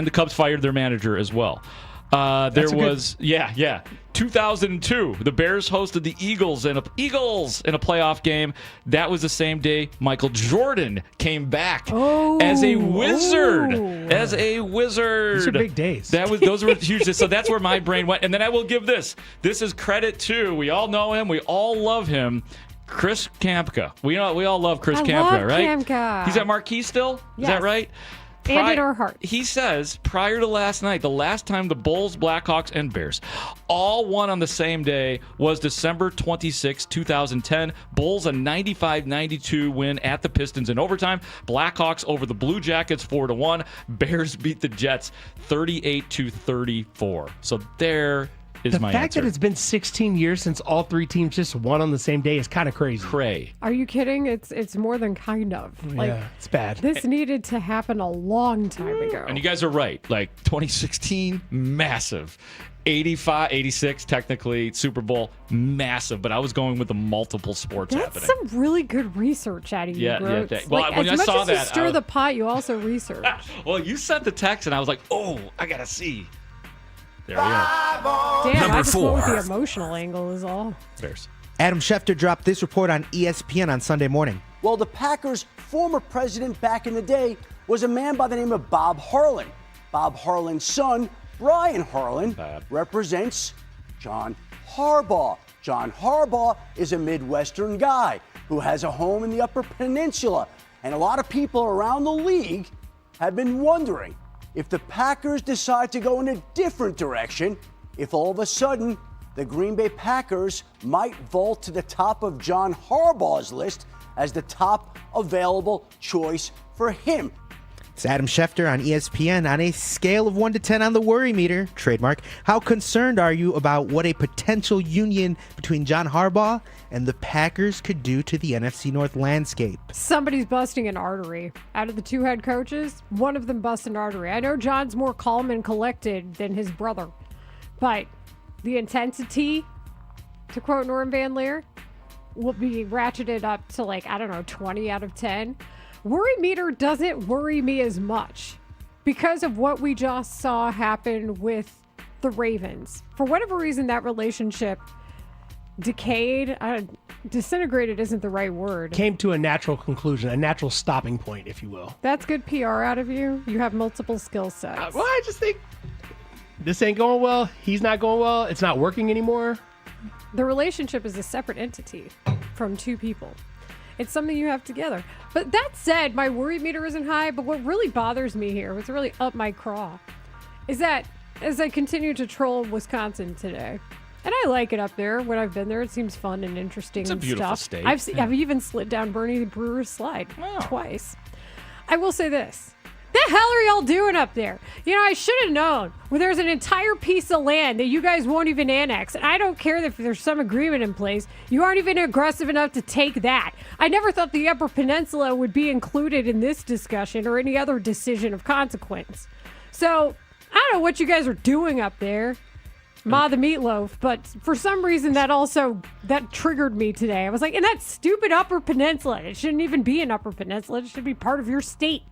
the Cubs fired their manager as well. 2002, the Bears hosted the Eagles in a playoff game. That was the same day Michael Jordan came back as a wizard. As a wizard. These are big days. Those were huge. So that's where my brain went. And then I will give this. This is credit to, we all know him, we all love him, Chris Kampka. We all love Chris Kampka, right? Kampka. He's at Marquee still? Is that Yes. right? And in our hearts. He says prior to last night, the last time the Bulls, Blackhawks, and Bears all won on the same day was December 26, 2010. Bulls a 95-92 win at the Pistons in overtime. Blackhawks over the Blue Jackets 4-1. Bears beat the Jets 38-34. So there is my The fact answer. that it's been 16 years since all three teams just won on the same day is kind of crazy. Cray. Are you kidding? It's more than kind of. Yeah, it's bad. This needed to happen a long time ago. And you guys are right. Like 2016, massive. 85, 86, technically, Super Bowl, massive. But I was going with the multiple sports That's happening. some really good research out of you, Yeah, Groats. yeah. Well, Like, when as I much saw as you that, stir the pot, you also research. Well, you sent the text, and I was like, oh, I got to see. There we go. Damn, I just went with the emotional angle is all. Bears. Adam Schefter dropped this report on ESPN on Sunday morning. Well, the Packers' former president back in the day was a man by the name of Bob Harlan. Bob Harlan's son, Brian Harlan, represents John Harbaugh. John Harbaugh is a Midwestern guy who has a home in the Upper Peninsula. And a lot of people around the league have been wondering if the Packers decide to go in a different direction, if all of a sudden the Green Bay Packers might vault to the top of John Harbaugh's list as the top available choice for him. It's Adam Schefter on ESPN. On a scale of 1 to 10 on the worry meter, trademark, how concerned are you about what a potential union between John Harbaugh and the Packers could do to the NFC North landscape? Somebody's busting an artery. Out of the two head coaches, one of them busts an artery. I know John's more calm and collected than his brother, but the intensity, to quote Norm Van Leer, will be ratcheted up to 20 out of 10. Worry meter doesn't worry me as much because of what we just saw happen with the Ravens. For whatever reason, that relationship decayed. Disintegrated isn't the right word. Came to a natural conclusion, a natural stopping point, if you will. That's good PR out of you. You have multiple skill sets. Well, I just think this ain't going well. He's not going well. It's not working anymore. The relationship is a separate entity from two people. It's something you have together. But that said, my worry meter isn't high, but what really bothers me here, what's really up my craw, is that as I continue to troll Wisconsin today, and I like it up there when I've been there, it seems fun and interesting It's a and beautiful stuff. state. I've even slid down Bernie Brewer's slide twice. I will say this. The hell are y'all doing up there? You know, I should have known. Well, there's an entire piece of land that you guys won't even annex. And I don't care if there's some agreement in place. You aren't even aggressive enough to take that. I never thought the Upper Peninsula would be included in this discussion or any other decision of consequence. So, I don't know what you guys are doing up there. Ma the meatloaf, but for some reason that triggered me today. I was like, and that stupid Upper Peninsula, it shouldn't even be an Upper Peninsula. It should be part of your state.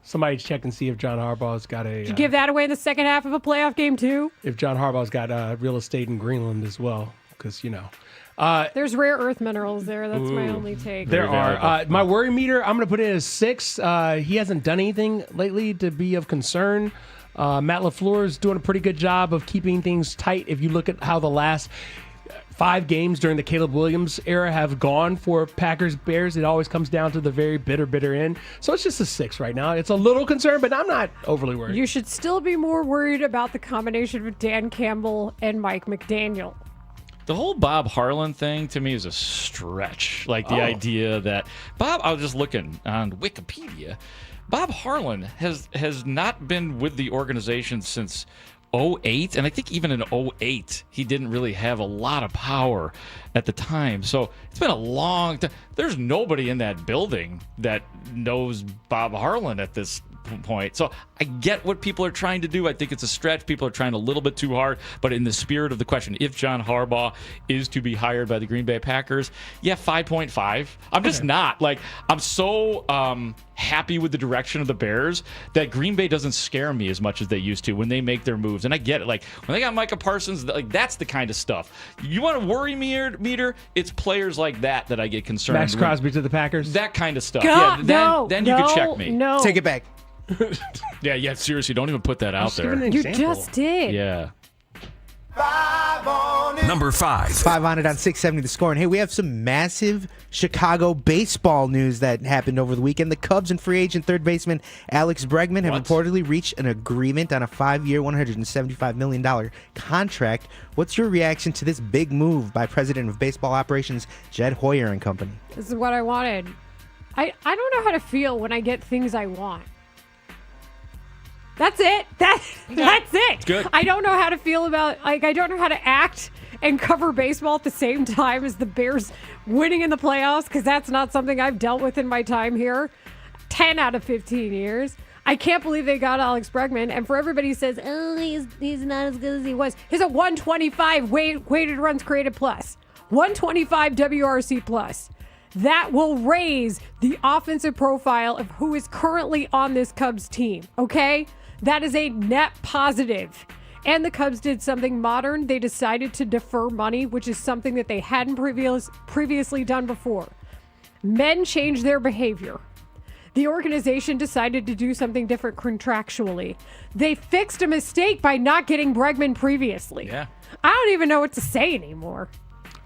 Somebody check and see if John Harbaugh's got Did you give that away in the second half of a playoff game too? If John Harbaugh's got real estate in Greenland as well, because there's rare earth minerals there. That's my only take. There are. My worry meter, I'm going to put it as 6. He hasn't done anything lately to be of concern. Matt LaFleur is doing a pretty good job of keeping things tight. If you look at how the last 5 games during the Caleb Williams era have gone for Packers Bears, it always comes down to the very bitter end. So it's just a 6 right now. It's a little concerned, but I'm not overly worried. You should still be more worried about the combination of Dan Campbell and Mike McDaniel. The whole Bob Harlan thing to me is a stretch. Like the idea that I was just looking on Wikipedia. Bob Harlan has not been with the organization since 2008, and I think even in 2008 he didn't really have a lot of power at the time. So it's been a long time. There's nobody in that building that knows Bob Harlan at this point. So I get what people are trying to do. I think it's a stretch. People are trying a little bit too hard. But in the spirit of the question, if John Harbaugh is to be hired by the Green Bay Packers, 5.5. I'm just not. I'm so happy with the direction of the Bears that Green Bay doesn't scare me as much as they used to when they make their moves. And I get it. When they got Micah Parsons, that's the kind of stuff. You want to worry meter? It's players like that I get concerned. Max Crosby to the Packers? That kind of stuff. God, Then you can check me. No. Take it back. Seriously, don't even put that out there. You just did. Yeah. Number 5. 5 on it on 670 The Score. And hey, we have some massive Chicago baseball news that happened over the weekend. The Cubs and free agent third baseman Alex Bregman have reportedly reached an agreement on a 5-year, $175 million contract. What's your reaction to this big move by President of Baseball Operations Jed Hoyer and company? This is what I wanted. I don't know how to feel when I get things I want. That's it. That's it. Good. I don't know how to feel about, I don't know how to act and cover baseball at the same time as the Bears winning in the playoffs, because that's not something I've dealt with in my time here. 10 out of 15 years. I can't believe they got Alex Bregman. And for everybody who says, oh, he's not as good as he was, he's a 125 weighted runs created plus. 125 WRC plus. That will raise the offensive profile of who is currently on this Cubs team, okay? That is a net positive. And the Cubs did something modern. They decided to defer money, which is something that they hadn't previously done before. Men change their behavior. The organization decided to do something different contractually. They fixed a mistake by not getting Bregman previously. Yeah. I don't even know what to say anymore.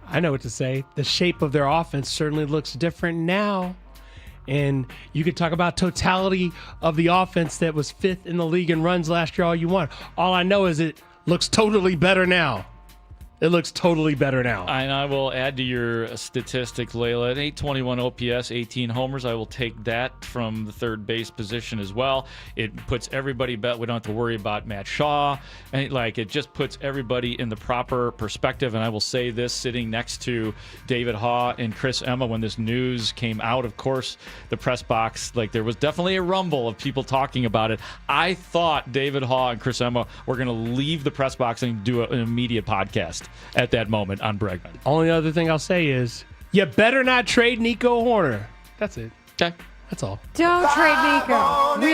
I know what to say. The shape of their offense certainly looks different now. And you could talk about totality of the offense that was 5th in the league in runs last year all you want. All I know is it looks totally better now. It looks totally better now. And I will add to your statistic, Layla, at 821 OPS, 18 homers. I will take that from the third base position as well. It puts everybody we don't have to worry about Matt Shaw. And it just puts everybody in the proper perspective. And I will say this, sitting next to David Haugh and Chris Emma when this news came out, of course, the press box, there was definitely a rumble of people talking about it. I thought David Haugh and Chris Emma were going to leave the press box and do an immediate podcast at that moment on Bregman. Only other thing I'll say is, you better not trade Nico Horner. That's it. Okay. That's all. Don't trade Nico. We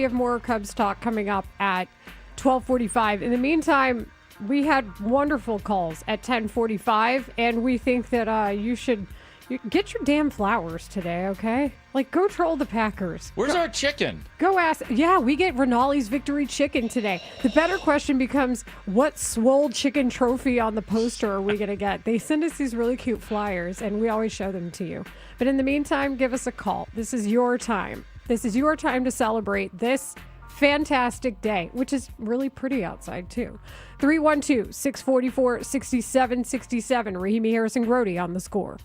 have more Cubs talk coming up at 12:45. In the meantime, we had wonderful calls at 10:45, and we think that you should get your damn flowers today, okay? Go troll the Packers. Where's our chicken? Go ask. Yeah, we get Rinaldi's Victory Chicken today. The better question becomes, what swole chicken trophy on the poster are we going to get? They send us these really cute flyers, and we always show them to you. But in the meantime, give us a call. This is your time. This is your time to celebrate this fantastic day, which is really pretty outside, too. 312-644-6767. Rahimi Harrison Grody on the score.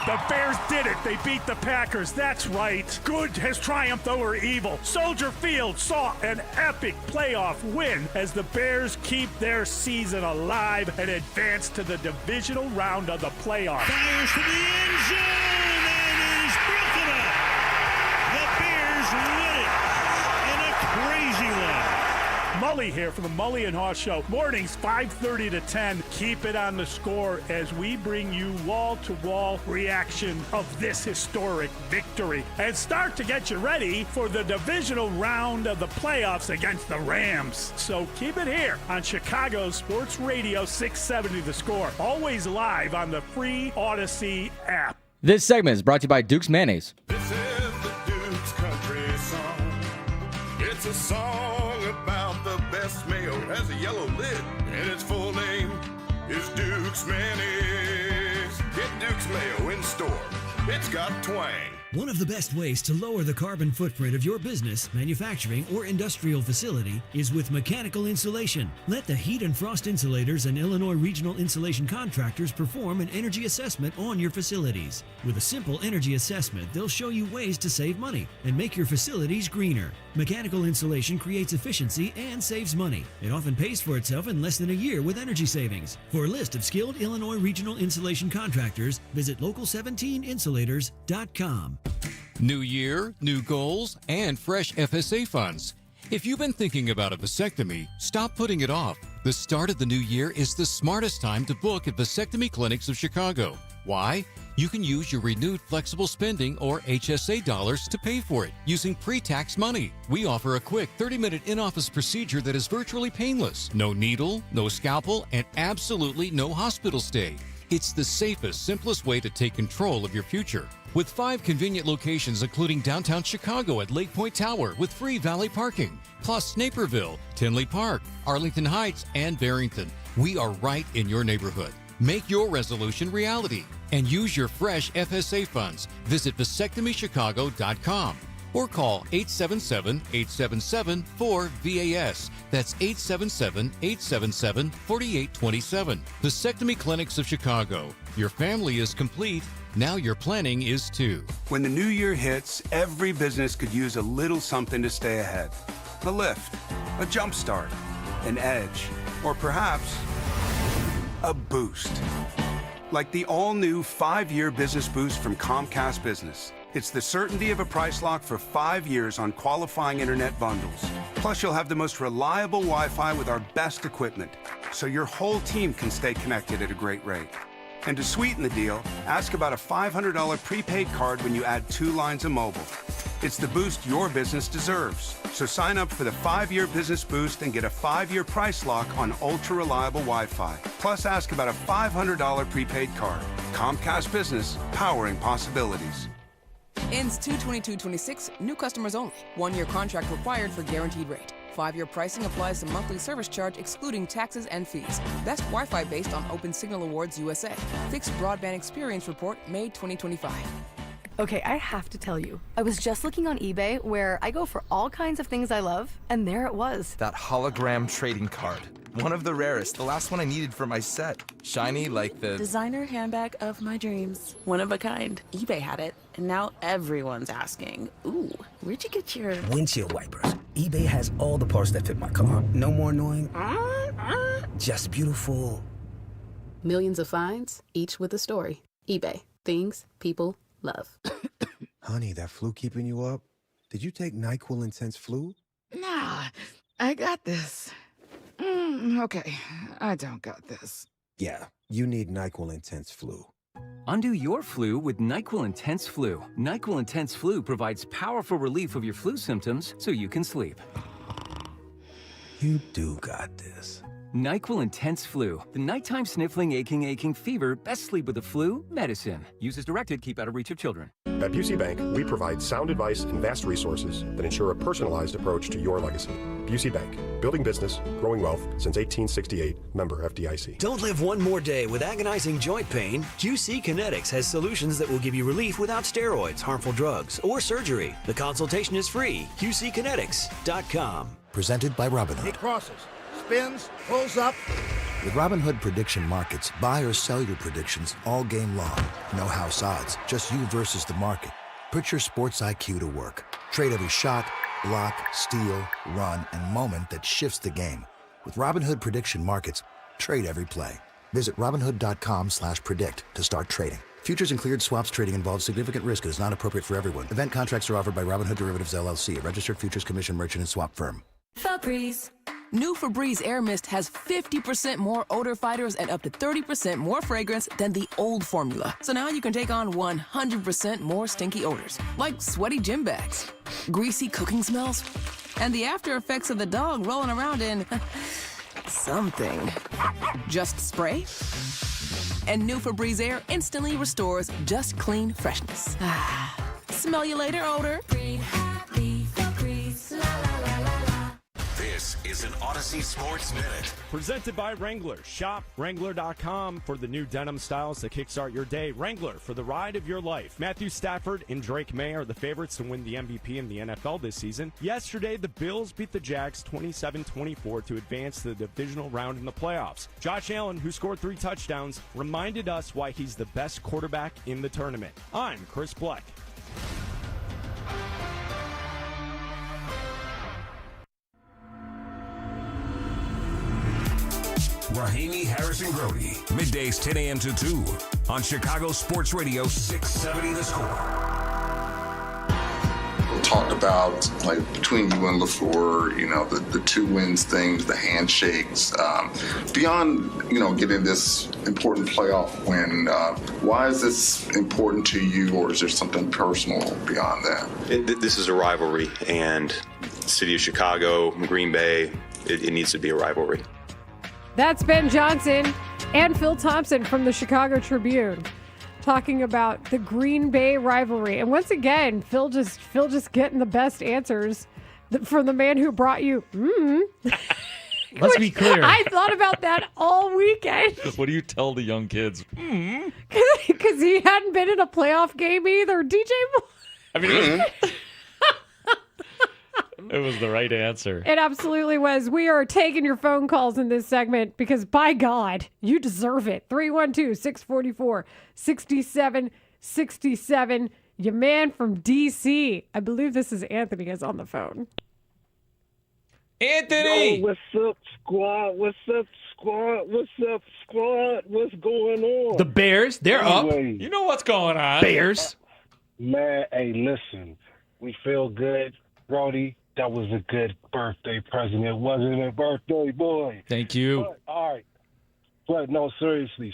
The Bears did it. They beat the Packers. That's right. Good has triumphed over evil. Soldier Field saw an epic playoff win as the Bears keep their season alive and advance to the divisional round of the playoffs. Fires to the end zone, and it is broken up. The Bears win it in a crazy one. Mully here from the Mully and Haugh Show. Mornings 5:30 to 10. Keep it on the score as we bring you wall-to-wall reaction of this historic victory and start to get you ready for the divisional round of the playoffs against the Rams. So keep it here on Chicago Sports Radio 670 The Score. Always live on the free Odyssey app. This segment is brought to you by Duke's Mayonnaise. This is the Duke's country song. It's a song about the best mayo. It has a yellow lid, and its full name is Duke's Mayonnaise. Get Duke's Mayo in store. It's got twang. One of the best ways to lower the carbon footprint of your business, manufacturing, or industrial facility is with mechanical insulation. Let the Heat and Frost Insulators and Illinois Regional Insulation Contractors perform an energy assessment on your facilities. With a simple energy assessment, they'll show you ways to save money and make your facilities greener. Mechanical insulation creates efficiency and saves money. It often pays for itself in less than a year with energy savings. For a list of skilled Illinois Regional Insulation Contractors, visit local17insulators.com. New year, new goals, and fresh FSA funds. If you've been thinking about a vasectomy, stop putting it off. The start of the new year is the smartest time to book at Vasectomy Clinics of Chicago. Why? You can use your renewed flexible spending or HSA dollars to pay for it using pre-tax money. We offer a quick 30-minute in-office procedure that is virtually painless. No needle, no scalpel, and absolutely no hospital stay. It's the safest, simplest way to take control of your future. With 5 convenient locations including downtown Chicago at Lake Point Tower with free valet parking, plus Naperville, Tinley Park, Arlington Heights, and Barrington. We are right in your neighborhood. Make your resolution reality and use your fresh FSA funds. Visit vasectomychicago.com. or call 877-877-4VAS. That's 877-877-4827. Vasectomy Clinics of Chicago. Your family is complete. Now your planning is too. When the new year hits, every business could use a little something to stay ahead. A lift, a jump start, an edge, or perhaps a boost. Like the all-new 5-year business boost from Comcast Business. It's the certainty of a price lock for 5 years on qualifying internet bundles. Plus, you'll have the most reliable Wi-Fi with our best equipment, so your whole team can stay connected at a great rate. And to sweeten the deal, ask about a $500 prepaid card when you add 2 lines of mobile. It's the boost your business deserves. So sign up for the 5-year business boost and get a 5-year price lock on ultra-reliable Wi-Fi. Plus, ask about a $500 prepaid card. Comcast Business, powering possibilities. Ends 2/22/26, new customers only. 1-year contract required for guaranteed rate. 5-year pricing applies to monthly service charge excluding taxes and fees. Best Wi-Fi based on Open Signal Awards USA. Fixed Broadband Experience Report, May 2025. Okay, I have to tell you, I was just looking on eBay where I go for all kinds of things I love, and there it was. That hologram trading card. One of the rarest, the last one I needed for my set. Shiny like the designer handbag of my dreams. One of a kind. eBay had it, and now everyone's asking, ooh, where'd you get your windshield wipers? eBay has all the parts that fit my car. No more annoying, just beautiful. Millions of finds, each with a story. eBay. Things people love. Honey, that flu keeping you up? Did you take NyQuil Intense Flu? Nah, I got this. Okay, I don't got this. Yeah, you need NyQuil Intense Flu. Undo your flu with NyQuil Intense Flu. NyQuil Intense Flu provides powerful relief of your flu symptoms so you can sleep. You do got this. NyQuil Intense Flu. The nighttime sniffling, aching fever, best sleep with the flu medicine. Use as directed, keep out of reach of children. At Busey Bank, we provide sound advice and vast resources that ensure a personalized approach to your legacy. Busey Bank, building business, growing wealth since 1868, member FDIC. Don't live one more day with agonizing joint pain. QC Kinetics has solutions that will give you relief without steroids, harmful drugs, or surgery. The consultation is free. QCkinetics.com. Presented by Robinhood. It crosses, spins, pulls up. With Robinhood Prediction Markets, buy or sell your predictions all game long. No house odds, just you versus the market. Put your sports IQ to work. Trade every shot, block, steal, run, and moment that shifts the game. With Robinhood Prediction Markets, trade every play. Visit Robinhood.com/predict to start trading. Futures and cleared swaps trading involves significant risk and is not appropriate for everyone. Event contracts are offered by Robinhood Derivatives LLC, a registered futures commission merchant and swap firm. Febreze. New Febreze Air Mist has 50% more odor fighters and up to 30% more fragrance than the old formula. So now you can take on 100% more stinky odors, like sweaty gym bags, greasy cooking smells, and the after effects of the dog rolling around in something. Just spray, and new Febreze Air instantly restores just clean freshness. Smell you later, odor. Breathe happy, Febreze, la la la la la. This is an Odyssey Sports Minute. Presented by Wrangler. Shop Wrangler.com for the new denim styles that kickstart your day. Wrangler, for the ride of your life. Matthew Stafford and Drake May are the favorites to win the MVP in the NFL this season. Yesterday, the Bills beat the Jags 27-24 to advance to the divisional round in the playoffs. Josh Allen, who scored 3 touchdowns, reminded us why he's the best quarterback in the tournament. I'm Chris Bleck. Rahimi, Harrison, Grody. Middays 10 a.m. to 2 on Chicago Sports Radio 670 The Score. Talked about, like, between you and LaFleur, you know, the 2 wins things, the handshakes. Beyond, you know, getting this important playoff win, why is this important to you, or is there something personal beyond that? This is a rivalry, and the city of Chicago, Green Bay, it needs to be a rivalry. That's Ben Johnson and Phil Thompson from the Chicago Tribune talking about the Green Bay rivalry. And once again, Phil just getting the best answers from the man who brought you. Let's be clear. I thought about that all weekend. What do you tell the young kids? Because he hadn't been in a playoff game either. DJ. I mean, It was the right answer. It absolutely was. We are taking your phone calls in this segment because, by God, you deserve it. 312-644-6767. Your man from D.C. I believe this is Anthony is on the phone. Anthony! Yo, what's up, squad? What's up, squad? What's up, squad? What's going on? The Bears, they're up. You know what's going on. Bears. Man, hey, listen. We feel good. Brody, that was a good birthday present. It wasn't a birthday, boy. Thank you. But, all right. But, no, seriously.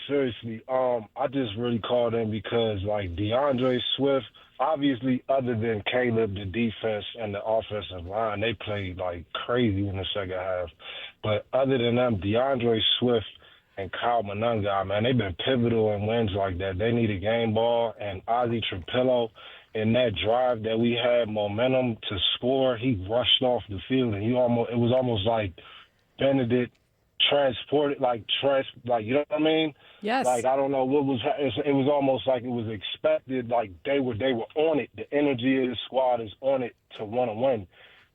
I just really called in because, like, DeAndre Swift, obviously, other than Caleb, the defense and the offensive line, they played like crazy in the second half. But other than them, DeAndre Swift and Kyle Monangai, man, they've been pivotal in wins like that. They need a game ball. And Ozzie Trapillo, in that drive that we had momentum to score, he rushed off the field, and it was almost like Benedict transported, like you know what I mean? Yes. Like, I don't know what was. It was almost like it was expected. Like they were on it. The energy of the squad is on it to want to win.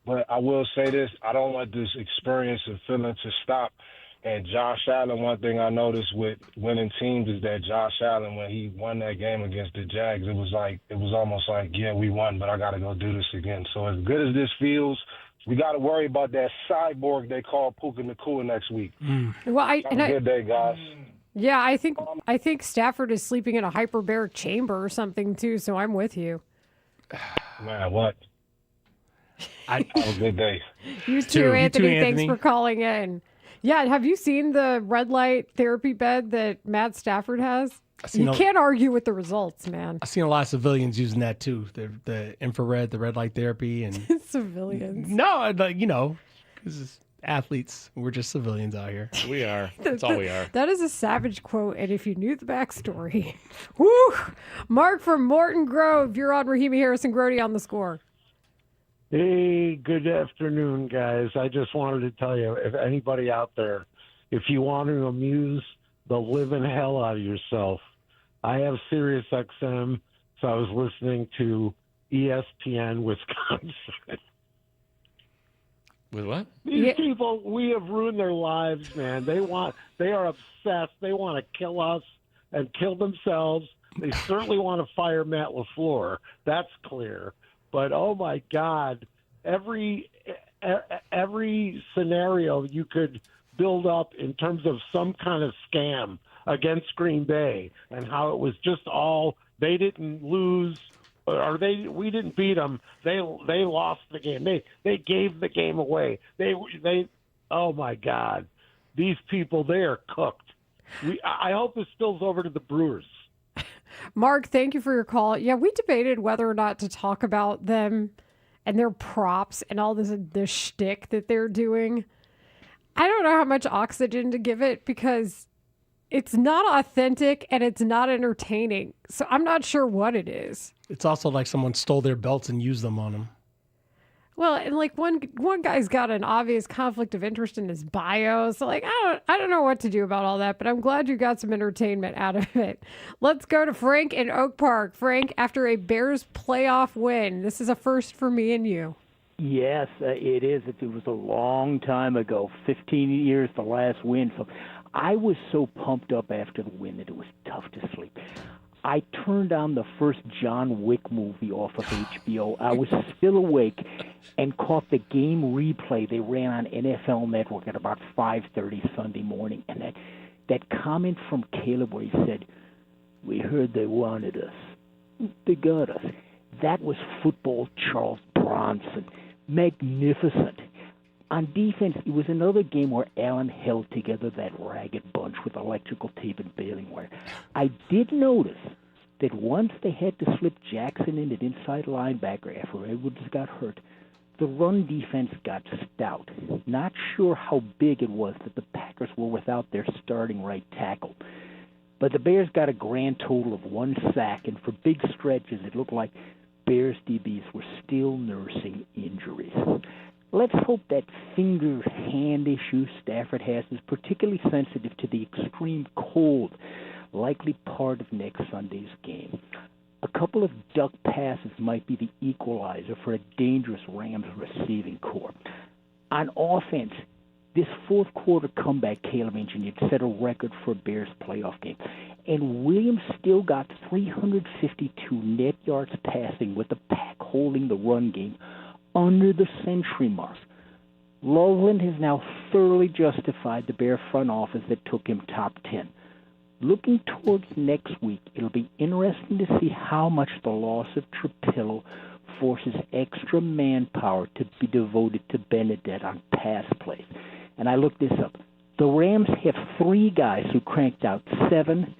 But I will say this: I don't want this experience and feeling to stop. And Josh Allen, one thing I noticed with winning teams is that Josh Allen, when he won that game against the Jags, it was almost like, yeah, we won, but I got to go do this again. So as good as this feels, we got to worry about that cyborg they call Puka Nacua next week. Well, Have a good day, guys. Yeah, I think Stafford is sleeping in a hyperbaric chamber or something too. So I'm with you. Man, what? Have a good day. You too, Anthony. Thanks for calling in. Yeah, have you seen the red light therapy bed that Matt Stafford has? You can't argue with the results, man. I've seen a lot of civilians using that too. The infrared, the red light therapy, and civilians. No, this is athletes. We're just civilians out here. We are. That's all we are. That is a savage quote, and if you knew the backstory, woo! Mark from Morton Grove, you're on Rahimi Harrison Grody on the score. Hey, good afternoon, guys. I just wanted to tell you, if anybody out there, if you want to amuse the living hell out of yourself, I have Sirius XM, so I was listening to ESPN Wisconsin. With what? These people, we have ruined their lives, man. They are obsessed. They want to kill us and kill themselves. They certainly want to fire Matt LaFleur. That's clear. But, oh, my God, every scenario you could build up in terms of some kind of scam against Green Bay and how it was just all they didn't lose or we didn't beat them. They lost the game. They gave the game away. They oh, my God, these people, they are cooked. I hope this spills over to the Brewers. Mark, thank you for your call. Yeah, we debated whether or not to talk about them and their props and all this shtick that they're doing. I don't know how much oxygen to give it because it's not authentic and it's not entertaining. So I'm not sure what it is. It's also like someone stole their belts and used them on them. Well, and like one guy's got an obvious conflict of interest in his bio. So like, I don't know what to do about all that, but I'm glad you got some entertainment out of it. Let's go to Frank in Oak Park. Frank, after a Bears playoff win, this is a first for me and you. Yes, it is. It was a long time ago, 15 years, the last win. So I was so pumped up after the win that it was tough to sleep. I turned on the first John Wick movie off of HBO. I was still awake and caught the game replay they ran on NFL Network at about 5:30 Sunday morning. And that comment from Caleb where he said, "We heard they wanted us. They got us." That was football Charles Bronson. Magnificent. On defense, it was another game where Allen held together that ragged bunch with electrical tape and baling wire. I did notice that once they had to slip Jackson in at inside linebacker after Edwards got hurt, the run defense got stout. Not sure how big it was that the Packers were without their starting right tackle. But the Bears got a grand total of 1 sack, and for big stretches it looked like Bears DBs were still nursing injuries. Let's hope that finger-hand issue Stafford has is particularly sensitive to the extreme cold, likely part of next Sunday's game. A couple of duck passes might be the equalizer for a dangerous Rams receiving corps. On offense, this fourth quarter comeback Caleb engineered set a record for a Bears playoff game. And Williams still got 352 net yards passing with the Pack holding the run game under the century mark. Loveland has now thoroughly justified the Bear front office that took him top 10. Looking towards next week, it'll be interesting to see how much the loss of Trapillo forces extra manpower to be devoted to Benedette on pass plays. And I looked this up. The Rams have 3 guys who cranked out 7,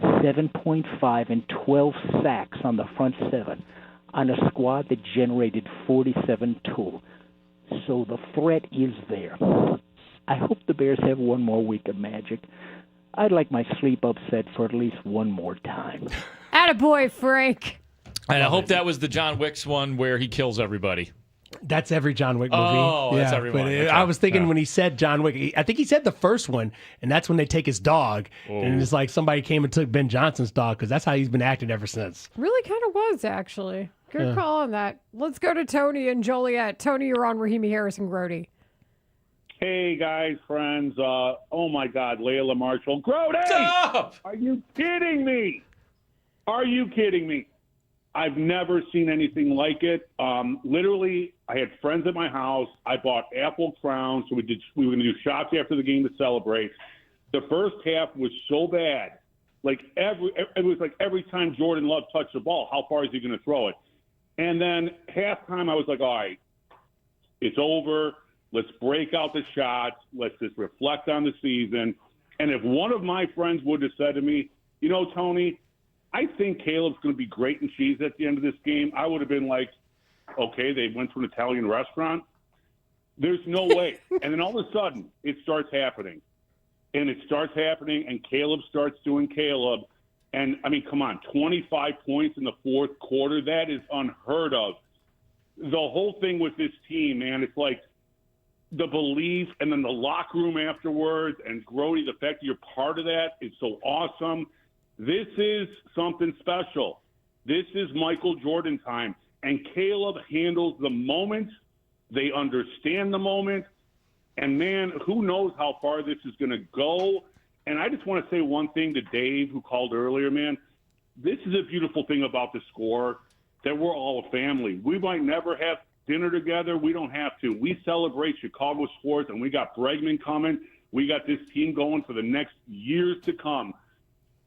7.5, and 12 sacks on the front 7 on a squad that generated 47 total. So the threat is there. I hope the Bears have one more week of magic. I'd like my sleep upset for at least one more time. Attaboy, Frank. And I hope that was the John Wick's one where he kills everybody. That's every John Wick movie. Oh, that's every one. But I was thinking when he said John Wick, I think he said the first one, and that's when they take his dog. And it's like somebody came and took Ben Johnson's dog because that's how he's been acting ever since. Really kind of was, actually. Good call on that. Let's go to Tony and Joliet. Tony, you're on Rahimi Harris and Grody. Hey, guys, friends. Oh, my God, Layla Marshall. Grody! Stop! Are you kidding me? Are you kidding me? I've never seen anything like it. Literally, I had friends at my house. I bought apple crowns, so we were going to do shots after the game to celebrate. The first half was so bad. It was like every time Jordan Love touched the ball, how far is he going to throw it? And then halftime, I was like, all right, it's over. Let's break out the shots. Let's just reflect on the season. And if one of my friends would have said to me, you know, Tony, I think Caleb's going to be great in cheese at the end of this game, I would have been like, okay, they went to an Italian restaurant. There's no way. And then all of a sudden, it starts happening. And it starts happening, and Caleb starts doing Caleb. And, I mean, come on, 25 points in the fourth quarter, that is unheard of. The whole thing with this team, man, it's like the belief and then the locker room afterwards, and Grody, the fact that you're part of that is so awesome. This is something special. This is Michael Jordan time. And Caleb handles the moment. They understand the moment. And, man, who knows how far this is going to go. And I just want to say one thing to Dave, who called earlier, man. This is a beautiful thing about the Score, that we're all a family. We might never have dinner together. We don't have to. We celebrate Chicago sports, and we got Bregman coming. We got this team going for the next years to come.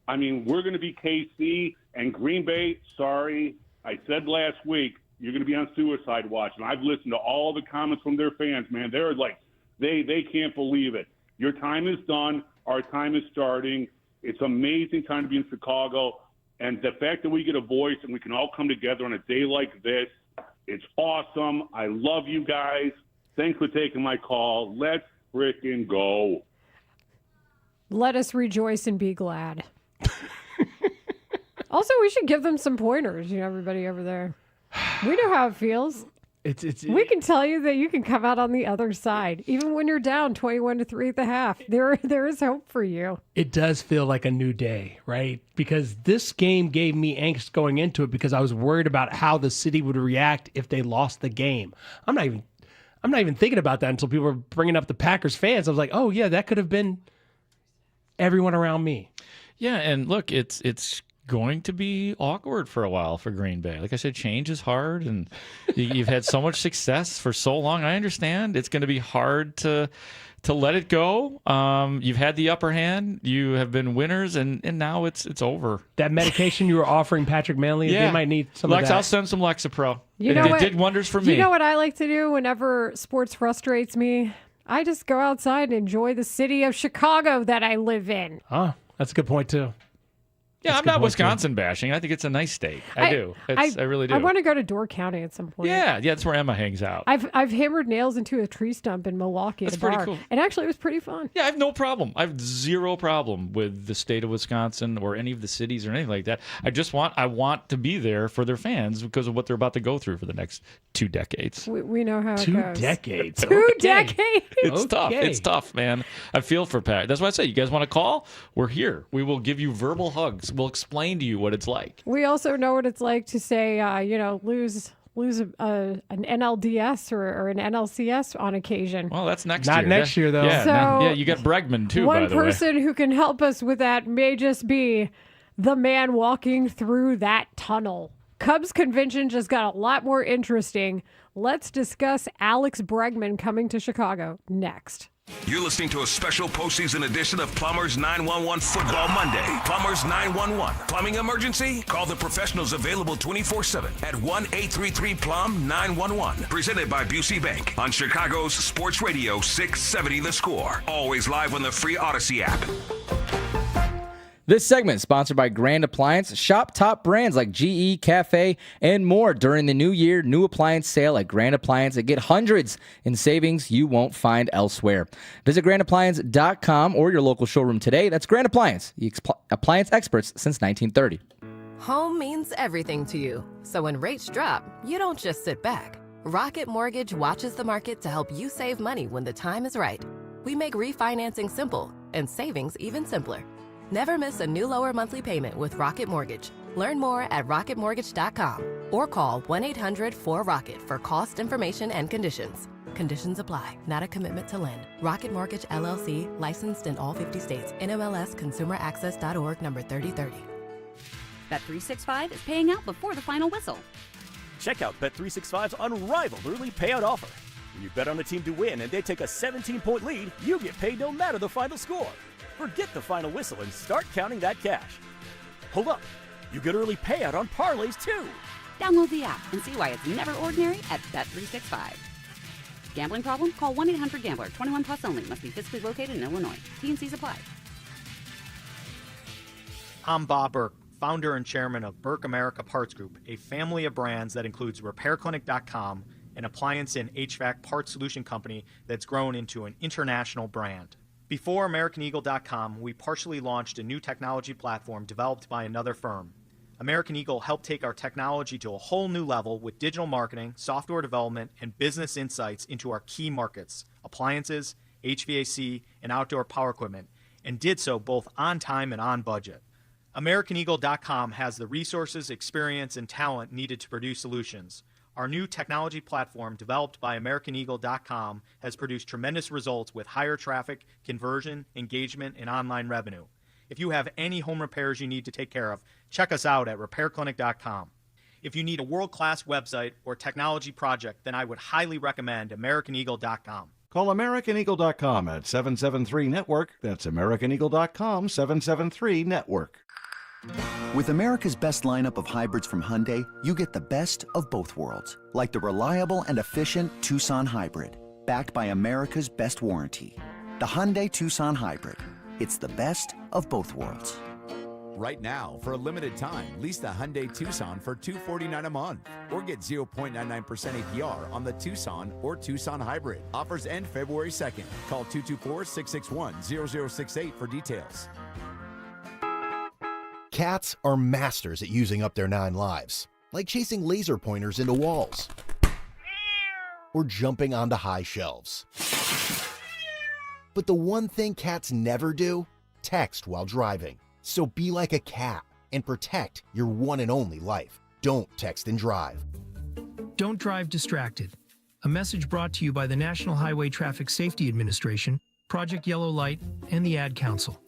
I mean, we're going to be KC and Green Bay. Sorry, I said last week, you're going to be on suicide watch. And I've listened to all the comments from their fans, man. They're like, they can't believe it. Your time is done. Our time is starting. It's an amazing time to be in Chicago. And the fact that we get a voice and we can all come together on a day like this, it's awesome. I love you guys. Thanks for taking my call. Let's frickin' go. Let us rejoice and be glad. Also, we should give them some pointers, everybody over there. We know how it feels. We can tell you that you can come out on the other side, even when you're down 21-3 at the half. There is hope for you. It does feel like a new day, right? Because this game gave me angst going into it because I was worried about how the city would react if they lost the game. I'm not even thinking about that until people were bringing up the Packers fans. I was like, oh yeah, that could have been everyone around me. Yeah, and look, it's going to be awkward for a while for Green Bay. Like I said, change is hard, and you've had so much success for so long. I understand it's going to be hard to let it go. You've had the upper hand. You have been winners, and now it's over. That medication you were offering Patrick Manley, they might need some of that. I'll send some Lexapro. It did wonders for me. You know what I like to do whenever sports frustrates me? I just go outside and enjoy the city of Chicago that I live in. Oh, that's a good point, too. Yeah, I'm not Wisconsin bashing. I think it's a nice state. I do. I really do. I want to go to Door County at some point. Yeah, that's where Emma hangs out. I've hammered nails into a tree stump in Milwaukee at a bar. That's pretty cool. And actually, it was pretty fun. Yeah, I have no problem. I have zero problem with the state of Wisconsin or any of the cities or anything like that. I want to be there for their fans because of what they're about to go through for the next 2 decades. We know how it goes. 2 decades. 2 decades. It's tough. It's tough, man. I feel for Pat. That's why I say, you guys want to call? We're here. We will give you verbal hugs we'll explain to you what it's like. We also know what it's like to say, lose an NLDS or an NLCS on occasion. Well, that's next Not year. next year, though. Yeah, So, you got Bregman, too, one by the way. person who can help us with that may just be the man walking through that tunnel. Cubs convention just got a lot more interesting. Let's discuss Alex Bregman coming to Chicago next. You're listening to a special postseason edition of Plumbers 911 Football Monday. Plumbers 911. Plumbing emergency? Call the professionals available 24/7 at 1-833-PLUM-911. Presented by Busey Bank on Chicago's Sports Radio 670 The Score. Always live on the free Odyssey app. This segment is sponsored by Grand Appliance. Shop top brands like GE, Cafe, and more during the new year new appliance sale at Grand Appliance and get hundreds in savings you won't find elsewhere. Visit grandappliance.com or your local showroom today. That's Grand Appliance, the appliance experts since 1930. Home means everything to you. So when rates drop, you don't just sit back. Rocket Mortgage watches the market to help you save money when the time is right. We make refinancing simple and savings even simpler. Never miss a new lower monthly payment with Rocket Mortgage. Learn more at rocketmortgage.com or call 1-800-4ROCKET for cost information and conditions. Conditions apply. Not a commitment to lend. Rocket Mortgage, LLC, licensed in all 50 states. NMLS ConsumerAccess.org number 3030. Bet365 is paying out before the final whistle. Check out Bet365's unrivaled early payout offer. When you bet on a team to win and they take a 17-point lead, you get paid no matter the final score. Forget the final whistle and start counting that cash. Hold up, you get early payout on parlays too. Download the app and see why it's never ordinary at Bet365. Gambling problem? Call 1-800-GAMBLER. 21 plus only. Must be physically located in Illinois. T&Cs apply. I'm Bob Burke, founder and chairman of Burke America Parts Group, a family of brands that includes RepairClinic.com, an appliance and HVAC parts solution company that's grown into an international brand. Before AmericanEagle.com, we partially launched a new technology platform developed by another firm. American Eagle helped take our technology to a whole new level with digital marketing, software development, and business insights into our key markets, appliances, HVAC, and outdoor power equipment, and did so both on time and on budget. AmericanEagle.com has the resources, experience, and talent needed to produce solutions. Our new technology platform, developed by AmericanEagle.com, has produced tremendous results with higher traffic, conversion, engagement, and online revenue. If you have any home repairs you need to take care of, check us out at RepairClinic.com. If you need a world-class website or technology project, then I would highly recommend AmericanEagle.com. Call AmericanEagle.com at 773-NETWORK. That's AmericanEagle.com, 773-NETWORK. With America's best lineup of hybrids from Hyundai, you get the best of both worlds. Like the reliable and efficient Tucson Hybrid, backed by America's best warranty. The Hyundai Tucson Hybrid. It's the best of both worlds. Right now, for a limited time, lease the Hyundai Tucson for $249 a month. Or get 0.99% APR on the Tucson or Tucson Hybrid. Offers end February 2nd. Call 224-661-0068 for details. Cats are masters at using up their 9 lives, like chasing laser pointers into walls or jumping onto high shelves. But the one thing cats never do, text while driving. So be like a cat and protect your one and only life. Don't text and drive. Don't drive distracted. A message brought to you by the National Highway Traffic Safety Administration, Project Yellow Light, and the Ad Council.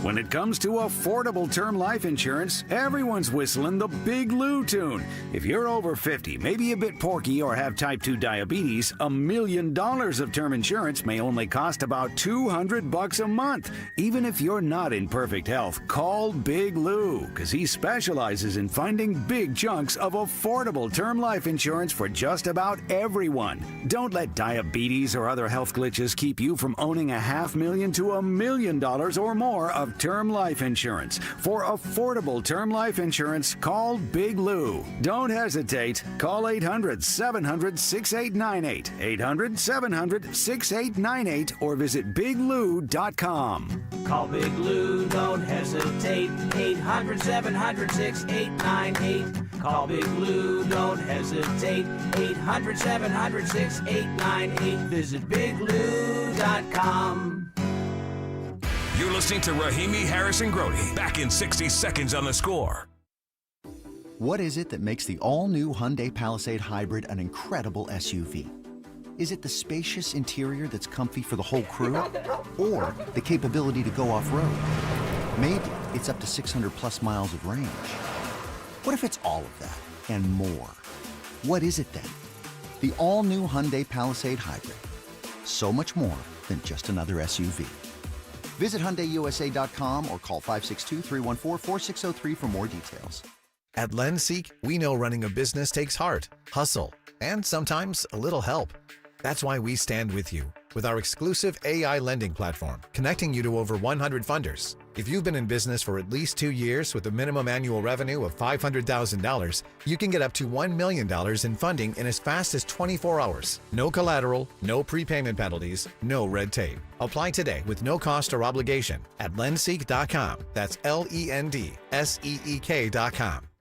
When it comes to affordable term life insurance, everyone's whistling the Big Lou tune. If you're over 50, maybe a bit porky, or have type 2 diabetes, $1 million of term insurance may only cost about $200 a month. Even if you're not in perfect health, call Big Lou, because he specializes in finding big chunks of affordable term life insurance for just about everyone. Don't let diabetes or other health glitches keep you from owning $500,000 to $1 million or more of term life insurance. For affordable term life insurance, call Big Lou. Don't hesitate. Call 800-700-6898, 800-700-6898, or visit biglou.com. Call Big Lou, don't hesitate, 800-700-6898. Call Big Lou, don't hesitate, 800-700-6898. Visit biglou.com. You're listening to Rahimi Harrison Grody. Back in 60 seconds on The Score. What is it that makes the all-new Hyundai Palisade Hybrid an incredible SUV? Is it the spacious interior that's comfy for the whole crew? Or the capability to go off-road? Maybe it's up to 600-plus miles of range. What if it's all of that and more? What is it then? The all-new Hyundai Palisade Hybrid. So much more than just another SUV. Visit HyundaiUSA.com or call 562-314-4603 for more details. At LendSeek, we know running a business takes heart, hustle, and sometimes a little help. That's why we stand with you with our exclusive AI lending platform, connecting you to over 100 funders. If you've been in business for at least 2 years with a minimum annual revenue of $500,000, you can get up to $1 million in funding in as fast as 24 hours. No collateral, no prepayment penalties, no red tape. Apply today with no cost or obligation at lendseek.com. That's LENDSEEK.com.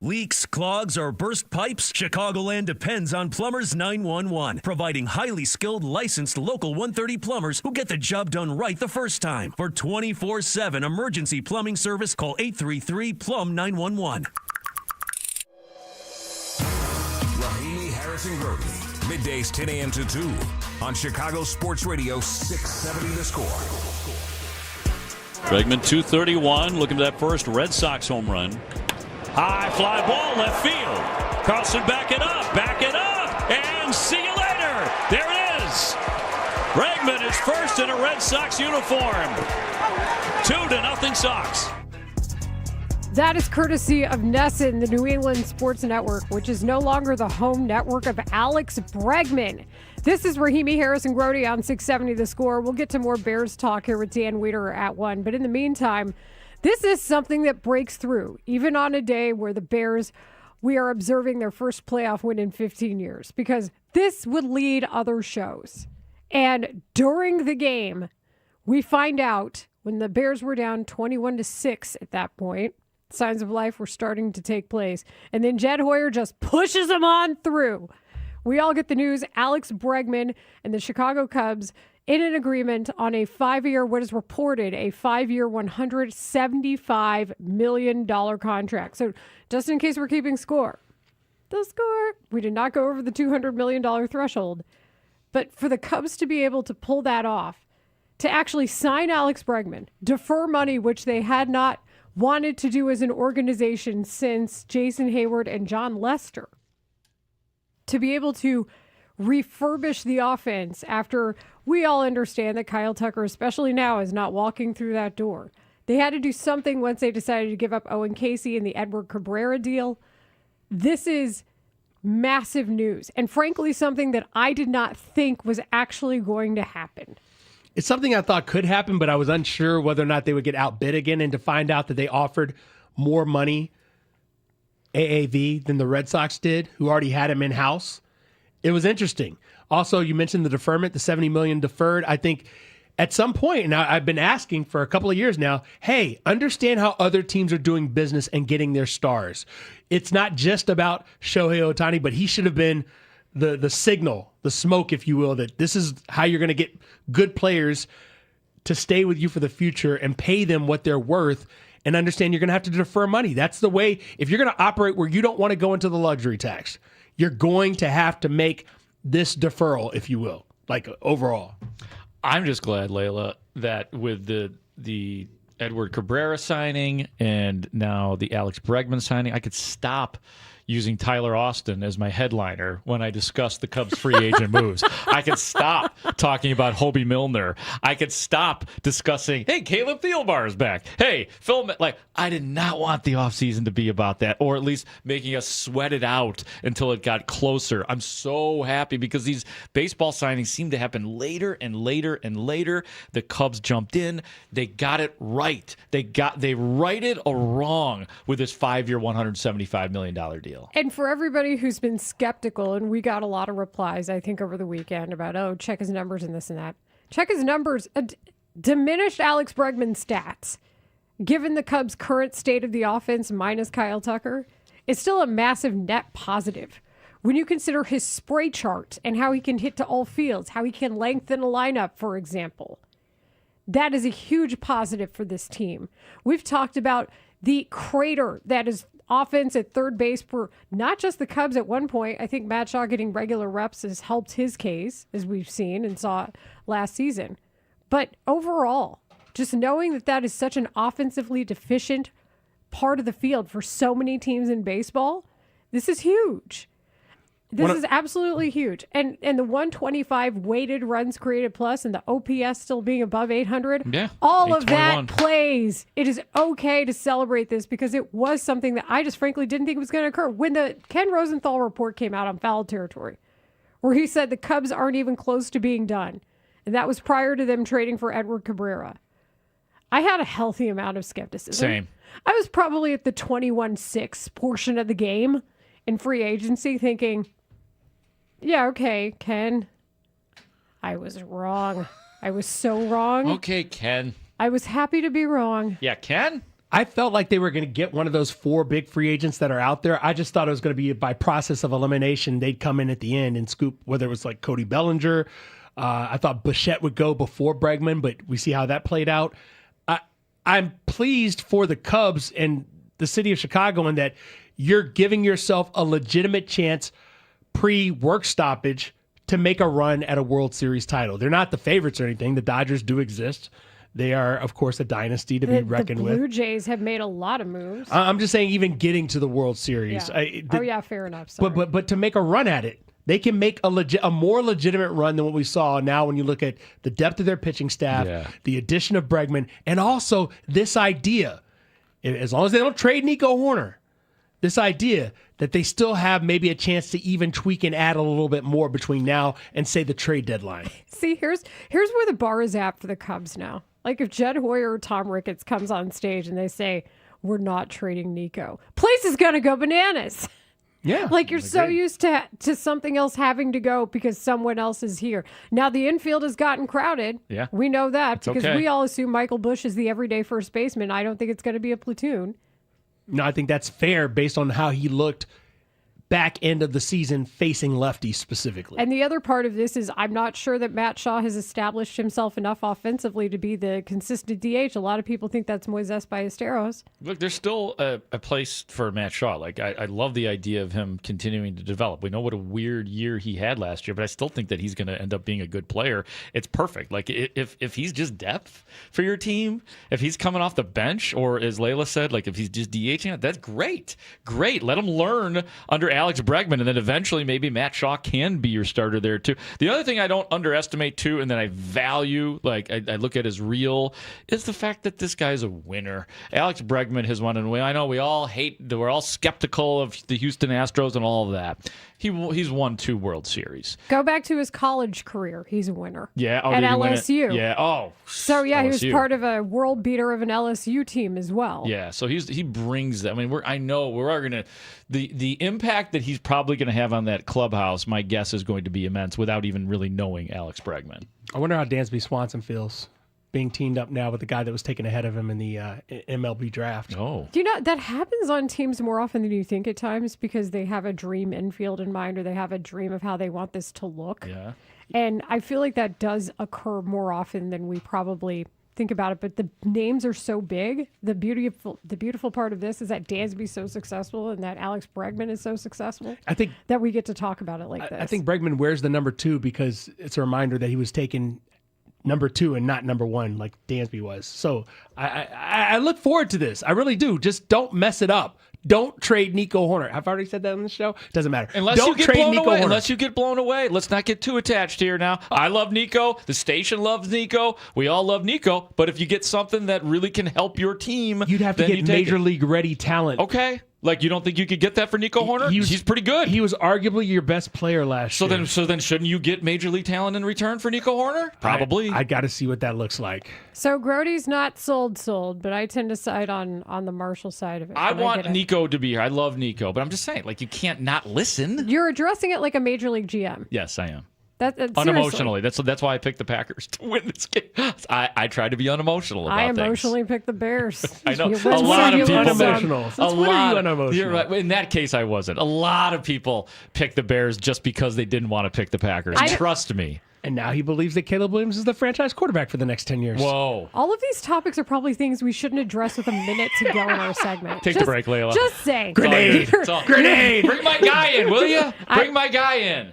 Leaks, clogs, or burst pipes? Chicagoland depends on Plumbers 911, providing highly skilled, licensed local 130 plumbers who get the job done right the first time. For 24/7 emergency plumbing service, call 833-PLUM-911. Rahimi Harrison Grody. Middays 10 a.m. to 2 on Chicago Sports Radio 670 The Score. Bregman 231, looking for that first Red Sox home run. High fly ball, left field. Carlson back it up, and see you later. There it is. Bregman is first in a Red Sox uniform. 2-0 Sox. That is courtesy of NESN, the New England Sports Network, which is no longer the home network of Alex Bregman. This is Rahimi Harrison Grody on 670 The Score. We'll get to more Bears talk here with Dan Weeder at 1. But in the meantime, this is something that breaks through, even on a day where the Bears, we are observing their first playoff win in 15 years, because this would lead other shows. And during the game, we find out when the Bears were down 21-6 at that point, signs of life were starting to take place. And then Jed Hoyer just pushes them on through. We all get the news. Alex Bregman and the Chicago Cubs in an agreement on a 5-year, what is reported, a 5-year, $175 million contract. So just in case we're keeping score, the score, we did not go over the $200 million threshold. But for the Cubs to be able to pull that off, to actually sign Alex Bregman, defer money, which they had not wanted to do as an organization since Jason Hayward and John Lester, to be able to refurbish the offense after we all understand that Kyle Tucker, especially now, is not walking through that door. They had to do something once they decided to give up Owen Casey and the Edward Cabrera deal. This is massive news, and frankly, something that I did not think was actually going to happen. It's something I thought could happen, but I was unsure whether or not they would get outbid again, and to find out that they offered more money, AAV, than the Red Sox did, who already had him in-house. It was interesting. Also, you mentioned the deferment, the $70 million deferred. I think at some point, and I've been asking for a couple of years now, hey, understand how other teams are doing business and getting their stars. It's not just about Shohei Ohtani, but he should have been the signal, the smoke, if you will, that this is how you're going to get good players to stay with you for the future and pay them what they're worth, and understand you're going to have to defer money. That's the way. If you're going to operate where you don't want to go into the luxury tax, you're going to have to make this deferral, if you will, like overall. I'm just glad, Layla, that with the Edward Cabrera signing and now the Alex Bregman signing, I could stop using Tyler Austin as my headliner when I discuss the Cubs free agent moves. I could stop talking about Hobie Milner. I could stop discussing, hey, Caleb Thielbar is back. Hey, Phil, I did not want the offseason to be about that, or at least making us sweat it out until it got closer. I'm so happy because these baseball signings seem to happen later and later and later. The Cubs jumped in. They got it right. They righted a wrong with this 5-year, $175 million deal. And for everybody who's been skeptical, and we got a lot of replies, I think, over the weekend about, check his numbers and this and that. Check his numbers. Diminished Alex Bregman's stats, given the Cubs' current state of the offense minus Kyle Tucker, is still a massive net positive. When you consider his spray chart and how he can hit to all fields, how he can lengthen a lineup, for example. That is a huge positive for this team. We've talked about the crater that is offense at third base for not just the Cubs at one point. I think Matt Shaw getting regular reps has helped his case, as we've seen and saw last season. But overall, just knowing that that is such an offensively deficient part of the field for so many teams in baseball, this is huge. This is absolutely huge. And the 125 weighted runs created plus and the OPS still being above 800, all of that plays. It is okay to celebrate this because it was something that I just frankly didn't think was going to occur. When the Ken Rosenthal report came out on Foul Territory, where he said the Cubs aren't even close to being done, and that was prior to them trading for Edward Cabrera, I had a healthy amount of skepticism. Same. I was probably at the 21-6 portion of the game in free agency thinking, yeah, okay, Ken, I was wrong. I was so wrong. Okay, Ken. I was happy to be wrong. Yeah, Ken? I felt like they were going to get one of those 4 big free agents that are out there. I just thought it was going to be by process of elimination. They'd come in at the end and scoop, whether it was like Cody Bellinger. I thought Bichette would go before Bregman, but we see how that played out. I'm pleased for the Cubs and the city of Chicago in that you're giving yourself a legitimate chance pre-work stoppage to make a run at a World Series title. They're not the favorites or anything. The Dodgers do exist. They are, of course, a dynasty to be reckoned with. The Blue Jays have made a lot of moves. I'm just saying even getting to the World Series. Yeah. Fair enough. Sorry. But to make a run at it, they can make a more legitimate run than what we saw now when you look at the depth of their pitching staff, the addition of Bregman, and also this idea, as long as they don't trade Nico Horner, this idea that they still have maybe a chance to even tweak and add a little bit more between now and, say, the trade deadline. See, here's where the bar is at for the Cubs now. Like if Jed Hoyer or Tom Ricketts comes on stage and they say, we're not trading Nico, place is going to go bananas. Yeah. Like you're so used to something else having to go because someone else is here. Now the infield has gotten crowded. Yeah. We know that because okay. we all assume Michael Busch is the everyday first baseman. I don't think it's going to be a platoon. No, I think that's fair based on how he looked back end of the season facing lefties specifically. And the other part of this is I'm not sure that Matt Shaw has established himself enough offensively to be the consistent DH. A lot of people think that's Moises Ballesteros. Look, there's still a place for Matt Shaw. Like I love the idea of him continuing to develop. We know what a weird year he had last year, but I still think that he's going to end up being a good player. It's perfect. Like if he's just depth for your team, if he's coming off the bench, or as Layla said, like if he's just DHing, that's great. Great. Let him learn under Alex Bregman, and then eventually maybe Matt Shaw can be your starter there too. The other thing I don't underestimate too, and that I value, like I look at as real, is the fact that this guy's a winner. Alex Bregman has won, and I know we're all skeptical of the Houston Astros and all of that. He's won 2 World Series. Go back to his college career. He's a winner. Yeah. Oh, at did he win it? LSU. Yeah. Oh. So yeah, LSU. he was part of a world beater of an LSU team as well. Yeah. So he brings that. I mean, I know we're gonna the impact that he's probably going to have on that clubhouse. My guess is going to be immense without even really knowing Alex Bregman. I wonder how Dansby Swanson feels being teamed up now with the guy that was taken ahead of him in the MLB draft. Oh. Do you know that happens on teams more often than you think at times because they have a dream infield in mind or they have a dream of how they want this to look. Yeah. And I feel like that does occur more often than we probably think about it, but the names are so big. The beautiful part of this is that Dansby's so successful and that Alex Bregman is so successful. I think that we get to talk about it like this. I think Bregman wears the number 2 because it's a reminder that he was taken number 2 and not number 1 like Dansby was. So I look forward to this. I really do. Just don't mess it up. Don't trade Nico Horner. I've already said that on the show. Doesn't matter. Unless you get blown away. Let's not get too attached here now. I love Nico. The station loves Nico. We all love Nico. But if you get something that really can help your team, you'd have to get major league ready talent. Okay. Like, you don't think you could get that for Nico Horner? He's pretty good. He was arguably your best player last year. So then shouldn't you get major league talent in return for Nico Horner? Probably. I got to see what that looks like. So Grody's not sold, but I tend to side on the Marshall side of it. I want Nico to be here. I love Nico, but I'm just saying, like, you can't not listen. You're addressing it like a major league GM. Yes, I am. Unemotionally. That's why I picked the Packers to win this game. I tried to be unemotional about things. I emotionally picked the Bears. I know. A lot of people unemotional. Since when are you unemotional? You're right. In that case, I wasn't. A lot of people picked the Bears just because they didn't want to pick the Packers. Trust me. And now he believes that Caleb Williams is the franchise quarterback for the next 10 years. Whoa. All of these topics are probably things we shouldn't address with a minute to go in our segment. Take the break, Layla. Just saying. Grenade! Grenade! Bring my guy in, will you? Bring my guy in.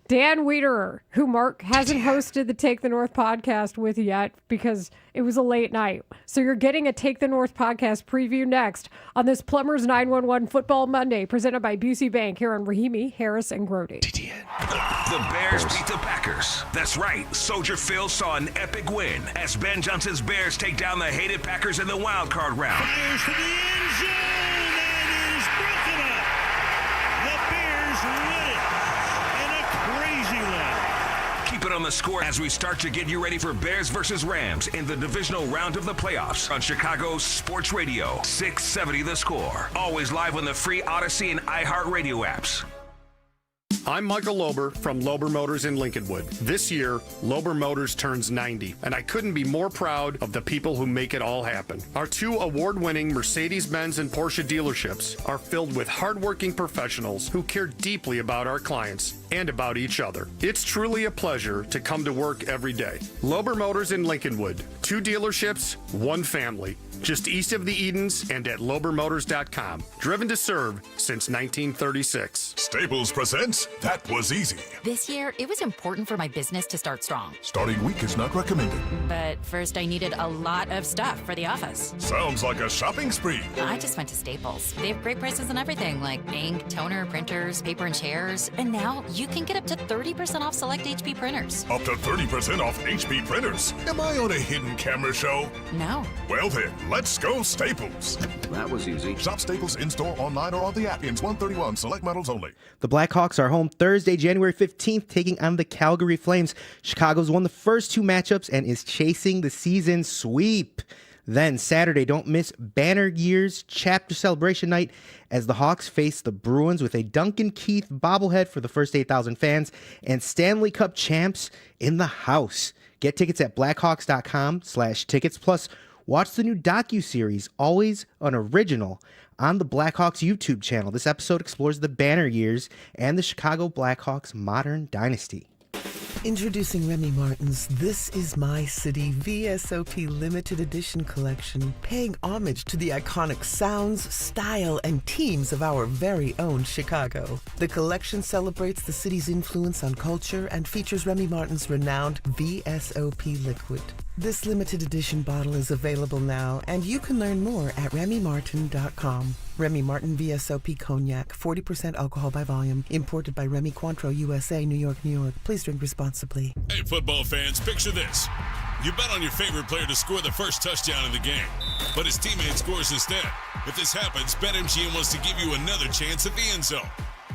Dan Wiederer, who Mark hasn't hosted the Take the North podcast with yet because it was a late night. So you're getting a Take the North podcast preview next on this Plumbers 911 Football Monday presented by Busey Bank here on Rahimi, Harris, and Grody. The Bears beat the Packers. That's right. Soldier Phil saw an epic win as Ben Johnson's Bears take down the hated Packers in the wild card round. Fires to the end zone and is broken up. The Bears win it in a crazy one. Keep it on the score as we start to get you ready for Bears versus Rams in the divisional round of the playoffs on Chicago's Sports Radio 670 The Score. Always live on the free Odyssey and iHeartRadio apps. I'm Michael Lober from Lober Motors in Lincolnwood. This year, Lober Motors turns 90, and I couldn't be more proud of the people who make it all happen. Our 2 award-winning Mercedes-Benz and Porsche dealerships are filled with hardworking professionals who care deeply about our clients and about each other. It's truly a pleasure to come to work every day. Lober Motors in Lincolnwood. 2 dealerships, 1 family. Just east of the Edens and at LoberMotors.com. Driven to serve since 1936. Staples presents That Was Easy. This year, it was important for my business to start strong. Starting weak is not recommended. But first, I needed a lot of stuff for the office. Sounds like a shopping spree. I just went to Staples. They have great prices on everything like ink, toner, printers, paper, and chairs. And now you can get up to 30% off select HP printers. Up to 30% off HP printers. Am I on a hidden camera show? No. Well then, let's go Staples. That was easy. Shop Staples in-store, online, or on the app. Ends 131. Select models only. The Blackhawks are home Thursday, January 15th, taking on the Calgary Flames. Chicago's won the first 2 matchups and is chasing the season sweep. Then Saturday, don't miss Banner Year's Chapter Celebration Night as the Hawks face the Bruins with a Duncan Keith bobblehead for the first 8,000 fans and Stanley Cup champs in the house. Get tickets at blackhawks.com/tickets. Plus, watch the new docuseries, Always an Original, on the Blackhawks YouTube channel. This episode explores the Banner Years and the Chicago Blackhawks' modern dynasty. Introducing Remy Martin's This Is My City VSOP limited edition collection, paying homage to the iconic sounds, style, and teams of our very own Chicago. The collection celebrates the city's influence on culture and features Remy Martin's renowned VSOP liquid. This limited edition bottle is available now, and you can learn more at RemyMartin.com. Remy Martin VSOP Cognac, 40% alcohol by volume, imported by Remy Cointreau, USA, New York, New York. Please drink responsibly. Hey, football fans, picture this. You bet on your favorite player to score the first touchdown in the game, but his teammate scores instead. If this happens, BetMGM wants to give you another chance at the end zone.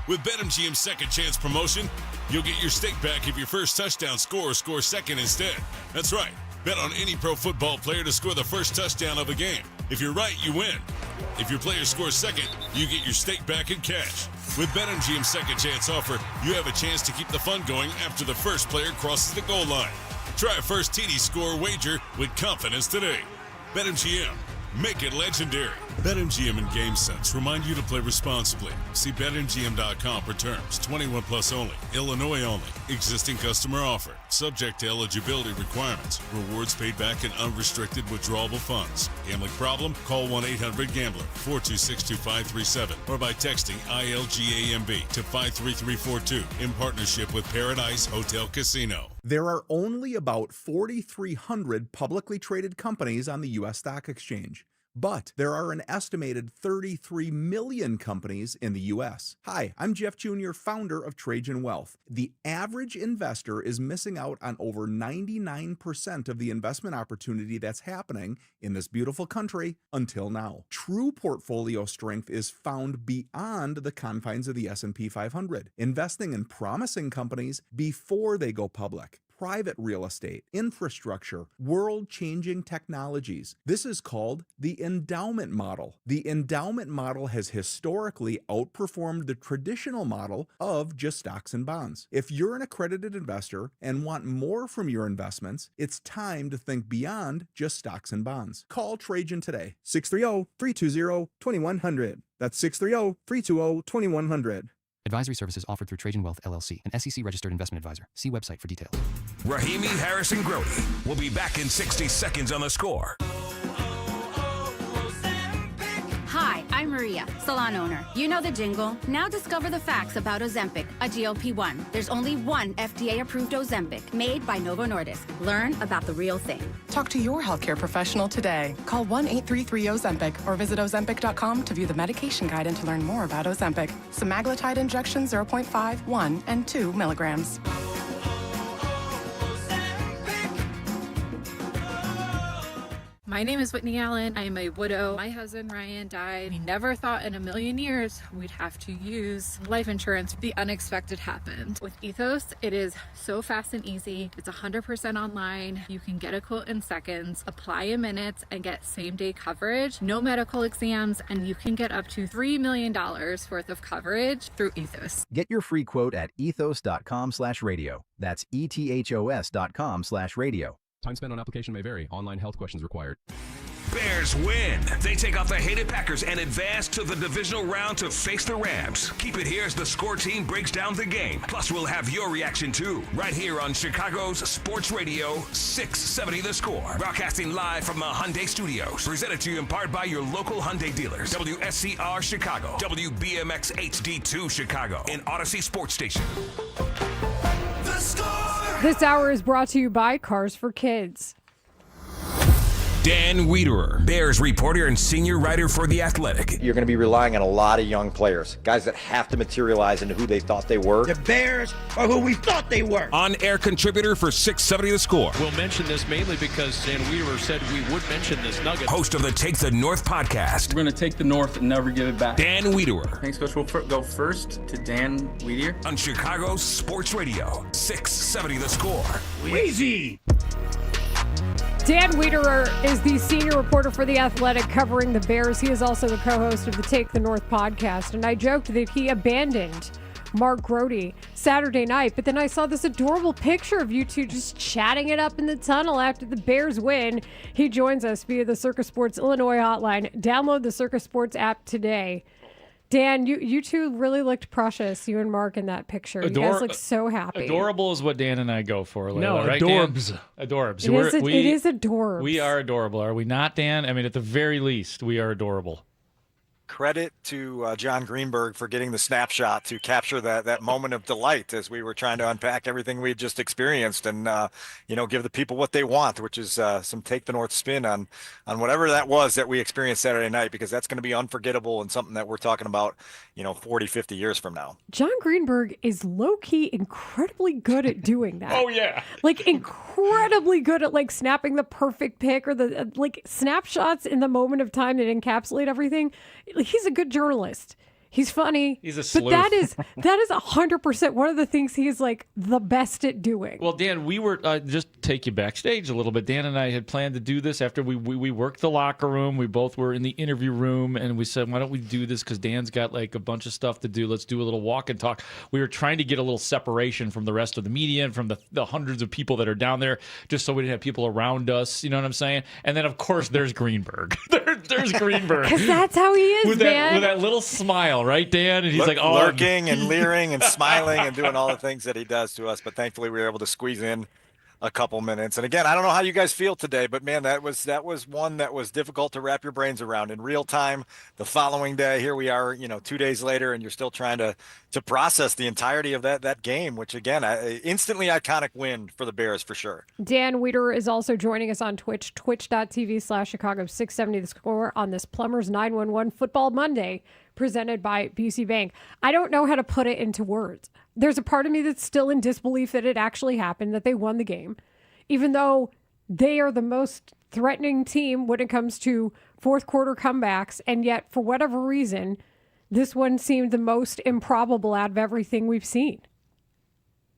With BetMGM's second chance promotion, you'll get your stake back if your first touchdown scorer scores second instead. That's right. Bet on any pro football player to score the first touchdown of a game. If you're right, you win. If your player scores second, you get your stake back in cash. With BetMGM's second chance offer, you have a chance to keep the fun going after the first player crosses the goal line. Try a first TD score wager with confidence today. BetMGM. Make it legendary. BetMGM and GameSense remind you to play responsibly. See BetMGM.com for terms. 21 plus only. Illinois only. Existing customer offer. Subject to eligibility requirements. Rewards paid back in unrestricted withdrawable funds. Gambling problem? Call 1-800-GAMBLER 426-2537 or by texting ILGAMB to 53342 in partnership with Paradise Hotel Casino. There are only about 4,300 publicly traded companies on the U.S. stock exchange. But there are an estimated 33 million companies in the U.S. Hi, I'm Jeff Jr., founder of Trajan Wealth. The average investor is missing out on over 99% of the investment opportunity that's happening in this beautiful country until now. True portfolio strength is found beyond the confines of the S&P 500, investing in promising companies before they go public. Private real estate, infrastructure, world-changing technologies. This is called the endowment model. The endowment model has historically outperformed the traditional model of just stocks and bonds. If you're an accredited investor and want more from your investments, it's time to think beyond just stocks and bonds. Call Trajan today, 630-320-2100. That's 630-320-2100. Advisory services offered through Trajan Wealth LLC, an SEC-registered investment advisor. See website for details. Rahimi Harrison Grody will be back in 60 seconds on The Score. Hi, I'm Maria, salon owner. You know the jingle. Now discover the facts about Ozempic, a GLP-1. There's only one FDA-approved Ozempic made by Novo Nordisk. Learn about the real thing. Talk to your healthcare professional today. Call 1-833-OZEMPIC or visit Ozempic.com to view the medication guide and to learn more about Ozempic. Semaglutide injection 0.5, 1, and 2 milligrams. My name is Whitney Allen. I am a widow. My husband Ryan died. We never thought in a million years we'd have to use life insurance. The unexpected happened. With Ethos, it is so fast and easy. It's 100% online. You can get a quote in seconds, apply in minutes, and get same-day coverage. No medical exams, and you can get up to $3 million worth of coverage through Ethos. Get your free quote at ethos.com/radio. That's ethos.com/radio. Time spent on application may vary. Online health questions required. Bears win. They take off the hated Packers and advance to the divisional round to face the Rams. Keep it here as the Score team breaks down the game. Plus, we'll have your reaction too, right here on Chicago's Sports Radio 670 The Score. Broadcasting live from the Hyundai Studios. Presented to you in part by your local Hyundai dealers. WSCR Chicago. WBMX HD2 Chicago. And Odyssey Sports Station. The Score! This hour is brought to you by Cars for Kids. Dan Wiederer, Bears reporter and senior writer for The Athletic. You're going to be relying on a lot of young players, guys that have to materialize into who they thought they were. The Bears are who we thought they were. On-air contributor for 670 The Score. We'll mention this mainly because Dan Wiederer said we would mention this nugget. Host of the Take the North podcast. We're going to take the North and never give it back. Dan Wiederer. Thanks, Coach. We'll go first to Dan Wiederer. On Chicago's Sports Radio, 670 The Score. Wheezy! Dan Wiederer is the senior reporter for The Athletic covering the Bears. He is also the co-host of the Take the North podcast. And I joked that he abandoned Mark Grody Saturday night, but then I saw this adorable picture of you two just chatting it up in the tunnel after the Bears win. He joins us via the Circus Sports Illinois hotline. Download the Circus Sports app today. Dan, you two really looked precious, you and Mark, in that picture. You guys look so happy. Adorable is what Dan and I go for, Layla, No, right, adorbs. Dan? Adorbs. It is adorbs. We are adorable, are we not, Dan? I mean, at the very least, we are adorable. Credit to John Greenberg for getting the snapshot to capture that moment of delight as we were trying to unpack everything we had just experienced and, give the people what they want, which is some Take the North spin on whatever that was that we experienced Saturday night, because that's going to be unforgettable and something that we're talking about, 40, 50 years from now. John Greenberg is low-key incredibly good at doing that. Oh, yeah. Incredibly good at, snapping the perfect pic or the, snapshots in the moment of time that encapsulate everything. He's a good journalist. He's funny. He's a sleuth. But that is 100% one of the things he's the best at doing. Well, Dan, we were just take you backstage a little bit. Dan and I had planned to do this after we worked the locker room. We both were in the interview room, and we said, why don't we do this? Because Dan's got a bunch of stuff to do. Let's do a little walk and talk. We were trying to get a little separation from the rest of the media and from the hundreds of people that are down there, just so we didn't have people around us. You know what I'm saying? And then, of course, there's Greenberg. there's Greenberg. Because that's how he is, with that little smile, right, Dan? And he's lurking and leering and smiling and doing all the things that he does to us. But thankfully, we were able to squeeze in a couple minutes. And again, I don't know how you guys feel today, but man, that was one that was difficult to wrap your brains around in real time. The following day, here we are, 2 days later, and you're still trying to process the entirety of that game, which again, instantly iconic win for the Bears for sure. Dan Wiederer is also joining us on Twitch, twitch.tv/Chicago 670 The Score on this Plumbers 911 Football Monday, presented by BC Bank. I don't know how to put it into words. There's a part of me that's still in disbelief that it actually happened, that they won the game, even though they are the most threatening team when it comes to fourth quarter comebacks. And yet, for whatever reason, this one seemed the most improbable out of everything we've seen.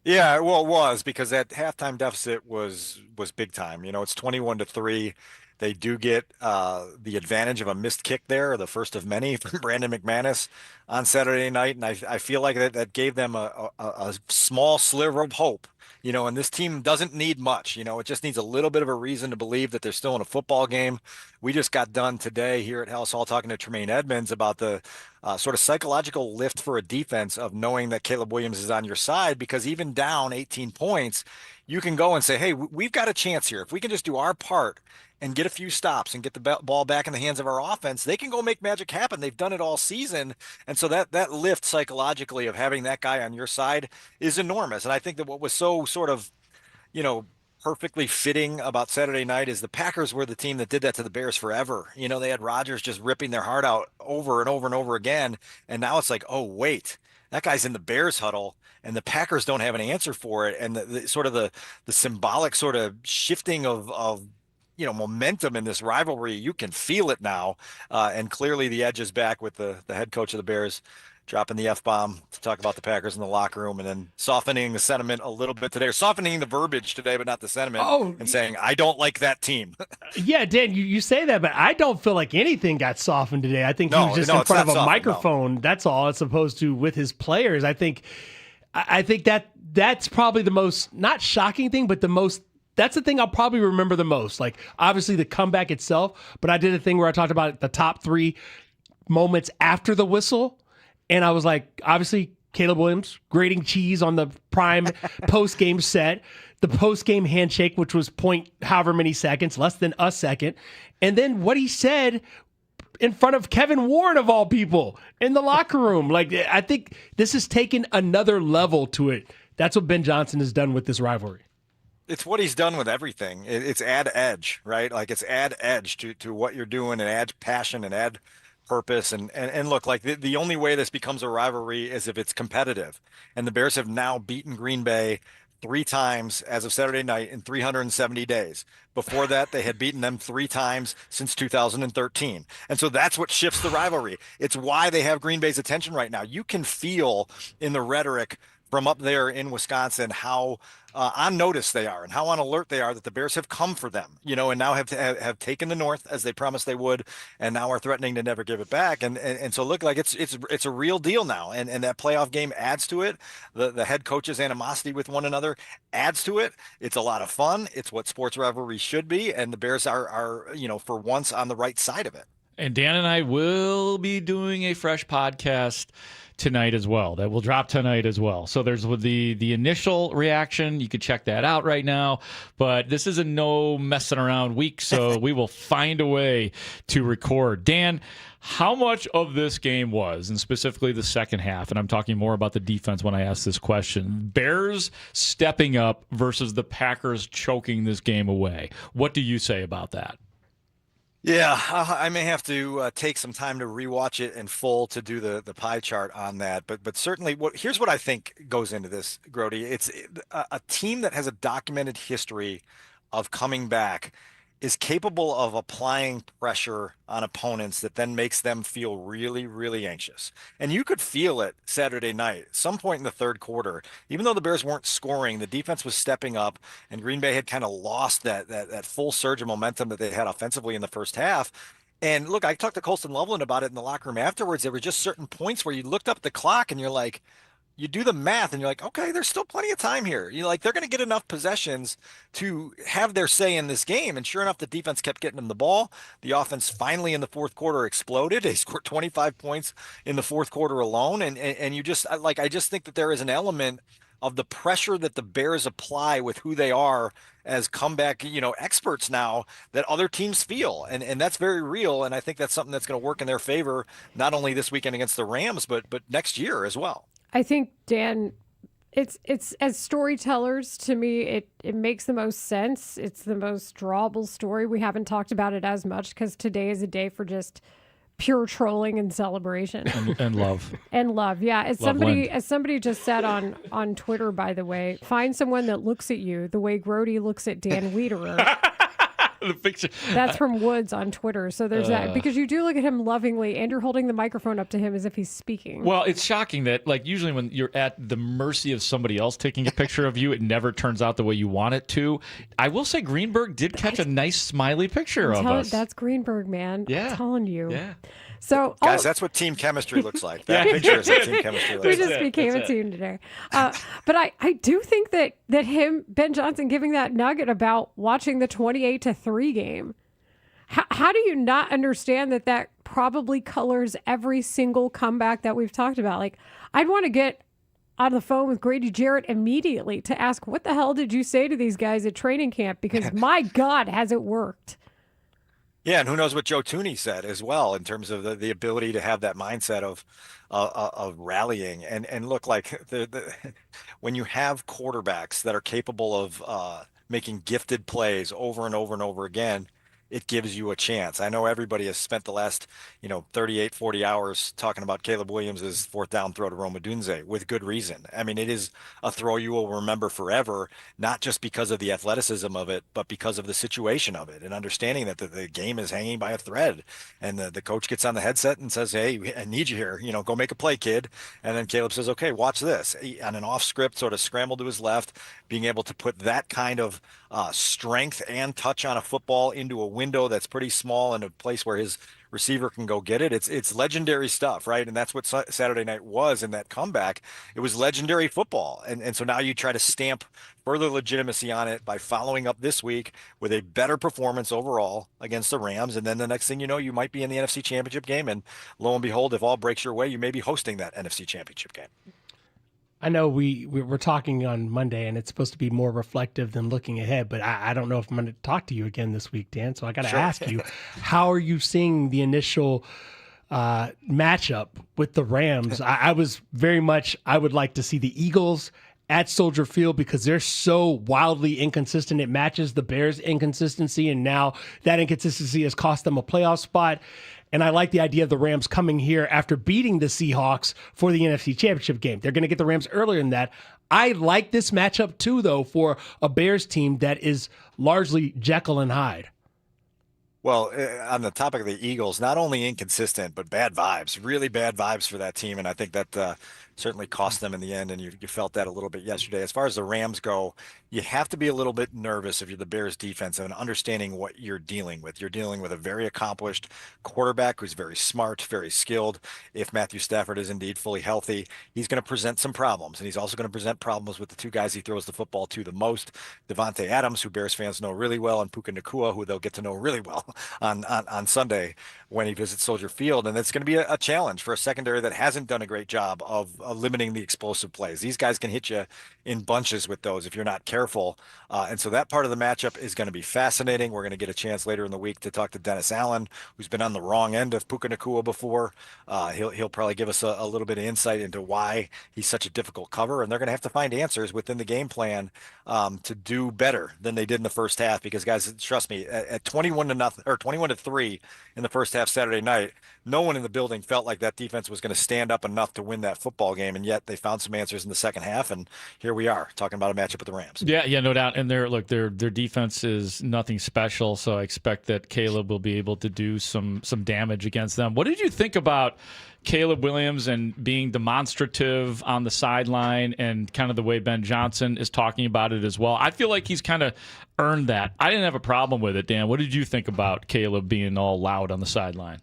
Yeah, well, it was, because that halftime deficit was big time. It's 21-3. They do get the advantage of a missed kick there, the first of many from Brandon McManus on Saturday night. And I feel like that gave them a small sliver of hope And this team doesn't need much. It just needs a little bit of a reason to believe that they're still in a football game. We just got done today here at Haugh talking to Tremaine Edmonds about the sort of psychological lift for a defense of knowing that Caleb Williams is on your side, because even down 18 points, you can go and say, hey, we've got a chance here. If we can just do our part and get a few stops and get the ball back in the hands of our offense, they can go make magic happen. They've done it all season. And so that lift psychologically of having that guy on your side is enormous. And I think that what was so sort of, perfectly fitting about Saturday night is the Packers were the team that did that to the Bears forever. They had Rodgers just ripping their heart out over and over and over again. And now it's like, oh, wait, that guy's in the Bears huddle and the Packers don't have an answer for it. And the sort of the symbolic sort of shifting of momentum in this rivalry, you can feel it now. And clearly the edge is back with the head coach of the Bears dropping the F-bomb to talk about the Packers in the locker room, and then softening the sentiment a little bit today, or softening the verbiage today, but not the sentiment, and saying, I don't like that team. Yeah, Dan, you say that, but I don't feel like anything got softened today. I think he was just in front of a microphone. No. That's all, as opposed to with his players. I think that's probably the most, not shocking thing, but that's the thing I'll probably remember the most. Like, obviously the comeback itself, but I did a thing where I talked about the top 3 moments after the whistle. And I was like, obviously, Caleb Williams grating cheese on the prime post-game set, the post-game handshake, which was point however many seconds, less than a second. And then what he said in front of Kevin Warren, of all people, in the locker room. Like, I think this has taken another level to it. That's what Ben Johnson has done with this rivalry. It's what he's done with everything. It's add edge, right? Like, it's add edge to what you're doing, and add passion and add purpose. And look, like the only way this becomes a rivalry is if it's competitive. And the Bears have now beaten Green Bay 3 times as of Saturday night in 370 days. Before that, they had beaten them 3 times since 2013. And so that's what shifts the rivalry. It's why they have Green Bay's attention right now. You can feel in the rhetoric from up there in Wisconsin how on notice they are and how on alert they are that the Bears have come for them, and now have taken the North as they promised they would, and now are threatening to never give it back. And so look, like it's a real deal now. And that playoff game adds to it. The head coach's animosity with one another adds to it. It's a lot of fun. It's what sports rivalries should be. And the Bears are for once on the right side of it. And Dan and I will be doing a fresh podcast tonight as well. That will drop tonight as well. So there's the initial reaction. You can check that out right now. But this is a no messing around week, so we will find a way to record. Dan, how much of this game was, and specifically the second half, and I'm talking more about the defense when I ask this question, Bears stepping up versus the Packers choking this game away? What do you say about that? Yeah, I may have to take some time to rewatch it in full to do the pie chart on that. But certainly, here's what I think goes into this, Grody. It's a team that has a documented history of coming back is capable of applying pressure on opponents that then makes them feel really, really anxious. And you could feel it Saturday night, some point in the third quarter. Even though the Bears weren't scoring, the defense was stepping up, and Green Bay had kind of lost that full surge of momentum that they had offensively in the first half. And look, I talked to Colston Loveland about it in the locker room afterwards. There were just certain points where you looked up at the clock and you're like, you do the math and you're like, okay, there's still plenty of time here. You're like, they're going to get enough possessions to have their say in this game. And sure enough, the defense kept getting them the ball. The offense finally in the fourth quarter exploded. They scored 25 points in the fourth quarter alone. And you just like, I just think that there is an element of the pressure that the Bears apply with who they are as comeback, experts now that other teams feel. And that's very real. And I think that's something that's going to work in their favor, not only this weekend against the Rams, but next year as well. I think, Dan, it's as storytellers, to me, it makes the most sense. It's the most drawable story. We haven't talked about it as much because today is a day for just pure trolling and celebration. And love. And love, yeah. As somebody just said on Twitter, by the way, find someone that looks at you the way Grody looks at Dan Wiederer. The picture. That's from Woods on Twitter. So there's that, because you do look at him lovingly and you're holding the microphone up to him as if he's speaking. Well, it's shocking that, like, usually when you're at the mercy of somebody else taking a picture of you, it never turns out the way you want it to. I will say Greenberg did catch a nice smiley picture of us. That's Greenberg, man. Yeah. I'm telling you. Yeah. So guys, that's what team chemistry looks like. That picture is what team chemistry looks we like. just became a team today. But I do think that Ben Johnson giving that nugget about watching the 28-3 game. How do you not understand that probably colors every single comeback that we've talked about? Like, I'd want to get on the phone with Grady Jarrett immediately to ask, what the hell did you say to these guys at training camp? Because my God, has it worked? Yeah, and who knows what Joe Tooney said as well in terms of the ability to have that mindset of rallying and look like when you have quarterbacks that are capable of making gifted plays over and over and over again, it gives you a chance. I know everybody has spent the last 38, 40 hours talking about Caleb Williams' fourth down throw to Roma Dunze with good reason. I mean, it is a throw you will remember forever, not just because of the athleticism of it, but because of the situation of it and understanding that the game is hanging by a thread. And the coach gets on the headset and says, hey, I need you here. Go make a play, kid. And then Caleb says, okay, watch this. On an off script, sort of scramble to his left, being able to put that kind of strength and touch on a football into a window that's pretty small and a place where his receiver can go get it. It's legendary stuff, right? And that's what Saturday night was in that comeback. It was legendary football. And so now you try to stamp further legitimacy on it by following up this week with a better performance overall against the Rams. And then the next thing you know, you might be in the NFC Championship game. And lo and behold, if all breaks your way, you may be hosting that NFC Championship game. I know we're talking on Monday, and it's supposed to be more reflective than looking ahead, but I don't know if I'm going to talk to you again this week, Dan. So I got to ask you, how are you seeing the initial matchup with the Rams? I was very much, I would like to see the Eagles at Soldier Field because they're so wildly inconsistent. It matches the Bears' inconsistency, and now that inconsistency has cost them a playoff spot. And I like the idea of the Rams coming here after beating the Seahawks for the NFC Championship game. They're going to get the Rams earlier than that. I like this matchup too, though, for a Bears team that is largely Jekyll and Hyde. Well, on the topic of the Eagles, not only inconsistent, but bad vibes, really bad vibes for that team. And I think that certainly cost them in the end. And you felt that a little bit yesterday. As far as the Rams go, you have to be a little bit nervous if you're the Bears defense and understanding what you're dealing with. You're dealing with a very accomplished quarterback who's very smart, very skilled. If Matthew Stafford is indeed fully healthy, he's going to present some problems. And he's also going to present problems with the two guys he throws the football to the most, Devontae Adams, who Bears fans know really well, and Puka Nacua, who they'll get to know really well on Sunday when he visits Soldier Field. And it's going to be a challenge for a secondary that hasn't done a great job of limiting the explosive plays. These guys can hit you in bunches with those if you're not careful. And so that part of the matchup is going to be fascinating. We're going to get a chance later in the week to talk to Dennis Allen, who's been on the wrong end of Puka Nacua before. He'll probably give us a little bit of insight into why he's such a difficult cover. And they're going to have to find answers within the game plan to do better than they did in the first half. Because guys, trust me, at 21-0 or 21-3 in the first half Saturday night, no one in the building felt like that defense was going to stand up enough to win that football game. And yet they found some answers in the second half. And here we are talking about a matchup with the Rams. Yeah, no doubt. And their defense is nothing special. So I expect that Caleb will be able to do some damage against them. What did you think about Caleb Williams and being demonstrative on the sideline and kind of the way Ben Johnson is talking about it as well? I feel like he's kind of earned that. I didn't have a problem with it, Dan. What did you think about Caleb being all loud on the sideline?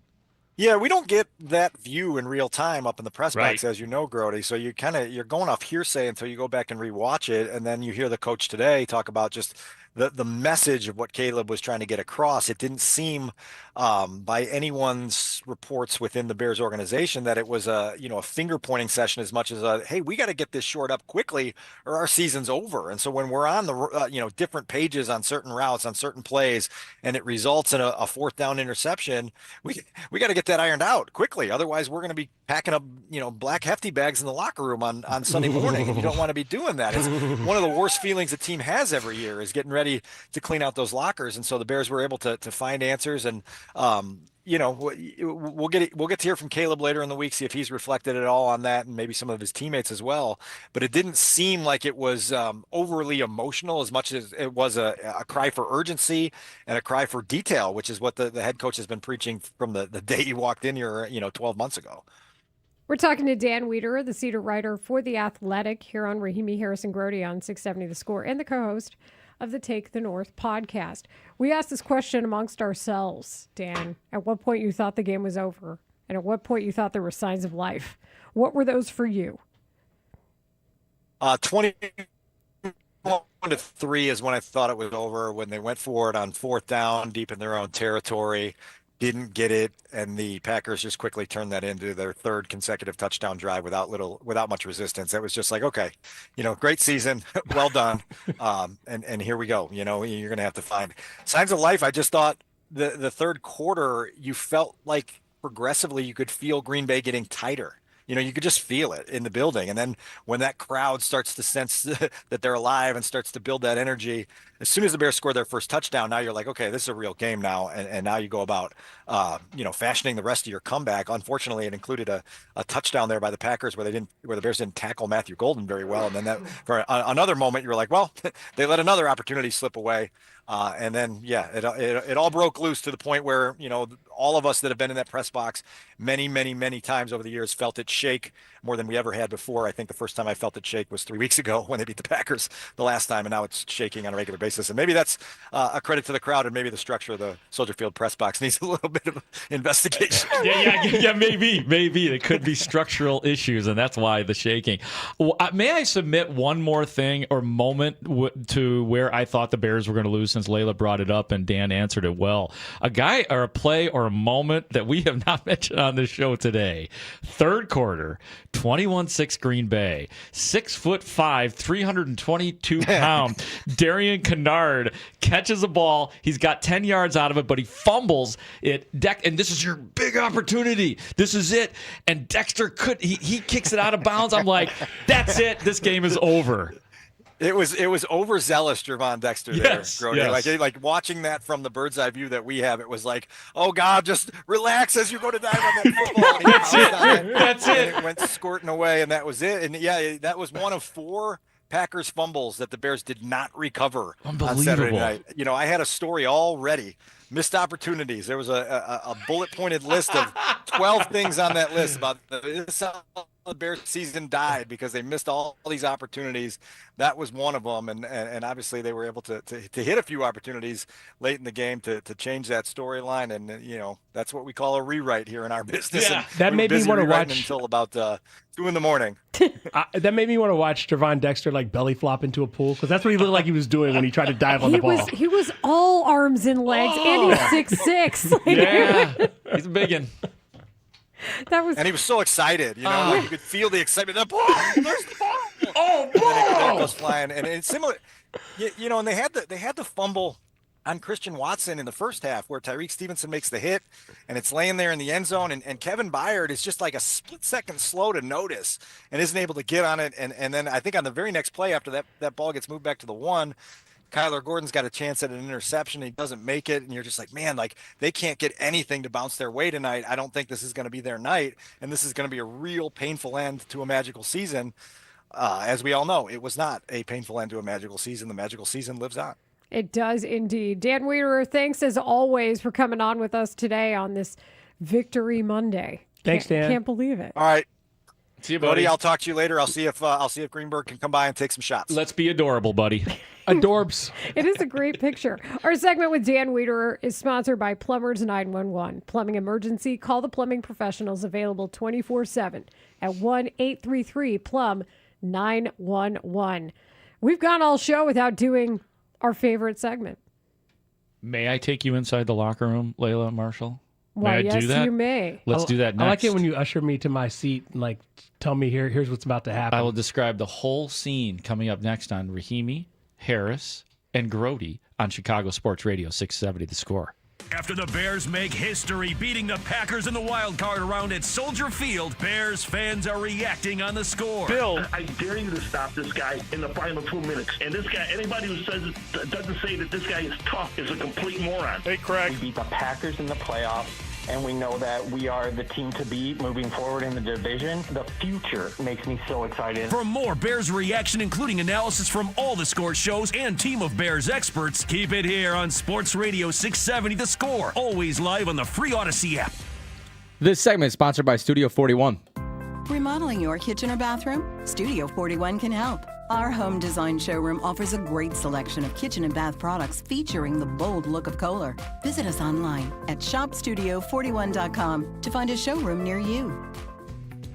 Yeah, we don't get that view in real time up in the press box, as you know, Grody. So you're going off hearsay until you go back and rewatch it, and then you hear the coach today talk about just the message of what Caleb was trying to get across. It didn't seem by anyone's reports within the Bears organization that it was a finger pointing session as much as hey, we got to get this short up quickly or our season's over. And so when we're on the different pages on certain routes, on certain plays, and it results in a fourth down interception, we got to get that ironed out quickly. Otherwise, we're going to be packing up black hefty bags in the locker room on Sunday morning. And you don't want to be doing that. It's one of the worst feelings a team has every year is getting ready to clean out those lockers. And so the Bears were able to find answers. And we'll get to hear from Caleb later in the week, see if he's reflected at all on that, and maybe some of his teammates as well. But it didn't seem like it was overly emotional as much as it was a cry for urgency and a cry for detail, which is what the head coach has been preaching from the day he walked in here 12 months ago. We're talking to Dan Wiederer, the Cedar writer for The Athletic, here on Rahimi Harrison Grody on 670 The Score, and the co-host of the Take the North podcast. We asked this question amongst ourselves, Dan, at what point you thought the game was over. and at what point you thought there were signs of life. What were those for you? 21-3 is when I thought it was over, when they went for it on fourth down deep in their own territory, didn't get it, and the Packers just quickly turned that into their third consecutive touchdown drive without much resistance. It was just like, okay, great season, well done, and here we go. You're going to have to find signs of life. I just thought the third quarter, you felt like progressively you could feel Green Bay getting tighter. You could just feel it in the building. And then when that crowd starts to sense that they're alive and starts to build that energy, as soon as the Bears score their first touchdown, now you're like, okay, this is a real game now. And now you go about, fashioning the rest of your comeback. Unfortunately, it included a touchdown there by the Packers where the Bears didn't tackle Matthew Golden very well. And then that for another moment, you were like, well, they let another opportunity slip away. And then, it all broke loose to the point where, all of us that have been in that press box many, many, many times over the years felt it shake more than we ever had before. I think the first time I felt it shake was 3 weeks ago when they beat the Packers the last time, and now it's shaking on a regular basis. And maybe that's a credit to the crowd, and maybe the structure of the Soldier Field press box needs a little bit of investigation. Maybe it could be structural issues, and that's why the shaking. May I submit one more thing or moment to where I thought the Bears were going to lose, since Layla brought it up and Dan answered it well. A guy or a play or a moment that we have not mentioned on this show today. Third quarter, 21-6 Green Bay, 6'5", 322 pound Darian Kennard catches a ball. He's got 10 yards out of it, but he fumbles it. And this is your big opportunity. This is it. And Dexter he kicks it out of bounds. I'm like, that's it. This game is over. It was overzealous, Gervon Dexter there, Grody. Yes. Like watching that from the bird's eye view that we have, it was like, oh God, just relax as you go to dive on that football. That's it. It went squirting away, and that was it. And that was one of 4 Packers fumbles that the Bears did not recover on Saturday night. I had a story already. Missed opportunities. There was a bullet-pointed list of 12 things on that list about this how the Bears season died because they missed all these opportunities. That was one of them, and obviously they were able to hit a few opportunities late in the game to change that storyline, and that's what we call a rewrite here in our business. Yeah, that made me want to watch until about 2 a.m. That made me want to watch Gervon Dexter like belly flop into a pool, because that's what he looked like he was doing when he tried to dive on the ball. He was all arms and legs, and he's 6'6". Yeah, he's a big one. And he was so excited, like you could feel the excitement. The ball, there's the ball. Oh, and then it goes flying, and it's similar. And they had the fumble on Christian Watson in the first half where Tyreek Stevenson makes the hit, and it's laying there in the end zone, and Kevin Byard is just like a split second slow to notice and isn't able to get on it, and then I think on the very next play after that ball gets moved back to the 1. Kyler Gordon's got a chance at an interception. He doesn't make it. And you're just like, man, like they can't get anything to bounce their way tonight. I don't think this is going to be their night. And this is going to be a real painful end to a magical season. As we all know, it was not a painful end to a magical season. The magical season lives on. It does indeed. Dan Wiederer, thanks as always for coming on with us today on this Victory Monday. Thanks, Dan. Can't believe it. All right. See you, buddy. I'll talk to you later. I'll see if Greenberg can come by and take some shots. Let's be adorable, buddy. Adorbs. It is a great picture. Our segment with Dan Wiederer is sponsored by Plumbers 911. Plumbing emergency, call the plumbing professionals, available 24/7 at 1-833-PLUM-911. We've gone all show without doing our favorite segment. May I take you inside the locker room, Layla Marshall? Why, may I yes, do that? you may. Let's do that next. I like it when you usher me to my seat and like tell me here's what's about to happen. I will describe the whole scene coming up next on Rahimi, Harris, and Grody on Chicago Sports Radio 670 The Score. After the Bears make history beating the Packers in the wild card round at Soldier Field, Bears fans are reacting on The Score. Bill, I dare you to stop this guy in the final 2 minutes. And this guy, anybody who doesn't say that this guy is tough is a complete moron. Hey, Craig. We beat the Packers in the playoffs, and we know that we are the team to beat moving forward in the division. The future makes me so excited. For more Bears reaction, including analysis from all The Score shows and team of Bears experts, keep it here on Sports Radio 670 The Score. Always live on the free Odyssey app. This segment is sponsored by Studio 41. Remodeling your kitchen or bathroom? Studio 41 can help. Our home design showroom offers a great selection of kitchen and bath products featuring the bold look of Kohler. Visit us online at shopstudio41.com to find a showroom near you.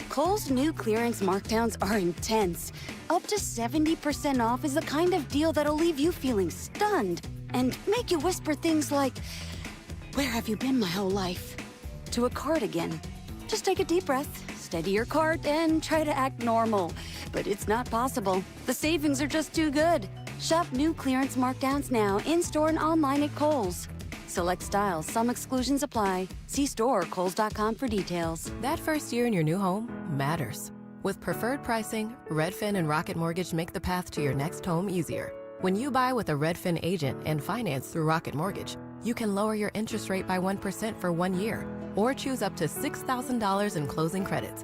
Kohl's new clearance markdowns are intense. Up to 70% off is the kind of deal that'll leave you feeling stunned and make you whisper things like, "Where have you been my whole life?" to a cardigan. Just take a deep breath, steady your cart, and try to act normal. But it's not possible. The savings are just too good. Shop new clearance markdowns now in-store and online at Kohl's. Select styles, some exclusions apply. See store or kohls.com for details. That first year in your new home matters. With preferred pricing, Redfin and Rocket Mortgage make the path to your next home easier. When you buy with a Redfin agent and finance through Rocket Mortgage, you can lower your interest rate by 1% for 1 year or choose up to $6,000 in closing credits.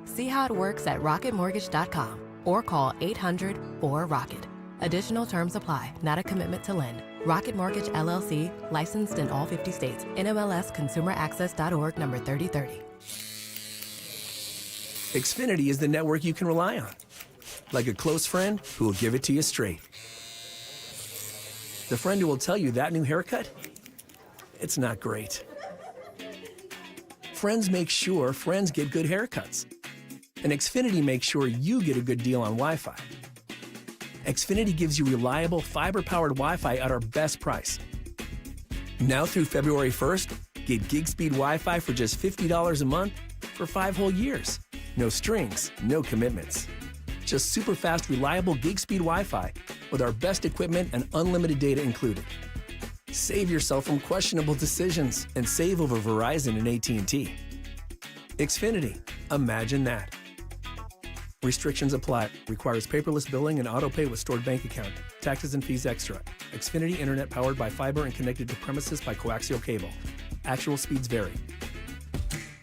See how it works at rocketmortgage.com or call 800-4ROCKET. Additional terms apply, not a commitment to lend. Rocket Mortgage LLC, licensed in all 50 states. NMLS ConsumerAccess.org number 3030. Xfinity is the network you can rely on. Like a close friend who will give it to you straight. The friend who will tell you that new haircut, it's not great. Friends make sure friends get good haircuts. And Xfinity makes sure you get a good deal on Wi-Fi. Xfinity gives you reliable fiber-powered Wi-Fi at our best price. Now through February 1st, get gig speed Wi-Fi for just $50 a month for 5 whole years. No strings, no commitments. Just super fast, reliable gig speed Wi-Fi with our best equipment and unlimited data included. Save yourself from questionable decisions and save over Verizon and AT&T. Xfinity, imagine that. Restrictions apply. Requires paperless billing and autopay with stored bank account. Taxes and fees extra. Xfinity Internet powered by fiber and connected to premises by coaxial cable. Actual speeds vary.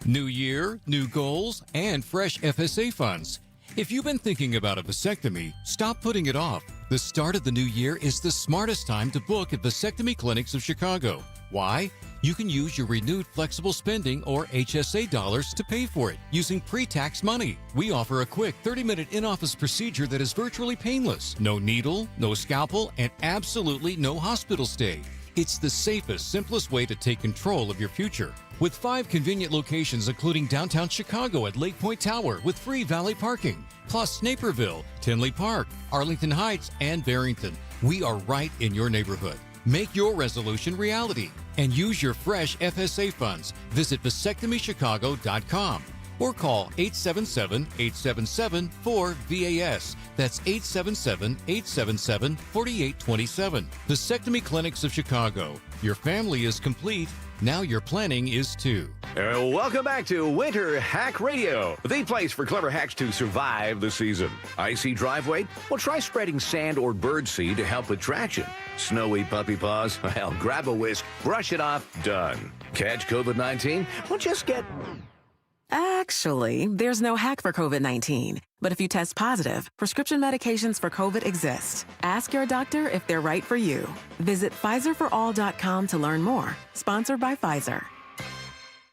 New year, new goals, and fresh FSA funds. If you've been thinking about a vasectomy, stop putting it off. The start of the new year is the smartest time to book at Vasectomy Clinics of Chicago. Why? You can use your renewed flexible spending or HSA dollars to pay for it using pre-tax money. We offer a quick 30-minute in-office procedure that is virtually painless. No needle, no scalpel, and absolutely no hospital stay. It's the safest, simplest way to take control of your future. With 5 convenient locations including downtown Chicago at Lake Point Tower with free valet parking, plus Naperville, Tinley Park, Arlington Heights, and Barrington. We are right in your neighborhood. Make your resolution reality and use your fresh FSA funds. Visit vasectomychicago.com or call 877-877-4VAS. That's 877-877-4827. Vasectomy Clinics of Chicago. Your family is complete. Now your planning is too. Welcome back to Winter Hack Radio, the place for clever hacks to survive the season. Icy driveway? Well, try spreading sand or birdseed to help with traction. Snowy puppy paws? Well, grab a whisk, brush it off, done. Catch COVID-19? Well, just get... Actually, there's no hack for COVID-19. But if you test positive, prescription medications for COVID exist. Ask your doctor if they're right for you. Visit PfizerForAll.com to learn more. Sponsored by Pfizer.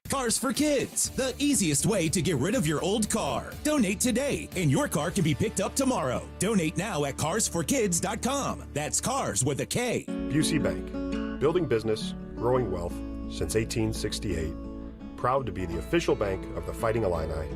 Cars for Kids, the easiest way to get rid of your old car. Donate today, and your car can be picked up tomorrow. Donate now at carsforkids.com. That's cars with a K. Busey Bank, building business, growing wealth since 1868. Proud to be the official bank of the Fighting Illini.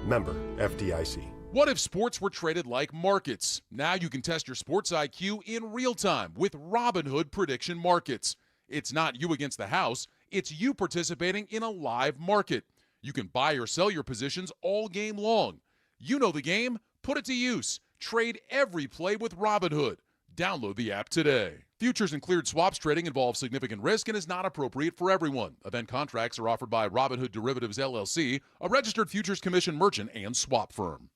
Member FDIC. What if sports were traded like markets? Now you can test your sports IQ in real time with Robinhood Prediction Markets. It's not you against the house. It's you participating in a live market. You can buy or sell your positions all game long. You know the game. Put it to use. Trade every play with Robinhood. Download the app today. Futures and cleared swaps trading involves significant risk and is not appropriate for everyone. Event contracts are offered by Robinhood Derivatives LLC, a registered futures commission merchant and swap firm.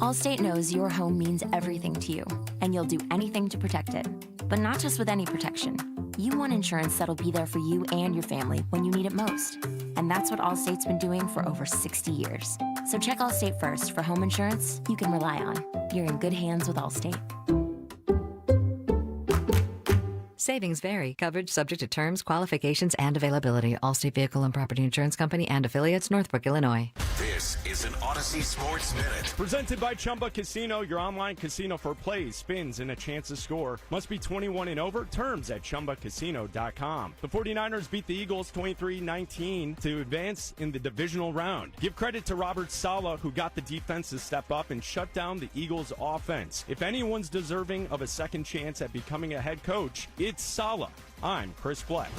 Allstate knows your home means everything to you, and you'll do anything to protect it. But not just with any protection. You want insurance that'll be there for you and your family when you need it most. And that's what Allstate's been doing for over 60 years. So check Allstate first for home insurance you can rely on. You're in good hands with Allstate. Savings vary. Coverage subject to terms, qualifications, and availability. Allstate Vehicle and Property Insurance Company and affiliates, Northbrook, Illinois. This is an Odyssey Sports Minute. Presented by Chumba Casino, your online casino for plays, spins, and a chance to score. Must be 21 and over. Terms at ChumbaCasino.com. The 49ers beat the Eagles 23-19 to advance in the divisional round. Give credit to Robert Saleh, who got the defense to step up and shut down the Eagles' offense. If anyone's deserving of a second chance at becoming a head coach, it's Saleh. I'm Chris Fleck.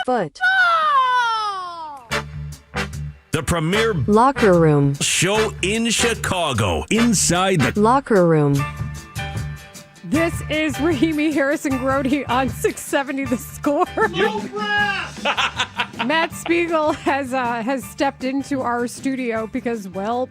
Foot. The premier Locker room. show in Chicago. Inside the Locker room. This is Rahimi Harrison Grody on 670 The Score. Matt Spiegel has stepped into our studio because, well,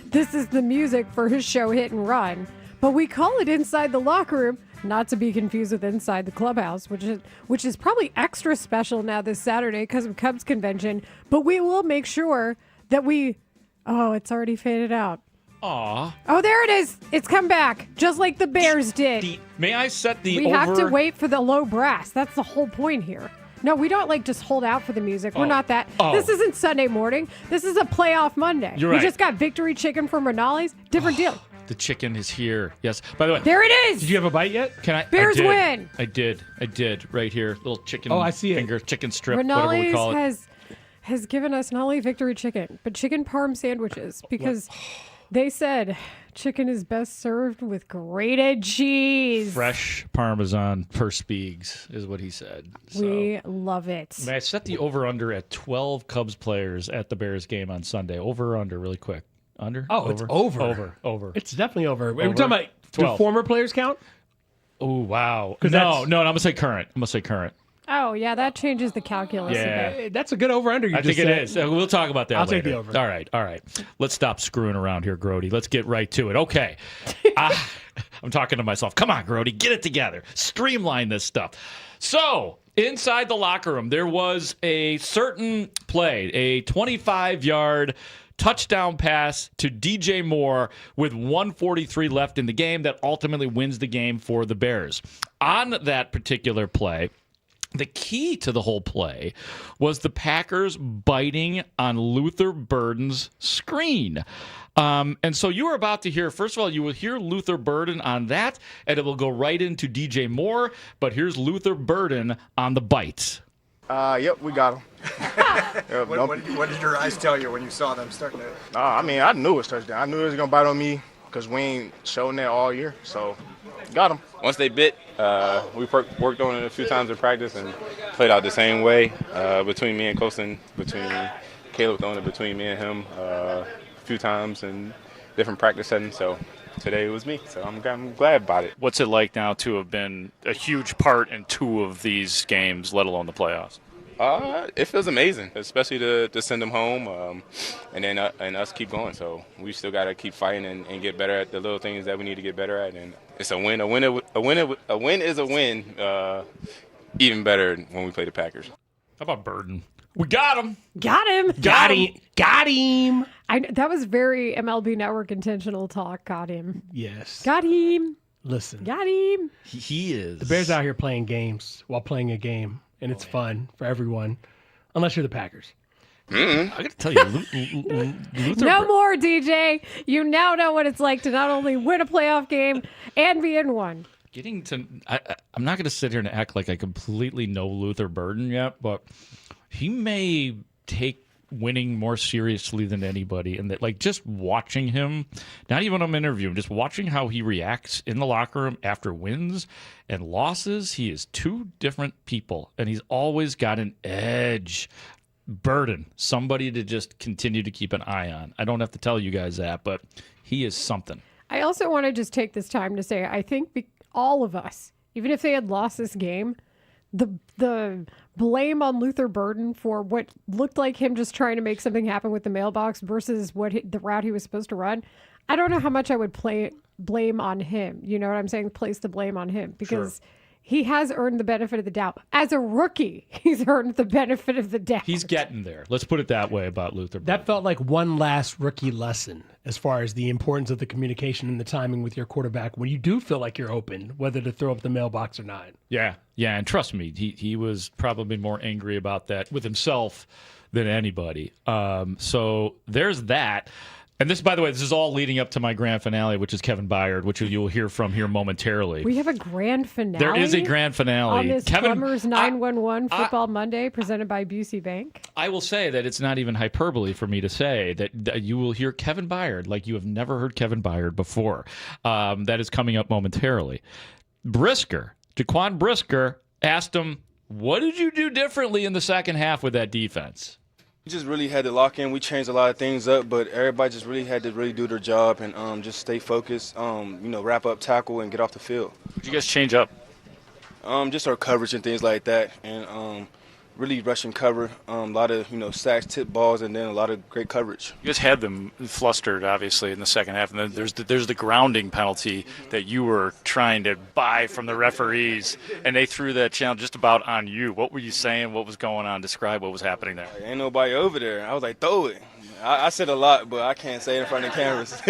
this is the music for his show Hit and Run. But we call it Inside the Locker Room, not to be confused with Inside the Clubhouse, which is probably extra special now this Saturday because of Cubs convention. But we will make sure that it's already faded out. Aw. Oh, there it is. It's come back, just like the Bears did. May I set the We have to wait for the low brass. That's the whole point here. No, we don't just hold out for the music. We're not that. Oh. This isn't Sunday morning. This is a playoff Monday. You're right. We just got victory chicken from Rinaldi's. Different deal. The chicken is here. Yes. By the way, There it is. Did you have a bite yet? Can I? Bears I did. win. I did. Right here. Little chicken. Oh, I see it. Finger, chicken strip, whatever we Rinaldi's call it. has given us not only victory chicken, but chicken parm sandwiches because they said chicken is best served with grated cheese. Fresh Parmesan per Spiegs is what he said. So, We love it. may I set the over-under at 12 Cubs players at the Bears game on Sunday? Over or under, really quick. Under? Oh, it's over. Over. It's definitely over. We're Over. talking about 12. do former players count? Oh, wow. 'Cause No, that's- I'm going to say current. I'm going to say current. Oh, yeah, that changes the calculus a Yeah. bit. That's a good over-under. I think it is. We'll talk about that I'll later. take the over. All right. Let's stop screwing around here, Grody. Let's get right to it. Okay. I'm talking to myself. Come on, Grody. Get it together. Streamline this stuff. So, inside the locker room, there was a certain play, a 25-yard touchdown pass to DJ Moore with 1:43 left in the game that ultimately wins the game for the Bears. On that particular play, the key to the whole play was the Packers biting on Luther Burden's screen. And so you are about to hear, first of all, you will hear Luther Burden on that, and it will go right into DJ Moore. But here's Luther Burden on the bite. Yep, we got him. What did your eyes tell you when you saw them starting to? I mean, I knew it was touchdown. I knew it was going to bite on me because we ain't shown that all year. So, got him. Once they bit, we worked on it a few times in practice and played out the same way between me and Colston, between Caleb throwing it between me and him a few times in different practice settings. So today it was me. So I'm glad about it. What's it like now to have been a huge part in two of these games, let alone the playoffs? It feels amazing, especially to send them home and then and us keep going. So we still got to keep fighting and get better at the little things that we need to get better at. And it's a win. A win is a win. Even better when we play the Packers. How about Burden? We got him. Got him. Got him. That was very MLB Network intentional talk. Got him. Yes. Got him. Listen. Got him. He is. The Bears out here playing games while playing a game, and it's fun for everyone, unless you're the Packers. I got to tell you, Luther No more, DJ. You now know what it's like to not only win a playoff game and be in one. I'm not going to sit here and act like I completely know Luther Burden yet, but he may take winning more seriously than anybody. And that, like, just watching him, not even on an interview, just watching how he reacts in the locker room after wins and losses, he is two different people, and he's always got an edge. Burden, somebody to just continue to keep an eye on. I don't have to tell you guys that, but he is something. I also want to just take this time to say, I think all of us, even if they had lost this game, the blame on Luther Burden for what looked like him just trying to make something happen with the mailbox versus the route he was supposed to run, I don't know how much I would blame on him. You know what I'm saying? Place the blame on him because he has earned the benefit of the doubt. As a rookie, he's earned the benefit of the doubt. He's getting there. Let's put it that way about Luther. That felt like one last rookie lesson as far as the importance of the communication and the timing with your quarterback when you do feel like you're open, whether to throw up the mailbox or not. Yeah, and trust me, he was probably more angry about that with himself than anybody. So there's that. And this, by the way, this is all leading up to my grand finale, which is Kevin Byard, which you'll hear from here momentarily. We have a grand finale. There is a grand finale. On this Plumbers 911 Football Monday presented by Busey Bank. I will say that it's not even hyperbole for me to say that you will hear Kevin Byard like you have never heard Kevin Byard before. That is coming up momentarily. Jaquan Brisker asked him, what did you do differently in the second half with that defense? We just really had to lock in. We changed a lot of things up, but everybody just really had to really do their job and just stay focused, wrap up, tackle, and get off the field. What did you guys change up? Just our coverage and things like that, and really rushing cover, a lot of, sacks, tip balls, and then a lot of great coverage. You guys had them flustered, obviously, in the second half, and then there's the grounding penalty that you were trying to buy from the referees, and they threw that challenge just about on you. What were you saying? What was going on? Describe what was happening there. Ain't nobody over there. I was like, throw it. I said a lot, but I can't say it in front of the cameras.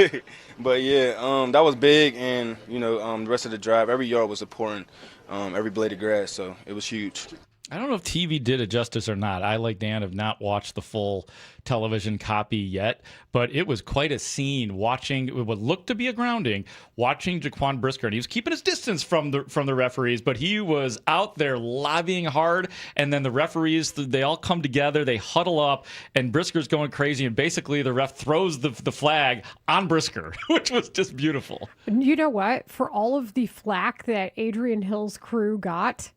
But, yeah, that was big, and, the rest of the drive, every yard was important, every blade of grass, so it was huge. I don't know if TV did it justice or not. I, like Dan, have not watched the full television copy yet, but it was quite a scene watching what looked to be a grounding, watching Jaquan Brisker. And he was keeping his distance from the referees, but he was out there lobbying hard. And then the referees, they all come together, they huddle up, and Brisker's going crazy. And basically the ref throws the flag on Brisker, which was just beautiful. You know what? For all of the flack that Adrian Hill's crew got,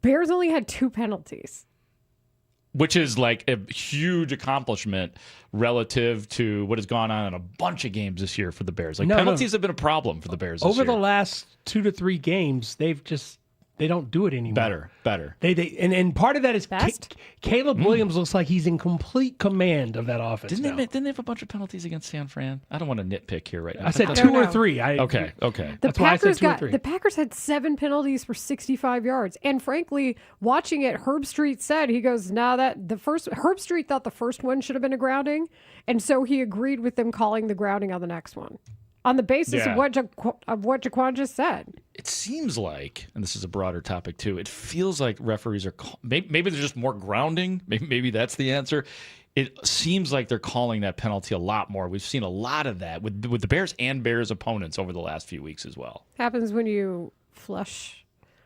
Bears only had 2 penalties. Which is like a huge accomplishment relative to what has gone on in a bunch of games this year for the Bears. Penalties have been a problem for the Bears this Over year. the last 2 to 3 games, they don't do it anymore. Better. And part of that is Caleb Williams looks like he's in complete command of that offense. Didn't they have a bunch of penalties against San Fran? I don't want to nitpick here right now. I said 2 or 3. Okay. The Packers had 7 penalties for 65 yards. And frankly, watching it, Herb Street said, he goes, Herb Street thought the first one should have been a grounding. And so he agreed with them calling the grounding on the next one. On the basis of what Jaquan just said. It seems like, and this is a broader topic too, it feels like referees are, maybe they're just more grounding. Maybe that's the answer. It seems like they're calling that penalty a lot more. We've seen a lot of that with the Bears and Bears opponents over the last few weeks as well. Happens when you flush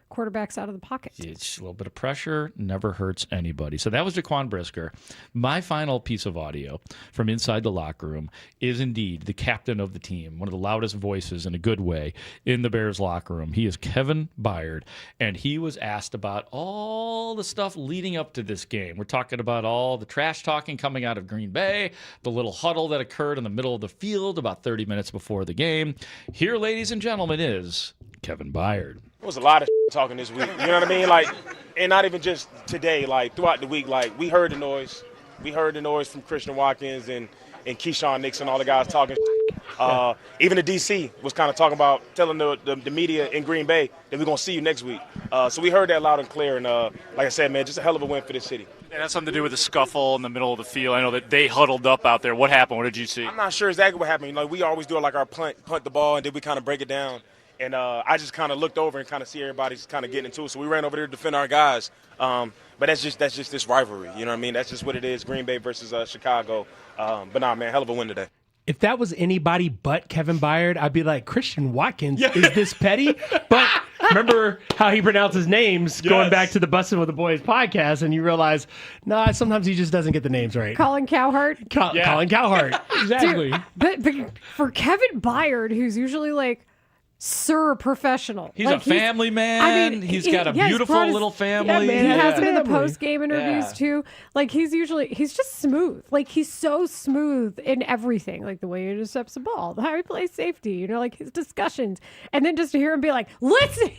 quarterbacks out of the pocket. It's a little bit of pressure, never hurts anybody. So that was Jaquan Brisker. My final piece of audio from inside the locker room is indeed the captain of the team, one of the loudest voices in a good way in the Bears locker room. He is Kevin Byard, and he was asked about all the stuff leading up to this game. We're talking about all the trash talking coming out of Green Bay, the little huddle that occurred in the middle of the field about 30 minutes before the game. Here, ladies and gentlemen, is Kevin Byard. There was a lot of talking this week, you know what I mean? And not even just today, throughout the week, we heard the noise. We heard the noise from Christian Watkins and Keyshawn Nixon, all the guys talking. Even the DC was kind of talking about, telling the media in Green Bay that we're going to see you next week. So we heard that loud and clear, and like I said, man, just a hell of a win for this city. And that's something to do with the scuffle in the middle of the field. I know that they huddled up out there. What happened? What did you see? I'm not sure exactly what happened. We always do our punt the ball, and then we kind of break it down. And I just kind of looked over and kind of see everybody's kind of getting into it. So we ran over there to defend our guys. But that's just this rivalry. You know what I mean? That's just what it is, Green Bay versus Chicago. But nah, man, hell of a win today. If that was anybody but Kevin Byard, I'd be like, Christian Watkins, is this petty? But remember how he pronounces names going back to the Bussin' with the Boys podcast, and you realize, sometimes he just doesn't get the names right. Colin Cowherd? Colin Cowherd. Exactly. Dude, but for Kevin Byard, who's usually Sir professional. He's a family man. He's got a beautiful little family. Yeah, man, he has been in the post-game interviews too. He's just smooth. He's so smooth in everything. The way he intercepts the ball, how he plays safety, his discussions. And then just to hear him be like, listen.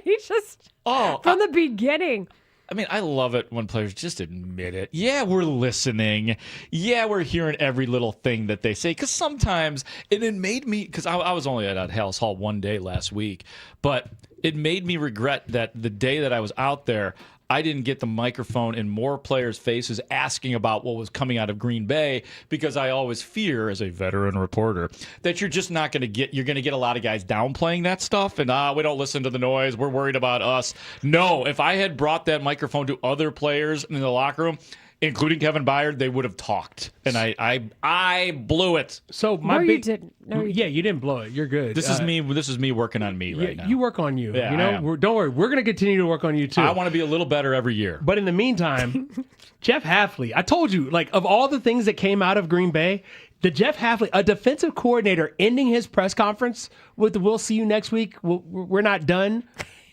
He's just, from the beginning. I mean, I love it when players just admit it. Yeah, we're listening. Yeah, we're hearing every little thing that they say. Because sometimes, and it made me, because I was only at Haugh one day last week, but it made me regret that the day that I was out there, I didn't get the microphone in more players' faces asking about what was coming out of Green Bay, because I always fear, as a veteran reporter, that you're just not going to get. You're going to get a lot of guys downplaying that stuff, and we don't listen to the noise. We're worried about us. No, if I had brought that microphone to other players in the locker room, including Kevin Byard, they would have talked, and I blew it. So you didn't. No, you you didn't blow it. You're good. This is me. This is me working on me right now. You work on you. Yeah, you know, I am. don't worry. We're going to continue to work on you too. I want to be a little better every year. But in the meantime, Jeff Hafley, I told you, like, of all the things that came out of Green Bay, the Jeff Hafley, a defensive coordinator, ending his press conference with the "We'll see you next week. We're not done."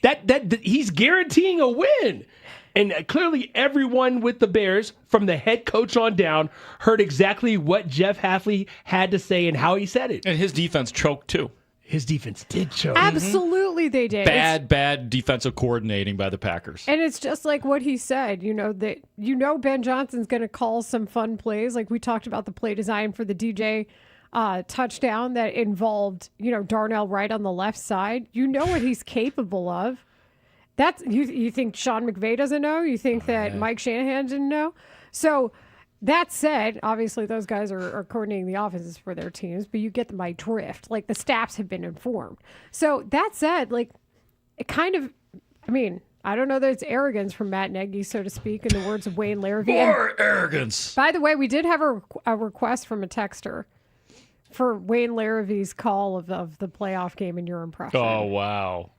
That he's guaranteeing a win. And clearly everyone with the Bears, from the head coach on down, heard exactly what Jeff Hafley had to say and how he said it. And his defense choked, too. His defense did choke. Absolutely they did. Bad defensive coordinating by the Packers. And it's just like what he said, that Ben Johnson's going to call some fun plays. Like we talked about the play design for the DJ touchdown that involved, Darnell Wright on the left side. You know what he's capable of. That's you think Sean McVay doesn't know? You think that Mike Shanahan didn't know? So that said, obviously those guys are coordinating the offenses for their teams, but you get my drift. Like the staffs have been informed. So that said, like it kind of, I don't know that it's arrogance from Matt Nagy, so to speak, in the words of Wayne Larrivee. More arrogance. By the way, we did have a request from a texter for Wayne Larrivee's call of the playoff game in your impression. Oh, wow.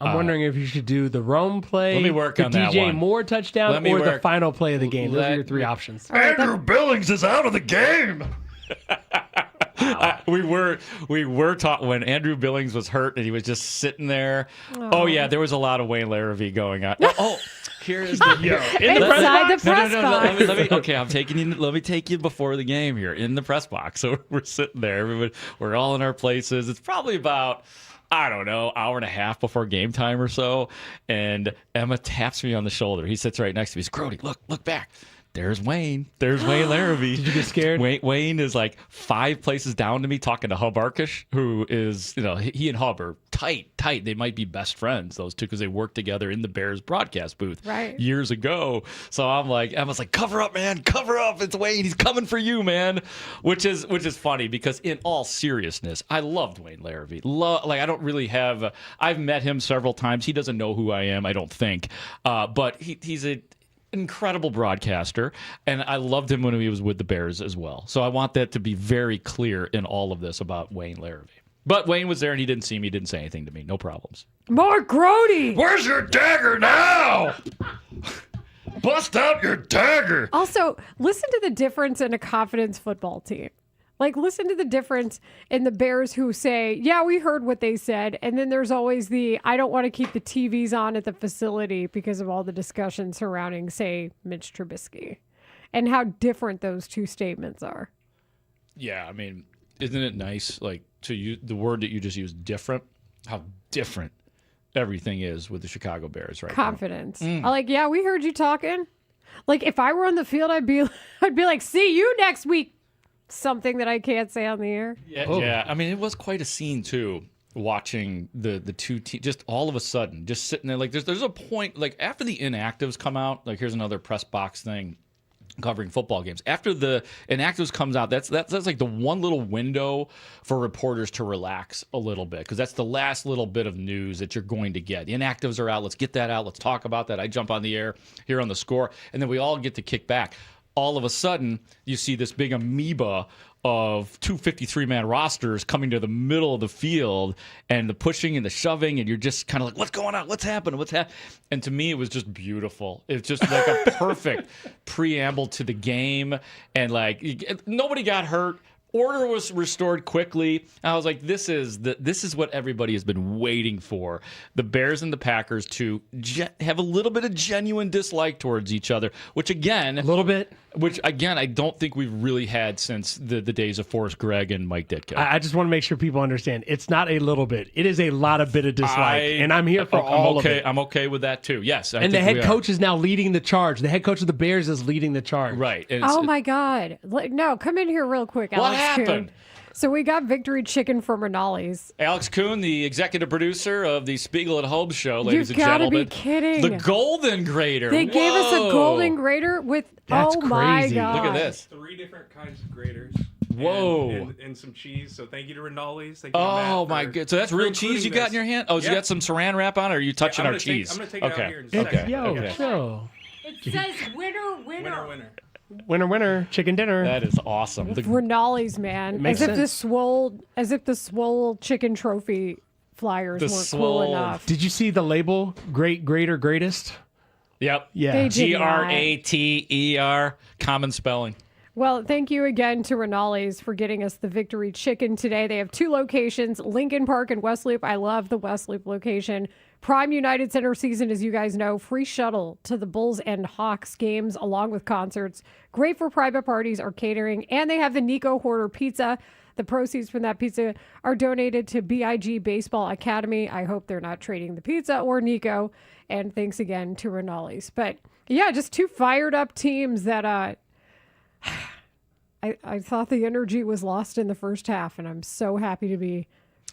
I'm wondering if you should do the Rome play, let me work the on that DJ one. Moore touchdown, or the final play of the game. Those are your three options. Andrew Billings is out of the game. We were taught when Andrew Billings was hurt and he was just sitting there. Oh yeah, there was a lot of Wayne Larrivee going on. Here is the inside the press box. Let me, okay, I'm taking you. Let me take you before the game here in the press box. So we're sitting there. We're all in our places. It's probably about, I don't know, hour and a half before game time or so. And Emma taps me on the shoulder. He sits right next to me. He's, Grody, look back. There's Wayne. There's Wayne Larrivee. Did you get scared? Wayne is like 5 places down to me talking to Hub Arkish, who is, he and Hub are tight. They might be best friends, those two, because they worked together in the Bears broadcast booth years ago. So I'm like, Emma's like, cover up, man. Cover up. It's Wayne. He's coming for you, man. Which is funny because in all seriousness, I loved Wayne Larrivee. I don't really have, I've met him several times. He doesn't know who I am, I don't think. But he's a incredible broadcaster, and I loved him when he was with the Bears as well. So I want that to be very clear in all of this about Wayne Larrivee. But Wayne was there and he didn't see me, didn't say anything to me. No problems. Mark Grody! Where's your dagger now? Bust out your dagger! Also, listen to the difference in a confidence football team. Like, listen to the difference in the Bears who say, yeah, we heard what they said. And then there's always I don't want to keep the TVs on at the facility because of all the discussion surrounding, say, Mitch Trubisky. And how different those two statements are. Yeah, isn't it nice, to use the word that you just used, different? How different everything is with the Chicago Bears right Confidence. now. I'm like, yeah, we heard you talking. Like, if I were on the field, I'd be like, see you next week. Something that I can't say on the air. Yeah. It was quite a scene too. Watching the two teams, just all of a sudden, just sitting there. Like there's a point. Like after the inactives come out, like here's another press box thing covering football games. After the inactives comes out, that's like the one little window for reporters to relax a little bit, because that's the last little bit of news that you're going to get. The inactives are out. Let's get that out. Let's talk about that. I jump on the air here on the Score, and then we all get to kick back. All of a sudden, you see this big amoeba of two 53-man rosters coming to the middle of the field, and the pushing and the shoving, and you're just kind of like, what's going on? What's happening? And to me, it was just beautiful. It's just like a perfect preamble to the game, and nobody got hurt. Order was restored quickly. I was like, this is what everybody has been waiting for. The Bears and the Packers to have a little bit of genuine dislike towards each other, which again, I don't think we've really had since the days of Forrest Gregg and Mike Ditka. I just want to make sure people understand. It's not a little bit. It is a lot of bit of dislike, and I'm here for all of it. I'm okay with that too. Yes. And the head coach is now leading the charge. The head coach of the Bears is leading the charge. Right. Oh my God. No, come in here real quick, Alex. What happened? So we got Victory Chicken from Rinaldi's. Alex Kuhn, the executive producer of the Spiegel and Holmes show, ladies and You've got to gentlemen. be kidding. The Golden Grater. They gave us a Whoa. Golden Grater with, That's my crazy. God. Look at this. 3 different kinds of graters. Whoa. And some cheese. So thank you to Rinaldi's. Thank you to Oh, Matt my for- God. So that's for real cheese you including got in your hand? Oh, so you Yeah. got some saran wrap on it, or are you touching I'm our gonna take- cheese? I'm gonna take it out okay. here in a okay. second. Yo, okay. chill. It says winner, winner. Winner. Winner, winner, chicken dinner. That is awesome. Rinaldi's, man. Makes As if sense. the swole chicken trophy flyers The weren't cool swole. enough. Did you see the label? Great, greater, greatest? Yep. Yeah. They did Grater, common spelling. Well, thank you again to Rinaldi's for getting us the Victory Chicken today. They have 2 locations, Lincoln Park and West Loop. I love the West Loop location. Prime United Center season, as you guys know, free shuttle to the Bulls and Hawks games along with concerts. Great for private parties or catering. And they have the Nico Hoarder Pizza. The proceeds from that pizza are donated to BIG Baseball Academy. I hope they're not trading the pizza or Nico. And thanks again to Rinaldi's. But yeah, just 2 fired up teams that I thought the energy was lost in the first half, and I'm so happy to be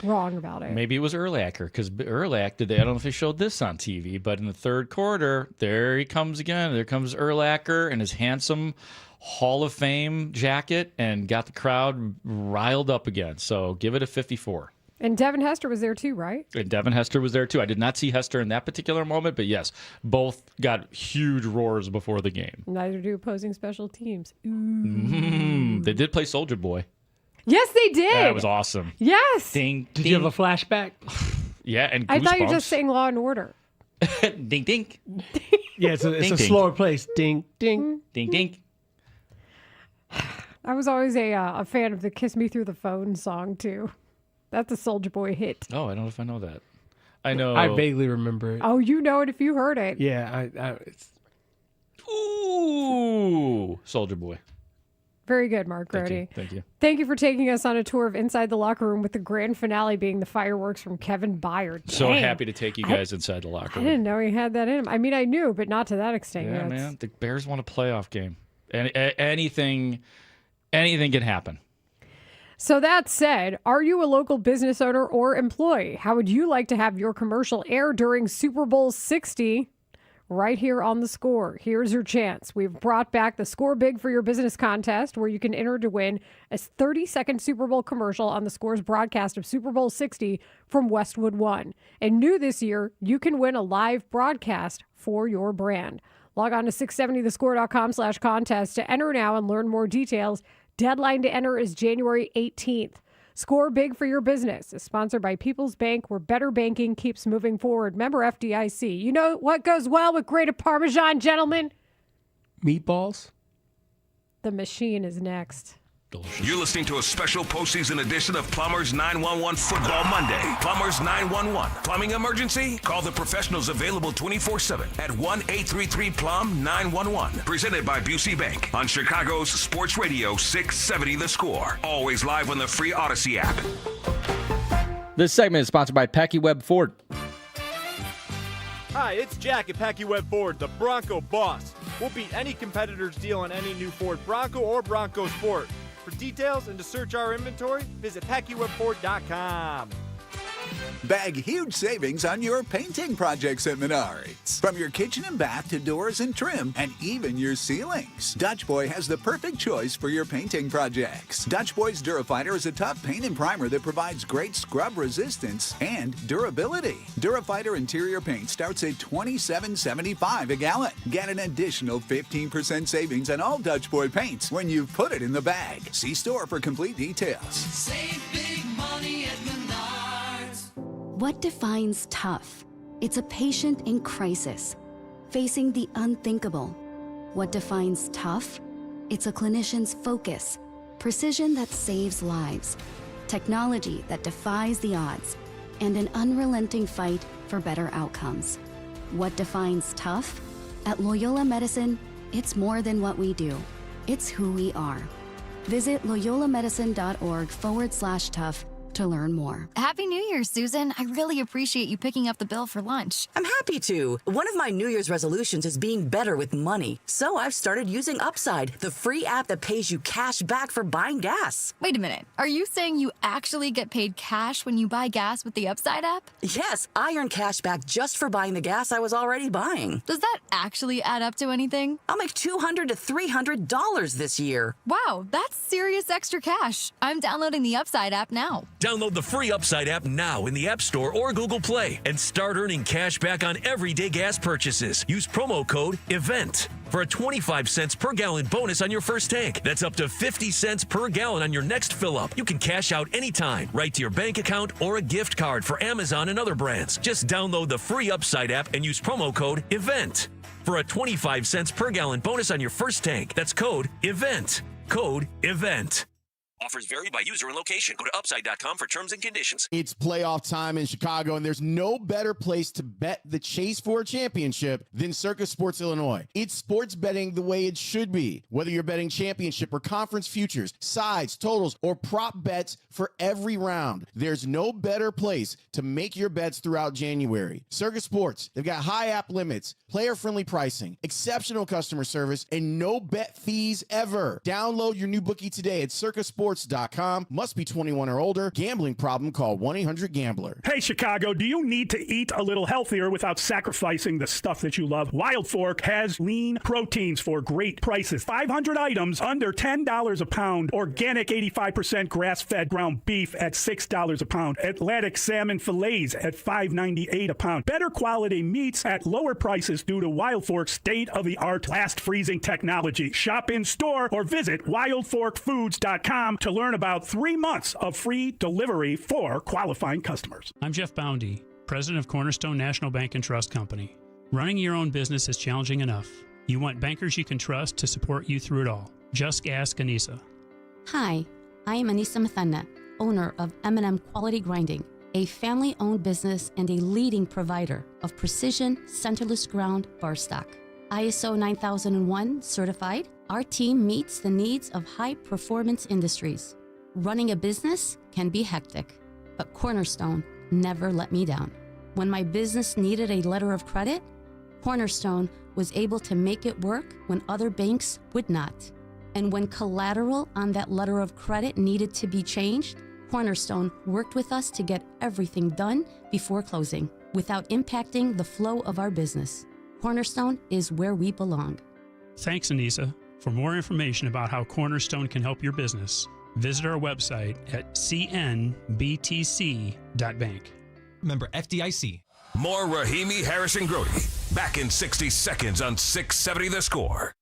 wrong about it. Maybe it was Urlacher, because Urlach, I don't know if they showed this on TV, but in the third quarter, there he comes again. There comes Urlacher in his handsome Hall of Fame jacket and got the crowd riled up again. So give it a 54. And Devin Hester was there too, right? And Devin Hester was there too. I did not see Hester in that particular moment, but yes, both got huge roars before the game. Neither do opposing special teams. They did play Soldier Boy. Yes, they did. That was awesome. Yes. Ding, Did ding. you have a flashback? Yeah, and I thought you were just Goosebumps. saying Law and Order. Ding, ding. Yeah, it's a Ding, ding. slower place. Ding, ding. Ding, ding. I was always a fan of the Kiss Me Through the Phone song too. That's a Soldier Boy hit. Oh, I don't know if I know that. I know. I vaguely remember it. Oh, you know it if you heard it. Yeah, it's Ooh, Soldier Boy. Very good, Mark Thank Grody. you. Thank you. Thank you for taking us on a tour of Inside the Locker Room, with the grand finale being the fireworks from Kevin Byard. So Dang. happy to take you guys inside the locker I room. didn't know he had that in him. I mean, I knew, but not to that extent Yeah, yet. man. The Bears won a playoff game. And anything can happen. So that said, are you a local business owner or employee? How would you like to have your commercial air during Super Bowl 60? Right here on The Score. Here's your chance. We've brought back the Score Big for Your Business contest, where you can enter to win a 30-second Super Bowl commercial on The Score's broadcast of Super Bowl 60 from Westwood One. And new this year, you can win a live broadcast for your brand. Log on to 670thescore.com/contest to enter now and learn more details. Deadline to enter is January 18th. Score Big for Your Business is sponsored by People's Bank, where better banking keeps moving forward. Member FDIC. You know what goes well with grated Parmesan, gentlemen? meatballs. The machine is next. You're listening to a special postseason edition of Plumbers 911 Football Monday. Plumbers 911. Plumbing emergency? Call the professionals available 24/7 at 1-833-PLUM-911. Presented by Busey Bank on Chicago's Sports Radio 670 The Score. Always live on the free Odyssey app. This segment is sponsored by Packy Webb Ford. Hi, it's Jack at Packy Webb Ford, the Bronco boss. We'll beat any competitor's deal on any new Ford Bronco or Bronco Sport. For details and to search our inventory, visit PackyWebFord.com. Bag huge savings on your painting projects at Menards. From your kitchen and bath to doors and trim, and even your ceilings. Dutch Boy has the perfect choice for your painting projects. Dutch Boy's Durafighter is a tough paint and primer that provides great scrub resistance and durability. Durafighter interior paint starts at $27.75 a gallon. Get an additional 15% savings on all Dutch Boy paints when you put it in the bag. See store for complete details. Save big money at Menards. What defines tough? It's a patient in crisis, facing the unthinkable. What defines tough? It's a clinician's focus, precision that saves lives, technology that defies the odds, and an unrelenting fight for better outcomes. What defines tough? At Loyola Medicine, it's more than what we do. It's who we are. Visit loyolamedicine.org/tough to learn more. Happy New Year, Susan. I really appreciate you picking up the bill for lunch. I'm happy to. One of my New Year's resolutions is being better with money. So I've started using Upside, the free app that pays you cash back for buying gas. Wait a minute. Are you saying you actually get paid cash when you buy gas with the Upside app? Yes, I earn cash back just for buying the gas I was already buying. Does that actually add up to anything? I'll make $200 to $300 this year. Wow, that's serious extra cash. I'm downloading the Upside app now. Download the free Upside app now in the App Store or Google Play and start earning cash back on everyday gas purchases. Use promo code EVENT for a 25 cents per gallon bonus on your first tank. That's up to 50 cents per gallon on your next fill up. You can cash out anytime, right to your bank account or a gift card for Amazon and other brands. Just download the free Upside app and use promo code EVENT for a 25 cents per gallon bonus on your first tank. That's code EVENT. Code EVENT. Offers vary by user and location. Go to upside.com for terms and conditions. It's playoff time in Chicago, and there's no better place to bet the chase for a championship than Circus Sports Illinois. It's sports betting the way it should be. Whether you're betting championship or conference futures, sides, totals, or prop bets for every round, there's no better place to make your bets throughout January. Circus Sports, they've got high app limits, player-friendly pricing, exceptional customer service, and no bet fees ever. Download your new bookie today at circusports.com. Must be 21 or older. Gambling problem? Call 1-800-GAMBLER. Hey, Chicago, do you need to eat a little healthier without sacrificing the stuff that you love? Wild Fork has lean proteins for great prices. 500 items under $10 a pound. Organic 85% grass-fed ground beef at $6 a pound. Atlantic salmon fillets at $5.98 a pound. Better quality meats at lower prices due to Wild Fork's state-of-the-art blast freezing technology. Shop in store or visit wildforkfoods.com to learn about 3 months of free delivery for qualifying customers. I'm Jeff Boundy, president of Cornerstone National Bank and Trust Company. Running your own business is challenging enough. You want bankers you can trust to support you through it all. Just ask Anissa. Hi, I am Anissa Mathanna, owner of M&M Quality Grinding, a family-owned business and a leading provider of precision, centerless ground bar stock. ISO 9001 certified, our team meets the needs of high-performance industries. Running a business can be hectic, but Cornerstone never let me down. When my business needed a letter of credit, Cornerstone was able to make it work when other banks would not. And when collateral on that letter of credit needed to be changed, Cornerstone worked with us to get everything done before closing, without impacting the flow of our business. Cornerstone is where we belong. Thanks, Anissa. For more information about how Cornerstone can help your business, visit our website at cnbtc.bank. Member FDIC. More Rahimi, Harris, and Grody. Back in 60 seconds on 670 The Score.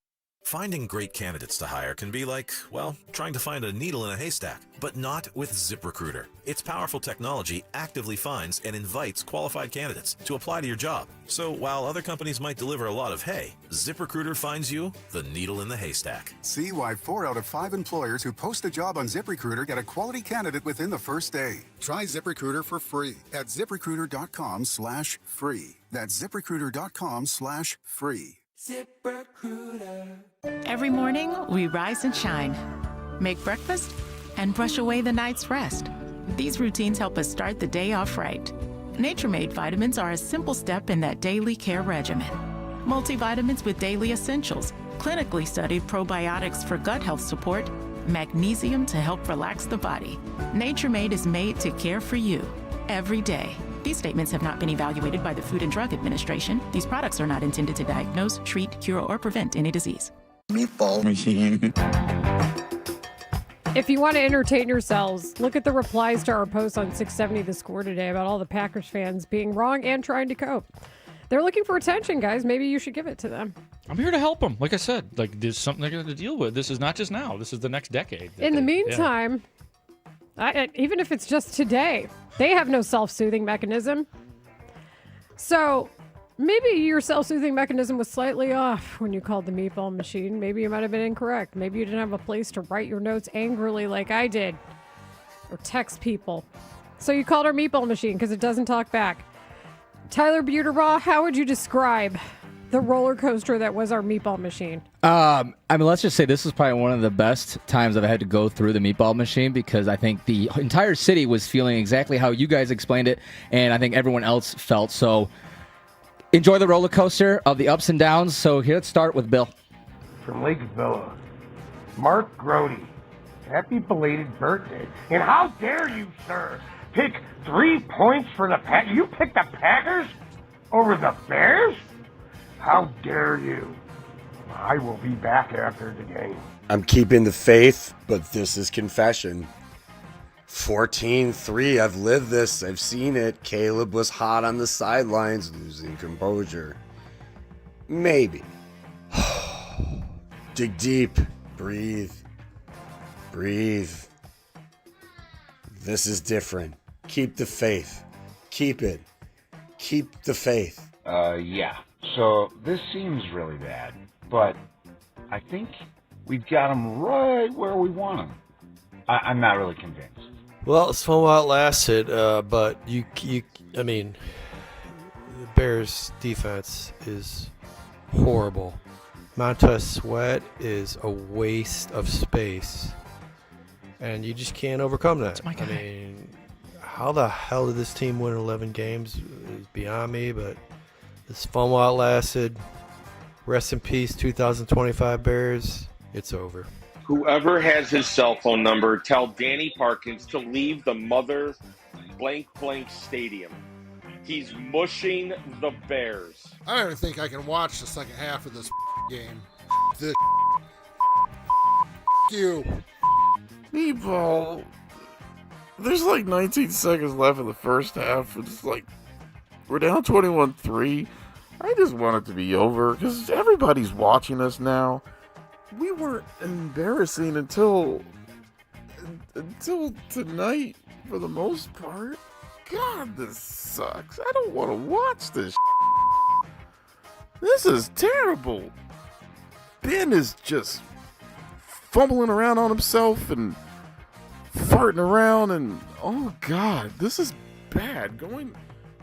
Finding great candidates to hire can be like, well, trying to find a needle in a haystack, but not with ZipRecruiter. Its powerful technology actively finds and invites qualified candidates to apply to your job. So while other companies might deliver a lot of hay, ZipRecruiter finds you the needle in the haystack. See why 4 out of 5 employers who post a job on ZipRecruiter get a quality candidate within the first day. Try ZipRecruiter for free at ZipRecruiter.com/free. That's ZipRecruiter.com/free. ZipRecruiter. Every morning, we rise and shine, make breakfast, and brush away the night's rest. These routines help us start the day off right. Nature-Made vitamins are a simple step in that daily care regimen. Multivitamins with daily essentials, clinically studied probiotics for gut health support, magnesium to help relax the body. Nature-Made is made to care for you every day. These statements have not been evaluated by the Food and Drug Administration. These products are not intended to diagnose, treat, cure, or prevent any disease. Meatball machine. If you want to entertain yourselves, look at the replies to our post on 670 The Score today about all the Packers fans being wrong and trying to cope. They're looking for attention, guys. Maybe you should give it to them. I'm here to help them. Like I said, like there's something they're going to deal with. This is not just now. This is the next decade. In the meantime, even if it's just today, they have no self-soothing mechanism. So maybe your self-soothing mechanism was slightly off when you called the meatball machine. Maybe you might have been incorrect. Maybe you didn't have a place to write your notes angrily like I did or text people. So you called our meatball machine because it doesn't talk back. Tyler Buterbaugh, how would you describe the roller coaster that was our meatball machine? I mean, let's just say this was probably one of the best times I've had to go through the meatball machine because I think the entire city was feeling exactly how you guys explained it, and I think everyone else felt. So enjoy the roller coaster of the ups and downs. So here, let's start with Bill. From Lake Villa, Mark Grody, happy belated birthday. And how dare you, sir, pick 3 points for the Packers? You picked the Packers over the Bears? How dare you? I will be back after the game. I'm keeping the faith, but this is confession. 14-3, I've lived this, I've seen it. Caleb was hot on the sidelines, losing composure. Maybe. Dig deep, breathe. This is different. Keep the faith. Keep it. Keep the faith. Yeah. So this seems really bad, but I think we've got them right where we want them. I'm not really convinced. Well, it's fun while it lasted, but I mean, the Bears' defense is horrible. Montez Sweat is a waste of space, and you just can't overcome that. I mean, how the hell did this team win 11 games is beyond me, but it's fun while it lasted. Rest in peace, 2025 Bears. It's over. Whoever has his cell phone number, tell Danny Parkins to leave the mother blank stadium. He's mushing the Bears. I don't even think I can watch the second half of this game. This you. Meatball. There's like 19 seconds left in the first half. It's like we're down 21-3. I just want it to be over because everybody's watching us now. We weren't embarrassing until tonight for the most part. God, this sucks. I don't want to watch this. This is terrible. Ben is just fumbling around on himself and farting around and oh God, this is bad.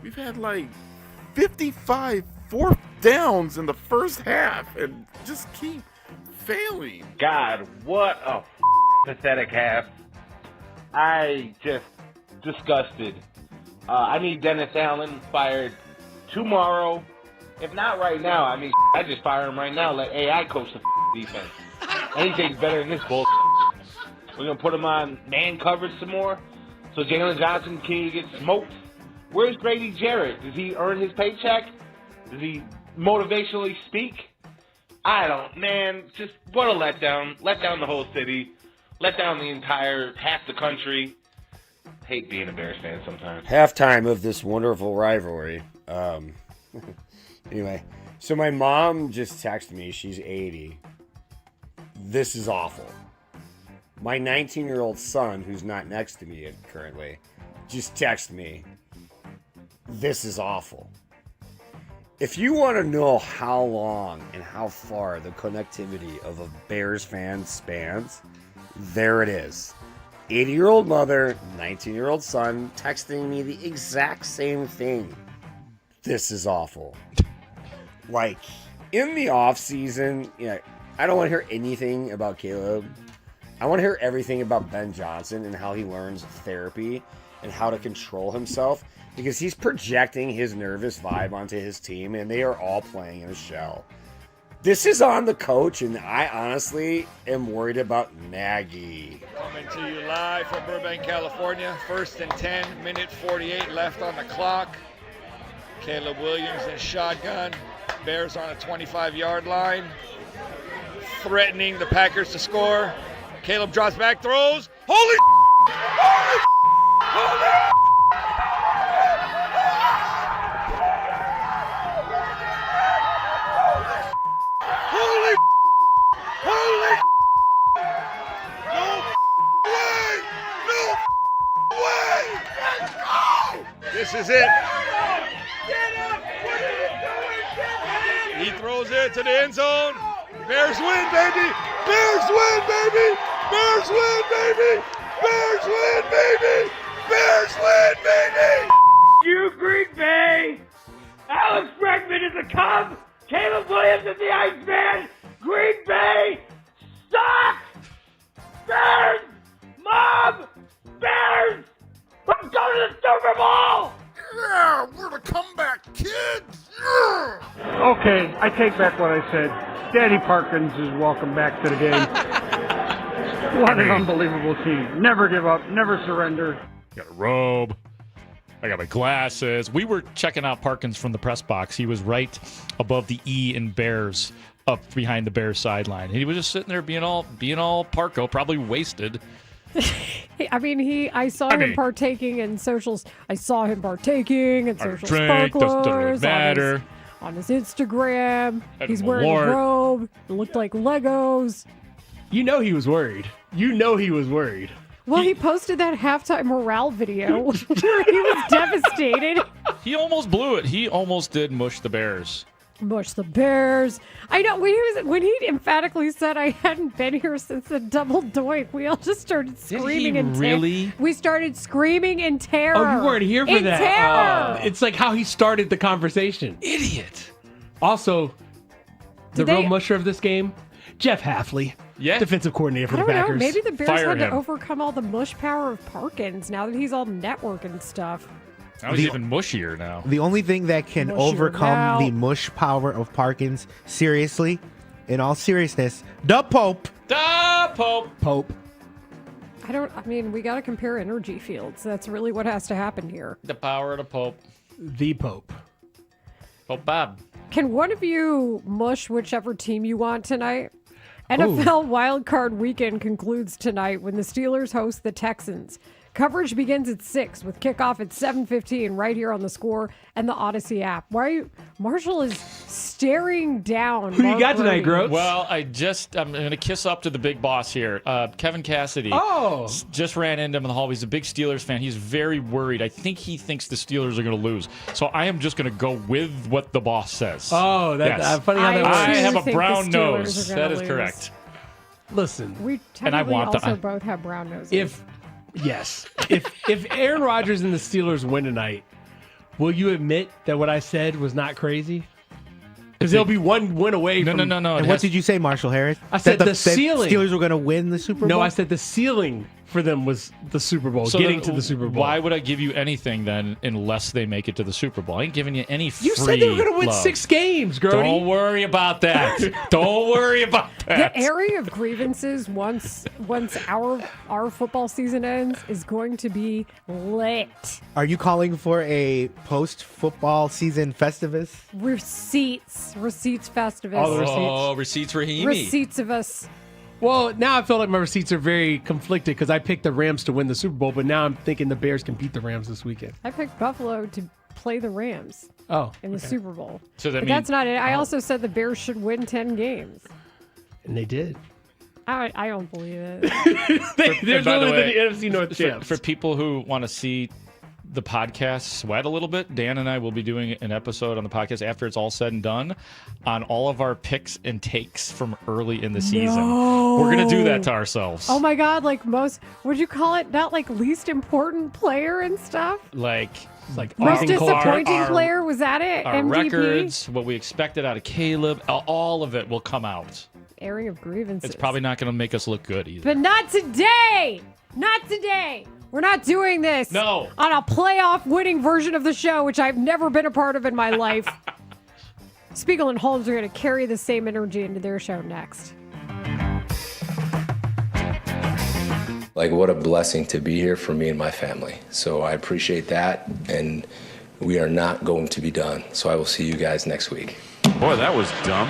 We've had like 55 fourth downs in the first half and just keep failing. God, what a pathetic half. I just disgusted. I need Dennis Allen fired tomorrow. If not right now, I mean, I just fire him right now. Let AI coach the defense. Anything's better than this bull. We're going to put him on man coverage some more so Jalen Johnson can get smoked. Where's Grady Jarrett? Does he earn his paycheck? Does he motivationally speak? I don't, man. Just what a letdown. Let down the whole city. Let down the entire half the country. Hate being a Bears fan sometimes. Halftime of this wonderful rivalry. Anyway, so my mom just texted me. She's 80. This is awful. My 19-year-old son, who's not next to me currently, just texted me. This is awful. If you want to know how long and how far the connectivity of a Bears fan spans, there it is. 80-year-old mother, 19-year-old son, texting me the exact same thing. This is awful. Like, in the off-season, I don't want to hear anything about Caleb. I want to hear everything about Ben Johnson and how he learns therapy and how to control himself because he's projecting his nervous vibe onto his team and they are all playing in a shell. This is on the coach, and I honestly am worried about Nagy. Coming to you live from Burbank, California. 1st and 10, minute 48 left on the clock. Caleb Williams in shotgun. Bears on a 25-yard line. Threatening the Packers to score. Caleb drops back, throws. Holy! Holy! Holy! Holy! No way! No way! Let's go! This is it. He throws it to the end zone. Bears win, baby! Bears win, baby! Bears win, baby! Bears win, baby! Bears win, baby! You Green Bay! Alex Bregman is a Cub! Caleb Williams is the Iceman. Green Bay sucks. Bears, Mom, Bears. Let's go to the Super Bowl. Yeah, we're the comeback kids. Yeah. Okay, I take back what I said. Danny Parkins is welcome back to the game. What an unbelievable team. Never give up, never surrender. Got a robe. I got my glasses. We were checking out Parkins from the press box. He was right above the E in Bears, up behind the Bears sideline. He was just sitting there being all Parko, probably wasted. I mean, I saw him partaking in socials. I saw him partaking in social sparklers really matter. On his Instagram. He's wearing award. a robe. It looked like Legos. You know he was worried. Well, he posted that halftime morale video where he was devastated. He almost blew it. He almost did mush the Bears. Mush the Bears. I know when he emphatically said I hadn't been here since the double doink, we all just started screaming in terror. Really? We started screaming in terror. Oh, you weren't here for that. Terror. It's like how he started the conversation. Idiot. Also, the real musher of this game, Jeff Halfley, defensive coordinator for the Packers. I don't know. Maybe the Bears had to overcome all the mush power of Parkins now that he's all network and stuff. Now he's even mushier now. The only thing that can overcome the mush power of Parkins, seriously, in all seriousness, the Pope. The Pope. Pope. I mean, we got to compare energy fields. That's really what has to happen here. The power of the Pope. The Pope. Pope Bob. Can one of you mush whichever team you want tonight? NFL wildcard weekend concludes tonight when the Steelers host the Texans. Coverage begins at 6 with kickoff at 7:15 right here on The Score and the Odyssey app. Marshall is staring down. Who you got tonight, Groats? Well, I'm going to kiss up to the big boss here. Kevin Cassidy just ran into him in the hall. He's a big Steelers fan. He's very worried. I think he thinks the Steelers are going to lose. So I am just going to go with what the boss says. Oh, that's funny how that works. I have a brown nose. That is correct. Listen. We technically also both have brown noses. If Aaron Rodgers and the Steelers win tonight, will you admit that what I said was not crazy? Because they'll be one win away from... No. And what did you say, Marshall Harris? I said the ceiling. Steelers were going to win the Super Bowl? No, I said the ceiling for them was the Super Bowl, getting to the Super Bowl. Why would I give you anything then unless they make it to the Super Bowl? I ain't giving you any free You said they were going to win love. 6 games, Grody. Don't worry about that. Don't worry about that. The area of grievances once our football season ends is going to be lit. Are you calling for a post-football season Festivus? Receipts Festivus. All the receipts. Oh, receipts for Rahimi. Receipts of us. Well, now I feel like my receipts are very conflicted because I picked the Rams to win the Super Bowl, but now I'm thinking the Bears can beat the Rams this weekend. I picked Buffalo to play the Rams. In the Super Bowl. So that's not it. I also said the Bears should win 10 games. And they did. I don't believe it. They're literally the NFC North champs. For people who want to see the podcast sweat a little bit, Dan and I will be doing an episode on the podcast after it's all said and done on all of our picks and takes from early in the season. We're going to do that to ourselves. Oh my God, like most, would you call it not like least important player and stuff? Like most disappointing player, was that it? Our MVP? records, what we expected out of Caleb, all of it will come out. Airing of grievances. It's probably not going to make us look good either. But not today! Not today! We're not doing this on a playoff winning version of the show, which I've never been a part of in my life. Spiegel and Holmes are going to carry the same energy into their show next. Like, what a blessing to be here for me and my family. So I appreciate that, and we are not going to be done. So I will see you guys next week. Boy, that was dumb.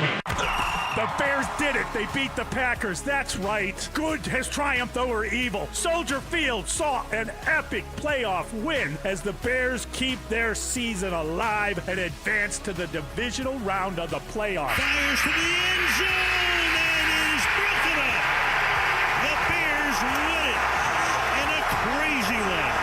The Bears did it. They beat the Packers. That's right. Good has triumphed over evil. Soldier Field saw an epic playoff win as the Bears keep their season alive and advance to the divisional round of the playoffs. Fires to the end zone and is broken up. The Bears win it in a crazy one.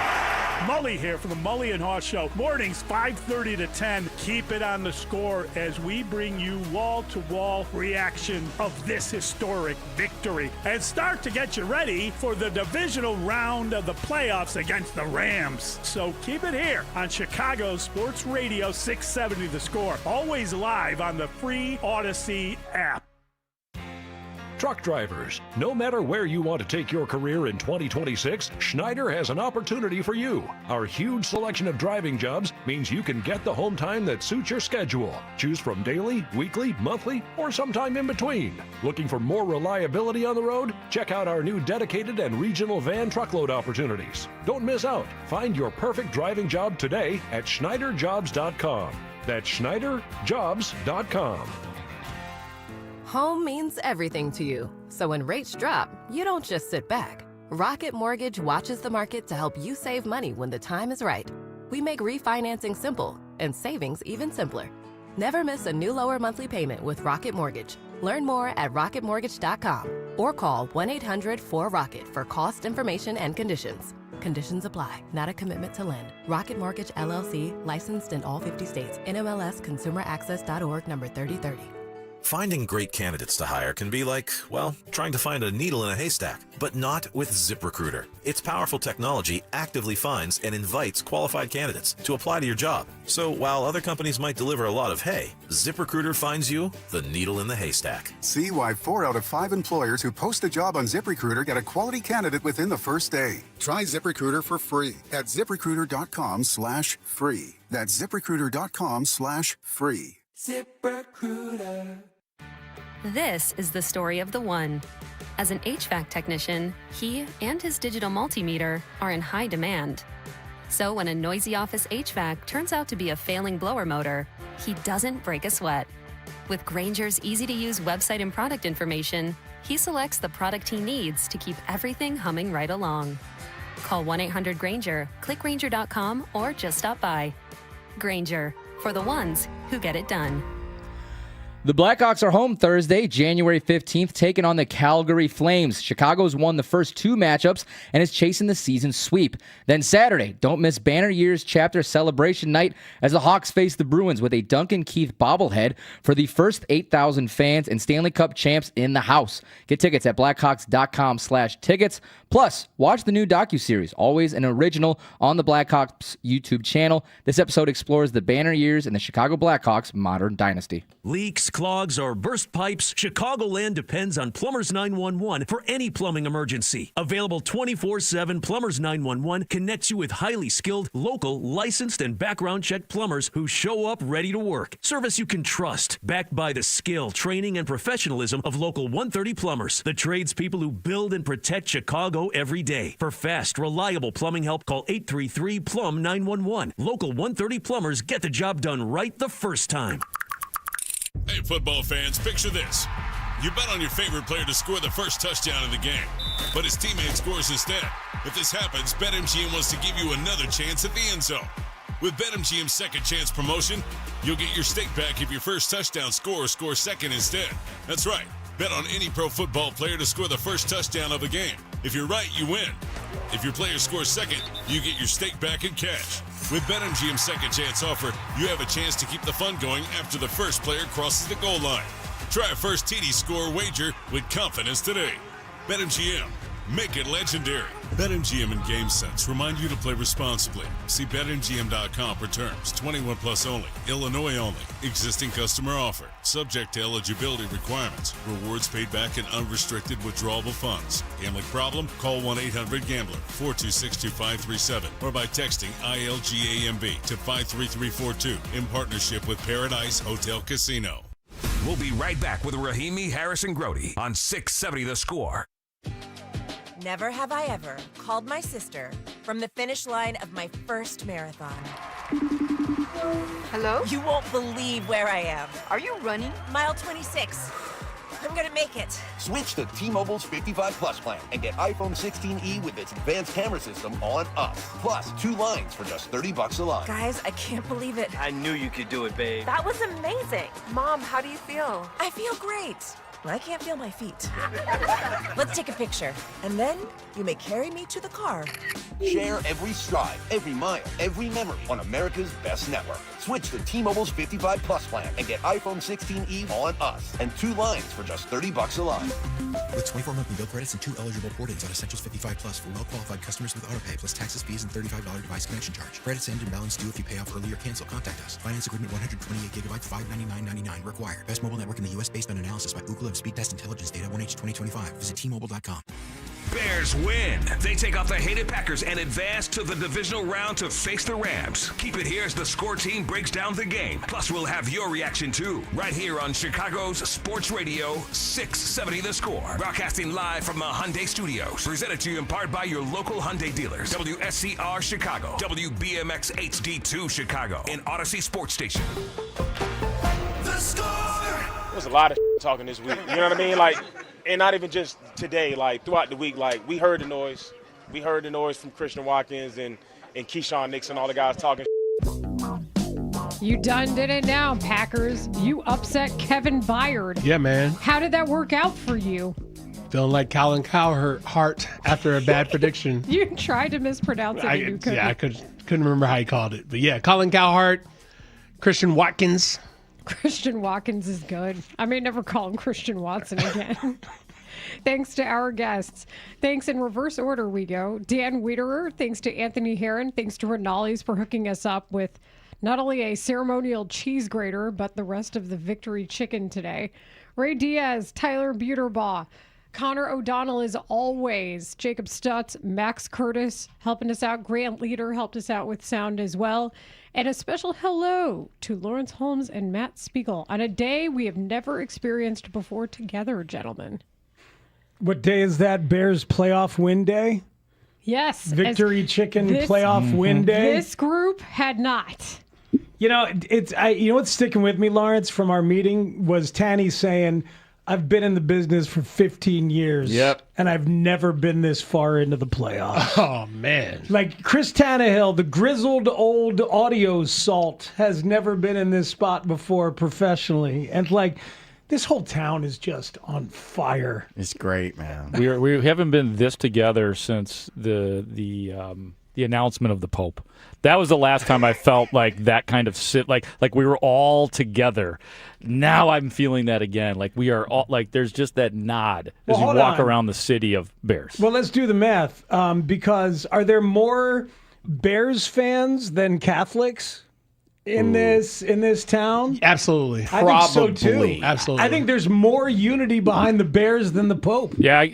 Mully here for the Mully and Haugh Show. Mornings 5:30 to 10. Keep it on the score as we bring you wall-to-wall reaction of this historic victory and start to get you ready for the divisional round of the playoffs against the Rams. So keep it here on Chicago Sports Radio 670 The Score. Always live on the free Odyssey app. Truck drivers, no matter where you want to take your career in 2026, Schneider has an opportunity for you. Our huge selection of driving jobs means you can get the home time that suits your schedule. Choose from daily, weekly, monthly, or sometime in between. Looking for more reliability on the road? Check out our new dedicated and regional van truckload opportunities. Don't miss out. Find your perfect driving job today at SchneiderJobs.com. That's SchneiderJobs.com. Home means everything to you. So when rates drop, you don't just sit back. Rocket Mortgage watches the market to help you save money when the time is right. We make refinancing simple and savings even simpler. Never miss a new lower monthly payment with Rocket Mortgage. Learn more at rocketmortgage.com or call 1-800-4ROCKET for cost information and conditions. Conditions apply. Not a commitment to lend. Rocket Mortgage, LLC, licensed in all 50 states. NMLS ConsumerAccess.org number 3030. Finding great candidates to hire can be like, well, trying to find a needle in a haystack, but not with ZipRecruiter. Its powerful technology actively finds and invites qualified candidates to apply to your job. So while other companies might deliver a lot of hay, ZipRecruiter finds you the needle in the haystack. See why 4 out of 5 employers who post a job on ZipRecruiter get a quality candidate within the first day. Try ZipRecruiter for free at ZipRecruiter.com/free. That's ZipRecruiter.com/free. ZipRecruiter. This is the story of the one. As an HVAC technician, he and his digital multimeter are in high demand. So when a noisy office HVAC turns out to be a failing blower motor, he doesn't break a sweat. With Grainger's easy-to-use website and product information, he selects the product he needs to keep everything humming right along. Call 1-800-GRAINGER, click Grainger.com, or just stop by. Grainger, for the ones who get it done. The Blackhawks are home Thursday, January 15th, taking on the Calgary Flames. Chicago's won the first 2 matchups and is chasing the season sweep. Then Saturday, don't miss Banner Years Chapter Celebration Night as the Hawks face the Bruins with a Duncan Keith bobblehead for the first 8,000 fans and Stanley Cup champs in the house. Get tickets at blackhawks.com/tickets. Plus, watch the new docuseries, always an original, on the Blackhawks YouTube channel. This episode explores the Banner Years and the Chicago Blackhawks' modern dynasty. Leaks, clogs, or burst pipes, Chicagoland depends on Plumbers 911 for any plumbing emergency. Available 24/7, Plumbers 911 connects you with highly skilled, local, licensed, and background-checked plumbers who show up ready to work. Service you can trust, backed by the skill, training, and professionalism of Local 130 Plumbers, the tradespeople who build and protect Chicago every day. For fast, reliable plumbing help, call 833-PLUM-911. Local 130 Plumbers get the job done right the first time. Hey, football fans, picture this. You bet on your favorite player to score the first touchdown in the game, but his teammate scores instead. If this happens, BetMGM wants to give you another chance at the end zone. With BetMGM's second chance promotion, you'll get your stake back if your first touchdown scorer scores second instead. That's right. Bet on any pro football player to score the first touchdown of the game. If you're right, you win. If your player scores second, you get your stake back in cash. With BetMGM's second chance offer, you have a chance to keep the fun going after the first player crosses the goal line. Try a first TD score wager with confidence today. BetMGM. Make it legendary. BetMGM and GameSense remind you to play responsibly. See BetMGM.com for terms. 21 plus only. Illinois only. Existing customer offer. Subject to eligibility requirements. Rewards paid back in unrestricted withdrawable funds. Gambling problem? Call 1-800-GAMBLER 426-2537 or by texting ILGAMB to 53342 in partnership with Paradise Hotel Casino. We'll be right back with Rahimi, Harris, and Grody on 670 The Score. Never have I ever called my sister from the finish line of my first marathon. Hello? You won't believe where I am. Are you running? Mile 26. I'm gonna make it. Switch to T-Mobile's 55 Plus plan and get iPhone 16e with its advanced camera system on us. Plus 2 lines for just $30 a line. Guys, I can't believe it. I knew you could do it, babe. That was amazing. Mom, how do you feel? I feel great. I can't feel my feet. Let's take a picture, and then you may carry me to the car. Share every stride, every mile, every memory on America's best network. Switch to T-Mobile's 55 Plus plan and get iPhone 16e on us and 2 lines for just $30 a line. With 24 monthly bill credits and 2 eligible port-ins on Essentials 55 Plus for well-qualified customers with autopay plus taxes, fees, and $35 device connection charge. Credits end and balance due if you pay off early or cancel. Contact us. Finance agreement 128 gigabytes, $599.99 required. Best mobile network in the U.S. based on analysis by Ookla of Speed Test Intelligence data 1H 2025. Visit T-Mobile.com. Bears win. They take off the hated Packers and advance to the divisional round to face the Rams. Keep it here as the score team breaks down the game. Plus, we'll have your reaction too, right here on Chicago's Sports Radio 670 The Score. Broadcasting live from the Hyundai Studios. Presented to you in part by your local Hyundai dealers. WSCR Chicago. WBMX HD2 Chicago. And Odyssey Sports Station. The Score! There was a lot of talking this week. You know what I mean? Like, and not even just today, like throughout the week, like we heard the noise. We heard the noise from Christian Watkins and Keyshawn Nixon, all the guys talking. You done did it now, Packers. You upset Kevin Byard. Yeah, man. How did that work out for you? Feeling like Colin Cowhart after a bad prediction. You tried to mispronounce it and you couldn't. Yeah, I couldn't remember how he called it. But yeah, Colin Cowhart, Christian Watkins. Christian Watkins is good. I may never call him Christian Watson again. Thanks to our guests. Thanks in reverse order we go. Dan Wiederer, thanks to Anthony Herron, thanks to Renali's for hooking us up with not only a ceremonial cheese grater, but the rest of the victory chicken today. Ray Diaz, Tyler Buterbaugh, Connor O'Donnell as always, Jacob Stutz, Max Curtis helping us out. Grant Leader helped us out with sound as well. And a special hello to Lawrence Holmes and Matt Spiegel on a day we have never experienced before together, gentlemen. What day is that? Bears playoff win day? Yes. Victory chicken playoff win day? This group had not. You know, you know what's sticking with me, Lawrence, from our meeting was Tanny saying, I've been in the business for 15 years. Yep. And I've never been this far into the playoffs. Oh, man. Like Chris Tannehill, the grizzled old audio salt, has never been in this spot before professionally. And like, this whole town is just on fire. It's great, man. We haven't been this together since the announcement of the Pope. That was the last time I felt like that kind of like we were all together. Now I'm feeling that again. Like we are all like there's just that nod as you walk around the city of Bears. Well, let's do the math. Because are there more Bears fans than Catholics in this town? Absolutely. I think so too. Absolutely. I think there's more unity behind the Bears than the Pope. Yeah.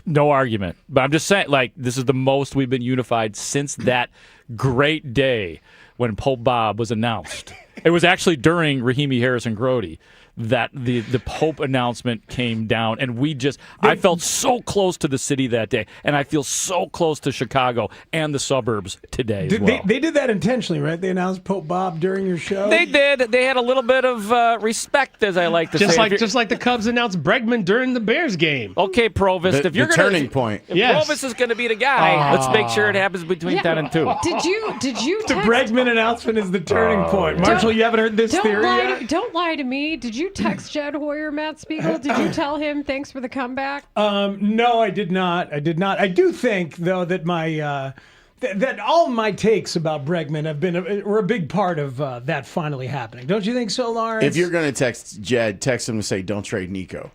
No argument. But I'm just saying, like, this is the most we've been unified since that great day when Pope Bob was announced. It was actually during Rahimi Harrison-Grody that the Pope announcement came down, and I felt so close to the city that day, and I feel so close to Chicago and the suburbs today as well. They did that intentionally, right? They announced Pope Bob during your show? They did. They had a little bit of respect, as I like to say. Just like the Cubs announced Bregman during the Bears game. Okay, Provost, if you're going to... turning point. If Provost is going to be the guy, let's make sure it happens between 10 and 2. Did you The Bregman announcement is the turning point. Marshall, you haven't heard this theory yet? Don't lie to me. Did you text Jed Hoyer, Matt Spiegel? Did you tell him thanks for the comeback? No, I did not. I do think, though, that my that all my takes about Bregman were a big part of that finally happening. Don't you think so, Lawrence? If you're going to text Jed, text him to say, don't trade Nico.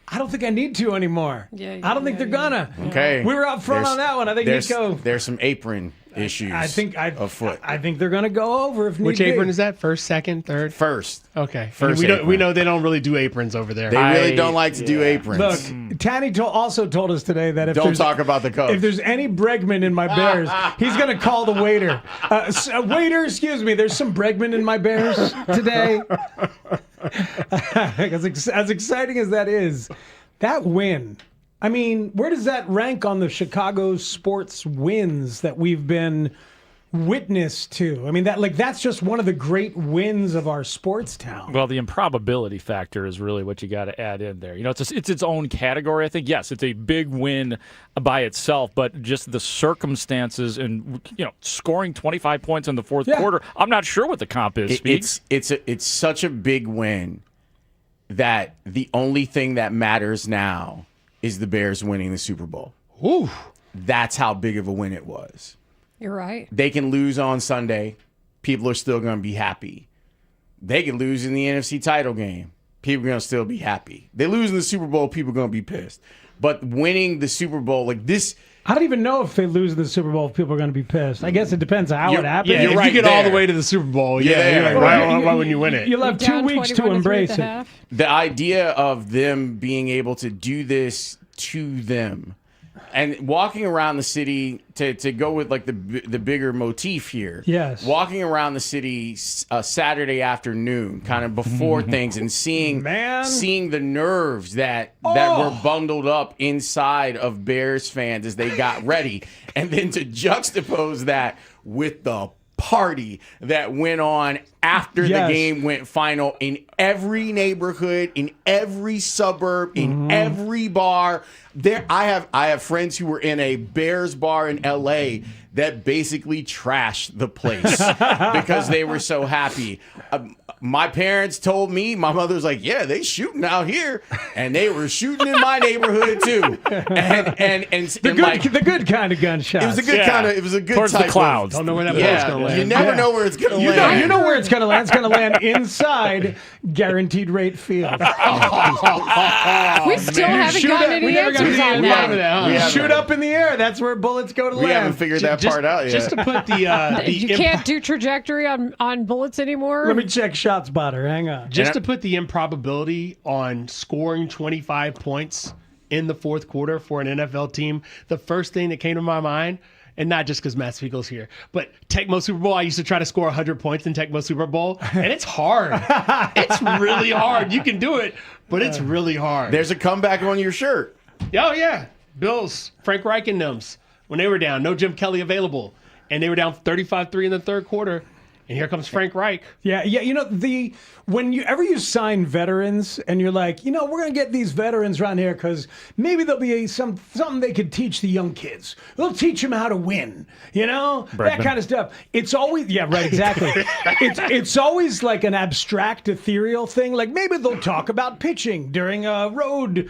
I don't think I need to anymore. I don't think they're gonna. Okay. We were up front on that one. I think Nico. There's some apron issues afoot. I think they're going to go over if need Which be. apron is that? First, second, third? First. Okay. First we know they don't really do aprons over there. They really don't like to do aprons. Look, Tanny also told us today that if don't talk about the Cubs. If there's any Bregman in my Bears, he's going to call the waiter. Waiter, excuse me, there's some Bregman in my Bears today. As exciting as that is, that win, I mean, where does that rank on the Chicago sports wins that we've been witness to? I mean, that's just one of the great wins of our sports town. Well, the improbability factor is really what you got to add in there. You know, it's its own category. I think, yes, it's a big win by itself, but just the circumstances and, you know, scoring 25 points in the fourth quarter, I'm not sure what the comp is. It's such a big win that the only thing that matters now is the Bears winning the Super Bowl. Ooh. That's how big of a win it was. You're right. They can lose on Sunday. People are still going to be happy. They can lose in the NFC title game. People are going to still be happy. They lose in the Super Bowl, people are going to be pissed. But winning the Super Bowl, like this... I don't even know if they lose in the Super Bowl if people are going to be pissed. I guess it depends on how it happens. Yeah, if you get all the way to the Super Bowl, you're like, why wouldn't you win it? You'll have 2 weeks to embrace it. The idea of them being able to do this to them and walking around the city to go with like the bigger motif here. Yes. Walking around the city Saturday afternoon, kind of before things, and seeing the nerves that were bundled up inside of Bears fans as they got ready, and then to juxtapose that with the party that went on after the game went final in every neighborhood, in every suburb, in every bar. I have friends who were in a Bears bar in LA that basically trashed the place because they were so happy. My parents told me, my mother was like, yeah, they shooting out here, and they were shooting in my neighborhood too. And the good kind of gunshot. It was a good kind of. It was a good towards type the clouds. Don't know where that ball's gonna land. You never know where it's gonna land. You know where it's gonna land. It's gonna land inside Guaranteed Rate Field. We still haven't gotten any answers on that. Shoot up in the air. That's where bullets go to land. We haven't figured that part out yet. Just to put the you can't do trajectory on bullets anymore. Let me check ShotSpotter. Hang on. Just to put the improbability on scoring 25 points in the fourth quarter for an NFL team, the first thing that came to my mind, and not just because Matt Spiegel's here, but Tecmo Super Bowl, I used to try to score 100 points in Tecmo Super Bowl, and it's hard. It's really hard. You can do it, but it's really hard. There's a comeback on your shirt. Oh, yeah. Bills, Frank Reich and them's, when they were down, no Jim Kelly available, and they were down 35-3 in the third quarter. And here comes Frank Reich. Yeah. You know, whenever you sign veterans and you're like, we're going to get these veterans around here because maybe there'll be something they could teach the young kids. They'll teach them how to win, that kind of stuff. It's always, exactly. it's always like an abstract, ethereal thing. Like maybe they'll talk about pitching during a road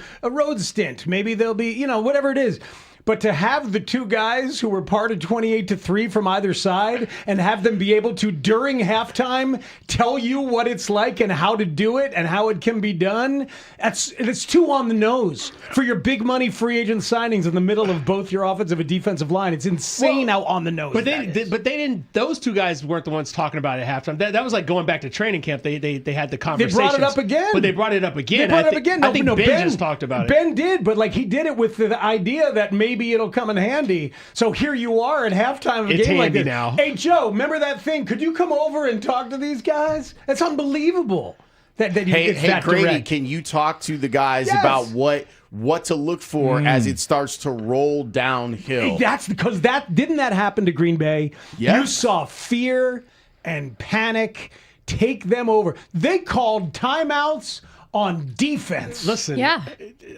stint. Maybe they'll be, whatever it is. But to have the two guys who were part of 28-3 from either side and have them be able to, during halftime, tell you what it's like and how to do it and how it can be done, it's too on the nose for your big money free agent signings in the middle of both your offensive and defensive line. It's insane how on the nose. But they didn't. Those two guys weren't the ones talking about it at halftime. That was like going back to training camp. They had the conversations. They brought it up again. But they brought it up again. I think Ben just talked about it. Ben did, but he did it with the idea that maybe it'll come in handy. So here you are at halftime of a game like this. Now. Hey, Joe, remember that thing? Could you come over and talk to these guys? That's unbelievable. Hey, Grady, can you talk to the guys about what to look for as it starts to roll downhill? That's because didn't that happen to Green Bay? Yes. You saw fear and panic take them over. They called timeouts on defense. Listen,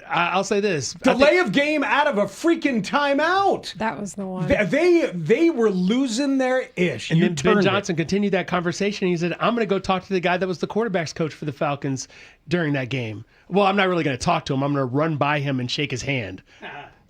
I'll say this. Delay of game out of a freaking timeout. That was the one. They were losing their ish. And then Ben Johnson continued that conversation. He said, I'm going to go talk to the guy that was the quarterback's coach for the Falcons during that game. Well, I'm not really going to talk to him. I'm going to run by him and shake his hand.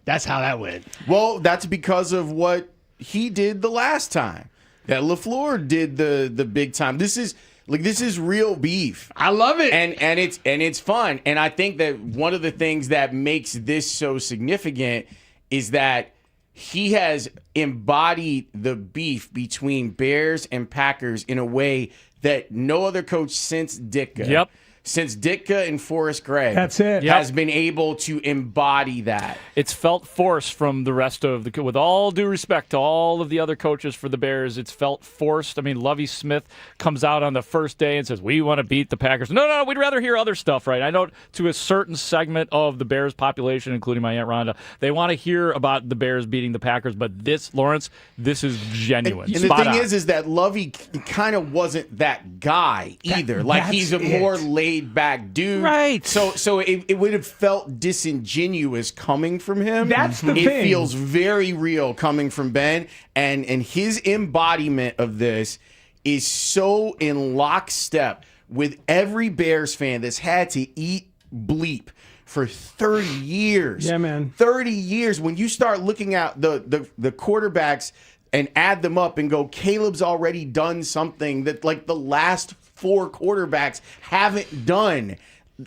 That's how that went. Well, that's because of what he did the last time. That LaFleur did the big time. This is real beef. I love it. And it's fun. And I think that one of the things that makes this so significant is that he has embodied the beef between Bears and Packers in a way that no other coach since Ditka. Since Ditka and Forrest Gregg has been able to embody that. It's felt forced from the rest of the, with all due respect to all of the other coaches for the Bears, it's felt forced. I mean, Lovie Smith comes out on the first day and says, we want to beat the Packers. No, we'd rather hear other stuff, right? I know to a certain segment of the Bears population, including my Aunt Rhonda, they want to hear about the Bears beating the Packers, but this, Lawrence, this is genuine. And the thing is that Lovie kind of wasn't that guy either. He's a more laid back dude. Right. So it would have felt disingenuous coming from him. That's the thing. It feels very real coming from Ben. And his embodiment of this is so in lockstep with every Bears fan that's had to eat bleep for 30 years. Yeah, man. 30 years. When you start looking at the quarterbacks and add them up and go, Caleb's already done something that like the last 4 quarterbacks haven't done.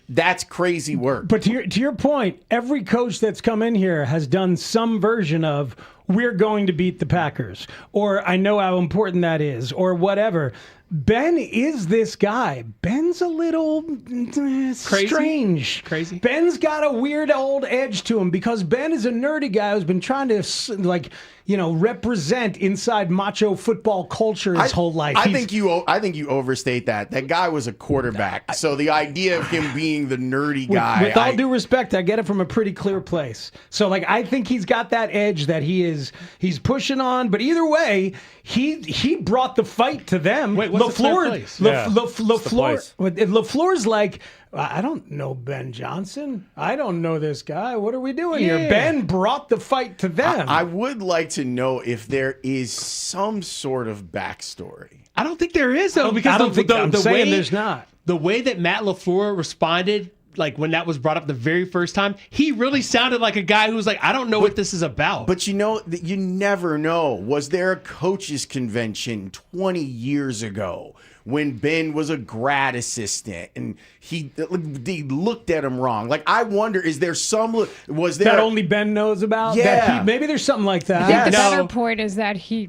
That's crazy work. But to your point, every coach that's come in here has done some version of we're going to beat the Packers, or I know how important that is, or whatever. Ben is this guy. Ben's a little strange. Crazy. Ben's got a weird old edge to him because Ben is a nerdy guy who's been trying to represent inside macho football culture his whole life. I think you overstate that. That guy was a quarterback. So the idea of him being the nerdy guy. With all due respect, I get it from a pretty clear place. So I think he's got that edge that he's pushing on. But either way, he brought the fight to them. Wait, what's the clear place? LaFleur's like, I don't know Ben Johnson. I don't know this guy. What are we doing here? Ben brought the fight to them. I would like to know if there is some sort of backstory. I don't think there is, though, because I'm saying there's not. The way that Matt LaFleur responded, like when that was brought up the very first time, he really sounded like a guy who was like, I don't know what this is about. But you never know. Was there a coaches convention 20 years ago when Ben was a grad assistant and they looked at him wrong? Like, I wonder, was there that only Ben knows about? Yeah. Maybe there's something like that. I think the better point is that he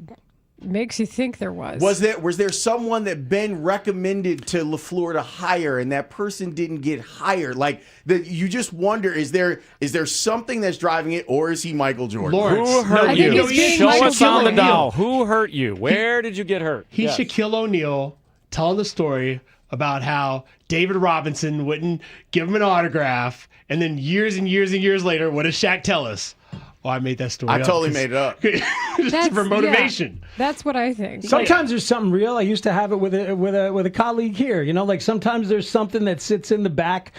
makes you think there was. Was there someone that Ben recommended to LaFleur to hire and that person didn't get hired? Like, you just wonder, is there something that's driving it, or is he Michael Jordan? Lawrence. Who hurt you? Show us on the doll. Who hurt you? Where did you get hurt? He's Shaquille O'Neal telling the story about how David Robinson wouldn't give him an autograph, and then years and years and years later, what does Shaq tell us? Oh, I made that story up. I totally made it up. Just for motivation. Yeah, that's what I think. Sometimes there's something real. I used to have it with a colleague here. Sometimes there's something that sits in the back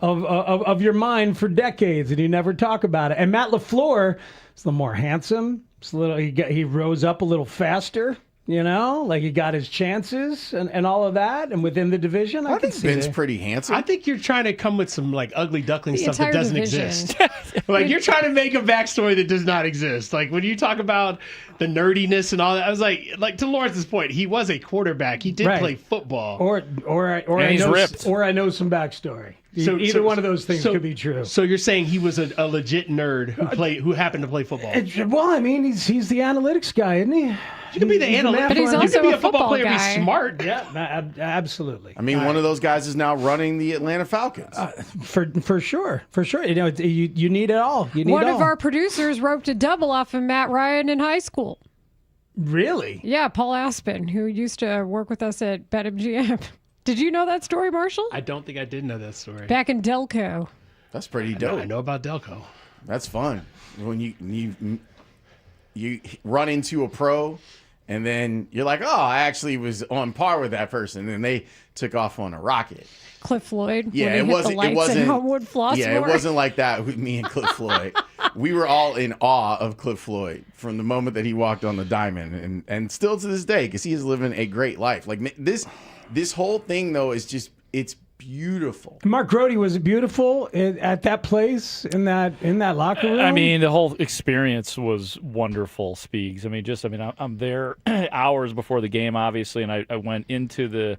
of your mind for decades, and you never talk about it. And Matt LaFleur is a little more handsome. He rose up a little faster. He got his chances and all of that, and within the division, I think Ben's pretty handsome. I think you're trying to come with some ugly duckling stuff that doesn't exist. Like you're trying to make a backstory that does not exist. Like when you talk about the nerdiness and all that, I was like to Lawrence's point, he was a quarterback. He did play football. Or I know some backstory. So either one of those things could be true. So you're saying he was a legit nerd who happened to play football? Well, I mean, he's the analytics guy, isn't he? You can be the analyst, but he's also you can be a football player, guy. be smart. Yeah, absolutely. I mean, one of those guys is now running the Atlanta Falcons. For sure. You need it all. One of our producers roped a double off of Matt Ryan in high school. Really? Yeah, Paul Aspen, who used to work with us at BetMGM. Did you know that story, Marshall? I don't think I did know that story. Back in Delco. That's pretty dope. I know about Delco. That's fun. When you run into a pro, and then you're like, oh, I actually was on par with that person, and they took off on a rocket. Cliff Floyd. Yeah, it wasn't. It wasn't like that with me and Cliff Floyd. We were all in awe of Cliff Floyd from the moment that he walked on the diamond, and still to this day, because he is living a great life. Like this whole thing though is just it's beautiful. Mark Grody, was it beautiful at that place in that locker room? I mean, the whole experience was wonderful, Speaks. I'm there hours before the game, obviously, and I went into the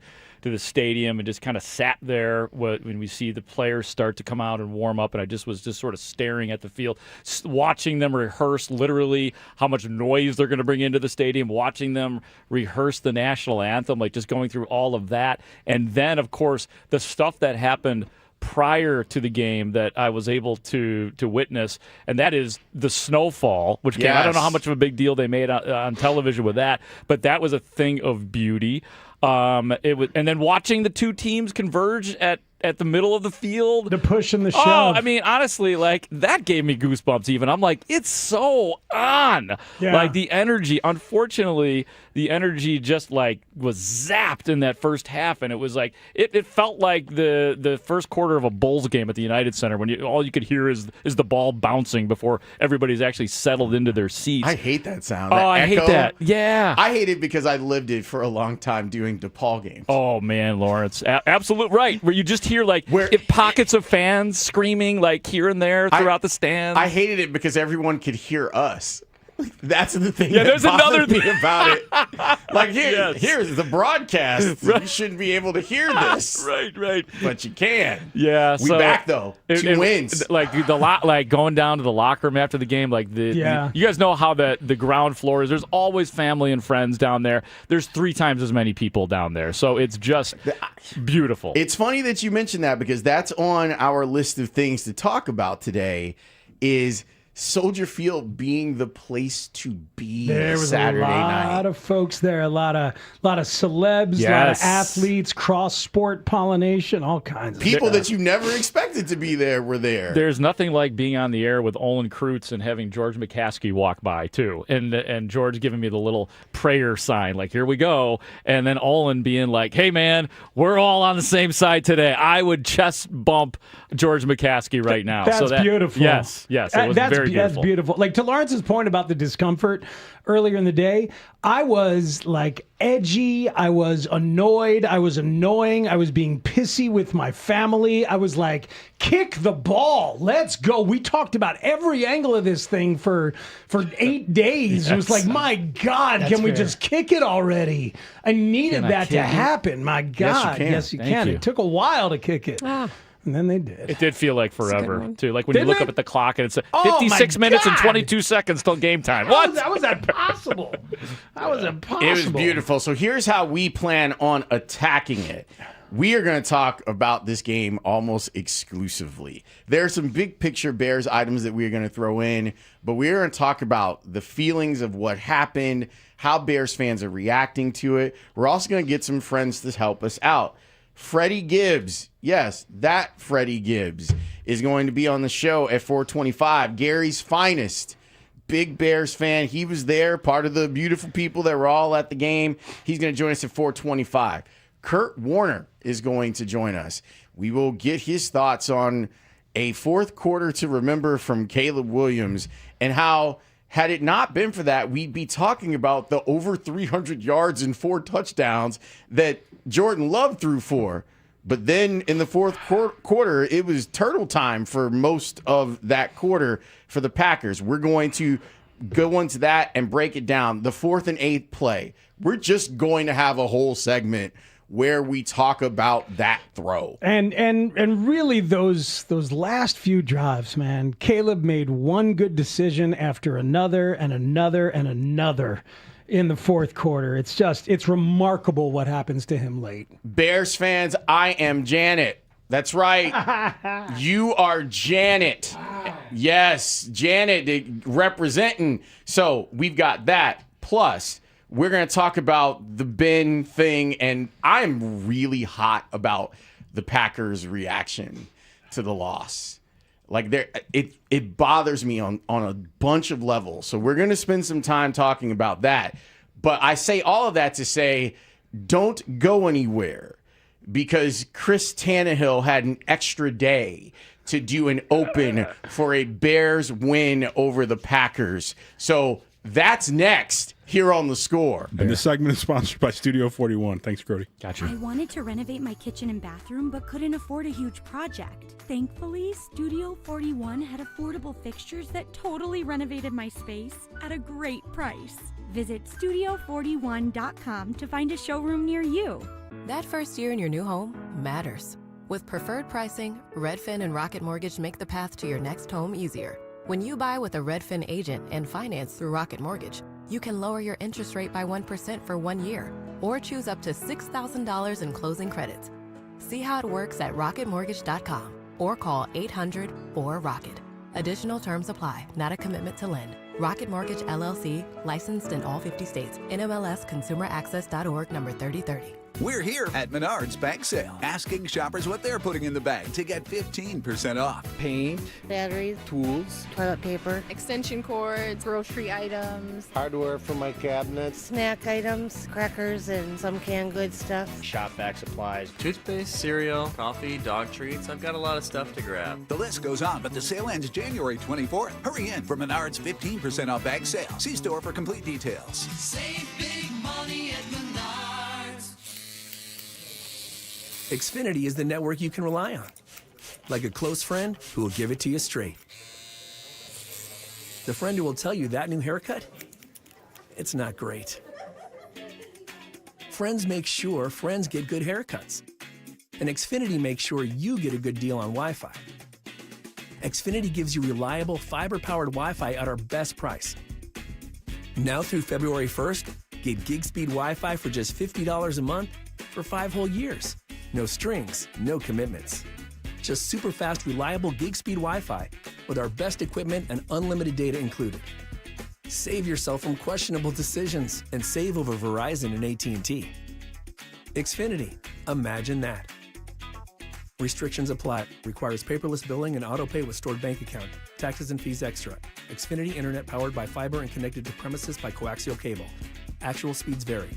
stadium and just kind of sat there when we see the players start to come out and warm up, and I was sort of staring at the field, watching them rehearse literally how much noise they're going to bring into the stadium, watching them rehearse the national anthem, like just going through all of that. And then, of course, the stuff that happened prior to the game that I was able to witness, and that is the snowfall, which I don't know how much of a big deal they made on television with that, but that was a thing of beauty. And then watching the two teams converge at the middle of the field, the push and the shove. Oh, I mean, honestly, like that gave me goosebumps. Even I'm like, it's so on. Yeah. Like the energy. Unfortunately, the energy just like was zapped in that first half, and it was like it felt like the first quarter of a Bulls game at the United Center when all you could hear is the ball bouncing before everybody's actually settled into their seats. I hate that sound. Oh, that I hate echo. that. Yeah. I hate it because I lived it for a long time doing DePaul games. Oh, man, Lawrence. Absolute right. Where you just hear like pockets of fans screaming like here and there throughout the stands. I hated it because everyone could hear us. That's the thing. Yeah, that there's another bothered me thing about it. Like Yes. here's the broadcast. Right. You shouldn't be able to hear this. Right. But you can. Yeah, We back though. Two wins. Like like going down to the locker room after the game. Like you guys know how the ground floor is. There's always family and friends down there. There's 3 times as many people down there. So it's just beautiful. It's funny that you mentioned that because that's on our list of things to talk about today. Is Soldier Field being the place to be There was Saturday a lot night. of folks there, a lot of celebs, a lot of athletes, cross sport pollination, all kinds of People stuff. that you never expected to be there were there. There's nothing like being on the air with Olin Kreutz and having George McCaskey walk by too, and George giving me the little prayer sign, like here we go, and then Olin being like, "Hey man, we're all on the same side today." I would chest bump George McCaskey right now. That's so beautiful. Yes, it was very beautiful. That's beautiful. Like to Lawrence's point about the discomfort earlier in the day, I was like edgy. I was annoyed. I was annoying. I was being pissy with my family. I was like, kick the ball. Let's go. We talked about every angle of this thing for 8 days. It was like, my God, That's can we fair. just kick it already? I needed Can I that to kick it? happen. My God. Yes, you Thank can. you. It took a while to kick it. And then they did. It did feel like forever too. Like when you Didn't look it? up at the clock and it's Oh, 56 my minutes and God. 22 seconds till game time. What? That was impossible. That was impossible. It was beautiful. So here's how we plan on attacking it. We are going to talk about this game almost exclusively. There are some big picture Bears items that we are going to throw in, but we're going to talk about the feelings of what happened, how Bears fans are reacting to it. We're also going to get some friends to help us out. Freddie Gibbs, yes, that Freddie Gibbs is going to be on the show at 4:25. Gary's finest, big Bears fan. He was there, part of the beautiful people that were all at the game. He's going to join us at 4:25. Kurt Warner is going to join us. We will get his thoughts on a fourth quarter to remember from Caleb Williams and how, had it not been for that, we'd be talking about the over 300 yards and 4 touchdowns that Jordan Love threw for. But then in the fourth quarter, it was turtle time for most of that quarter for the Packers. We're going to go into that and break it down. The 4th and 8th play. We're just going to have a whole segment where we talk about that throw. And really those last few drives, man, Caleb made one good decision after another and another and another in the fourth quarter. It's remarkable what happens to him late. Bears fans, I am Janet. That's right. You are Janet. Yes, Janet representing. So we've got that. Plus, we're going to talk about the Ben thing, and I'm really hot about the Packers' reaction to the loss. Like it bothers me on a bunch of levels. So we're going to spend some time talking about that. But I say all of that to say, don't go anywhere, because Chris Tannehill had an extra day to do an open for a Bears win over the Packers. So that's next here on The Score. And this segment is sponsored by Studio 41. Thanks, Grody. Gotcha. I wanted to renovate my kitchen and bathroom, but couldn't afford a huge project. Thankfully, Studio 41 had affordable fixtures that totally renovated my space at a great price. Visit studio41.com to find a showroom near you. That first year in your new home matters. With preferred pricing, Redfin and Rocket Mortgage make the path to your next home easier. When you buy with a Redfin agent and finance through Rocket Mortgage, you can lower your interest rate by 1% for 1 year, or choose up to $6,000 in closing credits. See how it works at rocketmortgage.com or call 800-4ROCKET. Additional terms apply, not a commitment to lend. Rocket Mortgage, LLC, licensed in all 50 states. NMLS ConsumerAccess.org number 3030. We're here at Menards Bank Sale, asking shoppers what they're putting in the bag to get 15% off. Paint, batteries, tools, toilet paper, extension cords, grocery items, hardware for my cabinets, snack items, crackers, and some canned goods stuff. Shop vac supplies, toothpaste, cereal, coffee, dog treats. I've got a lot of stuff to grab. The list goes on, but the sale ends January 24th. Hurry in for Menards 15% off bag sale. See store for complete details. Save big money at Menards. Xfinity is the network you can rely on. Like a close friend who will give it to you straight. The friend who will tell you that new haircut, it's not great. Friends make sure friends get good haircuts. And Xfinity makes sure you get a good deal on Wi-Fi. Xfinity gives you reliable fiber-powered Wi-Fi at our best price. Now through February 1st, get gig speed Wi-Fi for just $50 a month for 5 whole years. No strings, no commitments. Just super fast, reliable gig speed Wi-Fi with our best equipment and unlimited data included. Save yourself from questionable decisions and save over Verizon and AT&T. Xfinity, imagine that. Restrictions apply. Requires paperless billing and auto pay with stored bank account. Taxes and fees extra. Xfinity Internet powered by fiber and connected to premises by coaxial cable. Actual speeds vary.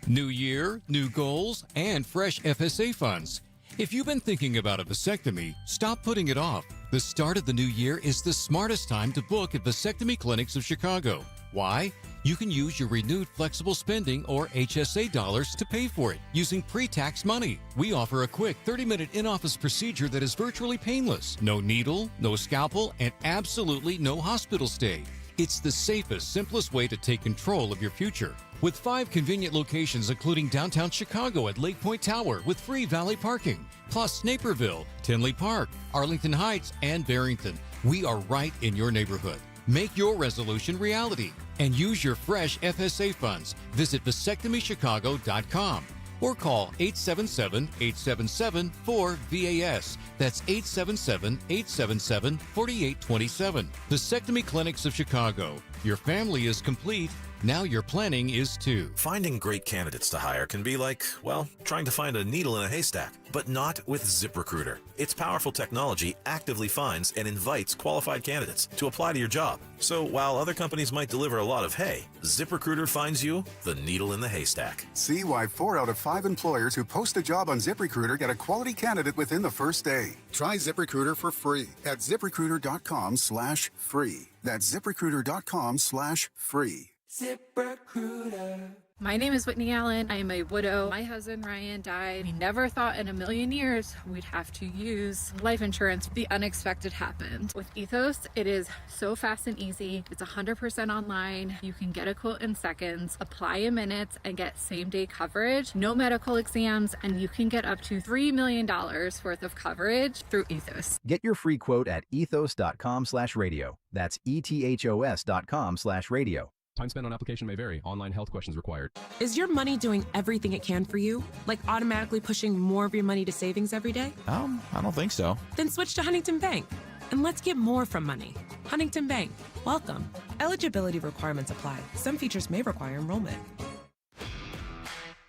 New year, new goals, and fresh FSA funds. If you've been thinking about a vasectomy, stop putting it off. The start of the new year is the smartest time to book at Vasectomy Clinics of Chicago. Why? You can use your renewed flexible spending or HSA dollars to pay for it using pre-tax money. We offer a quick 30-minute in-office procedure that is virtually painless. No needle, no scalpel, and absolutely no hospital stay. It's the safest, simplest way to take control of your future. With 5 convenient locations including downtown Chicago at Lake Point Tower with free valet parking, plus Naperville, Tinley Park, Arlington Heights, and Barrington. We are right in your neighborhood. Make your resolution reality and use your fresh FSA funds. Visit vasectomychicago.com or call 877-877-4VAS. That's 877-877-4827. Vasectomy Clinics of Chicago. Your family is complete. Now your planning is too. Finding great candidates to hire can be like, well, trying to find a needle in a haystack, but not with ZipRecruiter. Its powerful technology actively finds and invites qualified candidates to apply to your job. So while other companies might deliver a lot of hay, ZipRecruiter finds you the needle in the haystack. See why 4 out of 5 employers who post a job on ZipRecruiter get a quality candidate within the first day. Try ZipRecruiter for free at ZipRecruiter.com/free. That's ZipRecruiter.com/free. ZipRecruiter. My name is Whitney Allen. I am a widow. My husband Ryan died. We never thought in a million years we'd have to use life insurance. The unexpected happened. With Ethos, it is so fast and easy. It's 100% online. You can get a quote in seconds, apply in minutes, and get same-day coverage. No medical exams, and you can get up to $3 million worth of coverage through Ethos. Get your free quote at ethos.com/radio. That's ethos.com/radio. Time spent on application may vary. Online health questions required. Is your money doing everything it can for you? Like automatically pushing more of your money to savings every day? I don't think so. Then switch to Huntington Bank. And let's get more from money. Huntington Bank. Welcome. Eligibility requirements apply. Some features may require enrollment.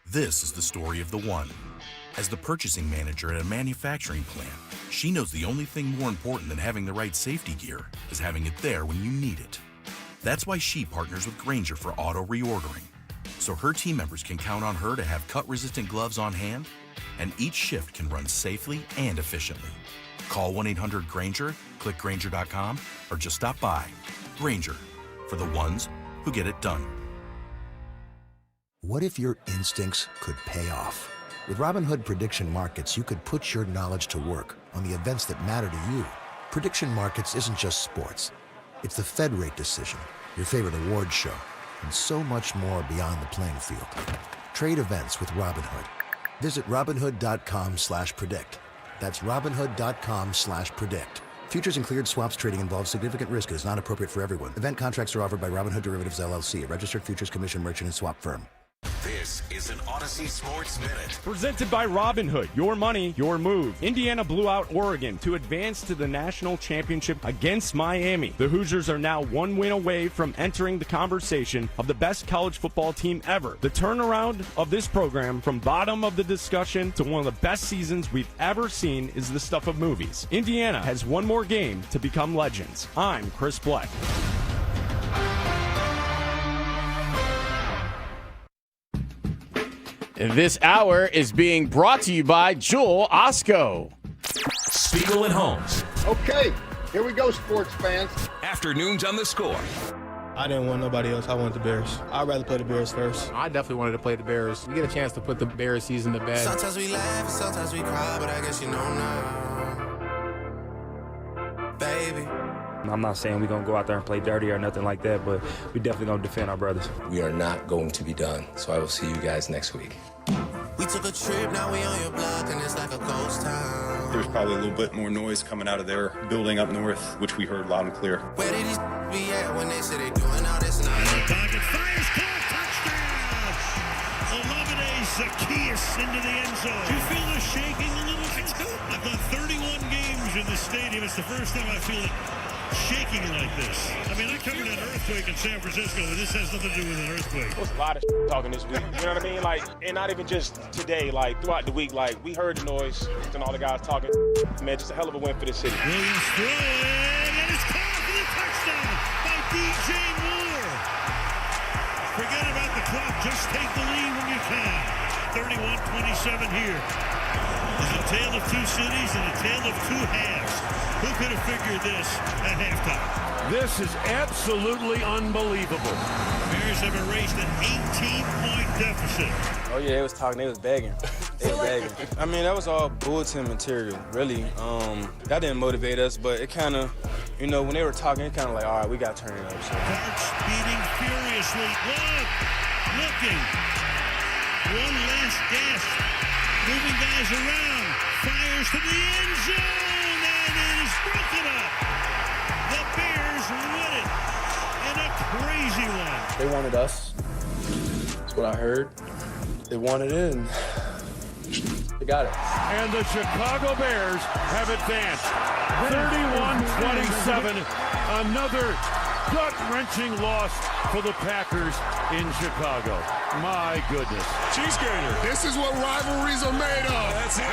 This is the story of the one. As the purchasing manager at a manufacturing plant, she knows the only thing more important than having the right safety gear is having it there when you need it. That's why she partners with Grainger for auto reordering, so her team members can count on her to have cut-resistant gloves on hand, and each shift can run safely and efficiently. Call 1-800-GRAINGER, click Grainger.com, or just stop by. Grainger, for the ones who get it done. What if your instincts could pay off? With Robinhood Prediction Markets, you could put your knowledge to work on the events that matter to you. Prediction Markets isn't just sports. It's the Fed rate decision, your favorite award show, and so much more beyond the playing field. Trade events with Robinhood. Visit Robinhood.com/predict. That's Robinhood.com/predict. Futures and cleared swaps trading involves significant risk and is not appropriate for everyone. Event contracts are offered by Robinhood Derivatives LLC, a registered futures commission merchant and swap firm. This This is an Odyssey Sports Minute. Presented by Robinhood. Your money, your move. Indiana blew out Oregon to advance to the national championship against Miami. The Hoosiers are now one win away from entering the conversation of the best college football team ever. The turnaround of this program from bottom of the discussion to one of the best seasons we've ever seen is the stuff of movies. Indiana has one more game to become legends. I'm Chris Black. This hour is being brought to you by Joel Osco. Spiegel and Holmes. Okay, here we go, sports fans. Afternoons on the Score. I didn't want nobody else. I wanted the Bears. I'd rather play the Bears first. I definitely wanted to play the Bears. We get a chance to put the Bears season to bed. Sometimes we laugh, sometimes we cry, but I guess you know now. Baby. I'm not saying we're going to go out there and play dirty or nothing like that, but we definitely going to defend our brothers. We are not going to be done, so I will see you guys next week. We took a trip, now we on your block, and it's like a ghost town. There's probably a little bit more noise coming out of their building up north, which we heard loud and clear. Where did these be at when they say they doing all this and all that? Pocket fires, caught, touchdown! Middays, Zacchaeus into the end zone. Do you feel the shaking a little bit? I've done 31 games in this stadium. It's the first time I feel it shaking like this. I mean, I covered an earthquake in San Francisco, but this has nothing to do with an earthquake. There was a lot of talking this week. You know what I mean? Like, and not even just today, like throughout the week. Like, we heard the noise and all the guys talking. Man, just a hell of a win for the city. Williams throwing, and it's caught for the touchdown by DJ Moore. Forget about the clock. Just take the lead when you can. 31-27 here. It's a tale of two cities and a tale of two halves. Who could have figured this at halftime? This is absolutely unbelievable. Bears have erased an 18-point deficit. Oh, yeah, they was talking. They was begging. They was begging. I mean, that was all bulletin material, really. That didn't motivate us, but it kind of, you know, when they were talking, it kind of like, all right, we got to turn it up. So. Cart speeding furiously. Looking. One last gasp. Moving guys around. Fires to the end zone. Broken up. The Bears win it in a crazy one. They wanted us. That's what I heard. They wanted it, and they got it. And the Chicago Bears have advanced 31-27. Another gut-wrenching loss for the Packers in Chicago. My goodness. Cheese grater. This is what rivalries are made of. That's it.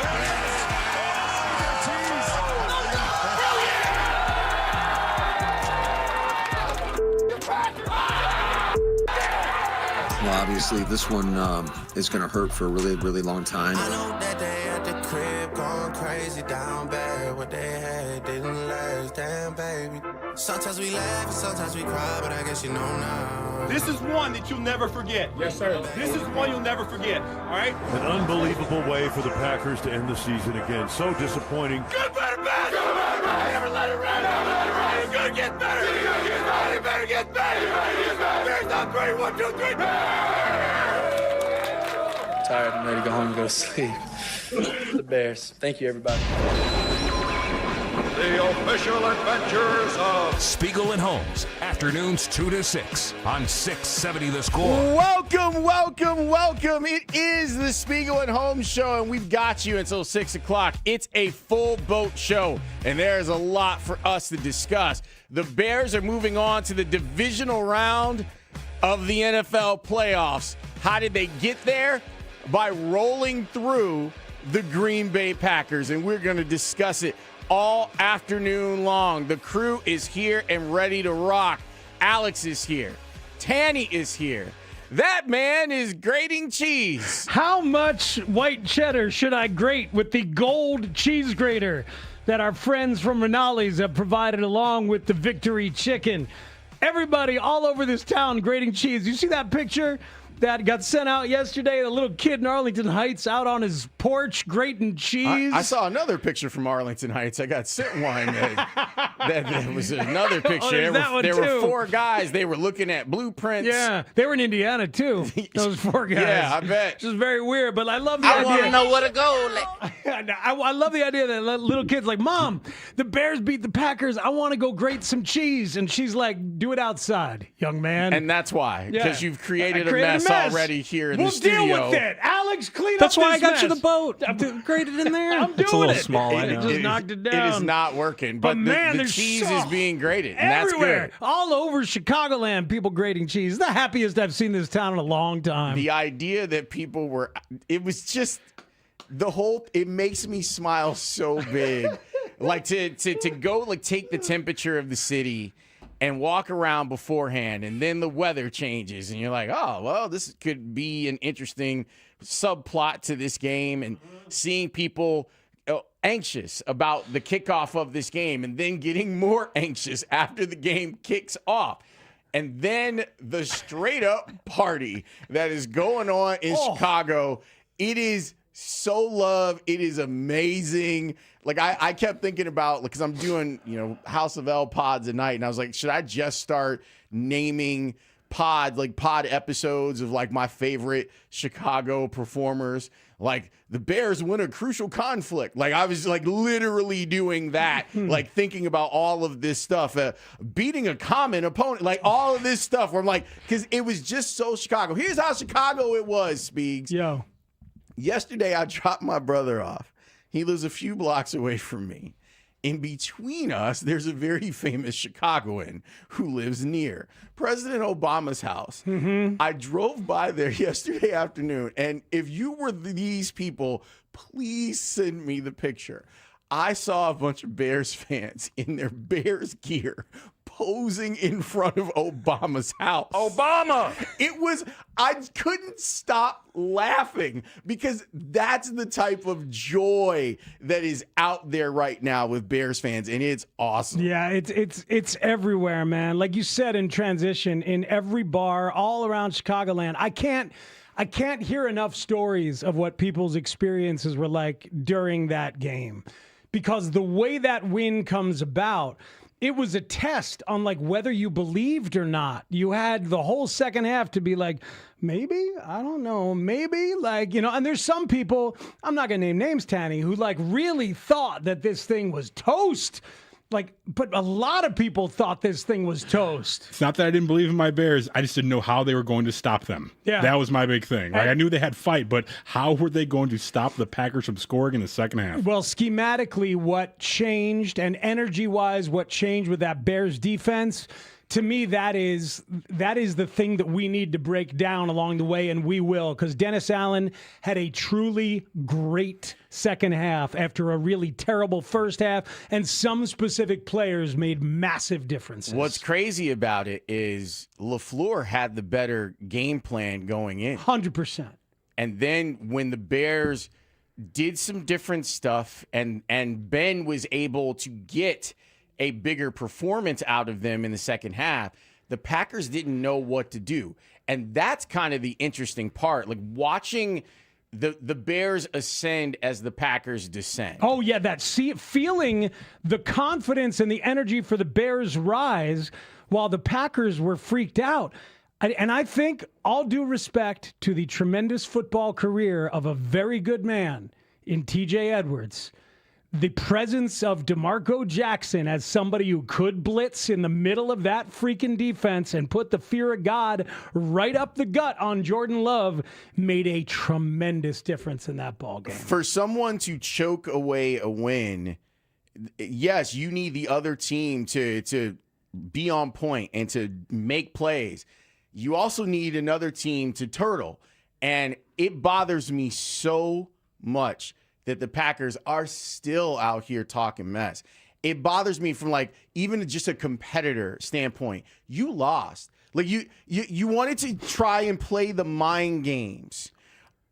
Well, obviously, this one is going to hurt for a really, really long time. I know that they at the crib going crazy down bad. What they had didn't last, damn baby. Sometimes we laugh and sometimes we cry, but I guess you know now. This is one that you'll never forget. Yes, sir. This is one you'll never forget, all right? An unbelievable way for the Packers to end the season again. So disappointing. Good, better, bad. Good, better, bad. Never let it run. Never let it run. It's gonna get better. It's gonna get better. It better get better. It better get better. Bears up 3, 1, 2, 3. Tired. I'm ready to go home and go to sleep. The Bears. Thank you, everybody. The official adventures of Spiegel and Holmes, afternoons 2 to 6 on 670 The Score. Welcome. It is the Spiegel and Holmes show, and we've got you until 6 o'clock. It's a full boat show, and there's a lot for us to discuss. The Bears are moving on to the divisional round of the NFL playoffs. How did they get there? By rolling through the Green Bay Packers, and we're going to discuss it all afternoon long. The crew is here and ready to rock. Alex is here. Tanny is here. That man is grating cheese. How much white cheddar should I grate with the gold cheese grater that our friends from Rinaldi's have provided along with the Victory Chicken? Everybody all over this town grating cheese. You see that picture that got sent out yesterday? The little kid in Arlington Heights out on his porch grating cheese. I saw another picture from Arlington Heights. I got sent one. That was another picture. There were 4 guys. They were looking at blueprints. Yeah, they were in Indiana too. Those 4 guys. Yeah, I bet. Which is very weird, but I love the idea. I want to know where to go. I love the idea that little kid's like, Mom, the Bears beat the Packers. I want to go grate some cheese. And she's like, do it outside, young man. And that's why. Because you've created a mess already here in we'll the studio. We'll deal with it. Alex, clean That's up why this I got you mess. the boat. Grate it in there. I'm doing It's a little it. small, I know. Just knocked it down. It is not working. But man, the there's cheese so is being grated. And everywhere. that's good. All over Chicagoland, people grating cheese. The happiest I've seen this town in a long time. The idea that people were, it was just it makes me smile so big. Like to go like take the temperature of the city and walk around beforehand, and then the weather changes, and you're like, oh, well, this could be an interesting subplot to this game, and seeing people anxious about the kickoff of this game, and then getting more anxious after the game kicks off. And then the straight-up party that is going on in Chicago, it is so loved. It is amazing. Like, I kept thinking about, because I'm doing, House of L pods at night, and I was like, should I just start naming pod episodes of, like, my favorite Chicago performers? Like, the Bears win a crucial conflict. Like, I was, like, literally doing that, like, thinking about all of this stuff. Beating a common opponent, like, all of this stuff. Where I'm like, because it was just so Chicago. Here's how Chicago it was, Speegs. Yo. Yesterday, I dropped my brother off. He lives a few blocks away from me. In between us, there's a very famous Chicagoan who lives near President Obama's house. Mm-hmm. I drove by there yesterday afternoon, and if you were these people, please send me the picture. I saw a bunch of Bears fans in their Bears gear posing in front of Obama's house. Obama! I couldn't stop laughing because that's the type of joy that is out there right now with Bears fans, and it's awesome. Yeah, it's everywhere, man. Like you said in transition, in every bar all around Chicagoland. I can't hear enough stories of what people's experiences were like during that game, because the way that win comes about, it was a test on like whether you believed or not. You had the whole second half to be like, maybe, I don't know, maybe, like, and there's some people, I'm not going to name names, Tanny, who like really thought that this thing was toast. Like, but a lot of people thought this thing was toast. It's not that I didn't believe in my Bears. I just didn't know how they were going to stop them. Yeah. That was my big thing. Like, I knew they had fight, but how were they going to stop the Packers from scoring in the second half? Well, schematically, what changed, and energy-wise, what changed with that Bears defense, to me, that is the thing that we need to break down along the way, and we will, because Dennis Allen had a truly great second half after a really terrible first half, and some specific players made massive differences. What's crazy about it is LaFleur had the better game plan going in. 100%. And then when the Bears did some different stuff and Ben was able to get a bigger performance out of them in the second half, the Packers didn't know what to do. And that's kind of the interesting part, like watching the Bears ascend as the Packers descend. Oh, yeah, feeling the confidence and the energy for the Bears rise while the Packers were freaked out. And I think, all due respect to the tremendous football career of a very good man in TJ Edwards, the presence of DeMarco Jackson as somebody who could blitz in the middle of that freaking defense and put the fear of God right up the gut on Jordan Love made a tremendous difference in that ball game. For someone to choke away a win, yes, you need the other team to be on point and to make plays. You also need another team to turtle. And it bothers me so much that the Packers are still out here talking mess. It bothers me from like even just a competitor standpoint. You lost. Like you wanted to try and play the mind games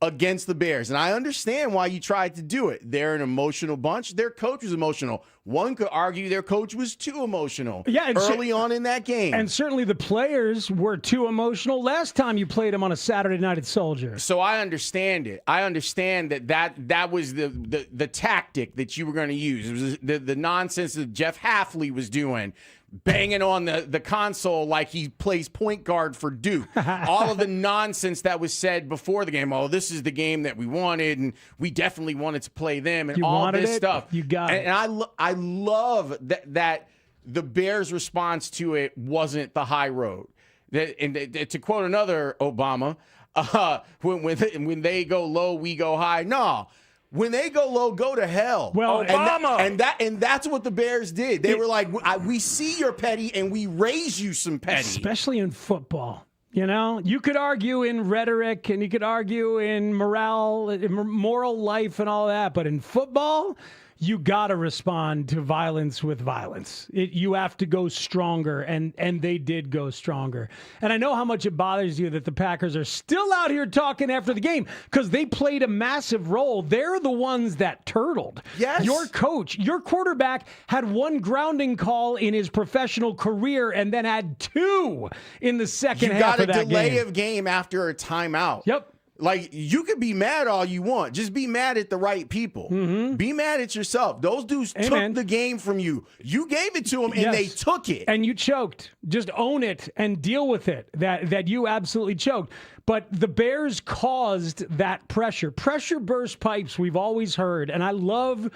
against the Bears. And I understand why you tried to do it. They're an emotional bunch. Their coach was emotional. One could argue their coach was too emotional early on in that game. And certainly the players were too emotional last time you played them on a Saturday night at Soldier. So I understand it. I understand that was the tactic that you were going to use. It was the nonsense that Jeff Hafley was doing. banging on the console like he plays point guard for Duke. All of the nonsense that was said before the game. Oh, this is the game that we wanted, and we definitely wanted to play them, and all this stuff. You got it. And I love that the Bears' response to it wasn't the high road. And to quote another Obama, when they go low, we go high. No. When they go low, go to hell. Well, Obama, and that's what the Bears did. They were like, "We see you're petty, and we raise you some petty." Especially in football, you could argue in rhetoric, and you could argue in moral life, and all that. But in football, you got to respond to violence with violence. You have to go stronger, and they did go stronger. And I know how much it bothers you that the Packers are still out here talking after the game because they played a massive role. They're the ones that turtled. Yes. Your coach, your quarterback had one grounding call in his professional career and then had two in the second half of that game. You got a delay of game after a timeout. Yep. Like, you could be mad all you want. Just be mad at the right people. Mm-hmm. Be mad at yourself. Those dudes took the game from you. You gave it to them, and they took it. And you choked. Just own it and deal with it, that you absolutely choked. But the Bears caused that pressure. Pressure burst pipes, we've always heard. And I love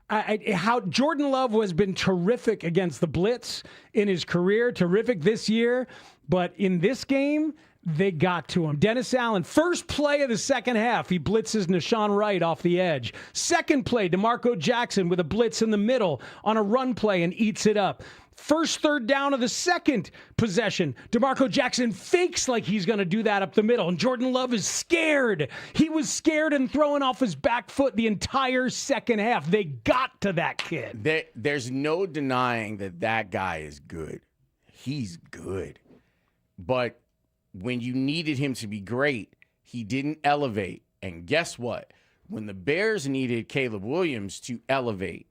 how Jordan Love has been terrific against the blitz in his career, terrific this year. But in this game, they got to him. Dennis Allen, first play of the second half, he blitzes Nashawn Wright off the edge. Second play, DeMarco Jackson with a blitz in the middle on a run play and eats it up. First third down of the second possession, DeMarco Jackson fakes like he's going to do that up the middle, and Jordan Love is scared. He was scared and throwing off his back foot the entire second half. They got to that kid. There's no denying that guy is good. He's good. But when you needed him to be great, he didn't elevate. And guess what? When the Bears needed Caleb Williams to elevate,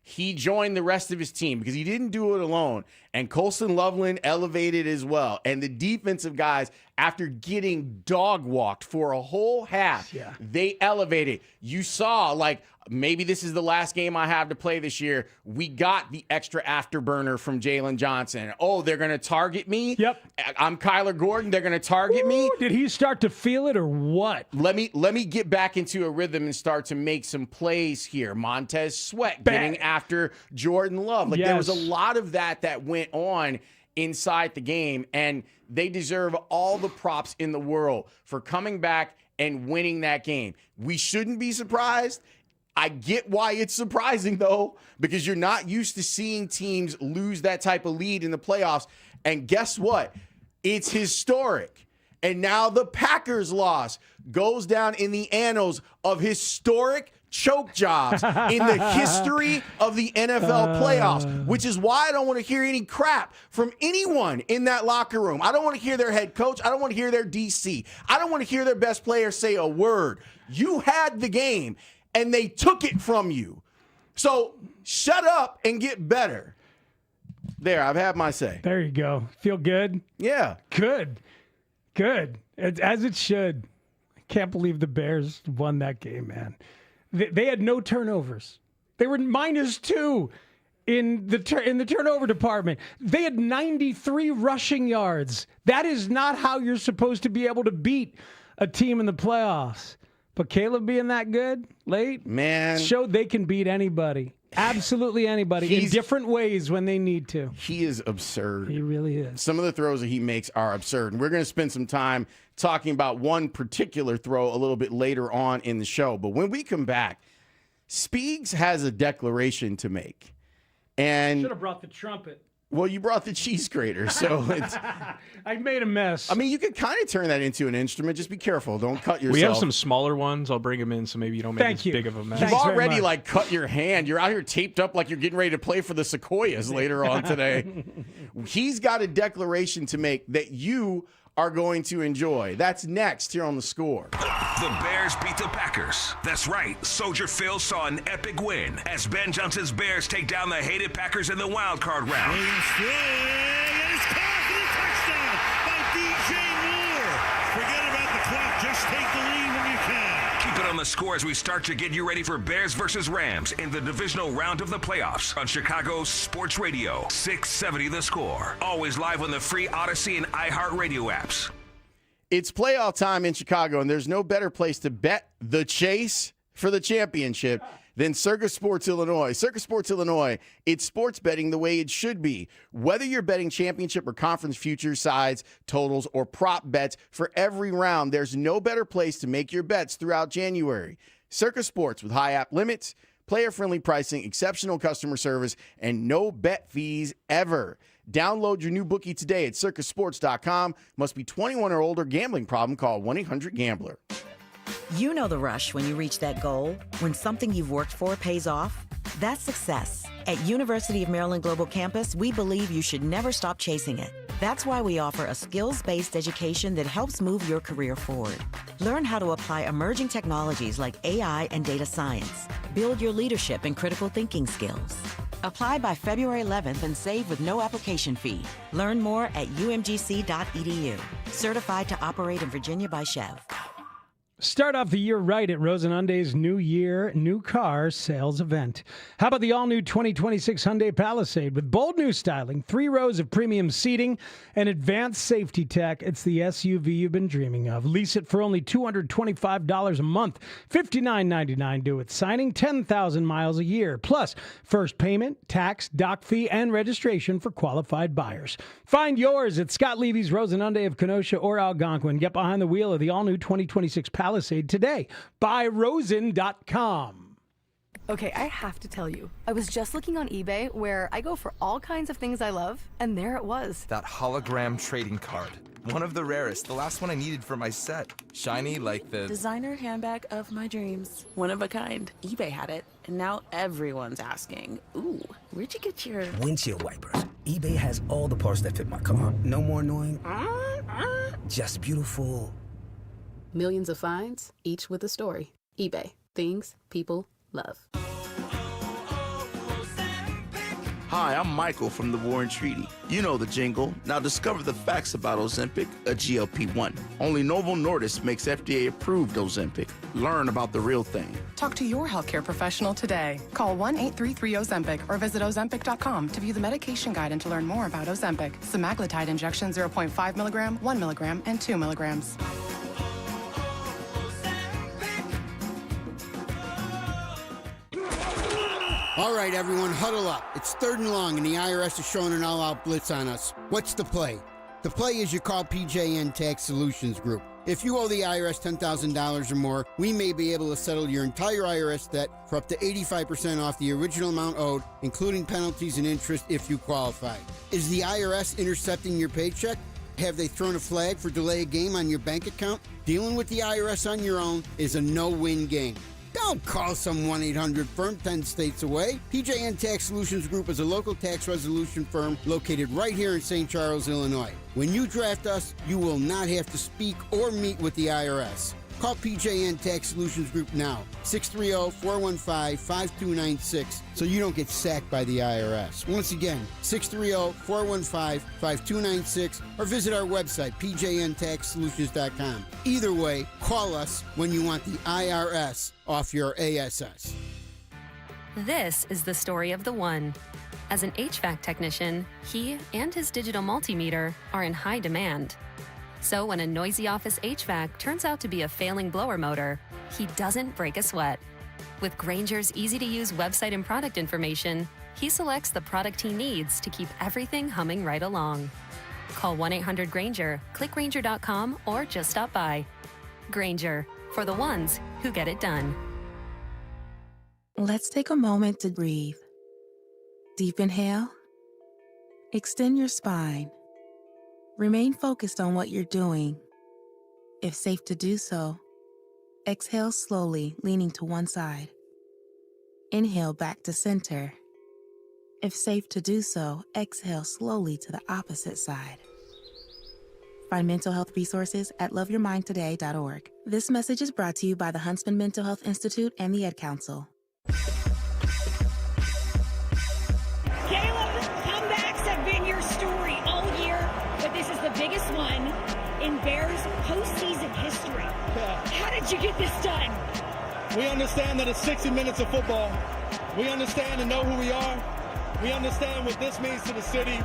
he joined the rest of his team because he didn't do it alone. And Colston Loveland elevated as well. And the defensive guys, after getting dog walked for a whole half, they elevated. You saw, like, maybe this is the last game I have to play this year. We got the extra afterburner from Jalen Johnson. Oh, they're going to target me? Yep. I'm Kyler Gordon. They're going to target me? Did he start to feel it or what? Let me get back into a rhythm and start to make some plays here. Montez Sweat getting after Jordan Love. Like, there was a lot of that went on inside the game, and they deserve all the props in the world for coming back and winning that game. We shouldn't be surprised. I get why it's surprising, though, because you're not used to seeing teams lose that type of lead in the playoffs. And guess what? It's historic. And now the Packers' loss goes down in the annals of historic choke jobs in the history of the NFL playoffs, which is why I don't want to hear any crap from anyone in that locker room. I don't want to hear their head coach. I don't want to hear their DC. I don't want to hear their best player say a word. You had the game, and they took it from you. So shut up and get better. There, I've had my say. There you go. Feel good? Yeah. Good. As it should. I can't believe the Bears won that game, man. They had no turnovers. They were -2 in the turnover department. They had 93 rushing yards. That is not how you're supposed to be able to beat a team in the playoffs. But Caleb being that good late, man, showed they can beat anybody. Absolutely anybody in different ways when they need to. He is absurd. He really is. Some of the throws that he makes are absurd. And we're going to spend some time talking about one particular throw a little bit later on in the show. But when we come back, Speegs has a declaration to make. And should have brought the trumpet. Well, you brought the cheese grater, so it's... I made a mess. I mean, you could kind of turn that into an instrument. Just be careful. Don't cut yourself. We have some smaller ones. I'll bring them in so maybe you don't make as big of a mess. You've already, like, cut your hand. You're out here taped up like you're getting ready to play for the Sequoias later on today. He's got a declaration to make that you are going to enjoy. That's next here on The Score. The Bears beat the Packers. That's right. Soldier Phil saw an epic win as Ben Johnson's Bears take down the hated Packers in the wild card round. Williams throw, and it's caught for the touchdown by DJ Moore. Forget about the clock. Just take the lead when you can. Keep it on the score as we start to get you ready for Bears versus Rams in the divisional round of the playoffs on Chicago's Sports Radio, 670 The Score. Always live on the free Odyssey and iHeartRadio apps. It's playoff time in Chicago, and there's no better place to bet the chase for the championship than Circa Sports Illinois. Circa Sports Illinois, it's sports betting the way it should be. Whether you're betting championship or conference futures, sides, totals, or prop bets for every round, there's no better place to make your bets throughout January. Circa Sports with high app limits, player-friendly pricing, exceptional customer service, and no bet fees ever. Download your new bookie today at circasports.com. Must be 21 or older. Gambling problem? Call 1-800-GAMBLER. You know the rush when you reach that goal, when something you've worked for pays off. That's success. At University of Maryland Global Campus, we believe you should never stop chasing it. That's why we offer a skills-based education that helps move your career forward. Learn how to apply emerging technologies like AI and data science. Build your leadership and critical thinking skills. Apply by February 11th and save with no application fee. Learn more at umgc.edu. Certified to operate in Virginia by Chev. Start off the year right at Rosen Hyundai's New Year, New Car Sales Event. How about the all-new 2026 Hyundai Palisade with bold new styling, 3 rows of premium seating, and advanced safety tech? It's the SUV you've been dreaming of. Lease it for only $225 a month, $59.99 due at signing, 10,000 miles a year, plus first payment, tax, doc fee, and registration for qualified buyers. Find yours at Scott Levy's Rosen Hyundai of Kenosha or Algonquin. Get behind the wheel of the all-new 2026 Palisade today. BuyRosen.com. Okay, I have to tell you, I was just looking on eBay where I go for all kinds of things I love, and there it was. That hologram trading card. One of the rarest, the last one I needed for my set. Shiny like the designer handbag of my dreams. One of a kind. eBay had it, and now everyone's asking, ooh, where'd you get your windshield wipers? eBay has all the parts that fit my car. No more annoying, just beautiful. Millions of finds, each with a story. eBay. Things people love. Hi, I'm Michael from the War and Treaty. You know the jingle. Now discover the facts about Ozempic, a GLP-1. Only Novo Nordisk makes FDA-approved Ozempic. Learn about the real thing. Talk to your healthcare professional today. Call 1-833-OZEMPIC or visit Ozempic.com to view the medication guide and to learn more about Ozempic. Semaglutide injection 0.5 milligram, 1 milligram, and 2 milligrams. All right, everyone, huddle up. It's 3rd and long, and the IRS is showing an all-out blitz on us. What's the play? The play is you call PJN Tax Solutions Group. If you owe the IRS $10,000 or more, we may be able to settle your entire IRS debt for up to 85% off the original amount owed, including penalties and interest if you qualify. Is the IRS intercepting your paycheck? Have they thrown a flag for delay of game on your bank account? Dealing with the IRS on your own is a no-win game. Don't call some 1-800-FIRM 10 states away. PJN Tax Solutions Group is a local tax resolution firm located right here in St. Charles, Illinois. When you draft us, you will not have to speak or meet with the IRS. Call PJN Tax Solutions Group now, 630-415-5296, so you don't get sacked by the IRS. Once again, 630-415-5296, or visit our website, pjntaxsolutions.com. Either way, call us when you want the IRS off your ASS. This is the story of the one. As an HVAC technician, he and his digital multimeter are in high demand. So when a noisy office HVAC turns out to be a failing blower motor, he doesn't break a sweat. With Grainger's easy-to-use website and product information, he selects the product he needs to keep everything humming right along. Call 1-800-GRAINGER, click Grainger.com, or just stop by. Grainger, for the ones who get it done. Let's take a moment to breathe. Deep inhale. Extend your spine. Remain focused on what you're doing. If safe to do so, exhale slowly, leaning to one side. Inhale back to center. If safe to do so, exhale slowly to the opposite side. Find mental health resources at loveyourmindtoday.org. This message is brought to you by the Huntsman Mental Health Institute and the Ed Council. Caleb, comebacks have been your story all year, but this is the biggest one in Bears postseason history. How did you get this done? We understand that it's 60 minutes of football. We understand and know who we are. We understand what this means to the city.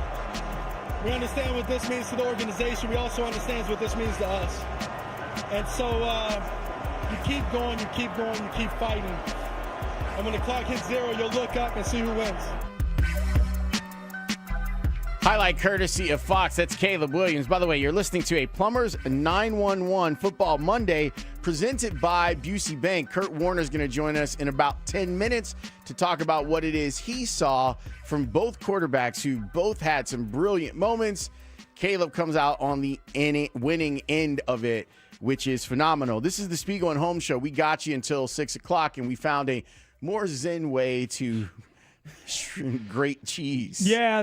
We understand what this means to the organization. We also understand what this means to us. And so you keep going, you keep going, you keep fighting. And when the clock hits 0, you'll look up and see who wins. Highlight courtesy of Fox. That's Caleb Williams. By the way, you're listening to a Plumbers 911 Football Monday presented by Busey Bank. Kurt Warner's going to join us in about 10 minutes to talk about what it is he saw from both quarterbacks who both had some brilliant moments. Caleb comes out on the winning end of it, which is phenomenal. This is the Spiegel and Holmes show. We got you until 6 o'clock, and we found a more zen way to great cheese. Yeah,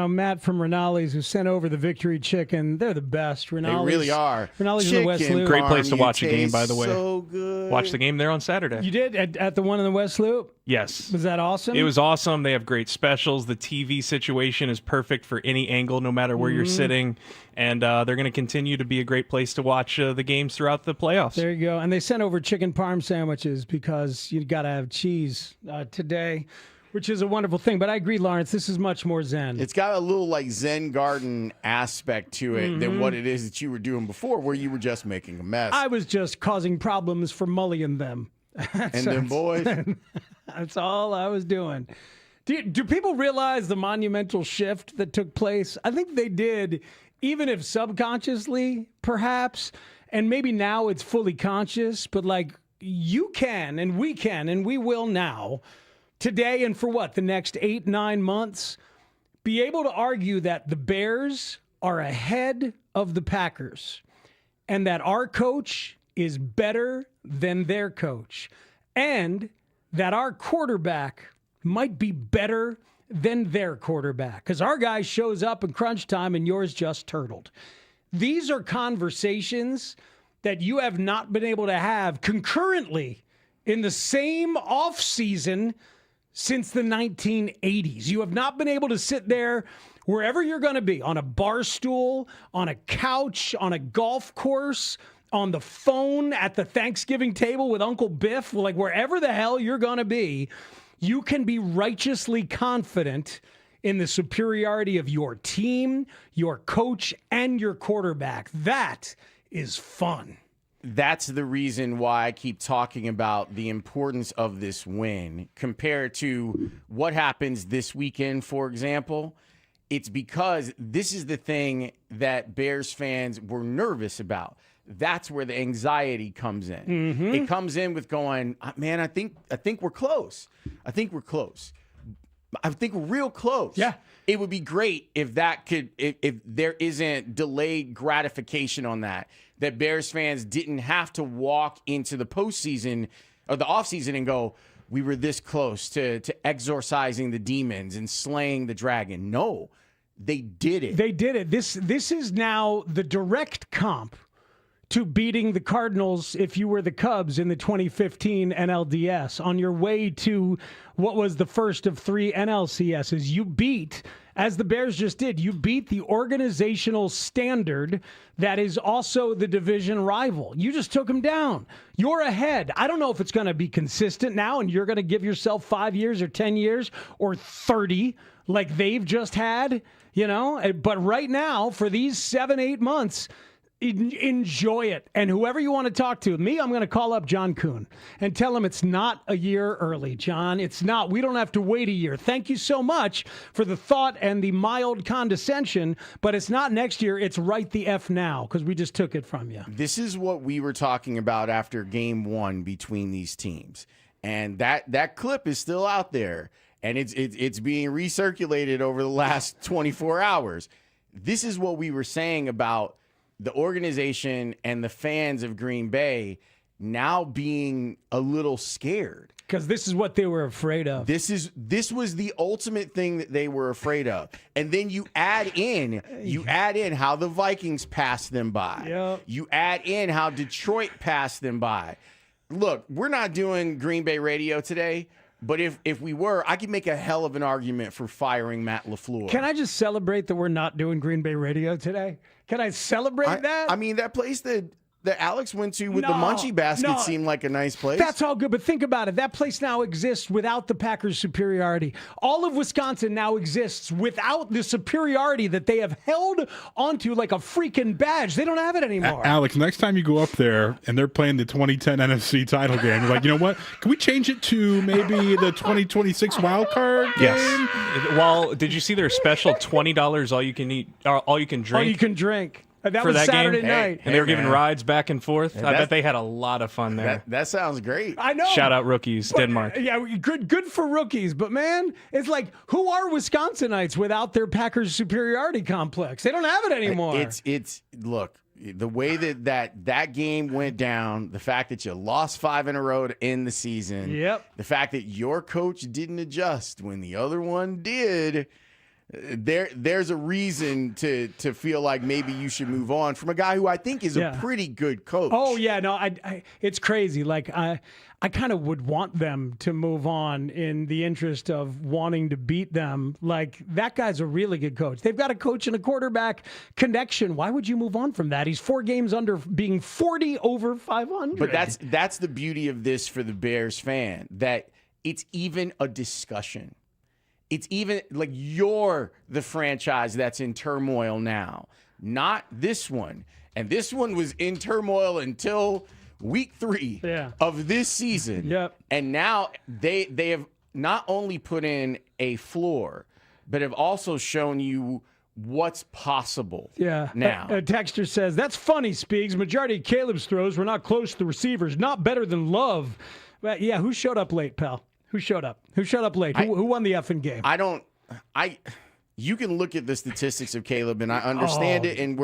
Matt from Rinaldi's who sent over the victory chicken. They're the best. Rinaldi's, they really are. Rinaldi's in the West Loop. Great place to watch a game, by the way. So good. Watch the game there on Saturday. You did at the one in the West Loop? Yes. Was that awesome? It was awesome. They have great specials. The TV situation is perfect for any angle, no matter where you're sitting. And they're going to continue to be a great place to watch the games throughout the playoffs. There you go. And they sent over chicken parm sandwiches because you got to have cheese today, which is a wonderful thing. But I agree, Lawrence, this is much more zen. It's got a little like Zen garden aspect to it than what it is that you were doing before, where you were just making a mess. I was just causing problems for Mully and them. Them boys. That's all I was doing. Do people realize the monumental shift that took place? I think they did, even if subconsciously, perhaps. And maybe now it's fully conscious. But like you can and we will now, today and for the next 8-9 months, be able to argue that the Bears are ahead of the Packers and that our coach is better than their coach and that our quarterback might be better than their quarterback because our guy shows up in crunch time and yours just turtled. These are conversations that you have not been able to have concurrently in the same offseason since the 1980s. You have not been able to sit there wherever you're going to be, on a bar stool, on a couch, on a golf course, on the phone, at the Thanksgiving table with Uncle Biff, like wherever the hell you're going to be, you can be righteously confident in the superiority of your team, your coach, and your quarterback. That is fun. That's the reason why I keep talking about the importance of this win compared to what happens this weekend, for example. It's because this is the thing that Bears fans were nervous about. That's where the anxiety comes in. It comes in with going, man, I think we're close. I think we're close. I think we're real close. Yeah. It would be great if if there isn't delayed gratification on that Bears fans didn't have to walk into the postseason or the offseason and go, we were this close to exorcising the demons and slaying the dragon. No, they did it. They did it. This is now the direct comp to beating the Cardinals if you were the Cubs in the 2015 NLDS on your way to what was the first of 3 NLCSs. You beat, as the Bears just did, you beat the organizational standard that is also the division rival. You just took them down. You're ahead. I don't know if it's going to be consistent now and you're going to give yourself 5 years or 10 years or 30 like they've just had, but right now for these 7-8 months, enjoy it. And whoever you want to talk to, I'm going to call up John Kuhn and tell him it's not a year early, John. It's not. We don't have to wait a year. Thank you so much for the thought and the mild condescension, but it's not next year. It's right the F now because we just took it from you. This is what we were talking about after game 1 between these teams. And that clip is still out there. And it's being recirculated over the last 24 hours. This is what we were saying about the organization and the fans of Green Bay now being a little scared. Because this is what they were afraid of. This was the ultimate thing that they were afraid of. And then you add in how the Vikings passed them by. Yep. You add in how Detroit passed them by. Look, we're not doing Green Bay radio today, but if we were, I could make a hell of an argument for firing Matt LaFleur. Can I just celebrate that we're not doing Green Bay radio today? Can I celebrate that? I mean, that place that that Alex went to with the Munchie basket seemed like a nice place. That's all good, but think about it. That place now exists without the Packers' superiority. All of Wisconsin now exists without the superiority that they have held onto like a freaking badge. They don't have it anymore. Alex, next time you go up there and they're playing the 2010 NFC title game, you're like, you know what? Can we change it to maybe the 2026 wild card game? Yes. Well, did you see their special $20 all you can eat, all you can drink? All you can drink. That for was that Saturday game? night. And they were giving rides back and forth. Yeah, I bet they had a lot of fun there. That sounds great. I know. Shout out rookies, Denmark. Yeah, good for rookies. But, man, it's like, who are Wisconsinites without their Packers superiority complex? They don't have it anymore. Look, the way that game went down, the fact that you lost 5 in a row to end the season, the fact that your coach didn't adjust when the other one did, there's a reason to feel like maybe you should move on from a guy who I think is a pretty good coach. Oh yeah, no, it's crazy. Like I kind of would want them to move on in the interest of wanting to beat them. Like that guy's a really good coach. They've got a coach and a quarterback connection. Why would you move on from that? He's 4 games under being 40 over 500. But that's the beauty of this for the Bears fan, that it's even a discussion. It's even like you're the franchise that's in turmoil now, not this one. And this one was in turmoil until week 3 of this season. Yep. And now they have not only put in a floor, but have also shown you what's possible. Yeah. Now. A texter says, that's funny, Speaks. Majority of Caleb's throws were not close to the receivers, not better than Love. But yeah, who showed up late, pal? Who showed up? Who showed up late? Who won the effing game? You can look at the statistics of Caleb, and I understand it, and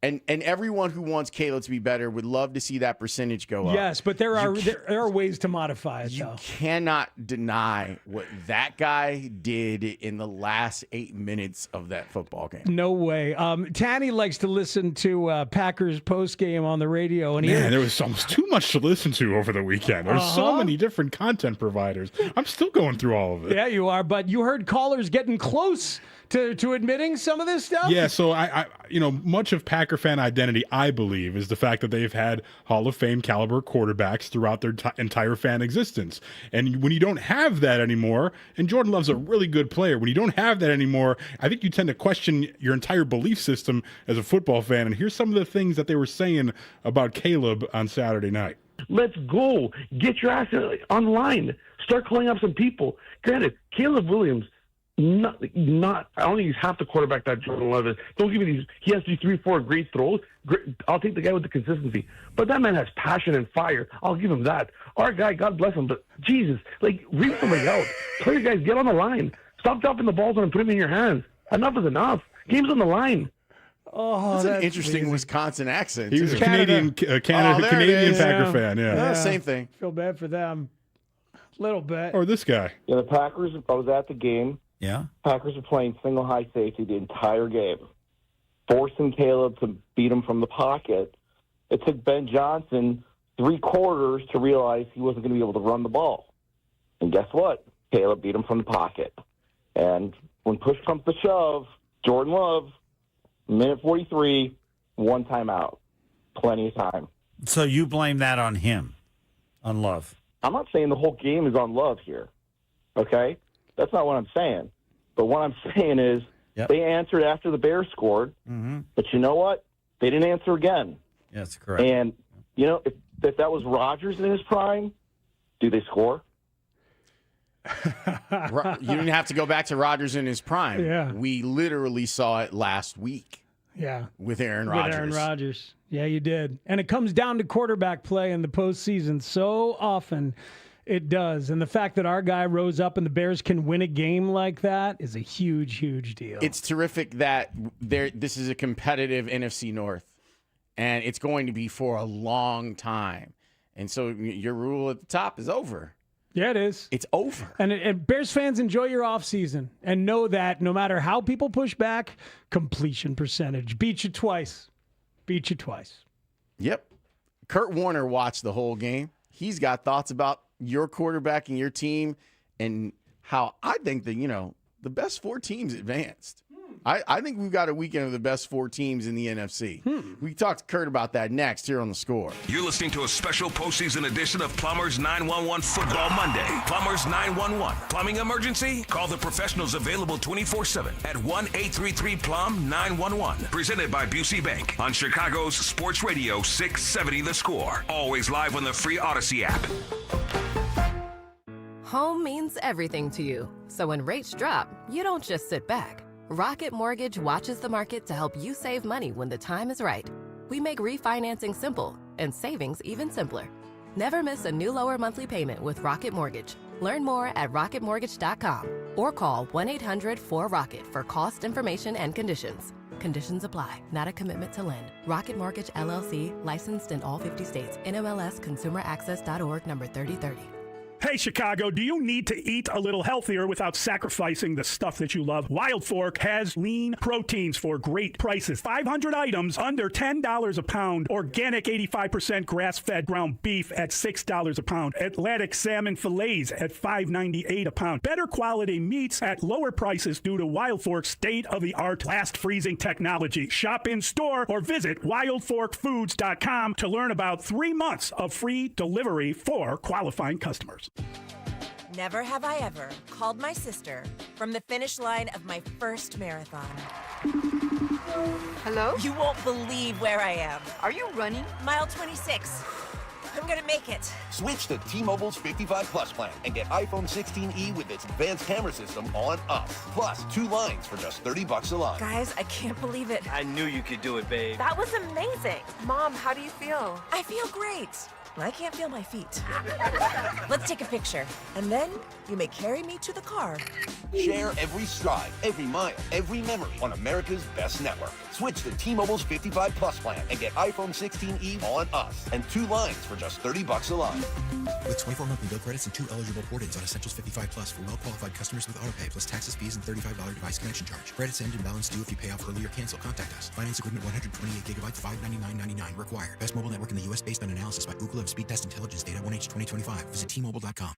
and everyone who wants Caleb to be better would love to see that percentage go up. Yes, but there are ways to modify it. You though. cannot deny what that guy did in the last 8 minutes of that football game. No way. Tanny likes to listen to Packers post game on the radio, and there was almost too much to listen to over the weekend. There's so many different content providers. I'm still going through all of it. Yeah, you are. But you heard callers getting close to admitting some of this stuff? Yeah, so I much of Packer fan identity, I believe, is the fact that they've had Hall of Fame caliber quarterbacks throughout their entire fan existence. And when you don't have that anymore, and Jordan Love's a really good player, when you don't have that anymore, I think you tend to question your entire belief system as a football fan. And here's some of the things that they were saying about Caleb on Saturday night. Let's go. Get your ass online. Start calling up some people. Granted, Caleb Williams, not. I don't think he's half the quarterback that Jordan Love is. Don't give me these. He has to do 3-4 great throws. I'll take the guy with the consistency. But that man has passion and fire. I'll give him that. Our guy, God bless him. But Jesus, read somebody out. Tell your guys, get on the line. Stop dropping the balls and put them in your hands. Enough is enough. Game's on the line. Oh, that's an interesting Wisconsin accent. He was a Canadian Packer fan. Yeah, same thing. Feel bad for them. A little bit. Or this guy. Yeah, the Packers. I was at the game. Yeah. Packers are playing single high safety the entire game, forcing Caleb to beat him from the pocket. It took Ben Johnson 3 quarters to realize he wasn't going to be able to run the ball. And guess what? Caleb beat him from the pocket. And when push comes to shove, Jordan Love, minute 43, 1 timeout. Plenty of time. So you blame that on him, on Love? I'm not saying the whole game is on Love here, okay? That's not what I'm saying. But what I'm saying is they answered after the Bears scored, but you know what? They didn't answer again. That's correct. And, if that was Rodgers in his prime, do they score? You didn't have to go back to Rodgers in his prime. Yeah. We literally saw it last week. Yeah. With Aaron Rodgers. With Aaron Rodgers. Yeah, you did. And it comes down to quarterback play in the postseason so often. It does. And the fact that our guy rose up and the Bears can win a game like that is a huge, huge deal. It's terrific that this is a competitive NFC North, and it's going to be for a long time. And so your rule at the top is over. Yeah, it is. It's over. And Bears fans, enjoy your offseason and know that no matter how people push back, completion percentage. Beat you twice. Beat you twice. Yep. Kurt Warner watched the whole game. He's got thoughts about your quarterback and your team and how I think that, the best 4 teams advanced. I think we've got a weekend of the best 4 teams in the NFC. We talked to Kurt about that next here on The Score. You're listening to a special postseason edition of Plumbers 911 Football Monday. Plumbers 911. Plumbing emergency? Call the professionals available 24/7 at 1-833-PLUM-911. Presented by Busey Bank on Chicago's Sports Radio 670 The Score. Always live on the free Odyssey app. Home means everything to you. So when rates drop, you don't just sit back. Rocket Mortgage watches the market to help you save money when the time is right. We make refinancing simple and savings even simpler. Never miss a new lower monthly payment with Rocket Mortgage. Learn more at rocketmortgage.com or call 1-800-4ROCKET for cost information and conditions. Conditions apply. Not a commitment to lend. Rocket Mortgage LLC, licensed in all 50 states. NMLS ConsumerAccess.org number 3030. Hey, Chicago, do you need to eat a little healthier without sacrificing the stuff that you love? Wild Fork has lean proteins for great prices. 500 items under $10 a pound. Organic 85% grass-fed ground beef at $6 a pound. Atlantic salmon fillets at $5.98 a pound. Better quality meats at lower prices due to Wild Fork's state-of-the-art blast freezing technology. Shop in store or visit wildforkfoods.com to learn about 3 months of free delivery for qualifying customers. Never have I ever called my sister from the finish line of my first marathon. Hello? You won't believe where I am. Are you running? Mile 26. I'm gonna make it. Switch to T-Mobile's 55 Plus plan and get iPhone 16e with its advanced camera system on us. Plus, 2 lines for just $30 a line. Guys, I can't believe it. I knew you could do it, babe. That was amazing. Mom, how do you feel? I feel great. I can't feel my feet. Let's take a picture, and then you may carry me to the car. Share every stride, every mile, every memory on America's best network. Switch to T-Mobile's 55 Plus plan and get iPhone 16e on us and 2 lines for just $30 a line. With 24 monthly bill credits and 2 eligible port-ins on Essentials 55 Plus for well-qualified customers with autopay plus taxes, fees, and $35 device connection charge. Credits end and balance due if you pay off early or cancel. Contact us. Finance agreement 128 gigabytes, $599.99 required. Best mobile network in the U.S. based on analysis by Google of Speed Test Intelligence data 1H 2025. Visit T-Mobile.com.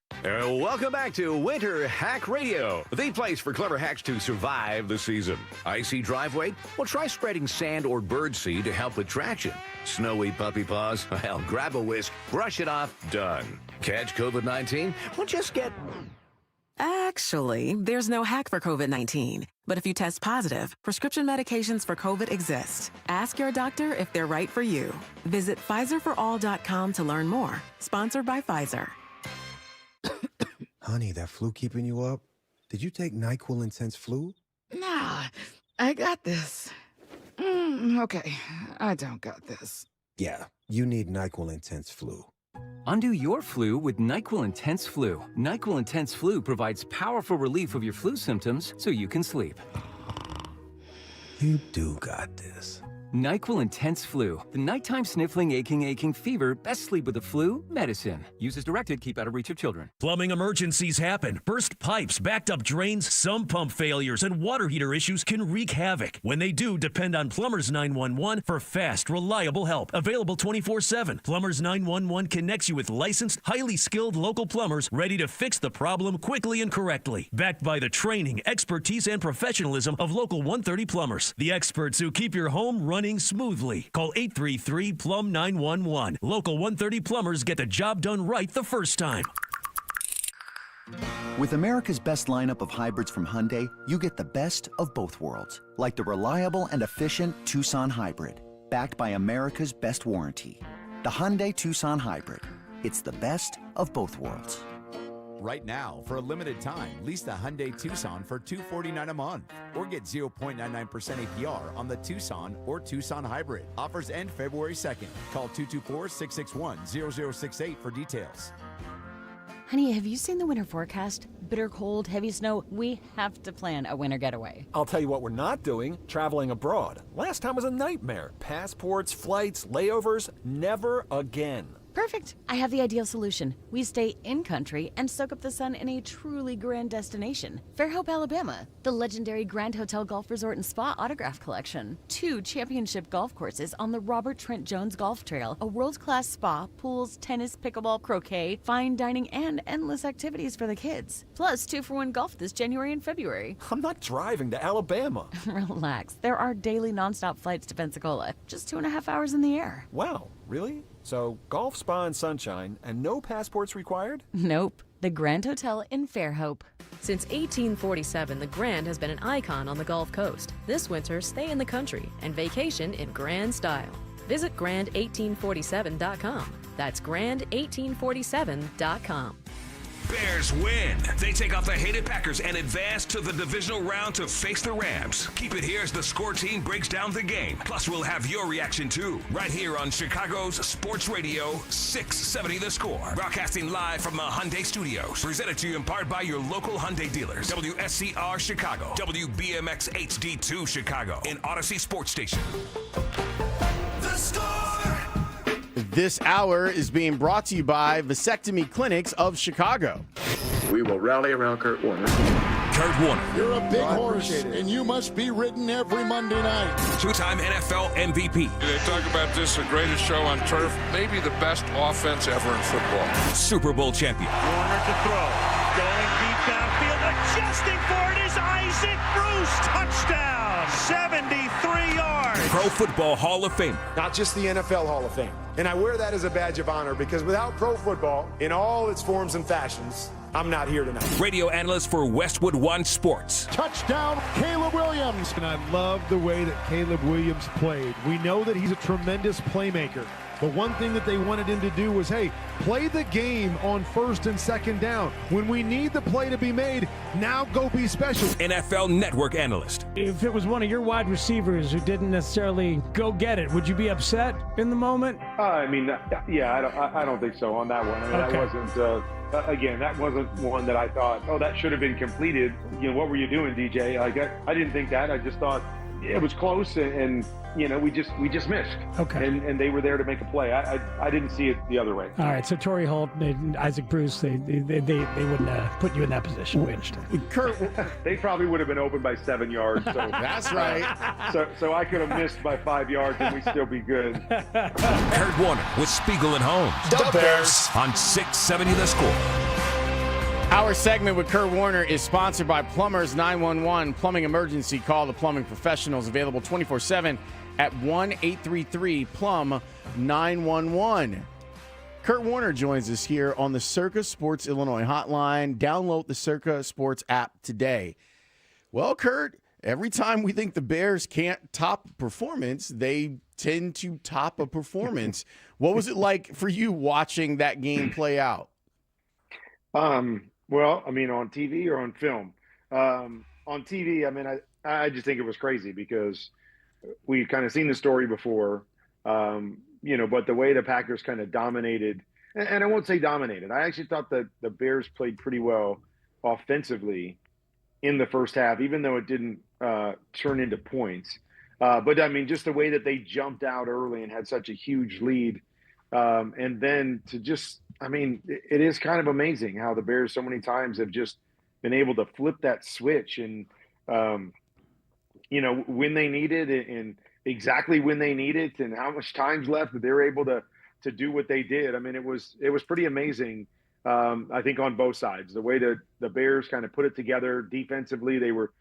Welcome back to Winter Hack Radio, the place for clever hacks to survive the season. Icy driveway? Well, try spreading sand or birdseed to help with traction. Snowy puppy paws? Well, grab a whisk, brush it off, done. Catch COVID-19? Well, just get... Actually, there's no hack for COVID-19. But if you test positive, prescription medications for COVID exist. Ask your doctor if they're right for you. Visit PfizerForAll.com to learn more. Sponsored by Pfizer. Honey, that flu keeping you up? Did you take NyQuil Intense Flu? Nah, I got this. Okay, I don't got this. Yeah, you need NyQuil Intense Flu. Undo your flu with NyQuil Intense Flu. NyQuil Intense Flu provides powerful relief of your flu symptoms so you can sleep. You do got this. NyQuil Intense Flu. The nighttime sniffling, aching fever. Best sleep with the flu medicine. Use as directed. Keep out of reach of children. Plumbing emergencies happen. Burst pipes, backed up drains, some pump failures, and water heater issues can wreak havoc. When they do, depend on Plumbers 911 for fast, reliable help. Available 24/7. Plumbers 911 connects you with licensed, highly skilled local plumbers ready to fix the problem quickly and correctly. Backed by the training, expertise, and professionalism of Local 130 plumbers. The experts who keep your home running smoothly. Call 833-PLUM-911. Local 130 plumbers get the job done right the first time. With America's best lineup of hybrids from Hyundai, you get the best of both worlds. Like the reliable and efficient Tucson Hybrid, backed by America's best warranty. The Hyundai Tucson Hybrid. It's the best of both worlds. Right now, for a limited time, lease the Hyundai Tucson for $249 a month or get 0.99% APR on the Tucson or Tucson Hybrid. Offers end February 2nd. Call 224-661-0068 for details. Honey, have you seen the winter forecast? Bitter cold, heavy snow. We have to plan a winter getaway. I'll tell you what we're not doing, traveling abroad. Last time was a nightmare. Passports, flights, layovers, never again. Perfect. I have the ideal solution. We stay in country and soak up the sun in a truly grand destination. Fairhope, Alabama, the legendary Grand Hotel Golf Resort and Spa Autograph Collection. 2 championship golf courses on the Robert Trent Jones Golf Trail. A world-class spa, pools, tennis, pickleball, croquet, fine dining, and endless activities for the kids. Plus 2-for-1 golf this January and February. I'm not driving to Alabama. Relax. There are daily nonstop flights to Pensacola. Just 2.5 hours in the air. Wow, really? So, golf, spa, and sunshine, and no passports required? Nope. The Grand Hotel in Fairhope. Since 1847, the Grand has been an icon on the Gulf Coast. This winter, stay in the country and vacation in grand style. Visit grand1847.com. That's grand1847.com. Bears win. They take off the hated Packers and advance to the divisional round to face the Rams. Keep it here as the score team breaks down the game. Plus, we'll have your reaction too, right here on Chicago's Sports Radio 670 The Score. Broadcasting live from the Hyundai Studios. Presented to you in part by your local Hyundai dealers. WSCR Chicago, WBMX HD2 Chicago, and Odyssey Sports Station. The Score! This hour is being brought to you by Vasectomy Clinics of Chicago. We will rally around Kurt Warner. Kurt Warner. You're a big horse, and you must be ridden every Monday night. 2-time NFL MVP. They talk about this, the greatest show on turf, maybe the best offense ever in football. Super Bowl champion. Warner to throw. Going deep downfield. Adjusting for it is Isaac Bruce. Touchdown. 73 yards. Pro Football Hall of Famer. Not just the NFL Hall of Fame. And I wear that as a badge of honor because without pro football, in all its forms and fashions, I'm not here tonight. Radio analyst for Westwood One Sports. Touchdown, Caleb Williams. And I love the way that Caleb Williams played. We know that he's a tremendous playmaker. But one thing that they wanted him to do was, hey, play the game on 1st and 2nd down. When we need the play to be made, now go be special. NFL Network analyst. If it was one of your wide receivers who didn't necessarily go get it, would you be upset in the moment? I don't think so on that one. I mean, Okay. That wasn't, again, that wasn't one that I thought, oh, that should have been completed. You know, what were you doing, DJ? Like, I didn't think that. I just thought it was close and you know, we just missed. Okay. And they were there to make a play. I didn't see it the other way. All right, so Torrey Holt, Isaac Bruce, they wouldn't put you in that position. We understand. Kurt, they probably would have been open by 7 yards. So that's right. So I could have missed by 5 yards and we'd still be good. Kurt Warner with Spiegel and Holmes. The Bears on 670 The Score. Our segment with Kurt Warner is sponsored by Plumbers 911. Plumbing emergency, call the plumbing professionals. Available 24/7 at 1-833-PLUM-911. Kurt Warner joins us here on the Circa Sports Illinois hotline. Download the Circa Sports app today. Well, Kurt, every time we think the Bears can't top a performance, they tend to top a performance. What was it like for you watching that game play out? Well, I mean, on TV or on film? On TV, I mean, I just think it was crazy because we've kind of seen the story before, you know, but the way the Packers kind of dominated, and I won't say dominated. I actually thought that the Bears played pretty well offensively in the first half, even though it didn't turn into points. But, I mean, just the way that they jumped out early and had such a huge lead, and then to just – I mean, it is kind of amazing how the Bears so many times have just been able to flip that switch and, you know, when they need it and exactly when they need it and how much time's left that they're able to do what they did. I mean, it was pretty amazing, I think, on both sides. The way that the Bears kind of put it together defensively, they were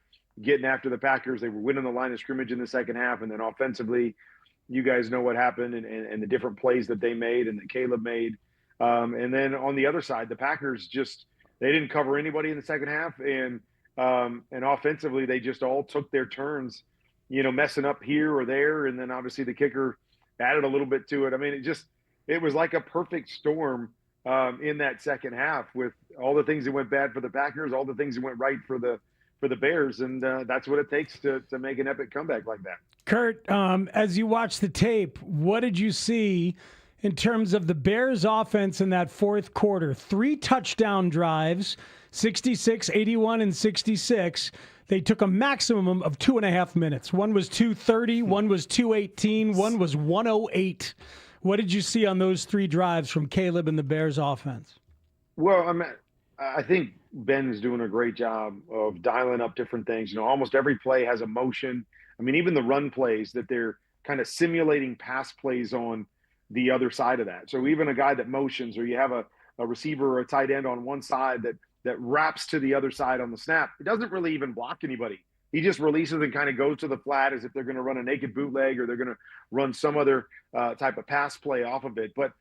getting after the Packers. They were winning the line of scrimmage in the second half. And then offensively, you guys know what happened and the different plays that they made and that Caleb made. And then on the other side, the Packers they didn't cover anybody in the second half. And offensively, they just all took their turns, you know, messing up here or there. And then obviously the kicker added a little bit to it. I mean, it was like a perfect storm in that second half with all the things that went bad for the Packers, all the things that went right for the Bears. And that's what it takes to make an epic comeback like that. Kurt, as you watch the tape, what did you see in terms of the Bears offense in that fourth quarter? 3 touchdown drives, 66, 81, and 66. They took a maximum of 2.5 minutes. One was 2:30, one was 2:18, one was 1:08. What did you see on those 3 drives from Caleb and the Bears offense? Well, I think Ben is doing a great job of dialing up different things. You know, almost every play has a motion. I mean, even the run plays that they're kind of simulating pass plays on the other side of that. So even a guy that motions, or you have a receiver or a tight end on one side that wraps to the other side on the snap, it doesn't really even block anybody. He just releases and kind of goes to the flat as if they're going to run a naked bootleg or they're going to run some other type of pass play off of it. But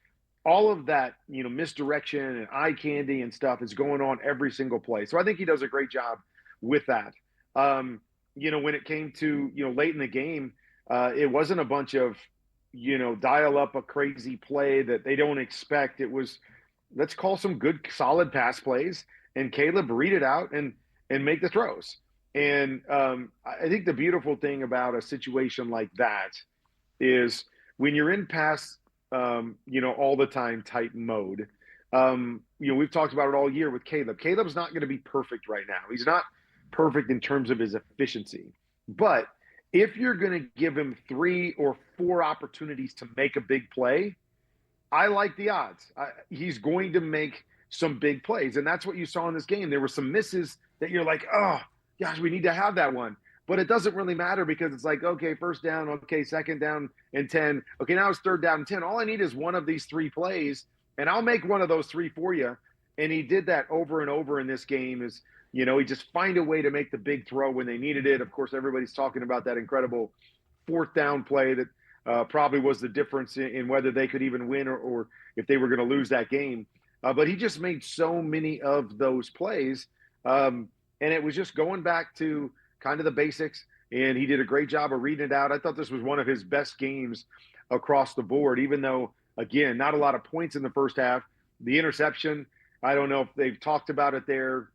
all of that, you know, misdirection and eye candy and stuff is going on every single play. So I think he does a great job with that. You know, when it came to, you know, late in the game, it wasn't a bunch of, you know, dial up a crazy play that they don't expect. It was, let's call some good, solid pass plays, and Caleb read it out and make the throws. And I think the beautiful thing about a situation like that is when you're in pass, you know, all the time type mode, you know, we've talked about it all year with Caleb. Caleb's not going to be perfect right now. He's not perfect in terms of his efficiency. But if you're going to give him 3 or 4 opportunities to make a big play, I like the odds. He's going to make some big plays. And that's what you saw in this game. There were some misses that you're like, oh, gosh, we need to have that one. But it doesn't really matter because it's like, okay, first down, okay, second down and 10. Okay, now it's third down and 10. All I need is one of these 3 plays, and I'll make one of those 3 for you. And he did that over and over in this game. Is, you know, he just find a way to make the big throw when they needed it. Of course, everybody's talking about that incredible 4th down play that probably was the difference in whether they could even win or if they were going to lose that game. But he just made so many of those plays. And it was just going back to kind of the basics, and he did a great job of reading it out. I thought this was one of his best games across the board, even though, again, not a lot of points in the first half. The interception, I don't know if they've talked about it there.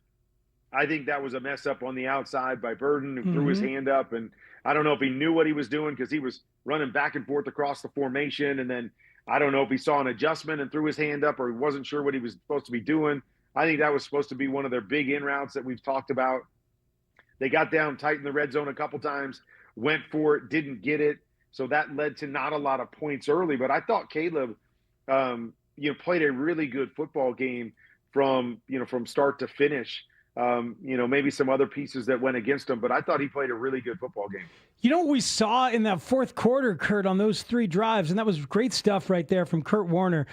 I think that was a mess up on the outside by Burden, who threw his hand up, and I don't know if he knew what he was doing because he was running back and forth across the formation, and then I don't know if he saw an adjustment and threw his hand up, or he wasn't sure what he was supposed to be doing. I think that was supposed to be one of their big in routes that we've talked about. They got down tight in the red zone a couple times, went for it, didn't get it. So that led to not a lot of points early. But I thought Caleb, you know, played a really good football game from start to finish. You know, maybe some other pieces that went against him, but I thought he played a really good football game. You know what we saw in that fourth quarter, Kurt, on those 3 drives, and that was great stuff right there from Kurt Warner.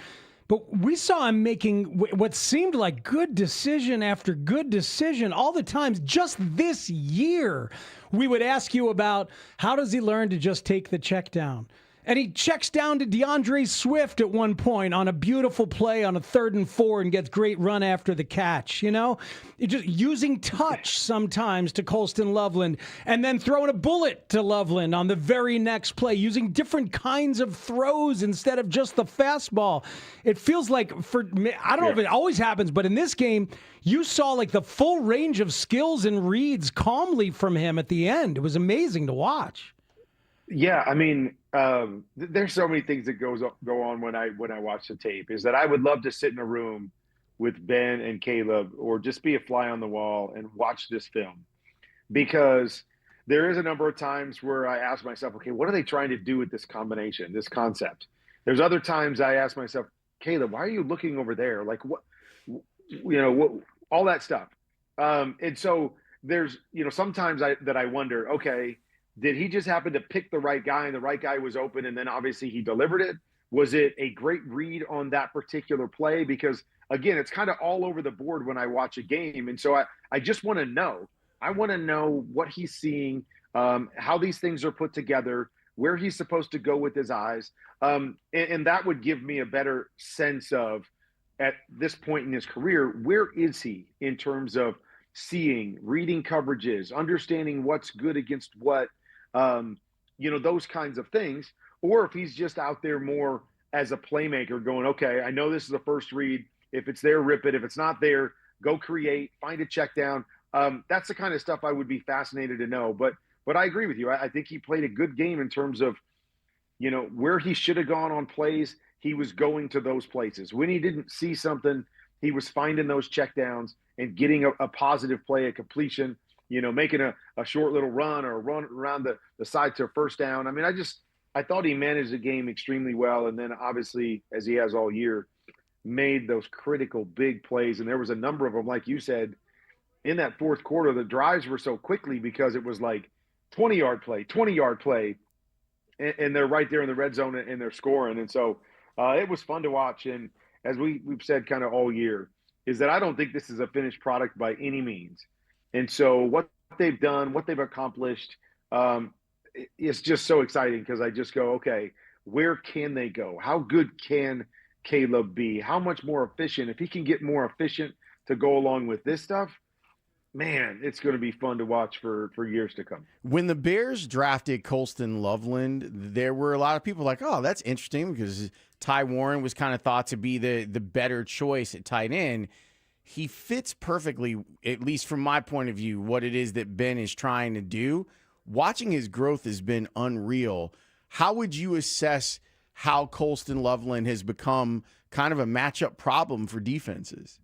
But we saw him making what seemed like good decision after good decision all the time. Just this year, we would ask you about how does he learn to just take the check down? And he checks down to DeAndre Swift at one point on a beautiful play on a 3rd and 4 and gets great run after the catch, you know? Just using touch sometimes to Colston Loveland and then throwing a bullet to Loveland on the very next play, using different kinds of throws instead of just the fastball. It feels like, for me, I don't know if it always happens, but in this game, you saw like the full range of skills and reads calmly from him at the end. It was amazing to watch. Yeah, I mean, there's so many things that go on when I watch the tape. Is that I would love to sit in a room with Ben and Caleb, or just be a fly on the wall and watch this film, because there is a number of times where I ask myself, okay, what are they trying to do with this combination, this concept? There's other times I ask myself, Caleb, why are you looking over there? Like, what, you know, what, all that stuff. And so there's, you know, sometimes I wonder, okay, did he just happen to pick the right guy and the right guy was open and then obviously he delivered it? Was it a great read on that particular play? Because, again, it's kind of all over the board when I watch a game. And so I just want to know. I want to know what he's seeing, how these things are put together, where he's supposed to go with his eyes. And that would give me a better sense of, at this point in his career, where is he in terms of seeing, reading coverages, understanding what's good against what, you know, those kinds of things, or if he's just out there more as a playmaker going, okay, I know this is a first read. If it's there, rip it. If it's not there, go create, find a check down. That's the kind of stuff I would be fascinated to know. But I agree with you. I think he played a good game in terms of, you know, where he should have gone on plays. He was going to those places. When he didn't see something, he was finding those check downs and getting a positive play, a completion, you know, making a short little run or a run around the side to a first down. I mean, I thought he managed the game extremely well. And then obviously, as he has all year, made those critical big plays. And there was a number of them, like you said, in that fourth quarter. The drives were so quickly because it was like 20-yard play, 20-yard play. And they're right there in the red zone and they're scoring. And so it was fun to watch. And as we've said kind of all year, is that I don't think this is a finished product by any means. And so what they've done, what they've accomplished, it's just so exciting because I just go, okay, where can they go? How good can Caleb be? How much more efficient? If he can get more efficient to go along with this stuff, man, it's going to be fun to watch for years to come. When the Bears drafted Colston Loveland, there were a lot of people like, oh, that's interesting because Ty Warren was kind of thought to be the better choice at tight end. He fits perfectly, at least from my point of view, what it is that Ben is trying to do. Watching his growth has been unreal. How would you assess how Colston Loveland has become kind of a matchup problem for defenses?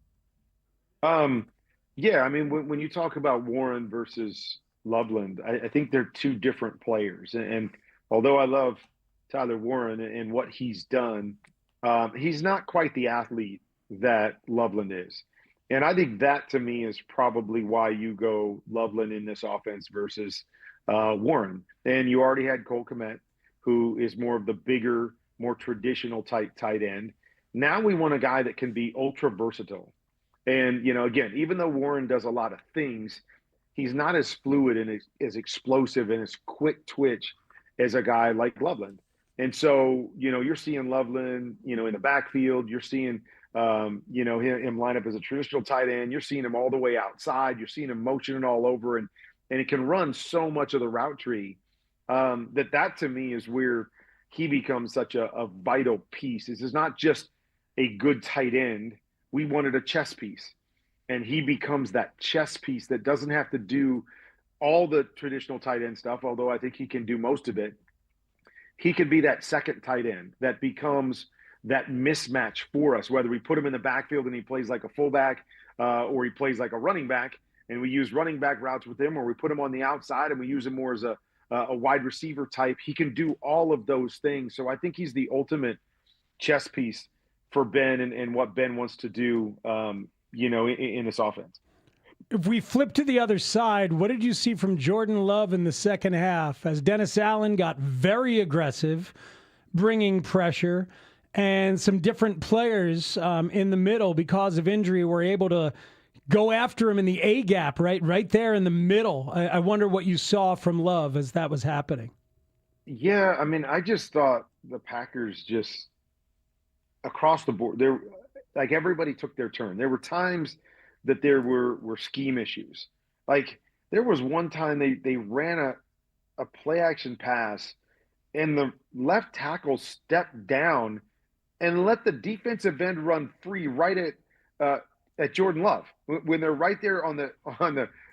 Yeah, I mean, when you talk about Warren versus Loveland, I think they're two different players. And although I love Tyler Warren and what he's done, he's not quite the athlete that Loveland is. And I think that, to me, is probably why you go Loveland in this offense versus Warren. And you already had Cole Kmet, who is more of the bigger, more traditional type tight end. Now we want a guy that can be ultra versatile. And, again, even though Warren does a lot of things, he's not as fluid and as explosive and as quick twitch as a guy like Loveland. And so, you're seeing Loveland, in the backfield. You're seeing, him line up as a traditional tight end. You're seeing him all the way outside. You're seeing him motioning all over. And he can run so much of the route tree that to me is where he becomes such a vital piece. This is not just a good tight end. We wanted a chess piece, and he becomes that chess piece that doesn't have to do all the traditional tight end stuff, although I think he can do most of it. He could be that second tight end that becomes that mismatch for us, whether we put him in the backfield and he plays like a fullback or he plays like a running back, and we use running back routes with him, or we put him on the outside and we use him more as a wide receiver type. He can do all of those things. So I think he's the ultimate chess piece for Ben and what Ben wants to do, in this offense. If we flip to the other side, what did you see from Jordan Love in the second half as Dennis Allen got very aggressive, bringing pressure, and some different players in the middle because of injury were able to go after him in the A gap, right there in the middle. I wonder what you saw from Love as that was happening. Yeah, I mean, I just thought the Packers just across the board, like everybody took their turn. There were times that there were scheme issues. Like there was one time they ran a play action pass and the left tackle stepped down and let the defensive end run free right at Jordan Love when they're right there on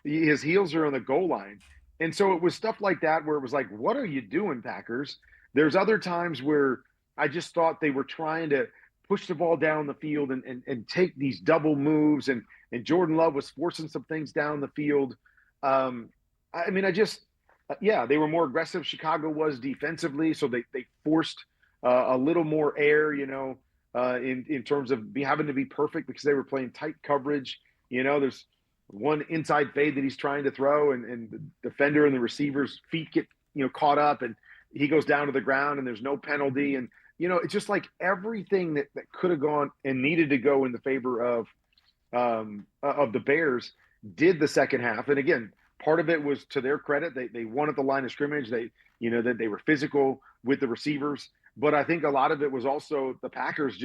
his heels are on the goal line. And so it was stuff like that where it was like, what are you doing, Packers? There's other times where I just thought they were trying to push the ball down the field and take these double moves, and Jordan Love was forcing some things down the field. They were more aggressive. Chicago was defensively, so they forced a little more air, in terms of having to be perfect because they were playing tight coverage. There's one inside fade that he's trying to throw, and the defender and the receiver's feet get caught up, and he goes down to the ground, and there's no penalty. And it's just like everything that could have gone and needed to go in the favor of the Bears did the second half. And again, part of it was to their credit. They won at the line of scrimmage. That they were physical with the receivers. But I think a lot of it was also the Packers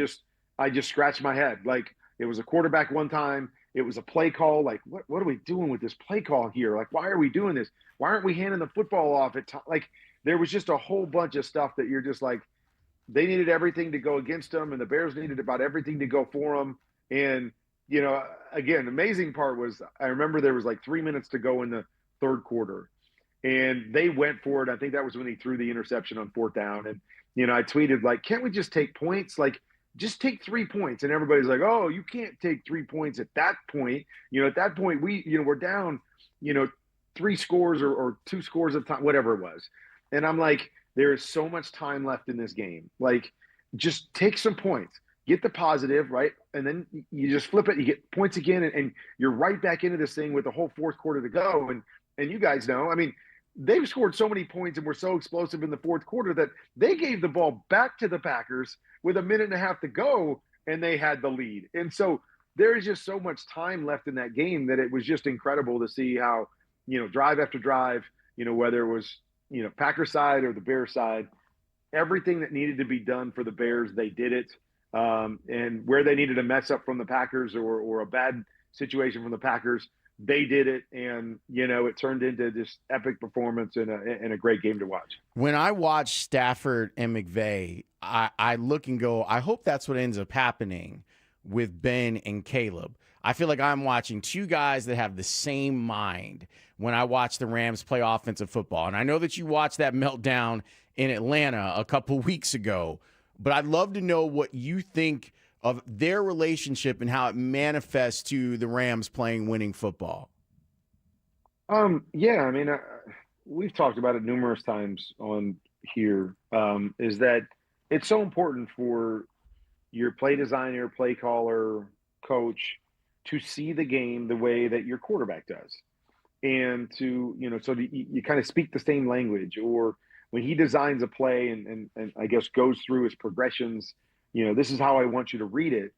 I just scratched my head. Like it was a quarterback one time. It was a play call. Like, what are we doing with this play call here? Like, why are we doing this? Why aren't we handing the football off at time? Like there was just a whole bunch of stuff that you're just like, they needed everything to go against them, and the Bears needed about everything to go for them. And, again, the amazing part was I remember there was like 3 minutes to go in the third quarter, and they went for it. I think that was when he threw the interception on fourth down. And, I tweeted, like, can't we just take points? Like, just take 3 points. And everybody's like, oh, you can't take 3 points at that point. At that point, we're down, 3 scores or 2 scores of time, whatever it was. And I'm like, there is so much time left in this game. Like, just take some points, get the positive, right? And then you just flip it, you get points again, and you're right back into this thing with the whole fourth quarter to go. And you guys know, I mean, they've scored so many points and were so explosive in the fourth quarter that they gave the ball back to the Packers with a minute and a half to go, and they had the lead. And so there is just so much time left in that game that it was just incredible to see how, drive after drive, whether it was, Packers side or the Bears side, everything that needed to be done for the Bears, they did it. And where they needed a mess up from the Packers or a bad situation from the Packers, they did it. And, it turned into this epic performance and a great game to watch. When I watch Stafford and McVay, I look and go, I hope that's what ends up happening with Ben and Caleb. I feel like I'm watching two guys that have the same mind when I watch the Rams play offensive football. And I know that you watched that meltdown in Atlanta a couple weeks ago, but I'd love to know what you think of their relationship and how it manifests to the Rams playing winning football. Yeah, I mean, we've talked about it numerous times on here, is that it's so important for your play designer, play caller, coach to see the game the way that your quarterback does. And to, so you kind of speak the same language, or when he designs a play and I guess goes through his progressions, this is how I want you to read it,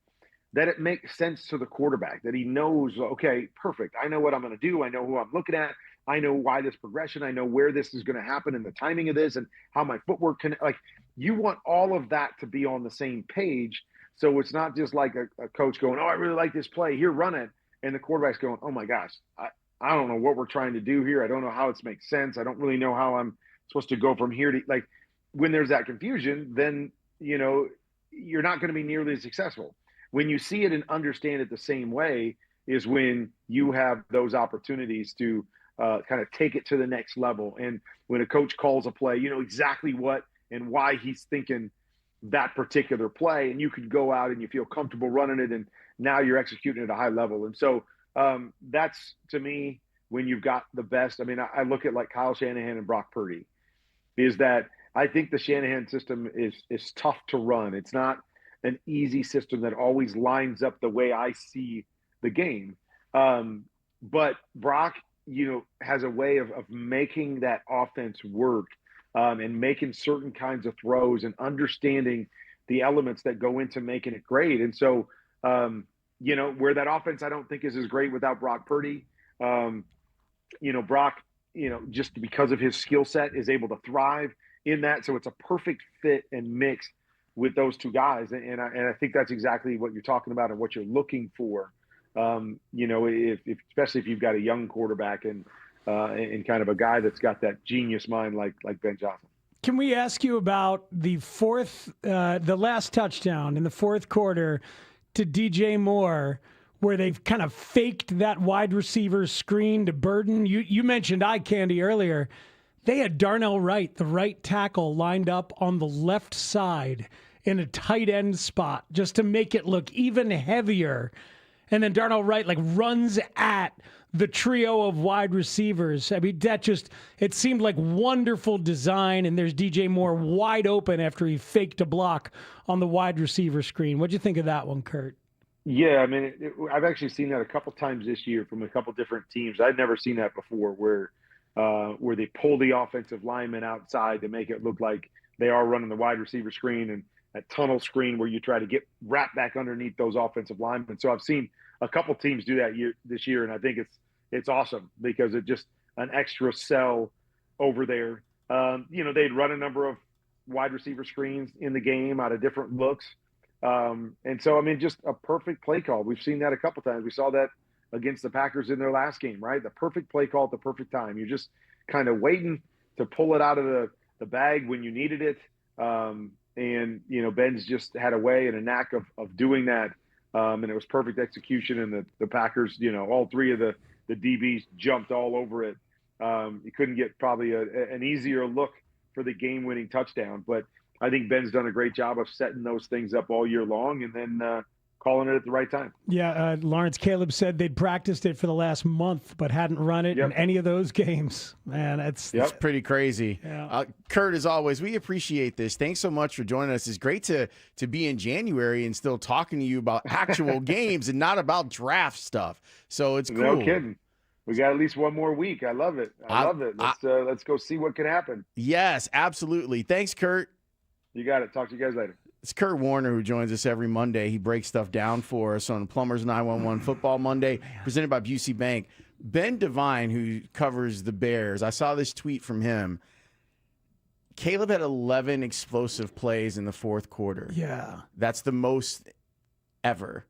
that it makes sense to the quarterback, that he knows, okay, perfect. I know what I'm going to do. I know who I'm looking at. I know why this progression. I know where this is going to happen and the timing of this and how my footwork can, like, you want all of that to be on the same page. So it's not just like a coach going, oh, I really like this play. Here, run it. And the quarterback's going, oh my gosh, I don't know what we're trying to do here. I don't know how it makes sense. I don't really know how I'm supposed to go from here to, like, when there's that confusion, then, you're not going to be nearly as successful. When you see it and understand it the same way is when you have those opportunities to kind of take it to the next level. And when a coach calls a play, you know exactly what and why he's thinking that particular play, and you can go out and you feel comfortable running it, and now you're executing at a high level. And so that's, to me, when you've got the best. I mean, I look at like Kyle Shanahan and Brock Purdy, is that I think the Shanahan system is tough to run. It's not an easy system that always lines up the way I see the game. But Brock, has a way of making that offense work and making certain kinds of throws and understanding the elements that go into making it great. And so, where that offense I don't think is as great without Brock Purdy, Brock, just because of his skill set is able to thrive in that. So it's a perfect fit and mix with those two guys. And I think that's exactly what you're talking about and what you're looking for. Especially if you've got a young quarterback and kind of a guy that's got that genius mind like Ben Johnson. Can we ask you about the last touchdown in the fourth quarter to DJ Moore, where they've kind of faked that wide receiver screen to Burden? You mentioned eye candy earlier. They had Darnell Wright, the right tackle, lined up on the left side in a tight end spot just to make it look even heavier. And then Darnell Wright runs at the trio of wide receivers. I mean, it seemed like wonderful design. And there's DJ Moore wide open after he faked a block on the wide receiver screen. What'd you think of that one, Kurt? Yeah, I mean, I've actually seen that a couple times this year from a couple different teams. I'd never seen that before, where they pull the offensive lineman outside to make it look like they are running the wide receiver screen, and that tunnel screen where you try to get wrapped back underneath those offensive linemen. So I've seen a couple teams do that this year, and I think it's awesome because it's just an extra cell over there. They'd run a number of wide receiver screens in the game out of different looks. And so, I mean, just a perfect play call. We've seen that a couple times. We saw that against the Packers in their last game, right? The perfect play call at the perfect time. You're just kind of waiting to pull it out of the bag when you needed it. Ben's just had a way and a knack of doing that. And it was perfect execution. And the Packers, all three of the DBs jumped all over it. You couldn't get probably an easier look for the game-winning touchdown. But I think Ben's done a great job of setting those things up all year long. And then, calling it at the right time. Yeah, Lawrence Caleb said they'd practiced it for the last month, but hadn't run it in any of those games. Man, it's pretty crazy. Yeah. Kurt, as always, we appreciate this. Thanks so much for joining us. It's great to be in January and still talking to you about actual games and not about draft stuff. So it's cool. No kidding. We got at least one more week. I love it. I love it. Let's go see what can happen. Yes, absolutely. Thanks, Kurt. You got it. Talk to you guys later. It's Kurt Warner who joins us every Monday. He breaks stuff down for us on Plumbers 911 Football Monday, presented by Busey Bank. Ben Devine, who covers the Bears, I saw this tweet from him. Caleb had 11 explosive plays in the fourth quarter. Yeah. That's the most ever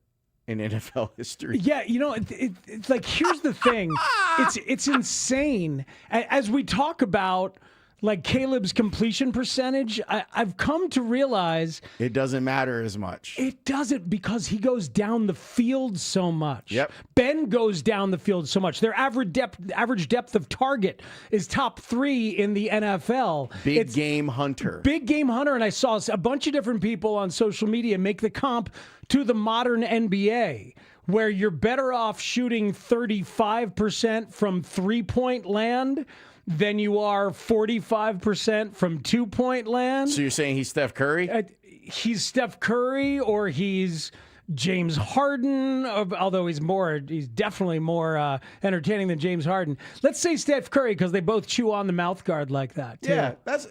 in NFL history. Yeah, it's like, here's the thing. It's insane. As we talk about, like, Caleb's completion percentage, I've come to realize it doesn't matter as much. It doesn't, because he goes down the field so much. Yep. Ben goes down the field so much. Their average depth of target is top 3 in the NFL. Big game hunter. Big game hunter, and I saw a bunch of different people on social media make the comp to the modern NBA, where you're better off shooting 35% from three-point land than you are 45% from two-point land. So you're saying he's Steph Curry? He's Steph Curry, or he's James Harden, although he's definitely more entertaining than James Harden. Let's say Steph Curry, because they both chew on the mouth guard like that, too. Yeah, that's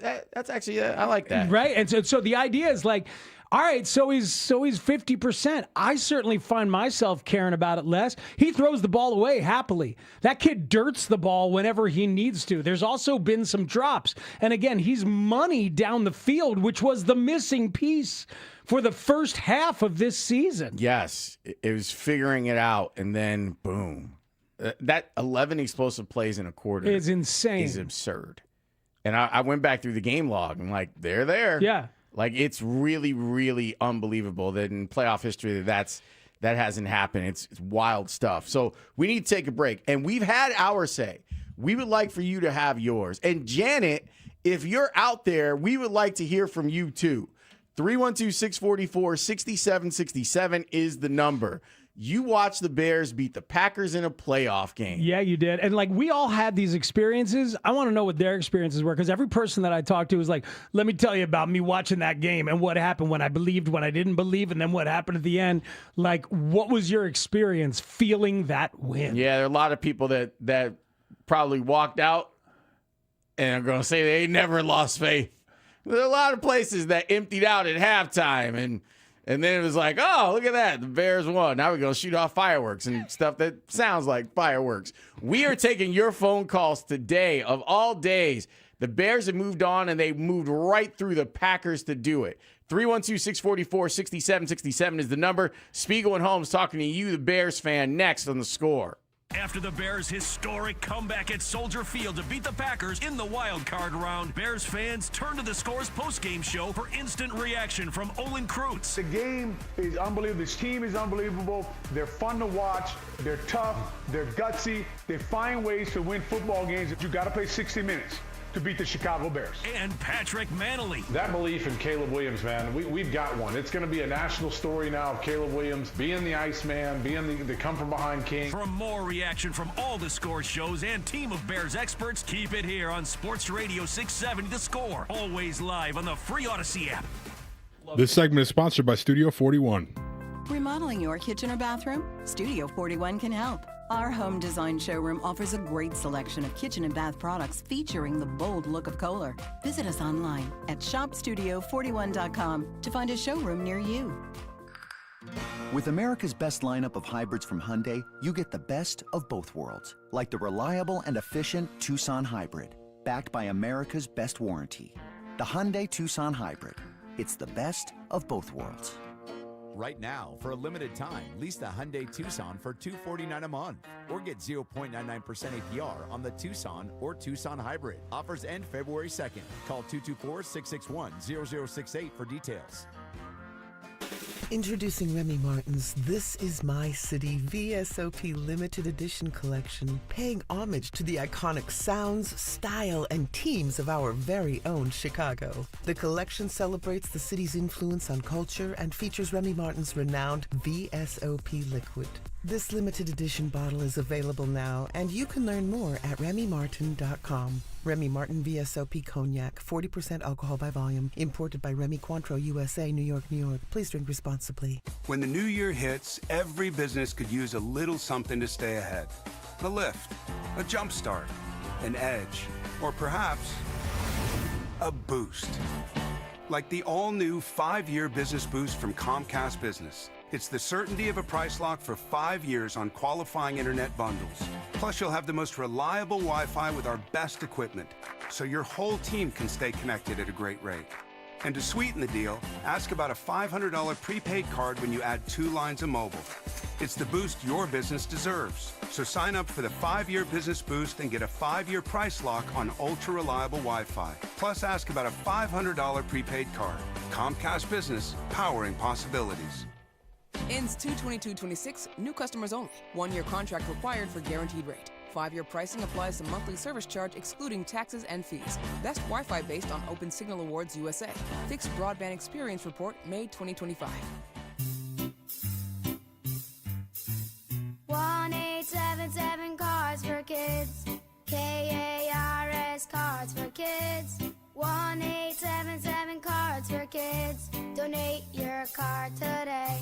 actually, I like that. Right? And so the idea is like, all right, so he's 50%. I certainly find myself caring about it less. He throws the ball away happily. That kid dirts the ball whenever he needs to. There's also been some drops. And again, he's money down the field, which was the missing piece for the first half of this season. Yes, it was figuring it out, and then boom. That 11 explosive plays in a quarter is insane. Is absurd. And I went back through the game log, and like, they're there. Yeah. Like, it's really, really unbelievable that in playoff history that hasn't happened. It's wild stuff. So we need to take a break. And we've had our say. We would like for you to have yours. And Janet, if you're out there, we would like to hear from you too. 312-644-6767 is the number. You watched the Bears beat the Packers in a playoff game. Yeah, you did. And like, we all had these experiences. I want to know what their experiences were, because every person that I talked to was like, let me tell you about me watching that game and what happened when I believed, when I didn't believe, and then what happened at the end. Like, what was your experience feeling that win? Yeah, there are a lot of people that probably walked out and are going to say they never lost faith. There are a lot of places that emptied out at halftime, and then it was like, oh, look at that. The Bears won. Now we're going to shoot off fireworks and stuff that sounds like fireworks. We are taking your phone calls today. Of all days, the Bears have moved on, and they moved right through the Packers to do it. 312-644-6767 is the number. Spiegel and Holmes talking to you, the Bears fan, next on The Score. After the Bears' historic comeback at Soldier Field to beat the Packers in the wild card round, Bears fans turn to the Score's postgame show for instant reaction from Olin Kreutz. The game is unbelievable. This team is unbelievable. They're fun to watch. They're tough. They're gutsy. They find ways to win football games. You got to play 60 minutes to beat the Chicago Bears. And Patrick Manley. That belief in Caleb Williams, man, we've got one. It's going to be a national story now of Caleb Williams being the Iceman, being the come-from-behind king. For more reaction from all the Score shows and team of Bears experts, keep it here on Sports Radio 670 The Score. Always live on the free Odyssey app. This segment is sponsored by Studio 41. Remodeling your kitchen or bathroom? Studio 41 can help. Our home design showroom offers a great selection of kitchen and bath products featuring the bold look of Kohler. Visit us online at shopstudio41.com to find a showroom near you. With America's best lineup of hybrids from Hyundai, you get the best of both worlds, like the reliable and efficient Tucson Hybrid, backed by America's best warranty. The Hyundai Tucson Hybrid. It's the best of both worlds. Right now, for a limited time, lease the Hyundai Tucson for $249 a month or get 0.99% APR on the Tucson or Tucson Hybrid. Offers end February 2nd. Call 224-661-0068 for details. Introducing Remy Martin's This Is My City VSOP limited edition collection, paying homage to the iconic sounds, style, and teams of our very own Chicago. The collection celebrates the city's influence on culture and features Remy Martin's renowned VSOP liquid. This limited edition bottle is available now, and you can learn more at RemyMartin.com. Remy Martin VSOP Cognac, 40% alcohol by volume, imported by Remy Cointreau, USA, New York, New York. Please drink responsibly. When the new year hits, every business could use a little something to stay ahead. A lift, a jump start, an edge, or perhaps a boost. Like the all-new 5-year business boost from Comcast Business. It's the certainty of a price lock for 5 years on qualifying internet bundles. Plus, you'll have the most reliable Wi-Fi with our best equipment, so your whole team can stay connected at a great rate. And to sweeten the deal, ask about a $500 prepaid card when you add 2 lines of mobile. It's the boost your business deserves. So sign up for the 5-year business boost and get a 5-year price lock on ultra-reliable Wi-Fi. Plus, ask about a $500 prepaid card. Comcast Business, powering possibilities. Ends 2/22/26, new customers only. 1-year contract required for guaranteed rate. 5-year pricing applies to monthly service charge excluding taxes and fees. Best Wi-Fi based on Open Signal Awards USA. Fixed Broadband Experience Report, May 2025. 1-877 Cards for Kids. KARS Cards for Kids. 1-877 Cards for Kids. Donate your card today.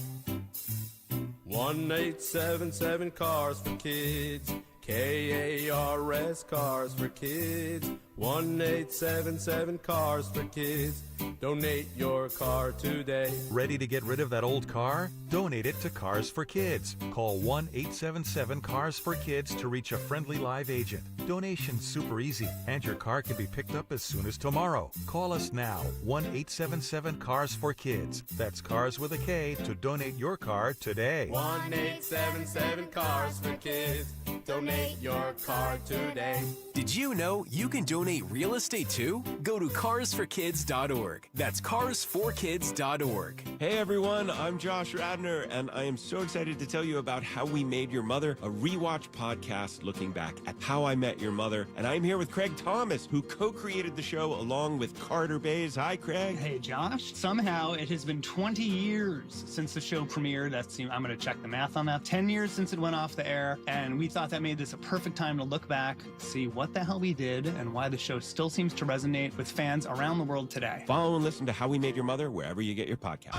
1-877 Cars for Kids. KARS Cars for Kids. 1-877 Cars for Kids. Donate your car today. Ready to get rid of that old car? Donate it to Cars for Kids. Call 1-877-CARS for Kids to reach a friendly live agent. Donation's super easy, and your car can be picked up as soon as tomorrow. Call us now, 1-877-CARS for Kids. That's Cars with a K to donate your car today. 1-877 Cars for Kids. Donate your car today. Did you know you can donate real estate too? Go to carsforkids.org. That's carsforkids.org. Hey everyone, I'm Josh Radner, and I am so excited to tell you about How We Made Your Mother, a rewatch podcast looking back at How I Met Your Mother. And I'm here with Craig Thomas, who co-created the show along with Carter Bays. Hi, Craig. Hey, Josh. Somehow it has been 20 years since the show premiered. I'm going to check the math on that. 10 years since it went off the air, and we thought that made this a perfect time to look back, see what the hell we did, and why the show still seems to resonate with fans around the world today. Follow and listen to How We Made Your Mother wherever you get your podcast.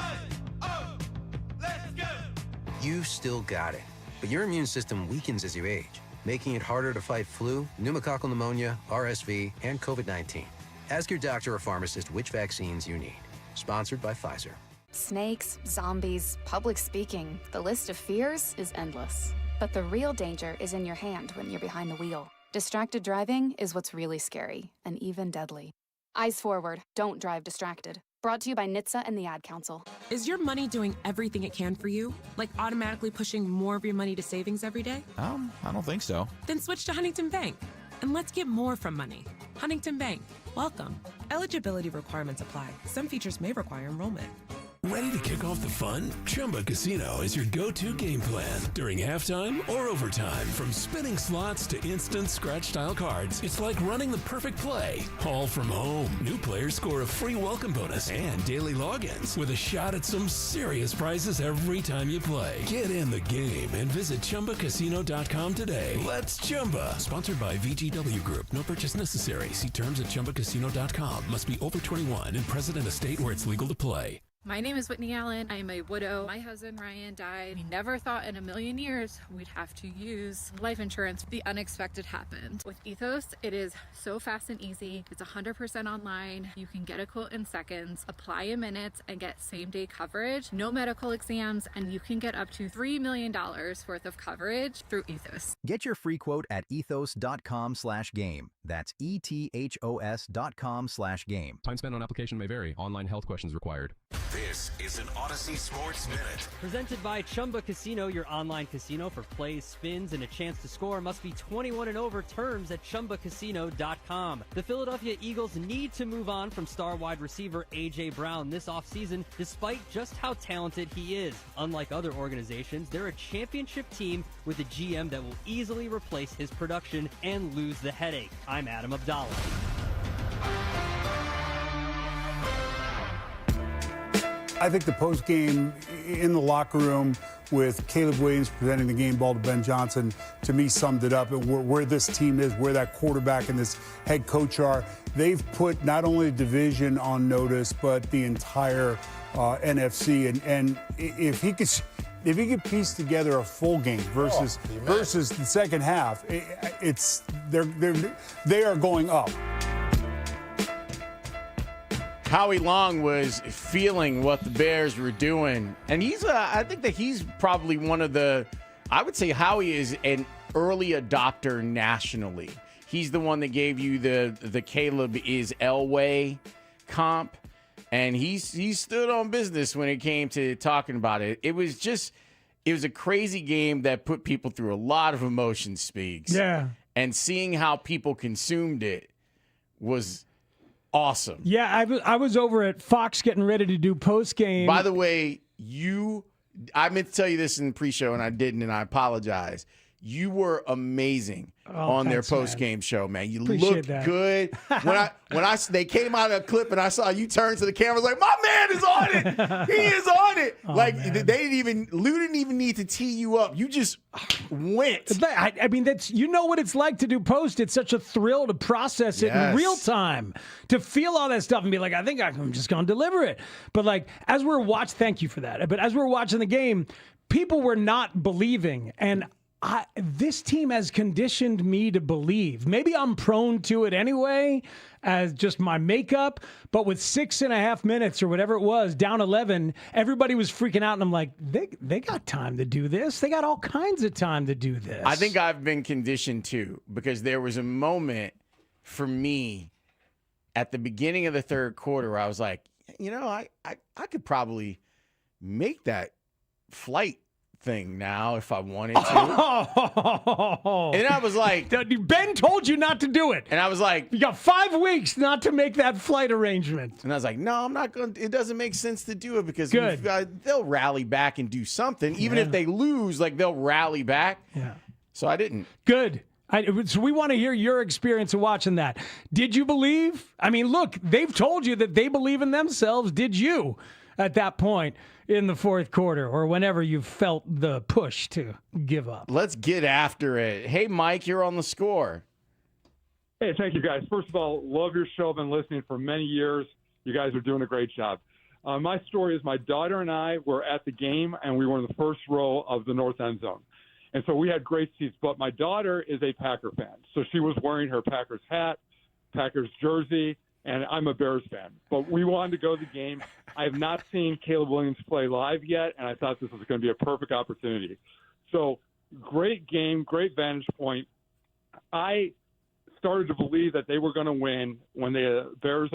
You still got it, but your immune system weakens as you age, making it harder to fight flu, pneumococcal pneumonia, RSV, and COVID-19. Ask your doctor or pharmacist which vaccines you need. Sponsored by Pfizer. Snakes, zombies, public speaking. The list of fears is endless. But the real danger is in your hand when you're behind the wheel. Distracted driving is what's really scary and even deadly. Eyes forward, don't drive distracted. Brought to you by NHTSA and the Ad Council. Is your money doing everything it can for you? Like automatically pushing more of your money to savings every day? I don't think so. Then switch to Huntington Bank. And let's get more from money. Huntington Bank. Welcome. Eligibility requirements apply. Some features may require enrollment. Ready to kick off the fun? Chumba Casino is your go-to game plan during halftime or overtime. From spinning slots to instant scratch-style cards, it's like running the perfect play, all from home. New players score a free welcome bonus and daily logins with a shot at some serious prizes every time you play. Get in the game and visit ChumbaCasino.com today. Let's Chumba. Sponsored by VGW Group. No purchase necessary. See terms at ChumbaCasino.com. Must be over 21 and present in a state where it's legal to play. My name is Whitney Allen. I am a widow. My husband Ryan died. We never thought in a million years we'd have to use life insurance. The unexpected happened. With Ethos, it is so fast and easy. It's 100% online. You can get a quote in seconds, apply in minutes, and get same-day coverage. No medical exams, and you can get up to $3 million worth of coverage through Ethos. Get your free quote at ethos.com/game. That's ETHOS.com/game. Time spent on application may vary. Online health questions required. This is an Odyssey Sports Minute. Presented by Chumba Casino, your online casino for plays, spins, and a chance to score. Must be 21 and over. Terms at ChumbaCasino.com. The Philadelphia Eagles need to move on from star wide receiver A.J. Brown this offseason, despite just how talented he is. Unlike other organizations, they're a championship team with a GM that will easily replace his production and lose the headache. I'm Adam Abdallah. I think the post game in the locker room with Caleb Williams presenting the game ball to Ben Johnson, to me, summed it up. And where this team is, where that quarterback and this head coach are, they've put not only the division on notice, but the entire NFC. And if he could piece together a full game versus the second half, they are going up. Howie Long was feeling what the Bears were doing. And I think that he's probably one of I would say Howie is an early adopter nationally. He's the one that gave you the Caleb is Elway comp. And he stood on business when it came to talking about it. It was a crazy game that put people through a lot of emotions, Speaks. Yeah. And seeing how people consumed it was awesome. Yeah, I was over at Fox getting ready to do post game. By the way, I meant to tell you this in the pre-show and I didn't, and I apologize. You were amazing on their post-game show, man. You looked good. When they came out of a clip and I saw you turn to the camera, I was like, my man is on it. He is on it. Lou didn't even need to tee you up. You just went. I mean, you know what it's like to do post. It's such a thrill to process it in real time, to feel all that stuff and be like, I think I'm just going to deliver it. But thank you for that. But as we're watching the game, people were not believing. And this team has conditioned me to believe. Maybe I'm prone to it anyway, as just my makeup. But with 6.5 minutes or whatever it was, down 11, everybody was freaking out. And I'm like, they got time to do this. They got all kinds of time to do this. I think I've been conditioned too, because there was a moment for me at the beginning of the third quarter where I was like, I could probably make that flight thing now if I wanted to. And I was like, Ben told you not to do it. And I was like, you got 5 weeks not to make that flight arrangement. And I was like, no, I'm not going to. It doesn't make sense to do it because they'll rally back and do something. Even if they lose, they'll rally back. Yeah. So I didn't. Good. So we want to hear your experience of watching that. Did you believe? I mean, look, they've told you that they believe in themselves. Did you at that point in the fourth quarter or whenever you felt the push to give up? Let's get after it. Hey, Mike, you're on the score. Hey, thank you, guys. First of all, love your show. I've been listening for many years. You guys are doing a great job. My story is my daughter and I were at the game, and we were in the first row of the north end zone. And so we had great seats. But my daughter is a Packer fan, so she was wearing her Packers hat, Packers jersey, and I'm a Bears fan. But we wanted to go to the game. I have not seen Caleb Williams play live yet, and I thought this was going to be a perfect opportunity. So great game, great vantage point. I started to believe that they were going to win when the Bears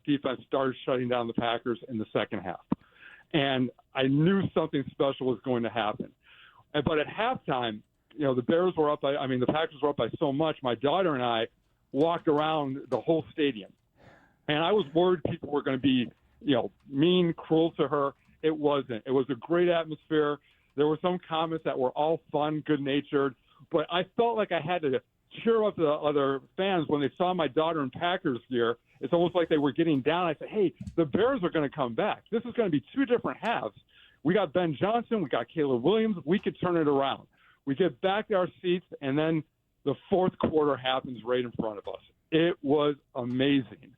defense started shutting down the Packers in the second half. And I knew something special was going to happen. But at halftime, the Packers were up by so much. My daughter and I walked around the whole stadium. And I was worried people were going to be, mean, cruel to her. It wasn't. It was a great atmosphere. There were some comments that were all fun, good-natured. But I felt like I had to cheer up the other fans when they saw my daughter in Packers gear. It's almost like they were getting down. I said, hey, the Bears are going to come back. This is going to be 2 different halves. We got Ben Johnson. We got Caleb Williams. We could turn it around. We get back to our seats, and then the fourth quarter happens right in front of us. It was amazing.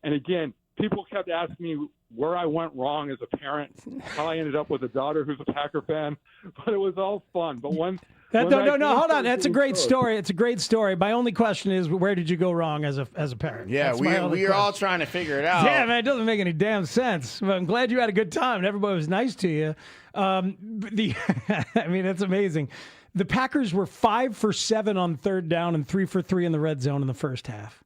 And again, people kept asking me where I went wrong as a parent, how I ended up with a daughter who's a Packer fan, but it was all fun. But hold on. That's a great story. It's a great story. My only question is, where did you go wrong as a parent? Yeah, we are all trying to figure it out. Yeah, man, it doesn't make any damn sense. But I'm glad you had a good time and everybody was nice to you. I mean, that's amazing. The Packers were 5 for 7 on third down and 3 for 3 in the red zone in the first half.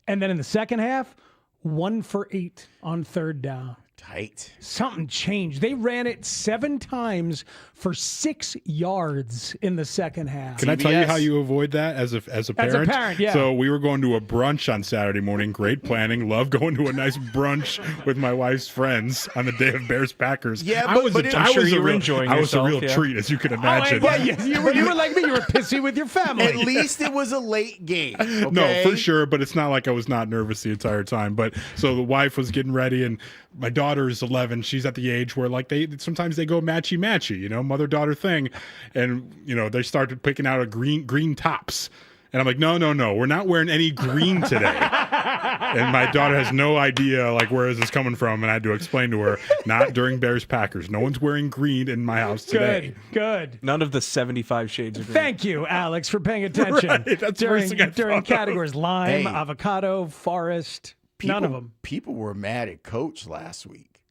And then in the second half, 1 for 8 on third down. Tight. Something changed. They ran it 7 times for 6 yards in the second half. Can I tell you how you avoid that as a parent? As a parent, yeah. So we were going to a brunch on Saturday morning. Great planning. Love going to a nice brunch with my wife's friends on the day of Bears-Packers. Yeah, I'm sure you were enjoying yourself. I was a real treat, as you can imagine. You were like me. You were pissy with your family. At least it was a late game. Okay? No, for sure, but it's not like I was not nervous the entire time. But so the wife was getting ready, and my daughter is 11. She's at the age where like sometimes they go matchy, mother-daughter thing, and they started picking out a green tops. And I'm like, no, we're not wearing any green today. And my daughter has no idea, like, where is this coming from? And I had to explain to her, not during Bears-Packers. No one's wearing green in my house today. Good. None of the 75 shades of green. Thank you, Alex, for paying attention. Right, that's during categories lime, Hey. avocado, forest. None of them. People were mad at Coach last week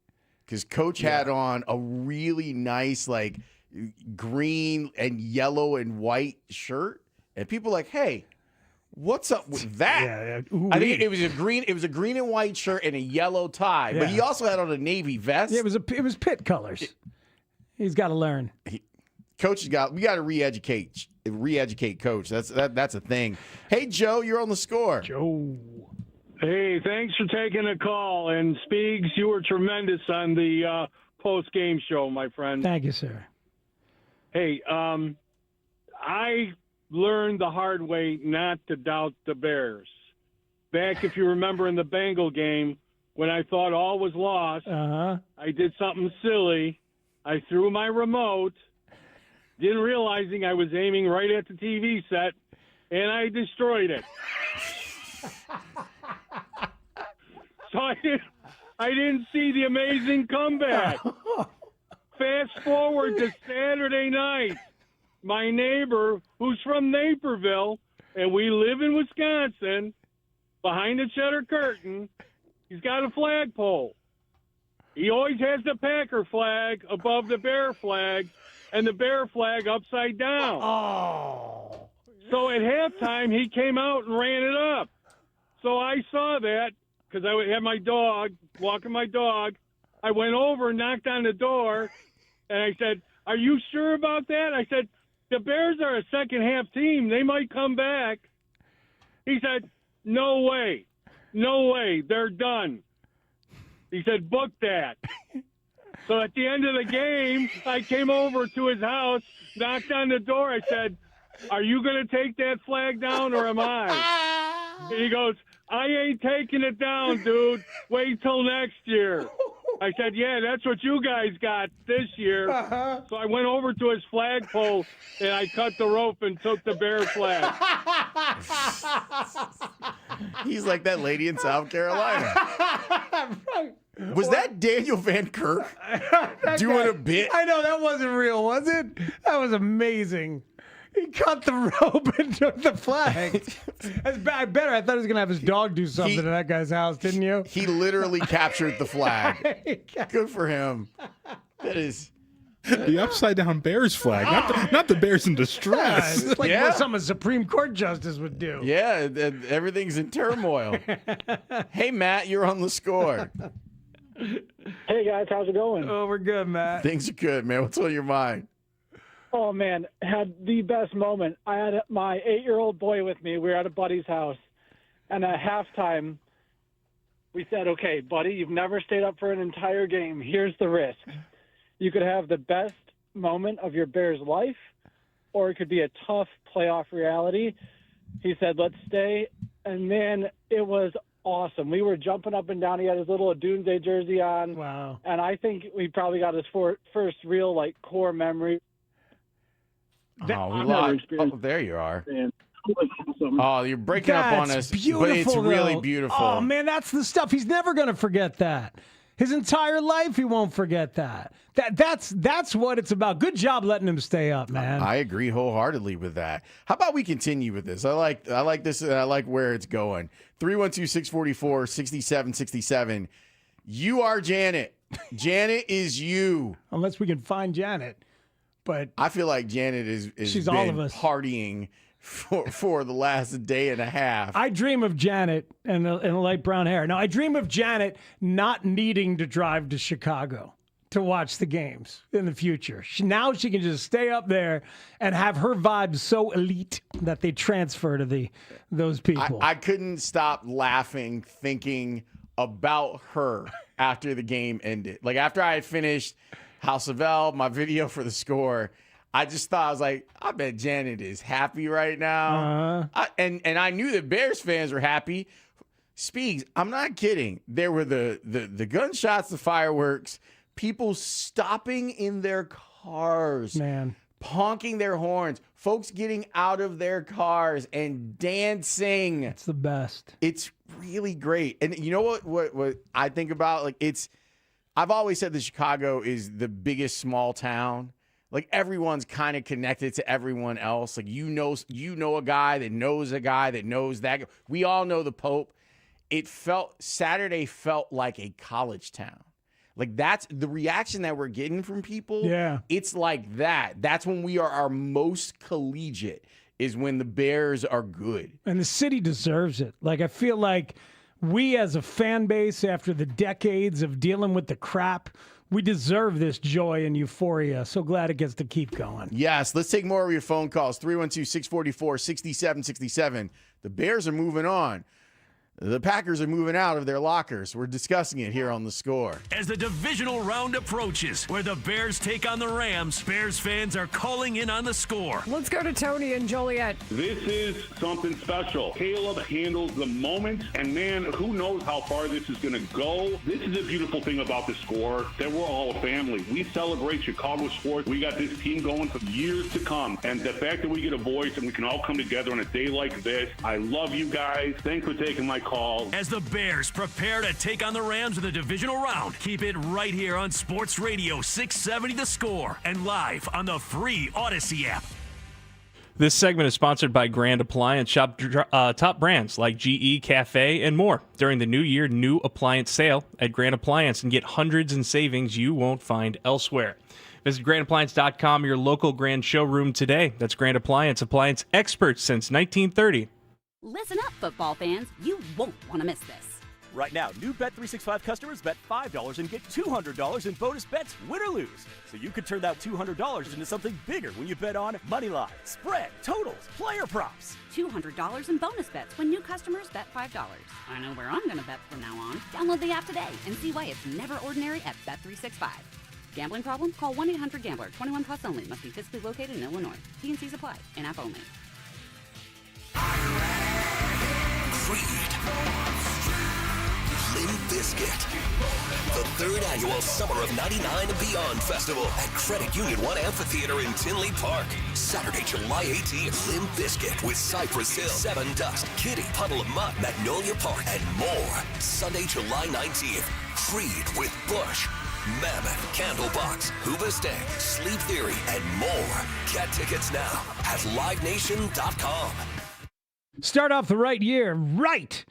because Coach had on a really nice, like, green and yellow and white shirt. And people were like, hey, what's up with that? Yeah. I think it was a green and white shirt and a yellow tie, but he also had on a navy vest. Yeah, it was pit colors. He's got to learn. We got to re-educate Coach. That's a thing. Hey, Joe, you're on the score. Joe. Hey, thanks for taking a call. And Spiegs, you were tremendous on the post-game show, my friend. Thank you, sir. Hey, I learned the hard way not to doubt the Bears. Back, if you remember, in the Bengal game, when I thought all was lost, I did something silly. I threw my remote, didn't realizing I was aiming right at the TV set, and I destroyed it. So I didn't see the amazing comeback. Fast forward to Saturday night. My neighbor, who's from Naperville, and we live in Wisconsin, behind the Cheddar Curtain, he's got a flagpole. He always has the Packer flag above the Bear flag, and the Bear flag upside down. Oh. So at halftime, he came out and ran it up. So I saw that because I had my dog, walking my dog. I went over and knocked on the door, and I said, "Are you sure about that?" I said, "The Bears are a second-half team. They might come back." He said, "No way. No way. They're done." He said, "Book that." So at the end of the game, I came over to his house, knocked on the door. I said, "Are you going to take that flag down or am I?" And he goes, "I ain't taking it down, dude. Wait till next year." I said, "Yeah, that's what you guys got this year." So I went over to his flagpole and I cut the rope and took the Bear flag. He's like that lady in South Carolina. Was that Daniel Van Kirk doing a bit? I know, that wasn't real, was it? That was amazing. He cut the rope and took the flag. That's bad. Better. I thought he was going to have his dog do something in that guy's house, didn't you? He literally captured the flag. Good for him. That is the upside down Bears flag, not the Bears in distress. It's like what some Supreme Court justice would do. Yeah, everything's in turmoil. Hey, Matt, you're on the score. Hey, guys, how's it going? Oh, we're good, Matt. Things are good, man. What's on your mind? Oh, man, had the best moment. I had my 8-year-old boy with me. We were at a buddy's house, and at halftime, we said, "Okay, buddy, you've never stayed up for an entire game. Here's the risk. You could have the best moment of your Bears' life, or it could be a tough playoff reality." He said, "Let's stay." And, man, it was awesome. We were jumping up and down. He had his little Doomsday jersey on. Wow. And I think we probably got his first real, core memory. There you are. Awesome. Oh, you're breaking up on us, beautiful, but it's really though. beautiful. Oh, man, that's the stuff. He's never going to forget that. His entire life, he won't forget that. That's what it's about. Good job letting him stay up, man. I agree wholeheartedly with that. How about we continue with this? I like this, and I like where it's going. 312-644-6767. You are Janet. Janet is you. Unless we can find Janet. But I feel like Janet is she's been all of us. partying for the last day and a half. I dream of Janet and the light brown hair. Now, I dream of Janet not needing to drive to Chicago to watch the games in the future. Now she can just stay up there and have her vibes so elite that they transfer to those people. I couldn't stop laughing thinking about her after the game ended. Like after I had finished House of L, my video for the score, I just thought, I was like, I bet Janet is happy right now. And I knew that Bears fans were happy. Spiegs, I'm not kidding. There were the gunshots, the fireworks, people stopping in their cars, honking their horns, folks getting out of their cars and dancing. It's the best. It's really great. And you know what I think about? Like I've always said that Chicago is the biggest small town. Like everyone's kind of connected to everyone else. Like you know a guy that knows a guy that knows that guy. We all know the Pope. Saturday felt like a college town. Like that's the reaction that we're getting from people. Yeah. It's like that. That's when we are our most collegiate, is when the Bears are good. And the city deserves it. Like I feel like we as a fan base, after the decades of dealing with the crap, we deserve this joy and euphoria. So glad it gets to keep going. Yes, let's take more of your phone calls. 312-644-6767. The Bears are moving on. The Packers are moving out of their lockers. We're discussing it here on The Score. As the divisional round approaches, where the Bears take on the Rams, Bears fans are calling in on The Score. Let's go to Tony and Joliet. This is something special. Caleb handles the moment, and man, who knows how far this is going to go. This is a beautiful thing about The Score, that we're all a family. We celebrate Chicago sports. We got this team going for years to come, and the fact that we get a voice and we can all come together on a day like this, I love you guys. Thanks for taking my call. As the Bears prepare to take on the Rams in the divisional round, keep it right here on Sports Radio 670 The Score and live on the free Odyssey app. This segment is sponsored by Grand Appliance. Shop top brands like GE, Cafe, and more during the New Year new appliance sale at Grand Appliance and get hundreds in savings you won't find elsewhere. Visit grandappliance.com, your local Grand showroom today. That's Grand Appliance, appliance experts since 1930. Listen up, football fans. You won't want to miss this. Right now, new Bet365 customers bet $5 and get $200 in bonus bets, win or lose. So you could turn that $200 into something bigger when you bet on money line, spread, totals, player props. $200 in bonus bets when new customers bet $5. I know where I'm going to bet from now on. Download the app today and see why it's never ordinary at Bet365. Gambling problem? Call 1-800-GAMBLER. 21 plus only. Must be physically located in Illinois. T&Cs apply. In-app only. Creed, Limp Bizkit, the third annual Summer of 99 and Beyond Festival at Credit Union One Amphitheater in Tinley Park. Saturday, July 18th, Limp Bizkit with Cypress Hill, Seven Dust, Kitty, Puddle of Mud, Magnolia Park, and more. Sunday, July 19th, Creed with Bush, Mammoth, Candlebox, Hoobastank, Sleep Theory, and more. Get tickets now at livenation.com. Start off the right year right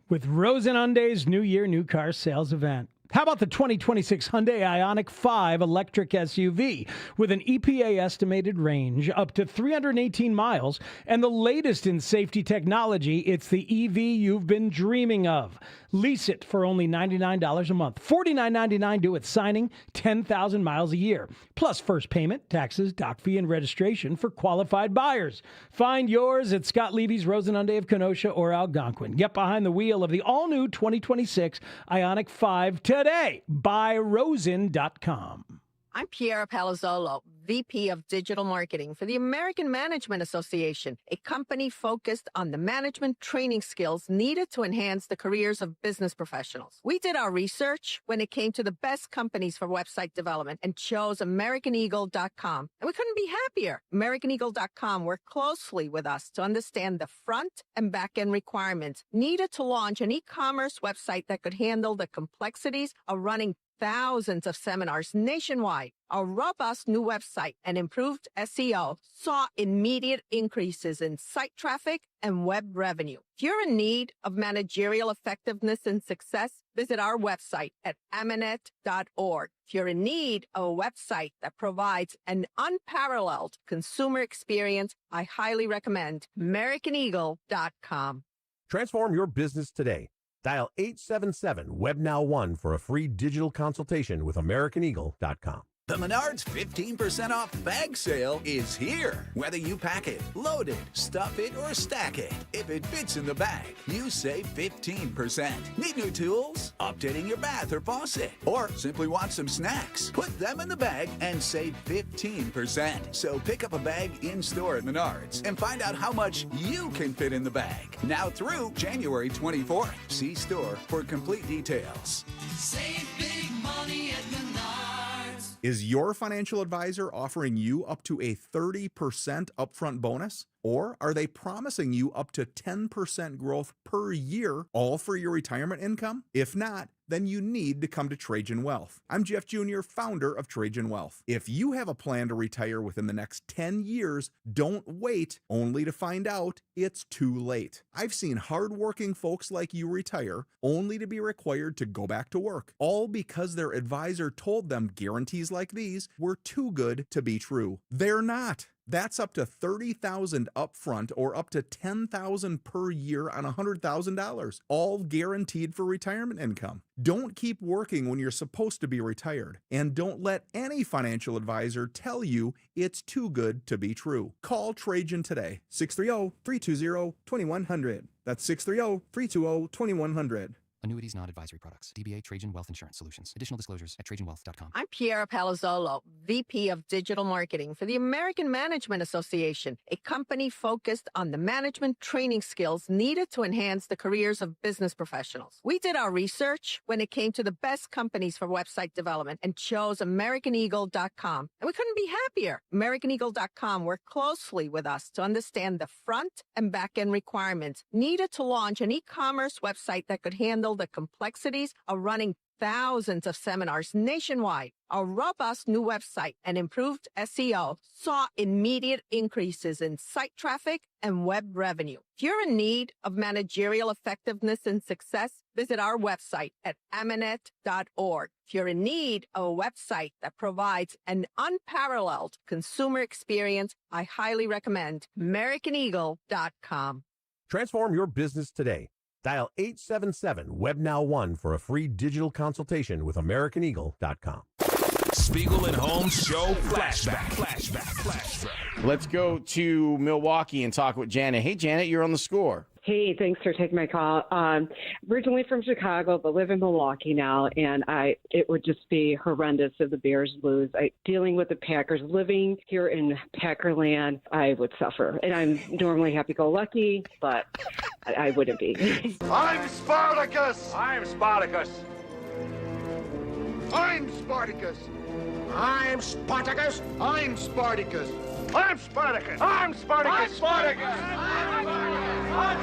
with Rosen Hyundai's New Year New Car Sales Event. How about the 2026 Hyundai Ioniq 5 electric SUV with an EPA estimated range up to 318 miles and the latest in safety technology? It's the EV you've been dreaming of. Lease it for only $99 a month. $49.99 due at signing, 10,000 miles a year. Plus first payment, taxes, doc fee, and registration for qualified buyers. Find yours at Scott Levy's Rosen Hyundai of Kenosha or Algonquin. Get behind the wheel of the all-new 2026 Ioniq 5 today. BuyRosen.com. I'm Piera Palazzolo, VP of Digital Marketing for the American Management Association, a company focused on the management training skills needed to enhance the careers of business professionals. We did our research when it came to the best companies for website development and chose AmericanEagle.com. And we couldn't be happier. AmericanEagle.com worked closely with us to understand the front and back end requirements needed to launch an e-commerce website that could handle the complexities of running thousands of seminars nationwide. Our robust new website and improved SEO saw immediate increases in site traffic and web revenue. If you're in need of managerial effectiveness and success, visit our website at amanet.org. If you're in need of a website that provides an unparalleled consumer experience, I highly recommend AmericanEagle.com. Transform your business today. Dial 877-WEB-NOW-1 for a free digital consultation with AmericanEagle.com. The Menards 15% off bag sale is here. Whether you pack it, load it, stuff it, or stack it, if it fits in the bag, you save 15%. Need new tools? Updating your bath or faucet? Or simply want some snacks? Put them in the bag and save 15%. So pick up a bag in-store at Menards and find out how much you can fit in the bag. Now through January 24th. See store for complete details. Save big money at Menards. Is your financial advisor offering you up to a 30% upfront bonus? Or are they promising you up to 10% growth per year, all for your retirement income? If not, then you need to come to Trajan Wealth. I'm Jeff Jr., founder of Trajan Wealth. If you have a plan to retire within the next 10 years, don't wait only to find out it's too late. I've seen hardworking folks like you retire only to be required to go back to work, all because their advisor told them guarantees like these were too good to be true. They're not. That's up to $30,000 upfront or up to $10,000 per year on $100,000, all guaranteed for retirement income. Don't keep working when you're supposed to be retired, and don't let any financial advisor tell you it's too good to be true. Call Trajan today, 630-320-2100. That's 630-320-2100. Annuities, not advisory products. DBA Trajan Wealth Insurance Solutions. Additional disclosures at TrajanWealth.com. I'm Piera Palazzolo, VP of Digital Marketing for the American Management Association, a company focused on the management training skills needed to enhance the careers of business professionals. We did our research when it came to the best companies for website development and chose AmericanEagle.com. And we couldn't be happier. AmericanEagle.com worked closely with us to understand the front and back end requirements needed to launch an e-commerce website that could handle the complexities of running thousands of seminars nationwide. Our robust new website and improved SEO saw immediate increases in site traffic and web revenue. If you're in need of managerial effectiveness and success, visit our website at amanet.org. If you're in need of a website that provides an unparalleled consumer experience, I highly recommend AmericanEagle.com. Transform your business today. Dial 877-WEB-NOW-1 for a free digital consultation with AmericanEagle.com. Spiegel and Holmes Show Flashback. Let's go to Milwaukee and talk with Janet. Hey, Janet, you're on the score. Hey, thanks for taking my call. Originally from Chicago, but live in Milwaukee now, and it would just be horrendous if the Bears lose. Dealing with the Packers, living here in Packerland, I would suffer. And I'm normally happy-go-lucky, but I wouldn't be. I'm Spartacus! I'm Spartacus! I'm Spartacus! I'm Spartacus! I'm Spartacus! I'm Spartacus! I'm Spartacus! I'm Spartacus! I'm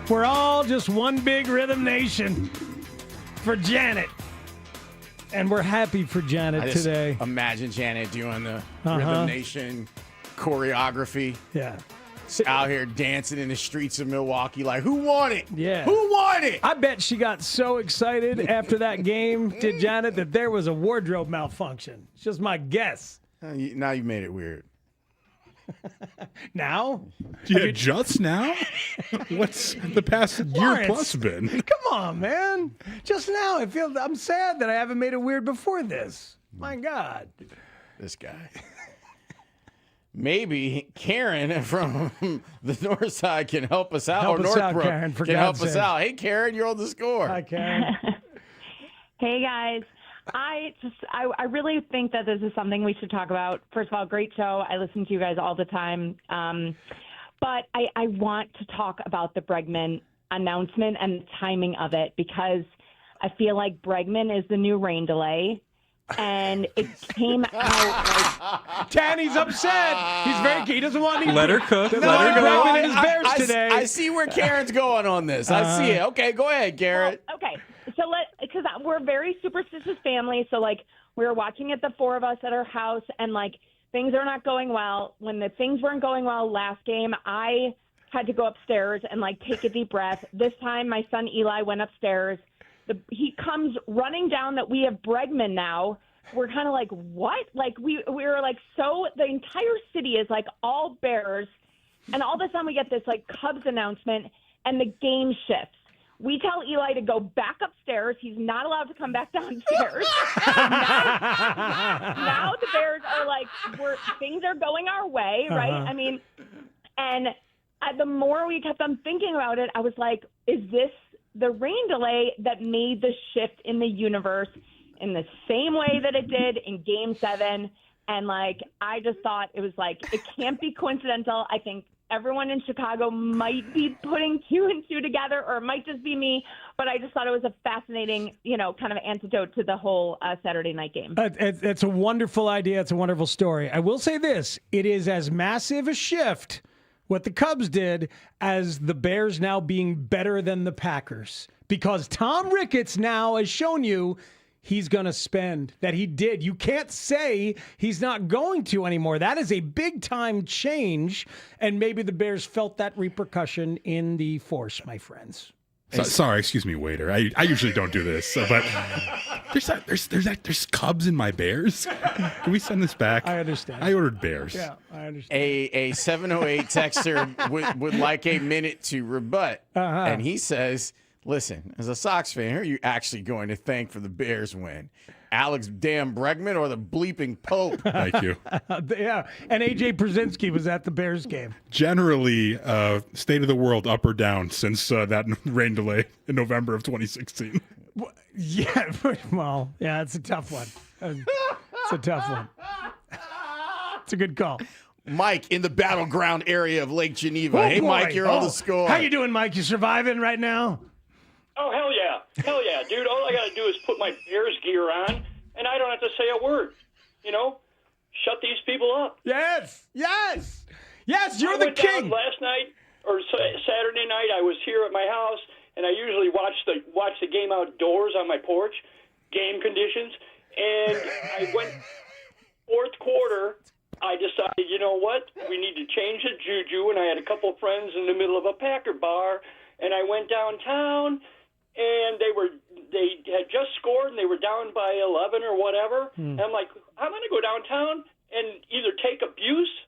We're all just one big rhythm nation for Janet. And we're happy for Janet today. Imagine Janet doing the Rhythm Nation choreography. Yeah. Out here dancing in the streets of Milwaukee like, who won it? Yeah. Who won it? I bet she got so excited after that game, did Janet, that there was a wardrobe malfunction. It's just my guess. Now you made it weird. Now? Yeah, just now? What's the past year plus been? Come on, man. Just now. I'm sad that I haven't made it weird before this. My God. This guy. Maybe Karen from the north side can help us out. Help or us out, Northbrook Karen, for can God's help us sake. out. Hey, Karen, you're on the score. Hi, Karen. Hey, guys. I really think that this is something we should talk about. First of all, great show. I listen to you guys all the time. But I want to talk about the Bregman announcement and the timing of it, because I feel like Bregman is the new rain delay. and it came out like Danny's upset. He doesn't want any. Let her cook. Doesn't Let want her any go. Bregman in his Bears I today. I see where Karen's going on this. I see it. Okay, go ahead, Garrett. Well, okay, so because we're a very superstitious family, so like we were watching it, the four of us at our house, and like things are not going well. When the things weren't going well last game, I had to go upstairs and like take a deep breath. This time, my son Eli went upstairs. He comes running down that we have Bregman now. We're kind of like, what? Like we were like, so the entire city is like all Bears, and all of a sudden we get this like Cubs announcement, and the game shifts. We tell Eli to go back upstairs. He's not allowed to come back downstairs. now the Bears are like, things are going our way, right? I mean, and the more we kept on thinking about it, I was like, is this the rain delay that made the shift in the universe in the same way that it did in Game 7? And, like, I just thought it was like, it can't be coincidental. I think everyone in Chicago might be putting 2 and 2 together, or it might just be me. But I just thought it was a fascinating, kind of antidote to the whole Saturday night game. It's a wonderful idea. It's a wonderful story. I will say this. It is as massive a shift, what the Cubs did, as the Bears now being better than the Packers. Because Tom Ricketts now has shown you he's going to spend, that he did. You can't say he's not going to anymore. That is a big-time change, and maybe the Bears felt that repercussion in the force, my friends. Sorry, excuse me, waiter. I usually don't do this, but there's Cubs in my Bears. Can we send this back? I understand. I ordered Bears. Yeah, I understand. A 708 texter would like a minute to rebut, and he says, listen, as a Sox fan, who are you actually going to thank for the Bears win? Alex damn Bregman or the bleeping Pope? Thank you. Yeah, and A.J. Brzezinski was at the Bears game. Generally, state of the world up or down since that rain delay in November of 2016. Yeah, well, yeah, it's a tough one. It's a tough one. It's a good call. Mike in the battleground area of Lake Geneva. Oh, hey, boy. Mike, you're on the score. How you doing, Mike? You surviving right now? Oh, hell yeah, dude. All I got to do is put my Bears gear on, and I don't have to say a word. Shut these people up. Yes, you're I the went king. Down last night or Saturday night, I was here at my house, and I usually watch the game outdoors on my porch, game conditions, and I went fourth quarter. I decided, you know what, we need to change the juju, and I had a couple of friends in the middle of a Packer bar, and I went downtown, and they had just scored, and they were down by 11 or whatever. And I'm like, I'm going to go downtown and either take abuse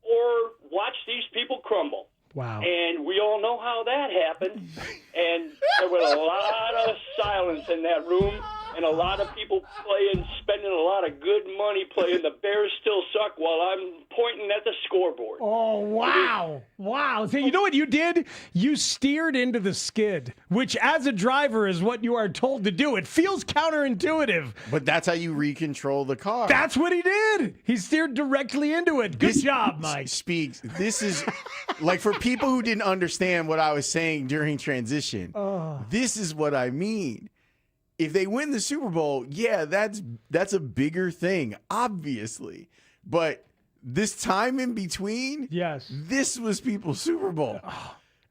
or watch these people crumble. Wow. And we all know how that happened. And there was a lot of silence in that room, and a lot of people spending a lot of good money playing the Bears still suck while I'm pointing at the scoreboard. Oh, wow. Wow. So you know what you did? You steered into the skid, which as a driver is what you are told to do. It feels counterintuitive. But that's how you recontrol the car. That's what he did. He steered directly into it. Good job, Mike. Speaks. This is like for people who didn't understand what I was saying during transition. This is what I mean. If they win the Super Bowl, yeah, that's a bigger thing, obviously. But this time in between, yes, this was people's Super Bowl.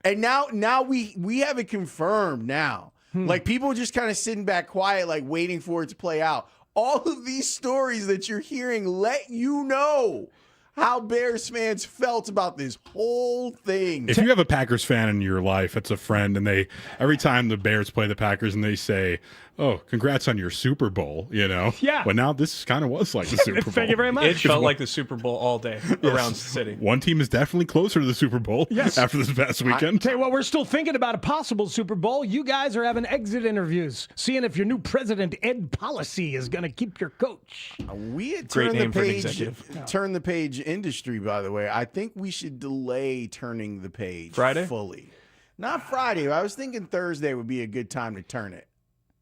And now we have it confirmed now. Like people just kind of sitting back quiet, like waiting for it to play out. All of these stories that you're hearing let you know how Bears fans felt about this whole thing. If you have a Packers fan in your life, it's a friend, and every time the Bears play the Packers and they say, "Oh, congrats on your Super Bowl," Yeah. But now this kind of was like the Super Bowl. Thank you very much. It felt like the Super Bowl all day around the city. One team is definitely closer to the Super Bowl after this past weekend. Tell you what, we're still thinking about a possible Super Bowl. You guys are having exit interviews, seeing if your new president, Ed Policy, is going to keep your coach. We had Great turned name the for an page. executive. Turn the page industry, by the way. I think we should delay turning the page Friday? fully. Not Friday. I was thinking Thursday would be a good time to turn it.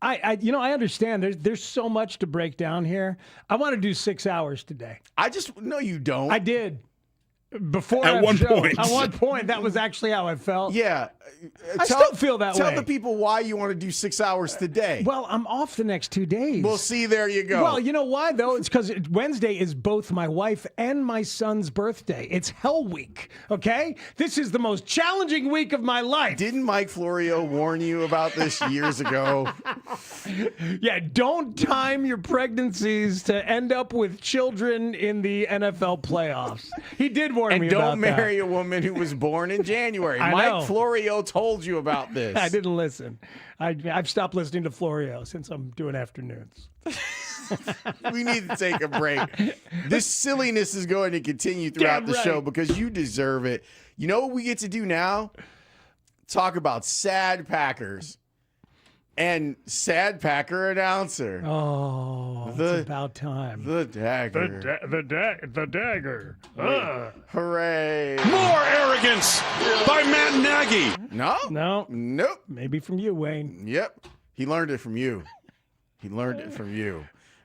I understand. There's so much to break down here. I want to do 6 hours today. No, you don't. I did. Before At one point. At one point, that was actually how I felt. Yeah. I still feel that way. Tell the people why you want to do 6 hours today. Well, I'm off the next 2 days. Well, see, there you go. Well, you know why, though? It's because Wednesday is both my wife and my son's birthday. It's Hell Week, okay? This is the most challenging week of my life. Didn't Mike Florio warn you about this years ago? Yeah, don't time your pregnancies to end up with children in the NFL playoffs. He did warn me about that. And don't marry a woman who was born in January. I know. Mike Florio told you about this. I didn't listen. I've stopped listening to Florio since I'm doing afternoons. We need to take a break. This silliness is going to continue throughout the show because you deserve it. You know what we get to do now? Talk about sad Packers and sad Packer announcer. Oh, it's about time. The dagger. The dagger. Hooray. More arrogance by Matt Nagy. No. Nope. Maybe from you, Wayne. Yep. He learned it from you.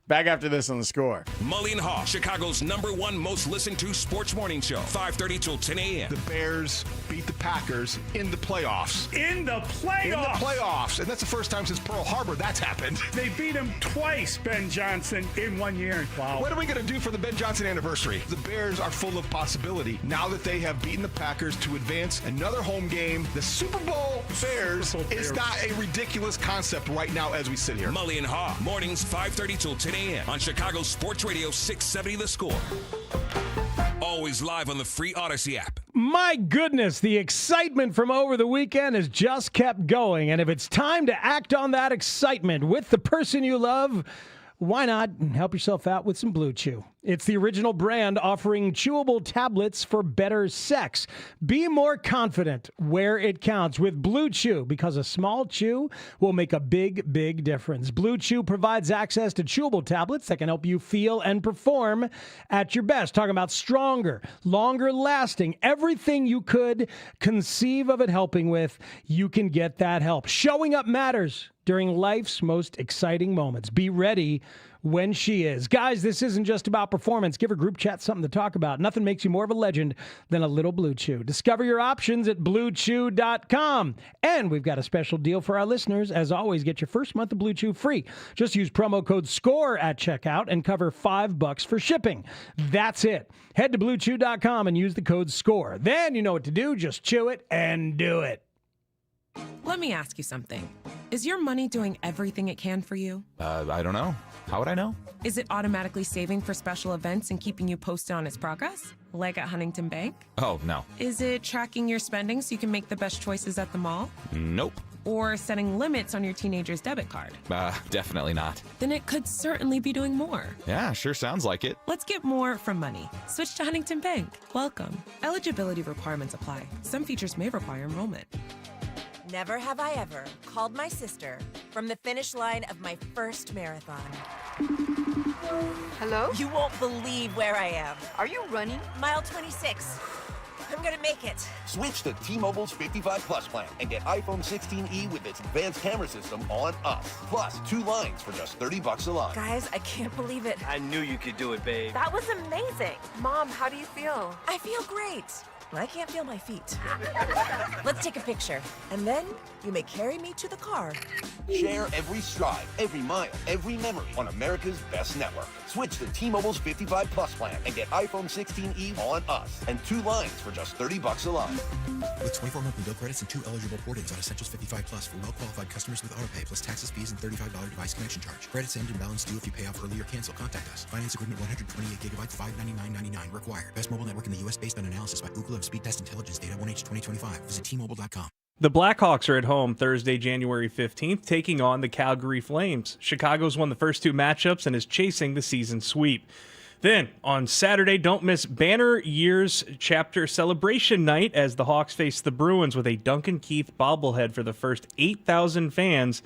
Back after this on The Score. Mully and Haugh, Chicago's #1 most listened to sports morning show, 5:30 till 10 a.m. The Bears beat the Packers in the playoffs. In the playoffs! And that's the first time since Pearl Harbor that's happened. They beat him twice, Ben Johnson, in 1 year. Wow. What are we going to do for the Ben Johnson anniversary? The Bears are full of possibility. Now that they have beaten the Packers to advance another home game, the Super Bowl Bears is not a ridiculous concept right now as we sit here. Mully and Haugh, mornings 5:30 till 10 a.m. on Chicago Sports Radio 670 The Score. Always live on the free Odyssey app. My goodness, the excitement from over the weekend has just kept going. And if it's time to act on that excitement with the person you love, why not help yourself out with some Blue Chew? It's the original brand offering chewable tablets for better sex. Be more confident where it counts with Blue Chew because a small chew will make a big, big difference. Blue Chew provides access to chewable tablets that can help you feel and perform at your best. Talking about stronger, longer lasting, everything you could conceive of it helping with, you can get that help. Showing up matters during life's most exciting moments. Be ready when she is. Guys, this isn't just about performance. Give her group chat something to talk about. Nothing makes you more of a legend than a little Blue Chew. Discover your options at BlueChew.com. And we've got a special deal for our listeners. As always, get your first month of Blue Chew free. Just use promo code SCORE at checkout and cover $5 for shipping. That's it. Head to BlueChew.com and use the code SCORE. Then you know what to do. Just chew it and do it. Let me ask you something. Is your money doing everything it can for you? I don't know. How would I know? Is it automatically saving for special events and keeping you posted on its progress? Like at Huntington Bank? Oh, no. Is it tracking your spending so you can make the best choices at the mall? Nope. Or setting limits on your teenager's debit card? Definitely not. Then it could certainly be doing more. Yeah, sure sounds like it. Let's get more from money. Switch to Huntington Bank. Welcome. Eligibility requirements apply. Some features may require enrollment. Never have I ever called my sister from the finish line of my first marathon. Hello? You won't believe where I am. Are you running? Mile 26. I'm gonna make it. Switch to T-Mobile's 55 Plus plan and get iPhone 16e with its advanced camera system on us. Plus, 2 lines for just $30 a line. Guys, I can't believe it. I knew you could do it, babe. That was amazing. Mom, how do you feel? I feel great. I can't feel my feet. Let's take a picture, and then you may carry me to the car. Share every stride, every mile, every memory on America's best network. Switch to T-Mobile's 55 Plus plan and get iPhone 16e on us and 2 lines for just $30 a line. With 24 monthly bill credits and 2 eligible port-ins on Essentials 55 Plus for well-qualified customers with autopay plus taxes, fees, and $35 device connection charge. Credits end and balance due if you pay off early or cancel. Contact us. Finance agreement 128 gigabytes, $599.99 required. Best mobile network in the U.S. based on analysis by Google of Speed Test Intelligence data 1H 2025. Visit T-Mobile.com. The Blackhawks are at home Thursday, January 15th, taking on the Calgary Flames. Chicago's won the first 2 matchups and is chasing the season sweep. Then, on Saturday, don't miss Banner Years Chapter Celebration Night as the Hawks face the Bruins with a Duncan Keith bobblehead for the first 8,000 fans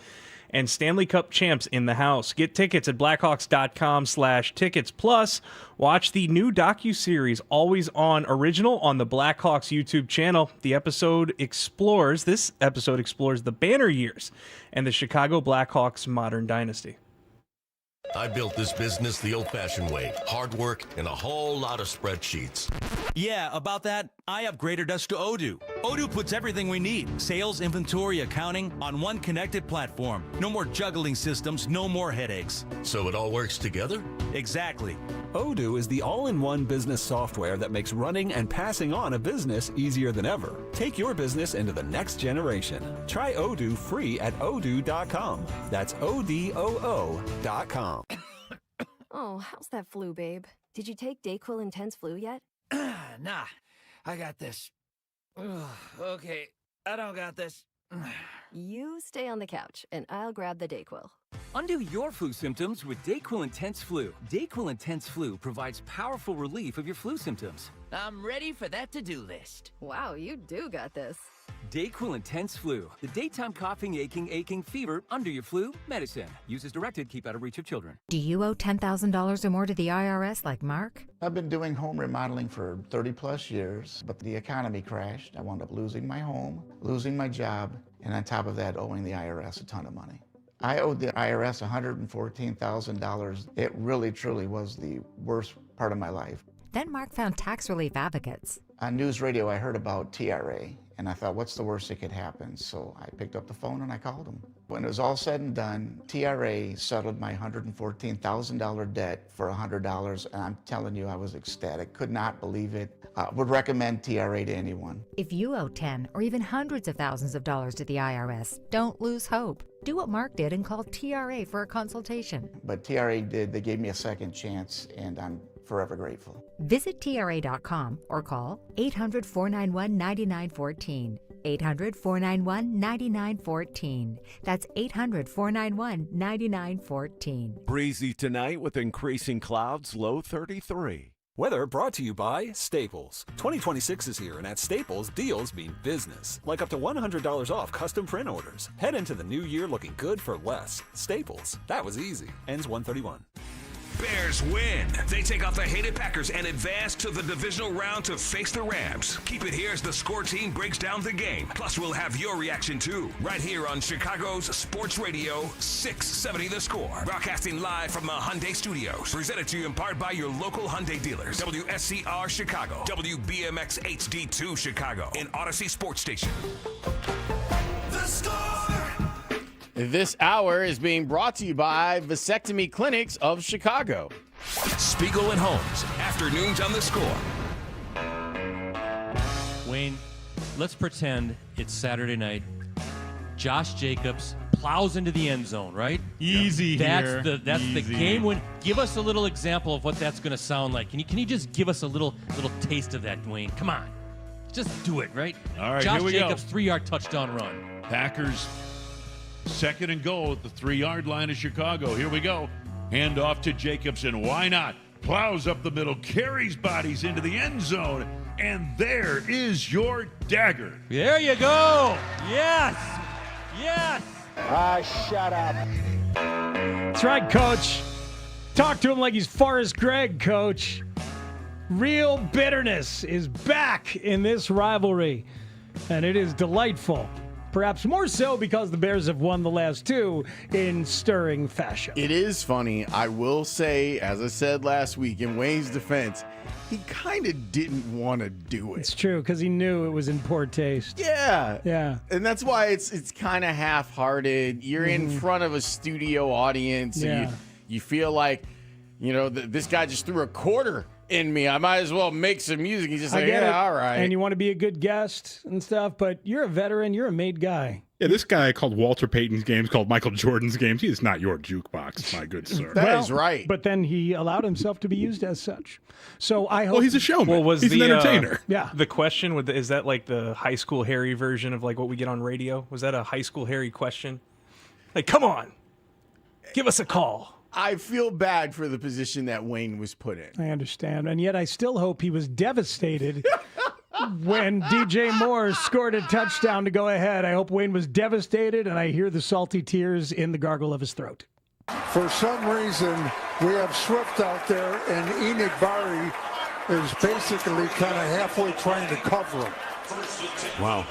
and Stanley Cup champs in the house. Get tickets at blackhawks.com/tickets. Plus, watch the new docuseries Always On Original on the Blackhawks YouTube channel. This episode explores the Banner years and the Chicago Blackhawks modern dynasty. I built this business the old-fashioned way. Hard work and a whole lot of spreadsheets. Yeah, about that, I upgraded us to Odoo. Odoo puts everything we need, sales, inventory, accounting, on one connected platform. No more juggling systems, no more headaches. So it all works together? Exactly. Odoo is the all-in-one business software that makes running and passing on a business easier than ever. Take your business into the next generation. Try Odoo free at odoo.com. That's ODOO.com. Oh, how's that flu, babe? Did you take Dayquil Intense Flu yet? Nah, I got this. Ugh, okay, I don't got this. You stay on the couch, and I'll grab the Dayquil. Undo your flu symptoms with Dayquil Intense Flu. Dayquil Intense Flu provides powerful relief of your flu symptoms. I'm ready for that to-do list. Wow, you do got this. Dayquil Intense Flu. The daytime coughing, aching, fever, under your flu medicine. Use as directed, keep out of reach of children. Do you owe $10,000 or more to the IRS like Mark? I've been doing home remodeling for 30 plus years, but the economy crashed. I wound up losing my home, losing my job, and on top of that, owing the IRS a ton of money. I owed the IRS $114,000. It really, truly was the worst part of my life. Then Mark found tax relief advocates. On news radio, I heard about TRA, and I thought, what's the worst that could happen? So I picked up the phone and I called them. When it was all said and done, TRA settled my $114,000 debt for $100, and I'm telling you, I was ecstatic. Could not believe it. Would recommend TRA to anyone. If you owe 10 or even hundreds of thousands of dollars to the IRS, don't lose hope. Do what Mark did and call TRA for a consultation. But TRA did. They gave me a second chance, and I'm forever grateful. Visit TRA.com or call 800-491-9914. 800-491-9914. That's 800-491-9914. Breezy tonight with increasing clouds, low 33. Weather brought to you by Staples. 2026 is here, and at Staples, deals mean business. Like up to $100 off custom print orders. Head into the new year looking good for less. Staples. That was easy. Ends 1/31. Bears win. They take off the hated Packers and advance to the divisional round to face the Rams. Keep it here as the score team breaks down the game. Plus, we'll have your reaction too, right here on Chicago's Sports Radio 670 The Score. Broadcasting live from the Hyundai Studios. Presented to you in part by your local Hyundai dealers. WSCR Chicago, WBMX HD2 Chicago, and Odyssey Sports Station. The Score! This hour is being brought to you by Vasectomy Clinics of Chicago. Spiegel and Holmes, afternoons on The Score. Wayne, let's pretend it's Saturday night. Josh Jacobs plows into the end zone, right? Easy here. That's the game win. Give us a little example of what that's going to sound like. Can you just give us a little taste of that, Dwayne? Come on. Just do it, right? All right, Josh here we Jacobs, go. 3-yard touchdown run. Packers, 2nd and goal at the 3-yard line of Chicago. Here we go. Hand off to Jacobs, and why not? Plows up the middle, carries bodies into the end zone, and there is your dagger. There you go. Yes. Yes. Shut up. That's right, Coach. Talk to him like he's Forrest Gregg, Coach. Real bitterness is back in this rivalry, and it is delightful. Perhaps more so because the Bears have won the last two in stirring fashion. It is funny. I will say, as I said last week, in Wayne's defense, he kind of didn't want to do it. It's true, because he knew it was in poor taste. Yeah. Yeah. And that's why it's kind of half-hearted. You're in front of a studio audience, and you feel like, this guy just threw a quarter in me. I might as well make some music. He's just like, all right. And you want to be a good guest and stuff, but you're a veteran. You're a made guy. Yeah, this guy called Walter Payton's games, called Michael Jordan's games. He is not your jukebox, my good sir. That is right. But then he allowed himself to be used as such. So I hope. Well, he's a showman. He's an entertainer. Yeah. The question is that like the high school Harry version of like what we get on radio? Was that a high school Harry question? Like, come on, give us a call. I feel bad for the position that Wayne was put in. I understand. And yet I still hope he was devastated when DJ Moore scored a touchdown to go ahead. I hope Wayne was devastated, and I hear the salty tears in the gargle of his throat. For some reason, we have Swift out there, and Enoch Barry is basically kind of halfway trying to cover him. Wow.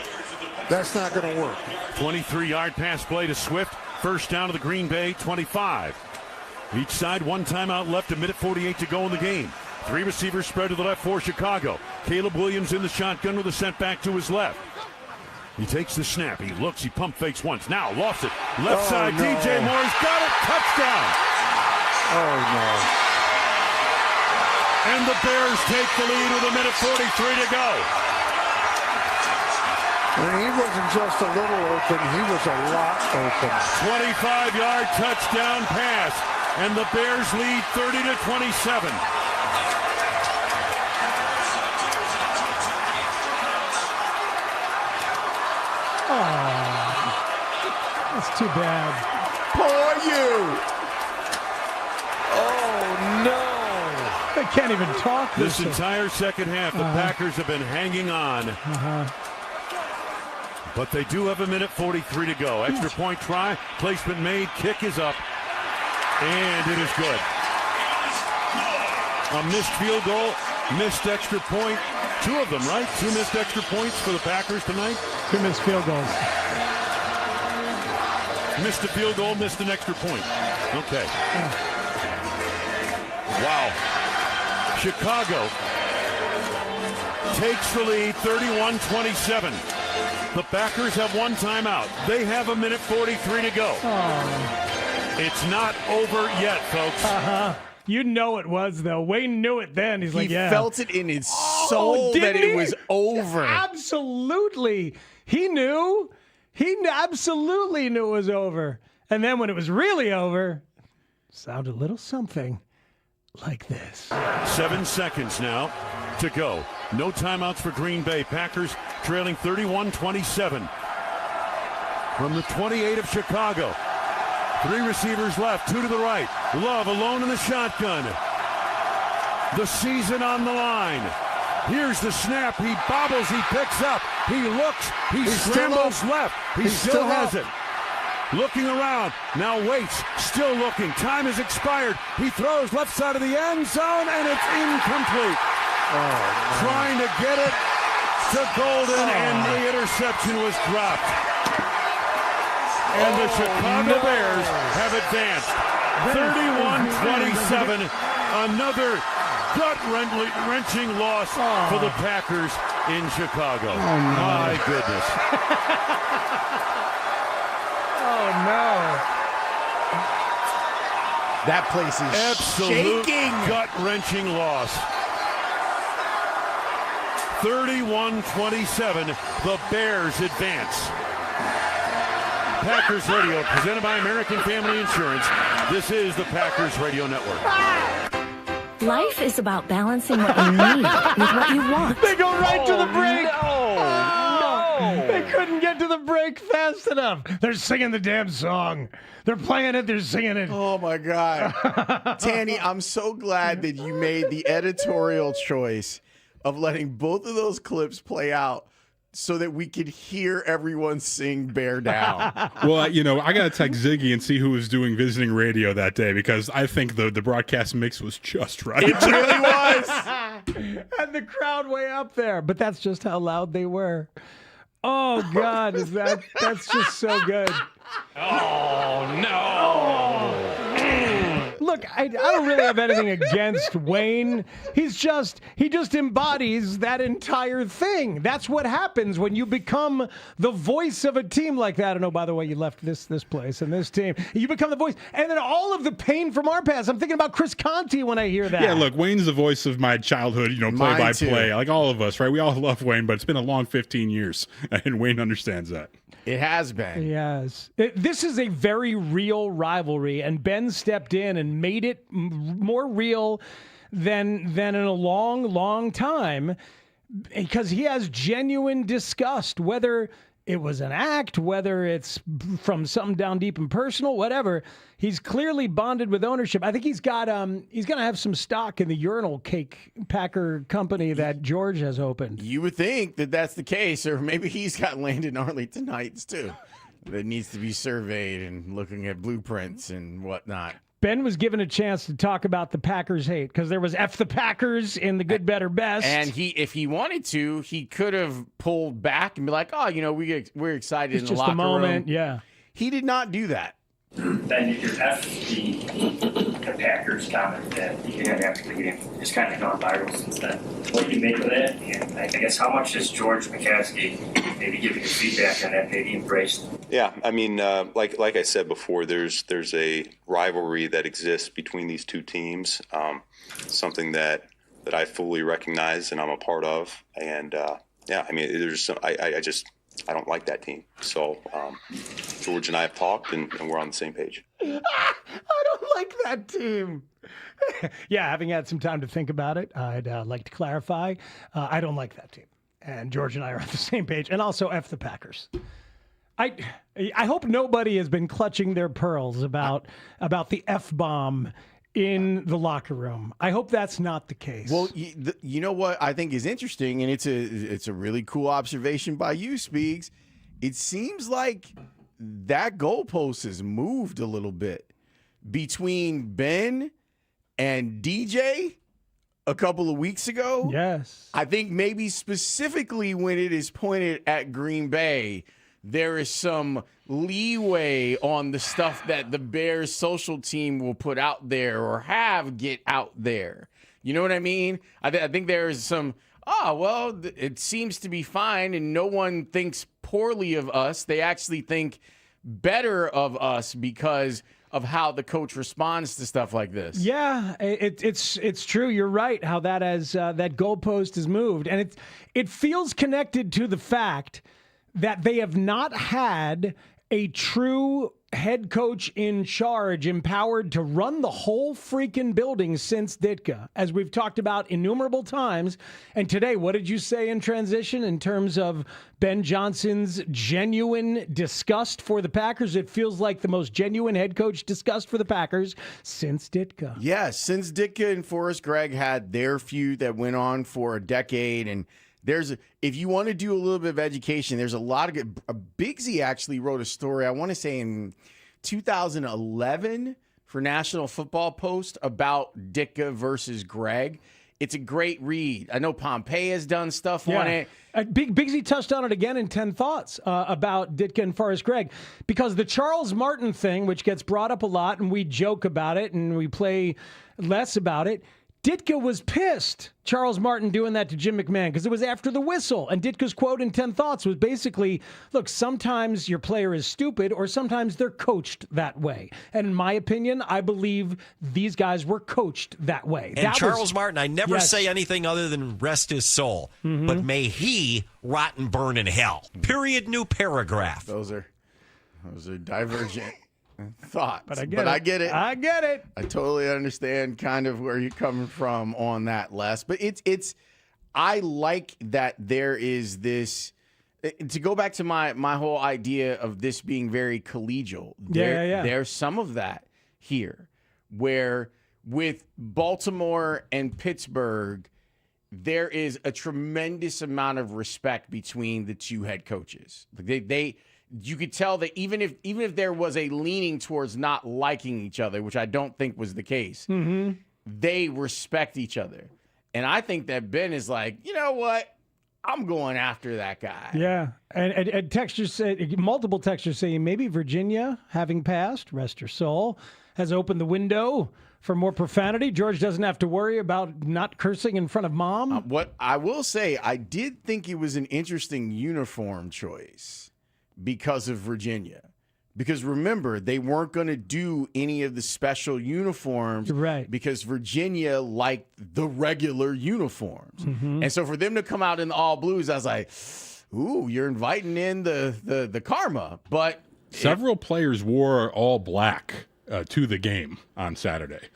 That's not going to work. 23-yard pass play to Swift. First down to the Green Bay 25. Each side, one timeout left, a minute 48 to go in the game. Three receivers spread to the left for Chicago. Caleb Williams in the shotgun with a sent back to his left. He takes the snap. He looks. He pump fakes once. Now lost it. Left side. No. DJ Moore's got it. Touchdown. Oh, no. And the Bears take the lead with a minute 43 to go. And he wasn't just a little open. He was a lot open. 25-yard touchdown pass. And the Bears lead 30-27. Oh, that's too bad. Poor you. Oh, no. They can't even talk. This entire second half, the Packers have been hanging on. But they do have a minute 43 to go. Extra point try, placement made, kick is up, and it is good. A missed field goal, missed extra point. Two of them, right? Two missed extra points for the Packers tonight? Two missed field goals. Missed a field goal, missed an extra point. Okay. Wow. Chicago takes the lead 31-27. The Packers have one timeout. They have a minute 43 to go. It's not over yet, folks. You know it was, though. Wayne knew it then. He's like, yeah. He felt it in his soul that it was over. Absolutely. He knew. He absolutely knew it was over. And then when it was really over, it sounded a little something like this. 7 seconds now to go. No timeouts for Green Bay. Packers trailing 31-27. From the 28 of Chicago. Three receivers left, two to the right. Love alone in the shotgun. The season on the line. Here's the snap. He bobbles, he picks up. He looks, he scrambles left. He still has it. Looking around, now waits, still looking. Time has expired. He throws left side of the end zone, and it's incomplete. Trying to get it to Golden, and the interception was dropped. And the Chicago Bears have advanced 31-27. Another gut-wrenching loss for the Packers in Chicago. My goodness. Oh, no. That place is absolute shaking. Gut-wrenching loss. 31-27. The Bears advance. Packers Radio, presented by American Family Insurance. This is the Packers Radio Network. Life is about balancing what you need with what you want. They go right to the break. No. They couldn't get to the break fast enough. They're singing the damn song. They're playing it. They're singing it. Oh, my God. Tanny, I'm so glad that you made the editorial choice of letting both of those clips play out so that we could hear everyone sing Bear Down. Well, I got to text Ziggy and see who was doing visiting radio that day, because I think the broadcast mix was just right. It really was. And the crowd way up there. But that's just how loud they were. Oh, God. That's just so good. Oh, no. Look, I don't really have anything against Wayne. He just embodies that entire thing. That's what happens when you become the voice of a team like that. And oh, by the way, you left this place and this team. You become the voice. And then all of the pain from our past. I'm thinking about Chris Conte when I hear that. Yeah, look, Wayne's the voice of my childhood, play-by-play. Like all of us, right? We all love Wayne, but it's been a long 15 years, and Wayne understands that. It has been. Yes. This is a very real rivalry, and Ben stepped in and made it more real than in a long, long time, because he has genuine disgust, whether it was an act, whether it's from something down deep and personal, whatever. He's clearly bonded with ownership. I think he's going to have some stock in the urinal cake Packer company that George has opened. You would think that that's the case, or maybe he's got land in Arlington Heights too that needs to be surveyed and looking at blueprints and whatnot. Ben was given a chance to talk about the Packers hate, because there was F the Packers in the Good, Better, Best. And if he wanted to, he could have pulled back and be like, oh, we're excited in the locker room. Yeah. He did not do that. Then you could F the the Packers comment that he had after the game has kind of gone viral since then. What do you make of that? And I guess how much has George McCaskey maybe giving his feedback on that maybe embraced? Yeah, I mean, like I said before, there's a rivalry that exists between these two teams, something that I fully recognize and I'm a part of. And yeah, I mean, there's some, I don't like that team. So George and I have talked, and we're on the same page. I don't like that team. Yeah, having had some time to think about it, I'd like to clarify. I don't like that team. And George and I are on the same page. And also, F the Packers. I hope nobody has been clutching their pearls about the F-bomb in the locker room. I hope that's not the case. Well, you know what I think is interesting, and it's a really cool observation by you, Speaks. It seems like that goalpost has moved a little bit between Ben and DJ a couple of weeks ago. Yes. I think maybe specifically when it is pointed at Green Bay, there is some leeway on the stuff that the Bears social team will put out there or have get out there. You know what I mean? I think there is some, it seems to be fine and no one thinks poorly of us. They actually think better of us because of how the coach responds to stuff like this. Yeah, it's true. You're right. How that that goalpost has moved, and it feels connected to the fact that they have not had a true head coach in charge, empowered to run the whole freaking building since Ditka, as we've talked about innumerable times. And today, what did you say in transition in terms of Ben Johnson's genuine disgust for the Packers? It feels like the most genuine head coach disgust for the Packers since Ditka. Yeah, since Ditka and Forrest Gregg had their feud that went on for a decade. And if you want to do a little bit of education, there's a lot of good. Bigsy actually wrote a story, I want to say in 2011 for National Football Post about Ditka versus Gregg. It's a great read. I know Pompey has done stuff on it. Bigsy touched on it again in 10 Thoughts about Ditka and Forrest Gregg, because the Charles Martin thing, which gets brought up a lot and we joke about it and we play less about it, Ditka was pissed, Charles Martin doing that to Jim McMahon, because it was after the whistle. And Ditka's quote in 10 Thoughts was basically, look, sometimes your player is stupid or sometimes they're coached that way. And in my opinion, I believe these guys were coached that way. And Charles Martin, I never say anything other than rest his soul. Mm-hmm. But may he rot and burn in hell. Period, new paragraph. Those are divergent thoughts. But I get it. I get it. I totally understand kind of where you're coming from on that, Les. But I like that there is this, to go back to my whole idea of this being very collegial. There's some of that here where with Baltimore and Pittsburgh, there is a tremendous amount of respect between the two head coaches. You could tell that even if there was a leaning towards not liking each other, which I don't think was the case, they respect each other. And I think that Ben is like, you know what? I'm going after that guy. Yeah. And multiple textures saying maybe Virginia, having passed, rest her soul, has opened the window for more profanity. George doesn't have to worry about not cursing in front of mom. What I will say, I did think it was an interesting uniform choice because of Virginia. Because remember, they weren't going to do any of the special uniforms, right? Because Virginia liked the regular uniforms. And so for them to come out in the all blues, I was like, ooh, you're inviting in the karma. But several players wore all black to the game on Saturday.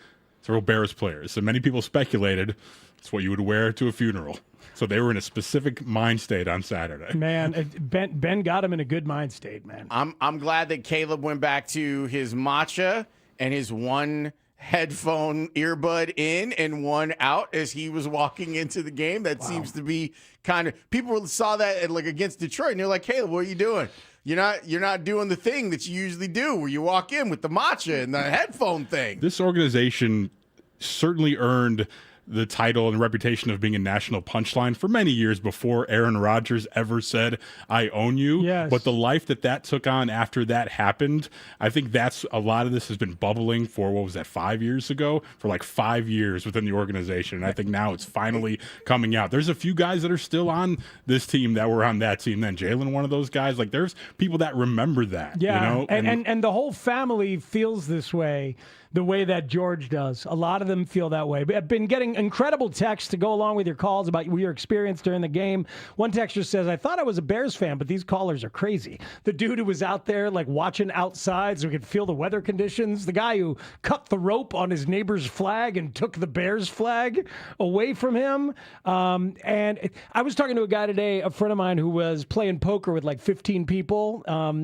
Several Bears players. So many people speculated it's what you would wear to a funeral. So they were in a specific mind state on Saturday. Man, Ben got him in a good mind state, man. I'm glad that Caleb went back to his matcha and his one headphone earbud in and one out as he was walking into the game. That seems to be kind of, people saw that against Detroit and they're like, Caleb, what are you doing? You're not doing the thing that you usually do where you walk in with the matcha and the headphone thing. This organization certainly earned the title and reputation of being a national punchline for many years before Aaron Rodgers ever said, I own you. Yes. But the life that took on after that happened, I think that's a lot of this has been bubbling for, 5 years ago? For like 5 years within the organization. And I think now it's finally coming out. There's a few guys that are still on this team that were on that team then. Jalen, one of those guys. Like, there's people that remember that. Yeah, you know? And the whole family feels this way, the way that George does. A lot of them feel that way. I've been getting incredible texts to go along with your calls about your experience during the game. One texter says, I thought I was a Bears fan, but these callers are crazy. The dude who was out there like watching outside so he could feel the weather conditions. The guy who cut the rope on his neighbor's flag and took the Bears flag away from him. And I was talking to a guy today, a friend of mine who was playing poker with like 15 people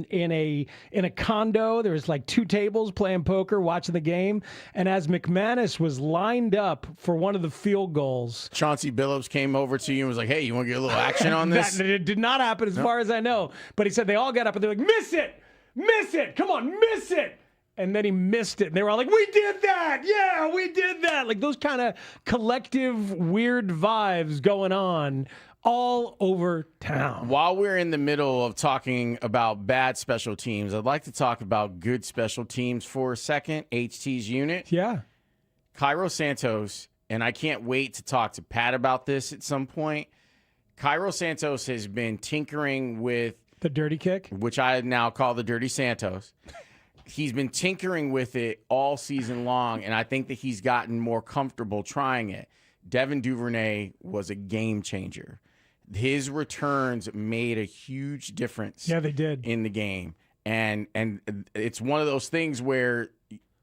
in a condo. There was like 2 tables playing poker, watching the game. And as McManus was lined up for one of the field goals, Chauncey Billups came over to you and was like, hey, you want to get a little action on this? It did not happen as far as I know. But he said they all got up and they're like, miss it, come on, miss it. And then he missed it. And they were all like, we did that. Yeah, we did that. Like those kind of collective weird vibes going on all over town. While we're in the middle of talking about bad special teams, I'd like to talk about good special teams for a second. HT's unit. Yeah. Cairo Santos, and I can't wait to talk to Pat about this at some point. Cairo Santos has been tinkering with the dirty kick, which I now call the Dirty Santos. He's been tinkering with it all season long, and I think that he's gotten more comfortable trying it. Devin Duvernay was a game changer. His returns made a huge difference. Yeah, they did in the game, and it's one of those things where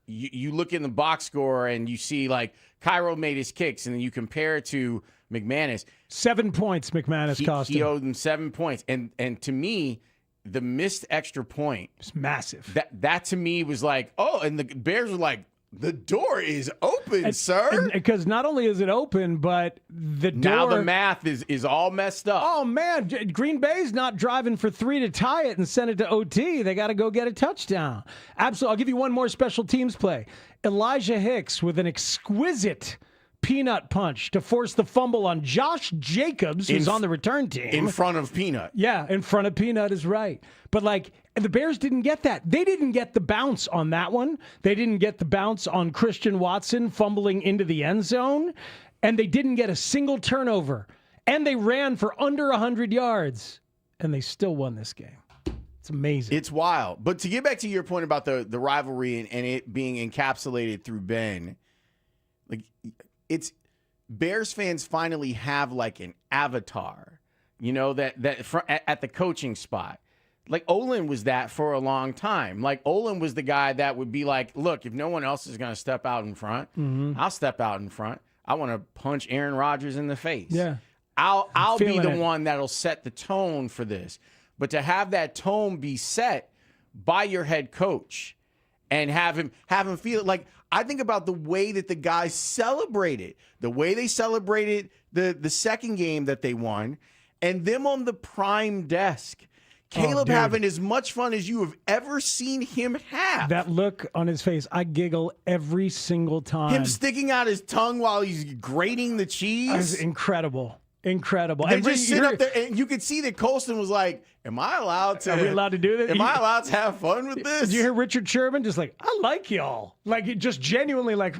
you look in the box score and you see like Cairo made his kicks, and then you compare it to McManus. 7 points McManus cost him. He owed him 7 points, and to me, the missed extra point, it's massive. That to me was like, oh, and the Bears were like, the door is open, sir. Because not only is it open, but the door... Now the math is all messed up. Oh, man. Green Bay's not driving for 3 to tie it and send it to OT. They got to go get a touchdown. Absolutely. I'll give you one more special teams play. Elijah Hicks with an exquisite peanut punch to force the fumble on Josh Jacobs, who's on the return team. In front of Peanut. Yeah, in front of Peanut is right. But, like, the Bears didn't get that. They didn't get the bounce on that one. They didn't get the bounce on Christian Watson fumbling into the end zone. And they didn't get a single turnover. And they ran for under 100 yards. And they still won this game. It's amazing. It's wild. But to get back to your point about the rivalry and it being encapsulated through Ben, like, it's Bears fans finally have like an avatar, you know, that at the coaching spot. Like Olin was that for a long time. Like Olin was the guy that would be like, look, if no one else is going to step out in front, I'll step out in front. I want to punch Aaron Rodgers in the face. Yeah. I'll be the one that'll set the tone for this. But to have that tone be set by your head coach and have him feel like, I think about the way that the guys celebrated, the way they celebrated the second game that they won, and them on the prime desk. Caleb having as much fun as you have ever seen him have. That look on his face, I giggle every single time. Him sticking out his tongue while he's grating the cheese. That's incredible. Incredible. They just sit up there, and you could see that Colston was like, am I allowed to? Are we allowed to do this? Am I allowed to have fun with this? Did you hear Richard Sherman just like, I like y'all. Like, just genuinely like,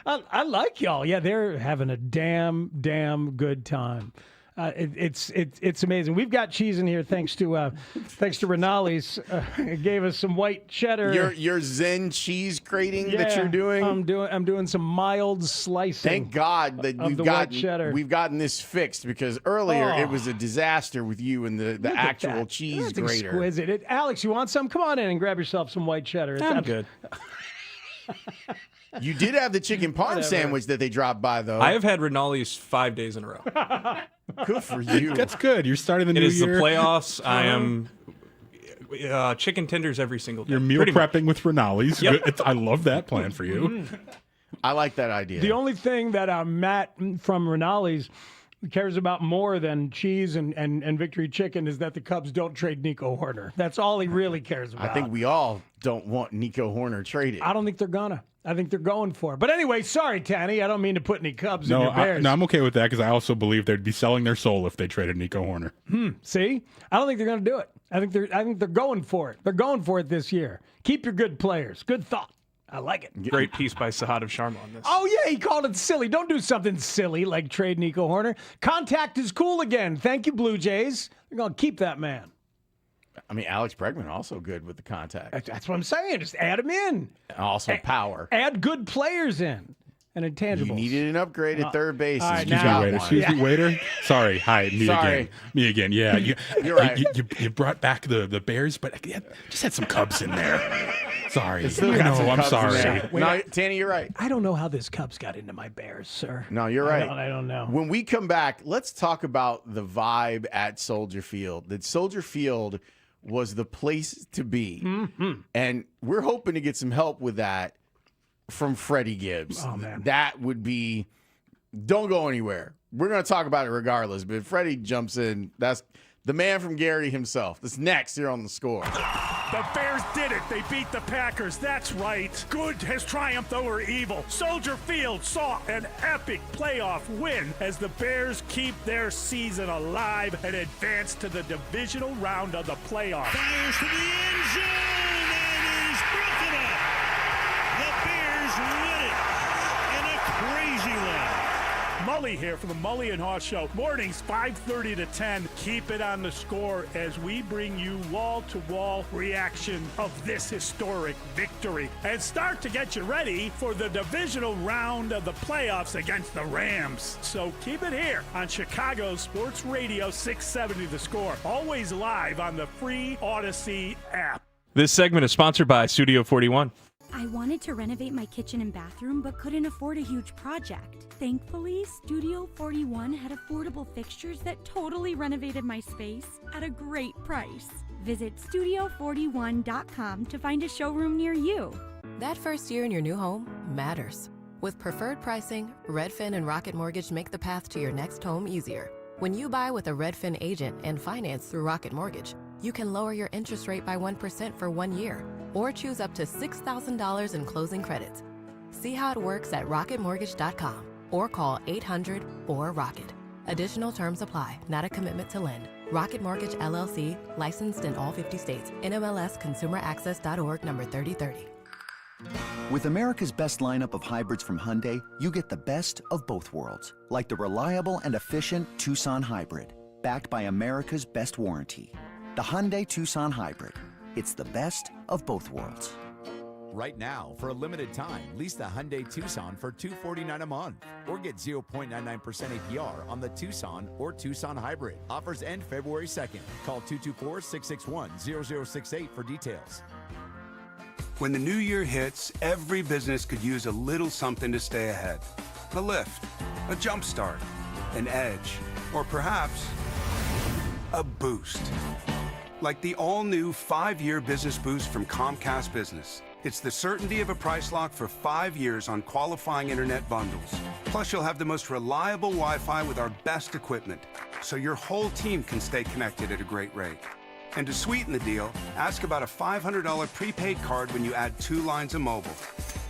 I like y'all. Yeah, they're having a damn good time. It's amazing. We've got cheese in here thanks to Rinaldi's. It gave us some white cheddar. Your Zen cheese grating that you're doing. I'm doing some mild slicing. Thank God that we've gotten this fixed, because earlier it was a disaster with you and the actual cheese That's grater. Exquisite. Alex, you want some? Come on in and grab yourself some white cheddar. I'm good. You did have the chicken parm sandwich that they dropped by, though. I have had Rinaldi's 5 days in a row. Good for you. That's good. You're starting the new year. It is the playoffs. I am chicken tenders every single day. You're meal prepping with Rinaldi's. Yep. I love that plan for you. I like that idea. The only thing that Matt from Rinaldi's cares about more than cheese and Victory Chicken is that the Cubs don't trade Nico Horner. That's all he really cares about. I think we all don't want Nico Horner traded. I don't think they're gonna. I think they're going for it. But anyway, sorry, Tanny. I don't mean to put any Cubs in your Bears. I'm okay with that because I also believe they'd be selling their soul if they traded Nico Horner. See? I don't think they're going to do it. I think they're going for it. They're going for it this year. Keep your good players. Good thought. I like it. Great piece by Sahadev Sharma on this. Oh, yeah, he called it silly. Don't do something silly like trade Nico Horner. Contact is cool again. Thank you, Blue Jays. They're going to keep that man. I mean, Alex Bregman also good with the contact. That's what I'm saying. Just add him in. Also power. Add good players in. And intangibles. You needed an upgrade at third base. Right, Excuse me, waiter. Sorry. Hi, me again. Yeah, you're right. You brought back the Bears, but just had some Cubs in there. Sorry. I'm sorry. No, Tanny, you're right. I don't know how this Cubs got into my Bears, sir. No, you're right. I don't know. When we come back, let's talk about the vibe at Soldier Field. That Soldier Field was the place to be. Mm-hmm. And we're hoping to get some help with that from Freddie Gibbs. Oh, man. That would be, don't go anywhere. We're going to talk about it regardless, but if Freddie jumps in, that's the man from Gary himself. That's next here on The Score. The Bears did it. They beat the Packers. That's right. Good has triumphed over evil. Soldier Field saw an epic playoff win as the Bears keep their season alive and advance to the divisional round of the playoffs. Fires to the end zone and is broken up. The Bears win it in a crazy one. Mully here for the Mully and Haugh Show. Mornings 5:30 to 10. Keep it on The Score as we bring you wall-to-wall reaction of this historic victory and start to get you ready for the divisional round of the playoffs against the Rams. So keep it here on Chicago Sports Radio 670 The Score. Always live on the free Odyssey app. This segment is sponsored by Studio 41. I wanted to renovate my kitchen and bathroom, but couldn't afford a huge project. Thankfully, Studio 41 had affordable fixtures that totally renovated my space at a great price. Visit Studio41.com to find a showroom near you. That first year in your new home matters. With preferred pricing, Redfin and Rocket Mortgage make the path to your next home easier. When you buy with a Redfin agent and finance through Rocket Mortgage, you can lower your interest rate by 1% for 1 year, or choose up to $6,000 in closing credits. See how it works at rocketmortgage.com or call 800-4ROCKET. Additional terms apply, not a commitment to lend. Rocket Mortgage LLC, licensed in all 50 states. NMLS ConsumerAccess.org number 3030. With America's best lineup of hybrids from Hyundai, you get the best of both worlds. Like the reliable and efficient Tucson Hybrid, backed by America's best warranty. The Hyundai Tucson Hybrid. It's the best of both worlds. Right now, for a limited time, lease the Hyundai Tucson for $249 a month or get 0.99% APR on the Tucson or Tucson Hybrid. Offers end February 2nd. Call 224-661-0068 for details. When the new year hits, every business could use a little something to stay ahead. A lift, a jump start, an edge, or perhaps a boost. Like the all-new 5-year business boost from Comcast Business. It's the certainty of a price lock for 5 years on qualifying internet bundles. Plus, you'll have the most reliable Wi-Fi with our best equipment, so your whole team can stay connected at a great rate. And to sweeten the deal, ask about a $500 prepaid card when you add 2 lines of mobile.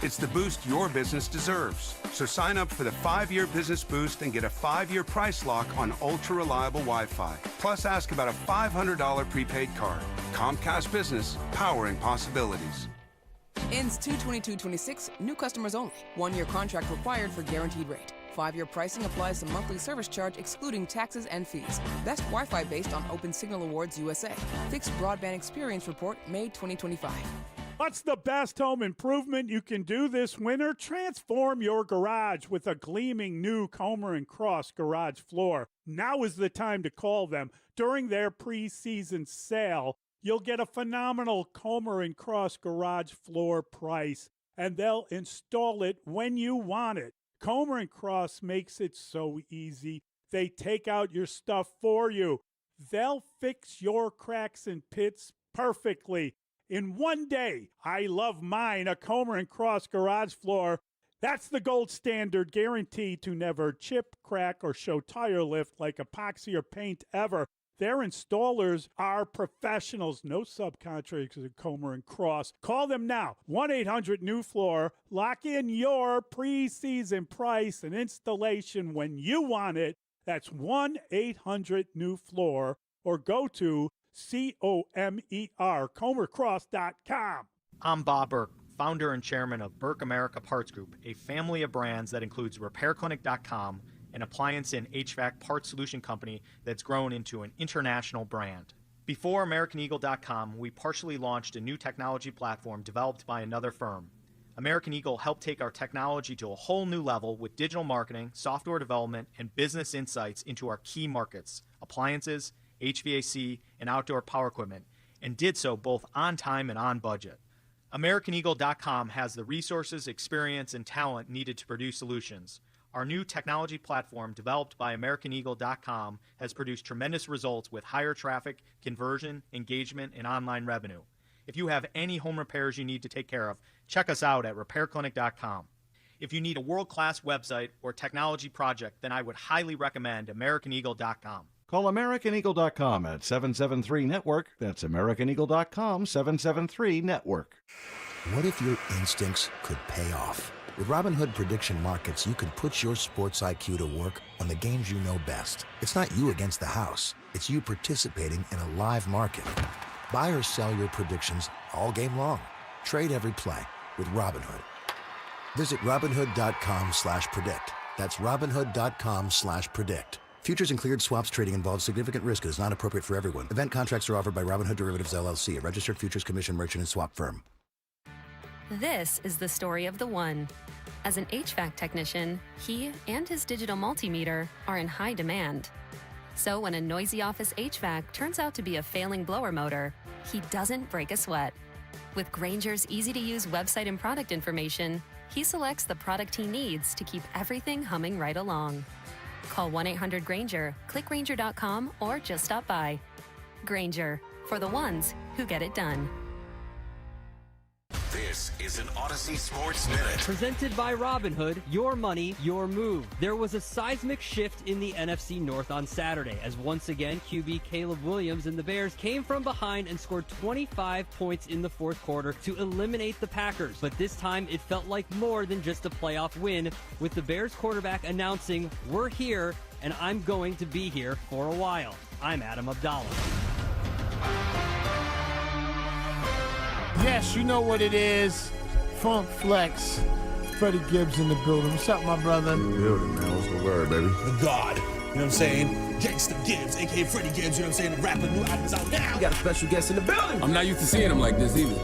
It's the boost your business deserves. So sign up for the 5-year business boost and get a 5-year price lock on ultra-reliable Wi-Fi. Plus, ask about a $500 prepaid card. Comcast Business, powering possibilities. Ends 2/22/26, new customers only. 1-year contract required for guaranteed rate. 5-year pricing applies to monthly service charge excluding taxes and fees. Best Wi-Fi based on Open Signal Awards USA. Fixed Broadband Experience Report, May 2025. What's the best home improvement you can do this winter? Transform your garage with a gleaming new Comer & Cross garage floor. Now is the time to call them. During their preseason sale, you'll get a phenomenal Comer & Cross garage floor price, and they'll install it when you want it. Comer & Cross makes it so easy. They take out your stuff for you. They'll fix your cracks and pits perfectly. In one day, I love mine, a Comer & Cross garage floor. That's the gold standard, guaranteed to never chip, crack, or show tire lift like epoxy or paint ever. Their installers are professionals, no subcontractors at Comer and Cross. Call them now, 1-800-NEW-FLOOR. Lock in your preseason price and installation when you want it. That's 1-800-NEW-FLOOR, or go to COMER, ComerCross.com. I'm Bob Burke, founder and chairman of Burke America Parts Group, a family of brands that includes RepairClinic.com, an appliance and HVAC parts solution company that's grown into an international brand. Before AmericanEagle.com, we partially launched a new technology platform developed by another firm. American Eagle helped take our technology to a whole new level with digital marketing, software development, and business insights into our key markets, appliances, HVAC, and outdoor power equipment, and did so both on time and on budget. AmericanEagle.com has the resources, experience, and talent needed to produce solutions. Our new technology platform, developed by AmericanEagle.com, has produced tremendous results with higher traffic, conversion, engagement, and online revenue. If you have any home repairs you need to take care of, check us out at RepairClinic.com. If you need a world-class website or technology project, then I would highly recommend AmericanEagle.com. Call AmericanEagle.com at 773-NETWORK. That's AmericanEagle.com, 773-NETWORK. What if your instincts could pay off? With Robinhood Prediction Markets, you can put your sports IQ to work on the games you know best. It's not you against the house. It's you participating in a live market. Buy or sell your predictions all game long. Trade every play with Robinhood. Visit Robinhood.com/predict. That's Robinhood.com/predict. Futures and cleared swaps trading involves significant risk and is not appropriate for everyone. Event contracts are offered by Robinhood Derivatives LLC, a registered futures commission merchant and swap firm. This is the story of the one. As an HVAC technician, he and his digital multimeter are in high demand. So when a noisy office HVAC turns out to be a failing blower motor, he doesn't break a sweat. With Grainger's easy-to-use website and product information, he selects the product he needs to keep everything humming right along. Call 1-800-GRAINGER, click Grainger.com, or just stop by. Grainger, for the ones who get it done. This is an Odyssey Sports Minute. Presented by Robinhood, your money, your move. There was a seismic shift in the NFC North on Saturday, as once again, QB Caleb Williams and the Bears came from behind and scored 25 points in the fourth quarter to eliminate the Packers. But this time, it felt like more than just a playoff win, with the Bears quarterback announcing, "We're here, and I'm going to be here for a while." I'm Adam Abdallah. Yes, you know what it is. Funk Flex. Freddie Gibbs in the building. What's up, my brother? In the building, man. What's the word, baby? The God. You know what I'm saying? Gangsta Gibbs, a.k.a. Freddie Gibbs. You know what I'm saying? The rapper, new album's out now. We got a special guest in the building. I'm not used to seeing him like this either.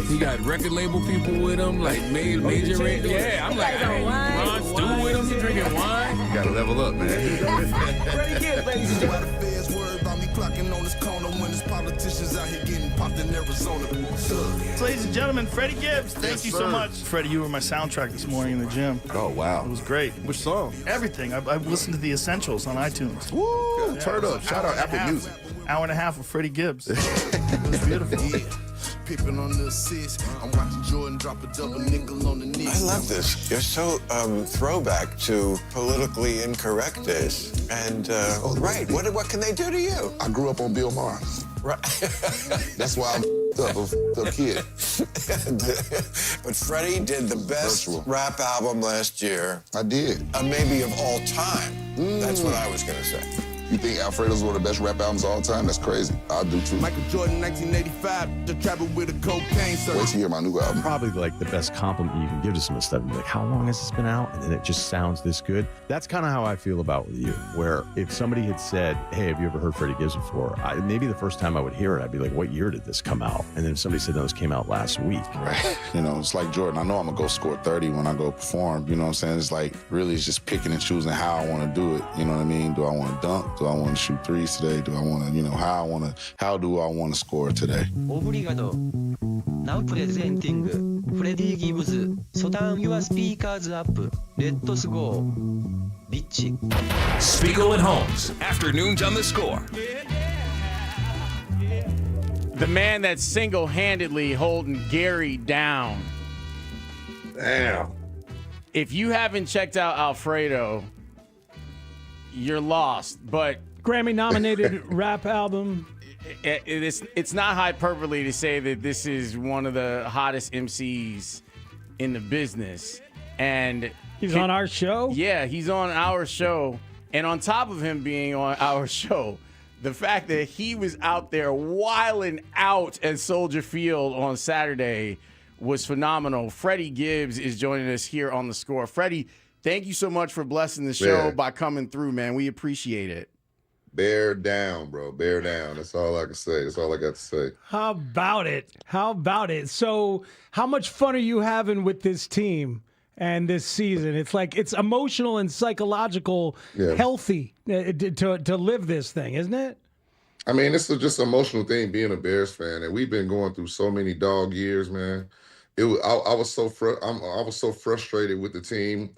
He got record label people with him, like major. Yeah, I'm like, Ron Stew with him. He drinking wine. You gotta level up, man. Freddie Gibbs, ladies and gentlemen. Clocking on this corner when there's politicians out here getting popped in Arizona. Ladies and gentlemen, Freddie Gibbs, thank you so sir. much. Freddie, you were my soundtrack this morning in the gym. Oh, wow. It was great. Which song? Everything. I've listened to the essentials on iTunes. Woo! Turn up. Shout out Apple Music. Hour and a half with Freddie Gibbs. It was beautiful. Pippin on the assist. I'm watching Jordan drop a double nickel on the Knicks. I love this. You're so throwback to politically incorrect days. And, right, what can they do to you? I grew up on Bill Maher. Right. That's why I'm a kid. But Freddie did the best rap album last year. I did. Maybe of all time. That's what I was going to say. You think Alfredo's one of the best rap albums of all time? That's crazy. I do too. Michael Jordan, 1985, the travel with a cocaine circle. Wait to hear my new album. Probably like the best compliment you can give to some of the stuff. Like, how long has this been out? And then it just sounds this good. That's kind of how I feel about with you, where if somebody had said, hey, have you ever heard Freddie Gibbs before? Maybe the first time I would hear it, I'd be like, what year did this come out? And then if somebody said, no, this came out last week. Right. You know, it's like Jordan. I know I'm going to go score 30 when I go perform. You know what I'm saying? It's like really it's just picking and choosing how I want to do it. You know what I mean? Do I want to dunk? Do I want to shoot threes today? Do I want to, how do I want to score today? Obrigado. Now presenting Freddie Gibbs. So turn your speakers up. Let's go. Bitch. Spiegel and Holmes. Afternoons on the Score. The man that's single-handedly holding Gary down. Damn. If you haven't checked out Alfredo, you're lost. But Grammy-nominated rap album. It's not hyperbole to say that this is one of the hottest MCs in the business. And he's on our show? Yeah, he's on our show. And on top of him being on our show, the fact that he was out there wilding out at Soldier Field on Saturday was phenomenal. Freddie Gibbs is joining us here on The Score. Freddie, thank you so much for blessing the show by coming through, man. We appreciate it. Bear down, bro. Bear down. That's all I can say. That's all I got to say. How about it? How about it? So how much fun are you having with this team and this season? It's like it's emotional and psychological, healthy to live this thing, isn't it? I mean, it's just an emotional thing being a Bears fan, and we've been going through so many dog years, man. I was so frustrated with the team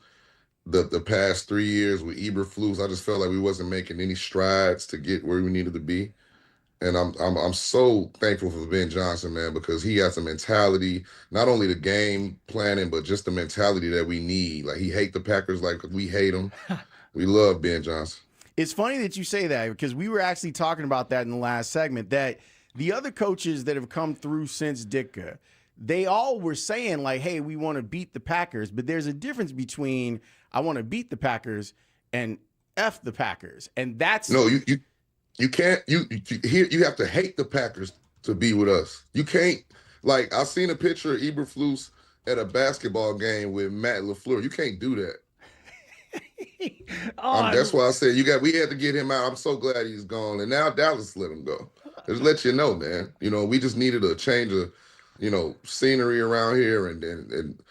the past 3 years with Eberflus. I just felt like we wasn't making any strides to get where we needed to be. And I'm so thankful for Ben Johnson, man, because he has a mentality, not only the game planning, but just the mentality that we need. Like, he hate the Packers like we hate them. We love Ben Johnson. It's funny that you say that because we were actually talking about that in the last segment, that the other coaches that have come through since Ditka, they all were saying like, hey, we want to beat the Packers, but there's a difference between I want to beat the Packers and F the Packers. And that's no, you can't you have to hate the Packers to be with us. You can't, like, I've seen a picture of Eberflus at a basketball game with Matt LaFleur. You can't do that. That's why I said we had to get him out. I'm so glad he's gone. And now Dallas let him go. Just let you know, man. We just needed a change of, scenery around here, and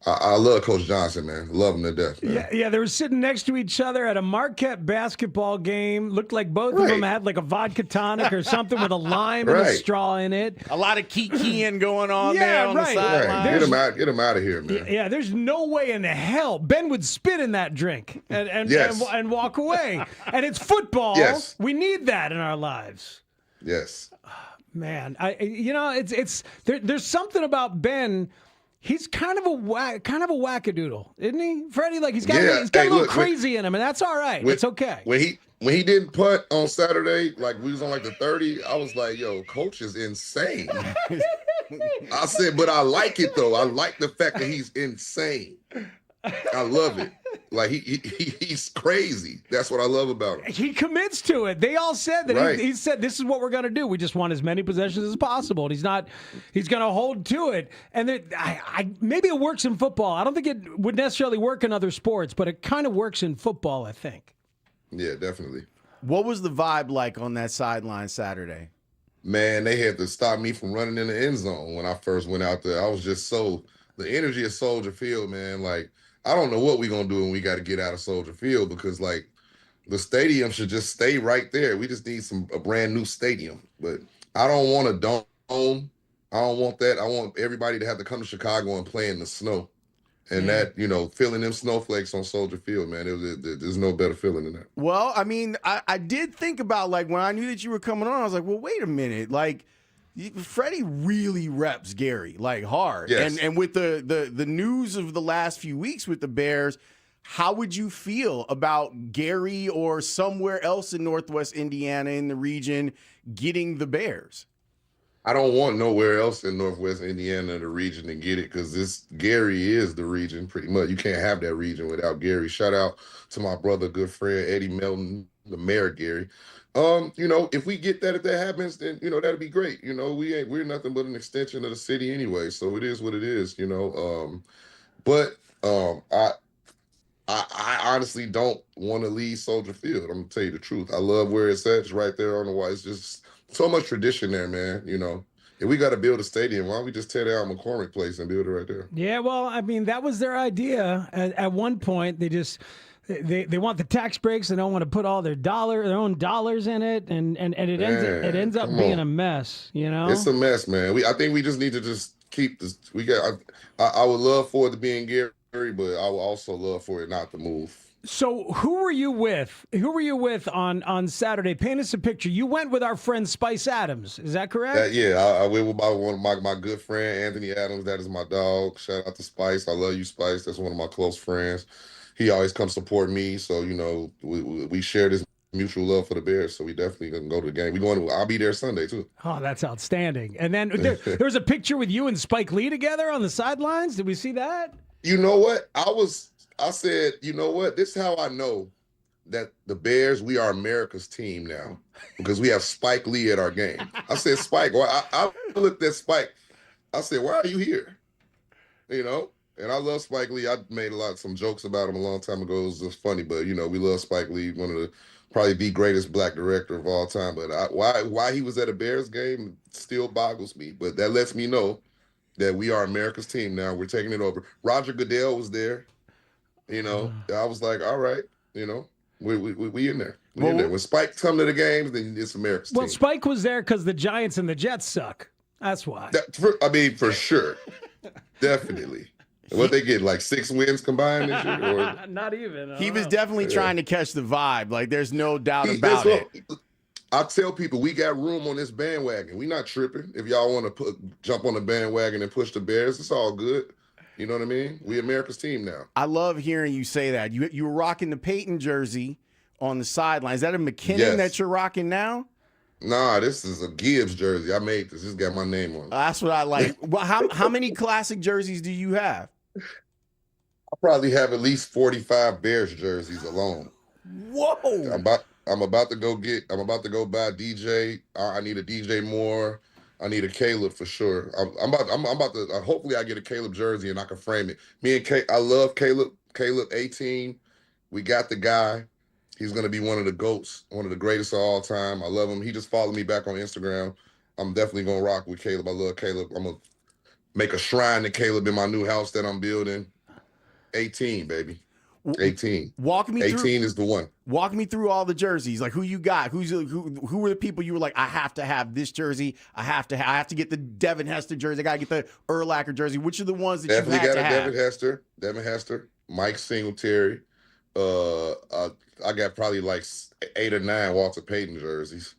I love Coach Johnson, man. Love him to death, man. Yeah, they were sitting next to each other at a Marquette basketball game. Looked like both of them had like a vodka tonic or something with a lime and a straw in it. A lot of kikiing going on there on the sideline. Get him out of here, man. Yeah, there's no way in hell Ben would spit in that drink and walk away. And it's football. Yes. We need that in our lives. Yes. Man, there's something about Ben. He's kind of a wackadoodle, isn't he, Freddie? Like he's got a little crazy in him, and that's all right. It's okay. When he didn't punt on Saturday, like we was on like the 30, I was like, "Yo, coach is insane." I said, but I like it though. I like the fact that he's insane. I love it. Like he's crazy. That's what I love about him. He commits to it. They all said that he said this is what we're going to do. We just want as many possessions as possible. And he's going to hold to it. And maybe it works in football. I don't think it would necessarily work in other sports, but it kind of works in football, I think. Yeah, definitely. What was the vibe like on that sideline Saturday? Man, they had to stop me from running in the end zone when I first went out there. I was just the energy of Soldier Field, man, like, I don't know what we're going to do when we got to get out of Soldier Field because, like, the stadium should just stay right there. We just need a brand new stadium. But I don't want a dome. I don't want that. I want everybody to have to come to Chicago and play in the snow. And that, feeling them snowflakes on Soldier Field, man, there's no better feeling than that. Well, I mean, I did think about, like, when I knew that you were coming on, I was like, well, wait a minute. Like, Freddie really reps Gary like hard. Yes. And with the news of the last few weeks with the Bears, how would you feel about Gary or somewhere else in Northwest Indiana in the region getting the Bears? I don't want nowhere else in Northwest Indiana, the region, to get it because Gary is the region pretty much. You can't have that region without Gary. Shout out to my brother, good friend, Eddie Melton, the mayor Gary. If we get that, if that happens, then, that'd be great. We're nothing but an extension of the city anyway. So it is what it is, I honestly don't want to leave Soldier Field. I'm gonna tell you the truth. I love where it's at. It's right there on the wall. It's just so much tradition there, man. If we got to build a stadium, why don't we just tear down McCormick Place and build it right there? Yeah, well, I mean, that was their idea. At one point, they want the tax breaks. They don't want to put all their own dollars in it, and it ends up being a mess. It's a mess, man. I think we just need to just keep this. I would love for it to be in Gary, but I would also love for it not to move. So who were you with? Who were you with on Saturday? Paint us a picture. You went with our friend Spice Adams. Is that correct? I went with one of my good friend, Anthony Adams. That is my dog. Shout out to Spice. I love you, Spice. That's one of my close friends. He always comes support me. So, we share this mutual love for the Bears. So we definitely gonna go to the game. I'll be there Sunday too. Oh, that's outstanding. And then there was a picture with you and Spike Lee together on the sidelines. Did we see that? You know what? I said, you know what? This is how I know that the Bears, we are America's team now because we have Spike Lee at our game. I said, Spike, I looked at Spike. I said, why are you here? And I love Spike Lee. I made some jokes about him a long time ago. It was just funny, but we love Spike Lee, probably the greatest black director of all time. But why he was at a Bears game still boggles me. But that lets me know that we are America's team now. We're taking it over. Roger Goodell was there. I was like, all right, we in there. We in there. When Spike come to the games, then it's America's team. Well, Spike was there because the Giants and the Jets suck. That's why. For sure. Definitely. What they get, like 6 wins combined this year? Or? Not even. He was definitely trying to catch the vibe. Like, there's no doubt about it. I tell people we got room on this bandwagon. We not tripping. If y'all want to jump on the bandwagon and push the Bears, it's all good. You know what I mean? We America's team now. I love hearing you say that. You were rocking the Peyton jersey on the sideline. Is that a McKinnon that you're rocking now? Nah, this is a Gibbs jersey. I made this. This got my name on it. That's what I like. Well, how many classic jerseys do you have? I probably have at least 45 Bears jerseys alone. Whoa! I'm about to go buy DJ. I need a DJ Moore. I need a Caleb for sure. I'm about to. Hopefully, I get a Caleb jersey and I can frame it. I love Caleb. Caleb 18. We got the guy. He's gonna be one of the GOATs, one of the greatest of all time. I love him. He just followed me back on Instagram. I'm definitely gonna rock with Caleb. I love Caleb. I'm gonna make a shrine to Caleb in my new house that I'm building. 18, baby. 18. Walk me 18 through. is the one. Walk me through all the jerseys. Like, who you got? Who were the people you were like, I have to have this jersey. I have to get the Devin Hester jersey. I gotta get the Urlacher jersey. Which are the ones that Definitely you had got to a have? Devin Hester, Mike Singletary. I got probably like 8 or 9 Walter Payton jerseys.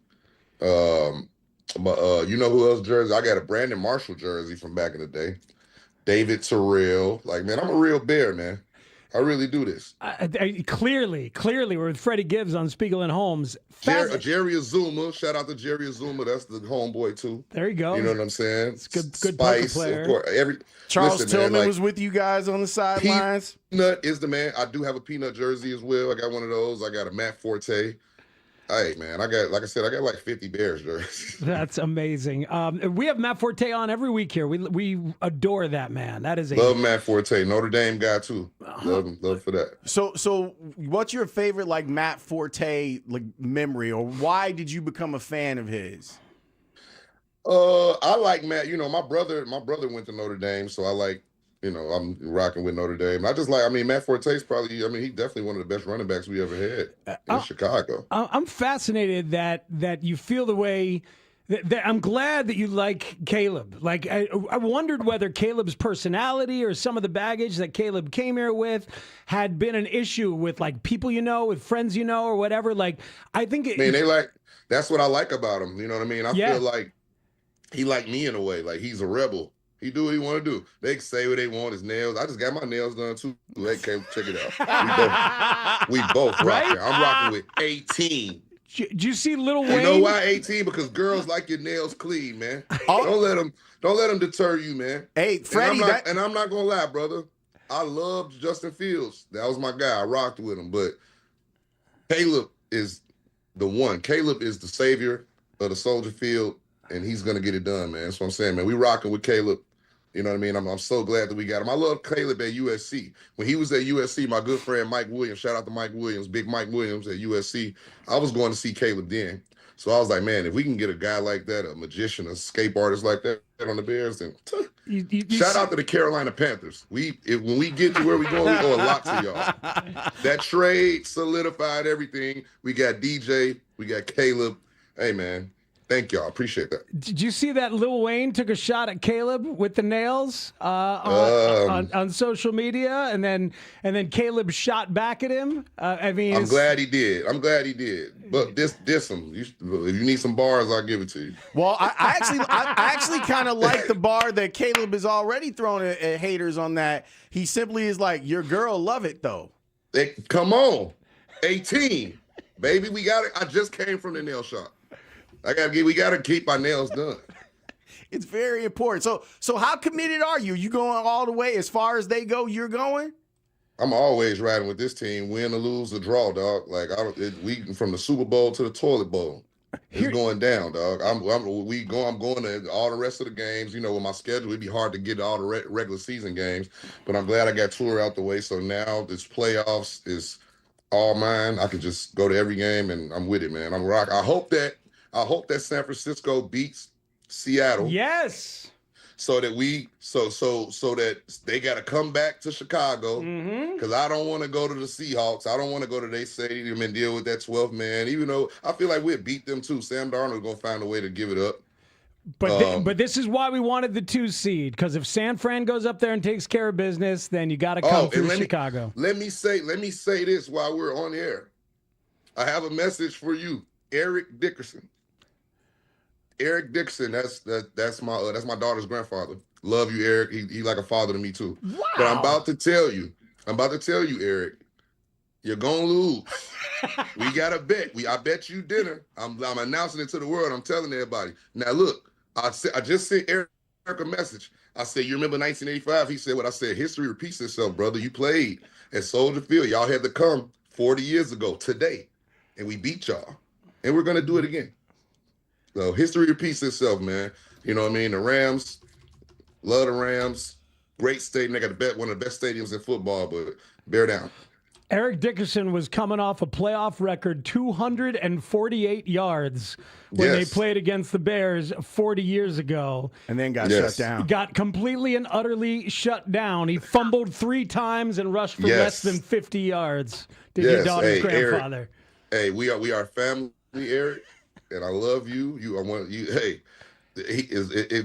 But you know who else jersey? I got a Brandon Marshall jersey from back in the day. David Terrell. Like, man, I'm a real Bear, man. I really do this. Clearly, we're with Freddie Gibbs on Spiegel and Holmes. Jerry Azuma. Shout out to Jerry Azuma. That's the homeboy, too. There you go. You know what I'm saying? It's good Spice, player. of course. Charles Tillman was with you guys on the sidelines. Peanut is the man. I do have a Peanut jersey as well. I got one of those. I got a Matt Forte. Hey, man, I got like 50 Bears jerseys. That's amazing. We have Matt Forte on every week here. We adore that man. That is love Matt Forte, Notre Dame guy too. Love him, love for that. So what's your favorite like Matt Forte like memory, or why did you become a fan of his? I like Matt. My brother went to Notre Dame, so I like. I'm rocking with Notre Dame. Matt Forte's probably, he definitely one of the best running backs we ever had in Chicago. I'm fascinated that you feel the way that I'm glad that you like Caleb. Like, I wondered whether Caleb's personality or some of the baggage that Caleb came here with had been an issue with, like, people with friends or whatever. Like, I think that's what I like about him. You know what I mean? I feel like he like me in a way. Like, he's a rebel. He do what he want to do. They can say what they want. His nails. I just got my nails done too. Hey, check it out. We both rocking. I'm rocking with 18. Did you see Lil Wayne? You know why 18? Because girls like your nails clean, man. Don't let them deter you, man. Hey, Freddie, and I'm not gonna lie, brother. I loved Justin Fields. That was my guy. I rocked with him. But Caleb is the one. Caleb is the savior of the Soldier Field, and he's gonna get it done, man. That's what I'm saying, man. We rocking with Caleb. You know what I mean? I'm so glad that we got him. I love Caleb at USC. When he was at USC, my good friend Mike Williams, shout out to Mike Williams, big Mike Williams at USC, I was going to see Caleb then. So I was like, man, if we can get a guy like that, a magician, a escape artist like that on the Bears, then shout out to the Carolina Panthers. When we get to where we going, we owe a lot to y'all. That trade solidified everything. We got DJ, we got Caleb. Hey, man. Thank y'all. Appreciate that. Did you see that Lil Wayne took a shot at Caleb with the nails on social media, and then Caleb shot back at him? I mean, I'm glad he did. But diss him. If you need some bars, I'll give it to you. Well, I actually kind of like the bar that Caleb is already throwing at haters on that. He simply is like, your girl love it though. Come on, 18, baby. We got it. I just came from the nail shop. We gotta keep our nails done. It's very important. So how committed are you? You going all the way as far as they go? You're going? I'm always riding with this team, win or lose or draw, dog. Like we from the Super Bowl to the toilet bowl. It's going down, dog. I'm going to all the rest of the games. You know, with my schedule, it'd be hard to get to all the regular season games. But I'm glad I got tour out the way. So now this playoffs is all mine. I can just go to every game, and I'm with it, man. I'm rock. I hope that San Francisco beats Seattle. Yes. So that that they got to come back to Chicago, because I don't want to go to the Seahawks. I don't want to go to their stadium and deal with that 12th man. Even though I feel like we'd beat them too. Sam Darnold's gonna find a way to give it up. But this is why we wanted the 2 seed, because if San Fran goes up there and takes care of business, then you got to come through Chicago. Let me say this while we're on air. I have a message for you, Eric Dickerson. Eric Dixon, that's my daughter's grandfather. Love you, Eric. He like a father to me too. Wow. But I'm about to tell you, Eric, you're gonna lose. We got a bet. I bet you dinner. I'm announcing it to the world. I'm telling everybody. Now look, I just sent Eric a message. I said, you remember 1985? He said what I said. History repeats itself, brother. You played at Soldier Field. Y'all had to come 40 years ago today, and we beat y'all, and we're gonna do it again. So history repeats itself, man. You know what I mean? The Rams, love the Rams. Great stadium. They got one of the best stadiums in football, but bear down. Eric Dickerson was coming off a playoff record 248 yards when they played against the Bears 40 years ago. And then got shut down. Got completely and utterly shut down. He fumbled 3 times and rushed for less than 50 yards. Did your daughter's grandfather. Eric, we are family, Eric. And I love you. I want you. Hey,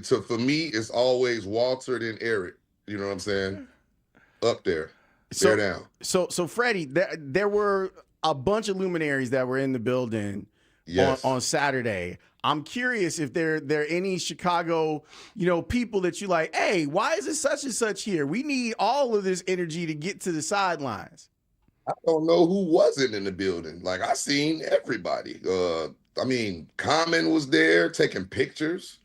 for me, it's always Walter then Eric. You know what I'm saying? Up there, bear down. So Freddie, there were a bunch of luminaries that were in the building on Saturday. I'm curious if there are any Chicago, people that you like. Hey, why is it such and such here? We need all of this energy to get to the sidelines. I don't know who wasn't in the building. Like I seen everybody. Common was there taking pictures.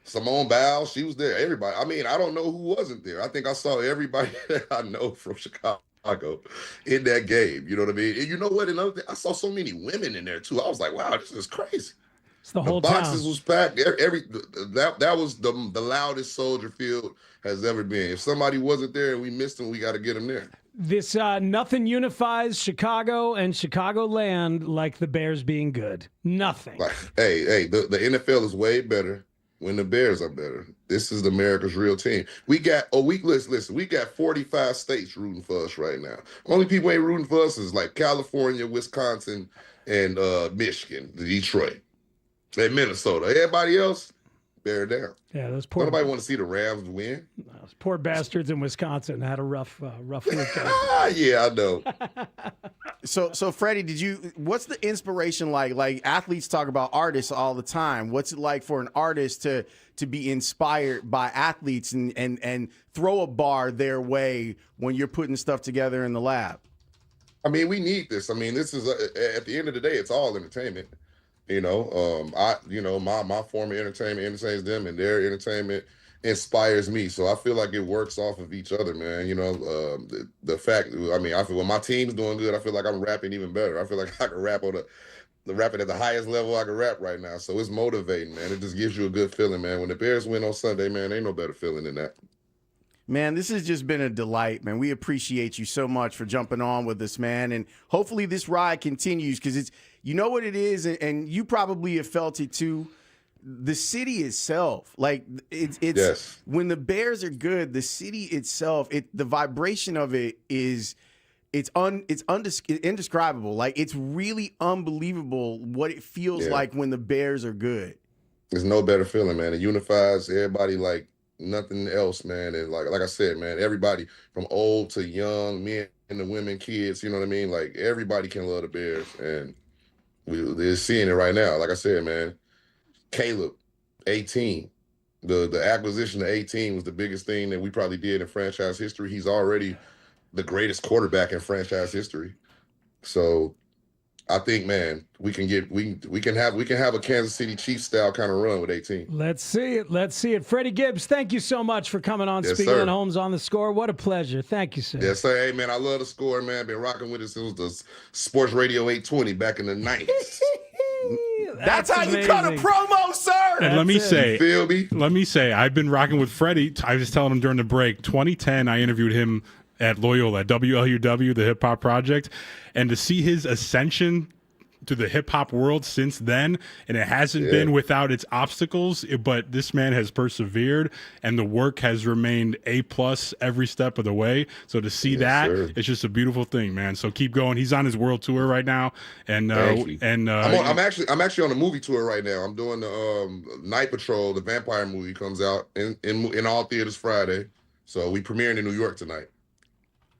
Simone Biles, she was there. Everybody. I don't know who wasn't there. I think I saw everybody that I know from Chicago in that game. You know what I mean? And you know what? Another thing, I saw so many women in there too. I was like, wow, this is crazy. It's the whole boxes town. Was packed. That was the loudest Soldier Field has ever been. If somebody wasn't there and we missed them, we got to get them there. This nothing unifies Chicago and Chicagoland like the Bears being good. Nothing. Hey, the NFL is way better when the Bears are better. This is America's real team. We got listen, we got 45 states rooting for us right now. Only people ain't rooting for us is like California, Wisconsin, and Michigan, Detroit, and Minnesota. Everybody else, bear down. Yeah, those poor. Nobody want to see the Rams win. Those poor bastards in Wisconsin had a rough week. Yeah, I know. So Freddie, what's the inspiration like? Like athletes talk about artists all the time. What's it like for an artist to be inspired by athletes and throw a bar their way when you're putting stuff together in the lab? We need this. This is at the end of the day, it's all entertainment. My form of entertainment entertains them, and their entertainment inspires me. So I feel like it works off of each other, man. The fact, I feel when my team's doing good, I feel like I'm rapping even better. I feel like I can rap rapping at the highest level I can rap right now. So it's motivating, man. It just gives you a good feeling, man. When the Bears win on Sunday, man, ain't no better feeling than that. Man, this has just been a delight, man. We appreciate you so much for jumping on with us, man. And hopefully this ride continues because it's, you know what it is, and you probably have felt it too. The city itself, like it's when the Bears are good, the city itself, the vibration of it is, it's indescribable. Like it's really unbelievable what it feels like when the Bears are good. There's no better feeling, man. It unifies everybody like nothing else, man. And like I said, man, everybody from old to young, men and the women, kids, you know what I mean? Like everybody can love the Bears, and they're seeing it right now. Like I said, man, Caleb, 18. The acquisition of 18 was the biggest thing that we probably did in franchise history. He's already the greatest quarterback in franchise history. So I think, man, we can have a Kansas City Chiefs style kind of run with 18. Let's see it. Freddie Gibbs, thank you so much for coming on Spiegel and Holmes on the Score. What a pleasure. Thank you, sir. Yes, sir. Hey, man, I love the Score, man. Been rocking with it since the Sports Radio 820 back in the 90s. That's how you cut a promo, sir. And let me say, Feel I've been rocking with Freddie. I was telling him during the break, 2010, I interviewed him at Loyola, at WLUW, the Hip Hop Project, and to see his ascension to the hip hop world since then, and it hasn't been without its obstacles, but this man has persevered, and the work has remained A+ every step of the way. So to see it's just a beautiful thing, man. So keep going. He's on his world tour right now, and I'm actually on a movie tour right now. I'm doing the Night Patrol, the vampire movie, comes out in all theaters Friday. So we premiering in New York tonight.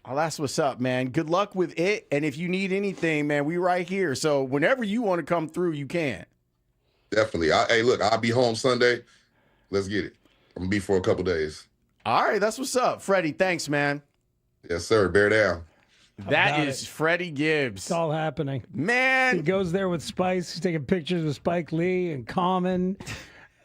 Oh, that's what's up, man. Good luck with it. And if you need anything, man, we right here. So whenever you want to come through, you can. Definitely. Hey, look, I'll be home Sunday. Let's get it. I'm going to be for a couple days. All right, that's what's up. Freddie, thanks, man. Yes, sir. Bear down. That is Freddie Gibbs. It's all happening. Man. He goes there with Spice. He's taking pictures with Spike Lee and Common.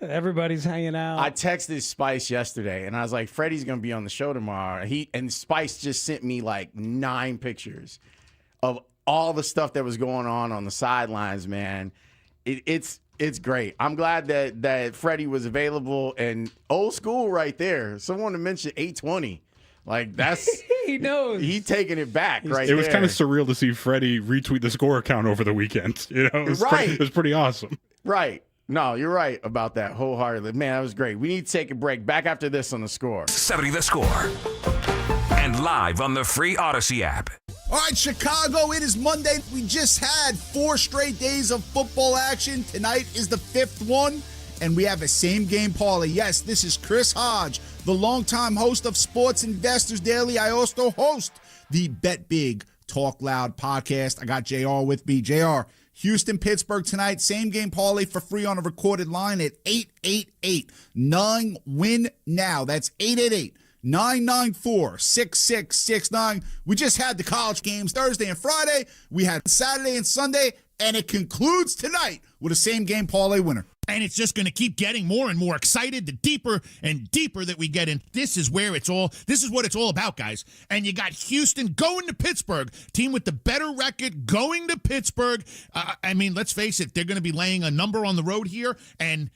Everybody's hanging out. I texted Spice yesterday, and I was like, Freddie's going to be on the show tomorrow. And Spice just sent me like 9 pictures of all the stuff that was going on the sidelines, man. It's great. I'm glad that Freddie was available, and old school right there. Someone to mention 820. Like, that's... He knows. He's taking it back right there. It was kind of surreal to see Freddie retweet the Score account over the weekend. You know, it was pretty awesome. Right. No, you're right about that wholeheartedly. Man, that was great. We need to take a break. Back after this on the Score. 70 The Score. And live on the free Odyssey app. All right, Chicago, it is Monday. We just had 4 straight days of football action. Tonight is the 5th one, and we have a same-game parlay. Yes, this is Chris Hodge, the longtime host of Sports Investors Daily. I also host the Bet Big, Talk Loud podcast. I got JR with me. JR, Houston, Pittsburgh tonight. Same game parlay for free on a recorded line at 888-9 win now. That's 888-994-6669. We just had the college games Thursday and Friday. We had Saturday and Sunday, and it concludes tonight with a same game parlay winner. And it's just going to keep getting more and more excited the deeper and deeper that we get in. This is what it's all about, guys. And you got Houston going to Pittsburgh, team with the better record going to Pittsburgh. I mean, let's face it, they're going to be laying a number on the road here, and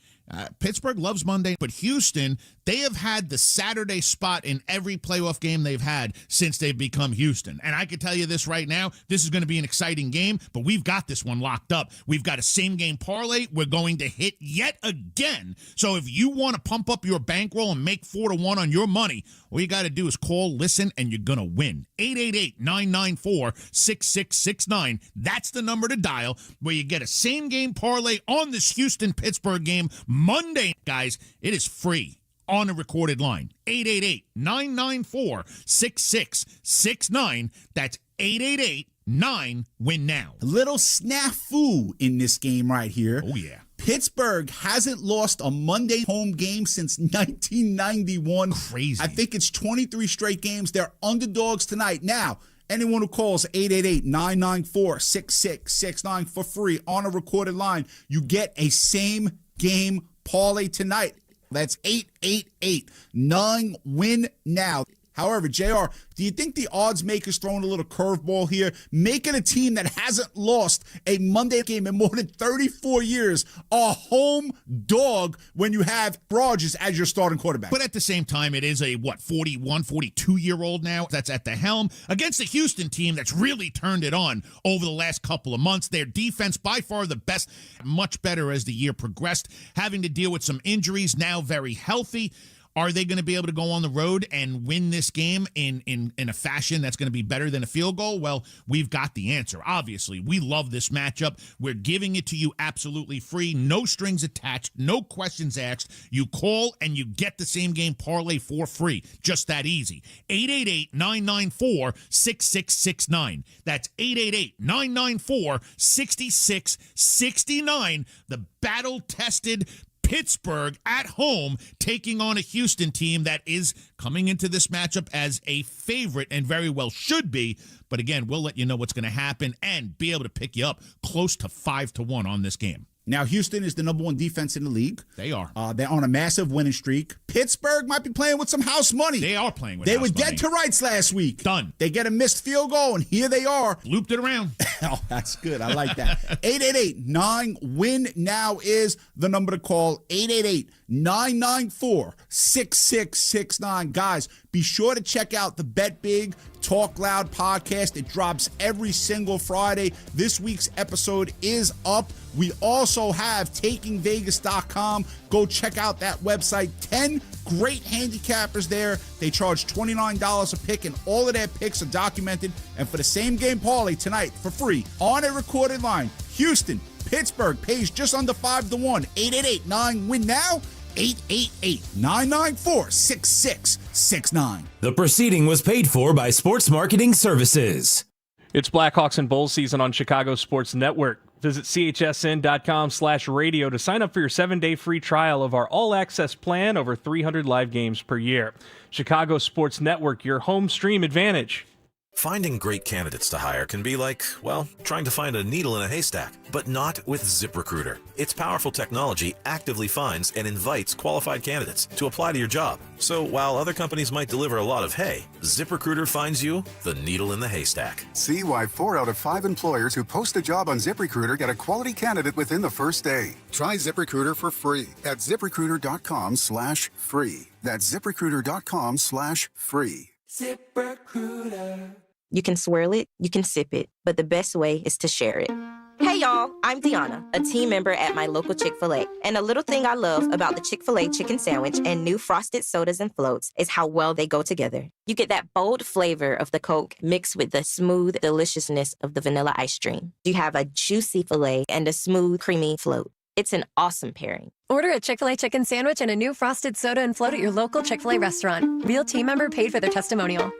Pittsburgh loves Monday, but Houston, they have had the Saturday spot in every playoff game they've had since they've become Houston. And I can tell you this right now, this is going to be an exciting game, but we've got this one locked up. We've got a same-game parlay we're going to hit yet again. So if you want to pump up your bankroll and make 4-1 on your money, all you got to do is call, listen, and you're going to win. 888-994-6669. That's the number to dial, where you get a same-game parlay on this Houston-Pittsburgh game Monday, guys. It is free on a recorded line. 888-994-6669. That's 888-9-WIN-NOW. A little snafu in this game right here. Oh, yeah. Pittsburgh hasn't lost a Monday home game since 1991. Crazy. I think it's 23 straight games. They're underdogs tonight. Now, anyone who calls 888-994-6669 for free on a recorded line, you get a same-game parlay tonight. That's 888-9-WIN-NOW. However, JR, do you think the odds makers throwing a little curveball here, making a team that hasn't lost a Monday game in more than 34 years a home dog when you have Rodgers as your starting quarterback? But at the same time, it is a, 41, 42-year-old now that's at the helm against a Houston team that's really turned it on over the last couple of months. Their defense, by far the best, much better as the year progressed, having to deal with some injuries, now very healthy. Are they going to be able to go on the road and win this game in a fashion that's going to be better than a field goal? Well, we've got the answer. Obviously, we love this matchup. We're giving it to you absolutely free, no strings attached, no questions asked. You call and you get the same game parlay for free. Just that easy. 888-994-6669. That's 888-994-6669. The battle-tested Pittsburgh at home taking on a Houston team that is coming into this matchup as a favorite and very well should be. But again, we'll let you know what's going to happen and be able to pick you up close to 5-1 on this game. Now, Houston is the number 1 defense in the league. They are. They're on a massive winning streak. Pittsburgh might be playing with some house money. They are playing with house money. They were dead to rights last week. Done. They get a missed field goal, and here they are. Looped it around. Oh, that's good. I like that. 888-9-WIN now is the number to call. 888-994-6669. Guys, be sure to check out the Bet Big Talk Loud podcast. It drops every single Friday. This week's episode is up. We also have TakingVegas.com. Go check out that website. 10 great handicappers there. They charge $29 a pick, and all of their picks are documented. And for the same game parlay tonight for free on a recorded line, Houston, Pittsburgh pays just under 5-1. 888-9-WIN now. 888-994-6669. The proceeding was paid for by Sports Marketing Services. It's Blackhawks and Bulls season on Chicago Sports Network. Visit chsn.com/radio to sign up for your 7-day free trial of our all-access plan, over 300 live games per year. Chicago Sports Network, your home stream advantage. Finding great candidates to hire can be like, well, trying to find a needle in a haystack, but not with ZipRecruiter. Its powerful technology actively finds and invites qualified candidates to apply to your job. So while other companies might deliver a lot of hay, ZipRecruiter finds you the needle in the haystack. See why 4 out of 5 employers who post a job on ZipRecruiter get a quality candidate within the first day. Try ZipRecruiter for free at ZipRecruiter.com/free. That's ZipRecruiter.com/free. ZipRecruiter. You can swirl it, you can sip it, but the best way is to share it. Hey y'all, I'm Deanna, a team member at my local Chick-fil-A. And a little thing I love about the Chick-fil-A chicken sandwich and new frosted sodas and floats is how well they go together. You get that bold flavor of the Coke mixed with the smooth deliciousness of the vanilla ice cream. You have a juicy filet and a smooth, creamy float. It's an awesome pairing. Order a Chick-fil-A chicken sandwich and a new frosted soda and float at your local Chick-fil-A restaurant. Real team member paid for their testimonial.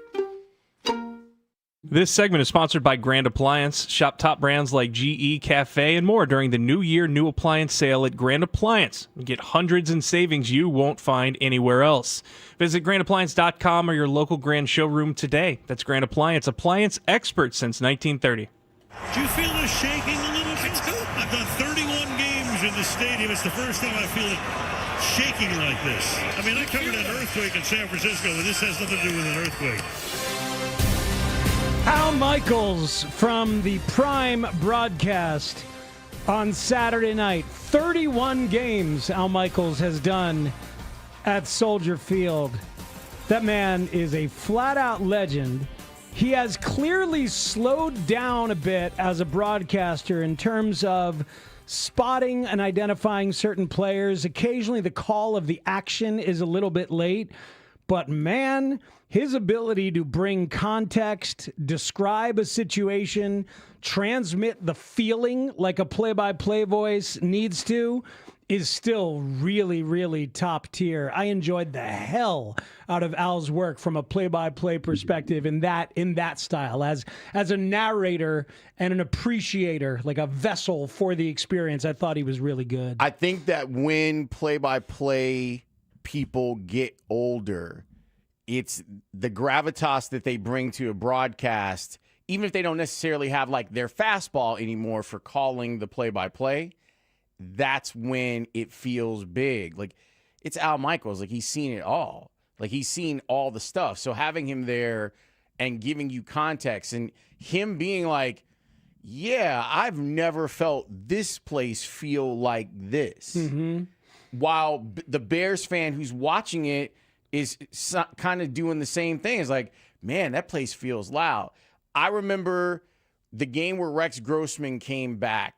This segment is sponsored by Grand Appliance. Shop top brands like GE, Cafe, and more during the New Year New Appliance Sale at Grand Appliance. Get hundreds in savings you won't find anywhere else. Visit grandappliance.com or your local Grand showroom today. That's Grand Appliance, appliance expert since 1930. Do you feel the shaking a little bit? I've done 31 games in the stadium. It's the first time I feel it shaking like this. I mean, I covered an earthquake in San Francisco, and this has nothing to do with an earthquake. Al Michaels from the Prime broadcast on Saturday night. 31 games Al Michaels has done at Soldier Field. That man is a flat-out legend. He has clearly slowed down a bit as a broadcaster in terms of spotting and identifying certain players. Occasionally the call of the action is a little bit late. But man, his ability to bring context, describe a situation, transmit the feeling like a play-by-play voice needs to, is still really, really top tier. I enjoyed the hell out of Al's work from a play-by-play perspective in that style, as a narrator and an appreciator, like a vessel for the experience. I thought he was really good. I think that when play-by-play people get older, it's the gravitas that they bring to a broadcast, even if they don't necessarily have like their fastball anymore for calling the play-by-play, that's when it feels big. Like, it's Al Michaels. Like, he's seen it all. Like, he's seen all the stuff. So having him there and giving you context and him being like, yeah, I've never felt this place feel like this. Mm-hmm. While the Bears fan who's watching it is kind of doing the same thing. It's like, man, that place feels loud. I remember the game where Rex Grossman came back